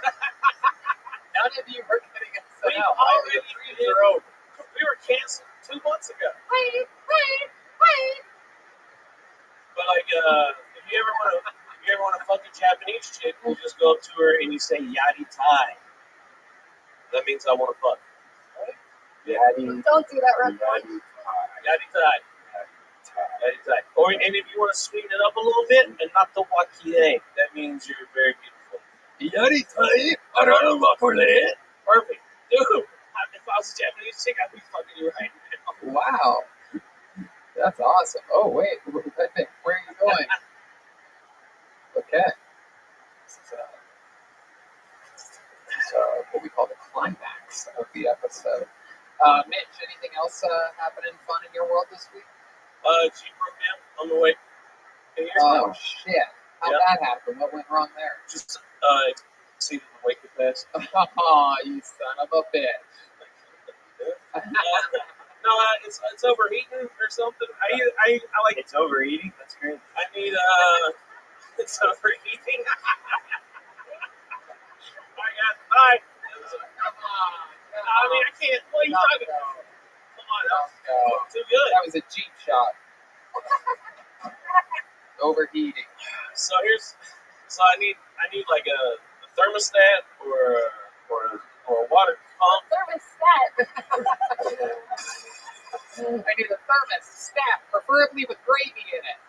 None of you are getting us out. We were canceled 2 months ago. But if you ever want to fuck a Japanese chick, you just go up to her and you say "yari tai." That means I want to fuck. Don't do that, Rabbi. Yari tai. And if you want to sweeten it up a little bit, and not the wakie, that means you're very beautiful. Yari tai, perfect. Dude, if I was a Japanese chick, I'd be fucking you right now. Wow. That's awesome. Oh, wait. Where are you going? Okay. This is what we call the climax of the episode. Mitch, anything else happening fun in your world this week? Jeep broke down on the way. Oh, shit. How'd that happen? What went wrong there? Just see the weight too fast. Oh, you son of a bitch. No, it's overeating or something. I like. It's overeating. That's great. I need it's overeating. I mean, I can't. What are you talking about? Come on, that's too good. That was a cheap shot. Overheating. So I need like a thermostat or a water pump. Thermostat. I need a thermostat, preferably with gravy in it.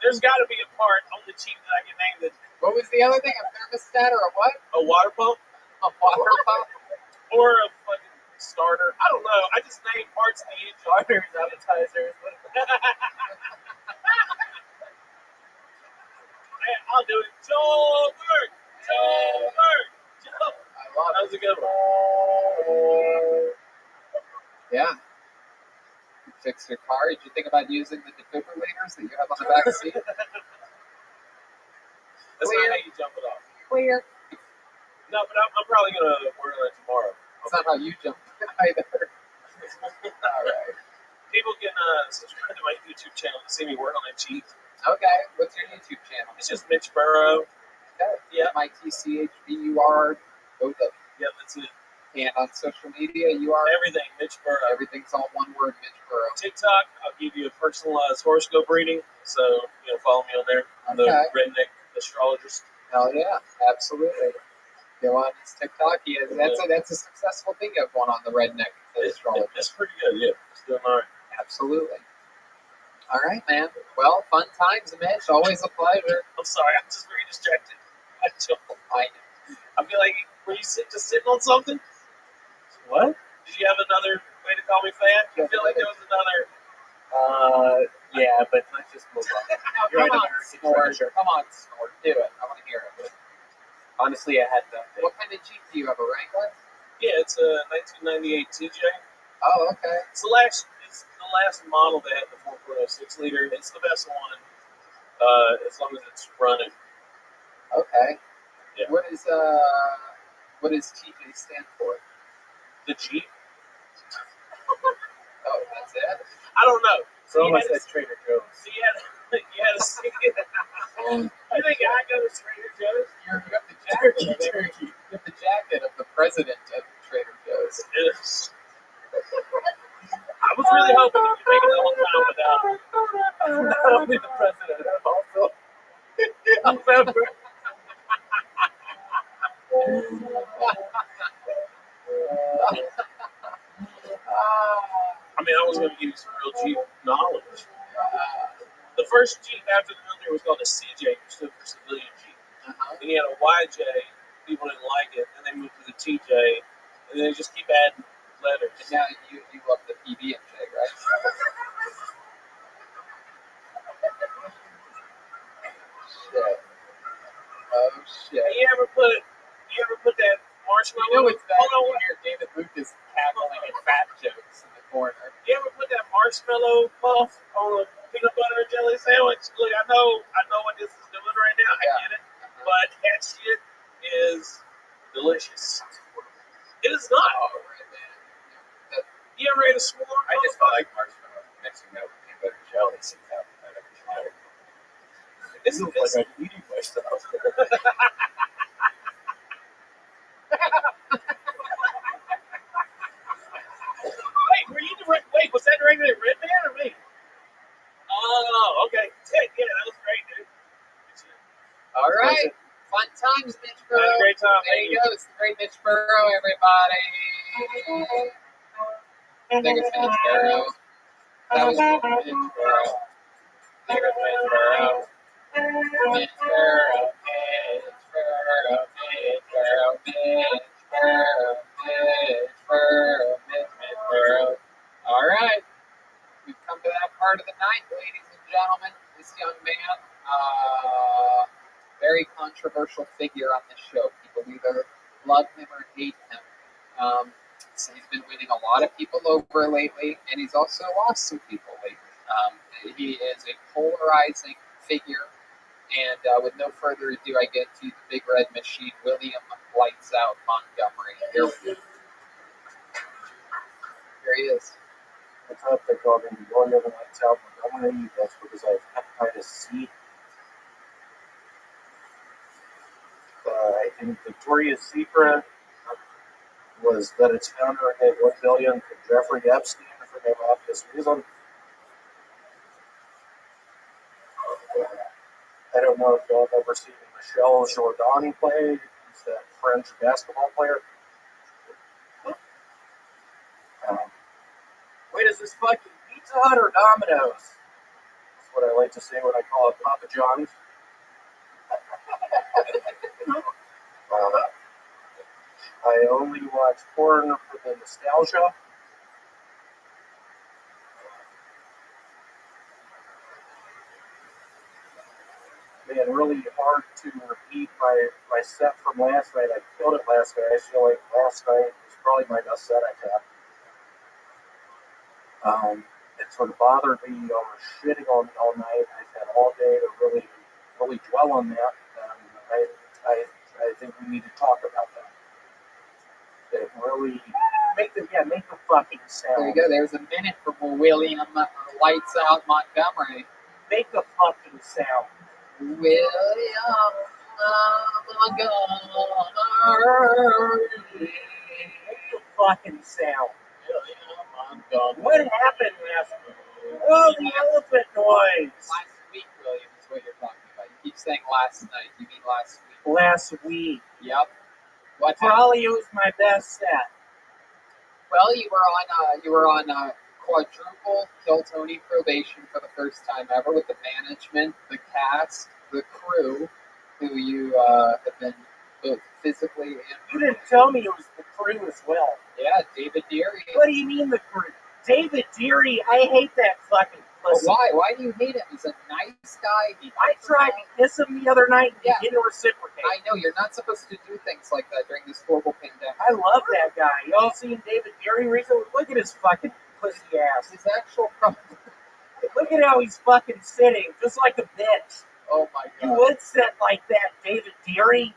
There's got to be a part on the cheap that I can name that. What was the other thing? A thermostat or a what? A water pump. A water pump? Or a fucking starter. I don't know. I just named parts of the engine. Starters, appetizers. I'll do it. Joe Bird. I love that was a good one. Yeah. You fixed your car. Did you think about using the defibrillators that you have on the back seat? That's not how you jump it off. Clear. No, but I'm probably going to work on it tomorrow. That's not how you jump either. All right. People can subscribe to my YouTube channel to see me work on that cheat. Okay. What's your YouTube channel? It's just Mitch Burrow. Okay. Yeah. MITCHBUR. Both of them. Yeah, that's it. And on social media, you are? Everything, Mitch Burrow. Everything's all one word, Mitch Burrow. TikTok, I'll give you a personalized horoscope reading. So, follow me on there. I'm the redneck astrologist. Hell yeah. Absolutely. Go on his TikTok. That's a successful thing of one on the redneck astrologist. It's pretty good, yeah. It's doing all right. Absolutely. All right, man. Well, fun times, Mitch. Always a pleasure. I'm sorry, I'm just very distracted. I feel like, were you just sitting on something? What? Did you have another way to call me fat? I feel like there was another. Yeah, but let's just move on. Come on, snort. Come on, snort. Do it. I want to hear it. Honestly, I had nothing. What kind of Jeep do you have? A Wrangler? Yeah, it's a 1998 TJ. Oh, okay. It's the last model that had the 4.06 liter. It's the best one, as long as it's running. Okay. Yeah. What does TJ stand for? The Jeep. Oh, that's it. I don't know. So almost like Trader Joe's. So you had to see it. I think I go to Trader Joe's. You have the jacket. You have the jacket of the president of Trader Joe's. Yes. I was really hoping you could make it the whole time without Not only the president, but also a member. I mean, I was going to give you some real Jeep knowledge. The first Jeep after the military was called a CJ, which stood for civilian Jeep. Then you had a YJ, people didn't like it, then they moved to the TJ, and then they just keep adding letters. And now you love the PB&J, right? Shit. Oh shit. You ever put that marshmallow? You know it's bad when you hear David Lucas cackling at fat jokes in the corner. You ever put that marshmallow puff on a peanut butter and jelly sandwich? Look, I know what this is doing right now. I get it. But that shit is delicious. It is not. Oh, right, man. You ever ate a s'more? I just like marshmallow mixing that with peanut butter and jelly. Somehow I never tried it. This is like I'm eating myself. Wait, was that directed at Red Man or me? Oh, okay. Yeah, that was great, dude. All right. Fun times, Mitch Burrow. Had a great time. There you go. It's the great Mitch Burrow, everybody. I think it's Mitch Burrow. That was Mitch Burrow. There goes Mitch Burrow. Mitch Burrow. Mitch Burrow. Mitch Burrow. Mitch Burrow. Mitch Burrow. Mitch Burrow. All right. We've come to that part of the night, ladies and gentlemen. This young man, very controversial figure on this show. People either love him or hate him. So he's been winning a lot of people over lately, and he's also lost some people lately. He is a polarizing figure. And with no further ado, I get to the Big Red Machine, William Lights Out Montgomery. Here he is. What's up? They call me William Lights Out Montgomery. That's because I have hepatitis C. I think Victoria's Secret was that its founder gave $1 billion to Jeffrey Epstein for no obvious reason. I don't know if y'all have ever seen Michel Jourdani play. He's that French basketball player. Wait, is this fucking Pizza Hut or Domino's? That's what I like to say when I call it Papa John's. I only watch porn for the nostalgia. Man, really hard to repeat my set from last night. I killed it last night. I feel like last night was probably my best set I've had. It sort of bothered me. Y'all were shitting on me all night. I've had all day to really dwell on that. I think we need to talk about that. It really make the fucking sound. There you go. There's a minute from William Lights Out Montgomery. Make the fucking sound. William Montgomery. Make the fucking sound. What happened last week? Oh, the elephant noise. Last week, William, is what you're talking about. You keep saying last night. You mean last week? Last week. Yep. What probably was my best set. Well, you were on quadruple Kill Tony probation for the first time ever with the management, the cast, the crew, who you have been both physically and... You didn't tell me it was the crew as well. Yeah, David Deary. What do you mean the crew? David Deary, I hate that fucking pussy. Why? Why do you hate him? He's a nice guy. I tried to kiss him the other night and he didn't reciprocate. I know, you're not supposed to do things like that during this horrible pandemic. I love that guy. Y'all seen David Deary recently? Look at his fucking pussy ass. His actual problem. Look at how he's fucking sitting, just like a bitch. Oh my God. You would sit like that, David Deary.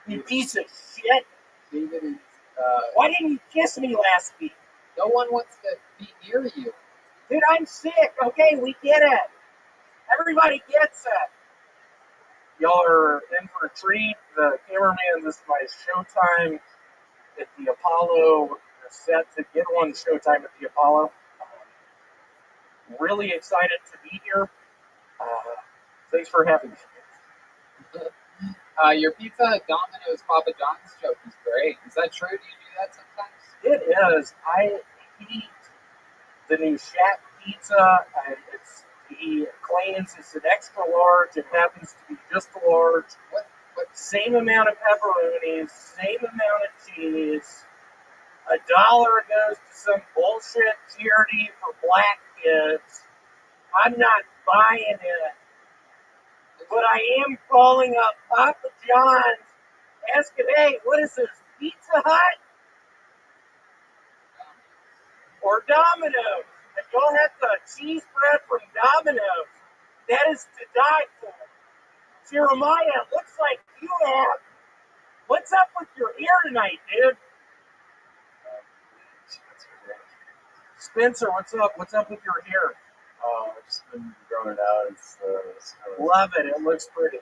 You piece of shit. David is... Why didn't you kiss me last week? No one wants to be near you. Dude, I'm sick. Okay, we get it. Everybody gets it. Y'all are in for a treat. The cameraman, this is my showtime at the Apollo. Set to get on showtime at the Apollo. Really excited to be here. Thanks for having me. Your Pizza Hut Domino's Papa John's joke is great. Is that true? Do you do that sometimes? It is. I eat the new Shack Pizza. He claims it's an extra large. It happens to be just a large. What? Same amount of pepperonis, same amount of cheese. $1 goes to some bullshit charity for black kids. I'm not buying it. But I am calling up Papa John's, asking, hey, what is this, Pizza Hut? Or Domino's? If y'all have the cheese bread from Domino's, that is to die for. Jeremiah, looks like you have. What's up with your hair tonight, dude? Spencer, what's up? What's up with your hair? I've just been growing it out. It's love it. It looks pretty.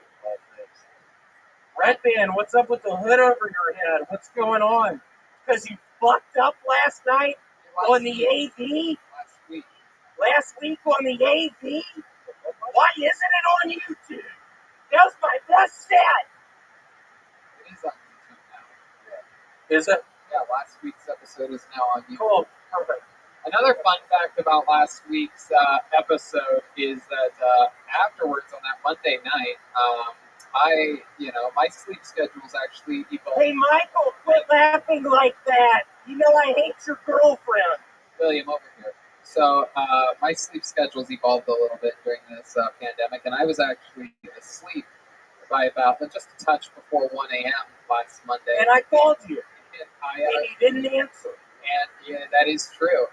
Red Band, what's up with the hood over your head? What's going on? Because you fucked up last night on the AV? Last week on the AV? Why isn't it on YouTube? That was my best set. It is on YouTube now. Is it? Yeah, last week's episode is now on YouTube. Cool. Perfect. Another fun fact about last week's episode is that afterwards on that Monday night, my sleep schedule's actually evolved. Hey, Michael, quit laughing like that. You know I hate your girlfriend. William, over here. So my sleep schedule's evolved a little bit during this pandemic, and I was actually asleep by about just a touch before 1 a.m. last Monday. And I called you, and you didn't answer. And yeah, that is true.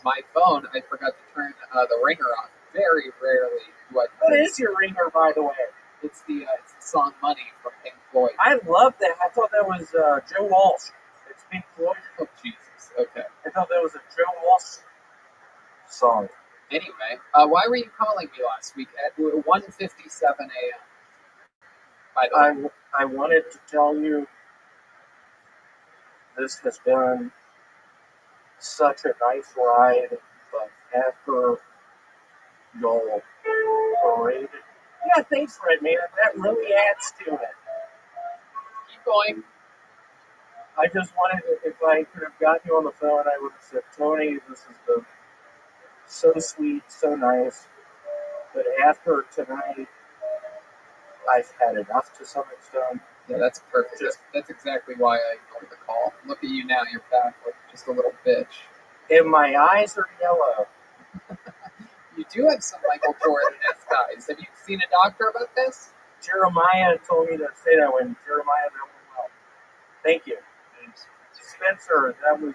My phone, I forgot to turn the ringer on. very rarely do I. What is your ringer, by the way? It's the song "Money" from Pink Floyd. I love that. I thought that was Joe Walsh. It's Pink Floyd. Oh Jesus. Okay. I thought that was a Joe Walsh song. Anyway, why were you calling me last week at 1:57 a.m.? By the way, I wanted to tell you this has been such a nice ride, but after y'all paraded, yeah, thanks, Red Man. That really adds to it. Keep going. I just wanted to, if I could have gotten you on the phone, I would have said, Tony, this has been so sweet, so nice. But after tonight, I've had enough to some extent. Yeah, that's perfect. That's exactly why I ignored the call. Look at you now. You're back like just a little bitch. And my eyes are yellow. You do have some Michael Jordan-esque eyes. Have you seen a doctor about this? Jeremiah told me to say that when Jeremiah did well. Thank you. Spencer, that was,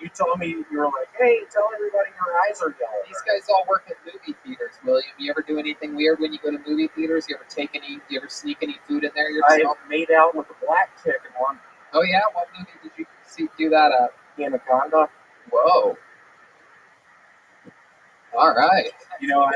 you told me, you were like, hey, tell everybody your eyes are yellow. These guys all work at movie theaters, William. You ever do anything weird when you go to movie theaters? You ever sneak any food in there yourself? I made out with a black chick in one. Oh yeah? What movie did you do that at? Anaconda. Whoa. All right. You know, I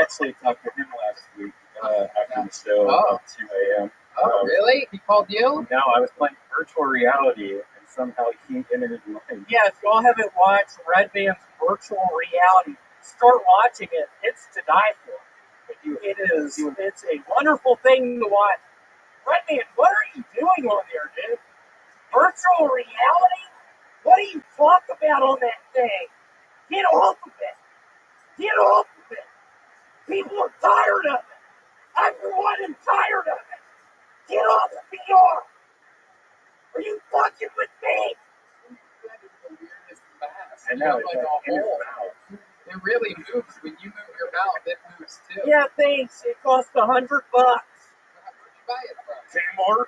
actually talked to him last week after the show at 2 a.m. Oh, really? He called you? No, I was playing virtual reality, and somehow he entered mine. Yeah, if y'all haven't watched Red Band's virtual reality, start watching it. It's to die for. It's a wonderful thing to watch. Red Band, what are you doing on there, dude? Virtual reality? What do you talk about on that thing? Get off of it. Get off of it. People are tired of it. I, for one, am tired of it. Get off of VR. Are you fucking with me? That is the weirdest mask. I know, You have like a in his hole. mouth. It really moves. When you move your mouth, it moves too. Yeah, thanks. It cost $100. Where'd you buy it from? Kmart.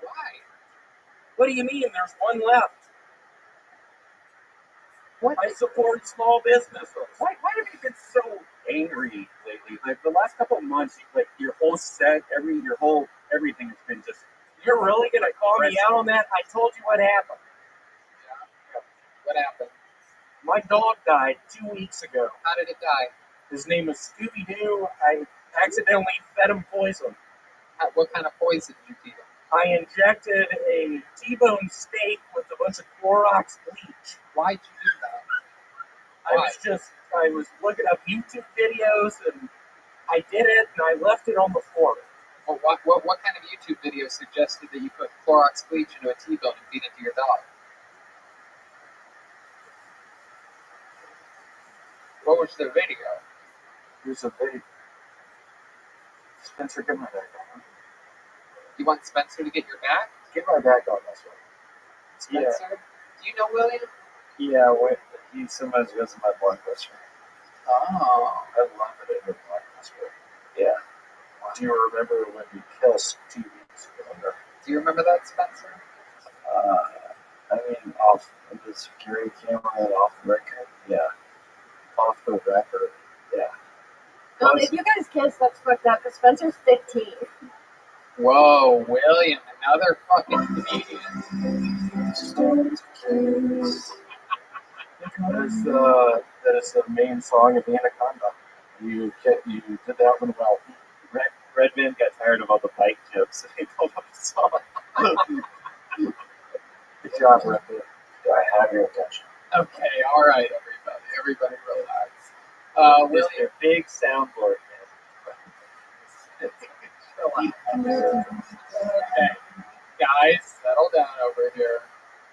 Why? What do you mean? There's one left. What? I support small businesses. Why have you been so angry lately? Like the last couple of months, like your whole set, everything has been just. You're really gonna call me out on that? I told you what happened. Yeah. What happened? My dog died 2 weeks ago. How did it die? His name is Scooby-Doo. I accidentally fed him poison. What kind of poison did you feed him? I injected a T-bone steak with a bunch of Clorox bleach. Why'd you do that? I was looking up YouTube videos and I did it and I left it on the floor. Well, what kind of YouTube video suggested that you put Clorox bleach into a T-bone and feed it to your dog? What was the video? Here's a video. Spencer, get my bag on. You want Spencer to get your back? Get my bag on this one. Spencer? Yeah. Do you know William? Yeah, he sometimes goes to my blockbuster. Oh. I love it in the blockbuster. Yeah. Do you remember when we kissed 2 weeks ago? Do you remember that, Spencer? I mean, off the security camera and off the record? Yeah. Off the record? Yeah. If you guys kiss, that's fucked up, because Spencer's 15. Whoa, William, another fucking comedian. That is the main song of Anaconda. You did that one well. Redman got tired of all the bike jokes and he pulled up a song. Good job, Redman. I have your attention. Okay, all right, everybody. Everybody relax. William, a big soundboard, man. Okay, guys, settle down over here.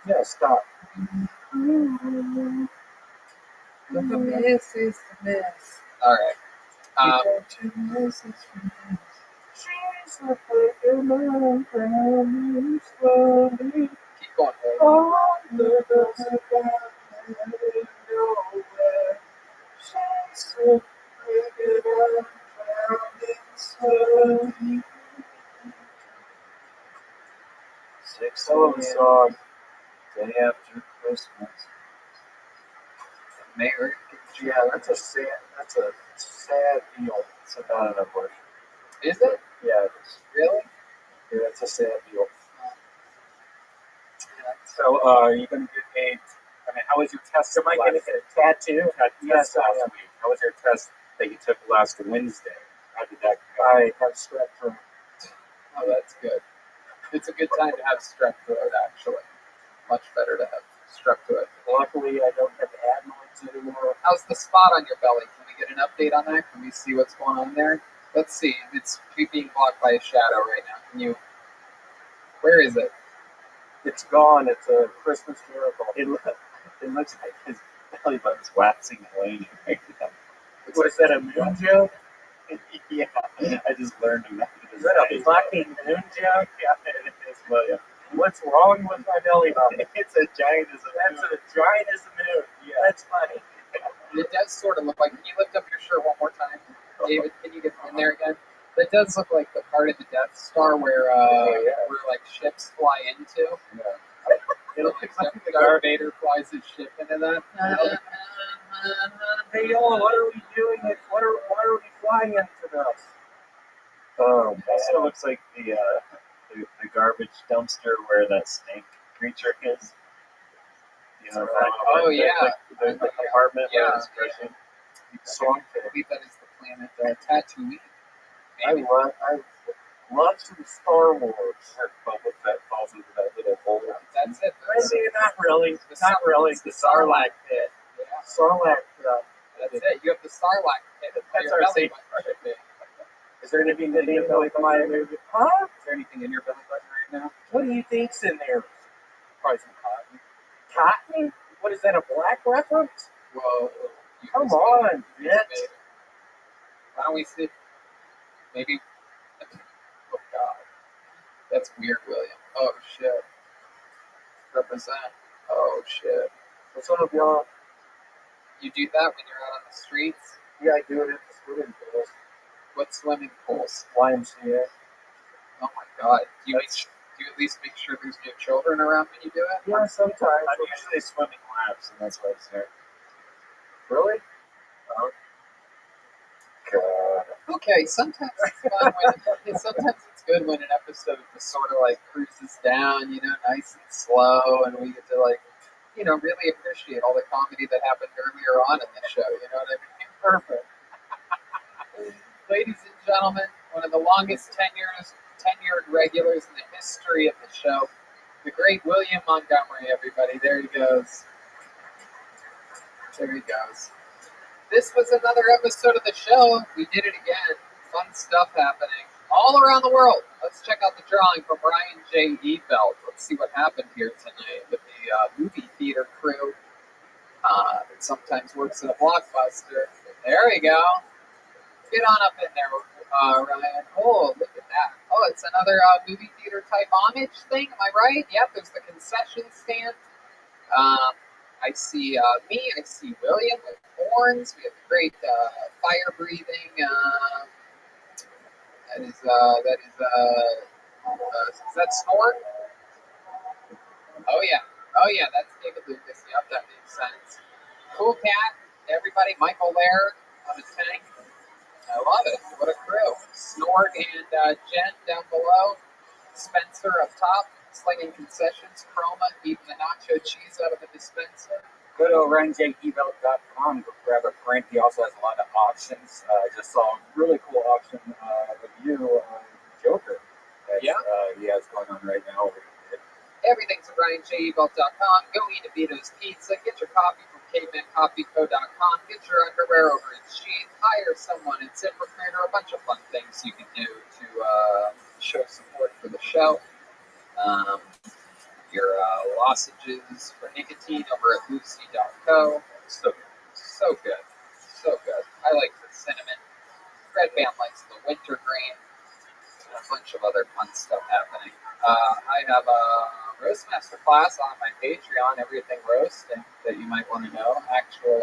Yeah, stop. The mess is the mess. All right. Keep going. Six song. Day after Christmas. Merry. Yeah, that's a sad deal. It's not an abortion. Is it? Yeah, it is. Really? Yeah, it's a sad deal. So, you're going to get how was your test? Am I going to get a tattoo? Yes, I last am. week. How was your test that you took last Wednesday? How did that go? I got strep throat. Oh, that's good. It's a good time to have strep throat, actually. Much better to have strep throat. Luckily, I don't have adenoids anymore. How's the spot on your belly? Can we get an update on that? Can we see what's going on there? Let's see. It's being blocked by a shadow right now. Can you... Where is it? It's gone. It's a Christmas miracle. It looks like his belly button's waxing and waning right now. What is that, a moon joke? Yeah, I just learned to make it. Is that a fucking moon joke? Yeah, it is, William. What's wrong with my belly button? It's as giant as a moon. That's as giant as the moon. Yeah. That's funny. It does sort of look like... Can you lift up your shirt one more time? David, can you get in there again? That does look like the part of the Death Star where like ships fly into. Yeah. It looks like Darth Vader flies his ship into that. Hey, y'all, what are we doing? Why are we flying into this? It also looks like the garbage dumpster where that snake creature is. You know, the apartment where it's crushing. I believe that is the planet Tatooine. I love some Star Wars. Boba Fett falls into that little hole. That's it. Not really. Not really. The Sarlacc pit. Yeah. Sarlacc pit. That's it. You have the Sarlacc pit. That's our safe. Is there anything in your belly button? Huh? Is there anything in your belly button right now? What do you think's in there? Probably some cotton. Cotton? What is that, a black reference? Well, come on, bitch. Why don't we see? Maybe. Oh God, that's weird, William. Oh shit. Represent. Oh shit. What's up, y'all? You do that when you're out on the streets? Yeah, I do it at the swimming pools. What swimming pools? YMCA. Oh my God. Do you at least make sure there's no children around when you do it? Yeah, sometimes. I'm usually swimming laps, and that's why it's there. Really? God. Okay, sometimes it's fun sometimes it's good when an episode just sort of like cruises down, nice and slow, and we get to really appreciate all the comedy that happened earlier on in the show. You know what I mean? Perfect. Ladies and gentlemen, one of the longest tenured regulars in the history of the show, the great William Montgomery, everybody. There he goes. There he goes. This was another episode of the show. We did it again. Fun stuff happening all around the world. Let's check out the drawing from Ryan J. Ebelt. Let's see what happened here tonight with the movie theater crew that sometimes works in a blockbuster. There we go. Get on up in there, Ryan. Oh, look at that. Oh, it's another movie theater type homage thing. Am I right? Yep, there's the concession stand. I see me. I see William with horns. We have great fire breathing. Is that Snort? Oh yeah, that's David Lucas. Yep, that makes sense. Cool cat. Everybody, Michael Laird on a tank. I love it. What a crew. Snort and Jen down below. Spencer up top, slinging concessions. Chroma eating the nacho cheese out of the dispenser. Go to RyanJEvelt.com. Go grab a print. He also has a lot of auctions. I just saw a really cool auction of you on Joker that he has going on right now. Everything's at RyanJEvelt.com. Go eat a Vito's Pizza. Get your coffee from CavemanCoffeeCo.com. Get your underwear over at Sheath. Hire someone at ZipRecruiter. A bunch of fun things you can do to show support for the show. Your lozenges for nicotine over at Lucy.co. So good. I like the cinnamon. Red Band likes the wintergreen. And a bunch of other fun stuff happening. I have a roast master class on my Patreon, Everything Roasting, that you might want to know. Actual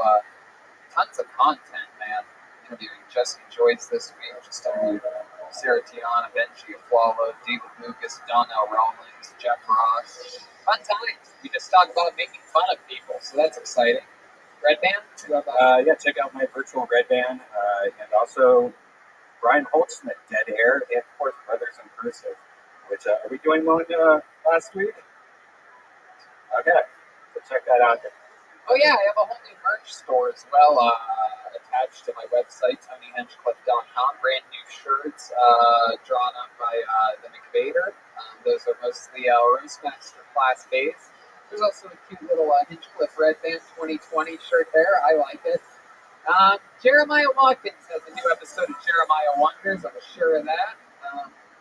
tons of content, man. Interviewing Jesse Joyce this week. Just interviewed Sarah Tiana, Benji Aflalo, David Lucas, Donnell Rawlings, Jeff Ross. Fun times. We just talk about making fun of people, so that's exciting. Red Band? You have, Yeah, check out my virtual Red Band, and also Brian Holtzman, Dead Air, and of course Brothers in Cursive, which are we doing one last week? Okay, so check that out. Oh yeah, I have a whole new merch store as well attached to my website, TonyHinchcliffe.com. Brand new shirts drawn up by the McVader. Those are mostly Roastmaster class based. There's also a cute little Hinchcliffe Red Band 2020 shirt there. I like it. Jeremiah Watkins has a new episode of Jeremiah Wonders. I'm sure of that.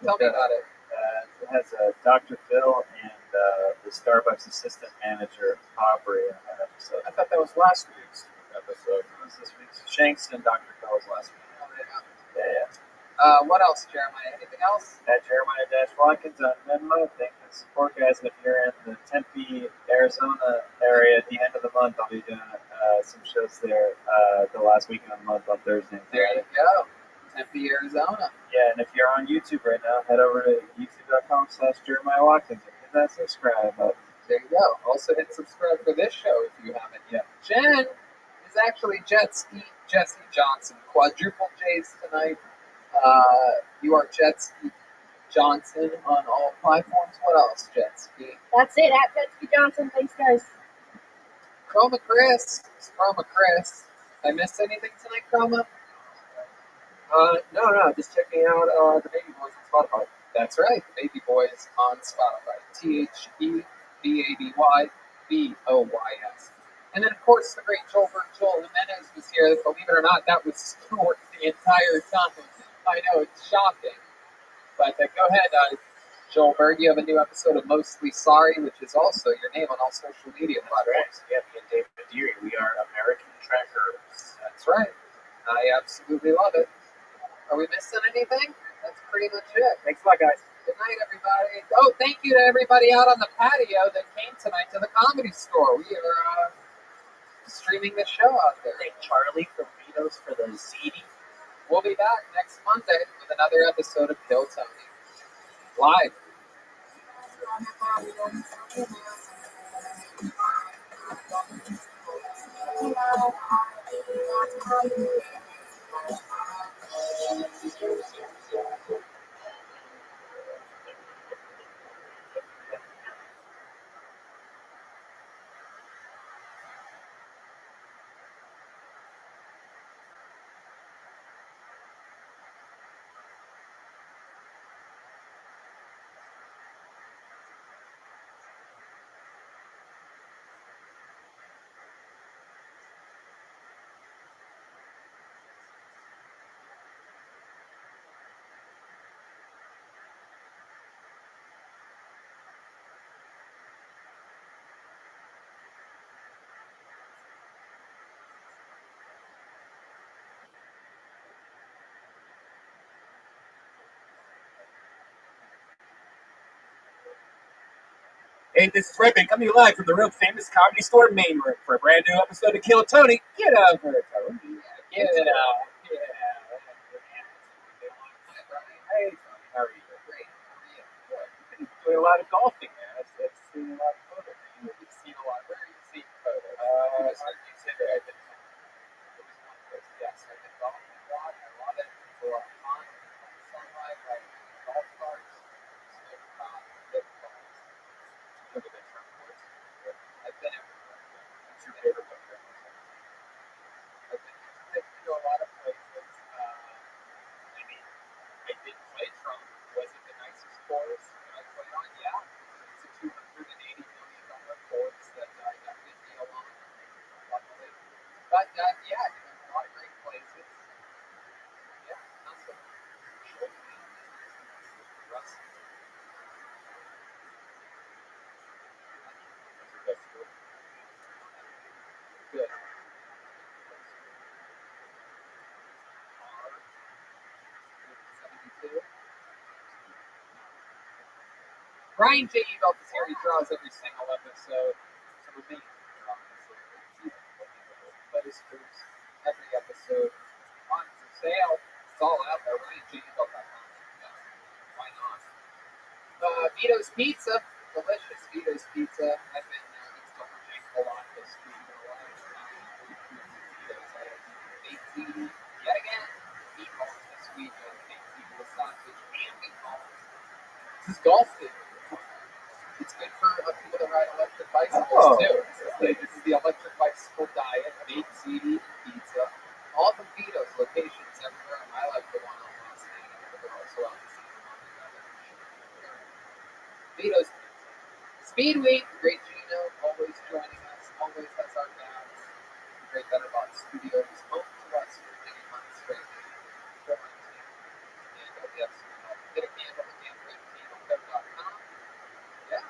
Tell me about it. It has Dr. Phil and the Starbucks assistant manager, Aubrey, in that episode. I thought that was last week's episode. It was this week's. Shanks and Dr. Phil was last week. Yeah. What else, Jeremiah? Anything else? At Jeremiah-Watkins on Venmo. Thank you for the support, guys. And if you're in the Tempe, Arizona area at the end of the month, I'll be doing some shows there the last weekend of the month on Thursday. There you go. Tempe, Arizona. Yeah, and if you're on YouTube right now, head over to youtube.com/JeremiahWatkins and hit that subscribe button. There you go. Also hit subscribe for this show if you haven't yet. Jen is actually Jesse Johnson. Quadruple J's tonight. You are Jetski Johnson on all platforms. What else, Jetski? That's it, at Jetski Johnson. Thanks, guys. Chroma Chris. It's Chroma Chris. Did I miss anything tonight, Chroma? No, just checking out the Baby Boys on Spotify. That's right, the Baby Boys on Spotify. THEBABYBOYS. And then, of course, the great Joel Jimenez was here. Believe it or not, that was scored the entire time. I know, it's shocking. But go ahead, Joel Berg. You have a new episode of Mostly Sorry, which is also your name on all social media platforms. Yeah, me and David Deary, we are American Trackers. That's right. I absolutely love it. Are we missing anything? That's pretty much it. Thanks a lot, guys. Good night, everybody. Oh, thank you to everybody out on the patio that came tonight to the Comedy Store. We are streaming the show out there. Thank Charlie from Vito's for the ziti. We'll be back next Monday with another episode of Kill Tony. Live. Hey, this is Rabbi coming live from the real famous Comedy Store main room for a brand new episode of Kill Tony. Get over it, Tony. Get it out. Yeah. Hey, Tony, how are you? Great. How are you? Good. You've been doing a lot of golfing, man. I've seen a lot of photos. You've seen a lot. Where are you seeing photos? You said that I've been Yes, I've been golfing a lot. I love it. It's a lot of fun. Sunlight, like golf carts, different balls. Look at that front course. I've been everywhere. What's your favorite one? I've been to a lot of places. I mean, I did play Trump. Was it the nicest course that I played on? Yeah. It's a $280 million course that got me along, luckily. But yeah, I've been to a lot of great places. Yeah, awesome. Russ. Good. Brian J. Eagles is here. He draws every single episode. So we're making it obviously. But his proofs every episode on for sale. It's all out there. RyanJEagles.com. Why not? Vito's Pizza. Delicious Vito's Pizza. I've been eating a lot this week. ziti, yet again, meatballs this week. I think people with sausage and meatballs. This is golf food. It's good for people that ride electric bicycles too. This is the electric bicycle diet, baked ziti, pizza. All from Vito's, locations everywhere. I like the one on Los Angeles, but they're also out in Santa Monica. Vito's Pizza. Speedweek, great Gino, always joining us, always has our backs. Great BetterBot Studios, home to us for many months straight. And we have some hit a candle again, candlecandlecare.com. Yeah.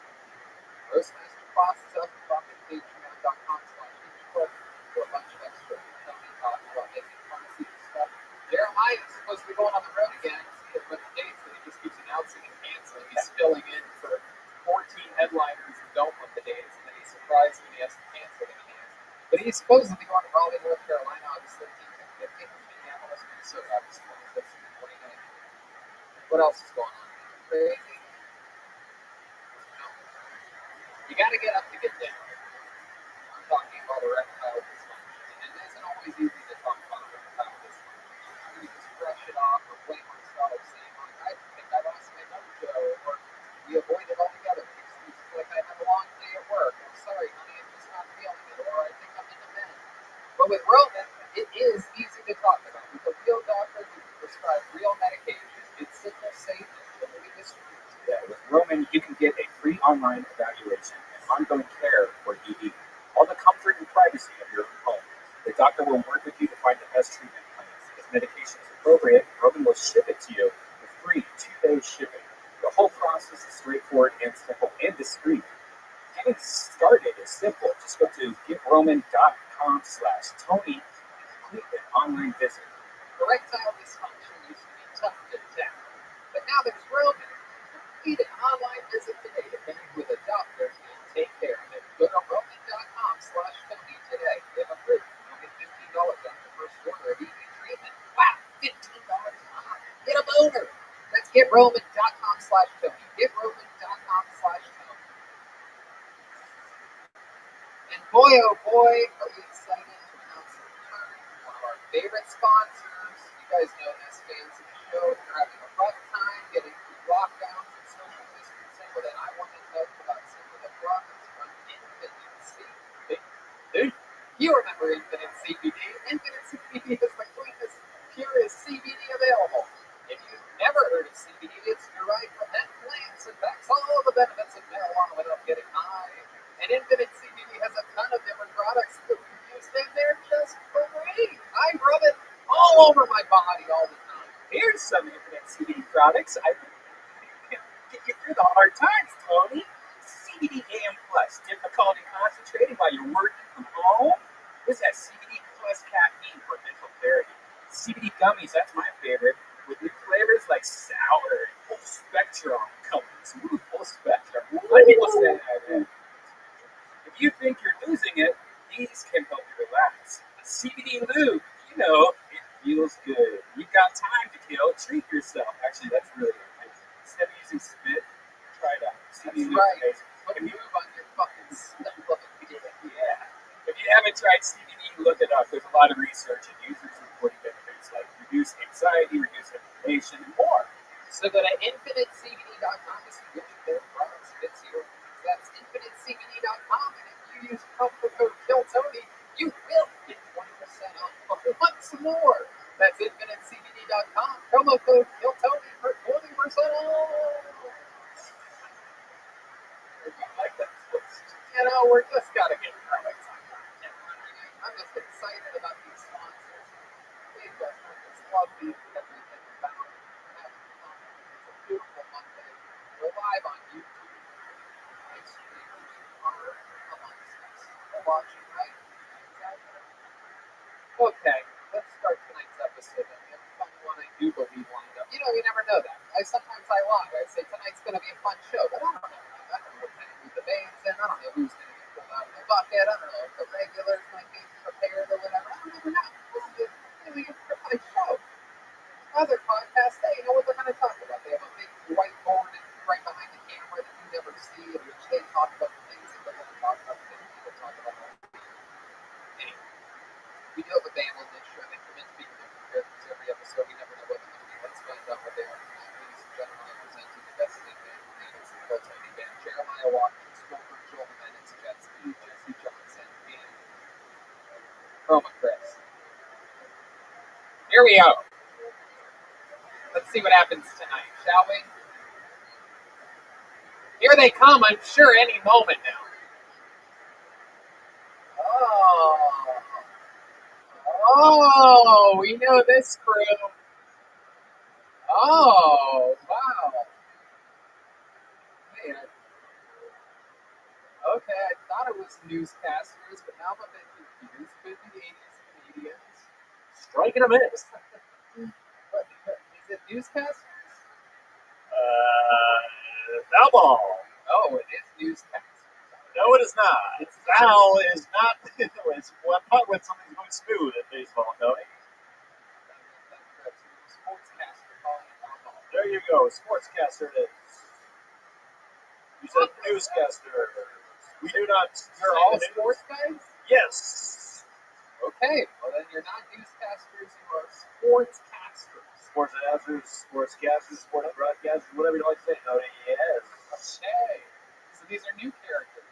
Roastmaster classes up at patreon.com/eachclub for a bunch of extra Tony talking about making pharmacy stuff. Jeremiah is supposed to be going on the road again. See what the dates that he just keeps announcing and canceling. He's filling in for 14 headliners who don't want the dates, and then he's surprised when he has to cancel the hands. But he's supposed to be going to Raleigh, North Carolina, August 13th and 15th, Minneapolis, Minnesota, August 26th and 29th. What else is going on? Crazy. You got to get up to get down. I'm talking about erectile dysfunction, and it isn't always easy to talk about erectile dysfunction. You just brush it off or blame ourselves, saying, I think I lost my mojo, or we avoid it altogether. Excuses like I had a long day at work. I'm sorry, honey, I'm just not feeling it, or I think I'm in the bed. But with Roman, it is easy to talk about. With a real doctor who can prescribe real medication, it's simple, safe, and totally distributed. Yeah, with Roman, you can get a free online evaluation and ongoing care for ED. All the comfort and privacy of your own home. The doctor will work with you to find the best treatment plans. If medication is appropriate, Roman will ship it to you with free 2-day shipping. The whole process is straightforward and simple and discreet. Getting started is simple. Just go to getroman.com/Tony and complete an online visit. Erectile dysfunction used to be tough to detect, but now there's Roman. Complete an online visit today to connect with a doctor and take care of it. Go to roman.com/Tony today. If approved, you'll get $15 off the first order of ED treatment. Wow, $15 off. Get a boner. That's getroman.com/Tony. Getroman.com/Tony. And boy, oh boy, are we excited to announce the return of one of our favorite sponsors. You guys know this, fans of the show. If you're having a rough time getting through lockdowns and social distancing, well, then I want to tell you about some of the products from Infinite CBD. You remember Infinite CBD? Infinite CBD is the cleanest, purest CBD available. If you've never heard of CBD, it's derived from that plant and packs all the benefits of marijuana without getting high. And Infinite CBD has a ton of different products that we use, and they're just free. I rub it all over my body all the time. Here's some Infinite CBD products. I can get you through the hard times, Tony. CBD AM Plus, difficulty concentrating while you're working from home. This has CBD Plus caffeine for mental clarity. CBD gummies, that's my favorite, with new flavors like sour and full spectrum gummies. Ooh, full spectrum. Let me say that. If you think you're losing it, these can help you relax. CBD lube, you know, it feels good. You've got time to kill, treat yourself. Actually, that's really good. Instead of using spit, try it out. CBD lube is amazing. Put lube on your fucking stuff. Yeah. If you haven't tried CBD, look it up. There's a lot of research and users reporting benefits like reduced anxiety, reduced inflammation, and more. So go to infinitecbd.com to see which of their products fits your needs. That's infinitecbd.com, and if you use promo code KILLTONY, you will get 20% off. Once more, that's infinitecbd.com, promo code KILLTONY for 20% off. Like that twist. You know, we're just gotta get products on that. I'm just excited about these sponsors. They just love these everything about it. Having fun. It's a beautiful Monday. We're live on YouTube. My streamers are amongst us. We're watching, right? Okay, let's start tonight's episode. And we have a fun one, I do believe, lined up. You know, you never know that. Sometimes I lie. I say tonight's going to be a fun show, but I don't know. I don't know what kind of mood the band's in. I don't know who's going to get pulled out of the bucket. I don't know if the regulars might be prepared or whatever. I don't never know. This is a fun show. Other podcasts, they know what they're going to talk about. They have a big whiteboard right behind the camera that you never see, in which they talk about the things that they're going to talk about. Things people talk about. Anyway, we do have a band on this show. I think we're meant to be Joe Watkins, Wilbur Joel Jimenez, Jesse Johnson, and Chroma Chris. Here we go. Let's see what happens tonight, shall we? Here they come, I'm sure, any moment now. Oh, we know this crew. Oh, wow. Hey, okay, I thought it was newscasters, but now I'm a bit confused. Could be 80s comedians. Striking a miss. What, is it newscasters? Foul ball. Oh, it is newscasters. No, it is not. Foul is not. It's not when something's going smooth in baseball, Tony. Sportscaster calling it foul ball. There you go. Sportscaster it is. You said newscaster. We do not. You're all sports guys? Yes. Okay, well then you're not newscasters, you are sportscasters. Sportscasters, sports broadcasters, whatever you like to say, Tony. Yes. Okay. So these are new characters.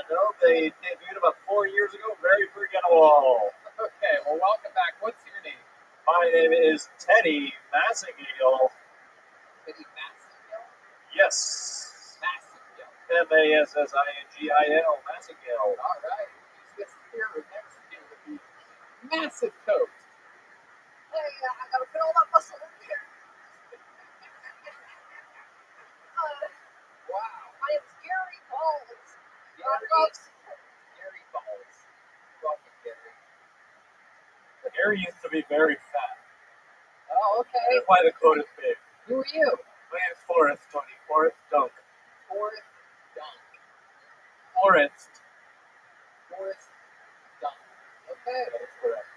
No, they debuted about 4 years ago. Very forgettable. Okay, well welcome back. What's your name? My name is Teddy Massingale. Teddy Massingale? Yes. Massingale. Massingale. Massingale. All right. Who's this here next to you with the massive coat? Hey, I gotta put all that muscle in here. Wow. My name's Gary Balls. Gary Balls. Welcome, Gary. Gary used to be very fat. Oh, okay. That's why the coat is big. Who are you? My name's Forrest, Tony. Forrest Dunk. Forrest Dunk. Forrest. Forrest Dunk. Okay. That is correct.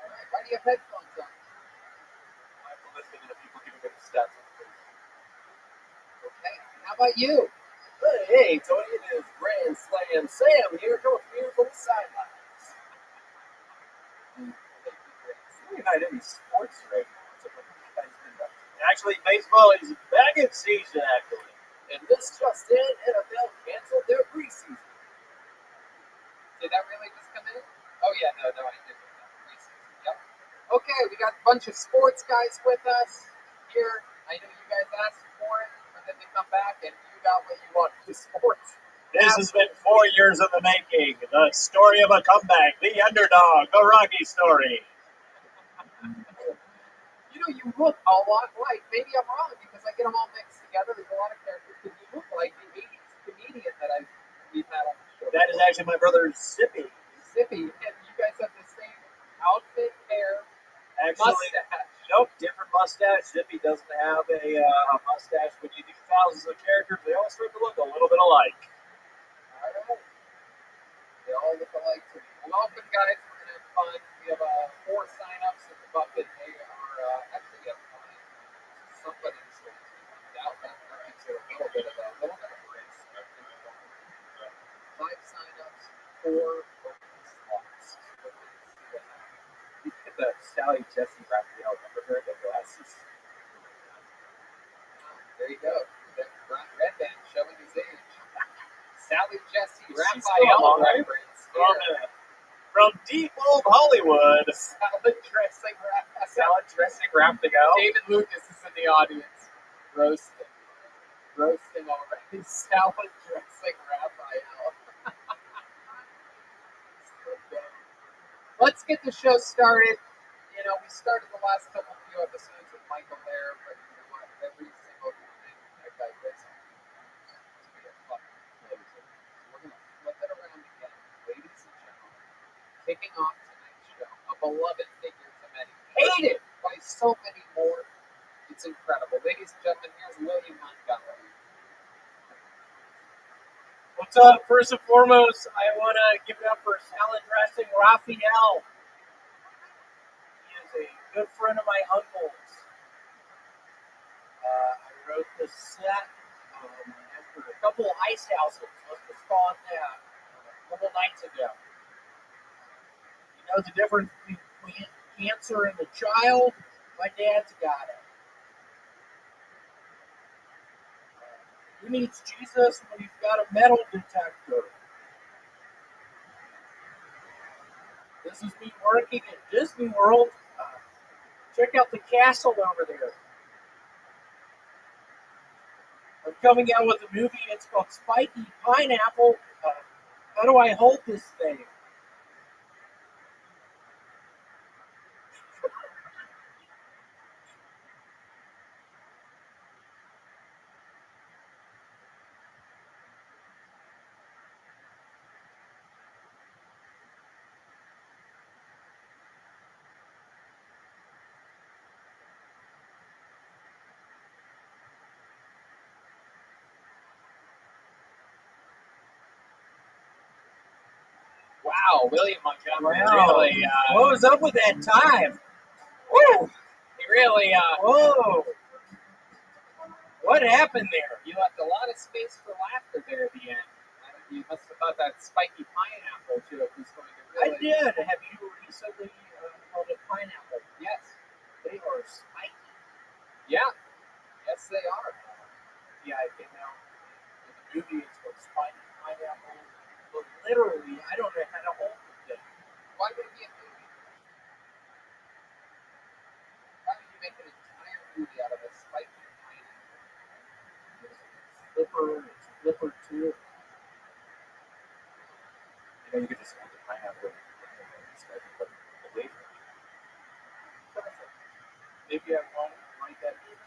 All right. Why do you have headphones on? I have to listen to the people giving me the stats. Okay. How about you? Hey, Tony, it is Grand Slam Sam here, coming from you from the sidelines. We're not any sports right now. Actually, baseball is back in season, actually. And this just in, NFL canceled their preseason. Did that really just come in? Oh, yeah, no, I did. Yep. Okay, we got a bunch of sports guys with us here. I know you guys asked for it, but then they come back and you got what you want with sports. This has been 4 years in the making. The story of a comeback, the underdog, the Rocky story. You know, you look a lot like, maybe I'm wrong because I get them all mixed together. There's a lot of characters, but you look like the 80s comedian that we've had on the show. That is actually my brother Zippy. Zippy, and you guys have the same outfit, hair, Actually, mustache. Nope, different mustache. Zippy doesn't have a mustache. When you do thousands of characters, they all start to look a little bit alike. All right. They all look alike to me. Welcome, guys. We're going to have fun. We have 4 sign-ups in the bucket. They are actually have 5. Somebody's going to find out. That makes it a little bit of a race. 5 sign-ups, 4 open slots. You get the Sally Jesse Raphael, remember her, the glasses? There you go. Red Band showing his age. Sally Jesse Raphael reference. From deep old Hollywood. Salad dressing Raphael. David Lucas is in the audience. Roasting already. Salad dressing Raphael. Let's get the show started. You know, we started the last few episodes with Michael there, but you know what? Every single thing that guy does to be a fucking closer. We're going to flip it around again, ladies and gentlemen. Kicking off tonight's show, a beloved figure to many, hated by so many more. It's incredible. Ladies and gentlemen, here's William Montgomery. What's up? First and foremost, I want to give it up for salad dressing Raphael. He is a good friend of my uncle's. I wrote the set after a couple of ice houses, let's just call it that, a couple nights ago. He knows the difference between cancer and the child. My dad's got it. Who needs Jesus when you've got a metal detector? This is me working at Disney World. Check out the castle over there. I'm coming out with a movie. It's called Spiky Pineapple. How do I hold this thing? Wow, William Montgomery Wow. really. What was up with that time? Woo! He really. Whoa! What happened there? You left a lot of space for laughter there at the end. You must have thought that spiky pineapple joke was going to really. I did. Have you recently called it pineapple? Yes. They are spiky. Yeah. Yes, they are. Yeah, I came out with a movie. It's called Spiky Pineapple. But literally, I don't know how to hold the thing. Why would it be a movie? Why would you make an entire movie out of a spiky pineapple? It's flipper too. You know, you could just hold the pineapple and start to put away from it. Perfect. Maybe I won't write that movie.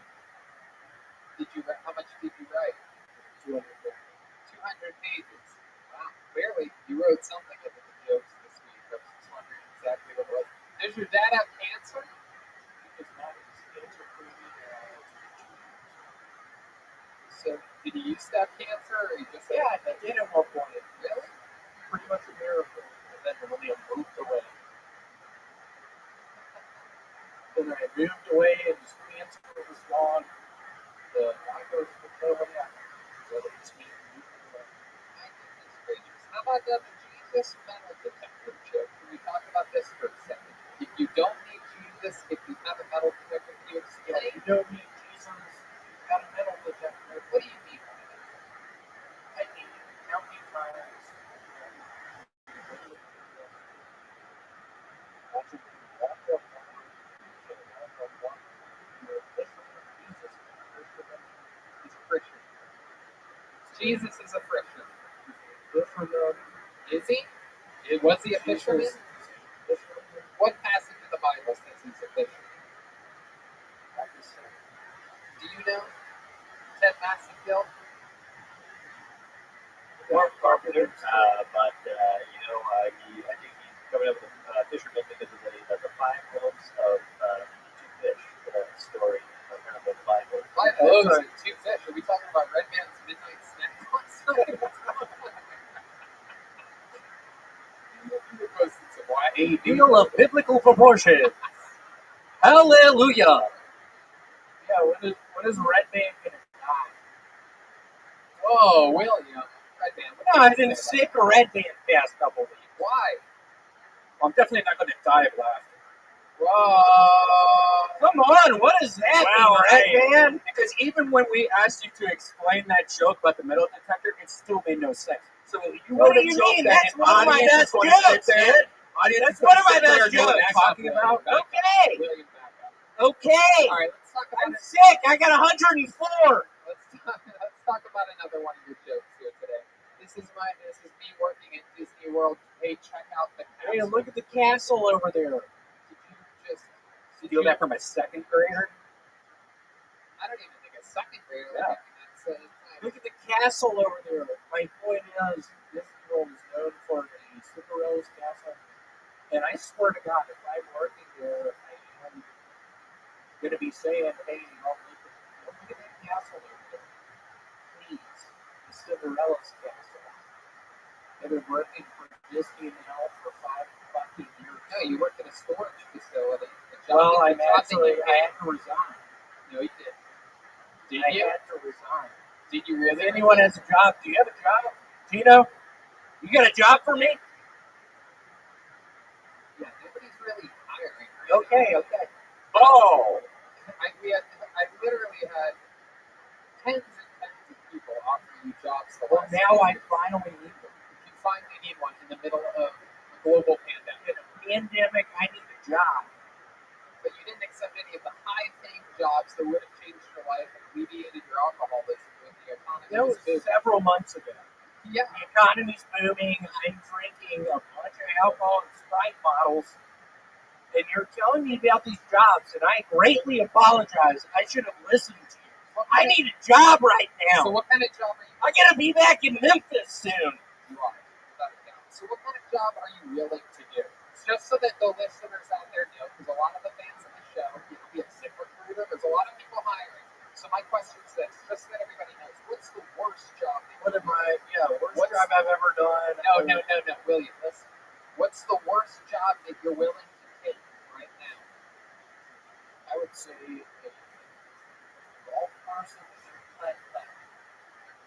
How much did you write? 200 pages. Wow, barely. You wrote something of the jokes this week. I was just wondering exactly what it was. Does your dad have cancer? It's not cancer-free. So, did he used to have cancer, or he just? Yeah, he did at one point. Really? Pretty much a miracle. And then William moved away. Then I moved away and his cancer was gone. The doctors were killing him. So they just moved away. How about the Jesus metal detector joke? Can we talk about this for a second? If you don't need Jesus, if you have a metal detector, can you explain? Yeah, you don't need Jesus. You've got a metal detector. What do you mean by that? I mean, how many times? He's a Christian. Jesus is a Christian. Is he? Was he a fisherman? What passage of the Bible says he's a fisherman? Do you know? Ted Massey-Gill? Mark Carpenter, but I think he's coming up with fisherman because of the 5 loaves of 2 fish story of kind of the Bible. 5 loaves and 2 fish. Are we talking about Red Man's Midnight Snack? A deal of biblical proportions. Hallelujah. Yeah, when is Red Man gonna die? Whoa, William. Red Man. No, I've been sick of Red Man the past couple of weeks. Why? Well, I'm definitely not going to die of laughter. Whoa. Come on, what is that, Red Man? Because even when we asked you to explain that joke about the metal detector, it still made no sense. So you What wrote do a you joke mean? that That's an one of my audience best is going to sit jokes, there. man. Audience That's is going one of to my sit there best and know what jokes. I'm talking about. Okay. William, back up. Okay. All right, let's talk about I'm sick. I got 104. Let's talk about another one of your jokes here today. This is me working at Disney World. Hey, check out the castle. Hey, look at the castle over there. Did you Steal that from a 2nd grader? I don't even think a 2nd grader. Yeah. Look at the castle over there. My point is, Disney World is known for a Cinderella's castle. And I swear to God, if I'm working there, I am going to be saying, hey, look at that castle over there. Please, the Cinderella's castle. I've been working for Disney now for 5 fucking years. No, you worked at a storage facility. Well, I had to resign. No, you didn't. I had to resign. Did you really? If anyone has a job, do you have a job? Tino, you got a job for me? Yeah, nobody's really hiring. Okay. Oh! I literally had tens and tens of people offering you jobs. Well, now I finally need one. You finally need one in the middle of a global pandemic. In a pandemic, I need a job. But you didn't accept any of the high-paying jobs that would have changed your life and alleviated your alcoholism when the economy That was booming. several months ago. Yeah. The economy's booming. I'm drinking a bunch of alcohol and Sprite bottles. And you're telling me about these jobs, and I greatly apologize. I should have listened to you. I need a job right now. So what kind of job are you? I gotta be back in Memphis soon. You are, without a doubt. So what kind of job are you willing to do? Just so that the listeners out there know, because a lot of the fans of the show, you have sick recruiter, there's a lot of people hiring. So my question is this, just so that everybody knows, what's the worst job? Worst job I've ever done. No, William, listen. What's the worst job that you're willing to take right now? I would say a golf person at a putt.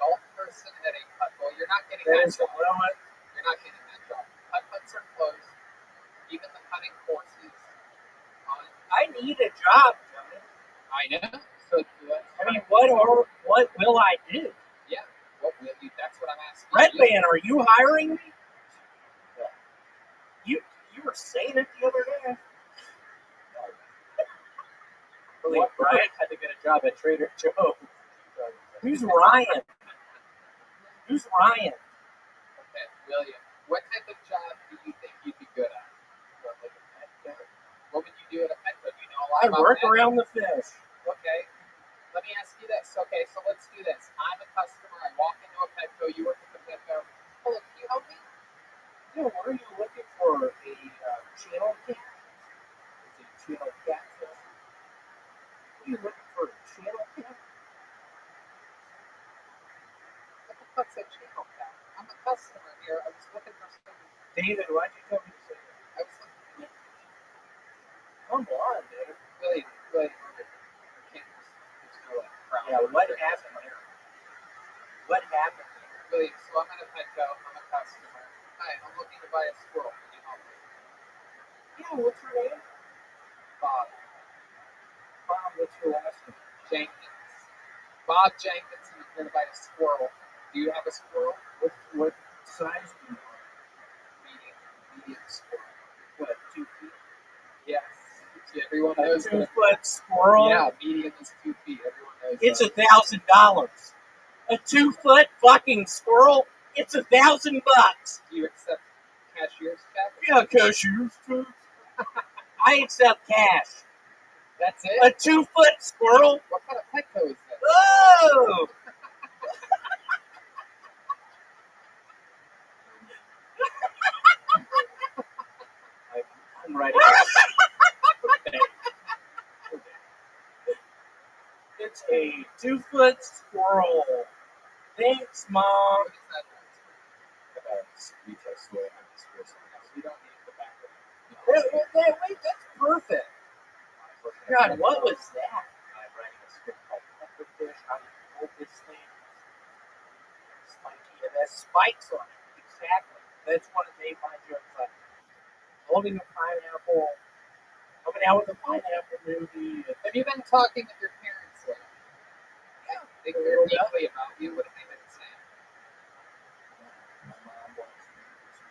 Golf person at a putt. Well, you're not getting That that is job. what I want. You're not getting that job. Putts are closed. Even the putting courses. I need a job, Johnny. I know. So I mean, what will I do? Yeah. What will you? That's what I'm asking. Red Band, are you hiring me? You were saying it the other day. Believe Brian had to get a job at Trader Joe's. Who's Ryan? Who's Ryan? Okay, William. What type of job do you think you'd be good at? What would you do at a Petco? Do you know a lot I about work that? around the fish. Okay. Let me ask you this. Okay, so let's do this. I'm a customer. I walk into a Petco. You work at the Petco. Oh, look, can you help me? Yeah, what are you looking for? A channel cat? Is it channel catfish? What are you looking for? A channel cat? What the fuck's a channel cat? I'm a customer here. I was looking for something. David, why'd you tell me to say that? I was looking. Come on, David. William. There's no crowd. Yeah, what happened there? What happened there? William, so I'm at a Petco. I'm a customer. Hi, I'm looking to buy a squirrel. Can you help me? Yeah, what's your name? Bob. Bob, what's your last name? Jenkins. Bob Jenkins. I'm here to buy a squirrel. Do you have a squirrel? What size do you want? Medium squirrel. What, 2 feet? Yes. Everyone knows. A 2-foot squirrel? Yeah, medium is 2 feet. Everyone knows. It's $1,000. A 2-foot fucking squirrel? It's $1,000. Do you accept cashier's check? Yeah, cashier's check. I accept cash. That's it? A 2-foot squirrel? What kind of Petco is that? Oh! I'm ready. It's a 2-foot squirrel. Thanks, Mom. What is that? Retail store. We don't need the back of Wait, that's perfect. God, what was that? I'm writing a script called Pepperfish. How do you hold this thing? Spiky, and that spikes on it. Exactly. That's one of my jokes. Like holding a pineapple, coming out with a pineapple movie. Have you been talking with your parents lately? Yeah. They care deeply about you. What have they been saying? My mom wants me to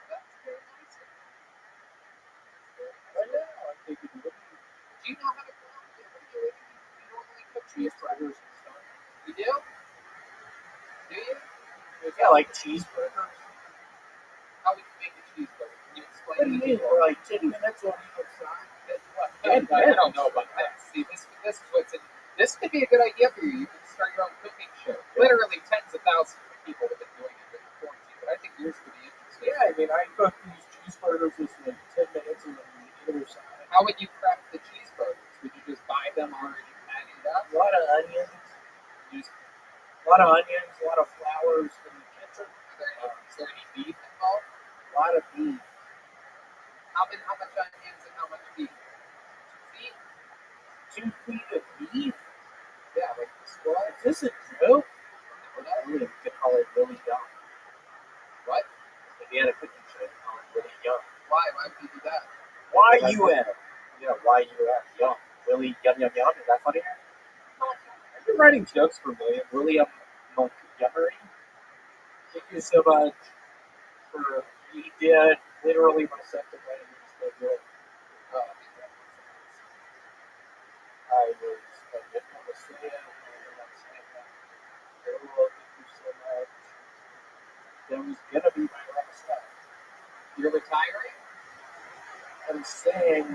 That's very nice of you. I know. I'm thinking, Do you know how to cook? What do you normally cook cheeseburgers and stuff? You do? Do you? yeah, like cheeseburgers. How would you make a cheeseburger? Can you explain? What do you mean? For like 10 minutes on either side? I don't know about that. See, this is what's in. This could be a good idea for you. You could start your own cooking show. Literally tens of thousands of people have been doing it during quarantine, but I think yours could be interesting. Yeah, I mean, I cook these cheeseburgers in 10 minutes on either side. How would you prep the cheeseburgers? Would you just buy them already patted up? A lot of onions. A lot of onions, a lot of flowers in the kitchen. Is there any beef involved? A lot of beef. How much onions and how much beef? 2 feet of beef? Yeah, like the squad. Is this a joke? I'm going to call it really young. What? If you had a cooking show, call it really young. Why? Why you do that? Y-U-M. Yeah, Y-U-M. Yum. Willie, yum, yum, yum. Is that funny? I've been writing jokes for William Montgomery. Thank you so much for he did literally my second writing. I just want to say it. I'm saying that. Oh, thank you so much. That was gonna be my last set. You're retiring? I'm saying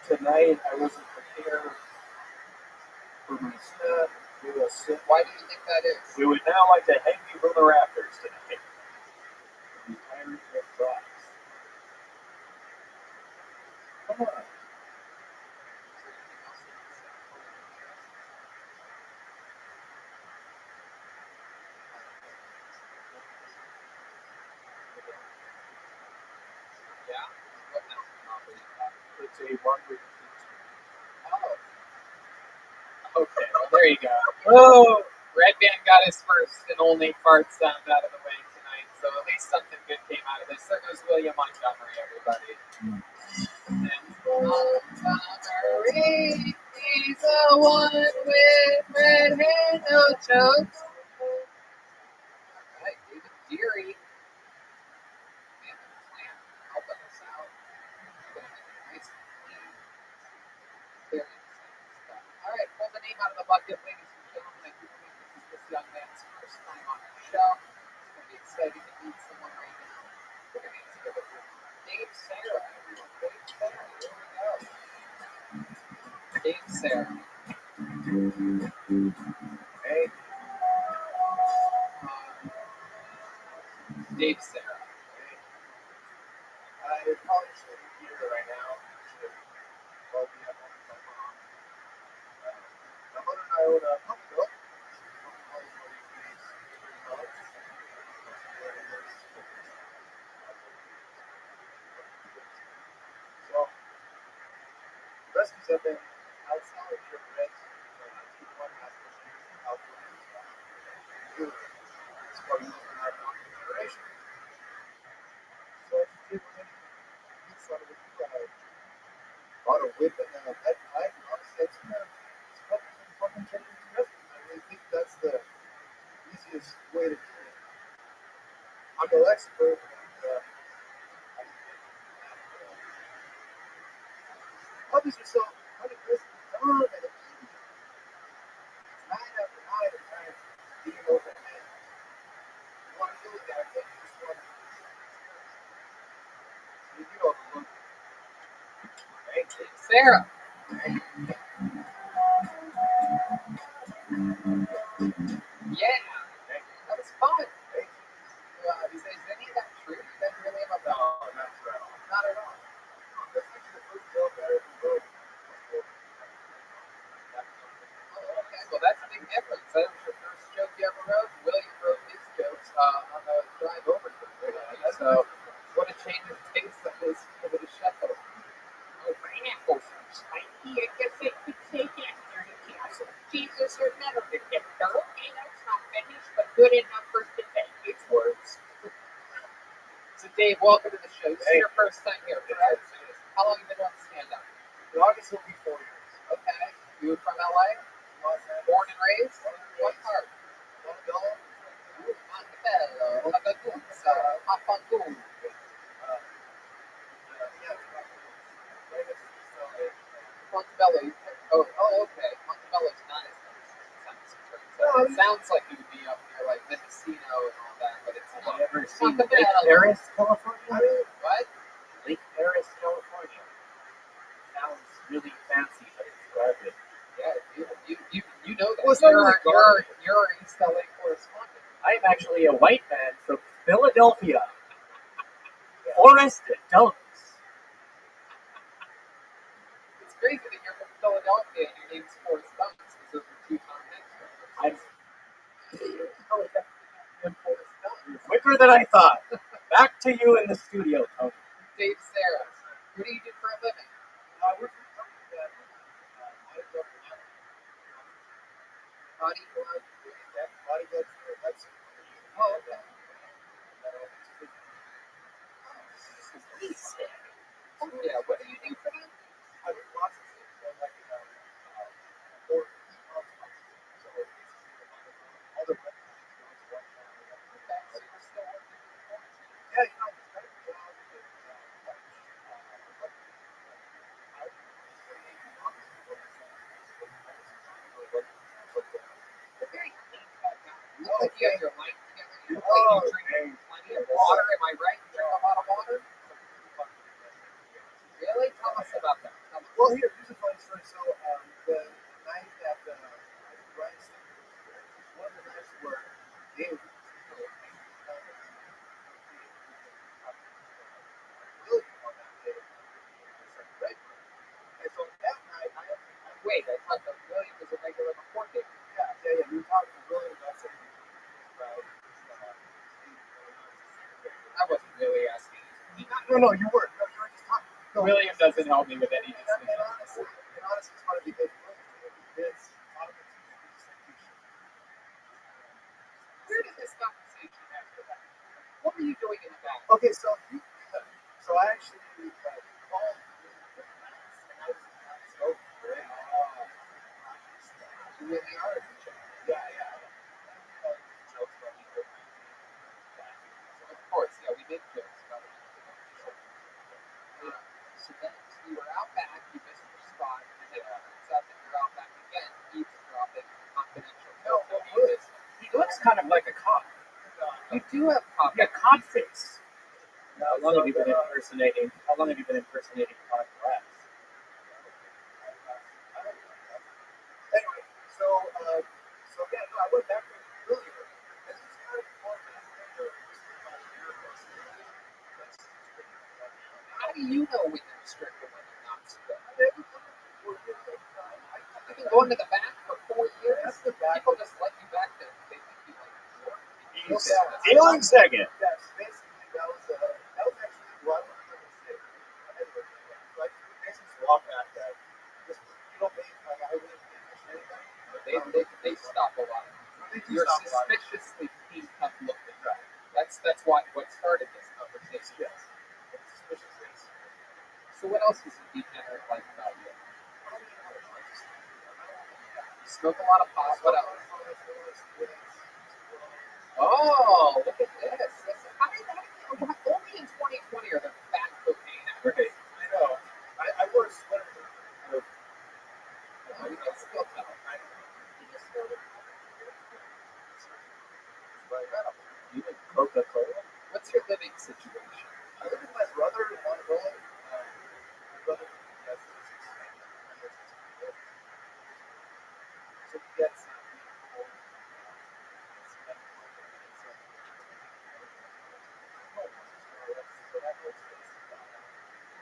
tonight I wasn't prepared for my set. Why do you think that is? We would now like to hang you from the rafters tonight. Retiring your thoughts. Come on. Yeah? What now? It's a one with Oh. Okay, well, there you go. Oh, Red Band got his first and only fart sound out of the way tonight, so at least something good came out of this. There goes William Montgomery, everybody. And Montgomery, he's the one with red hair, no jokes. All right, David Deary. Man, the clan helping us out. Nice and clean. Very exciting stuff. All right, pull the name out of the bucket, ladies and gentlemen. I do believe this is this young man's first time on the show. It's going to be exciting to meet someone right now. We're going to get together with Dave Sarah, everyone. Dave Sarah, here we go. Dave Sarah. Hey. Dave Sarah. I probably shouldn't be here right now. Well, be at home with my mom. My mother and I own a puppy dog. So, the rescues have been outside of your beds. One has to be outside. It's part of our generation. So, if you did win, you thought it would be bought a whip and a pet knife. Honestly, it's fucking changing the rescue. I really think that's the easiest way to do it. I'm no expert, and puppies are so unaggressive, dumb, and obedient. Night after night, and trying to beat them over the head. You want to do it, guys? Like, you just want to. You do overlook it. Thank you, Sarah. Yeah, that was fun. Is any of that true? You guys really have a No, not at all. Not at all. That's actually the first joke I ever wrote. Okay, well that's a big difference. That was your first joke you ever wrote. William wrote his jokes on the drive over to the so what a change of taste that was for the show. Oh, pineapples are spiky. I guess I could say that during castle. Jesus are better than Hitler. Okay, that's not finished, but good enough for today. It's words. So Dave, welcome to the show. This is your first time here, correct? How long have you been doing stand-up? In August will be 4 years. Okay. You from LA? Born and raised? What part? Montebello. Montebello. Laguna. Papangu. Montebello. Oh, okay. Montebello's not as nice. It sounds like it would be up near like Mendocino and all that, but it's not. Have you ever seen Lake Paris, California? What? Lake Paris, California. Sounds really fancy, but it's private. Yeah, you know that. You're our East LA correspondent. I am actually a white man from Philadelphia. Forrest Dulles. It's crazy that you're from Philadelphia and your name's Forrest Dulles because those are two Tom Hanks. Quicker than I thought. Back to you in the studio, Tony. Dave Sarah. What do you do for a living? Bodyguard. That's Oh, okay. if you have your life together, you drink plenty of water. Am I right? You drink a lot of water? Really? Tell us about that. Well, here's a funny story. So, the night that Bryce, one of the nights where Dave really on that day, right? And so that night, Wait, I thought that William was a regular before Dave. yeah, we were talking to William about something about. I wasn't really asking. No, you weren't. No, you were just talking. No, William doesn't help me with any of this. And honestly, it's funny because William's Where did this conversation after that? What were you doing in the back? okay, so I actually called and I was so great. You really are a good job. Yeah. Of course, yeah, we made jokes about it. So then you were out back, you missed your spot, and then it turns out that you're out back again, eavesdropping confidential. He looks kind of like a cop. You do have cop. Yeah, cop face. How long have you been impersonating Todd Glass? Anyway, so yeah, no, I went back there earlier. And this is kind of more How do you know when they're strict and when they're not strict? You've been going to the back for 4 years. People just let you back there. They think you like Stealing second. Yes, basically that was actually what I was going to say. Anyway, like basically just walk back that. Just like I wouldn't anything. They stop a lot. You're suspiciously keen to look at that. That's what started this conversation. Yes. So what else is a degenerate like about you? You smoke a lot of pot. What else? Oh, look at this. How did only in 2020 are there fat cocaine addicts? I know. I wore a sweater. We can still tell. You with Coca-Cola? What's your living situation? I live with my brother in Monroe. My brother has so he gets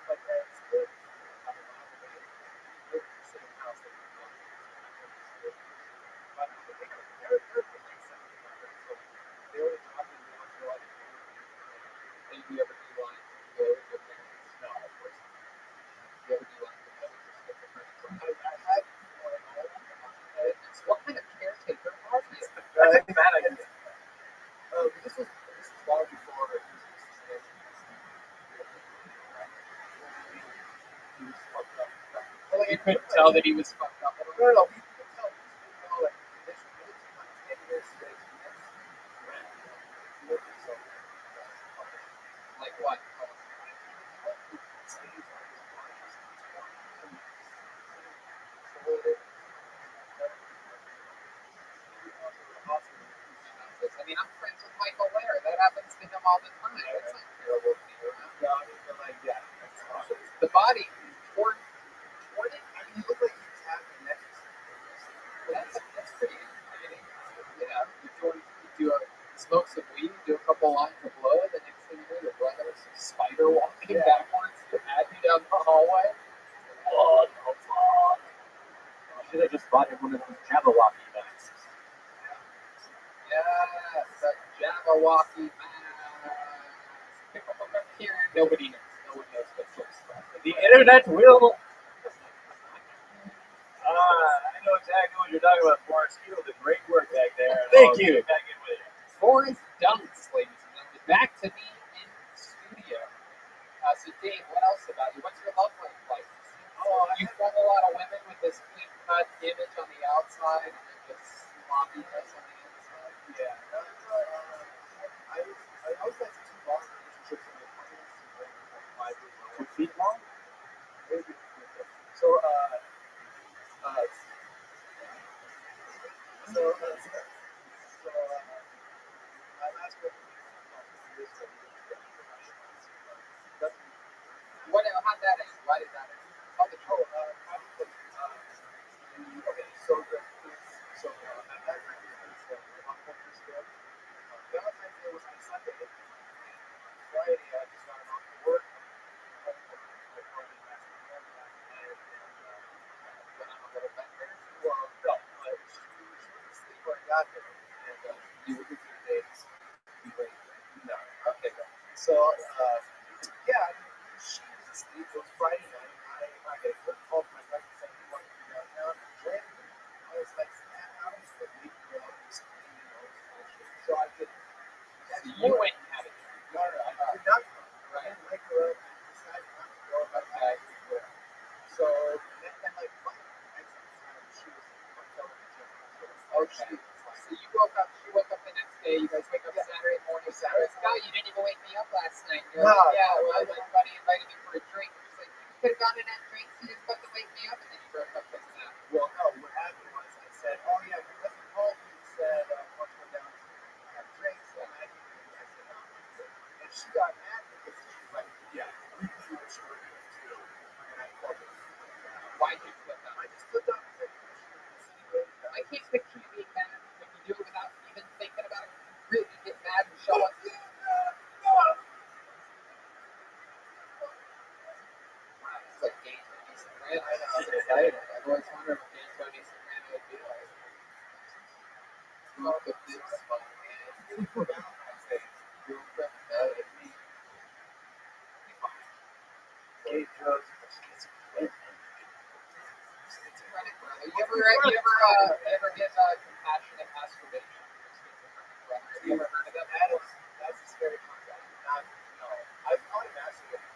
my parents live about a mile away. They live in the same house that we live in. But they're like 75, so they always drop me down to like. And do you ever do like go with your parents? No, of course not. Do you ever do like the go with your parents? I had one at home. What kind of caretaker are you? That's bad idea. This was long before he was fucked up. You couldn't tell that he was fucked up. No, you could tell. Like, this was 10 years straight. Like what? I mean, I'm friends with Michael Lair. That happens to him all the time. That's not terrible to be around. No, I mean, but like, yeah, the body toward it. I mean, he looked like he was having an exercise. That's pretty intimidating. You smoke some weed, do a couple lines of blow, the next thing you know, your brother's spider walking backwards to pat you down the hallway. Oh, no, fuck. I should have just bought him one of those Jabberwocky masks. Yes, that Jabberwocky mask. Here, nobody knows. No one knows what sort of stuff. The internet will. I know exactly what you're talking about, Forrest. You did great work back there. Thank you. Back in with it. Forrest Dunks, ladies and gentlemen. Back to me in studio. So, Dave, what else about you? What's your love life like? You fool a lot of women with this clean cut image on the outside and then this sloppiness on the inside. Yeah. I always had 2 long relationships in my 20s and 5 years old. 2 feet long? So, What? How'd that end? Why did that end? Okay, so at that time, Valentine's Day was on Sunday. Friday, I just got off to work. Well, no, but sleep where I got there, and you were with your days. No, okay, go. So, yeah, she was asleep. It was Friday night. I had a call from my friend saying he wanted to go downtown and drink. I was like, man, I was sleeping. So I did. So you went and had a drink. No, I did not go. I didn't like her. I decided not to go. But I did. So then like she was on television. Okay. So you woke up. She woke up the next day. You guys wake up Saturday morning. Saturday. No, you didn't even wake me up last night. You're No, like, yeah, no, well, my buddy invited me for a drink. She's like, you could have gotten that drink. You didn't fucking wake me up, and then you broke up with that. Well, no. What happened was I said, oh yeah, my cousin called me and said, let's go down and have drinks. And I said, no. And she got mad because she's like, yeah, we can do what you were doing too. And I called her. Why did you flip out? I just flipped out and said, I can't picture you being mad when you do it without even thinking about it. You really get mad and show us. Wow, it's like Gay Tony Soprano. That's exciting. I've always wondered what Gay Tony Soprano would be like. Well, the big spot, man. Valentine's Day. You're from me. Gay drugs. You ever get compassionate masturbation? Have you ever heard of that? That's a scary concept. No. I've caught a masturbator.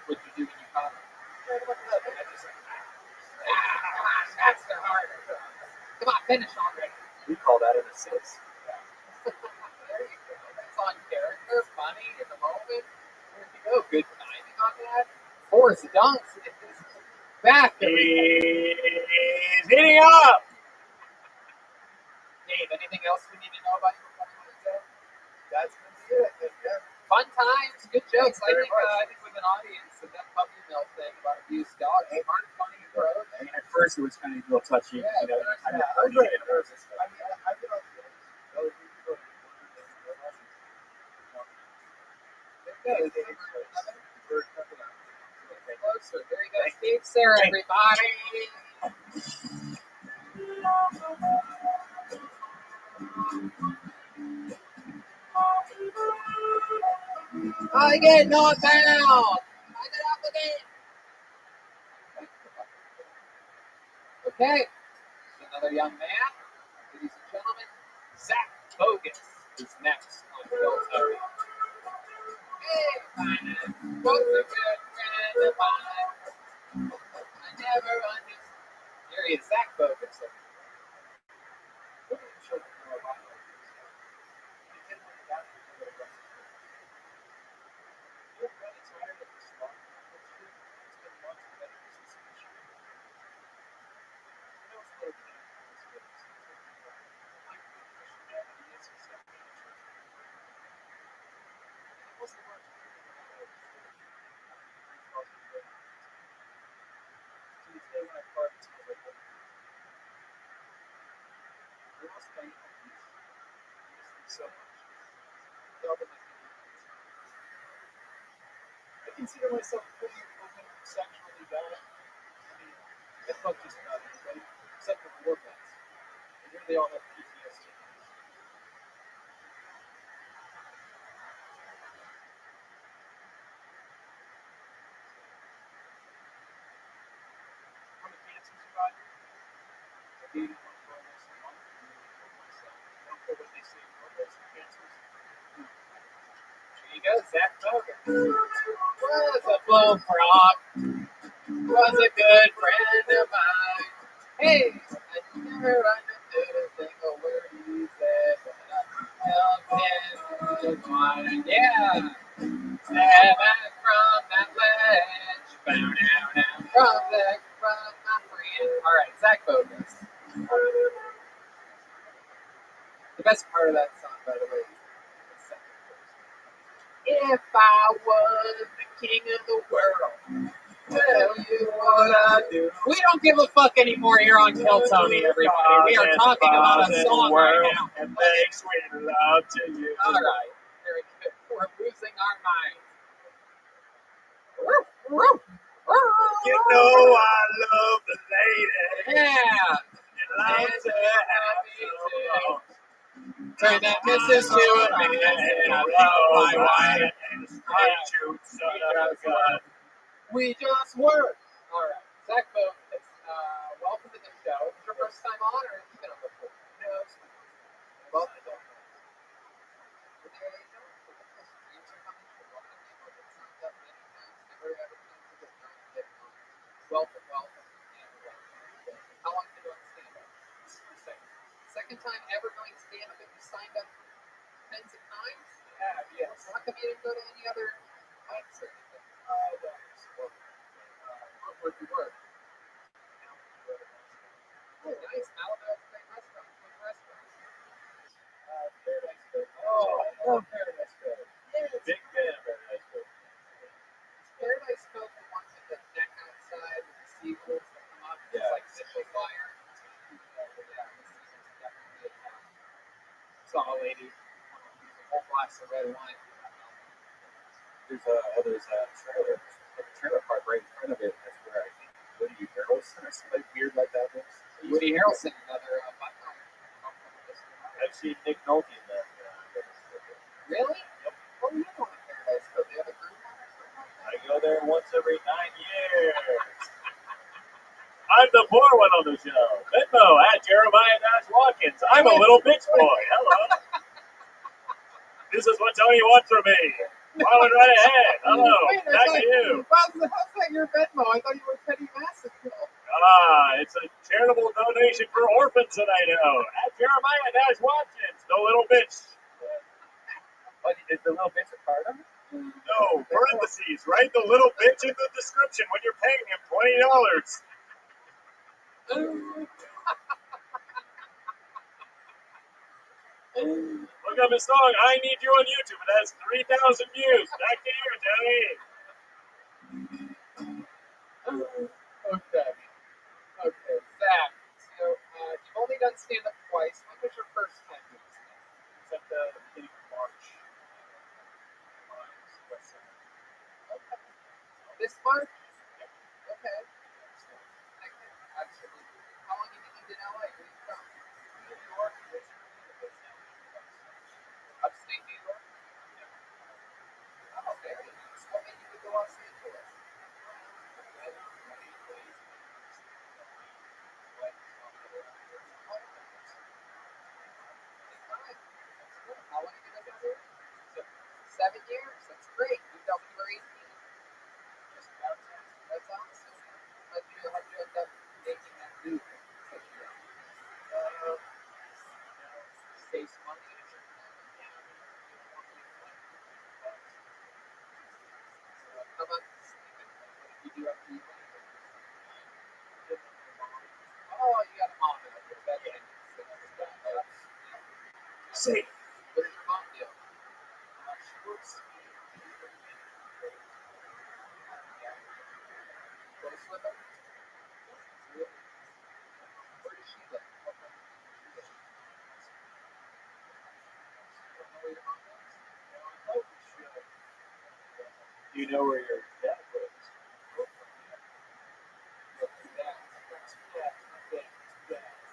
What'd you do when you caught him? I just like, come on, that's the harder. Come on, finish already. we call that an assist. There you go. That's on character, funny, in the moment. Where'd you go? Good timing on that. Forrest dunks. Back. He's hitting up. Dave, anything else we need to know about your Valentine's Day? That's it. Yeah. Fun times, good jokes. I think with an audience, that puppy mill thing about abused dogs aren't funny to grow. At first, it was kind of a little touchy. Yeah, you know, kind of I was ready to nervous. I mean, I've been on the Closer. There you go. Steve, Sarah, everybody. I get knocked down. I get up again. Okay. Another young man. Ladies and gentlemen, Zach Bogus is next on Military. Hey, finance. Both a good friend of mine. I never understood. Here he is, Zach Bogus. I consider myself pretty open sexually valid. I mean, I fuck just about anybody, except for war vets. And here they all have PTSD. I'm a cancer survivor. I dated one girl less than a month and then I killed myself. I don't care what they say about breast cancers. Here you go, Zach Bogus. Was a bullfrog. Was a good friend of mine. Hey, I never understood a single word he said, but I helped him to one. Yeah. Seven from that ledge. Bow down from my friend. All right, Zach Bogus. The best part of that song, by the way, the world. Tell you what I do. We don't give a fuck anymore here on Kill Tony, everybody. We are talking about a song right now. And make sweet love to you. All right. Very good. We're losing our minds. You know I love the lady. Yeah. And love to have some. Turn that missus to a man, and I love my wife. And straight shoot son of a gun. We just were. All right. Zach Boone, welcome to the show. Is your first time on, or have you been on before? No, it's well, welcome. How long have you been doing stand-up? Second time ever doing stand-up, and you signed up tens of times? Yeah, yes. How come you didn't go to any other mics or anything? Where'd you work? Oh, nice. Alabama's a great restaurant. Good restaurant. Paradise Coast. Oh, I love Paradise Coast. Big fan of Paradise Coast. Paradise Coast, the ones with the deck outside with the seagulls that come up. It's like Citrus Fire. Saw a lady, a whole glass of red wine. There's a trailer park right in front of it. That's where I think Woody Harrelson or somebody weird like that lives. Woody Harrelson, another Buckeye. I've seen Nick Nolte in that. Really? Yep. What do you know in Paradise Coast? They have a group on or something like that? I go there once every 9 years. I'm the poor one on the show. Venmo at Jeremiah-Watkins. I'm a little bitch boy. Hello. This is what Tony wants from me. Following right ahead. Hello. Wait, Back to you. How's that your Venmo? I thought you were Teddy Massacre. It's a charitable donation for orphans that I know. At Jeremiah-Watkins. The little bitch. But is the little bitch a part of it? No, parentheses. Write the little bitch in the description when you're paying him $20. Look up his song, I Need You on YouTube. It has 3,000 views. Back to you, Tony. Okay. Zach, so you've only done stand-up twice. When was your first time doing stand-up? It's at the beginning of March. Okay. This March? Yep. Okay. Absolutely. How long have you lived in LA? Where are you from? New York. Upstate New York? Oh, very nice. What made you go to Los Angeles? How long have you lived here? 7 years. That's great. You tell me you were 18. That's awesome. How'd you end up making that move? Save some money. How about sleeping? What did you do after you went? Oh, you got a mom out here. That's it. See. What does your mom do? She works. Close with her? Where does she live? Do you know where your dad lives?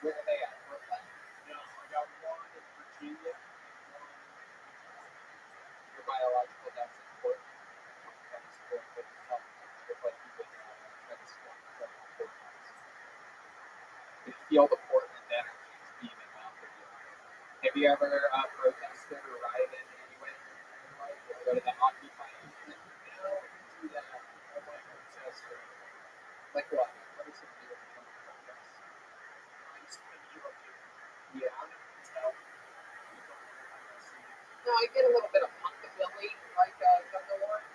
Where are they at? No, I got one in Virginia. Your biological dad's important. You feel the Portland energy beaming off of you. Have you ever protested or rioted in any way? Go to the Occupy movement? No, do that. I want to protest. Like what? What are some of your protests? Yeah. No, I get a little bit of punkabilly, like Thunder Lord.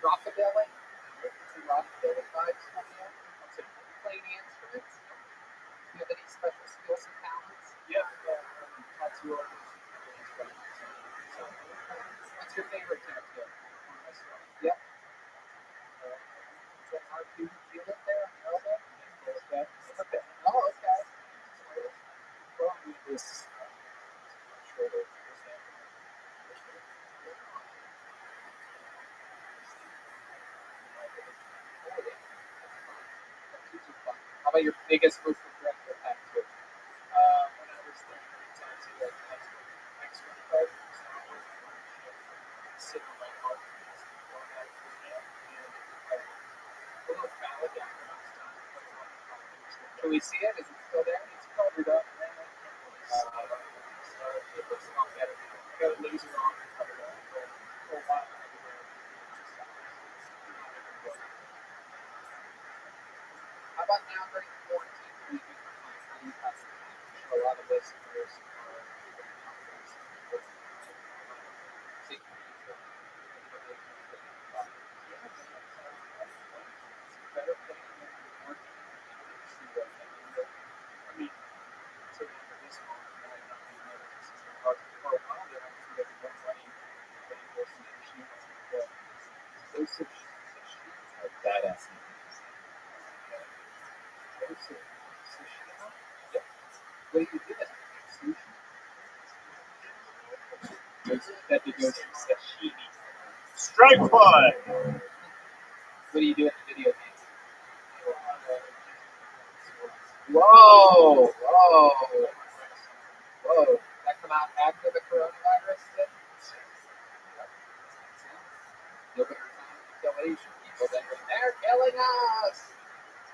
Rockabilly. Some rockabilly vibes from you. So you play any instruments? Do you have any special skills and talents? Yeah. Tattoo artist. What's your favorite tattoo? Yep. How about your biggest move for regret you've had too? When I was 30 times a day, that's what extra card was not working on the ship. Sit on my heart and going out for him and a little phallic after I was done. Can we see it? Is it still there? It's covered up and I can't really see it. It looks a lot better now. I got a laser on and covered up, but for a while I had to wear it. How about now during quarantine? What do you do for fun? How do you pass the time? I'm sure a lot of listeners are figuring out ways to work see Better playing than working. See what I can do. I mean, certainly for this one, I not being able to see some parts for a while there. I was making one money playing those machines with those machines are badass. Yeah. What do you do then? Sushi? That goes to sashimi. Strike one. What do you do in the video games? Whoa! Whoa! Whoa! That come out after the coronavirus did? You'll be trying to kill Asian people, then they're killing us!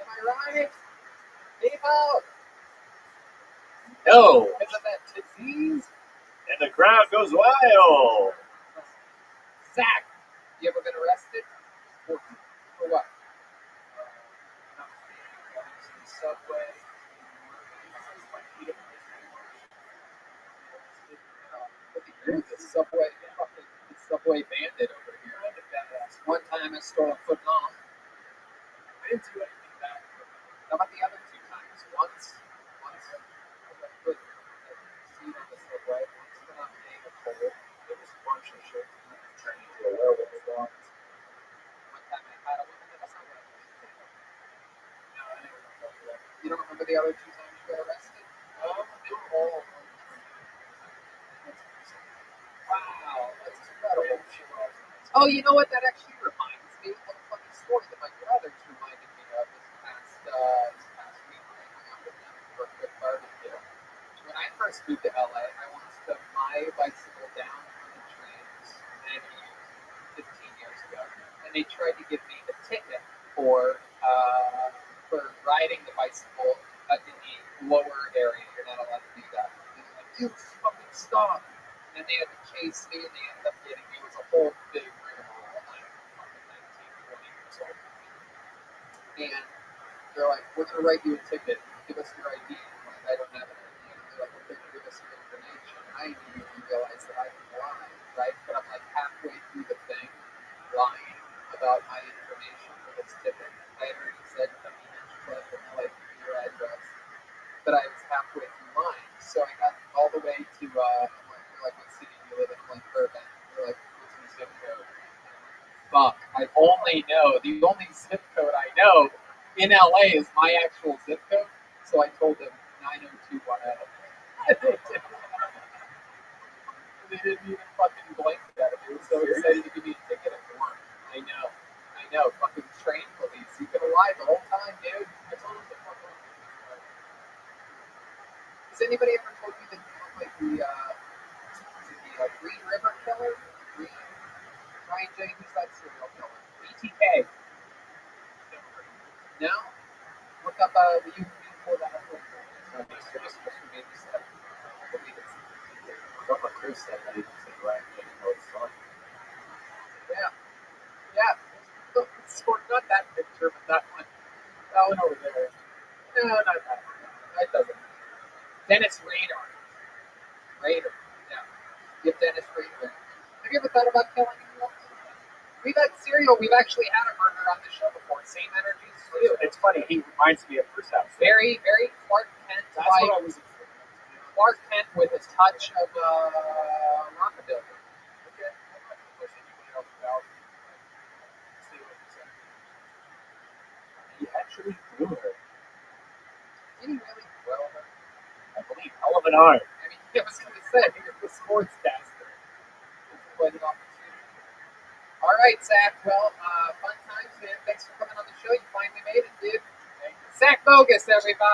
Am I right? People! No. Because of that disease? And the crowd goes wild. Zach! You ever been arrested? For what? Subway. The Subway bandit over here. One time I stole a foot long. I didn't do anything bad. How about the other two times? Once I got put seat on the Subway. Once when I'm paying a toll. It was a bunch of shit. Turning into a werewolf. One time I had a woman in a Subway. No, I didn't remember that. You don't remember the other two times you got arrested? They were all. Wow, that's incredible. Oh, you know what? That actually reminds me of a funny story that my brothers reminded me of this past week when I hung out with them for a quick barbecue. When I first moved to LA, I once took my bicycle down on the trains many 15 years ago, and they tried to give me a ticket for riding the bicycle in the lower area. You're not allowed to do that. And they're like, you fucking stop! And they had to chase me, and they ended up getting me. It was a whole big rigmarole. I'm like fucking 19, 20 years old. And they're like, we're going to write you a ticket. Give us your ID. I'm like, I don't have an ID. And they're like, okay, give us your information. And I immediately realized that I can lie, right? But I'm like halfway through the thing, lying about my information for this ticket. I had already said convenience club and like your address, but I was halfway through mine. So I got all the way to, they're like, what city do you live in? I'm like, Burbank. They're like, what's your zip code? Fuck, I only know, the only zip code I know in LA is my actual zip code. So I told them 90210. They didn't even fucking blink at it. They were so excited to give me a ticket at work. I know, fucking train police. You could have lied the whole time, dude. I told them to fuck off. Has anybody ever told you that you look like the Green River Killer? Ryan J. Who's that serial killer? BTK. No? Look up, you pull that up real quick. Just for me to say. I believe it's. I thought Chris said that he didn't say Ryan J. Yeah. Yeah. Sort not that picture, but that one. That one over there. No, not that one. That doesn't matter. Dennis Rader. Yeah. Give Dennis Rader. Have you ever thought about killing anyone? We've had serial. We've actually had a murder on the show before. Same energy as you. It's funny. He reminds me of Bruce House. Very, very Clark Kent. That's what I was. Clark Kent with a touch of rockabilly. Okay. I'm not going to push anybody else out. See what he said. He actually grew her. Did he really grow her? I believe hell of an arm. I mean, I was going to say, you're the sportscaster. It's quite an opportunity. All right, Zach. Well, fun times, man. Thanks for coming on the show. You finally made it, dude. Zach. Zach Bogus, everybody.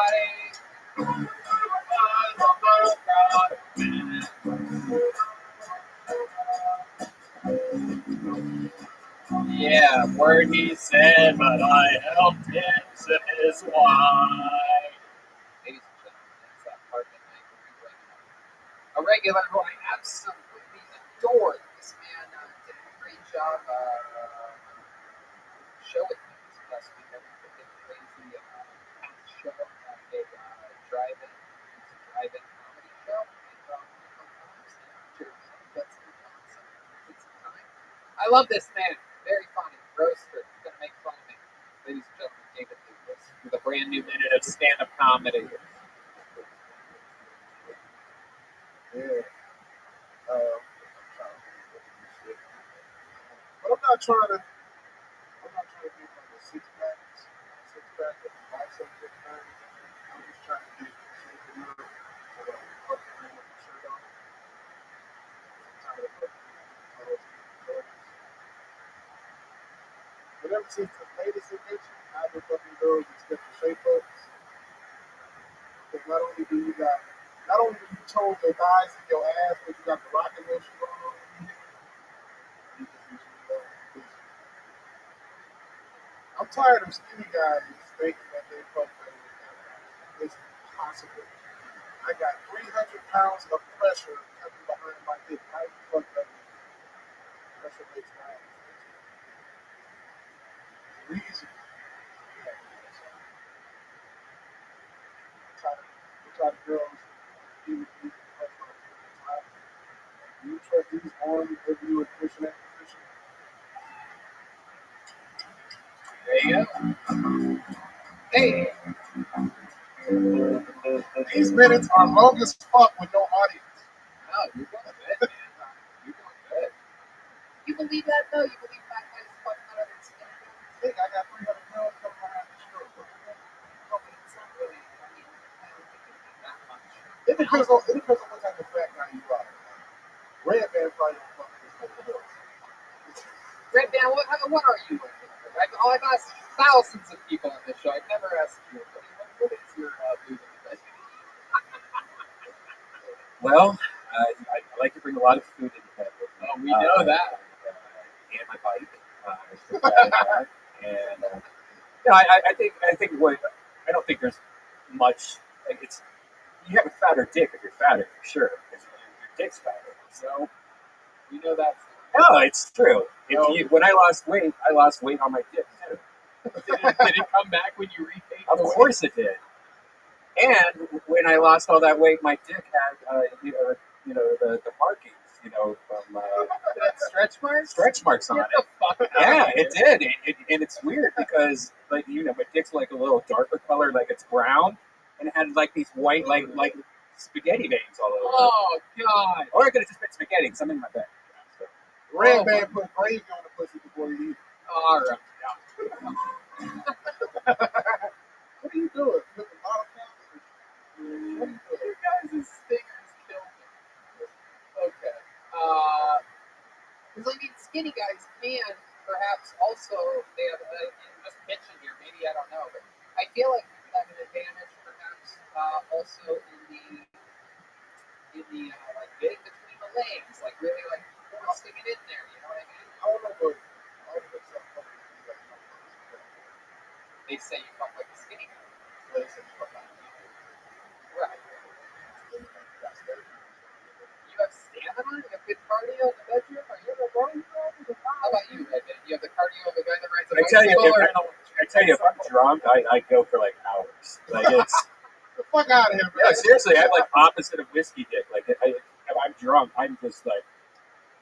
Yeah, word he said, but I helped him sip his wine. Ladies and gentlemen, that's that part that I a regular who I absolutely adore. This man did a great job show with me this past week. I went to a big crazy show at a drive-in comedy show. I love this man. Very funny. Roaster. He's going to make fun of me. Ladies and gentlemen, David Lucas with a brand new minute of stand-up comedy. Yeah. But I'm not trying to get like a six-pack of bicep six-pack. I'm just trying to get shaken up so that I can fucking bring up the shirt on. I'm tired of fucking clothes. But ever since the latest invention, I've been fucking girls just get the shape ups. Because not only do you told your thighs and your ass, but you got the rocking motion going on. I'm tired of skinny guys thinking that they fuck better than that. It's impossible. I got 300 pounds of pressure coming behind my dick. How do you fuck better than that? Pressure makes my ass. Reason. I'm tired of girls even you trust these arms if you were pushing that position? There you go. Hey. These minutes are long as fuck with no audience. No, you're doing good, man. You're doing good. You believe that, though? You believe fat guys fuck better than skinny guys? I think I got 300 pounds coming behind the stroke. It's not really, I don't think it's that much. It depends on what type of fat guy you are. Red man probably don't fuck this whole horse. Red Man, what are you? I've asked thousands of people on this show. I've never asked you. What is your food? Well, I like to bring a lot of food into bed with me. Oh, we know that. And my bike. And I think what I don't think there's much. Like it's you have a fatter dick if you're fatter for sure. Because your dick's fatter. So you know that. No, it's true. When I lost weight on my dick too. Did it come back when you regained? Of course it did. And when I lost all that weight, my dick had the markings, from stretch marks on it. Yeah, it did. And it's weird because my dick's like a little darker color, like it's brown, and it had like these white like spaghetti veins all over. Oh God! Or I could have just been spaghetti because I'm in my bed. Red man put gravy on the pussy before you eat it. All right. What are you doing? With a lot of you guys' stingers killed me. Okay. Because I mean, skinny guys can perhaps also they have just mentioned here. Maybe I don't know, but I feel like you have an advantage perhaps also in the like getting between the legs, like really like forcing it in there. You know what I mean? I don't know, but they say you fuck like a skinny guy. They say you fuck like a skinny guy. Right. You have stamina? You have good cardio in the bedroom? Are you ever going? How about you, Redman? You have the cardio of a guy that rides a bicycle? I tell you, if I'm drunk, I go for like hours. Like it's the fuck out of here, man. Yeah, seriously, I have like opposite of whiskey dick. Like if I'm drunk, I'm just like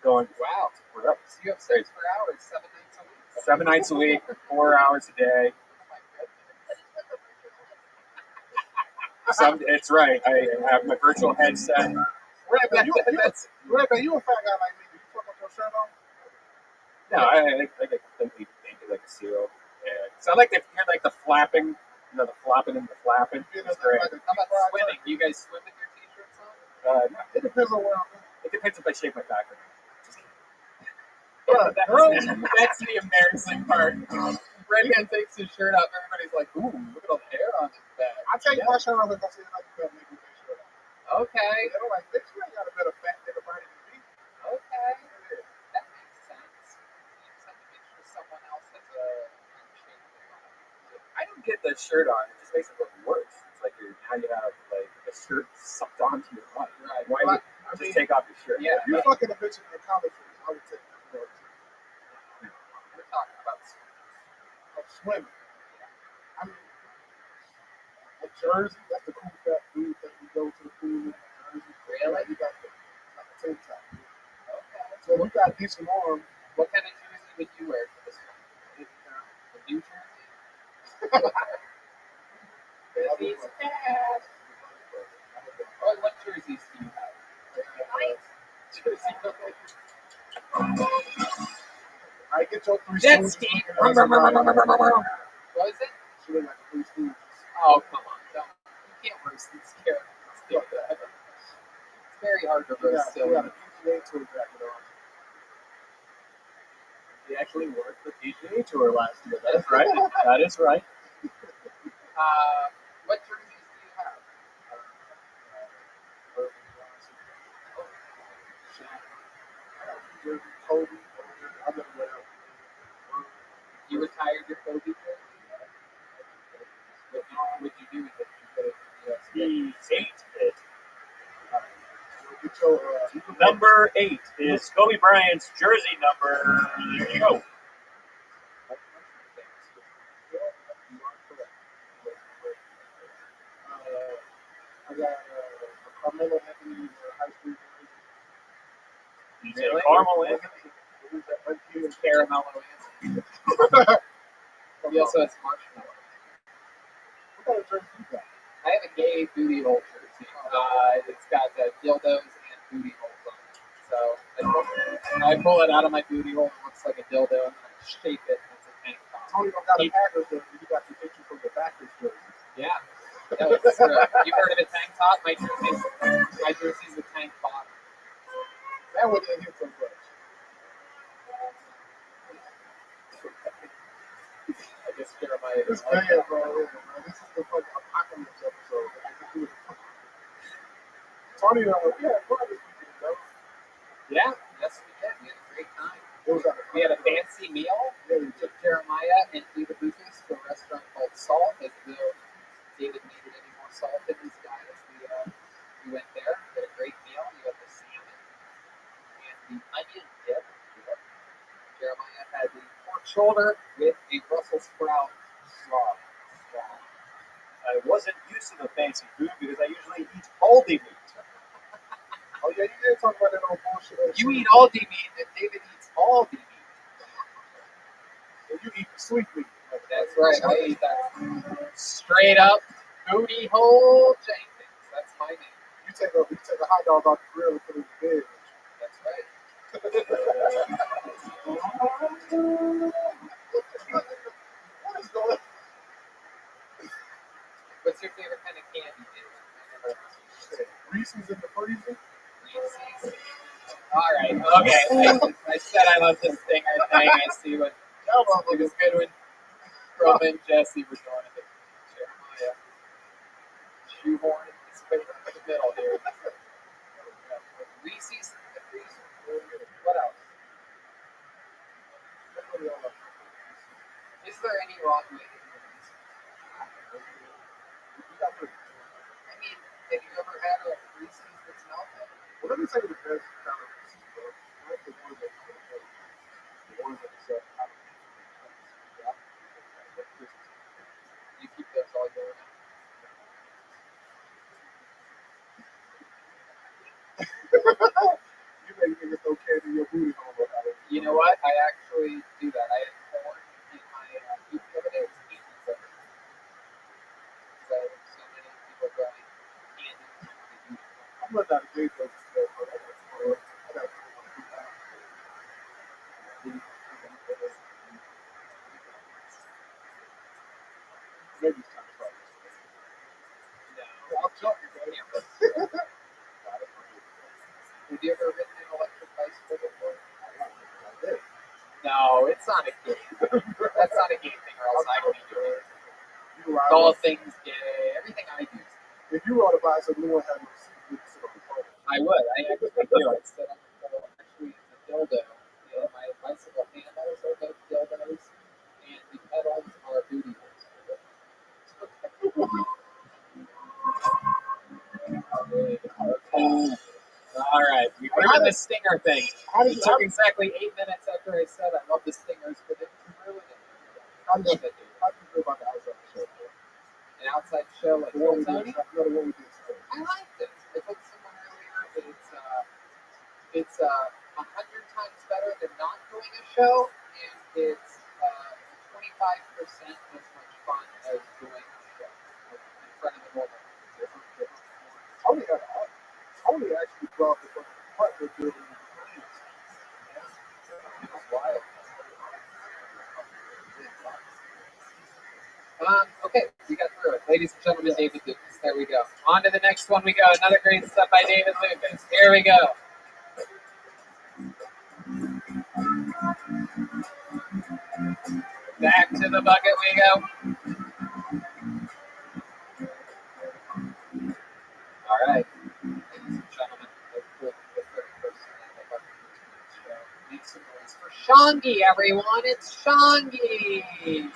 going. Wow. Forever. So you have sex for hours, 7 nights a week. 7 nights a week, 4 hours a day. It's right. I have my virtual headset. Redman, you a fat guy like me. You fuck with your shirt on? No, I get completely naked like a seal. Yeah. So I like to hear like the flapping, the flopping and the flapping. It's great. How about swimming? Do you guys swim with your t-shirts on? No. It depends on where I'm at. It depends if I shave my back or not. That's the embarrassing part. Redman takes his shirt off, everybody Everybody's like, ooh, look at all the hair on his back. I take my shirt off if I see another girl make me take shirt off. Okay. And they're like, bitch, you ain't got a better fat than a body than me. Okay. That makes sense. You just have to make sure someone else has a unshapely body. I don't get the shirt on. It just makes it look worse. It's like now you have like a shirt sucked onto your body. Right. Why would you just take off your shirt? Yeah. If you're fucking a bitch in the college room, I would take that girl too. We're talking about Of swimming. I mean, a jersey, that's the cool fat dude that you go to the pool in. Jersey. Really? You got the tank top. Okay. So if you got decent arm, what kind of jersey would you wear for this one? The New Jersey? Jersey's fast. What jerseys do you have? Jersey. I get your three Jet stooges ski. looking at somebody. What is it? She look like a three stooges. Oh, come on. Don't. You can't roast these characters. It's very hard to roast You got silly. a PGA Tour jacket on. He actually worked the PGA Tour last year. That is right. That is right. What jerseys do you have? Kobe. I never wear that. You retired your Kobe jersey? What you do with it? You put it in the He ate it. Get your, Number 8 is Kobe Bryant's jersey number. There you go. I got a Carmelo Anthony high school jersey. You say Carmel Anthony? Caramel Anthony. He also has marshmallow. What kind of jersey you got? I have a gay booty hole jersey. It's got dildos and booty holes on it. So I pull it out of my booty hole and it looks like a dildo, and then I shape it and it's a tank top. Tony don't got a Packers jersey. You got the picture from the Packers jersey. Yeah. No, it's true. You've heard of a tank top? My jersey's a tank bottom. That one didn't hit so much. I guess Jeremiah It's bad, bro. This is the fucking apocalypse episode. Tony, we had fun this weekend, bro. Yeah, yes we did. We had a great time. We had a fancy meal. We took Jeremiah and David Lucas to a restaurant called Salt. As though David needed any more salt in his diet, we went there. We had a great meal. We had the salmon and the onion dip. Jeremiah had the pork shoulder with a Brussels sprout slaw. I wasn't used to the fancy food because I usually eat Aldi meat. Oh yeah, you did talk about that old bullshit. You eat Aldi meat, and David eats Aldi meat. And you eat sweet meat. That's right. I eat that straight up booty hole Jenkins. That's my name. You take a hot dog off the grill and put it in the bed. That's right. What is going on? What's your favorite kind of candy, David? Reese's in the freezer? Reese's. All right. Okay. I said I love this thing. I see what it was good when Roman and Jesse were going to Jeremiah. Shoehorn his favorite in the middle here. Reese's in the freezer. What else? Is there any wrong way to do Reese's? I mean, have you ever had a Reese's that's melted? Well, let me tell you the best kind of Reese's, bro. That's the ones that come in the ones that sell out of You keep those all year round. You make niggas throw candy in your booty hole. You know what? I actually do that. I had corn in my food the other day. It was candy flavor. So many people growing candy in my booty hole. I'm not out of date though. I got maybe it's time to try this. No, I'm joking, man. Have you ever ridden an electric bicycle before? No, it's not a game. That's not a game thing, or else I can do it. where It's all things gay. Everything I do. If you rode a bicycle, you would have no seat. You would sit on the pole. I would. I actually do. I'd sit on the pole. Actually, it's a dildo. Yeah, my bicycle handles are both dildos, and the pedals are booty holes. Okay. All right, we ruined the stinger thing. It took exactly 8 minutes after I said I love the stingers, but it ruined it. How did you feel about the outside show? An outside show like Tony? Tony? No, the one we did today. I liked it. I told someone earlier that it's 100 times better than not doing a show, and it's 25% as much fun as doing a show in front of the normal. Tony actually brought the fucking partner building. It was wild. Okay, we got through it. Ladies and gentlemen, David Lucas. There we go. On to the next one we go. Another great stuff by David Lucas. Here we go. Back to the bucket we go. All right. Ladies and gentlemen, let's put the third person in the bucket show. Make some noise for Shangi, everyone. It's Shangi.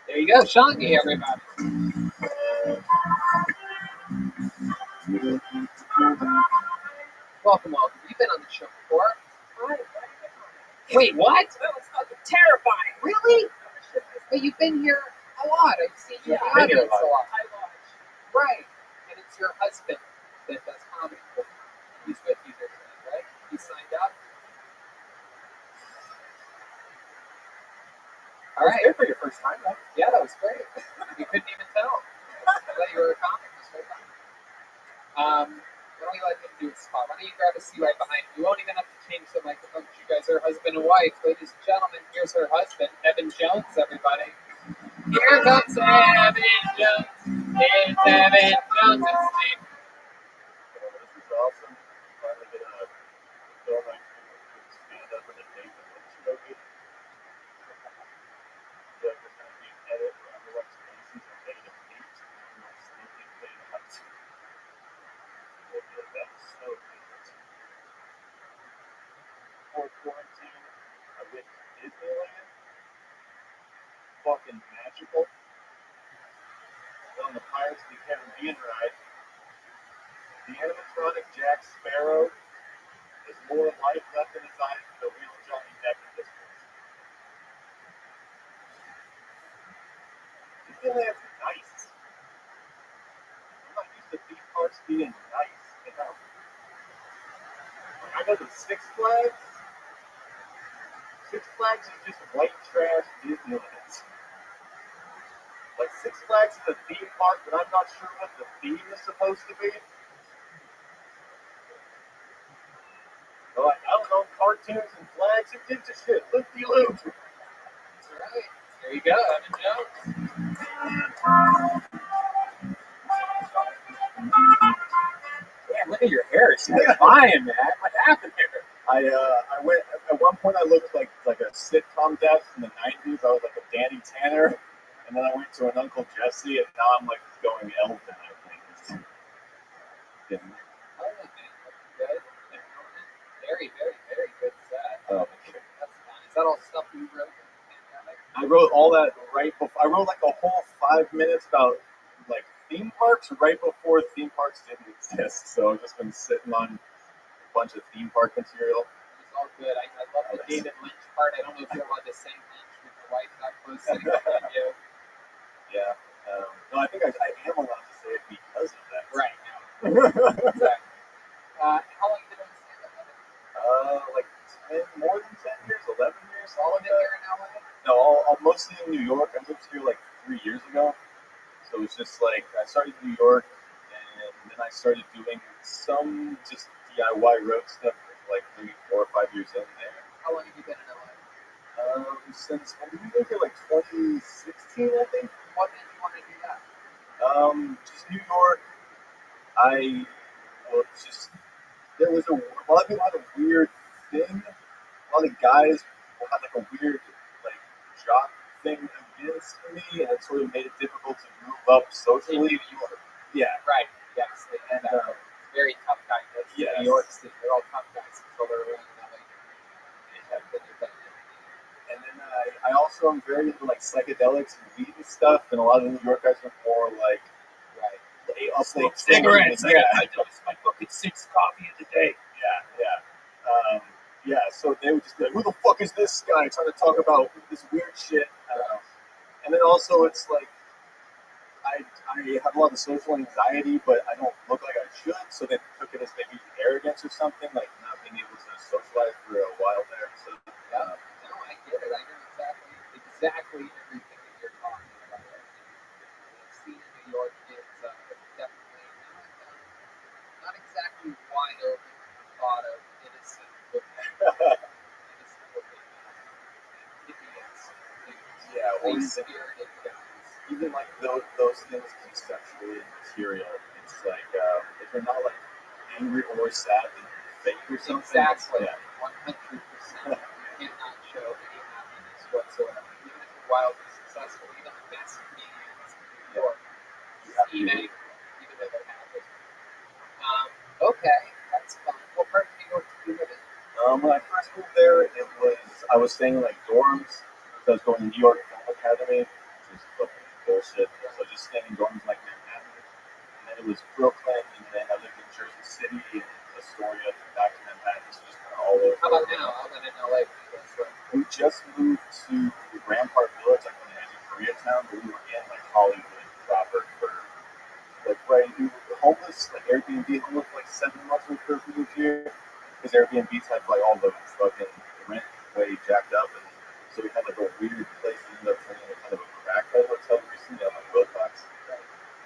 There you go, Shangi, everybody. Welcome. You've been on the show before. Wait, what? That was fucking terrifying. Really? But you've been here a lot. I've seen you in the audience a lot. I watched. Right. And it's your husband that does comedy. He's with you this week, right? He signed up. All right. Good for your first time, though. Yeah, that was great. You couldn't even tell. I thought you were a comic this whole time. Why don't you let him do his spot? Why don't you grab a seat right behind him? You won't even have to change the microphone because you guys are husband and wife. Ladies and gentlemen, here's her husband, Evan Jones, everybody. Here comes Evan Jones. It's Evan Jones. This is awesome. Finally get a film I can stand up and a date that looks so good. But there's going to be an edit where everyone's faces are made of meat and not sneaking fade out. That's so good. Before quarantine, I went to Disneyland. Fucking magical. On the Pirates of the Caribbean ride, the animatronic Jack Sparrow has more life left in his eyes than the real Johnny Depp at this point. Disneyland's nice. I'm not used to theme parks being nice, you know. I go to Six Flags. Six Flags is just white trash Disneyland. Like Six Flags is a theme park, but I'm not sure what the theme is supposed to be. They're like, I don't know, cartoons and flags, who gives a shit? Loop-de-loop. That's right. There you go, Evan Jones. Man, look at your hair. It's flying, man. What happened here? I went at one point. I looked like a sitcom dad from the '90s. I was like a Danny Tanner, and then I to an Uncle Jesse, and now I'm like going elven, I think. Yeah. Oh, man, that's good. Very, very, very good set. Oh, That's fun. Is that all stuff you wrote in the pandemic? I wrote all that right before. I wrote like a whole 5 minutes about like theme parks right before theme parks didn't exist. So I've just been sitting on a bunch of theme park material. It's all good. I love the David Lynch part. I don't know if you're allowed to say Lynch with your wife that close sitting behind you. Yeah. No, I think I am allowed to say it because of that. Right. No. Exactly. How long have you been doing stand-up? Like 10, more than 10 years, 11 years. All of it here in LA? No, I'm mostly in New York. I moved here like 3 years ago. So it's just like I started in New York, and then I started doing some just DIY road stuff like maybe 4 or 5 years in there. How long have you been in LA? Since when did we move here? Like 2016, I think. What made you want to do that? Just New York. There was a lot of people had a weird thing. A lot of guys had like a weird like jock thing against me, and it sort of made it difficult to move up socially. In New York. Yeah. Right. Yes. They had very tough guys. Yes. New York City. They're all tough guys until they're around LA. And then I also am very into like psychedelics and weed and stuff, and a lot of the New York guys are more like Smoke cigarettes. I dose my fucking 6 coffee a day. Yeah. So they would just be like, "Who the fuck is this guy trying to talk about this weird shit?" And then also it's like I have a lot of social anxiety, but I don't look like I should, so they took it as maybe arrogance or something, like not being able to socialize for a while there. So no, I get it. I know exactly everything that you're talking about. The scene in New York is definitely not exactly wide open to the thought of innocent looking idiots. Yeah, Free spirited guys. Even like those things conceptually and material, it's like if you're not like angry or sad, then you're fake or something. Exactly. Yeah. 100%. You cannot show any happiness whatsoever. Even if you're wildly successful, even the best comedians in New York, even though they're happy. Okay, that's fun. What part of New York did you live in? When I first moved there, I was staying in like dorms. So I was going to New York Film Academy, which was fucking bullshit. So just staying in dorms like Manhattan. And then it was Brooklyn, and then I lived in Jersey City and Astoria, and back to Manhattan. So just kind of all over. How about now? How about in LA? We just moved to Rampart Village, like on the edge of Koreatown, but we were in like Hollywood proper for like we were homeless, like Airbnb homeless for like 7 months when we first moved here. Because Airbnbs had like all the fucking rent way jacked up, and so we had like a weird place that ended up turning into kind of a crackhead hotel recently on like Wilcox.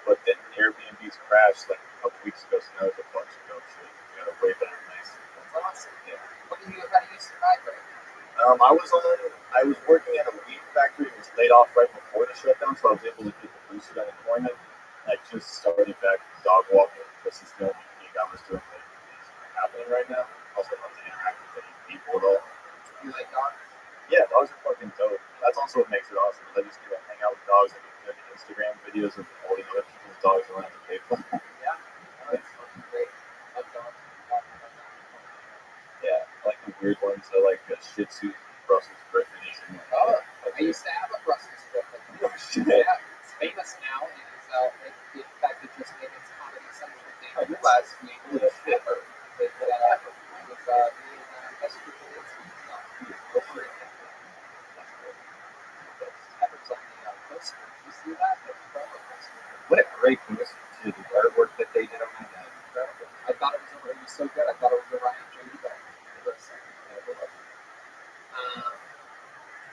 But then Airbnbs crashed like a couple weeks ago, so now there's a bunch of dope shit. We got a way better place. That's awesome. Yeah. How do you survive right now? I was working at a weed factory and was laid off right before the shutdown, so I was able to get the boosted unemployment. I just started back dog walking. This is the only gig I was doing that is happening right now. Also, not to interact with any people at all. You like dogs? Yeah, dogs are fucking dope. That's also what makes it awesome. I just get to hang out with dogs and get Instagram videos of holding other people's dogs around the table. Yeah, that's fucking great. I love dogs. Yeah, I like the weird ones. I like Shih Tzu, Brussels Griffins. I used to have a Brussels Griffin. Yeah, it's famous now. In fact, it just made its Comedy Central debut last week with a shipper. It was me and Esther over in Pepper's on the poster. Did you see that? What a great poster. The artwork that they did on that. Incredible. I thought it was so good. I thought it was a Ryan J.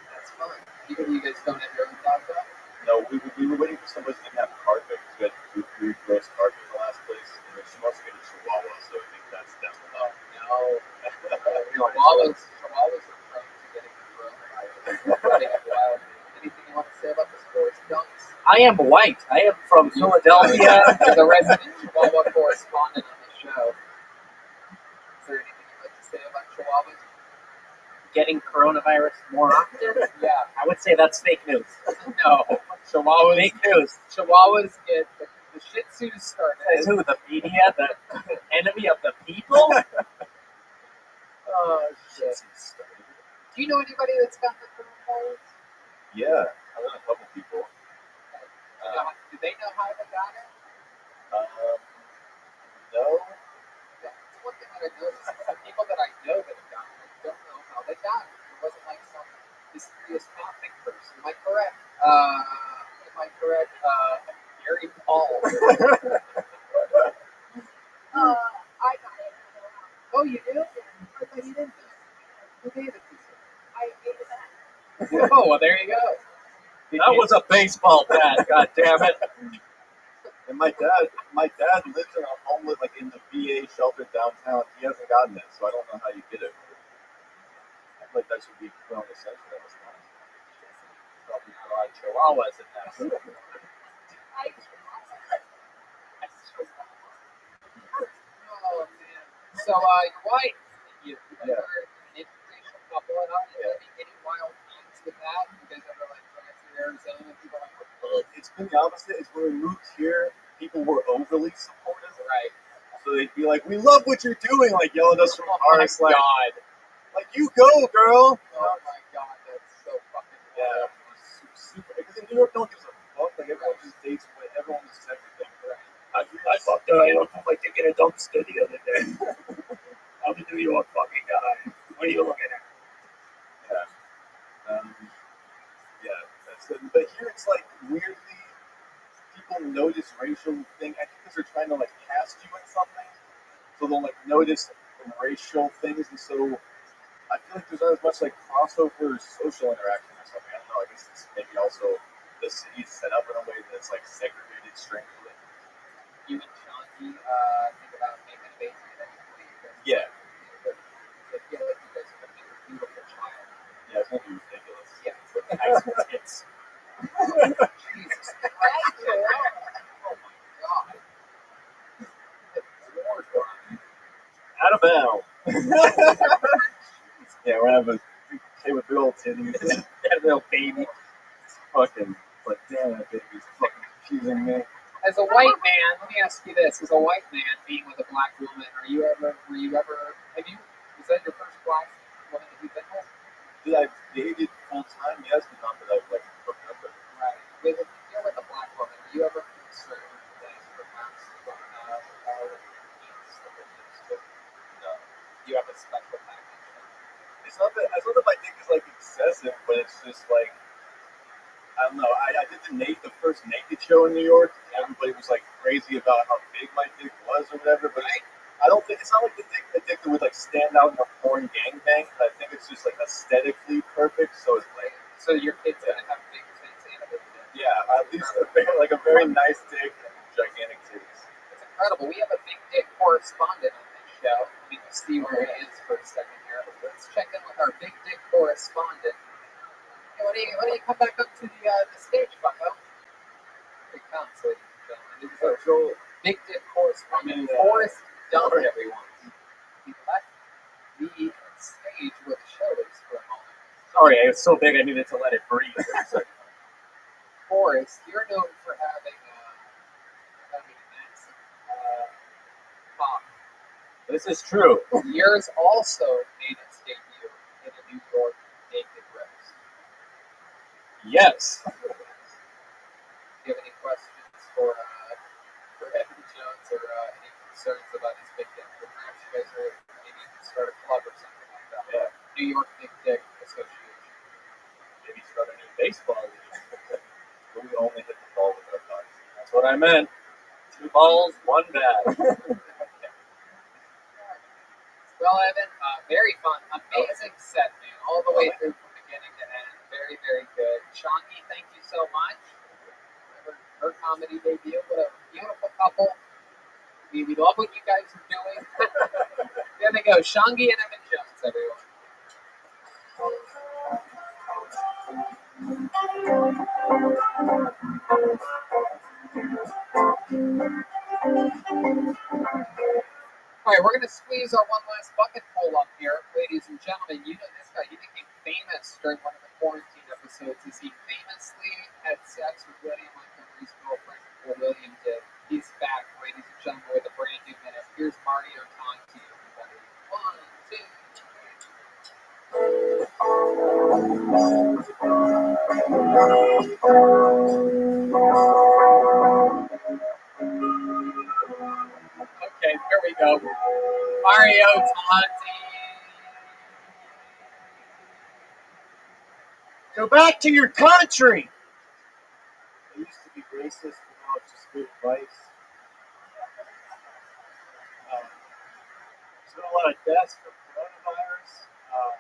That's fun. You guys don't have your own dog though? No, we were waiting for somebody who didn't have carpet because we had weird gross carpet in the last place. And she wants to get a Chihuahua, so I think that's enough. No. Chihuahuas are prone to getting coronavirus. Anything you want to say about the sports dunks? I am white. I am from Philadelphia. The resident Chihuahua correspondent on the show. Is there anything you'd like to say about Chihuahuas? Getting coronavirus more often? Yeah. I would say that's fake news. No. Chihuahuas. Fake news. Chihuahuas get the Shih Tzus started. Says who? The media, the enemy of the people. Oh shit. Do you know anybody that's got the coronavirus? Yeah, I know a couple people. Do they know how they got it? No. That's one thing that I noticed. The people that I know that have gotten it don't know how they got it. It wasn't like some mysterious topic person. Am I correct? Gary Paul. I got it. Oh, you do? I thought you didn't. Who gave it to you? I ate it. Oh, well, there you go. That was a baseball bat. God damn it. And my dad lives in a homeless, like in the VA shelter downtown. He hasn't gotten it, so I don't know how you get it. I feel like that should be thrown essential. That's not. Probably a lot of chihuahuas in that. Oh man. So your wife, you guys are an interracial couple, and are you having any wild times with that? You guys ever like drive through Arizona? People are like, It's been the opposite. It's when we moved here, people were overly supportive. right. So they'd be like, "We love what you're doing," like yelling at us from cars, Oh my God. like "You go, girl." Oh my God, that's so fucking Yeah. Super. Because in New York, no one gives a fuck. Like everyone just dates with everyone just everything. I fucked her. I looked like taking a dumpster the other day. I'm a New York fucking guy. What are you looking at? Yeah. Yeah. That's it. But here it's like weirdly, people notice racial thing. I think because they're trying to like cast you in something, so they'll like notice racial things, and so I feel like there's not as much like crossover social interaction or something. I don't know. I guess it's maybe also the city's set up in a way that's like segregated strangely. You and Shanti think about making a baby eventually. Yeah. I feel like you guys are going to make a beautiful child. Yeah, it's going to be ridiculous. Yeah, it's with nice tits. Jesus Christ. Oh my God. Out of bounds. Yeah, we're gonna have a kid with big old titties. That little baby. Fucking, like, damn, that baby's fucking confusing me. As a white man, let me ask you this: as a white man being with a black woman, was that your first black woman that you've been with? Did I dated full time? Yes, but not that I've like hooked up with. Right. If you're with a black woman, are you ever concerned that perhaps No. you have a special package? It's not that my dick is like excessive, but it's just like I don't know. I did the first naked show in New York, and everybody was like crazy about how big my dick was or whatever. But I don't think it's not like the dick that would like stand out in a porn gangbang. I think it's just like aesthetically perfect. So it's like your kid's gonna have big tits and a big dick. Yeah, at least a very nice dick and gigantic titties. It's incredible. We have a big dick correspondent on this show. We can see where he is for a second here. Let's check in with our big dick correspondent. Hey, why don't you come back up to the stage, bucko? Here he comes, ladies and gentlemen. This is our big dick correspondent, Forrest Dunn, everyone. He left the stage where the show is for a moment. Sorry, it was so big I needed to let it breathe. Forrest, you're known for having an accent. Pop. This is true. Yours also made its debut in a New York naked roast. Yes. Do you have any questions for Evan Jones or any concerns about his big dick? Or perhaps you guys are maybe you can start a club or something like that. Yeah. New York Big Dick Association. Maybe start a new baseball league. But we only hit the ball with our thumbs. That's what I meant. 2 balls, 1 bat. Well, Evan, very fun. Amazing set, man. All the way through from beginning to end. Very, very good. Shanti, thank you so much. Her comedy debut. What a beautiful couple. We love what you guys are doing. There they go. Shangi and Evan Jones, everyone. All right, we're going to squeeze our one last bucket full up here. Ladies and gentlemen, you know this guy. He became famous during one of the quarantine episodes as he famously had sex with William Montgomery's girlfriend before William did. He's back, ladies and gentlemen, with a brand new minute. Here's Mario Tonti, everybody. 1, 2, 3. Okay, there we go. Mario Tonti. Go back to your country. I used to be racist, but now it's just good advice. There's been a lot of deaths from coronavirus. A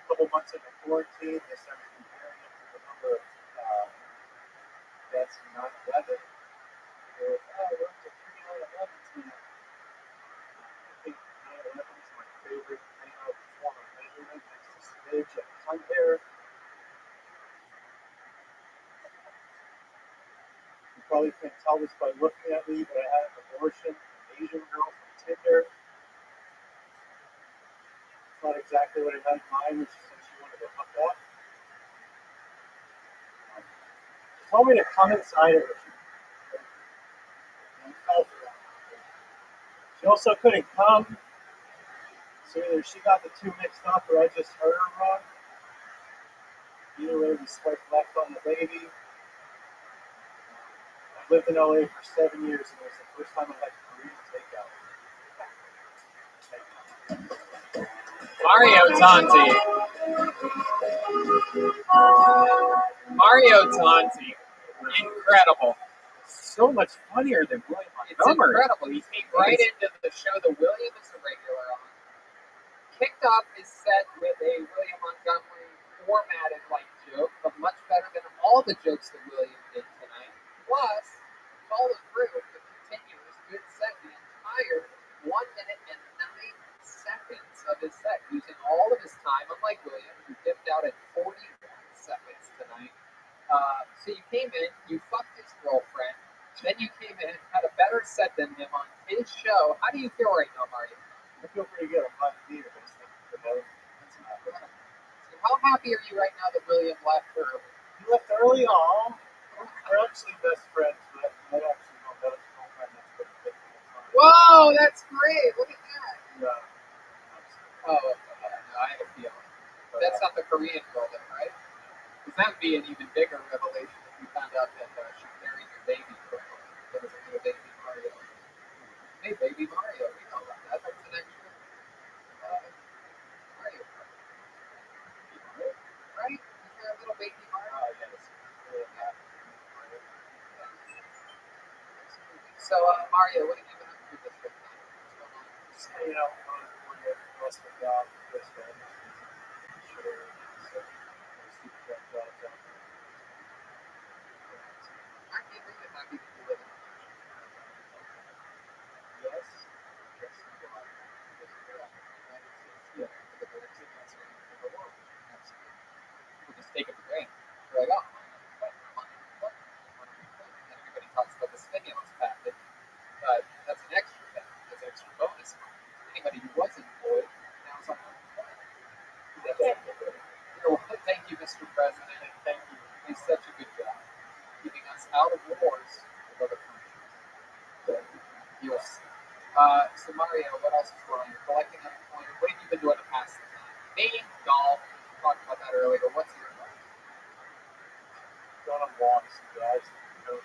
couple months into quarantine, they started comparing it to the number of deaths from 9/11. They're like, oh, we're up to 3 9/11s now. I think 9/11 is my favorite form of measurement next to smidge and sun hair. You probably can't tell this by looking at me, but I had an abortion, an Asian girl from Tinder. It's not exactly what I had in mind when she said she wanted to hook up. She told me to come inside of her. She also couldn't come, so either she got the two mixed up or I just heard her wrong. Either way, we swiped left on the baby. I lived in LA for 7 years, and it was the first time I had Korean takeout. Mario Tonti. Mario Tonti. Incredible. So much funnier than William It's Montgomery. incredible. He came right into the show that William is a regular on. Kicked off his set with a William Montgomery formatted like joke, but much better than all the jokes that William did tonight. Plus, followed through with a continuous good set the entire 1 minute and 9 seconds of his set, using all of his time, unlike William, who dipped out at 41 seconds tonight. So you came in, you fucked his girlfriend, then you came in, had a better set than him on his show. How do you feel right now, Marty? I feel pretty good. I'm not either. That's incredible. So how happy are you right now that William left early? He left early on. We're actually best friends, but I actually know that his girlfriend that's been with me the time. Whoa, that's great. Look at that. Yeah. Oh, no, I have a feeling. That's not the Korean girl, then, right? Because that would be an even bigger revelation if you found out that she carried your baby quickly. There was a little baby Mario. Hey, baby Mario, we know about that. That's an extra Mario part. Right? Is there a little baby Mario? Oh, yes. So, Mario, what have you been up to this week? What's going on? Just hanging out with most of the dog, best friends. Sure. So, super fun jobs out there. Aren't you really happy that you live in Yes. Yes, you are. Because you're a United States citizen with a bird signal screen in the world. Absolutely. People just take it for granted. They're like, oh, and everybody talks about the stimulus package, but that's an extra thing. That's an extra bonus. Anybody who was employed now is unemployed. Thank you, Mr. President, and thank you. He's such a good job keeping us out of wars with other countries. Yes. So Mario, what else is going on? You're collecting unemployment. What have you been doing to pass the time? Me, golf. We talked about that earlier. What's your life? Going on walks and guys. What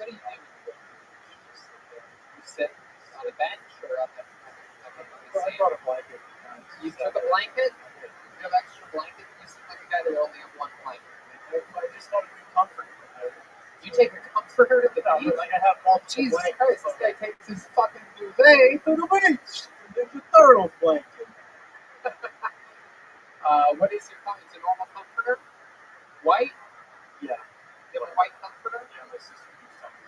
do you do when you go to the beach? Just sit there. You sit on a bench or on the I brought a blanket. You took a blanket? You have extra blanket? You seem like a guy that only have one blanket. I just want to be comfortable. You take a comforter to the beach? Like I have multiple Jesus blankets. Christ, this guy takes his fucking duvet to the beach. There's a turtle blanket. What is your comfort? It's a normal comforter? White? Yeah. You have a white comforter? Yeah, my sister used something.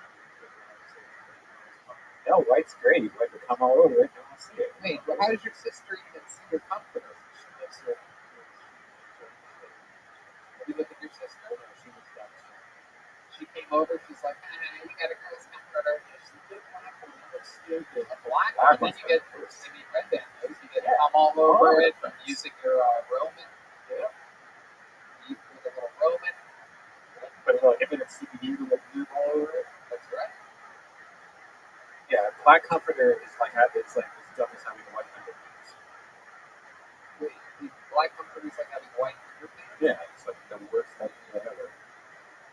No, white's great. You like to come all over it. You want to see it. Wait, well, how does your sister even see your comforter? She lives here. Have you looked at your sister? She was down the street. She came over, she's like, you got a girl's comforter. She's like, a black one? And then you get red bandanas. You get come all over it from using your Roman. Yeah. You put a little Roman. But it's like, if it's CBD with blue all over it. That's right. Yeah, Black Comforter is like, it's like this stuff is having white underpants. Wait, the Black Comforter is like having white underpants? Yeah, it's like the worst thing ever.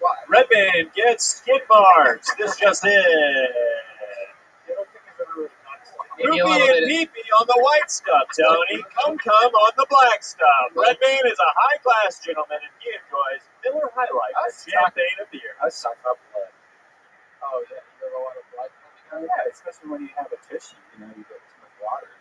Why? Redman gets skid marks. This just in. I don't think I've ever really noticed it. Maybe a Poopy little and bit. pee-pee on the white stuff, Tony. Come on the black stuff. Redman is a high-class gentleman, and he enjoys Miller High Life and champagne and beer. I suck up blood. Oh, yeah, you have a lot of blood coming out? Yeah, especially when you have a tissue, you get too much water.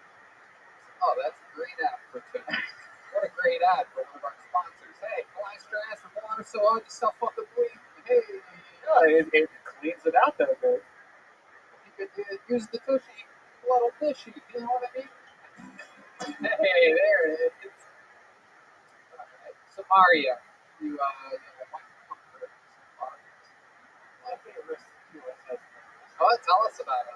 Oh, that's a great ad for today. What a great ad for one of our sponsors. Hey, blast your ass with water so hard you stop fucking bleeding. Hey. Yeah, it cleans it out though, good. You could use the tushy, a little tushy, you know what I mean? Hey, there it is. Alright, so Mario, you have a white comfort. Oh, tell us about it.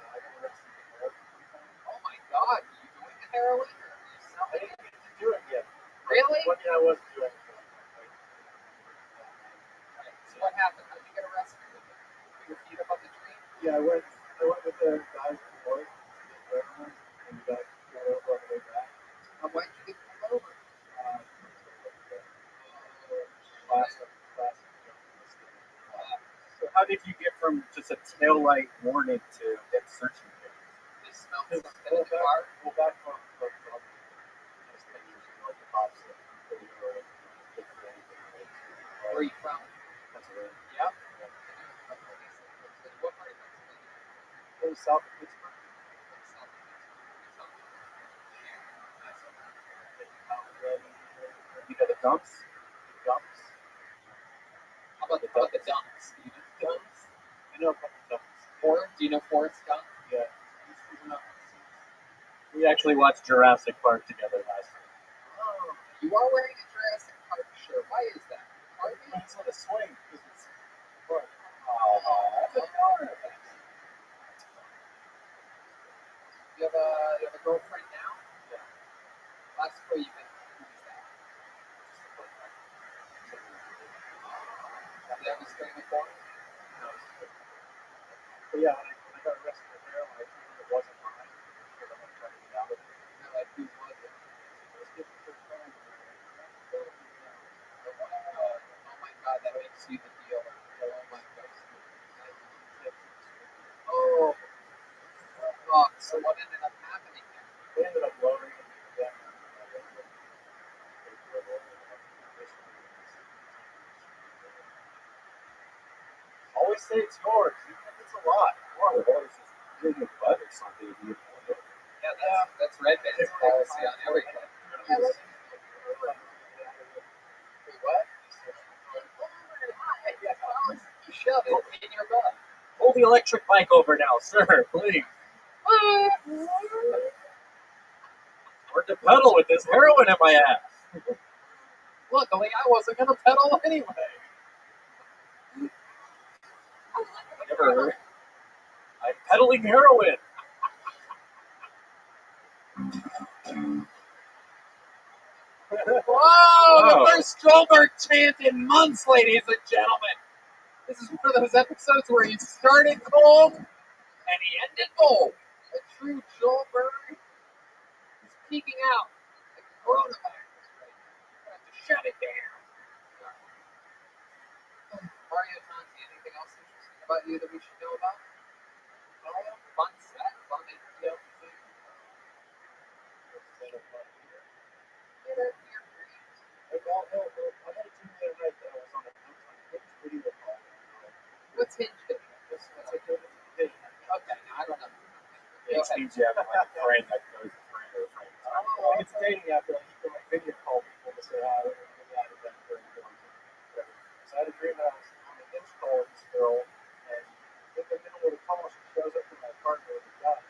Oh my god, are you doing the heroin? Or are you selling it? I didn't get to do it yet. Really? One year I wasn't doing it. So what happened? How did you get arrested? Put your feet up on the tree? Yeah, I went with the guys before and got over on the way back. Why did you get pulled over? So how did you get from just a tail light warning to get searching here? They smelled something in the car? Well, back from just pictures of the cops that were Where are you from? Pennsylvania. Yep. What part of Pennsylvania? It was south of Pittsburgh. You know the dumps? Dumps? How about the dumps? Do you know dumps? I know a couple dumps. Do you know Forrest Gump? Yeah. We actually watched Jurassic Park together last night. Oh, you are wearing a Jurassic Park shirt. Why is that? It's on a swing because it's fun. That's a color. You have a girlfriend now? Yeah. Last where you've been. Who's that? Have you ever stayed before? No. But yeah, when I got arrested in there, I told them it wasn't mine because I'm trying to get out of it. You're like, who was it? It was getting for fun. Oh my god, that makes you the dealer. Oh my god. Oh. Fuck. So what ended up happening there? They ended up lowering it down. Always say it's yours, even if it's a lot. Or it's just in your butt or something. Yeah, that's Red Band's policy on everything. Wait, what? You shove it in your butt. Pull the electric bike over now, sir, please. Or to pedal with this heroin in my ass. Luckily, I wasn't going to pedal anyway. Never heard. I'm pedaling heroin. Whoa! The first Stolberg chant in months, ladies and gentlemen. This is one of those episodes where he started cold and he ended cold. A true Stolberg is peeking out like coronavirus. Right? We're going to have to shut it down. Mario Tanti, anything else interesting about you that we should know about? Fun set, fun video. What's Hinge video? Okay, I don't know. It means you have like a friend that knows a friend or a friend. Like it's a dating app, but you can like video call people to say hi. So I had a dream that I was on a Hinge call with this girl, and in the middle of the call, she shows up to my apartment with a gun.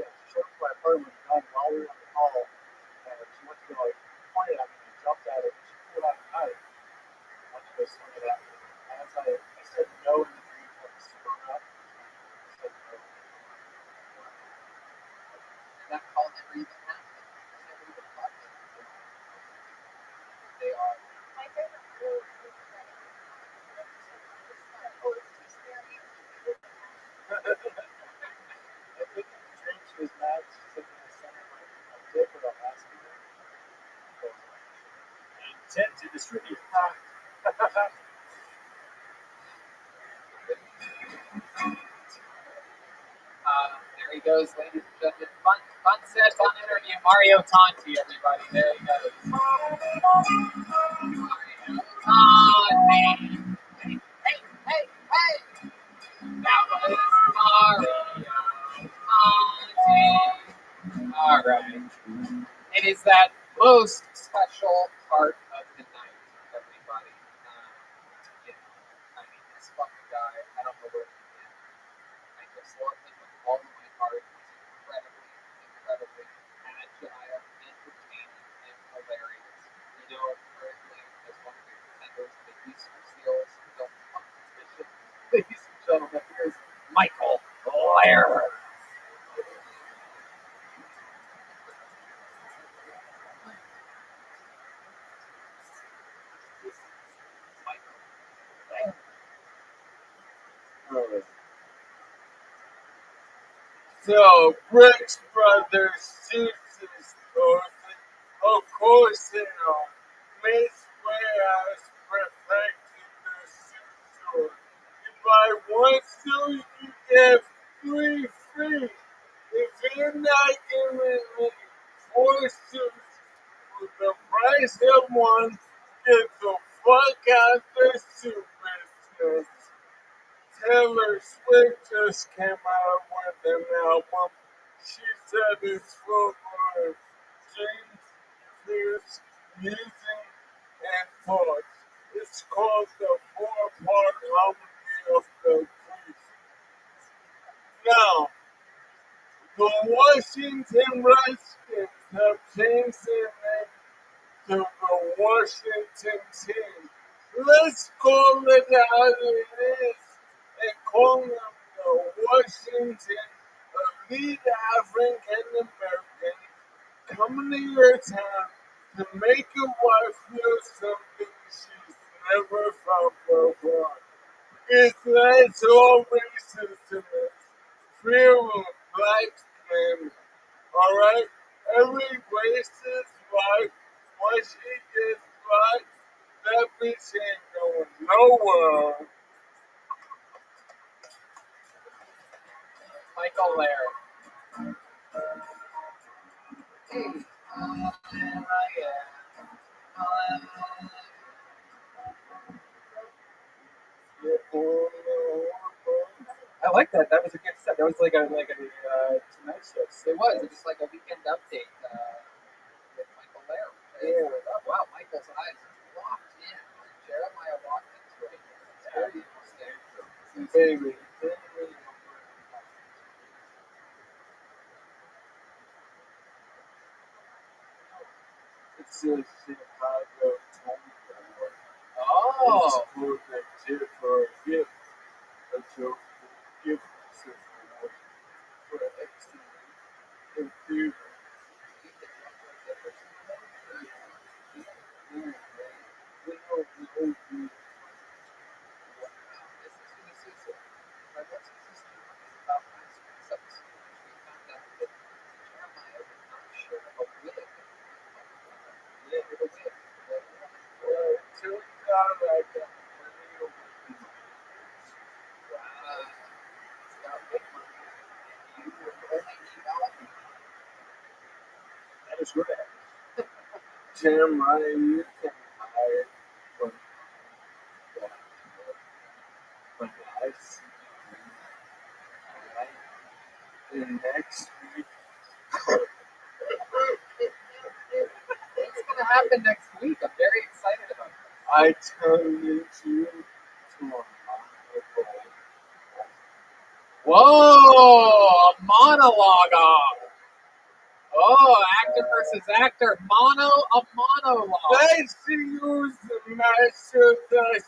Yeah, she showed up to my apartment with a gun while we were on the call, and she went to go like point it at me and jumped at it, and she pulled out a knife. I went to go swing it at me. And as I said no in the dream, I was sprung up. I said no. And that call never even happened. Never even happened. They are. My favorite distribute. There he goes, ladies and gentlemen. Fun set, fun interview. Mario Tanti, everybody. There he goes. Mario Tanti. Hey. That was Mario Tanti. All right. It is that most special part of the night, everybody. This fucking guy, I don't know where to begin. I just love him with all of my heart. He's incredibly agile, entertaining, and hilarious. You know him currently as one of the contenders of the Eastern Seals Film Competition. Ladies and gentlemen, here's Michael Blair. So, Brooks Brothers, Susan's of course, you know, Miss Warehouse perfected the suit. If I want to, you get 3 free. If you're not giving me 4 suits for the price of 1, get the fuck out the suit business. Taylor Swift just came out with an album. She said it's full of dreams, fears, music, and thoughts. It's called the 4-part harmony of the grief. Now, the Washington Redskins have changed their name to the Washington team. Let's call it how it is and call them the Washington Elite African American coming to your town to make your wife feel something she's never felt before. It's that's all racism is. Fear of black men. Alright? Every racist wife, once she gets black, that bitch ain't going nowhere. Michael Blair. I like that. That was a good set. That was like a Tonight Show. It was. It was like a weekend update with Michael Blair. Yeah. Oh, wow, Michael's eyes locked in. Jeremiah Watkins right here. It's very interesting. Baby. It's a Chicago tomboy. Oh. It's for the gift for a gift. A joke for gift for extra computer. That is right. Jeremiah, you can hire from but I see you in next week. It's going to happen next week. I'm very excited about it. I turn into tomorrow. Whoa! A monologue off. Oh, actor versus actor. A monologue. Let's use the master in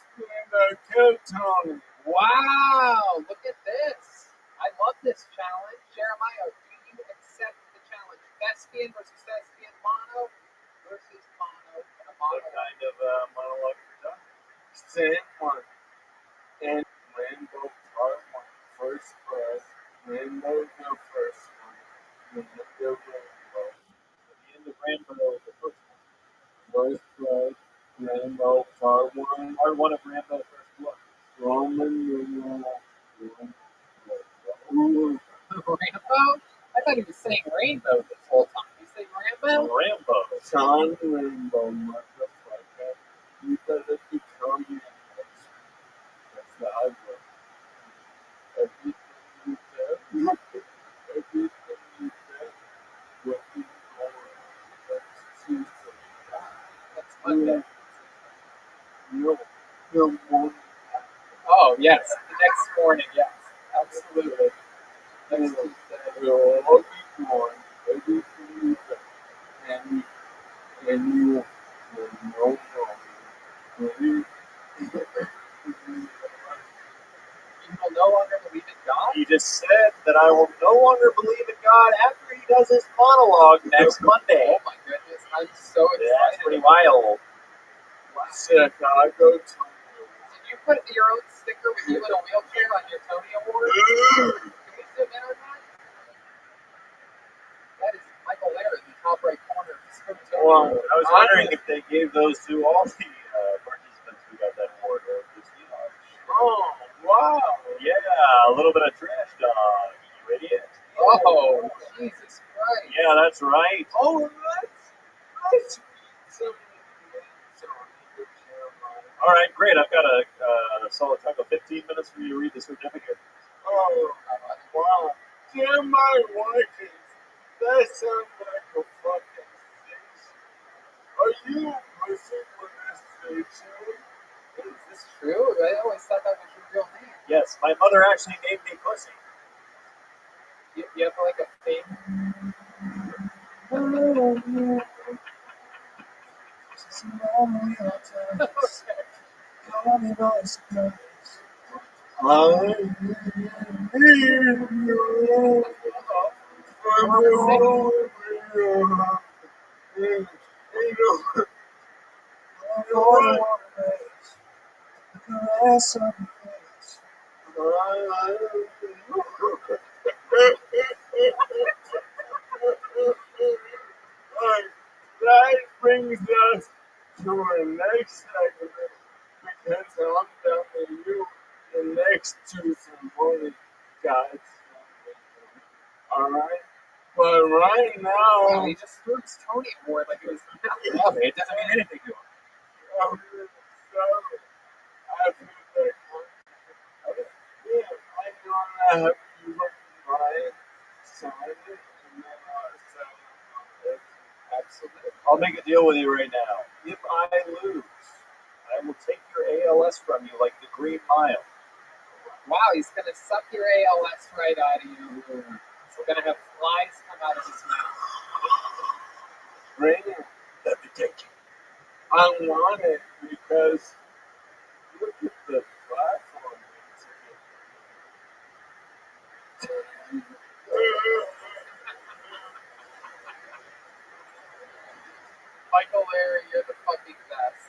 the Kilton. Wow, look at this. I love this challenge. Jeremiah, do you accept the challenge? Thespian versus thespian, mono versus mono. And a mono. What kind of monologue you're talking? Same one. And Rainbow Part 1, first prize. Rainbow the first one. Rainbow. The end of Rambo, the first one. First prize. Rambo Part 1. Part 1 of Rambo First Blood. Roman Rambo? I thought he was saying rainbow this whole time. You say Rambo? Rambo. John Rambo, motherfucker. You better become me. That's the hard one. Everything you said, everything you said, what you want. That's Tuesday. That's Monday. No morning. Oh, yes. The next morning, yes. Absolutely. And we'll all be born. Everything you said. And you will no longer believe. You will no longer believe in God? He just said that I will no longer believe in God after he does his monologue next Monday. Oh my goodness, I'm so excited. That's pretty wild. Chicago. Did you put your own sticker with you in a wheelchair on your Tony Award? Can we zoom in on that? That is Michael Laird in the top right corner. Well, I was wondering if they gave those to all the participants who got that award or just you. Oh, wow. Yeah, a little bit of trash dog, you idiot. Oh, Jesus Christ. Yeah, that's right. Oh, that's All right, great. I've got a solid time of 15 minutes for you to read the certificate. Oh, wow. Damn my wife. That sounds like a fucking six. Are you pushing for this station? Is this true? I always thought that was your real name. Yes, my mother actually named me Pussy. You have like a thing? That brings us to our next segment because I'm telling you the next two symphonic guys. Alright? But right now. He just threw his Tony Award like it was nothing. It doesn't mean anything to him. I'll make a deal with you right now. If I lose, I will take your ALS from you like the Green Mile. Wow, he's going to suck your ALS right out of you. He's going to have flies come out of his mouth. Bring it. Let me take it. I want it because look at the platform. Michael Larry, you're the fucking best.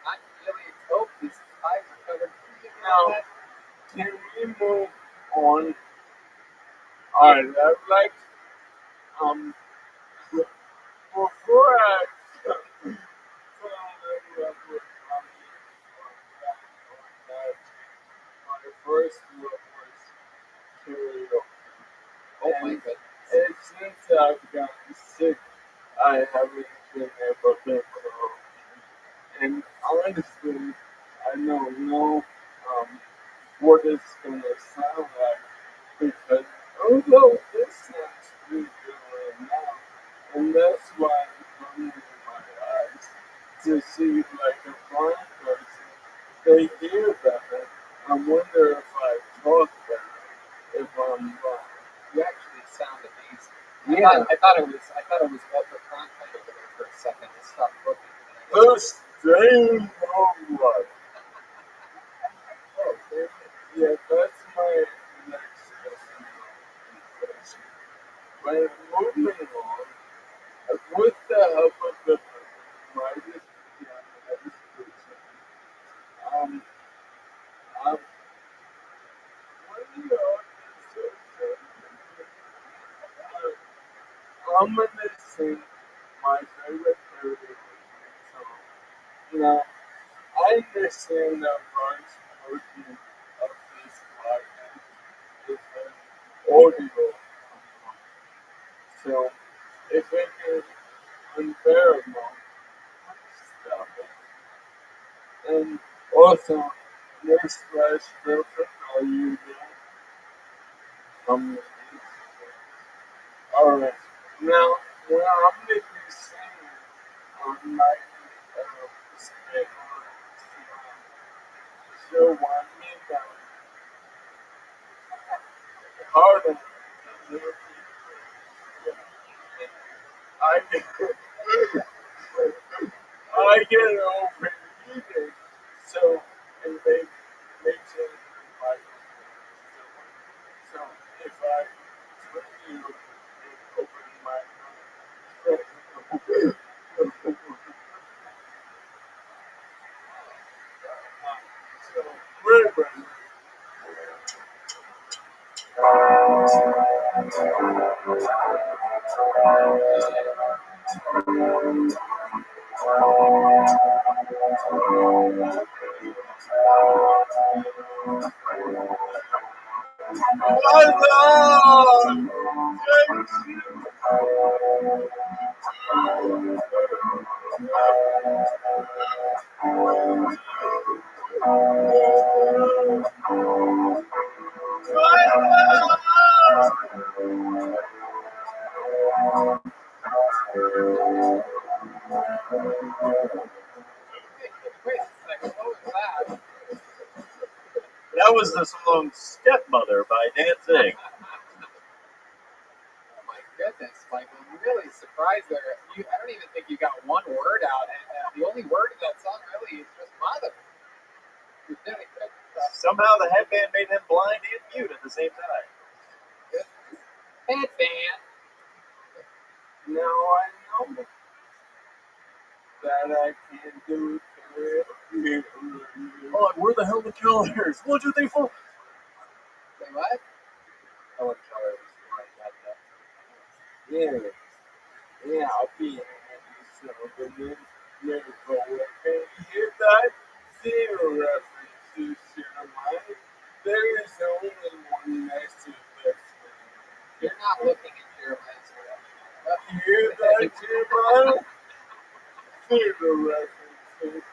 I'm really hope these eyes are covered. Now, can we move on? Alright, I'd like, before I my first love was karaoke. Oh my goodness. And since I've gotten sick, I haven't been able to karaoke. And honestly, I don't know what it's going to sound like because although this sounds pretty good right now, and that's why I'm covering my eyes to see like a blind person. They hear better. I wonder if I talk better if I'm blind. You actually sound amazing. Yeah. I thought it was Walter Cronkite over there for a second. I stopped looking. The same homework. Yeah, that's my next question. But moving on, with the help of the brightest piano I'm I'm gonna sing my favorite karaoke song listen a bunch version of this podcast is an audio. So if it is unbearable, stop it. And also, newsflash girlfriend, are you there? Alright. Now, when I'm making singing on my stick so one me down harder. I get I get overheated. So and they change my so if I put you open my so we're That was the song Stepmother by Danzig. Oh my goodness, Michael, I'm really surprised there. I don't even think you got one word out, and the only word in that song really is just mother. You're doing good stuff. Somehow the headband made him blind and mute at the same time. Headband. now I know that I can do it. Oh, where the hell are the killers? What do they for? Say what? Oh, yeah. Yeah, I'll be so the lyrical weapon. If I zero reference to Jeremiah, there is only one next to this. You're not looking at Jeremiah's direction. Hear that, Jeremiah? Zero references.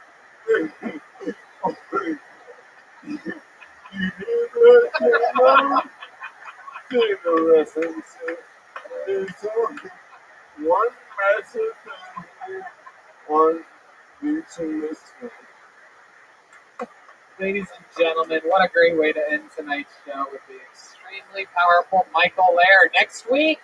You hear that, Jeremiah? Zero references. There's only one massive thing on reaching this one. Ladies and gentlemen, what a great way to end tonight's show with the extremely powerful Michael Laird. Next week,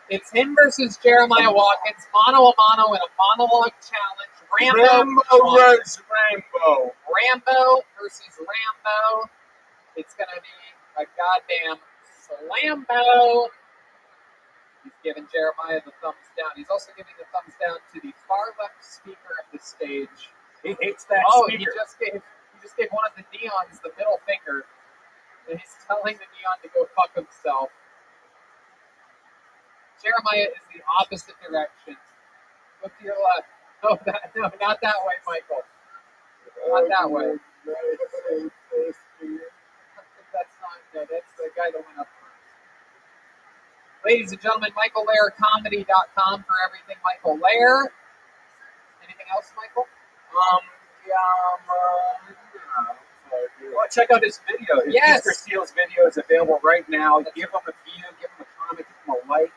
it's him versus Jeremiah Watkins, mano a mano in a monologue challenge. Rambo versus Rambo. Rambo versus Rambo. It's going to be a goddamn slambo. He's giving Jeremiah the thumbs down. He's also giving the thumbs down to the far left speaker of the stage. He hates that He speaker. just gave one of the neons the middle finger, and he's telling the neon to go fuck himself. Jeremiah is the opposite direction. Look to your left. No, not that way, Michael. Not that way. That's the guy that went up first. Ladies and gentlemen, MichaelLairComedy.com for everything Michael Lair. Anything else, Michael? Well, check out his video. His Easter Seals video is available right now. Give him a view, give him a comment, give him a like.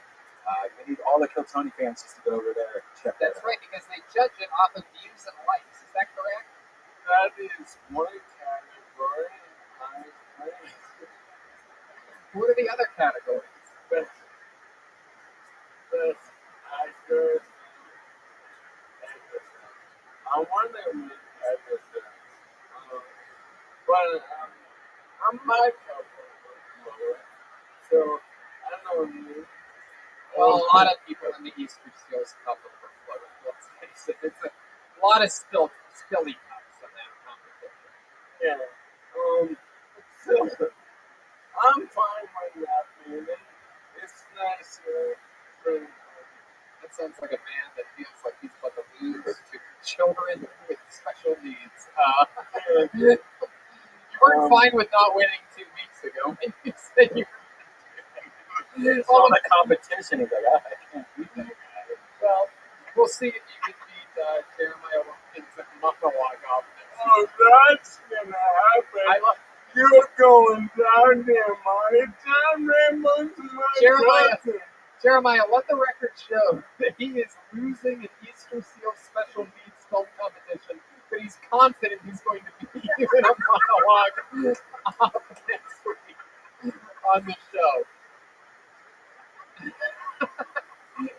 We need all the Kill Tony fans just to go over there and check that out. That's right, because they judge it off of views and likes. Is that correct? That is one category. What are the other categories? Best actor. I want to make everything. But I'm my couple. So I don't know. Well, a lot of people in the Easter Seals Cup are floating. Let's face it. It's a lot of spilly cups in that competition. Yeah. So I'm fine with that, man. It's nice. That sounds like a man that feels like he's about to lose to children with special special needs. You weren't fine with not winning 2 weeks ago when you said you were All the competition. He's like, I can't beat that guy. Well, we'll see if you can beat Jeremiah Watkins and Muckawalk off next week. Oh, that's gonna happen. You're going down there, Monty. John Raymond's my cousin. Jeremiah, let the record show that he is losing an Easter Seal special needs film competition, but he's confident he's going to beat you in a monologue next week on the show.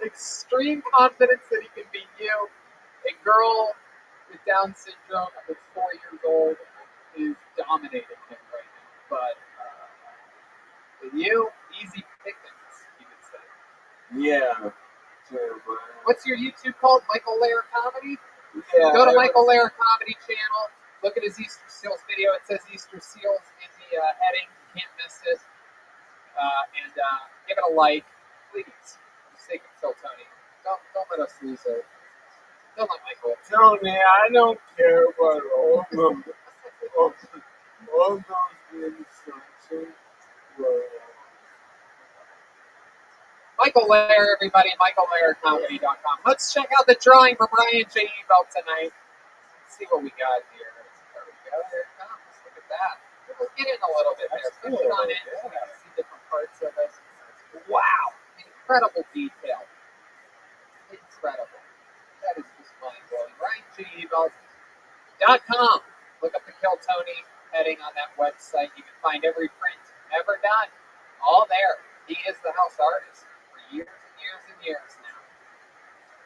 Extreme confidence that he can beat you. A girl with Down syndrome that's 4 years old is dominating him right now. But with you, easy pickings, you would say. Yeah. What's your YouTube called? Michael Lair Comedy? Yeah. Go to Michael Lair Comedy channel. Look at his Easter Seals video. It says Easter Seals in the heading. You can't miss it. And give it a like, please. For the sake of Phil Tony. Don't let us lose it. Don't let Michael. Tony, I don't care about all those instructions. Michael Lair, everybody, MichaelLairComedy.com. Let's check out the drawing for Brian J. Ebelt tonight. Let's see what we got here. There we go. There it comes. Look at that. We'll get in a little bit there. Push it on in so we can see different parts of it. Wow. Incredible detail. Incredible. That is just mind-blowing. BrianJEbelt.com. Look up the Kill Tony heading on that website. You can find every print ever done. All there. He is the house artist for years and years and years now.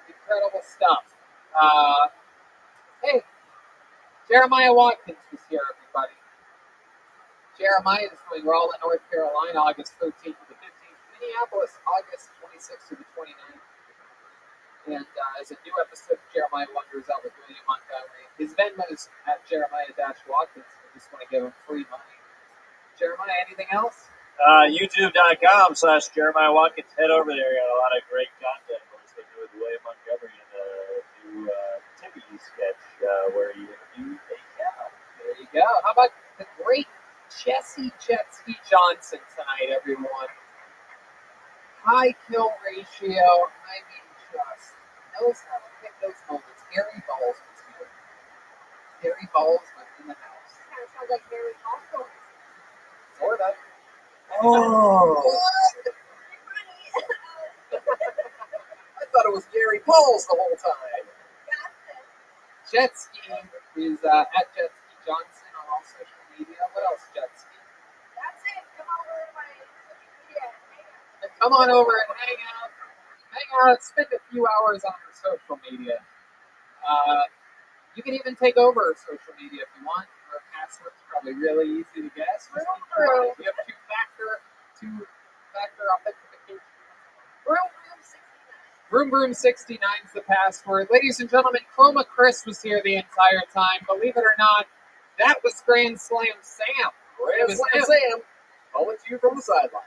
Incredible stuff. Hey, Jeremiah Watkins was here, everybody. Jeremiah is doing Raleigh, North Carolina, August 13th to the 15th. Minneapolis, August 26th to the 29th. And as a new episode of Jeremiah Wonders out with William Montgomery. His Venmo is at Jeremiah-Watkins. I just want to give him free money. Jeremiah, anything else? YouTube.com/Jeremiah Watkins. Head over there. Got a lot of great content. We're speaking with William Montgomery and the new Timmy sketch where you interview a cow. There you go. How about the great Jesse Jetski Johnson tonight, everyone? High kill ratio. I mean, just knows how to pick those moments. Gary Balls was here. Gary Balls was in the house. Kind of sounds like Gary Balls. Sort of. Oh. I thought it was Gary Pauls the whole time. Jetski is at Jetski Johnson on all social media. What else, Jetski? That's it. Come over to my social media. Come on over and hang out. Hang out. Spend a few hours on our social media. You can even take over social media if you want. Our password's probably really easy to guess. We have two-factor authentication. Broom 69 is the password. Ladies and gentlemen, Chroma Chris was here the entire time. Believe it or not, that was Grand Slam Sam. Grand Slam Sam. Calling to you from the sideline.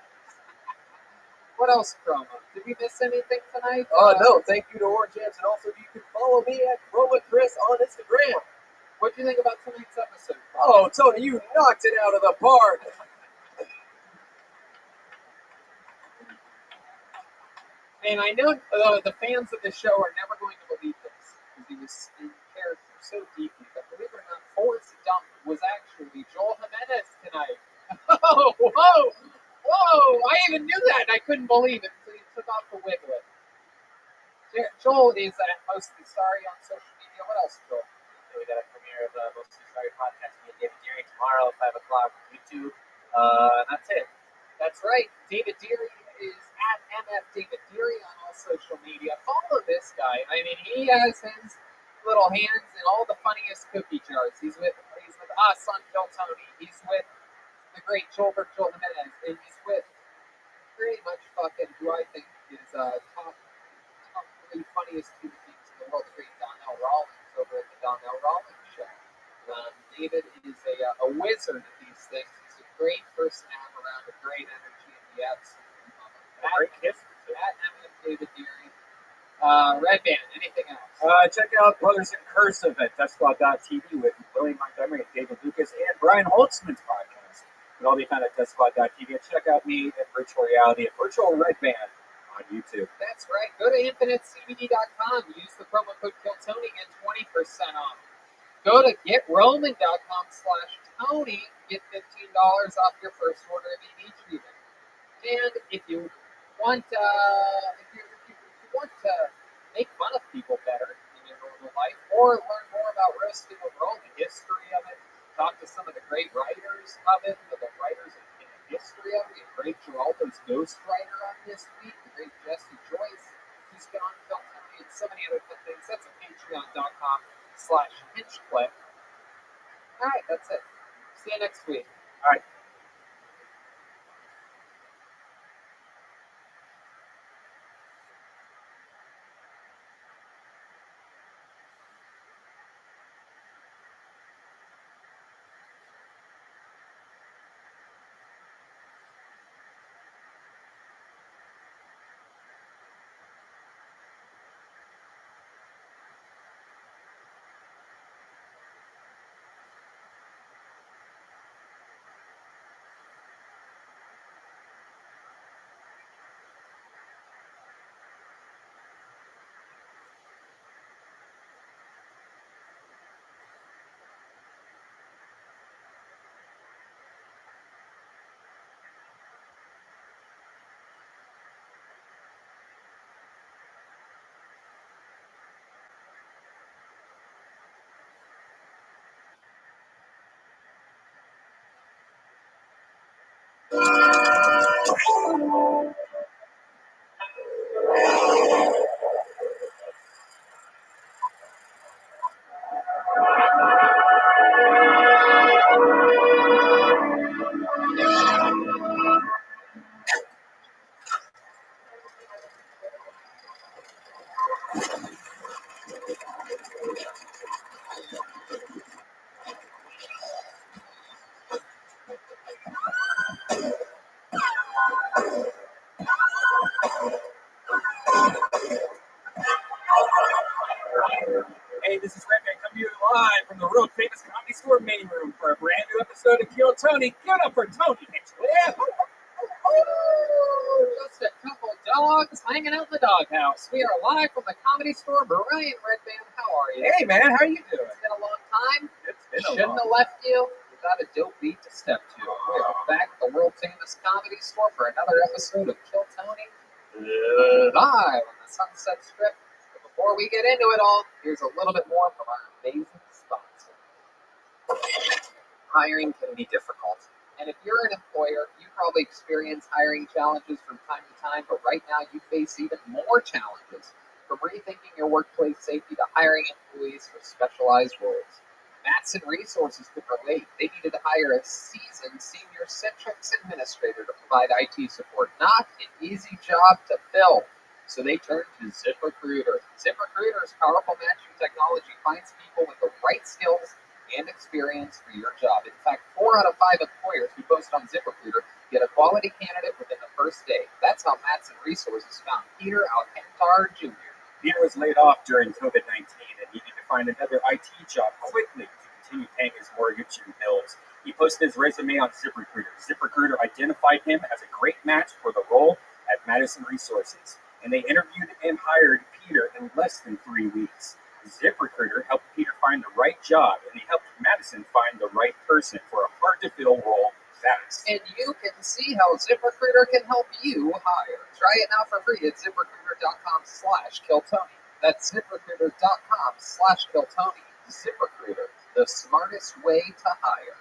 What else, Chroma? Did we miss anything tonight? No. Thank you to Orange Jams. And also, you can follow me at Chroma Chris on Instagram. What do you think about tonight's episode? Oh, Tony, you knocked it out of the park. And I know the fans of the show are never going to believe this because he was in character so deeply. But believe it or not, Forrest Gump was actually Joel Jimenez tonight. Oh, whoa! I even knew that, and I couldn't believe it until he took off the wiglet. Joel is Mostly Sorry on social media. What else, Joel? We got a premiere of the Mostly Sorry podcast with David Deary tomorrow at 5 o'clock on YouTube. That's it. That's right. David Deary is at MF David Deary on all social media. Follow this guy. I mean, he has his little hands in all the funniest cookie jars. He's with us on Kill Tony. He's with the great Joel Jimenez, and he's with pretty much fucking who I think is top 3 funniest human beings in the world, the great Donnell Rawlings over at the Donnell Rawlings Show. David is a wizard at these things. He's a great person to have around, a great energy, and he absolutely Great kiss. at MF David Deary. Red Band, anything else? Check out Brothers in Cursive at DeathSquad.tv with William Montgomery and David Lucas and Brian Holtzman's podcast. It'll all be found at DeathSquad.tv. And check out me at Virtual Reality at Virtual Red Band on YouTube. That's right. Go to InfiniteCBD.com. Use the promo code KillTony. Get 20% off. Go to GetRoman.com/Tony. Get $15 off your first order of ED treatment. And if you want, if you want to make fun of people better in your normal life, or learn more about roasting overall, the history of it, talk to some of the great writers of it, the writers in the history of it, the great Geraldo's ghostwriter on this week, the great Jesse Joyce, who's been on Kill Tony, and so many other things. That's at patreon.com/hinchclip. All right, that's it. See you next week. All right. Hey, this is Rabbi coming to you live from the world famous Comedy Store main room for a brand new episode of Kill Tony. Give it up for Tony. Yeah. Just a couple dogs hanging out in the doghouse. We are live from the Comedy Store. Brian Redband, how are you? Hey, man, how you doing? It's been a long time. It's been Shouldn't have left you without a dope beat to step to. We are back at the world famous Comedy Store for another episode of Kill Tony live on the Sunset Strip. Before we get into it all, here's a little bit more from our amazing sponsor. Hiring can be difficult. And if you're an employer, you probably experience hiring challenges from time to time, but right now you face even more challenges. From rethinking your workplace safety to hiring employees for specialized roles. Matson Resources could relate. They needed to hire a seasoned senior Citrix administrator to provide IT support. Not an easy job to fill. So they turned to ZipRecruiter. ZipRecruiter's powerful matching technology finds people with the right skills and experience for your job. In fact, 4 out of 5 employers who post on ZipRecruiter get a quality candidate within the first day. That's how Matson Resources found Peter Alcantar Jr. Peter was laid off during COVID-19 and needed to find another IT job quickly to continue paying his mortgage and bills. He posted his resume on ZipRecruiter. ZipRecruiter identified him as a great match for the role at Madison Resources, and they interviewed and hired Peter in less than 3 weeks. ZipRecruiter helped Peter find the right job, and they helped Madison find the right person for a hard-to-fill role fast. And you can see how ZipRecruiter can help you hire. Try it now for free at ZipRecruiter.com/KillTony. That's ZipRecruiter.com/KillTony. ZipRecruiter, the smartest way to hire.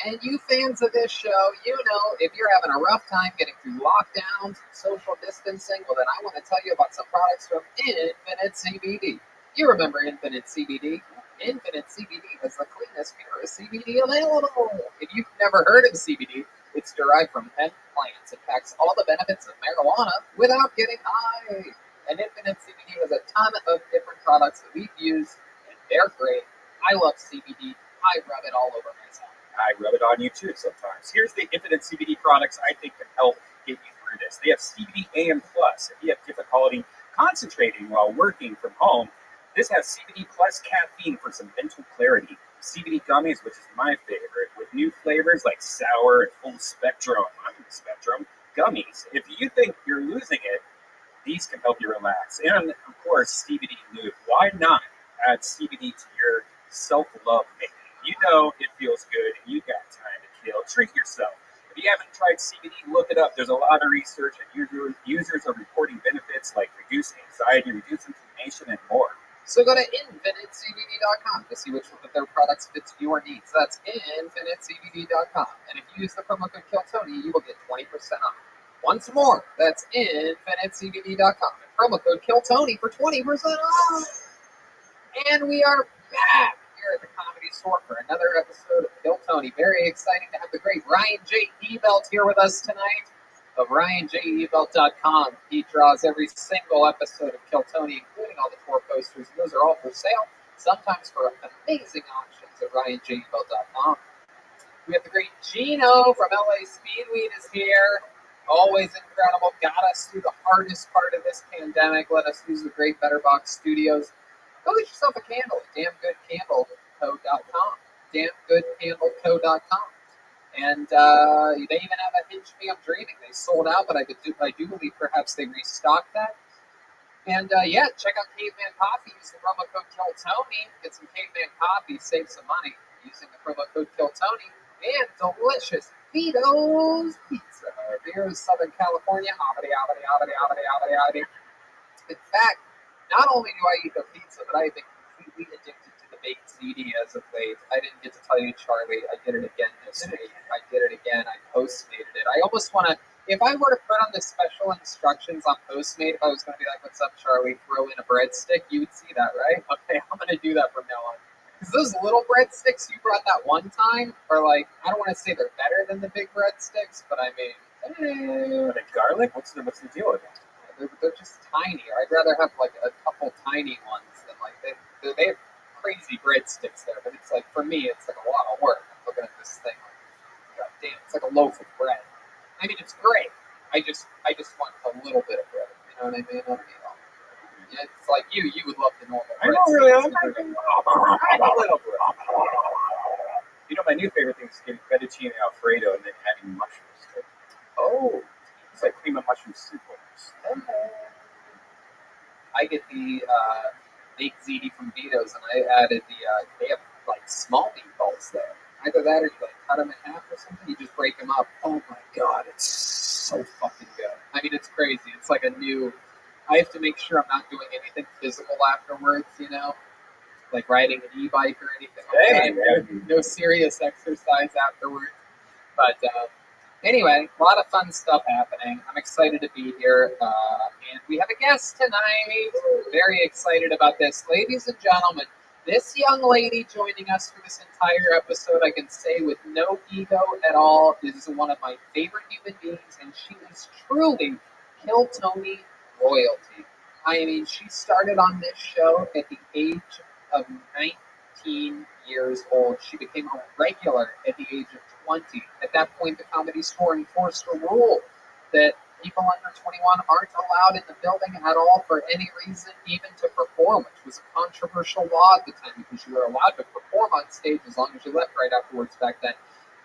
And you fans of this show, you know, if you're having a rough time getting through lockdowns and social distancing, well, then I want to tell you about some products from Infinite CBD. You remember Infinite CBD? Infinite CBD is the cleanest, purest CBD available. If you've never heard of CBD, it's derived from hemp plants. It packs all the benefits of marijuana without getting high. And Infinite CBD has a ton of different products that we've used, and they're great. I love CBD. I rub it all over myself. I rub it on you too sometimes. Here's the Infinite CBD products I think can help get you through this. They have CBD AM Plus. If you have difficulty concentrating while working from home, this has CBD Plus caffeine for some mental clarity. CBD gummies, which is my favorite, with new flavors like sour and full spectrum gummies. If you think you're losing it, these can help you relax. And of course, CBD lube. Why not add CBD to your self-love making? You know it feels good and you got time to kill. Treat yourself. If you haven't tried CBD, look it up. There's a lot of research, and users are reporting benefits like reduced anxiety, reduced inflammation, and more. So go to InfiniteCBD.com to see which one of their products fits your needs. That's InfiniteCBD.com. And if you use the promo code KILLTONY, you will get 20% off. Once more, that's InfiniteCBD.com. And promo code KILLTONY for 20% off. And we are back here at the Comedy Store for another episode of Kill Tony. Very exciting to have the great Ryan J. Ebelt here with us tonight of RyanJEbelt.com. He draws every single episode of Kill Tony, including all the tour posters. Those are all for sale, sometimes for amazing auctions at RyanJEbelt.com. We have the great Gino from LA Speedweed is here. Always incredible. Got us through the hardest part of this pandemic. Let us use the great Better Box Studios. Go get yourself a candle at damngoodcandleco.com. Damngoodcandleco.com. And they even have a Hinge Me I'm Dreaming. They sold out, but I do believe perhaps they restocked that. And check out Caveman Coffee. Use the promo code KILLTONY. Get some Caveman Coffee. Save some money using the promo code KILLTONY. And delicious Vito's Pizza. Here in Southern California. In fact, not only do I eat the pizza, but I have been completely addicted to the baked ziti as of late. I didn't get to tell you, Charlie. I did it again this week. I did it again. I Postmated it. I almost want to, if I were to put on the special instructions on Postmate, if I was going to be like, what's up, Charlie, throw in a breadstick, you would see that, right? Okay, I'm going to do that from now on. Because those little breadsticks you brought that one time are like, I don't want to say they're better than the big breadsticks, but I mean, Are they garlic? What's the deal with them? They're just tiny. I'd rather have like a couple tiny ones than like they have crazy breadsticks there. But it's like, for me, it's like a lot of work. I'm looking at this thing like, God damn, it's like a loaf of bread. I mean, it's great. I just want a little bit of bread. You know what I mean? Yeah, it's like you would love the normal bread. I don't really. I a little bit. You know, my new favorite thing is getting fettuccine Alfredo and then adding mushrooms to it. Oh, it's like cream of mushroom soup. I get the baked ziti from Vito's, and I added they have like small meatballs there. Either that or you like cut them in half or something. You just break them up. Oh my god, it's so fucking good. I mean, it's crazy. It's like a new. I have to make sure I'm not doing anything physical afterwards. You know, like riding an e-bike or anything. No serious exercise afterwards. But anyway, a lot of fun stuff happening. I'm excited to be here, and we have a guest tonight. Very excited about this. Ladies and gentlemen, this young lady joining us for this entire episode, I can say with no ego at all, is one of my favorite human beings, and she is truly Kill Tony royalty. I mean, she started on this show at the age of 19 years old. She became a regular at the age of 20. At that point, the Comedy Store enforced a rule that people under 21 aren't allowed in the building at all for any reason, even to perform, which was a controversial law at the time because you were allowed to perform on stage as long as you left right afterwards back then.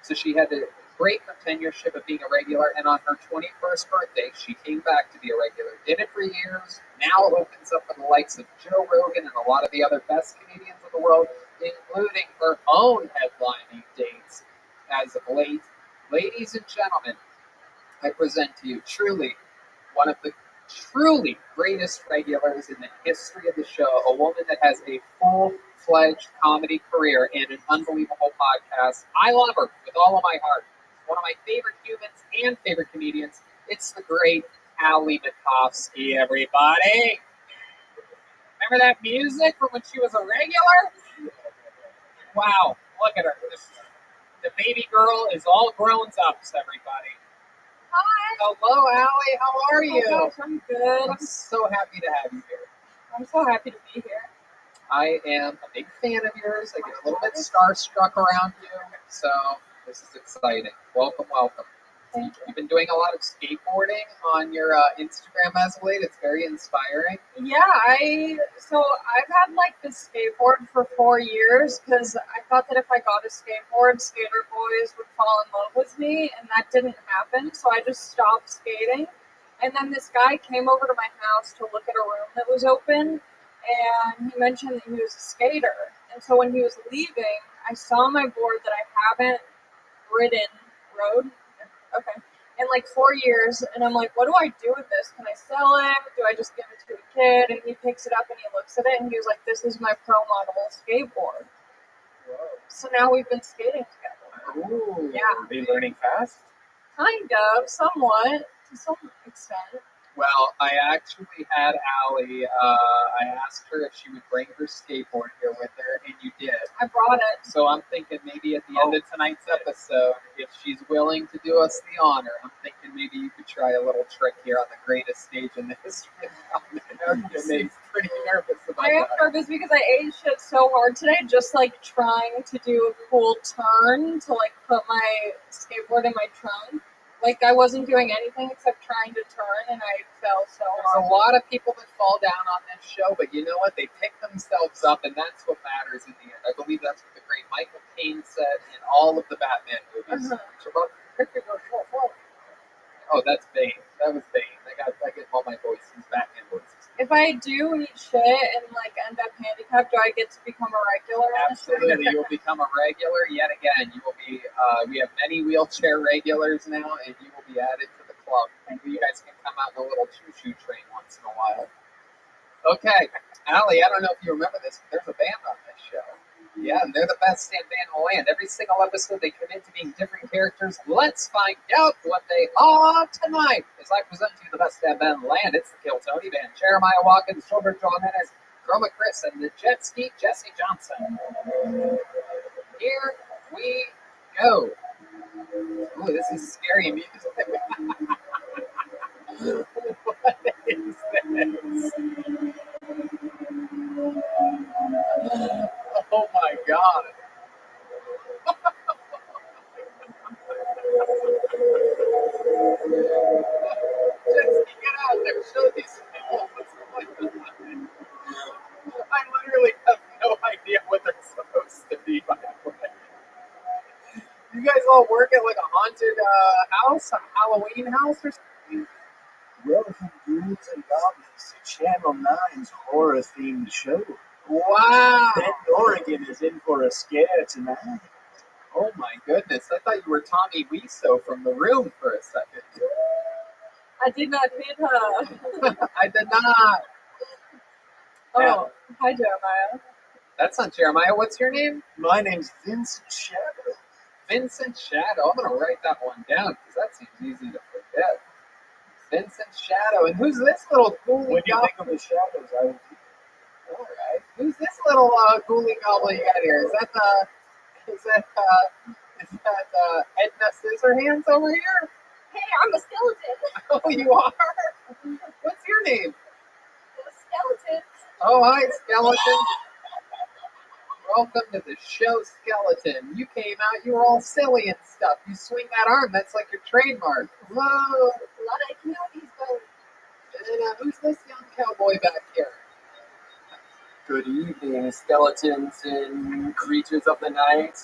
So she had to break her tenureship of being a regular, and on her 21st birthday, she came back to be a regular. Did it for years. Now opens up for the likes of Joe Rogan and a lot of the other best comedians of the world, including her own headlining dates as of late. Ladies and gentlemen, I present to you truly one of the truly greatest regulars in the history of the show, a woman that has a full-fledged comedy career and an unbelievable podcast. I love her with all of my heart. One of my favorite humans and favorite comedians. It's the great Ali Makovsky, everybody. Remember that music from when she was a regular? Wow, look at her. The baby girl is all grown up, everybody. Hi. Hello, Allie. How are you? Oh, gosh, I'm good. I'm so happy to have you here. I'm so happy to be here. I am a big fan of yours. I get a little bit starstruck around you, so this is exciting. Welcome, welcome. You've been doing a lot of skateboarding on your Instagram as of late. It's very inspiring. Yeah, I've had like this skateboard for 4 years because I thought that if I got a skateboard, skater boys would fall in love with me, and that didn't happen. So I just stopped skating. And then this guy came over to my house to look at a room that was open, and he mentioned that he was a skater. And so when he was leaving, I saw my board that I haven't rode, okay, in like 4 years, and I'm like, what do I do with this? Can I sell it? Do I just give it to a kid? And he picks it up and he looks at it and he was like, this is my pro model skateboard. Whoa. So now we've been skating together. Ooh. Yeah. Are they learning fast? Kind of, somewhat, to some extent. Well, I actually had Allie. I asked her if she would bring her skateboard here with her, and you did. I brought it. So I'm thinking maybe at the end of tonight's episode, if she's willing to do us the honor, I'm thinking maybe you could try a little trick here on the greatest stage in the history of comedy. She's pretty nervous about I am that. nervous because I ate shit so hard today, just like trying to do a cool turn to like put my skateboard in my trunk. Like, I wasn't doing anything except trying to turn, and I fell so hard. There's a lot of people that fall down on this show, but you know what? They pick themselves up, and that's what matters in the end. I believe that's what the great Michael Caine said in all of the Batman movies. It's about picking yourself up. Oh, that's Bane. That was Bane. I get all my voices, Batman voices. If I do eat shit and like end up handicapped, do I get to become a regular? Absolutely, you'll become a regular yet again. You will be. We have many wheelchair regulars now, and you will be added to the club. And you guys can come out in a little choo-choo train once in a while. Okay, Allie, I don't know if you remember this, but there's a band on this show. Yeah, and they're the best stand band in the land. Every single episode, they commit to being different characters. Let's find out what they are tonight. As I present to you the best stand band in the land, it's the Kill Tony Band. Jeremiah Watkins, Gilbert John Ennis, Chroma Chris, and the Jet Ski Jesse Johnson. Here we go. Ooh, this is scary music. What is this? Oh my God. Jesse, get out there. Show these people what's going on. I literally have no idea what they're supposed to be, by the way. You guys all work at like a haunted house, a Halloween house or something? Welcome, ghouls and goblins, to Channel 9's horror-themed show. Wow! Bend, Oregon is in for a scare tonight. Oh my goodness, I thought you were Tommy Wiseau from The Room for a second. I did not hit her. I did not. Oh, hi Jeremiah. That's not Jeremiah. What's your name? My name's Vincent Shadow. Vincent Shadow. I'm going to write that one down because that seems easy to forget. Vincent Shadow. And who's this little ghoulie When you think of the shadows, I will be. All right. Who's this little ghoulie gobbly you got here? Is that Edna Scissorhands over here? Hey, I'm a skeleton. Oh, you are? What's your name? Skeleton. Oh, hi, Skeleton. Welcome to the show, Skeleton. You came out, you were all silly and stuff. You swing that arm, that's like your trademark. Whoa. A lot of coyotes going. And who's this young cowboy back here? Good evening, skeletons and creatures of the night.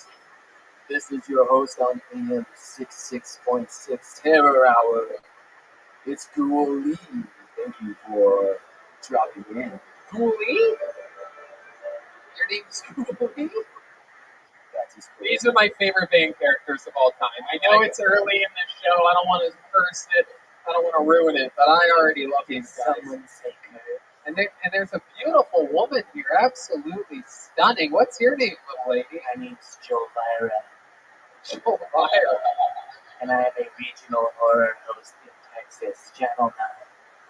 This is your host on AM 66.6 Terror Hour. It's Ghoulie. Thank you for dropping in. Ghoulie? Your name's Ghoulie? These are my favorite band characters of all time. I know it's early in the show. I don't want to curse it. I don't want to ruin it, but I already love these guys. And there's a beautiful woman here, absolutely stunning. What's your name, little lady? My name's Jolvira. Jolvira. And I am a regional horror host in Texas, Channel 9.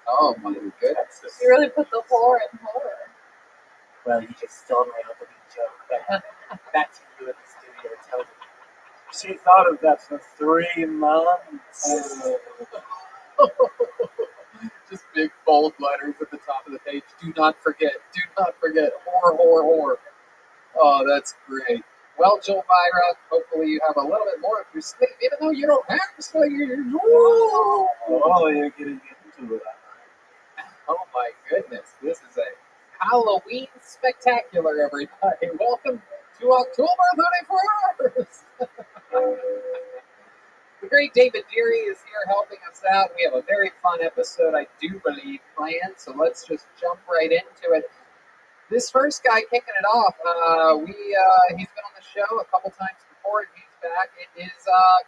Oh my goodness. You really put the horror in horror. Well, you just stole my opening joke. But back to you in the studio. Tell me. She thought of that for 3 months. Just big bold letters at the top of the page. Do not forget. Do not forget. Horror, horror, horror. Oh, that's great. Well, Joel Byra, hopefully you have a little bit more of your sleep, even though you don't have to sleep. Oh, you're getting into it. Oh my goodness, this is a Halloween spectacular, everybody. Welcome to October 31st. The great David Deary is here helping us out. We have a very fun episode, I do believe, planned, so let's just jump right into it. This first guy kicking it off, he's been on the show a couple times before, and he's back. It is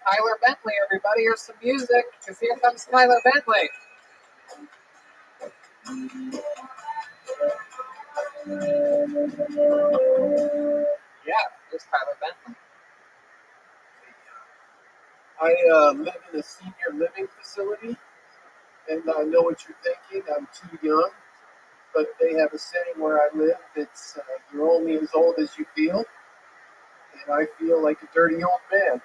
Kyler Bentley, everybody. Here's some music, because here comes Kyler Bentley. Yeah, here's Kyler Bentley. I live in a senior living facility, and I know what you're thinking. I'm too young, but they have a saying where I live. It's you're only as old as you feel, and I feel like a dirty old man.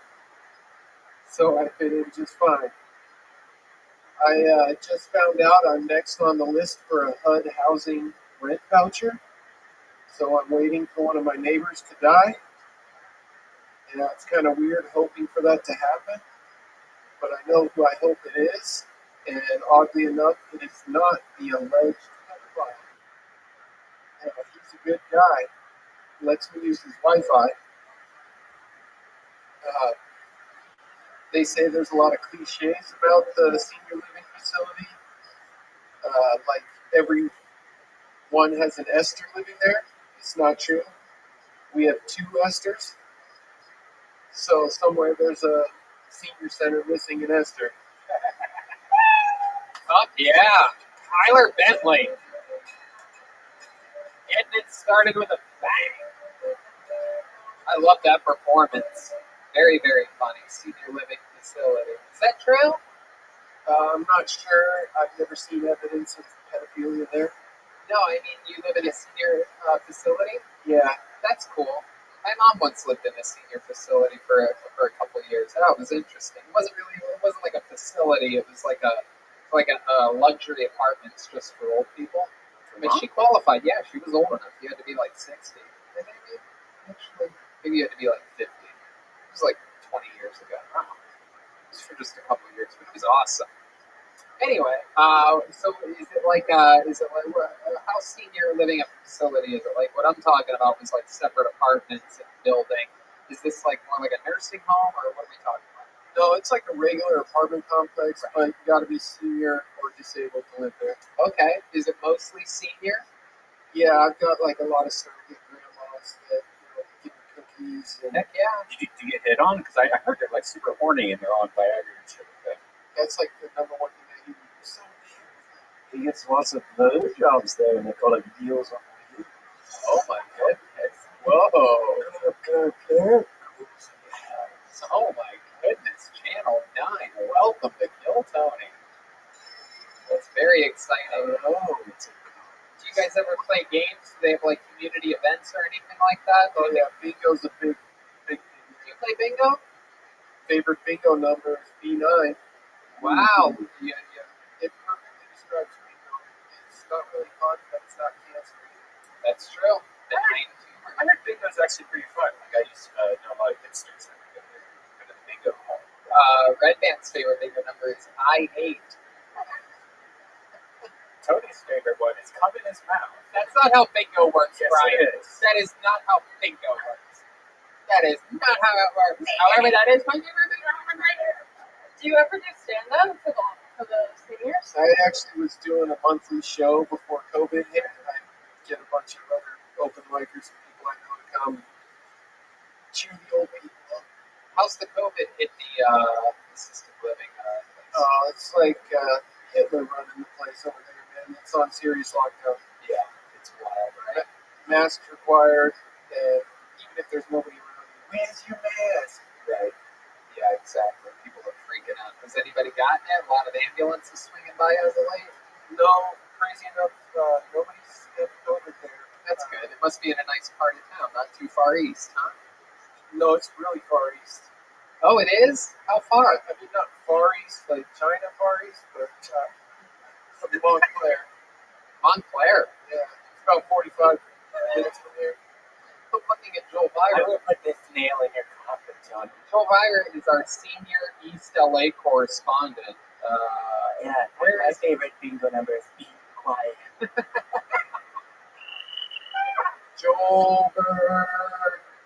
So I fit in just fine. I just found out I'm next on the list for a HUD housing rent voucher, so I'm waiting for one of my neighbors to die. Yeah, it's kind of weird hoping for that to happen, but I know who I hope it is, and oddly enough, it is not the alleged pedophile. He's a good guy. He lets me use his Wi-Fi. They say there's a lot of cliches about the senior living facility. Like everyone has an Esther living there. It's not true. We have 2 Esthers. So somewhere there's a senior center missing an Esther. Oh, yeah. Kyler Bentley. Getting it started with a bang. I love that performance. Very, very funny. Senior living facility. Is that true? I'm not sure. I've never seen evidence of pedophilia there. No, I mean, you live in a senior facility? Yeah. That's cool. My mom once lived in a senior facility for a couple of years. That was interesting. It wasn't like a facility. It was like a luxury apartments just for old people. I mean, she qualified. Yeah, she was old enough. You had to be like 60. Maybe you had to be like 50. It was like 20 years ago. Wow. It was for just a couple of years, but it was awesome. Anyway, so is it like how senior living a facility is it? Like what I'm talking about was like separate apartments and building. Is this like more like a nursing home, or what are we talking about? No, it's like a regular apartment complex, but you got to be senior or disabled to live there. Okay, is it mostly senior? Yeah, I've got like a lot of surrogate grandmas that give me cookies. And heck yeah. Did you get hit on? Because I heard they're like super horny and they're on Viagra and shit like that. That's like the number one thing they do. So he gets lots of blowjobs there, and they call it deals on the. Oh my goodness! Whoa! Oh my goodness! Channel 9. Welcome to Kill Tony. That's very exciting. Oh, do you guys ever play games? Do they have like community events or anything like that? Oh yeah, bingo's a big thing. Do you play bingo? Favorite bingo number is B9. Wow. Yeah. It perfectly describes bingo. It's not really fun, but it's not cancer. That's true. I heard bingo's actually pretty fun. Like I used to know a lot of hipsters that go to the bingo hall. Red Band's favorite bingo number is I-8. Tony's favorite one is come in his mouth. That's not how bingo works, yes, Brian. It is. That is not how bingo works. That is not how it works. However, that is my favorite bingo number right here. Do you ever do stand-up for the seniors? I actually was doing a monthly show before COVID hit. I get a bunch of other open micers and people I know to come cheer the old people up. How's the COVID hit the assisted living place? It's like Hitler running the place over there, man. It's on serious lockdown. Yeah, it's wild, right? Masks required, and even if there's nobody around, where's your mask? Right. Yeah, exactly. People are freaking out. Has anybody gotten it? A lot of ambulances swinging by as of late? No, crazy enough, nobody's had COVID there. That's good. It must be in a nice part of town, not too far east, huh? No, it's really far east. Oh, it is? How far? I mean, not far east, like China far east, but from Montclair. Montclair? Yeah, it's about 45 minutes from here. looking at Joel I Byron. will put this nail in your coffin, John. Joel Byron is our senior East LA correspondent. Yeah, my favorite bingo number is Be Quiet. Joelberg.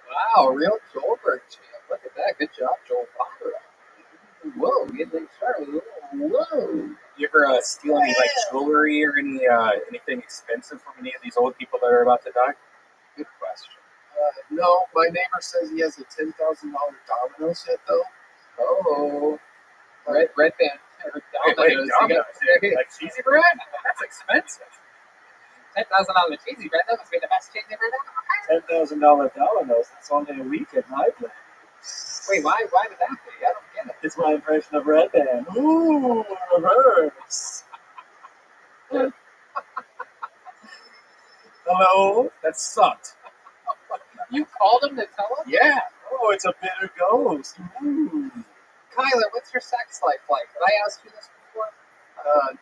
Wow, real Joelberg champ. Look at that. Good job, Joel Byron. Whoa, getting started. Whoa. You ever steal any like jewelry or anything expensive from any of these old people that are about to die? Good question. No, my neighbor says he has a $10,000 domino set though. Oh, red band. Wait, Domino's. Like cheesy bread? That's expensive. $10,000 cheesy bread. That must be the best cheesy bread ever. $10,000 dominoes. That's only a week at my place. Wait, why would that be? I don't get it. It's my impression of Red Band. Ooh, reverse. Hello? That sucked. You called him to tell him? Yeah. Oh, it's a bitter ghost. Ooh. Kyler, what's your sex life like? Did I ask you this before?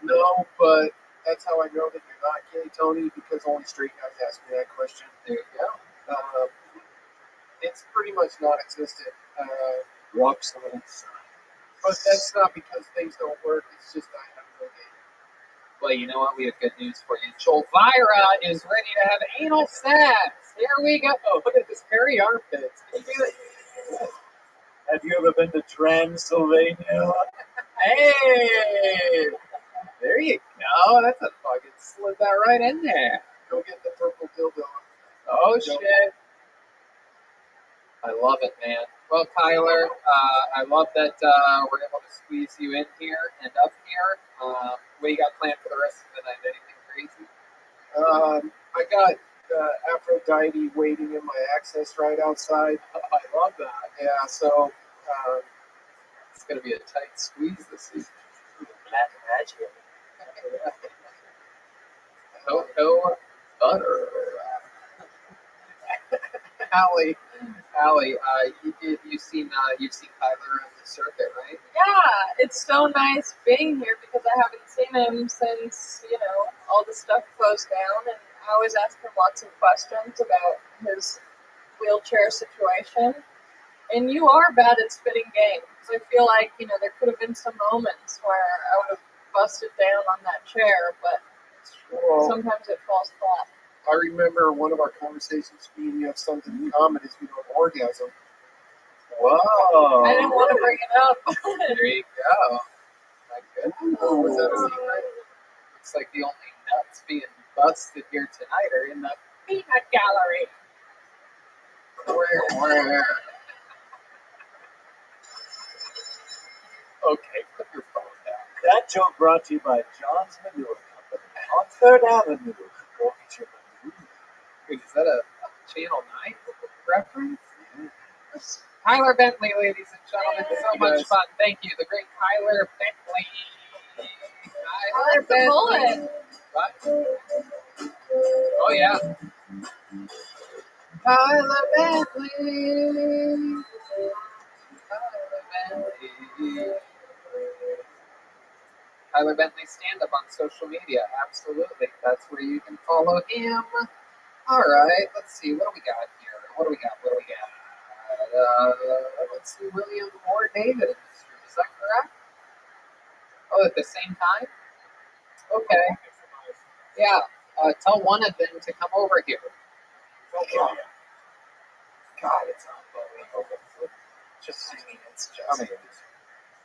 No, but that's how I know that you're not gay, Tony, because only straight guys ask me that question. There you go. It's pretty much non-existent. Rock solid. But that's not because things don't work. It's just I have no game. Well, you know what? We have good news for you. Cholvira is ready to have anal sex. Here we go. Oh, look at this hairy armpits. Can you do it? Have you ever been to Transylvania? Hey! There you go. That's a fucking slid that right in there. Go get the purple dildo. Oh, shit. I love it, man. Well, Kyler, I love that we're able to squeeze you in here and up here. What do you got planned for the rest of the night? Anything crazy? I got Aphrodite waiting in my access right outside. I love that. Yeah, so it's going to be a tight squeeze this season. Black magic. Cocoa butter. Allie, you've seen Kyler on the circuit, right? Yeah, it's so nice being here because I haven't seen him since, all the stuff closed down, and I always ask him lots of questions about his wheelchair situation. And you are bad at spitting game. So I feel like, there could have been some moments where I would have busted down on that chair, but sometimes it falls flat. I remember one of our conversations being you have something in common is we don't orgasm. Whoa. I didn't want to bring it up. There you go. My goodness. Was that a secret? Looks like the only nuts being busted here tonight are in the peanut gallery. Okay, put your phone down. That joke brought to you by John's Manure Company on 3rd Avenue. Go get your manure. Wait, is that a Channel 9 reference? Yes. Kyler Bentley, ladies and gentlemen. So much fun. Thank you. The great Kyler Bentley. Kyler Bentley. What? Oh, yeah. Kyler Bentley. Kyler Bentley stand-up on social media. Absolutely. That's where you can follow him. All right. Let's see. What do we got here? What do we got? Let's see. William or David in this room. Is that correct? Oh, at the same time? Okay. Yeah. Tell one of them to come over here. God, it's unbelievable. Just singing. It's just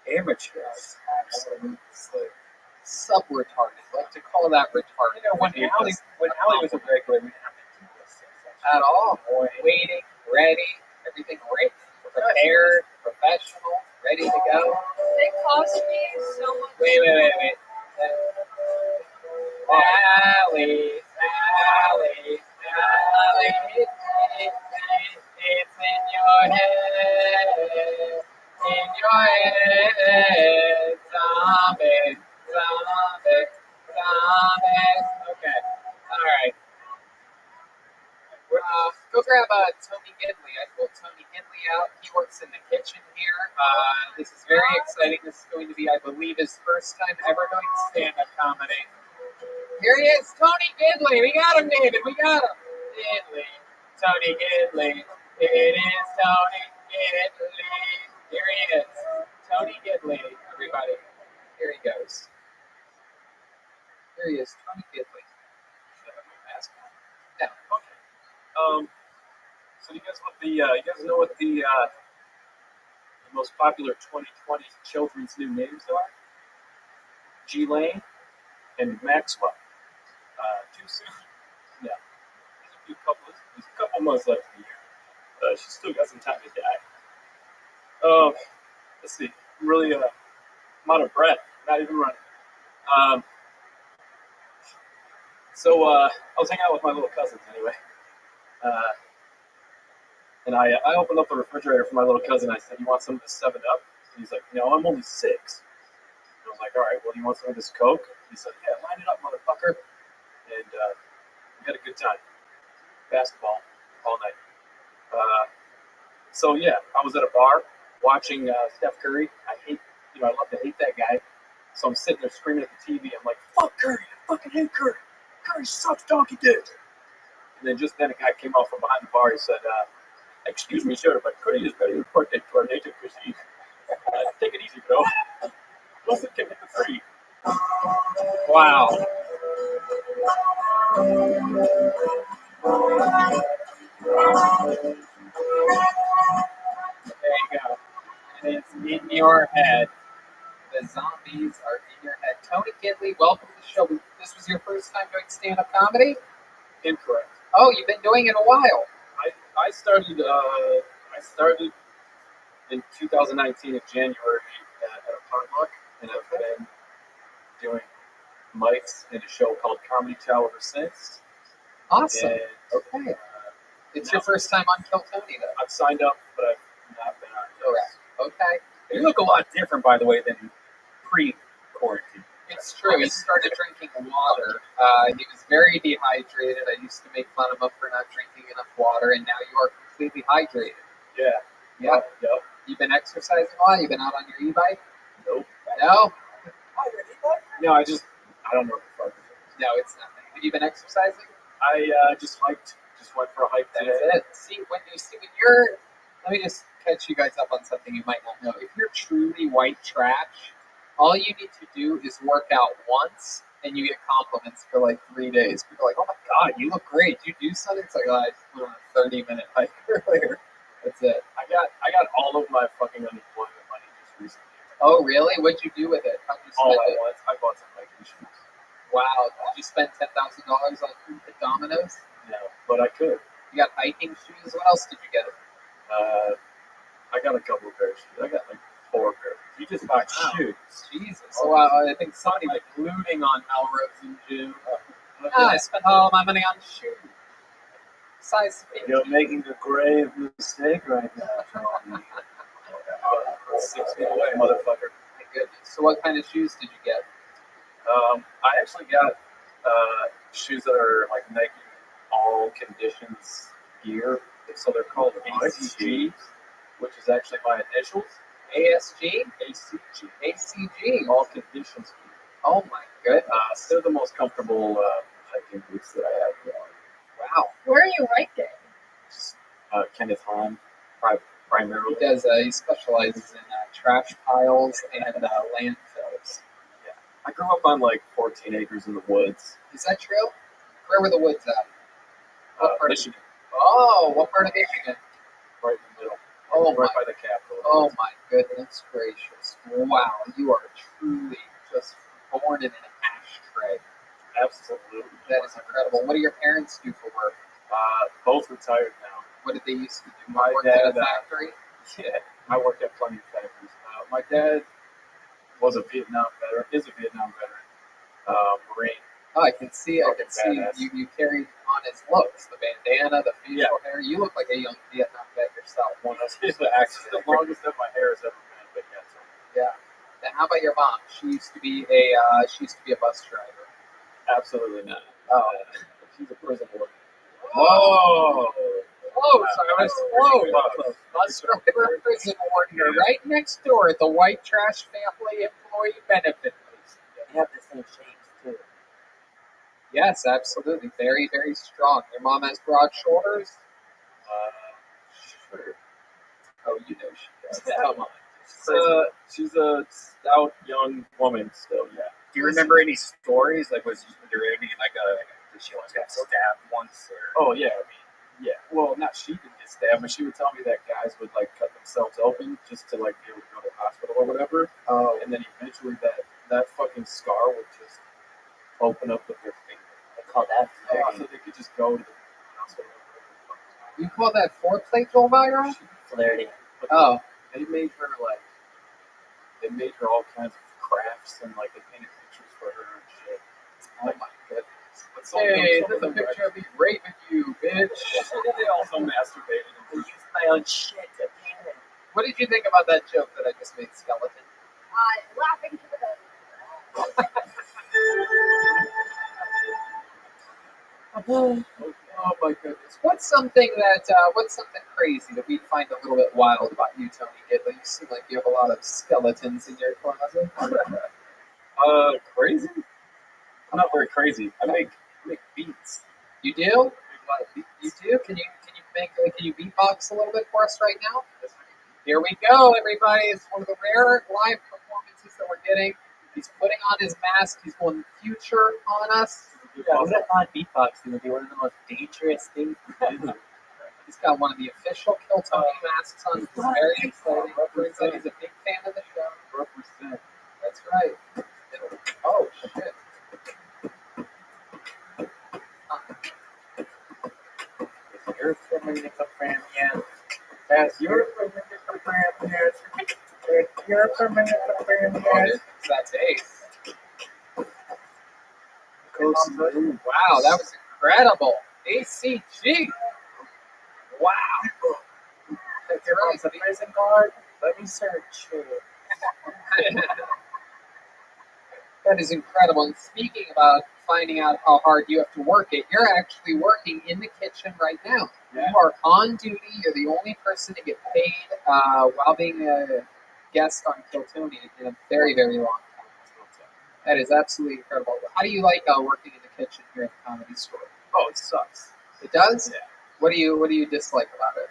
Amateurs. absolutely sub-retarded. Like to call that retarded. When Allie was a regular, we didn't have to do this at all. Waiting, ready, everything ready, prepared, professional, ready to go. It cost me so much. Wait. Allie, it's in your head, zombie. Okay, all right. Go grab Tony Ginley. I pulled Tony Ginley out. He works in the kitchen here. This is very exciting. This is going to be, I believe, his first time ever doing stand-up comedy. Here he is, Tony Ginley. We got him, David. We got him. Ginley. Tony Gidley. It is Tony Gidley. Here he is. Tony Gidley, everybody. Here he goes. Here he is, Tony Gidley. Yeah. So you guys know what the most popular 2020 children's new names are? G-Lane and Maxwell. Too soon? Yeah. There's a couple months left in the year. She's still got some time to die. Let's see. I'm really, I'm out of breath. Not even running. So I was hanging out with my little cousins anyway. And I opened up the refrigerator for my little cousin. I said, "You want some of this 7-Up?" And he's like, "No, I'm only 6." And I was like, "All right, well, do you want some of this Coke?" He said, "Yeah, line it up, motherfucker." And we had a good time. Basketball all night. So yeah, I was at a bar watching Steph Curry. I love to hate that guy. So I'm sitting there screaming at the TV. I'm like, "Fuck Curry! I fucking hate Curry! Curry sucks donkey dick!" And then just then a guy came out from behind the bar. He said, "Excuse me, sir, but Curry is very important to our native cuisine. Take it easy, bro. Wilson can hit the 3." Wow. There you go. And it's in your head. The zombies are in your head. Tony Gidley, welcome to the show. This was your first time doing stand-up comedy? Incorrect. Oh, you've been doing it a while. I started in 2019 in January at a potluck, and I've been doing mics in a show called Comedy Chow ever since. Awesome. And, okay. It's your first time on Kill Tony, though. I've signed up, but I've not been on. Correct. Okay. You look a lot different, by the way, than pre-quarantine. It's true. He started drinking water. He was very dehydrated. I used to make fun of him for not drinking enough water, and now you are completely hydrated. Yeah. Yep. Yep. You've been exercising a lot? You've been out on your e-bike? Nope. No? No, I don't know what the fuck it is. No, it's nothing. Have you been exercising? I just hiked. Just went for a hike today. That's it. When you're, let me just catch you guys up on something you might not know. If you're truly white trash, all you need to do is work out once, and you get compliments for like 3 days. People are like, "Oh my god, you look great. Did you do something?" It's like, "Oh, I went on a 30-minute hike earlier." That's it. I got all of my fucking unemployment money just recently. Oh, really? What'd you do with it? How'd you spend it? I bought some hiking shoes. Wow. Did you spend $10,000 on Domino's? No, but I could. You got hiking shoes? What else did you get? I got a couple of pairs of shoes. I got like 4 pairs. You just buy shoes. Jesus. So I think somebody was looting on Melrose in June. I spent all my money on shoes. Size 15. You're making a grave mistake right now. 6 feet away, motherfucker. My goodness. So what kind of shoes did you get? I actually got shoes that are like Nike All Conditions gear. So they're called ACG, which is actually my initials. ASG? ACG. ACG. All Conditions gear. Oh my goodness. They're the most comfortable hiking boots that I have. Wow. Where are you hiking? Kenneth Hahn, primarily. He specializes in trash piles and landfills. Yeah. I grew up on like 14 acres in the woods. Is that true? Where were the woods at? What part Michigan. What part of Michigan? Right in the middle. Oh, right by the Capitol. Oh my goodness gracious! Wow, you are truly just born in an ashtray. Absolutely. That is incredible. What do your parents do for work? Both retired now. What did they used to do? My Work dad, at a factory? Yeah, I worked at plenty of factories. My dad is a Vietnam veteran, Marine. Oh, I can see. Badass. You carried on his looks, the bandana, the facial hair. You look like a young Vietnam vet yourself. It's the longest that my hair has ever been, but yeah. Then how about your mom? She used to be a bus driver. Absolutely not. She's a prison warden. Whoa! Close. I was close. Bus driver, prison warden, right next door at the White Trash Family Employee Benefit. They have the same shapes too. Yes, absolutely. Very, very strong. Your mom has broad shoulders? Sure. Oh, you know she does. Come on. She's a stout young woman still, yeah. Do you remember any stories? Like, was there any, did she almost got stabbed once? Or? Oh, yeah. I mean, yeah. Well, not she didn't get stabbed, but she would tell me that guys would, like, cut themselves open just to, like, be able to go to the hospital or whatever. And then eventually that fucking scar would just open up with their finger. I call that So they could just go to the hospital. You call that foreplay, Elvira? flirting. Oh. They made her all kinds of crafts and like they painted pictures for her and shit. Oh my goodness. Hey, there's a picture of me raping you, bitch. They also masturbated. I used my own shit to paint it. What did you think about that joke that I just made, Skeleton? Laughing to the Oh my goodness. What's something crazy that we find a little bit wild about you, Tony Gidley? You seem like you have a lot of skeletons in your closet. Crazy? I'm not very crazy. I make beats. You do? You do? Can you beatbox a little bit for us right now? Here we go, everybody. It's one of the rare live performances that we're getting. He's putting on his mask. He's going future on us. Yeah, I would have thought beatboxing would be one of the most dangerous things to do. He's got one of the official Kill Tony masks on. He's very excited. Represent. He's a big fan of the show. Represent. That's right. Oh, shit. You're from a nickel fram, yeah. That's you're from a nickel fram, yes. You're from a nickel fram, yes. That's Ace. Wow, that was incredible. ACG. Wow. That's right. The prison guard. Let me search you. That is incredible. And speaking about finding out how hard you have to work it, you're actually working in the kitchen right now. Yeah. You are on duty. You're the only person to get paid while being a guest on Kill Tony in a very, very long time. That is absolutely incredible. How do you like working in the kitchen here at the Comedy Store? Oh, it sucks. It does? Yeah. What do you dislike about it?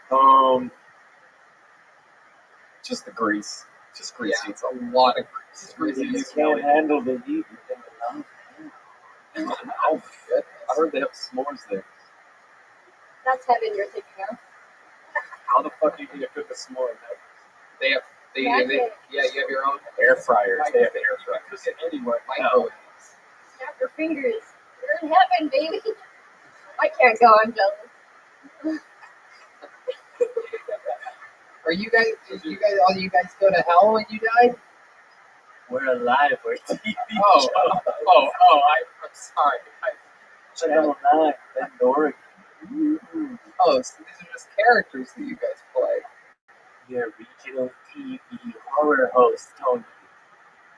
Just the grease. Just greasy. Yeah, it's a lot of grease. You can't handle the heat. You think oh, good. I heard they have s'mores there. That's heaven you're thinking of. How the fuck do you cook a s'more in that? They have you have your own air fryers. They have air fryers. Cook it anywhere. Microwaves. Snap your fingers. You're in heaven, baby. I can't go. I'm jealous. All you guys go to hell when you die? We're alive. We're TV. I'm sorry. Channel 9, Bend, Oregon. Oh, so these are just characters that you guys play. Your regional TV horror host, Tony.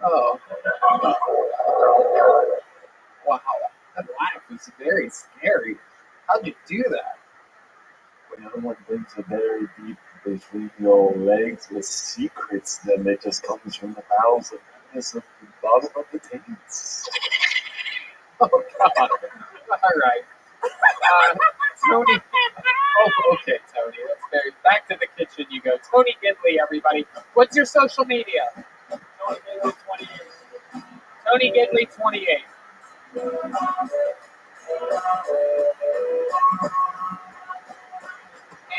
Oh. Wow. That laugh was very scary. How'd you do that? When everyone digs a very deep between your legs with secrets, then it just comes from the bowels of goodness of the bottom of the taints. Oh, God. All right. Tony. Oh, okay, Tony. That's very. Back to the kitchen you go. Tony Gidley, everybody. What's your social media? Tony Gidley 28. Tony Gidley 28.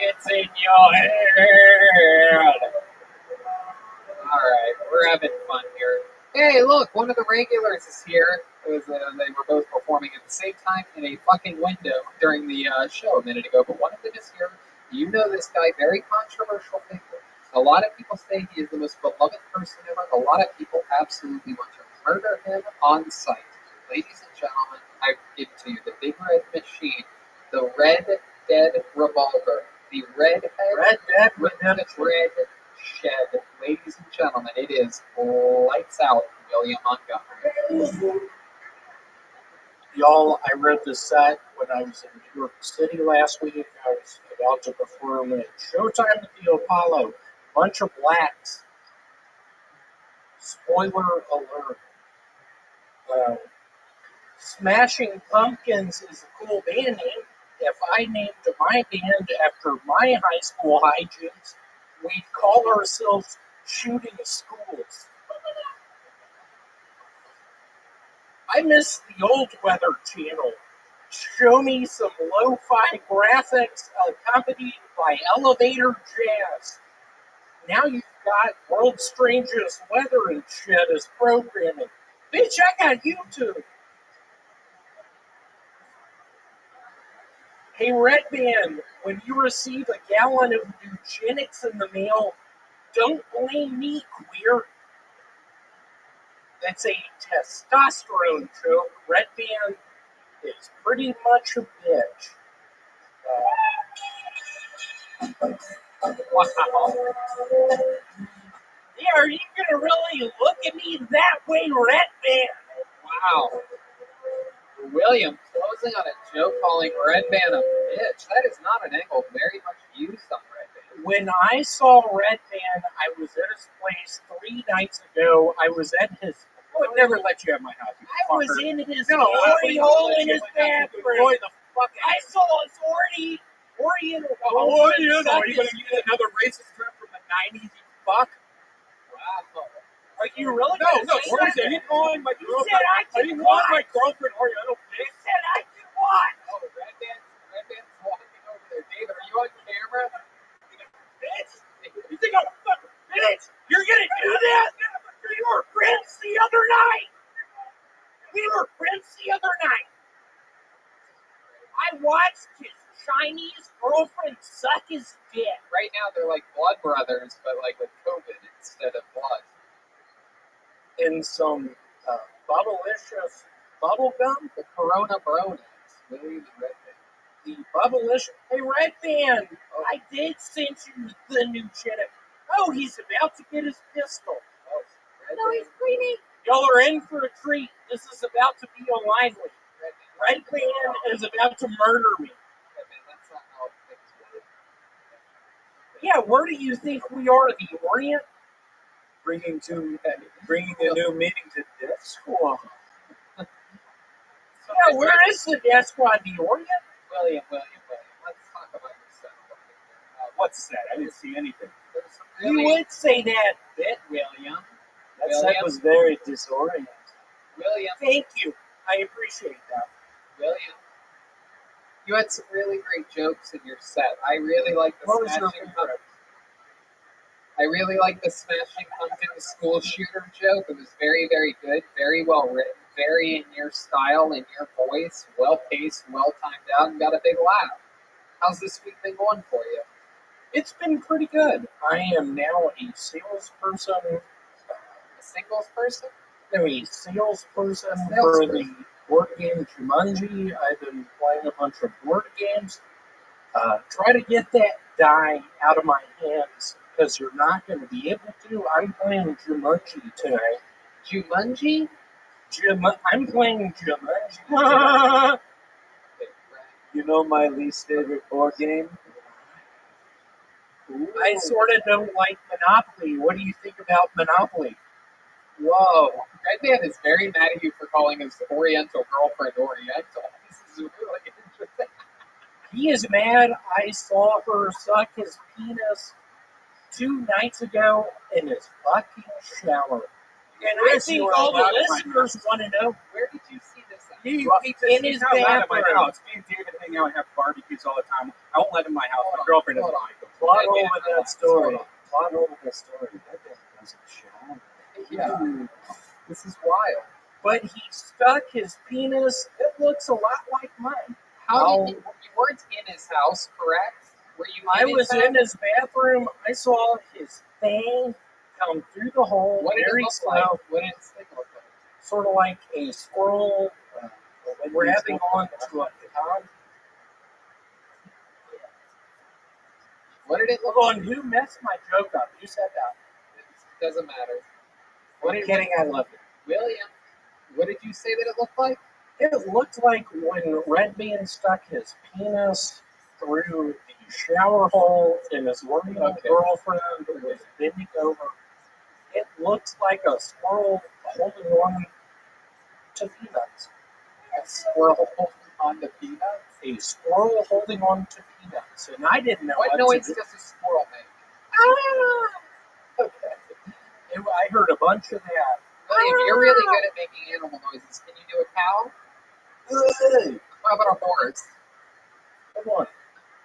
It's in your head. All right, we're having fun here. Hey, look, one of the regulars is here. They were both performing at the same time in a fucking window during the show a minute ago, but one of them is here. You know this guy, very controversial figure. A lot of people say he is the most beloved person ever. A lot of people absolutely want to murder him on sight. Ladies and gentlemen, I give to you the Big Red Machine, the Red Dead Revolver, the Red Dead with the Red Shed. Ladies and gentlemen, it is lights out, William Montgomery. Y'all, I read the set when I was in New York City last week. I was about to perform at Showtime at the Apollo. Bunch of blacks. Spoiler alert. Smashing Pumpkins is a cool band name. if I named my band after my high school hijinks, we'd call ourselves Shooting Schools. I miss the old Weather Channel. Show me some lo-fi graphics accompanied by elevator jazz. Now you've got World's Strangest Weather and shit as programming. Bitch, I got YouTube. Hey, Red Band, when you receive a gallon of eugenics in the mail, don't blame me, queer. That's a testosterone joke. Red Band is pretty much a bitch. Wow. Yeah, are you gonna really look at me that way, Red Band? Wow. William closing on a joke calling Red Band a bitch. That is not an angle very much used on Red Band. When I saw Red Band, I was at his place 3 nights ago. I was at his. I would never let you have my house. I was in his glory hole in his bathroom. I saw his Oriental. Oh, you know, are you going to use another racist term from the 90s, you fuck? Wow. Are you really? No, I didn't call my girlfriend. You said I didn't call my girlfriend Oriental. You said I could what? Oh, Red Band's walking over there. David, are you on camera? Bitch! You think I'm a fucking bitch? You're gonna do this? We were friends the other night. I watched his Chinese girlfriend suck his dick. Right now, they're like blood brothers, but like with COVID instead of blood. In some bubblicious bubble gum. The Corona Bronas. William and Red Band. The bubblicious. Hey, Red Band, I did send you the new Jedi. Oh, he's about to get his pistol. Oh, No, he's cleaning. Y'all are in for a treat. This is about to be a lively. Red Band is about to murder me. Red Band, that's not how things work. Yeah, where do you think we are? The Orient? Bringing a new meaning to Death Squad. Yeah, where is the Death Squad? The Orient? William. Let's talk about your set. What's that? I didn't see anything. You would say that, bit, William. That set was very disorienting. William. Thank you. I appreciate that. William. You had some really great jokes in your set. I really like the smashing pumpkin. I really like the smashing pumpkin school shooter joke. It was very, very good, very well written, very in your style, in your voice, well paced, well timed out, and got a big laugh. How's this week been going for you? It's been pretty good. I am now a salesperson. A singles person? No, a salesperson for the board game Jumanji. I've been playing a bunch of board games. Try to get that die out of my hands because you're not going to be able to. I'm playing Jumanji tonight. Jumanji? I'm playing Jumanji. You know my least favorite board game? Ooh. I sort of don't like Monopoly. What do you think about Monopoly? Whoa. Red Man is very mad at you for calling his Oriental girlfriend Oriental. This is really interesting. He is mad I saw her suck his penis 2 nights ago in his fucking shower. And I think all the listeners want to know, where did you see this at? In his out loud at my bathroom. house. Me and David hang out and have barbecues all the time. I won't let him in my house. My girlfriend doesn't like him. Plot hole with that story. Plot hole with that story. That guy doesn't shower. Yeah. This is wild. But he stuck his penis. It looks a lot like mine. How did you weren't in his house, correct? Were you? I was in his bathroom. I saw his thing come through the hole. What did very it look slow. like? What did his thing look like? Sort of like a squirrel grabbing on to a pecan. What did it look Hold like? on, who messed my joke up? Who said that? It doesn't matter. I'm kidding, I love it. William, what did you say that it looked like? It looked like when Red Band stuck his penis through the shower hole and his Oriental girlfriend was bending over. It looked like a squirrel holding on to peanuts. A squirrel holding On the peanuts? A squirrel holding on to peanuts, and I didn't know What what noise to do. does a squirrel make? Ah! Okay. I heard a bunch of that. William, you're really good at making animal noises. Can you do a cow? Good. How about a horse? Come on.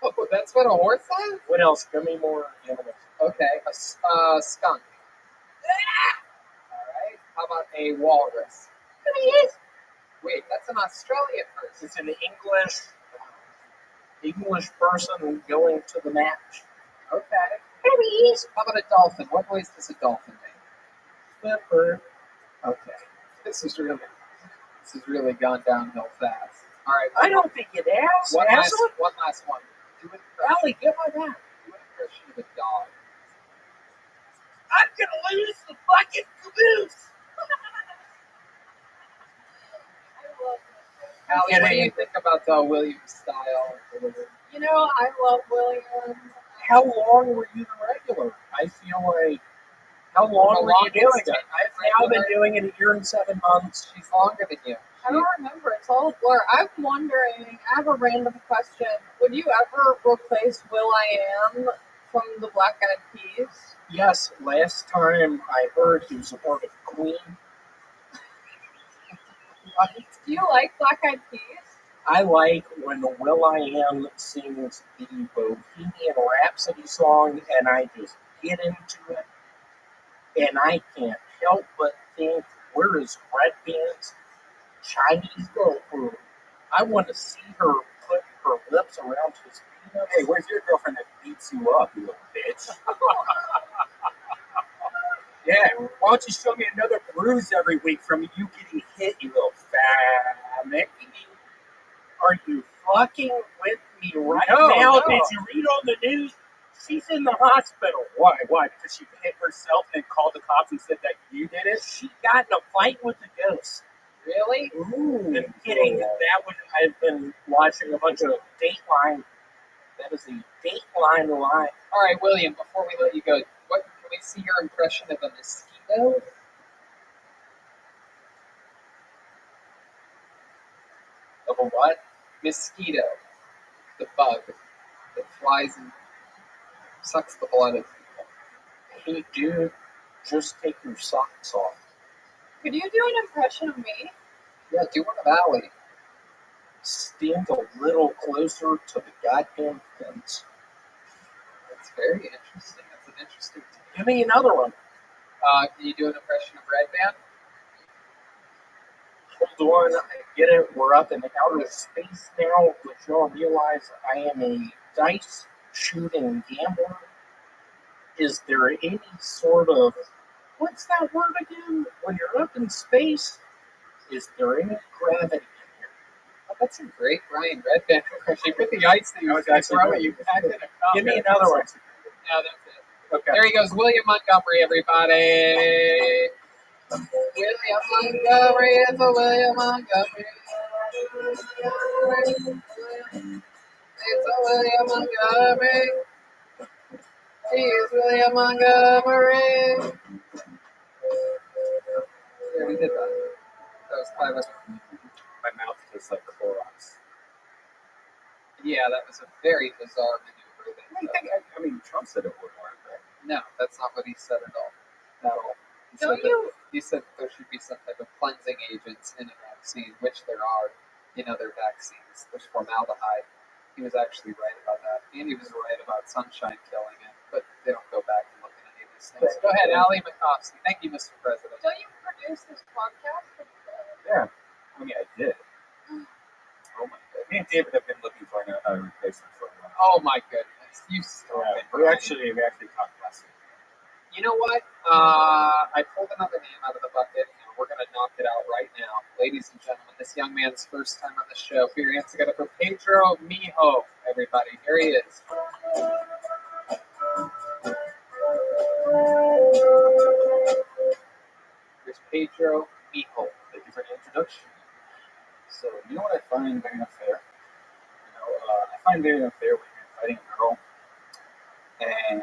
Oh, that's what a horse says? What else? Give me more animals. Okay, a skunk. All right. How about a walrus? Wait, that's an Australian person. It's an English person going to the match. Okay. How about a dolphin? What noise does a dolphin make? Flipper. Okay. This has really gone downhill fast. All right. I don't think it has. One Has last it? one. Do an Allie, get my back. impression of a dog. I'm gonna lose the fucking caboose. Allie, what do you think about the William style? You know, I love William. How long were you the regular? I feel like, how long were you doing it? I've now been doing it a year and 7 months. She's longer than you. I don't remember. It's all a blur. I'm wondering, I have a random question. Would you ever replace Will I Am from the Black Eyed Peas? Yes, last time I heard he was a part of Queen. Do you like Black Eyed Peas? I like when Will I Am sings the Bohemian Rhapsody song and I just get into it. And I can't help but think, where is Red Band's Chinese girl food? I want to see her put her lips around his penis. Hey, where's your girlfriend that beats you up, you little bitch? Yeah, why don't you show me another bruise every week from you getting hit, you little fat. Are you fucking with me right No, now? no. Did you read on the news? She's in the hospital. Why? Because she hit herself and called the cops and said that you did it? She got in a fight with the ghost. Really? Ooh. I'm kidding. I've been watching a bunch of Dateline. That is a Dateline line. All right, William, before we let you go, can we see your impression of a mosquito? Of a what? Mosquito. The bug that flies and sucks the blood of people. Hey, dude, just take your socks off. Could you do an impression of me? Yeah, do one of Allie. Stand a little closer to the goddamn fence. That's very interesting. That's an interesting thing. Give me another one. Can you do an impression of Red Band? Hold on, I get it. We're up in outer space now, but y'all realize I am a dice shooting gambler. Is there any sort of, what's that word again? When you're up in space, is there any gravity in here? Oh, that's a great Brian Red Band impression. With the ice that you was actually throwing, you packed in a cup. Give me another one. No, that's it. Okay. There he goes, William Montgomery, everybody. William Montgomery is a William Montgomery. It's a William Montgomery. He is William Montgomery. Yeah, we did that. That was clever. My mouth tastes like Clorox. Yeah, that was a very bizarre maneuver. I mean, Trump said it would work, right? No, that's not what he said at all. Not at all. He said that there should be some type of cleansing agents in a vaccine, which there are. In other vaccines, there's formaldehyde. He was actually right about that. And he was right about sunshine killing it. But they don't go back and look at any of these things. Go ahead, Allie Makovsky. Thank you, Mr. President. Don't you produce this podcast? Yeah. I mean, I did. Oh my god. Me and David have been looking for a replacement for a while. Oh my goodness. You stop it. We actually talked last week. You know what? I pulled another name out of the bucket, and we're going to knock it out right now. Ladies and gentlemen, this young man's first time on the show. Put your hands together for Pedro Mijo, everybody. Here he is. Here's Pedro Mijo. Thank you for the introduction. So, you know what I find very unfair? I find very unfair when you're fighting a girl, and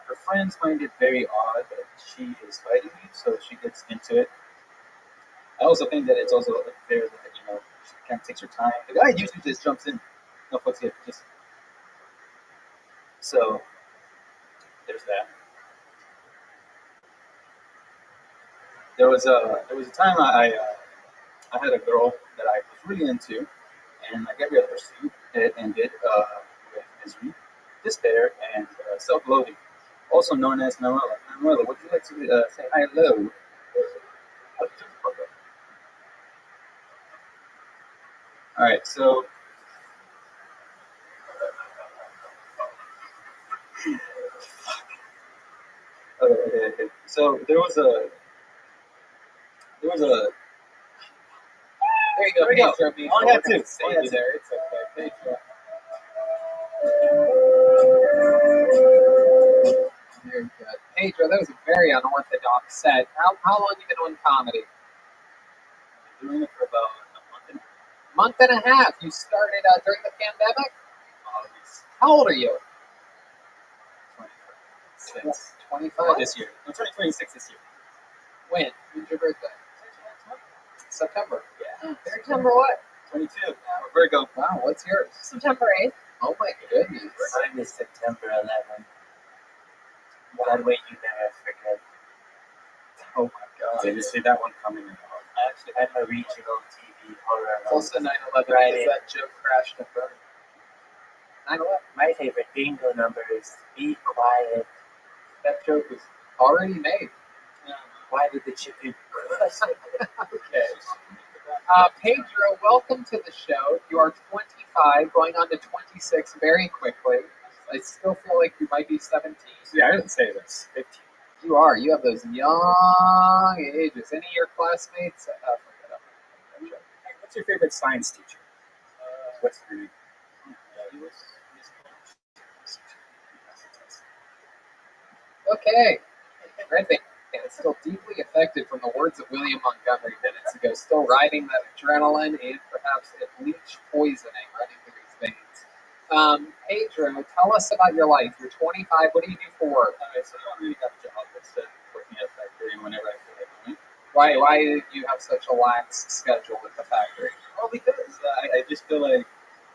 her friends find it very odd that she is fighting you, so she gets into it. I also think that it's also unfair that, she Kind of takes her time. The guy usually just jumps in. No fucks it. Just so there's that. There was a time I had a girl that I was really into, and I got ready to pursue. It ended with misery, despair, and self-loathing, also known as Manuela. Manuela, would you like to say hello? All right, so okay. So there was a there you go. There you go. Pedro, Only had two. save you there. It's okay. Pedro. Very good. Pedro, that was a very unorthodox set. How long have you been doing comedy? I've been doing it for about a month and a half. You started during the pandemic? How old are you? 25 this year. I'm turning 26 this year. When? When's your birthday? September. Yeah. September what? 22. Virgo. Wow, what's yours? September 8th. Oh my goodness. Mine is September 11th. That way you never forget. Oh my god. Did you see that one coming in? I actually had my regional TV horror. It's also 9/11 Right because that joke crashed and burned. 9/11. My favorite bingo number is Be Quiet. That joke was already made. Why did the chicken crush it? Okay. Pedro, welcome to the show. You are 25, going on to 26 very quickly. I still feel like you might be 17. Yeah, I didn't say this. 15. You are. You have those young ages. Any of your classmates? What's your favorite science teacher? What's her name? Okay. Red Band is still deeply affected from the words of William Montgomery minutes ago, still riding that adrenaline and perhaps a bleach poisoning running through his veins. Pedro, tell us about your life. You're 25. What do you do for work? So I don't really have a job. It's working at a factory whenever I feel like doing it. Why do you have such a lax schedule at the factory? Well, because I just feel like,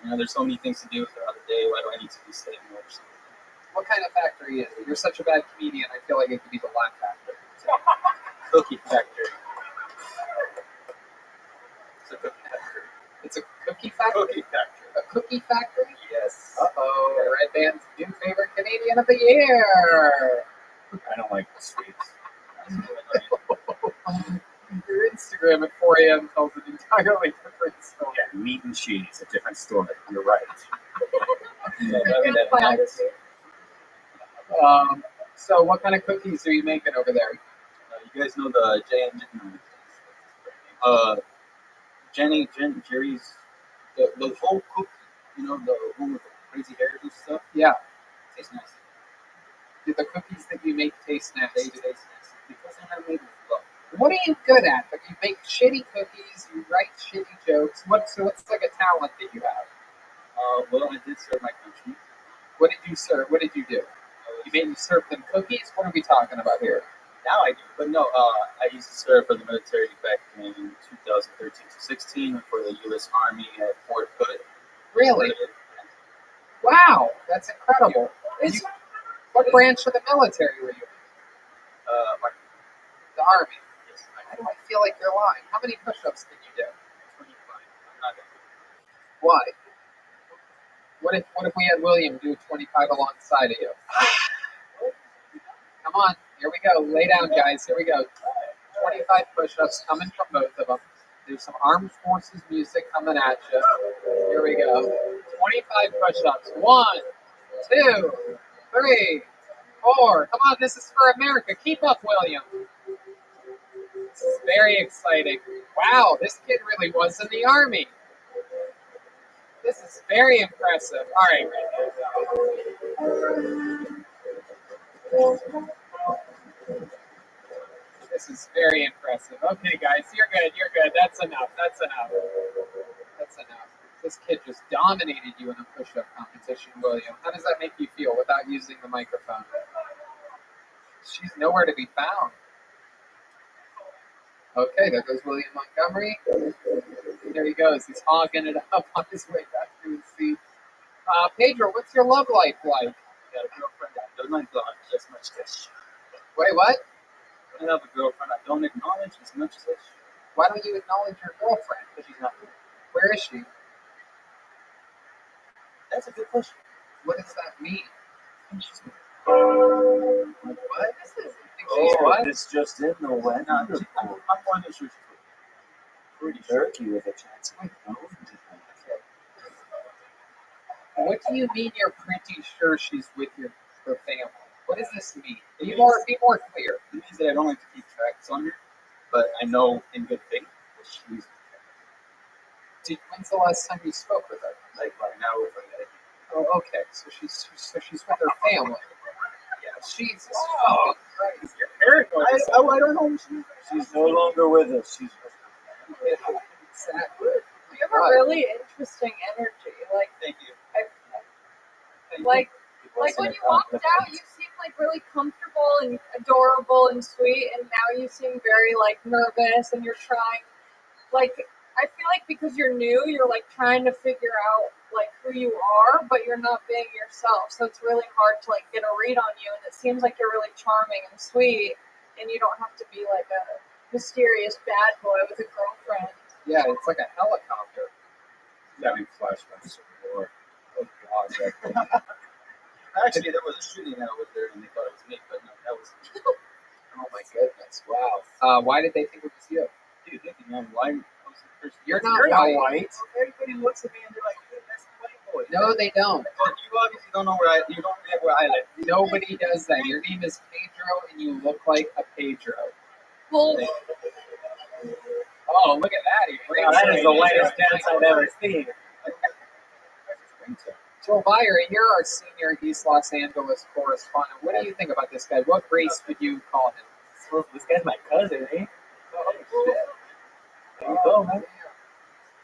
there's so many things to do throughout the day. Why do I need to be staying over something? What kind of factory is it? You're such a bad comedian. I feel like it could be the Laugh Factory. Cookie factory. It's a cookie factory? Cookie factory. A cookie factory? Yes. Uh-oh. Red Band's new favorite Canadian of the year. I don't like sweets. Your Instagram at 4 a.m. tells an entirely different story. Yeah, meat and cheese, a different story. You're right. So what kind of cookies are you making over there? You guys know the Jerry's, the whole cookie, the one with the crazy hairs and stuff. Yeah. Tastes nice. Do the cookies that you make taste nice? They taste nice because they're not made with love. What are you good at? But you make shitty cookies, you write shitty jokes. What's like a talent that you have? Well, I did serve my country. What did you serve? What did you do? You served them cookies? What are we talking about here? Now I do, but no, I used to serve for the military back in 2013 to 16 for the U.S. Army at Fort Hood. Really? Wow, that's incredible. What branch of the military were you in? The Army. Yes. Why do I feel like you're lying? How many push-ups did you do? 25. I'm not that good. Why? What if we had William do 25 alongside of you? Come on, here we go. Lay down, guys. Here we go. 25 push-ups coming from both of them. There's some armed forces music coming at you. Here we go. 25 push-ups. 1, 2, 3, 4. Come on, this is for America. Keep up, William. This is very exciting. Wow, this kid really was in the Army. This is very impressive. All right. This is very impressive. Okay, guys, you're good. You're good. That's enough. That's enough. That's enough. This kid just dominated you in a push-up competition, William. How does that make you feel without using the microphone? She's nowhere to be found. Okay, there goes William Montgomery. There he goes. He's hogging it up on his way back to his seat. Pedro, what's your love life like? I got a girlfriend that doesn't acknowledge as much as she. Wait, what? I have a girlfriend I don't acknowledge as much as I should. Why don't you acknowledge your girlfriend? Because she's not here. Where is she? That's a good question. What does that mean? She's here. What? What? It's just in the wet. No, I'm more than sure she's here. Pretty turkey with a chance. What do you mean you're pretty sure she's with her family? What does this mean? Be more clear. It means that I don't like to keep tracks on her, but I know in good faith that she's. When's the last time you spoke with her? Like about an hour ago. Oh, okay. So she's with her family. Yeah. Jesus fucking Christ. You're paranoid. I don't know. She's no longer with us. She's with her family. Exactly. You have a really interesting energy. Like, thank you. Like when you walked out, you seemed like really comfortable and adorable and sweet, and now you seem very like nervous and you're trying. Like, I feel like because you're new, you're like trying to figure out like who you are, but you're not being yourself. So it's really hard to like get a read on you. And it seems like you're really charming and sweet, and you don't have to be like a mysterious bad boy with a girlfriend. Yeah, it's like a helicopter. He's having flashbacks of the war. Oh God. Actually, there was a shooting that was there, and they thought it was me, but no, that was. Oh my goodness! Wow. Why did they think it was you? Dude, thinking I'm white. You're not white. Everybody looks at me and they're like, "Dude, that's the white boy." No, they don't. But you obviously don't know where I live. Nobody does that. Your name is Pedro, and you look like a Pedro. Well. Oh, look at that! That is the whitest dance I've ever seen. Joe Byer, you're our senior East Los Angeles correspondent. What do you think about this guy? What race would you call him? This guy's my cousin, eh? Oh, shit. There you go, man.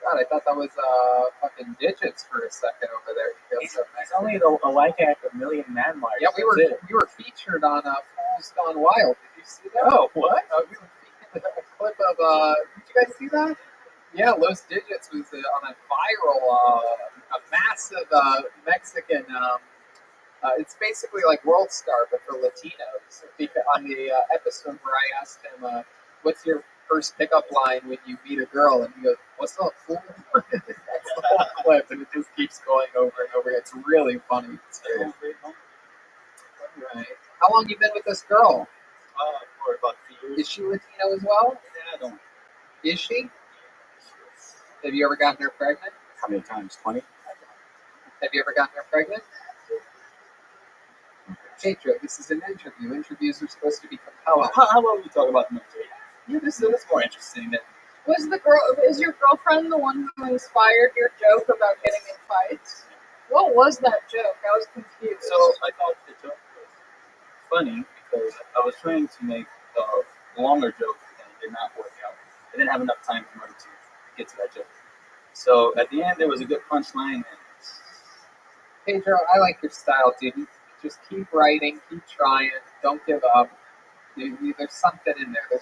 God, I thought that was fucking digits for a second over there. He's only a white guy at a million man marks. Yeah, we were featured on Fools Gone Wild. Did you see that? Oh, what? We were featured a clip of. Did you guys see that? Yeah, Los Digits was on a viral, a massive Mexican. It's basically like World Star, but for Latinos. On the episode where I asked him, "What's your first pickup line when you meet a girl?" and he goes, "What's up, fool?" That's the whole clip, and it just keeps going over and over. It's really funny. It's very right. How long you been with this girl? For about 3 years. Is she Latino as well? Yeah, I don't. Is she? Have you ever gotten her pregnant? How many times? 20? Have you ever gotten her pregnant? Pedro, this is an interview. Interviews are supposed to be compelling. How about we talk about the military? Yeah, this is more interesting. Is your girlfriend the one who inspired your joke about getting in fights? What was that joke? I was confused. So I thought the joke was funny because I was trying to make a longer joke and it did not work out. I didn't have enough time in order to get to that joke. So at the end, there was a good punchline. Pedro, I like your style, dude. Just keep writing, keep trying, don't give up. There's something in there. There's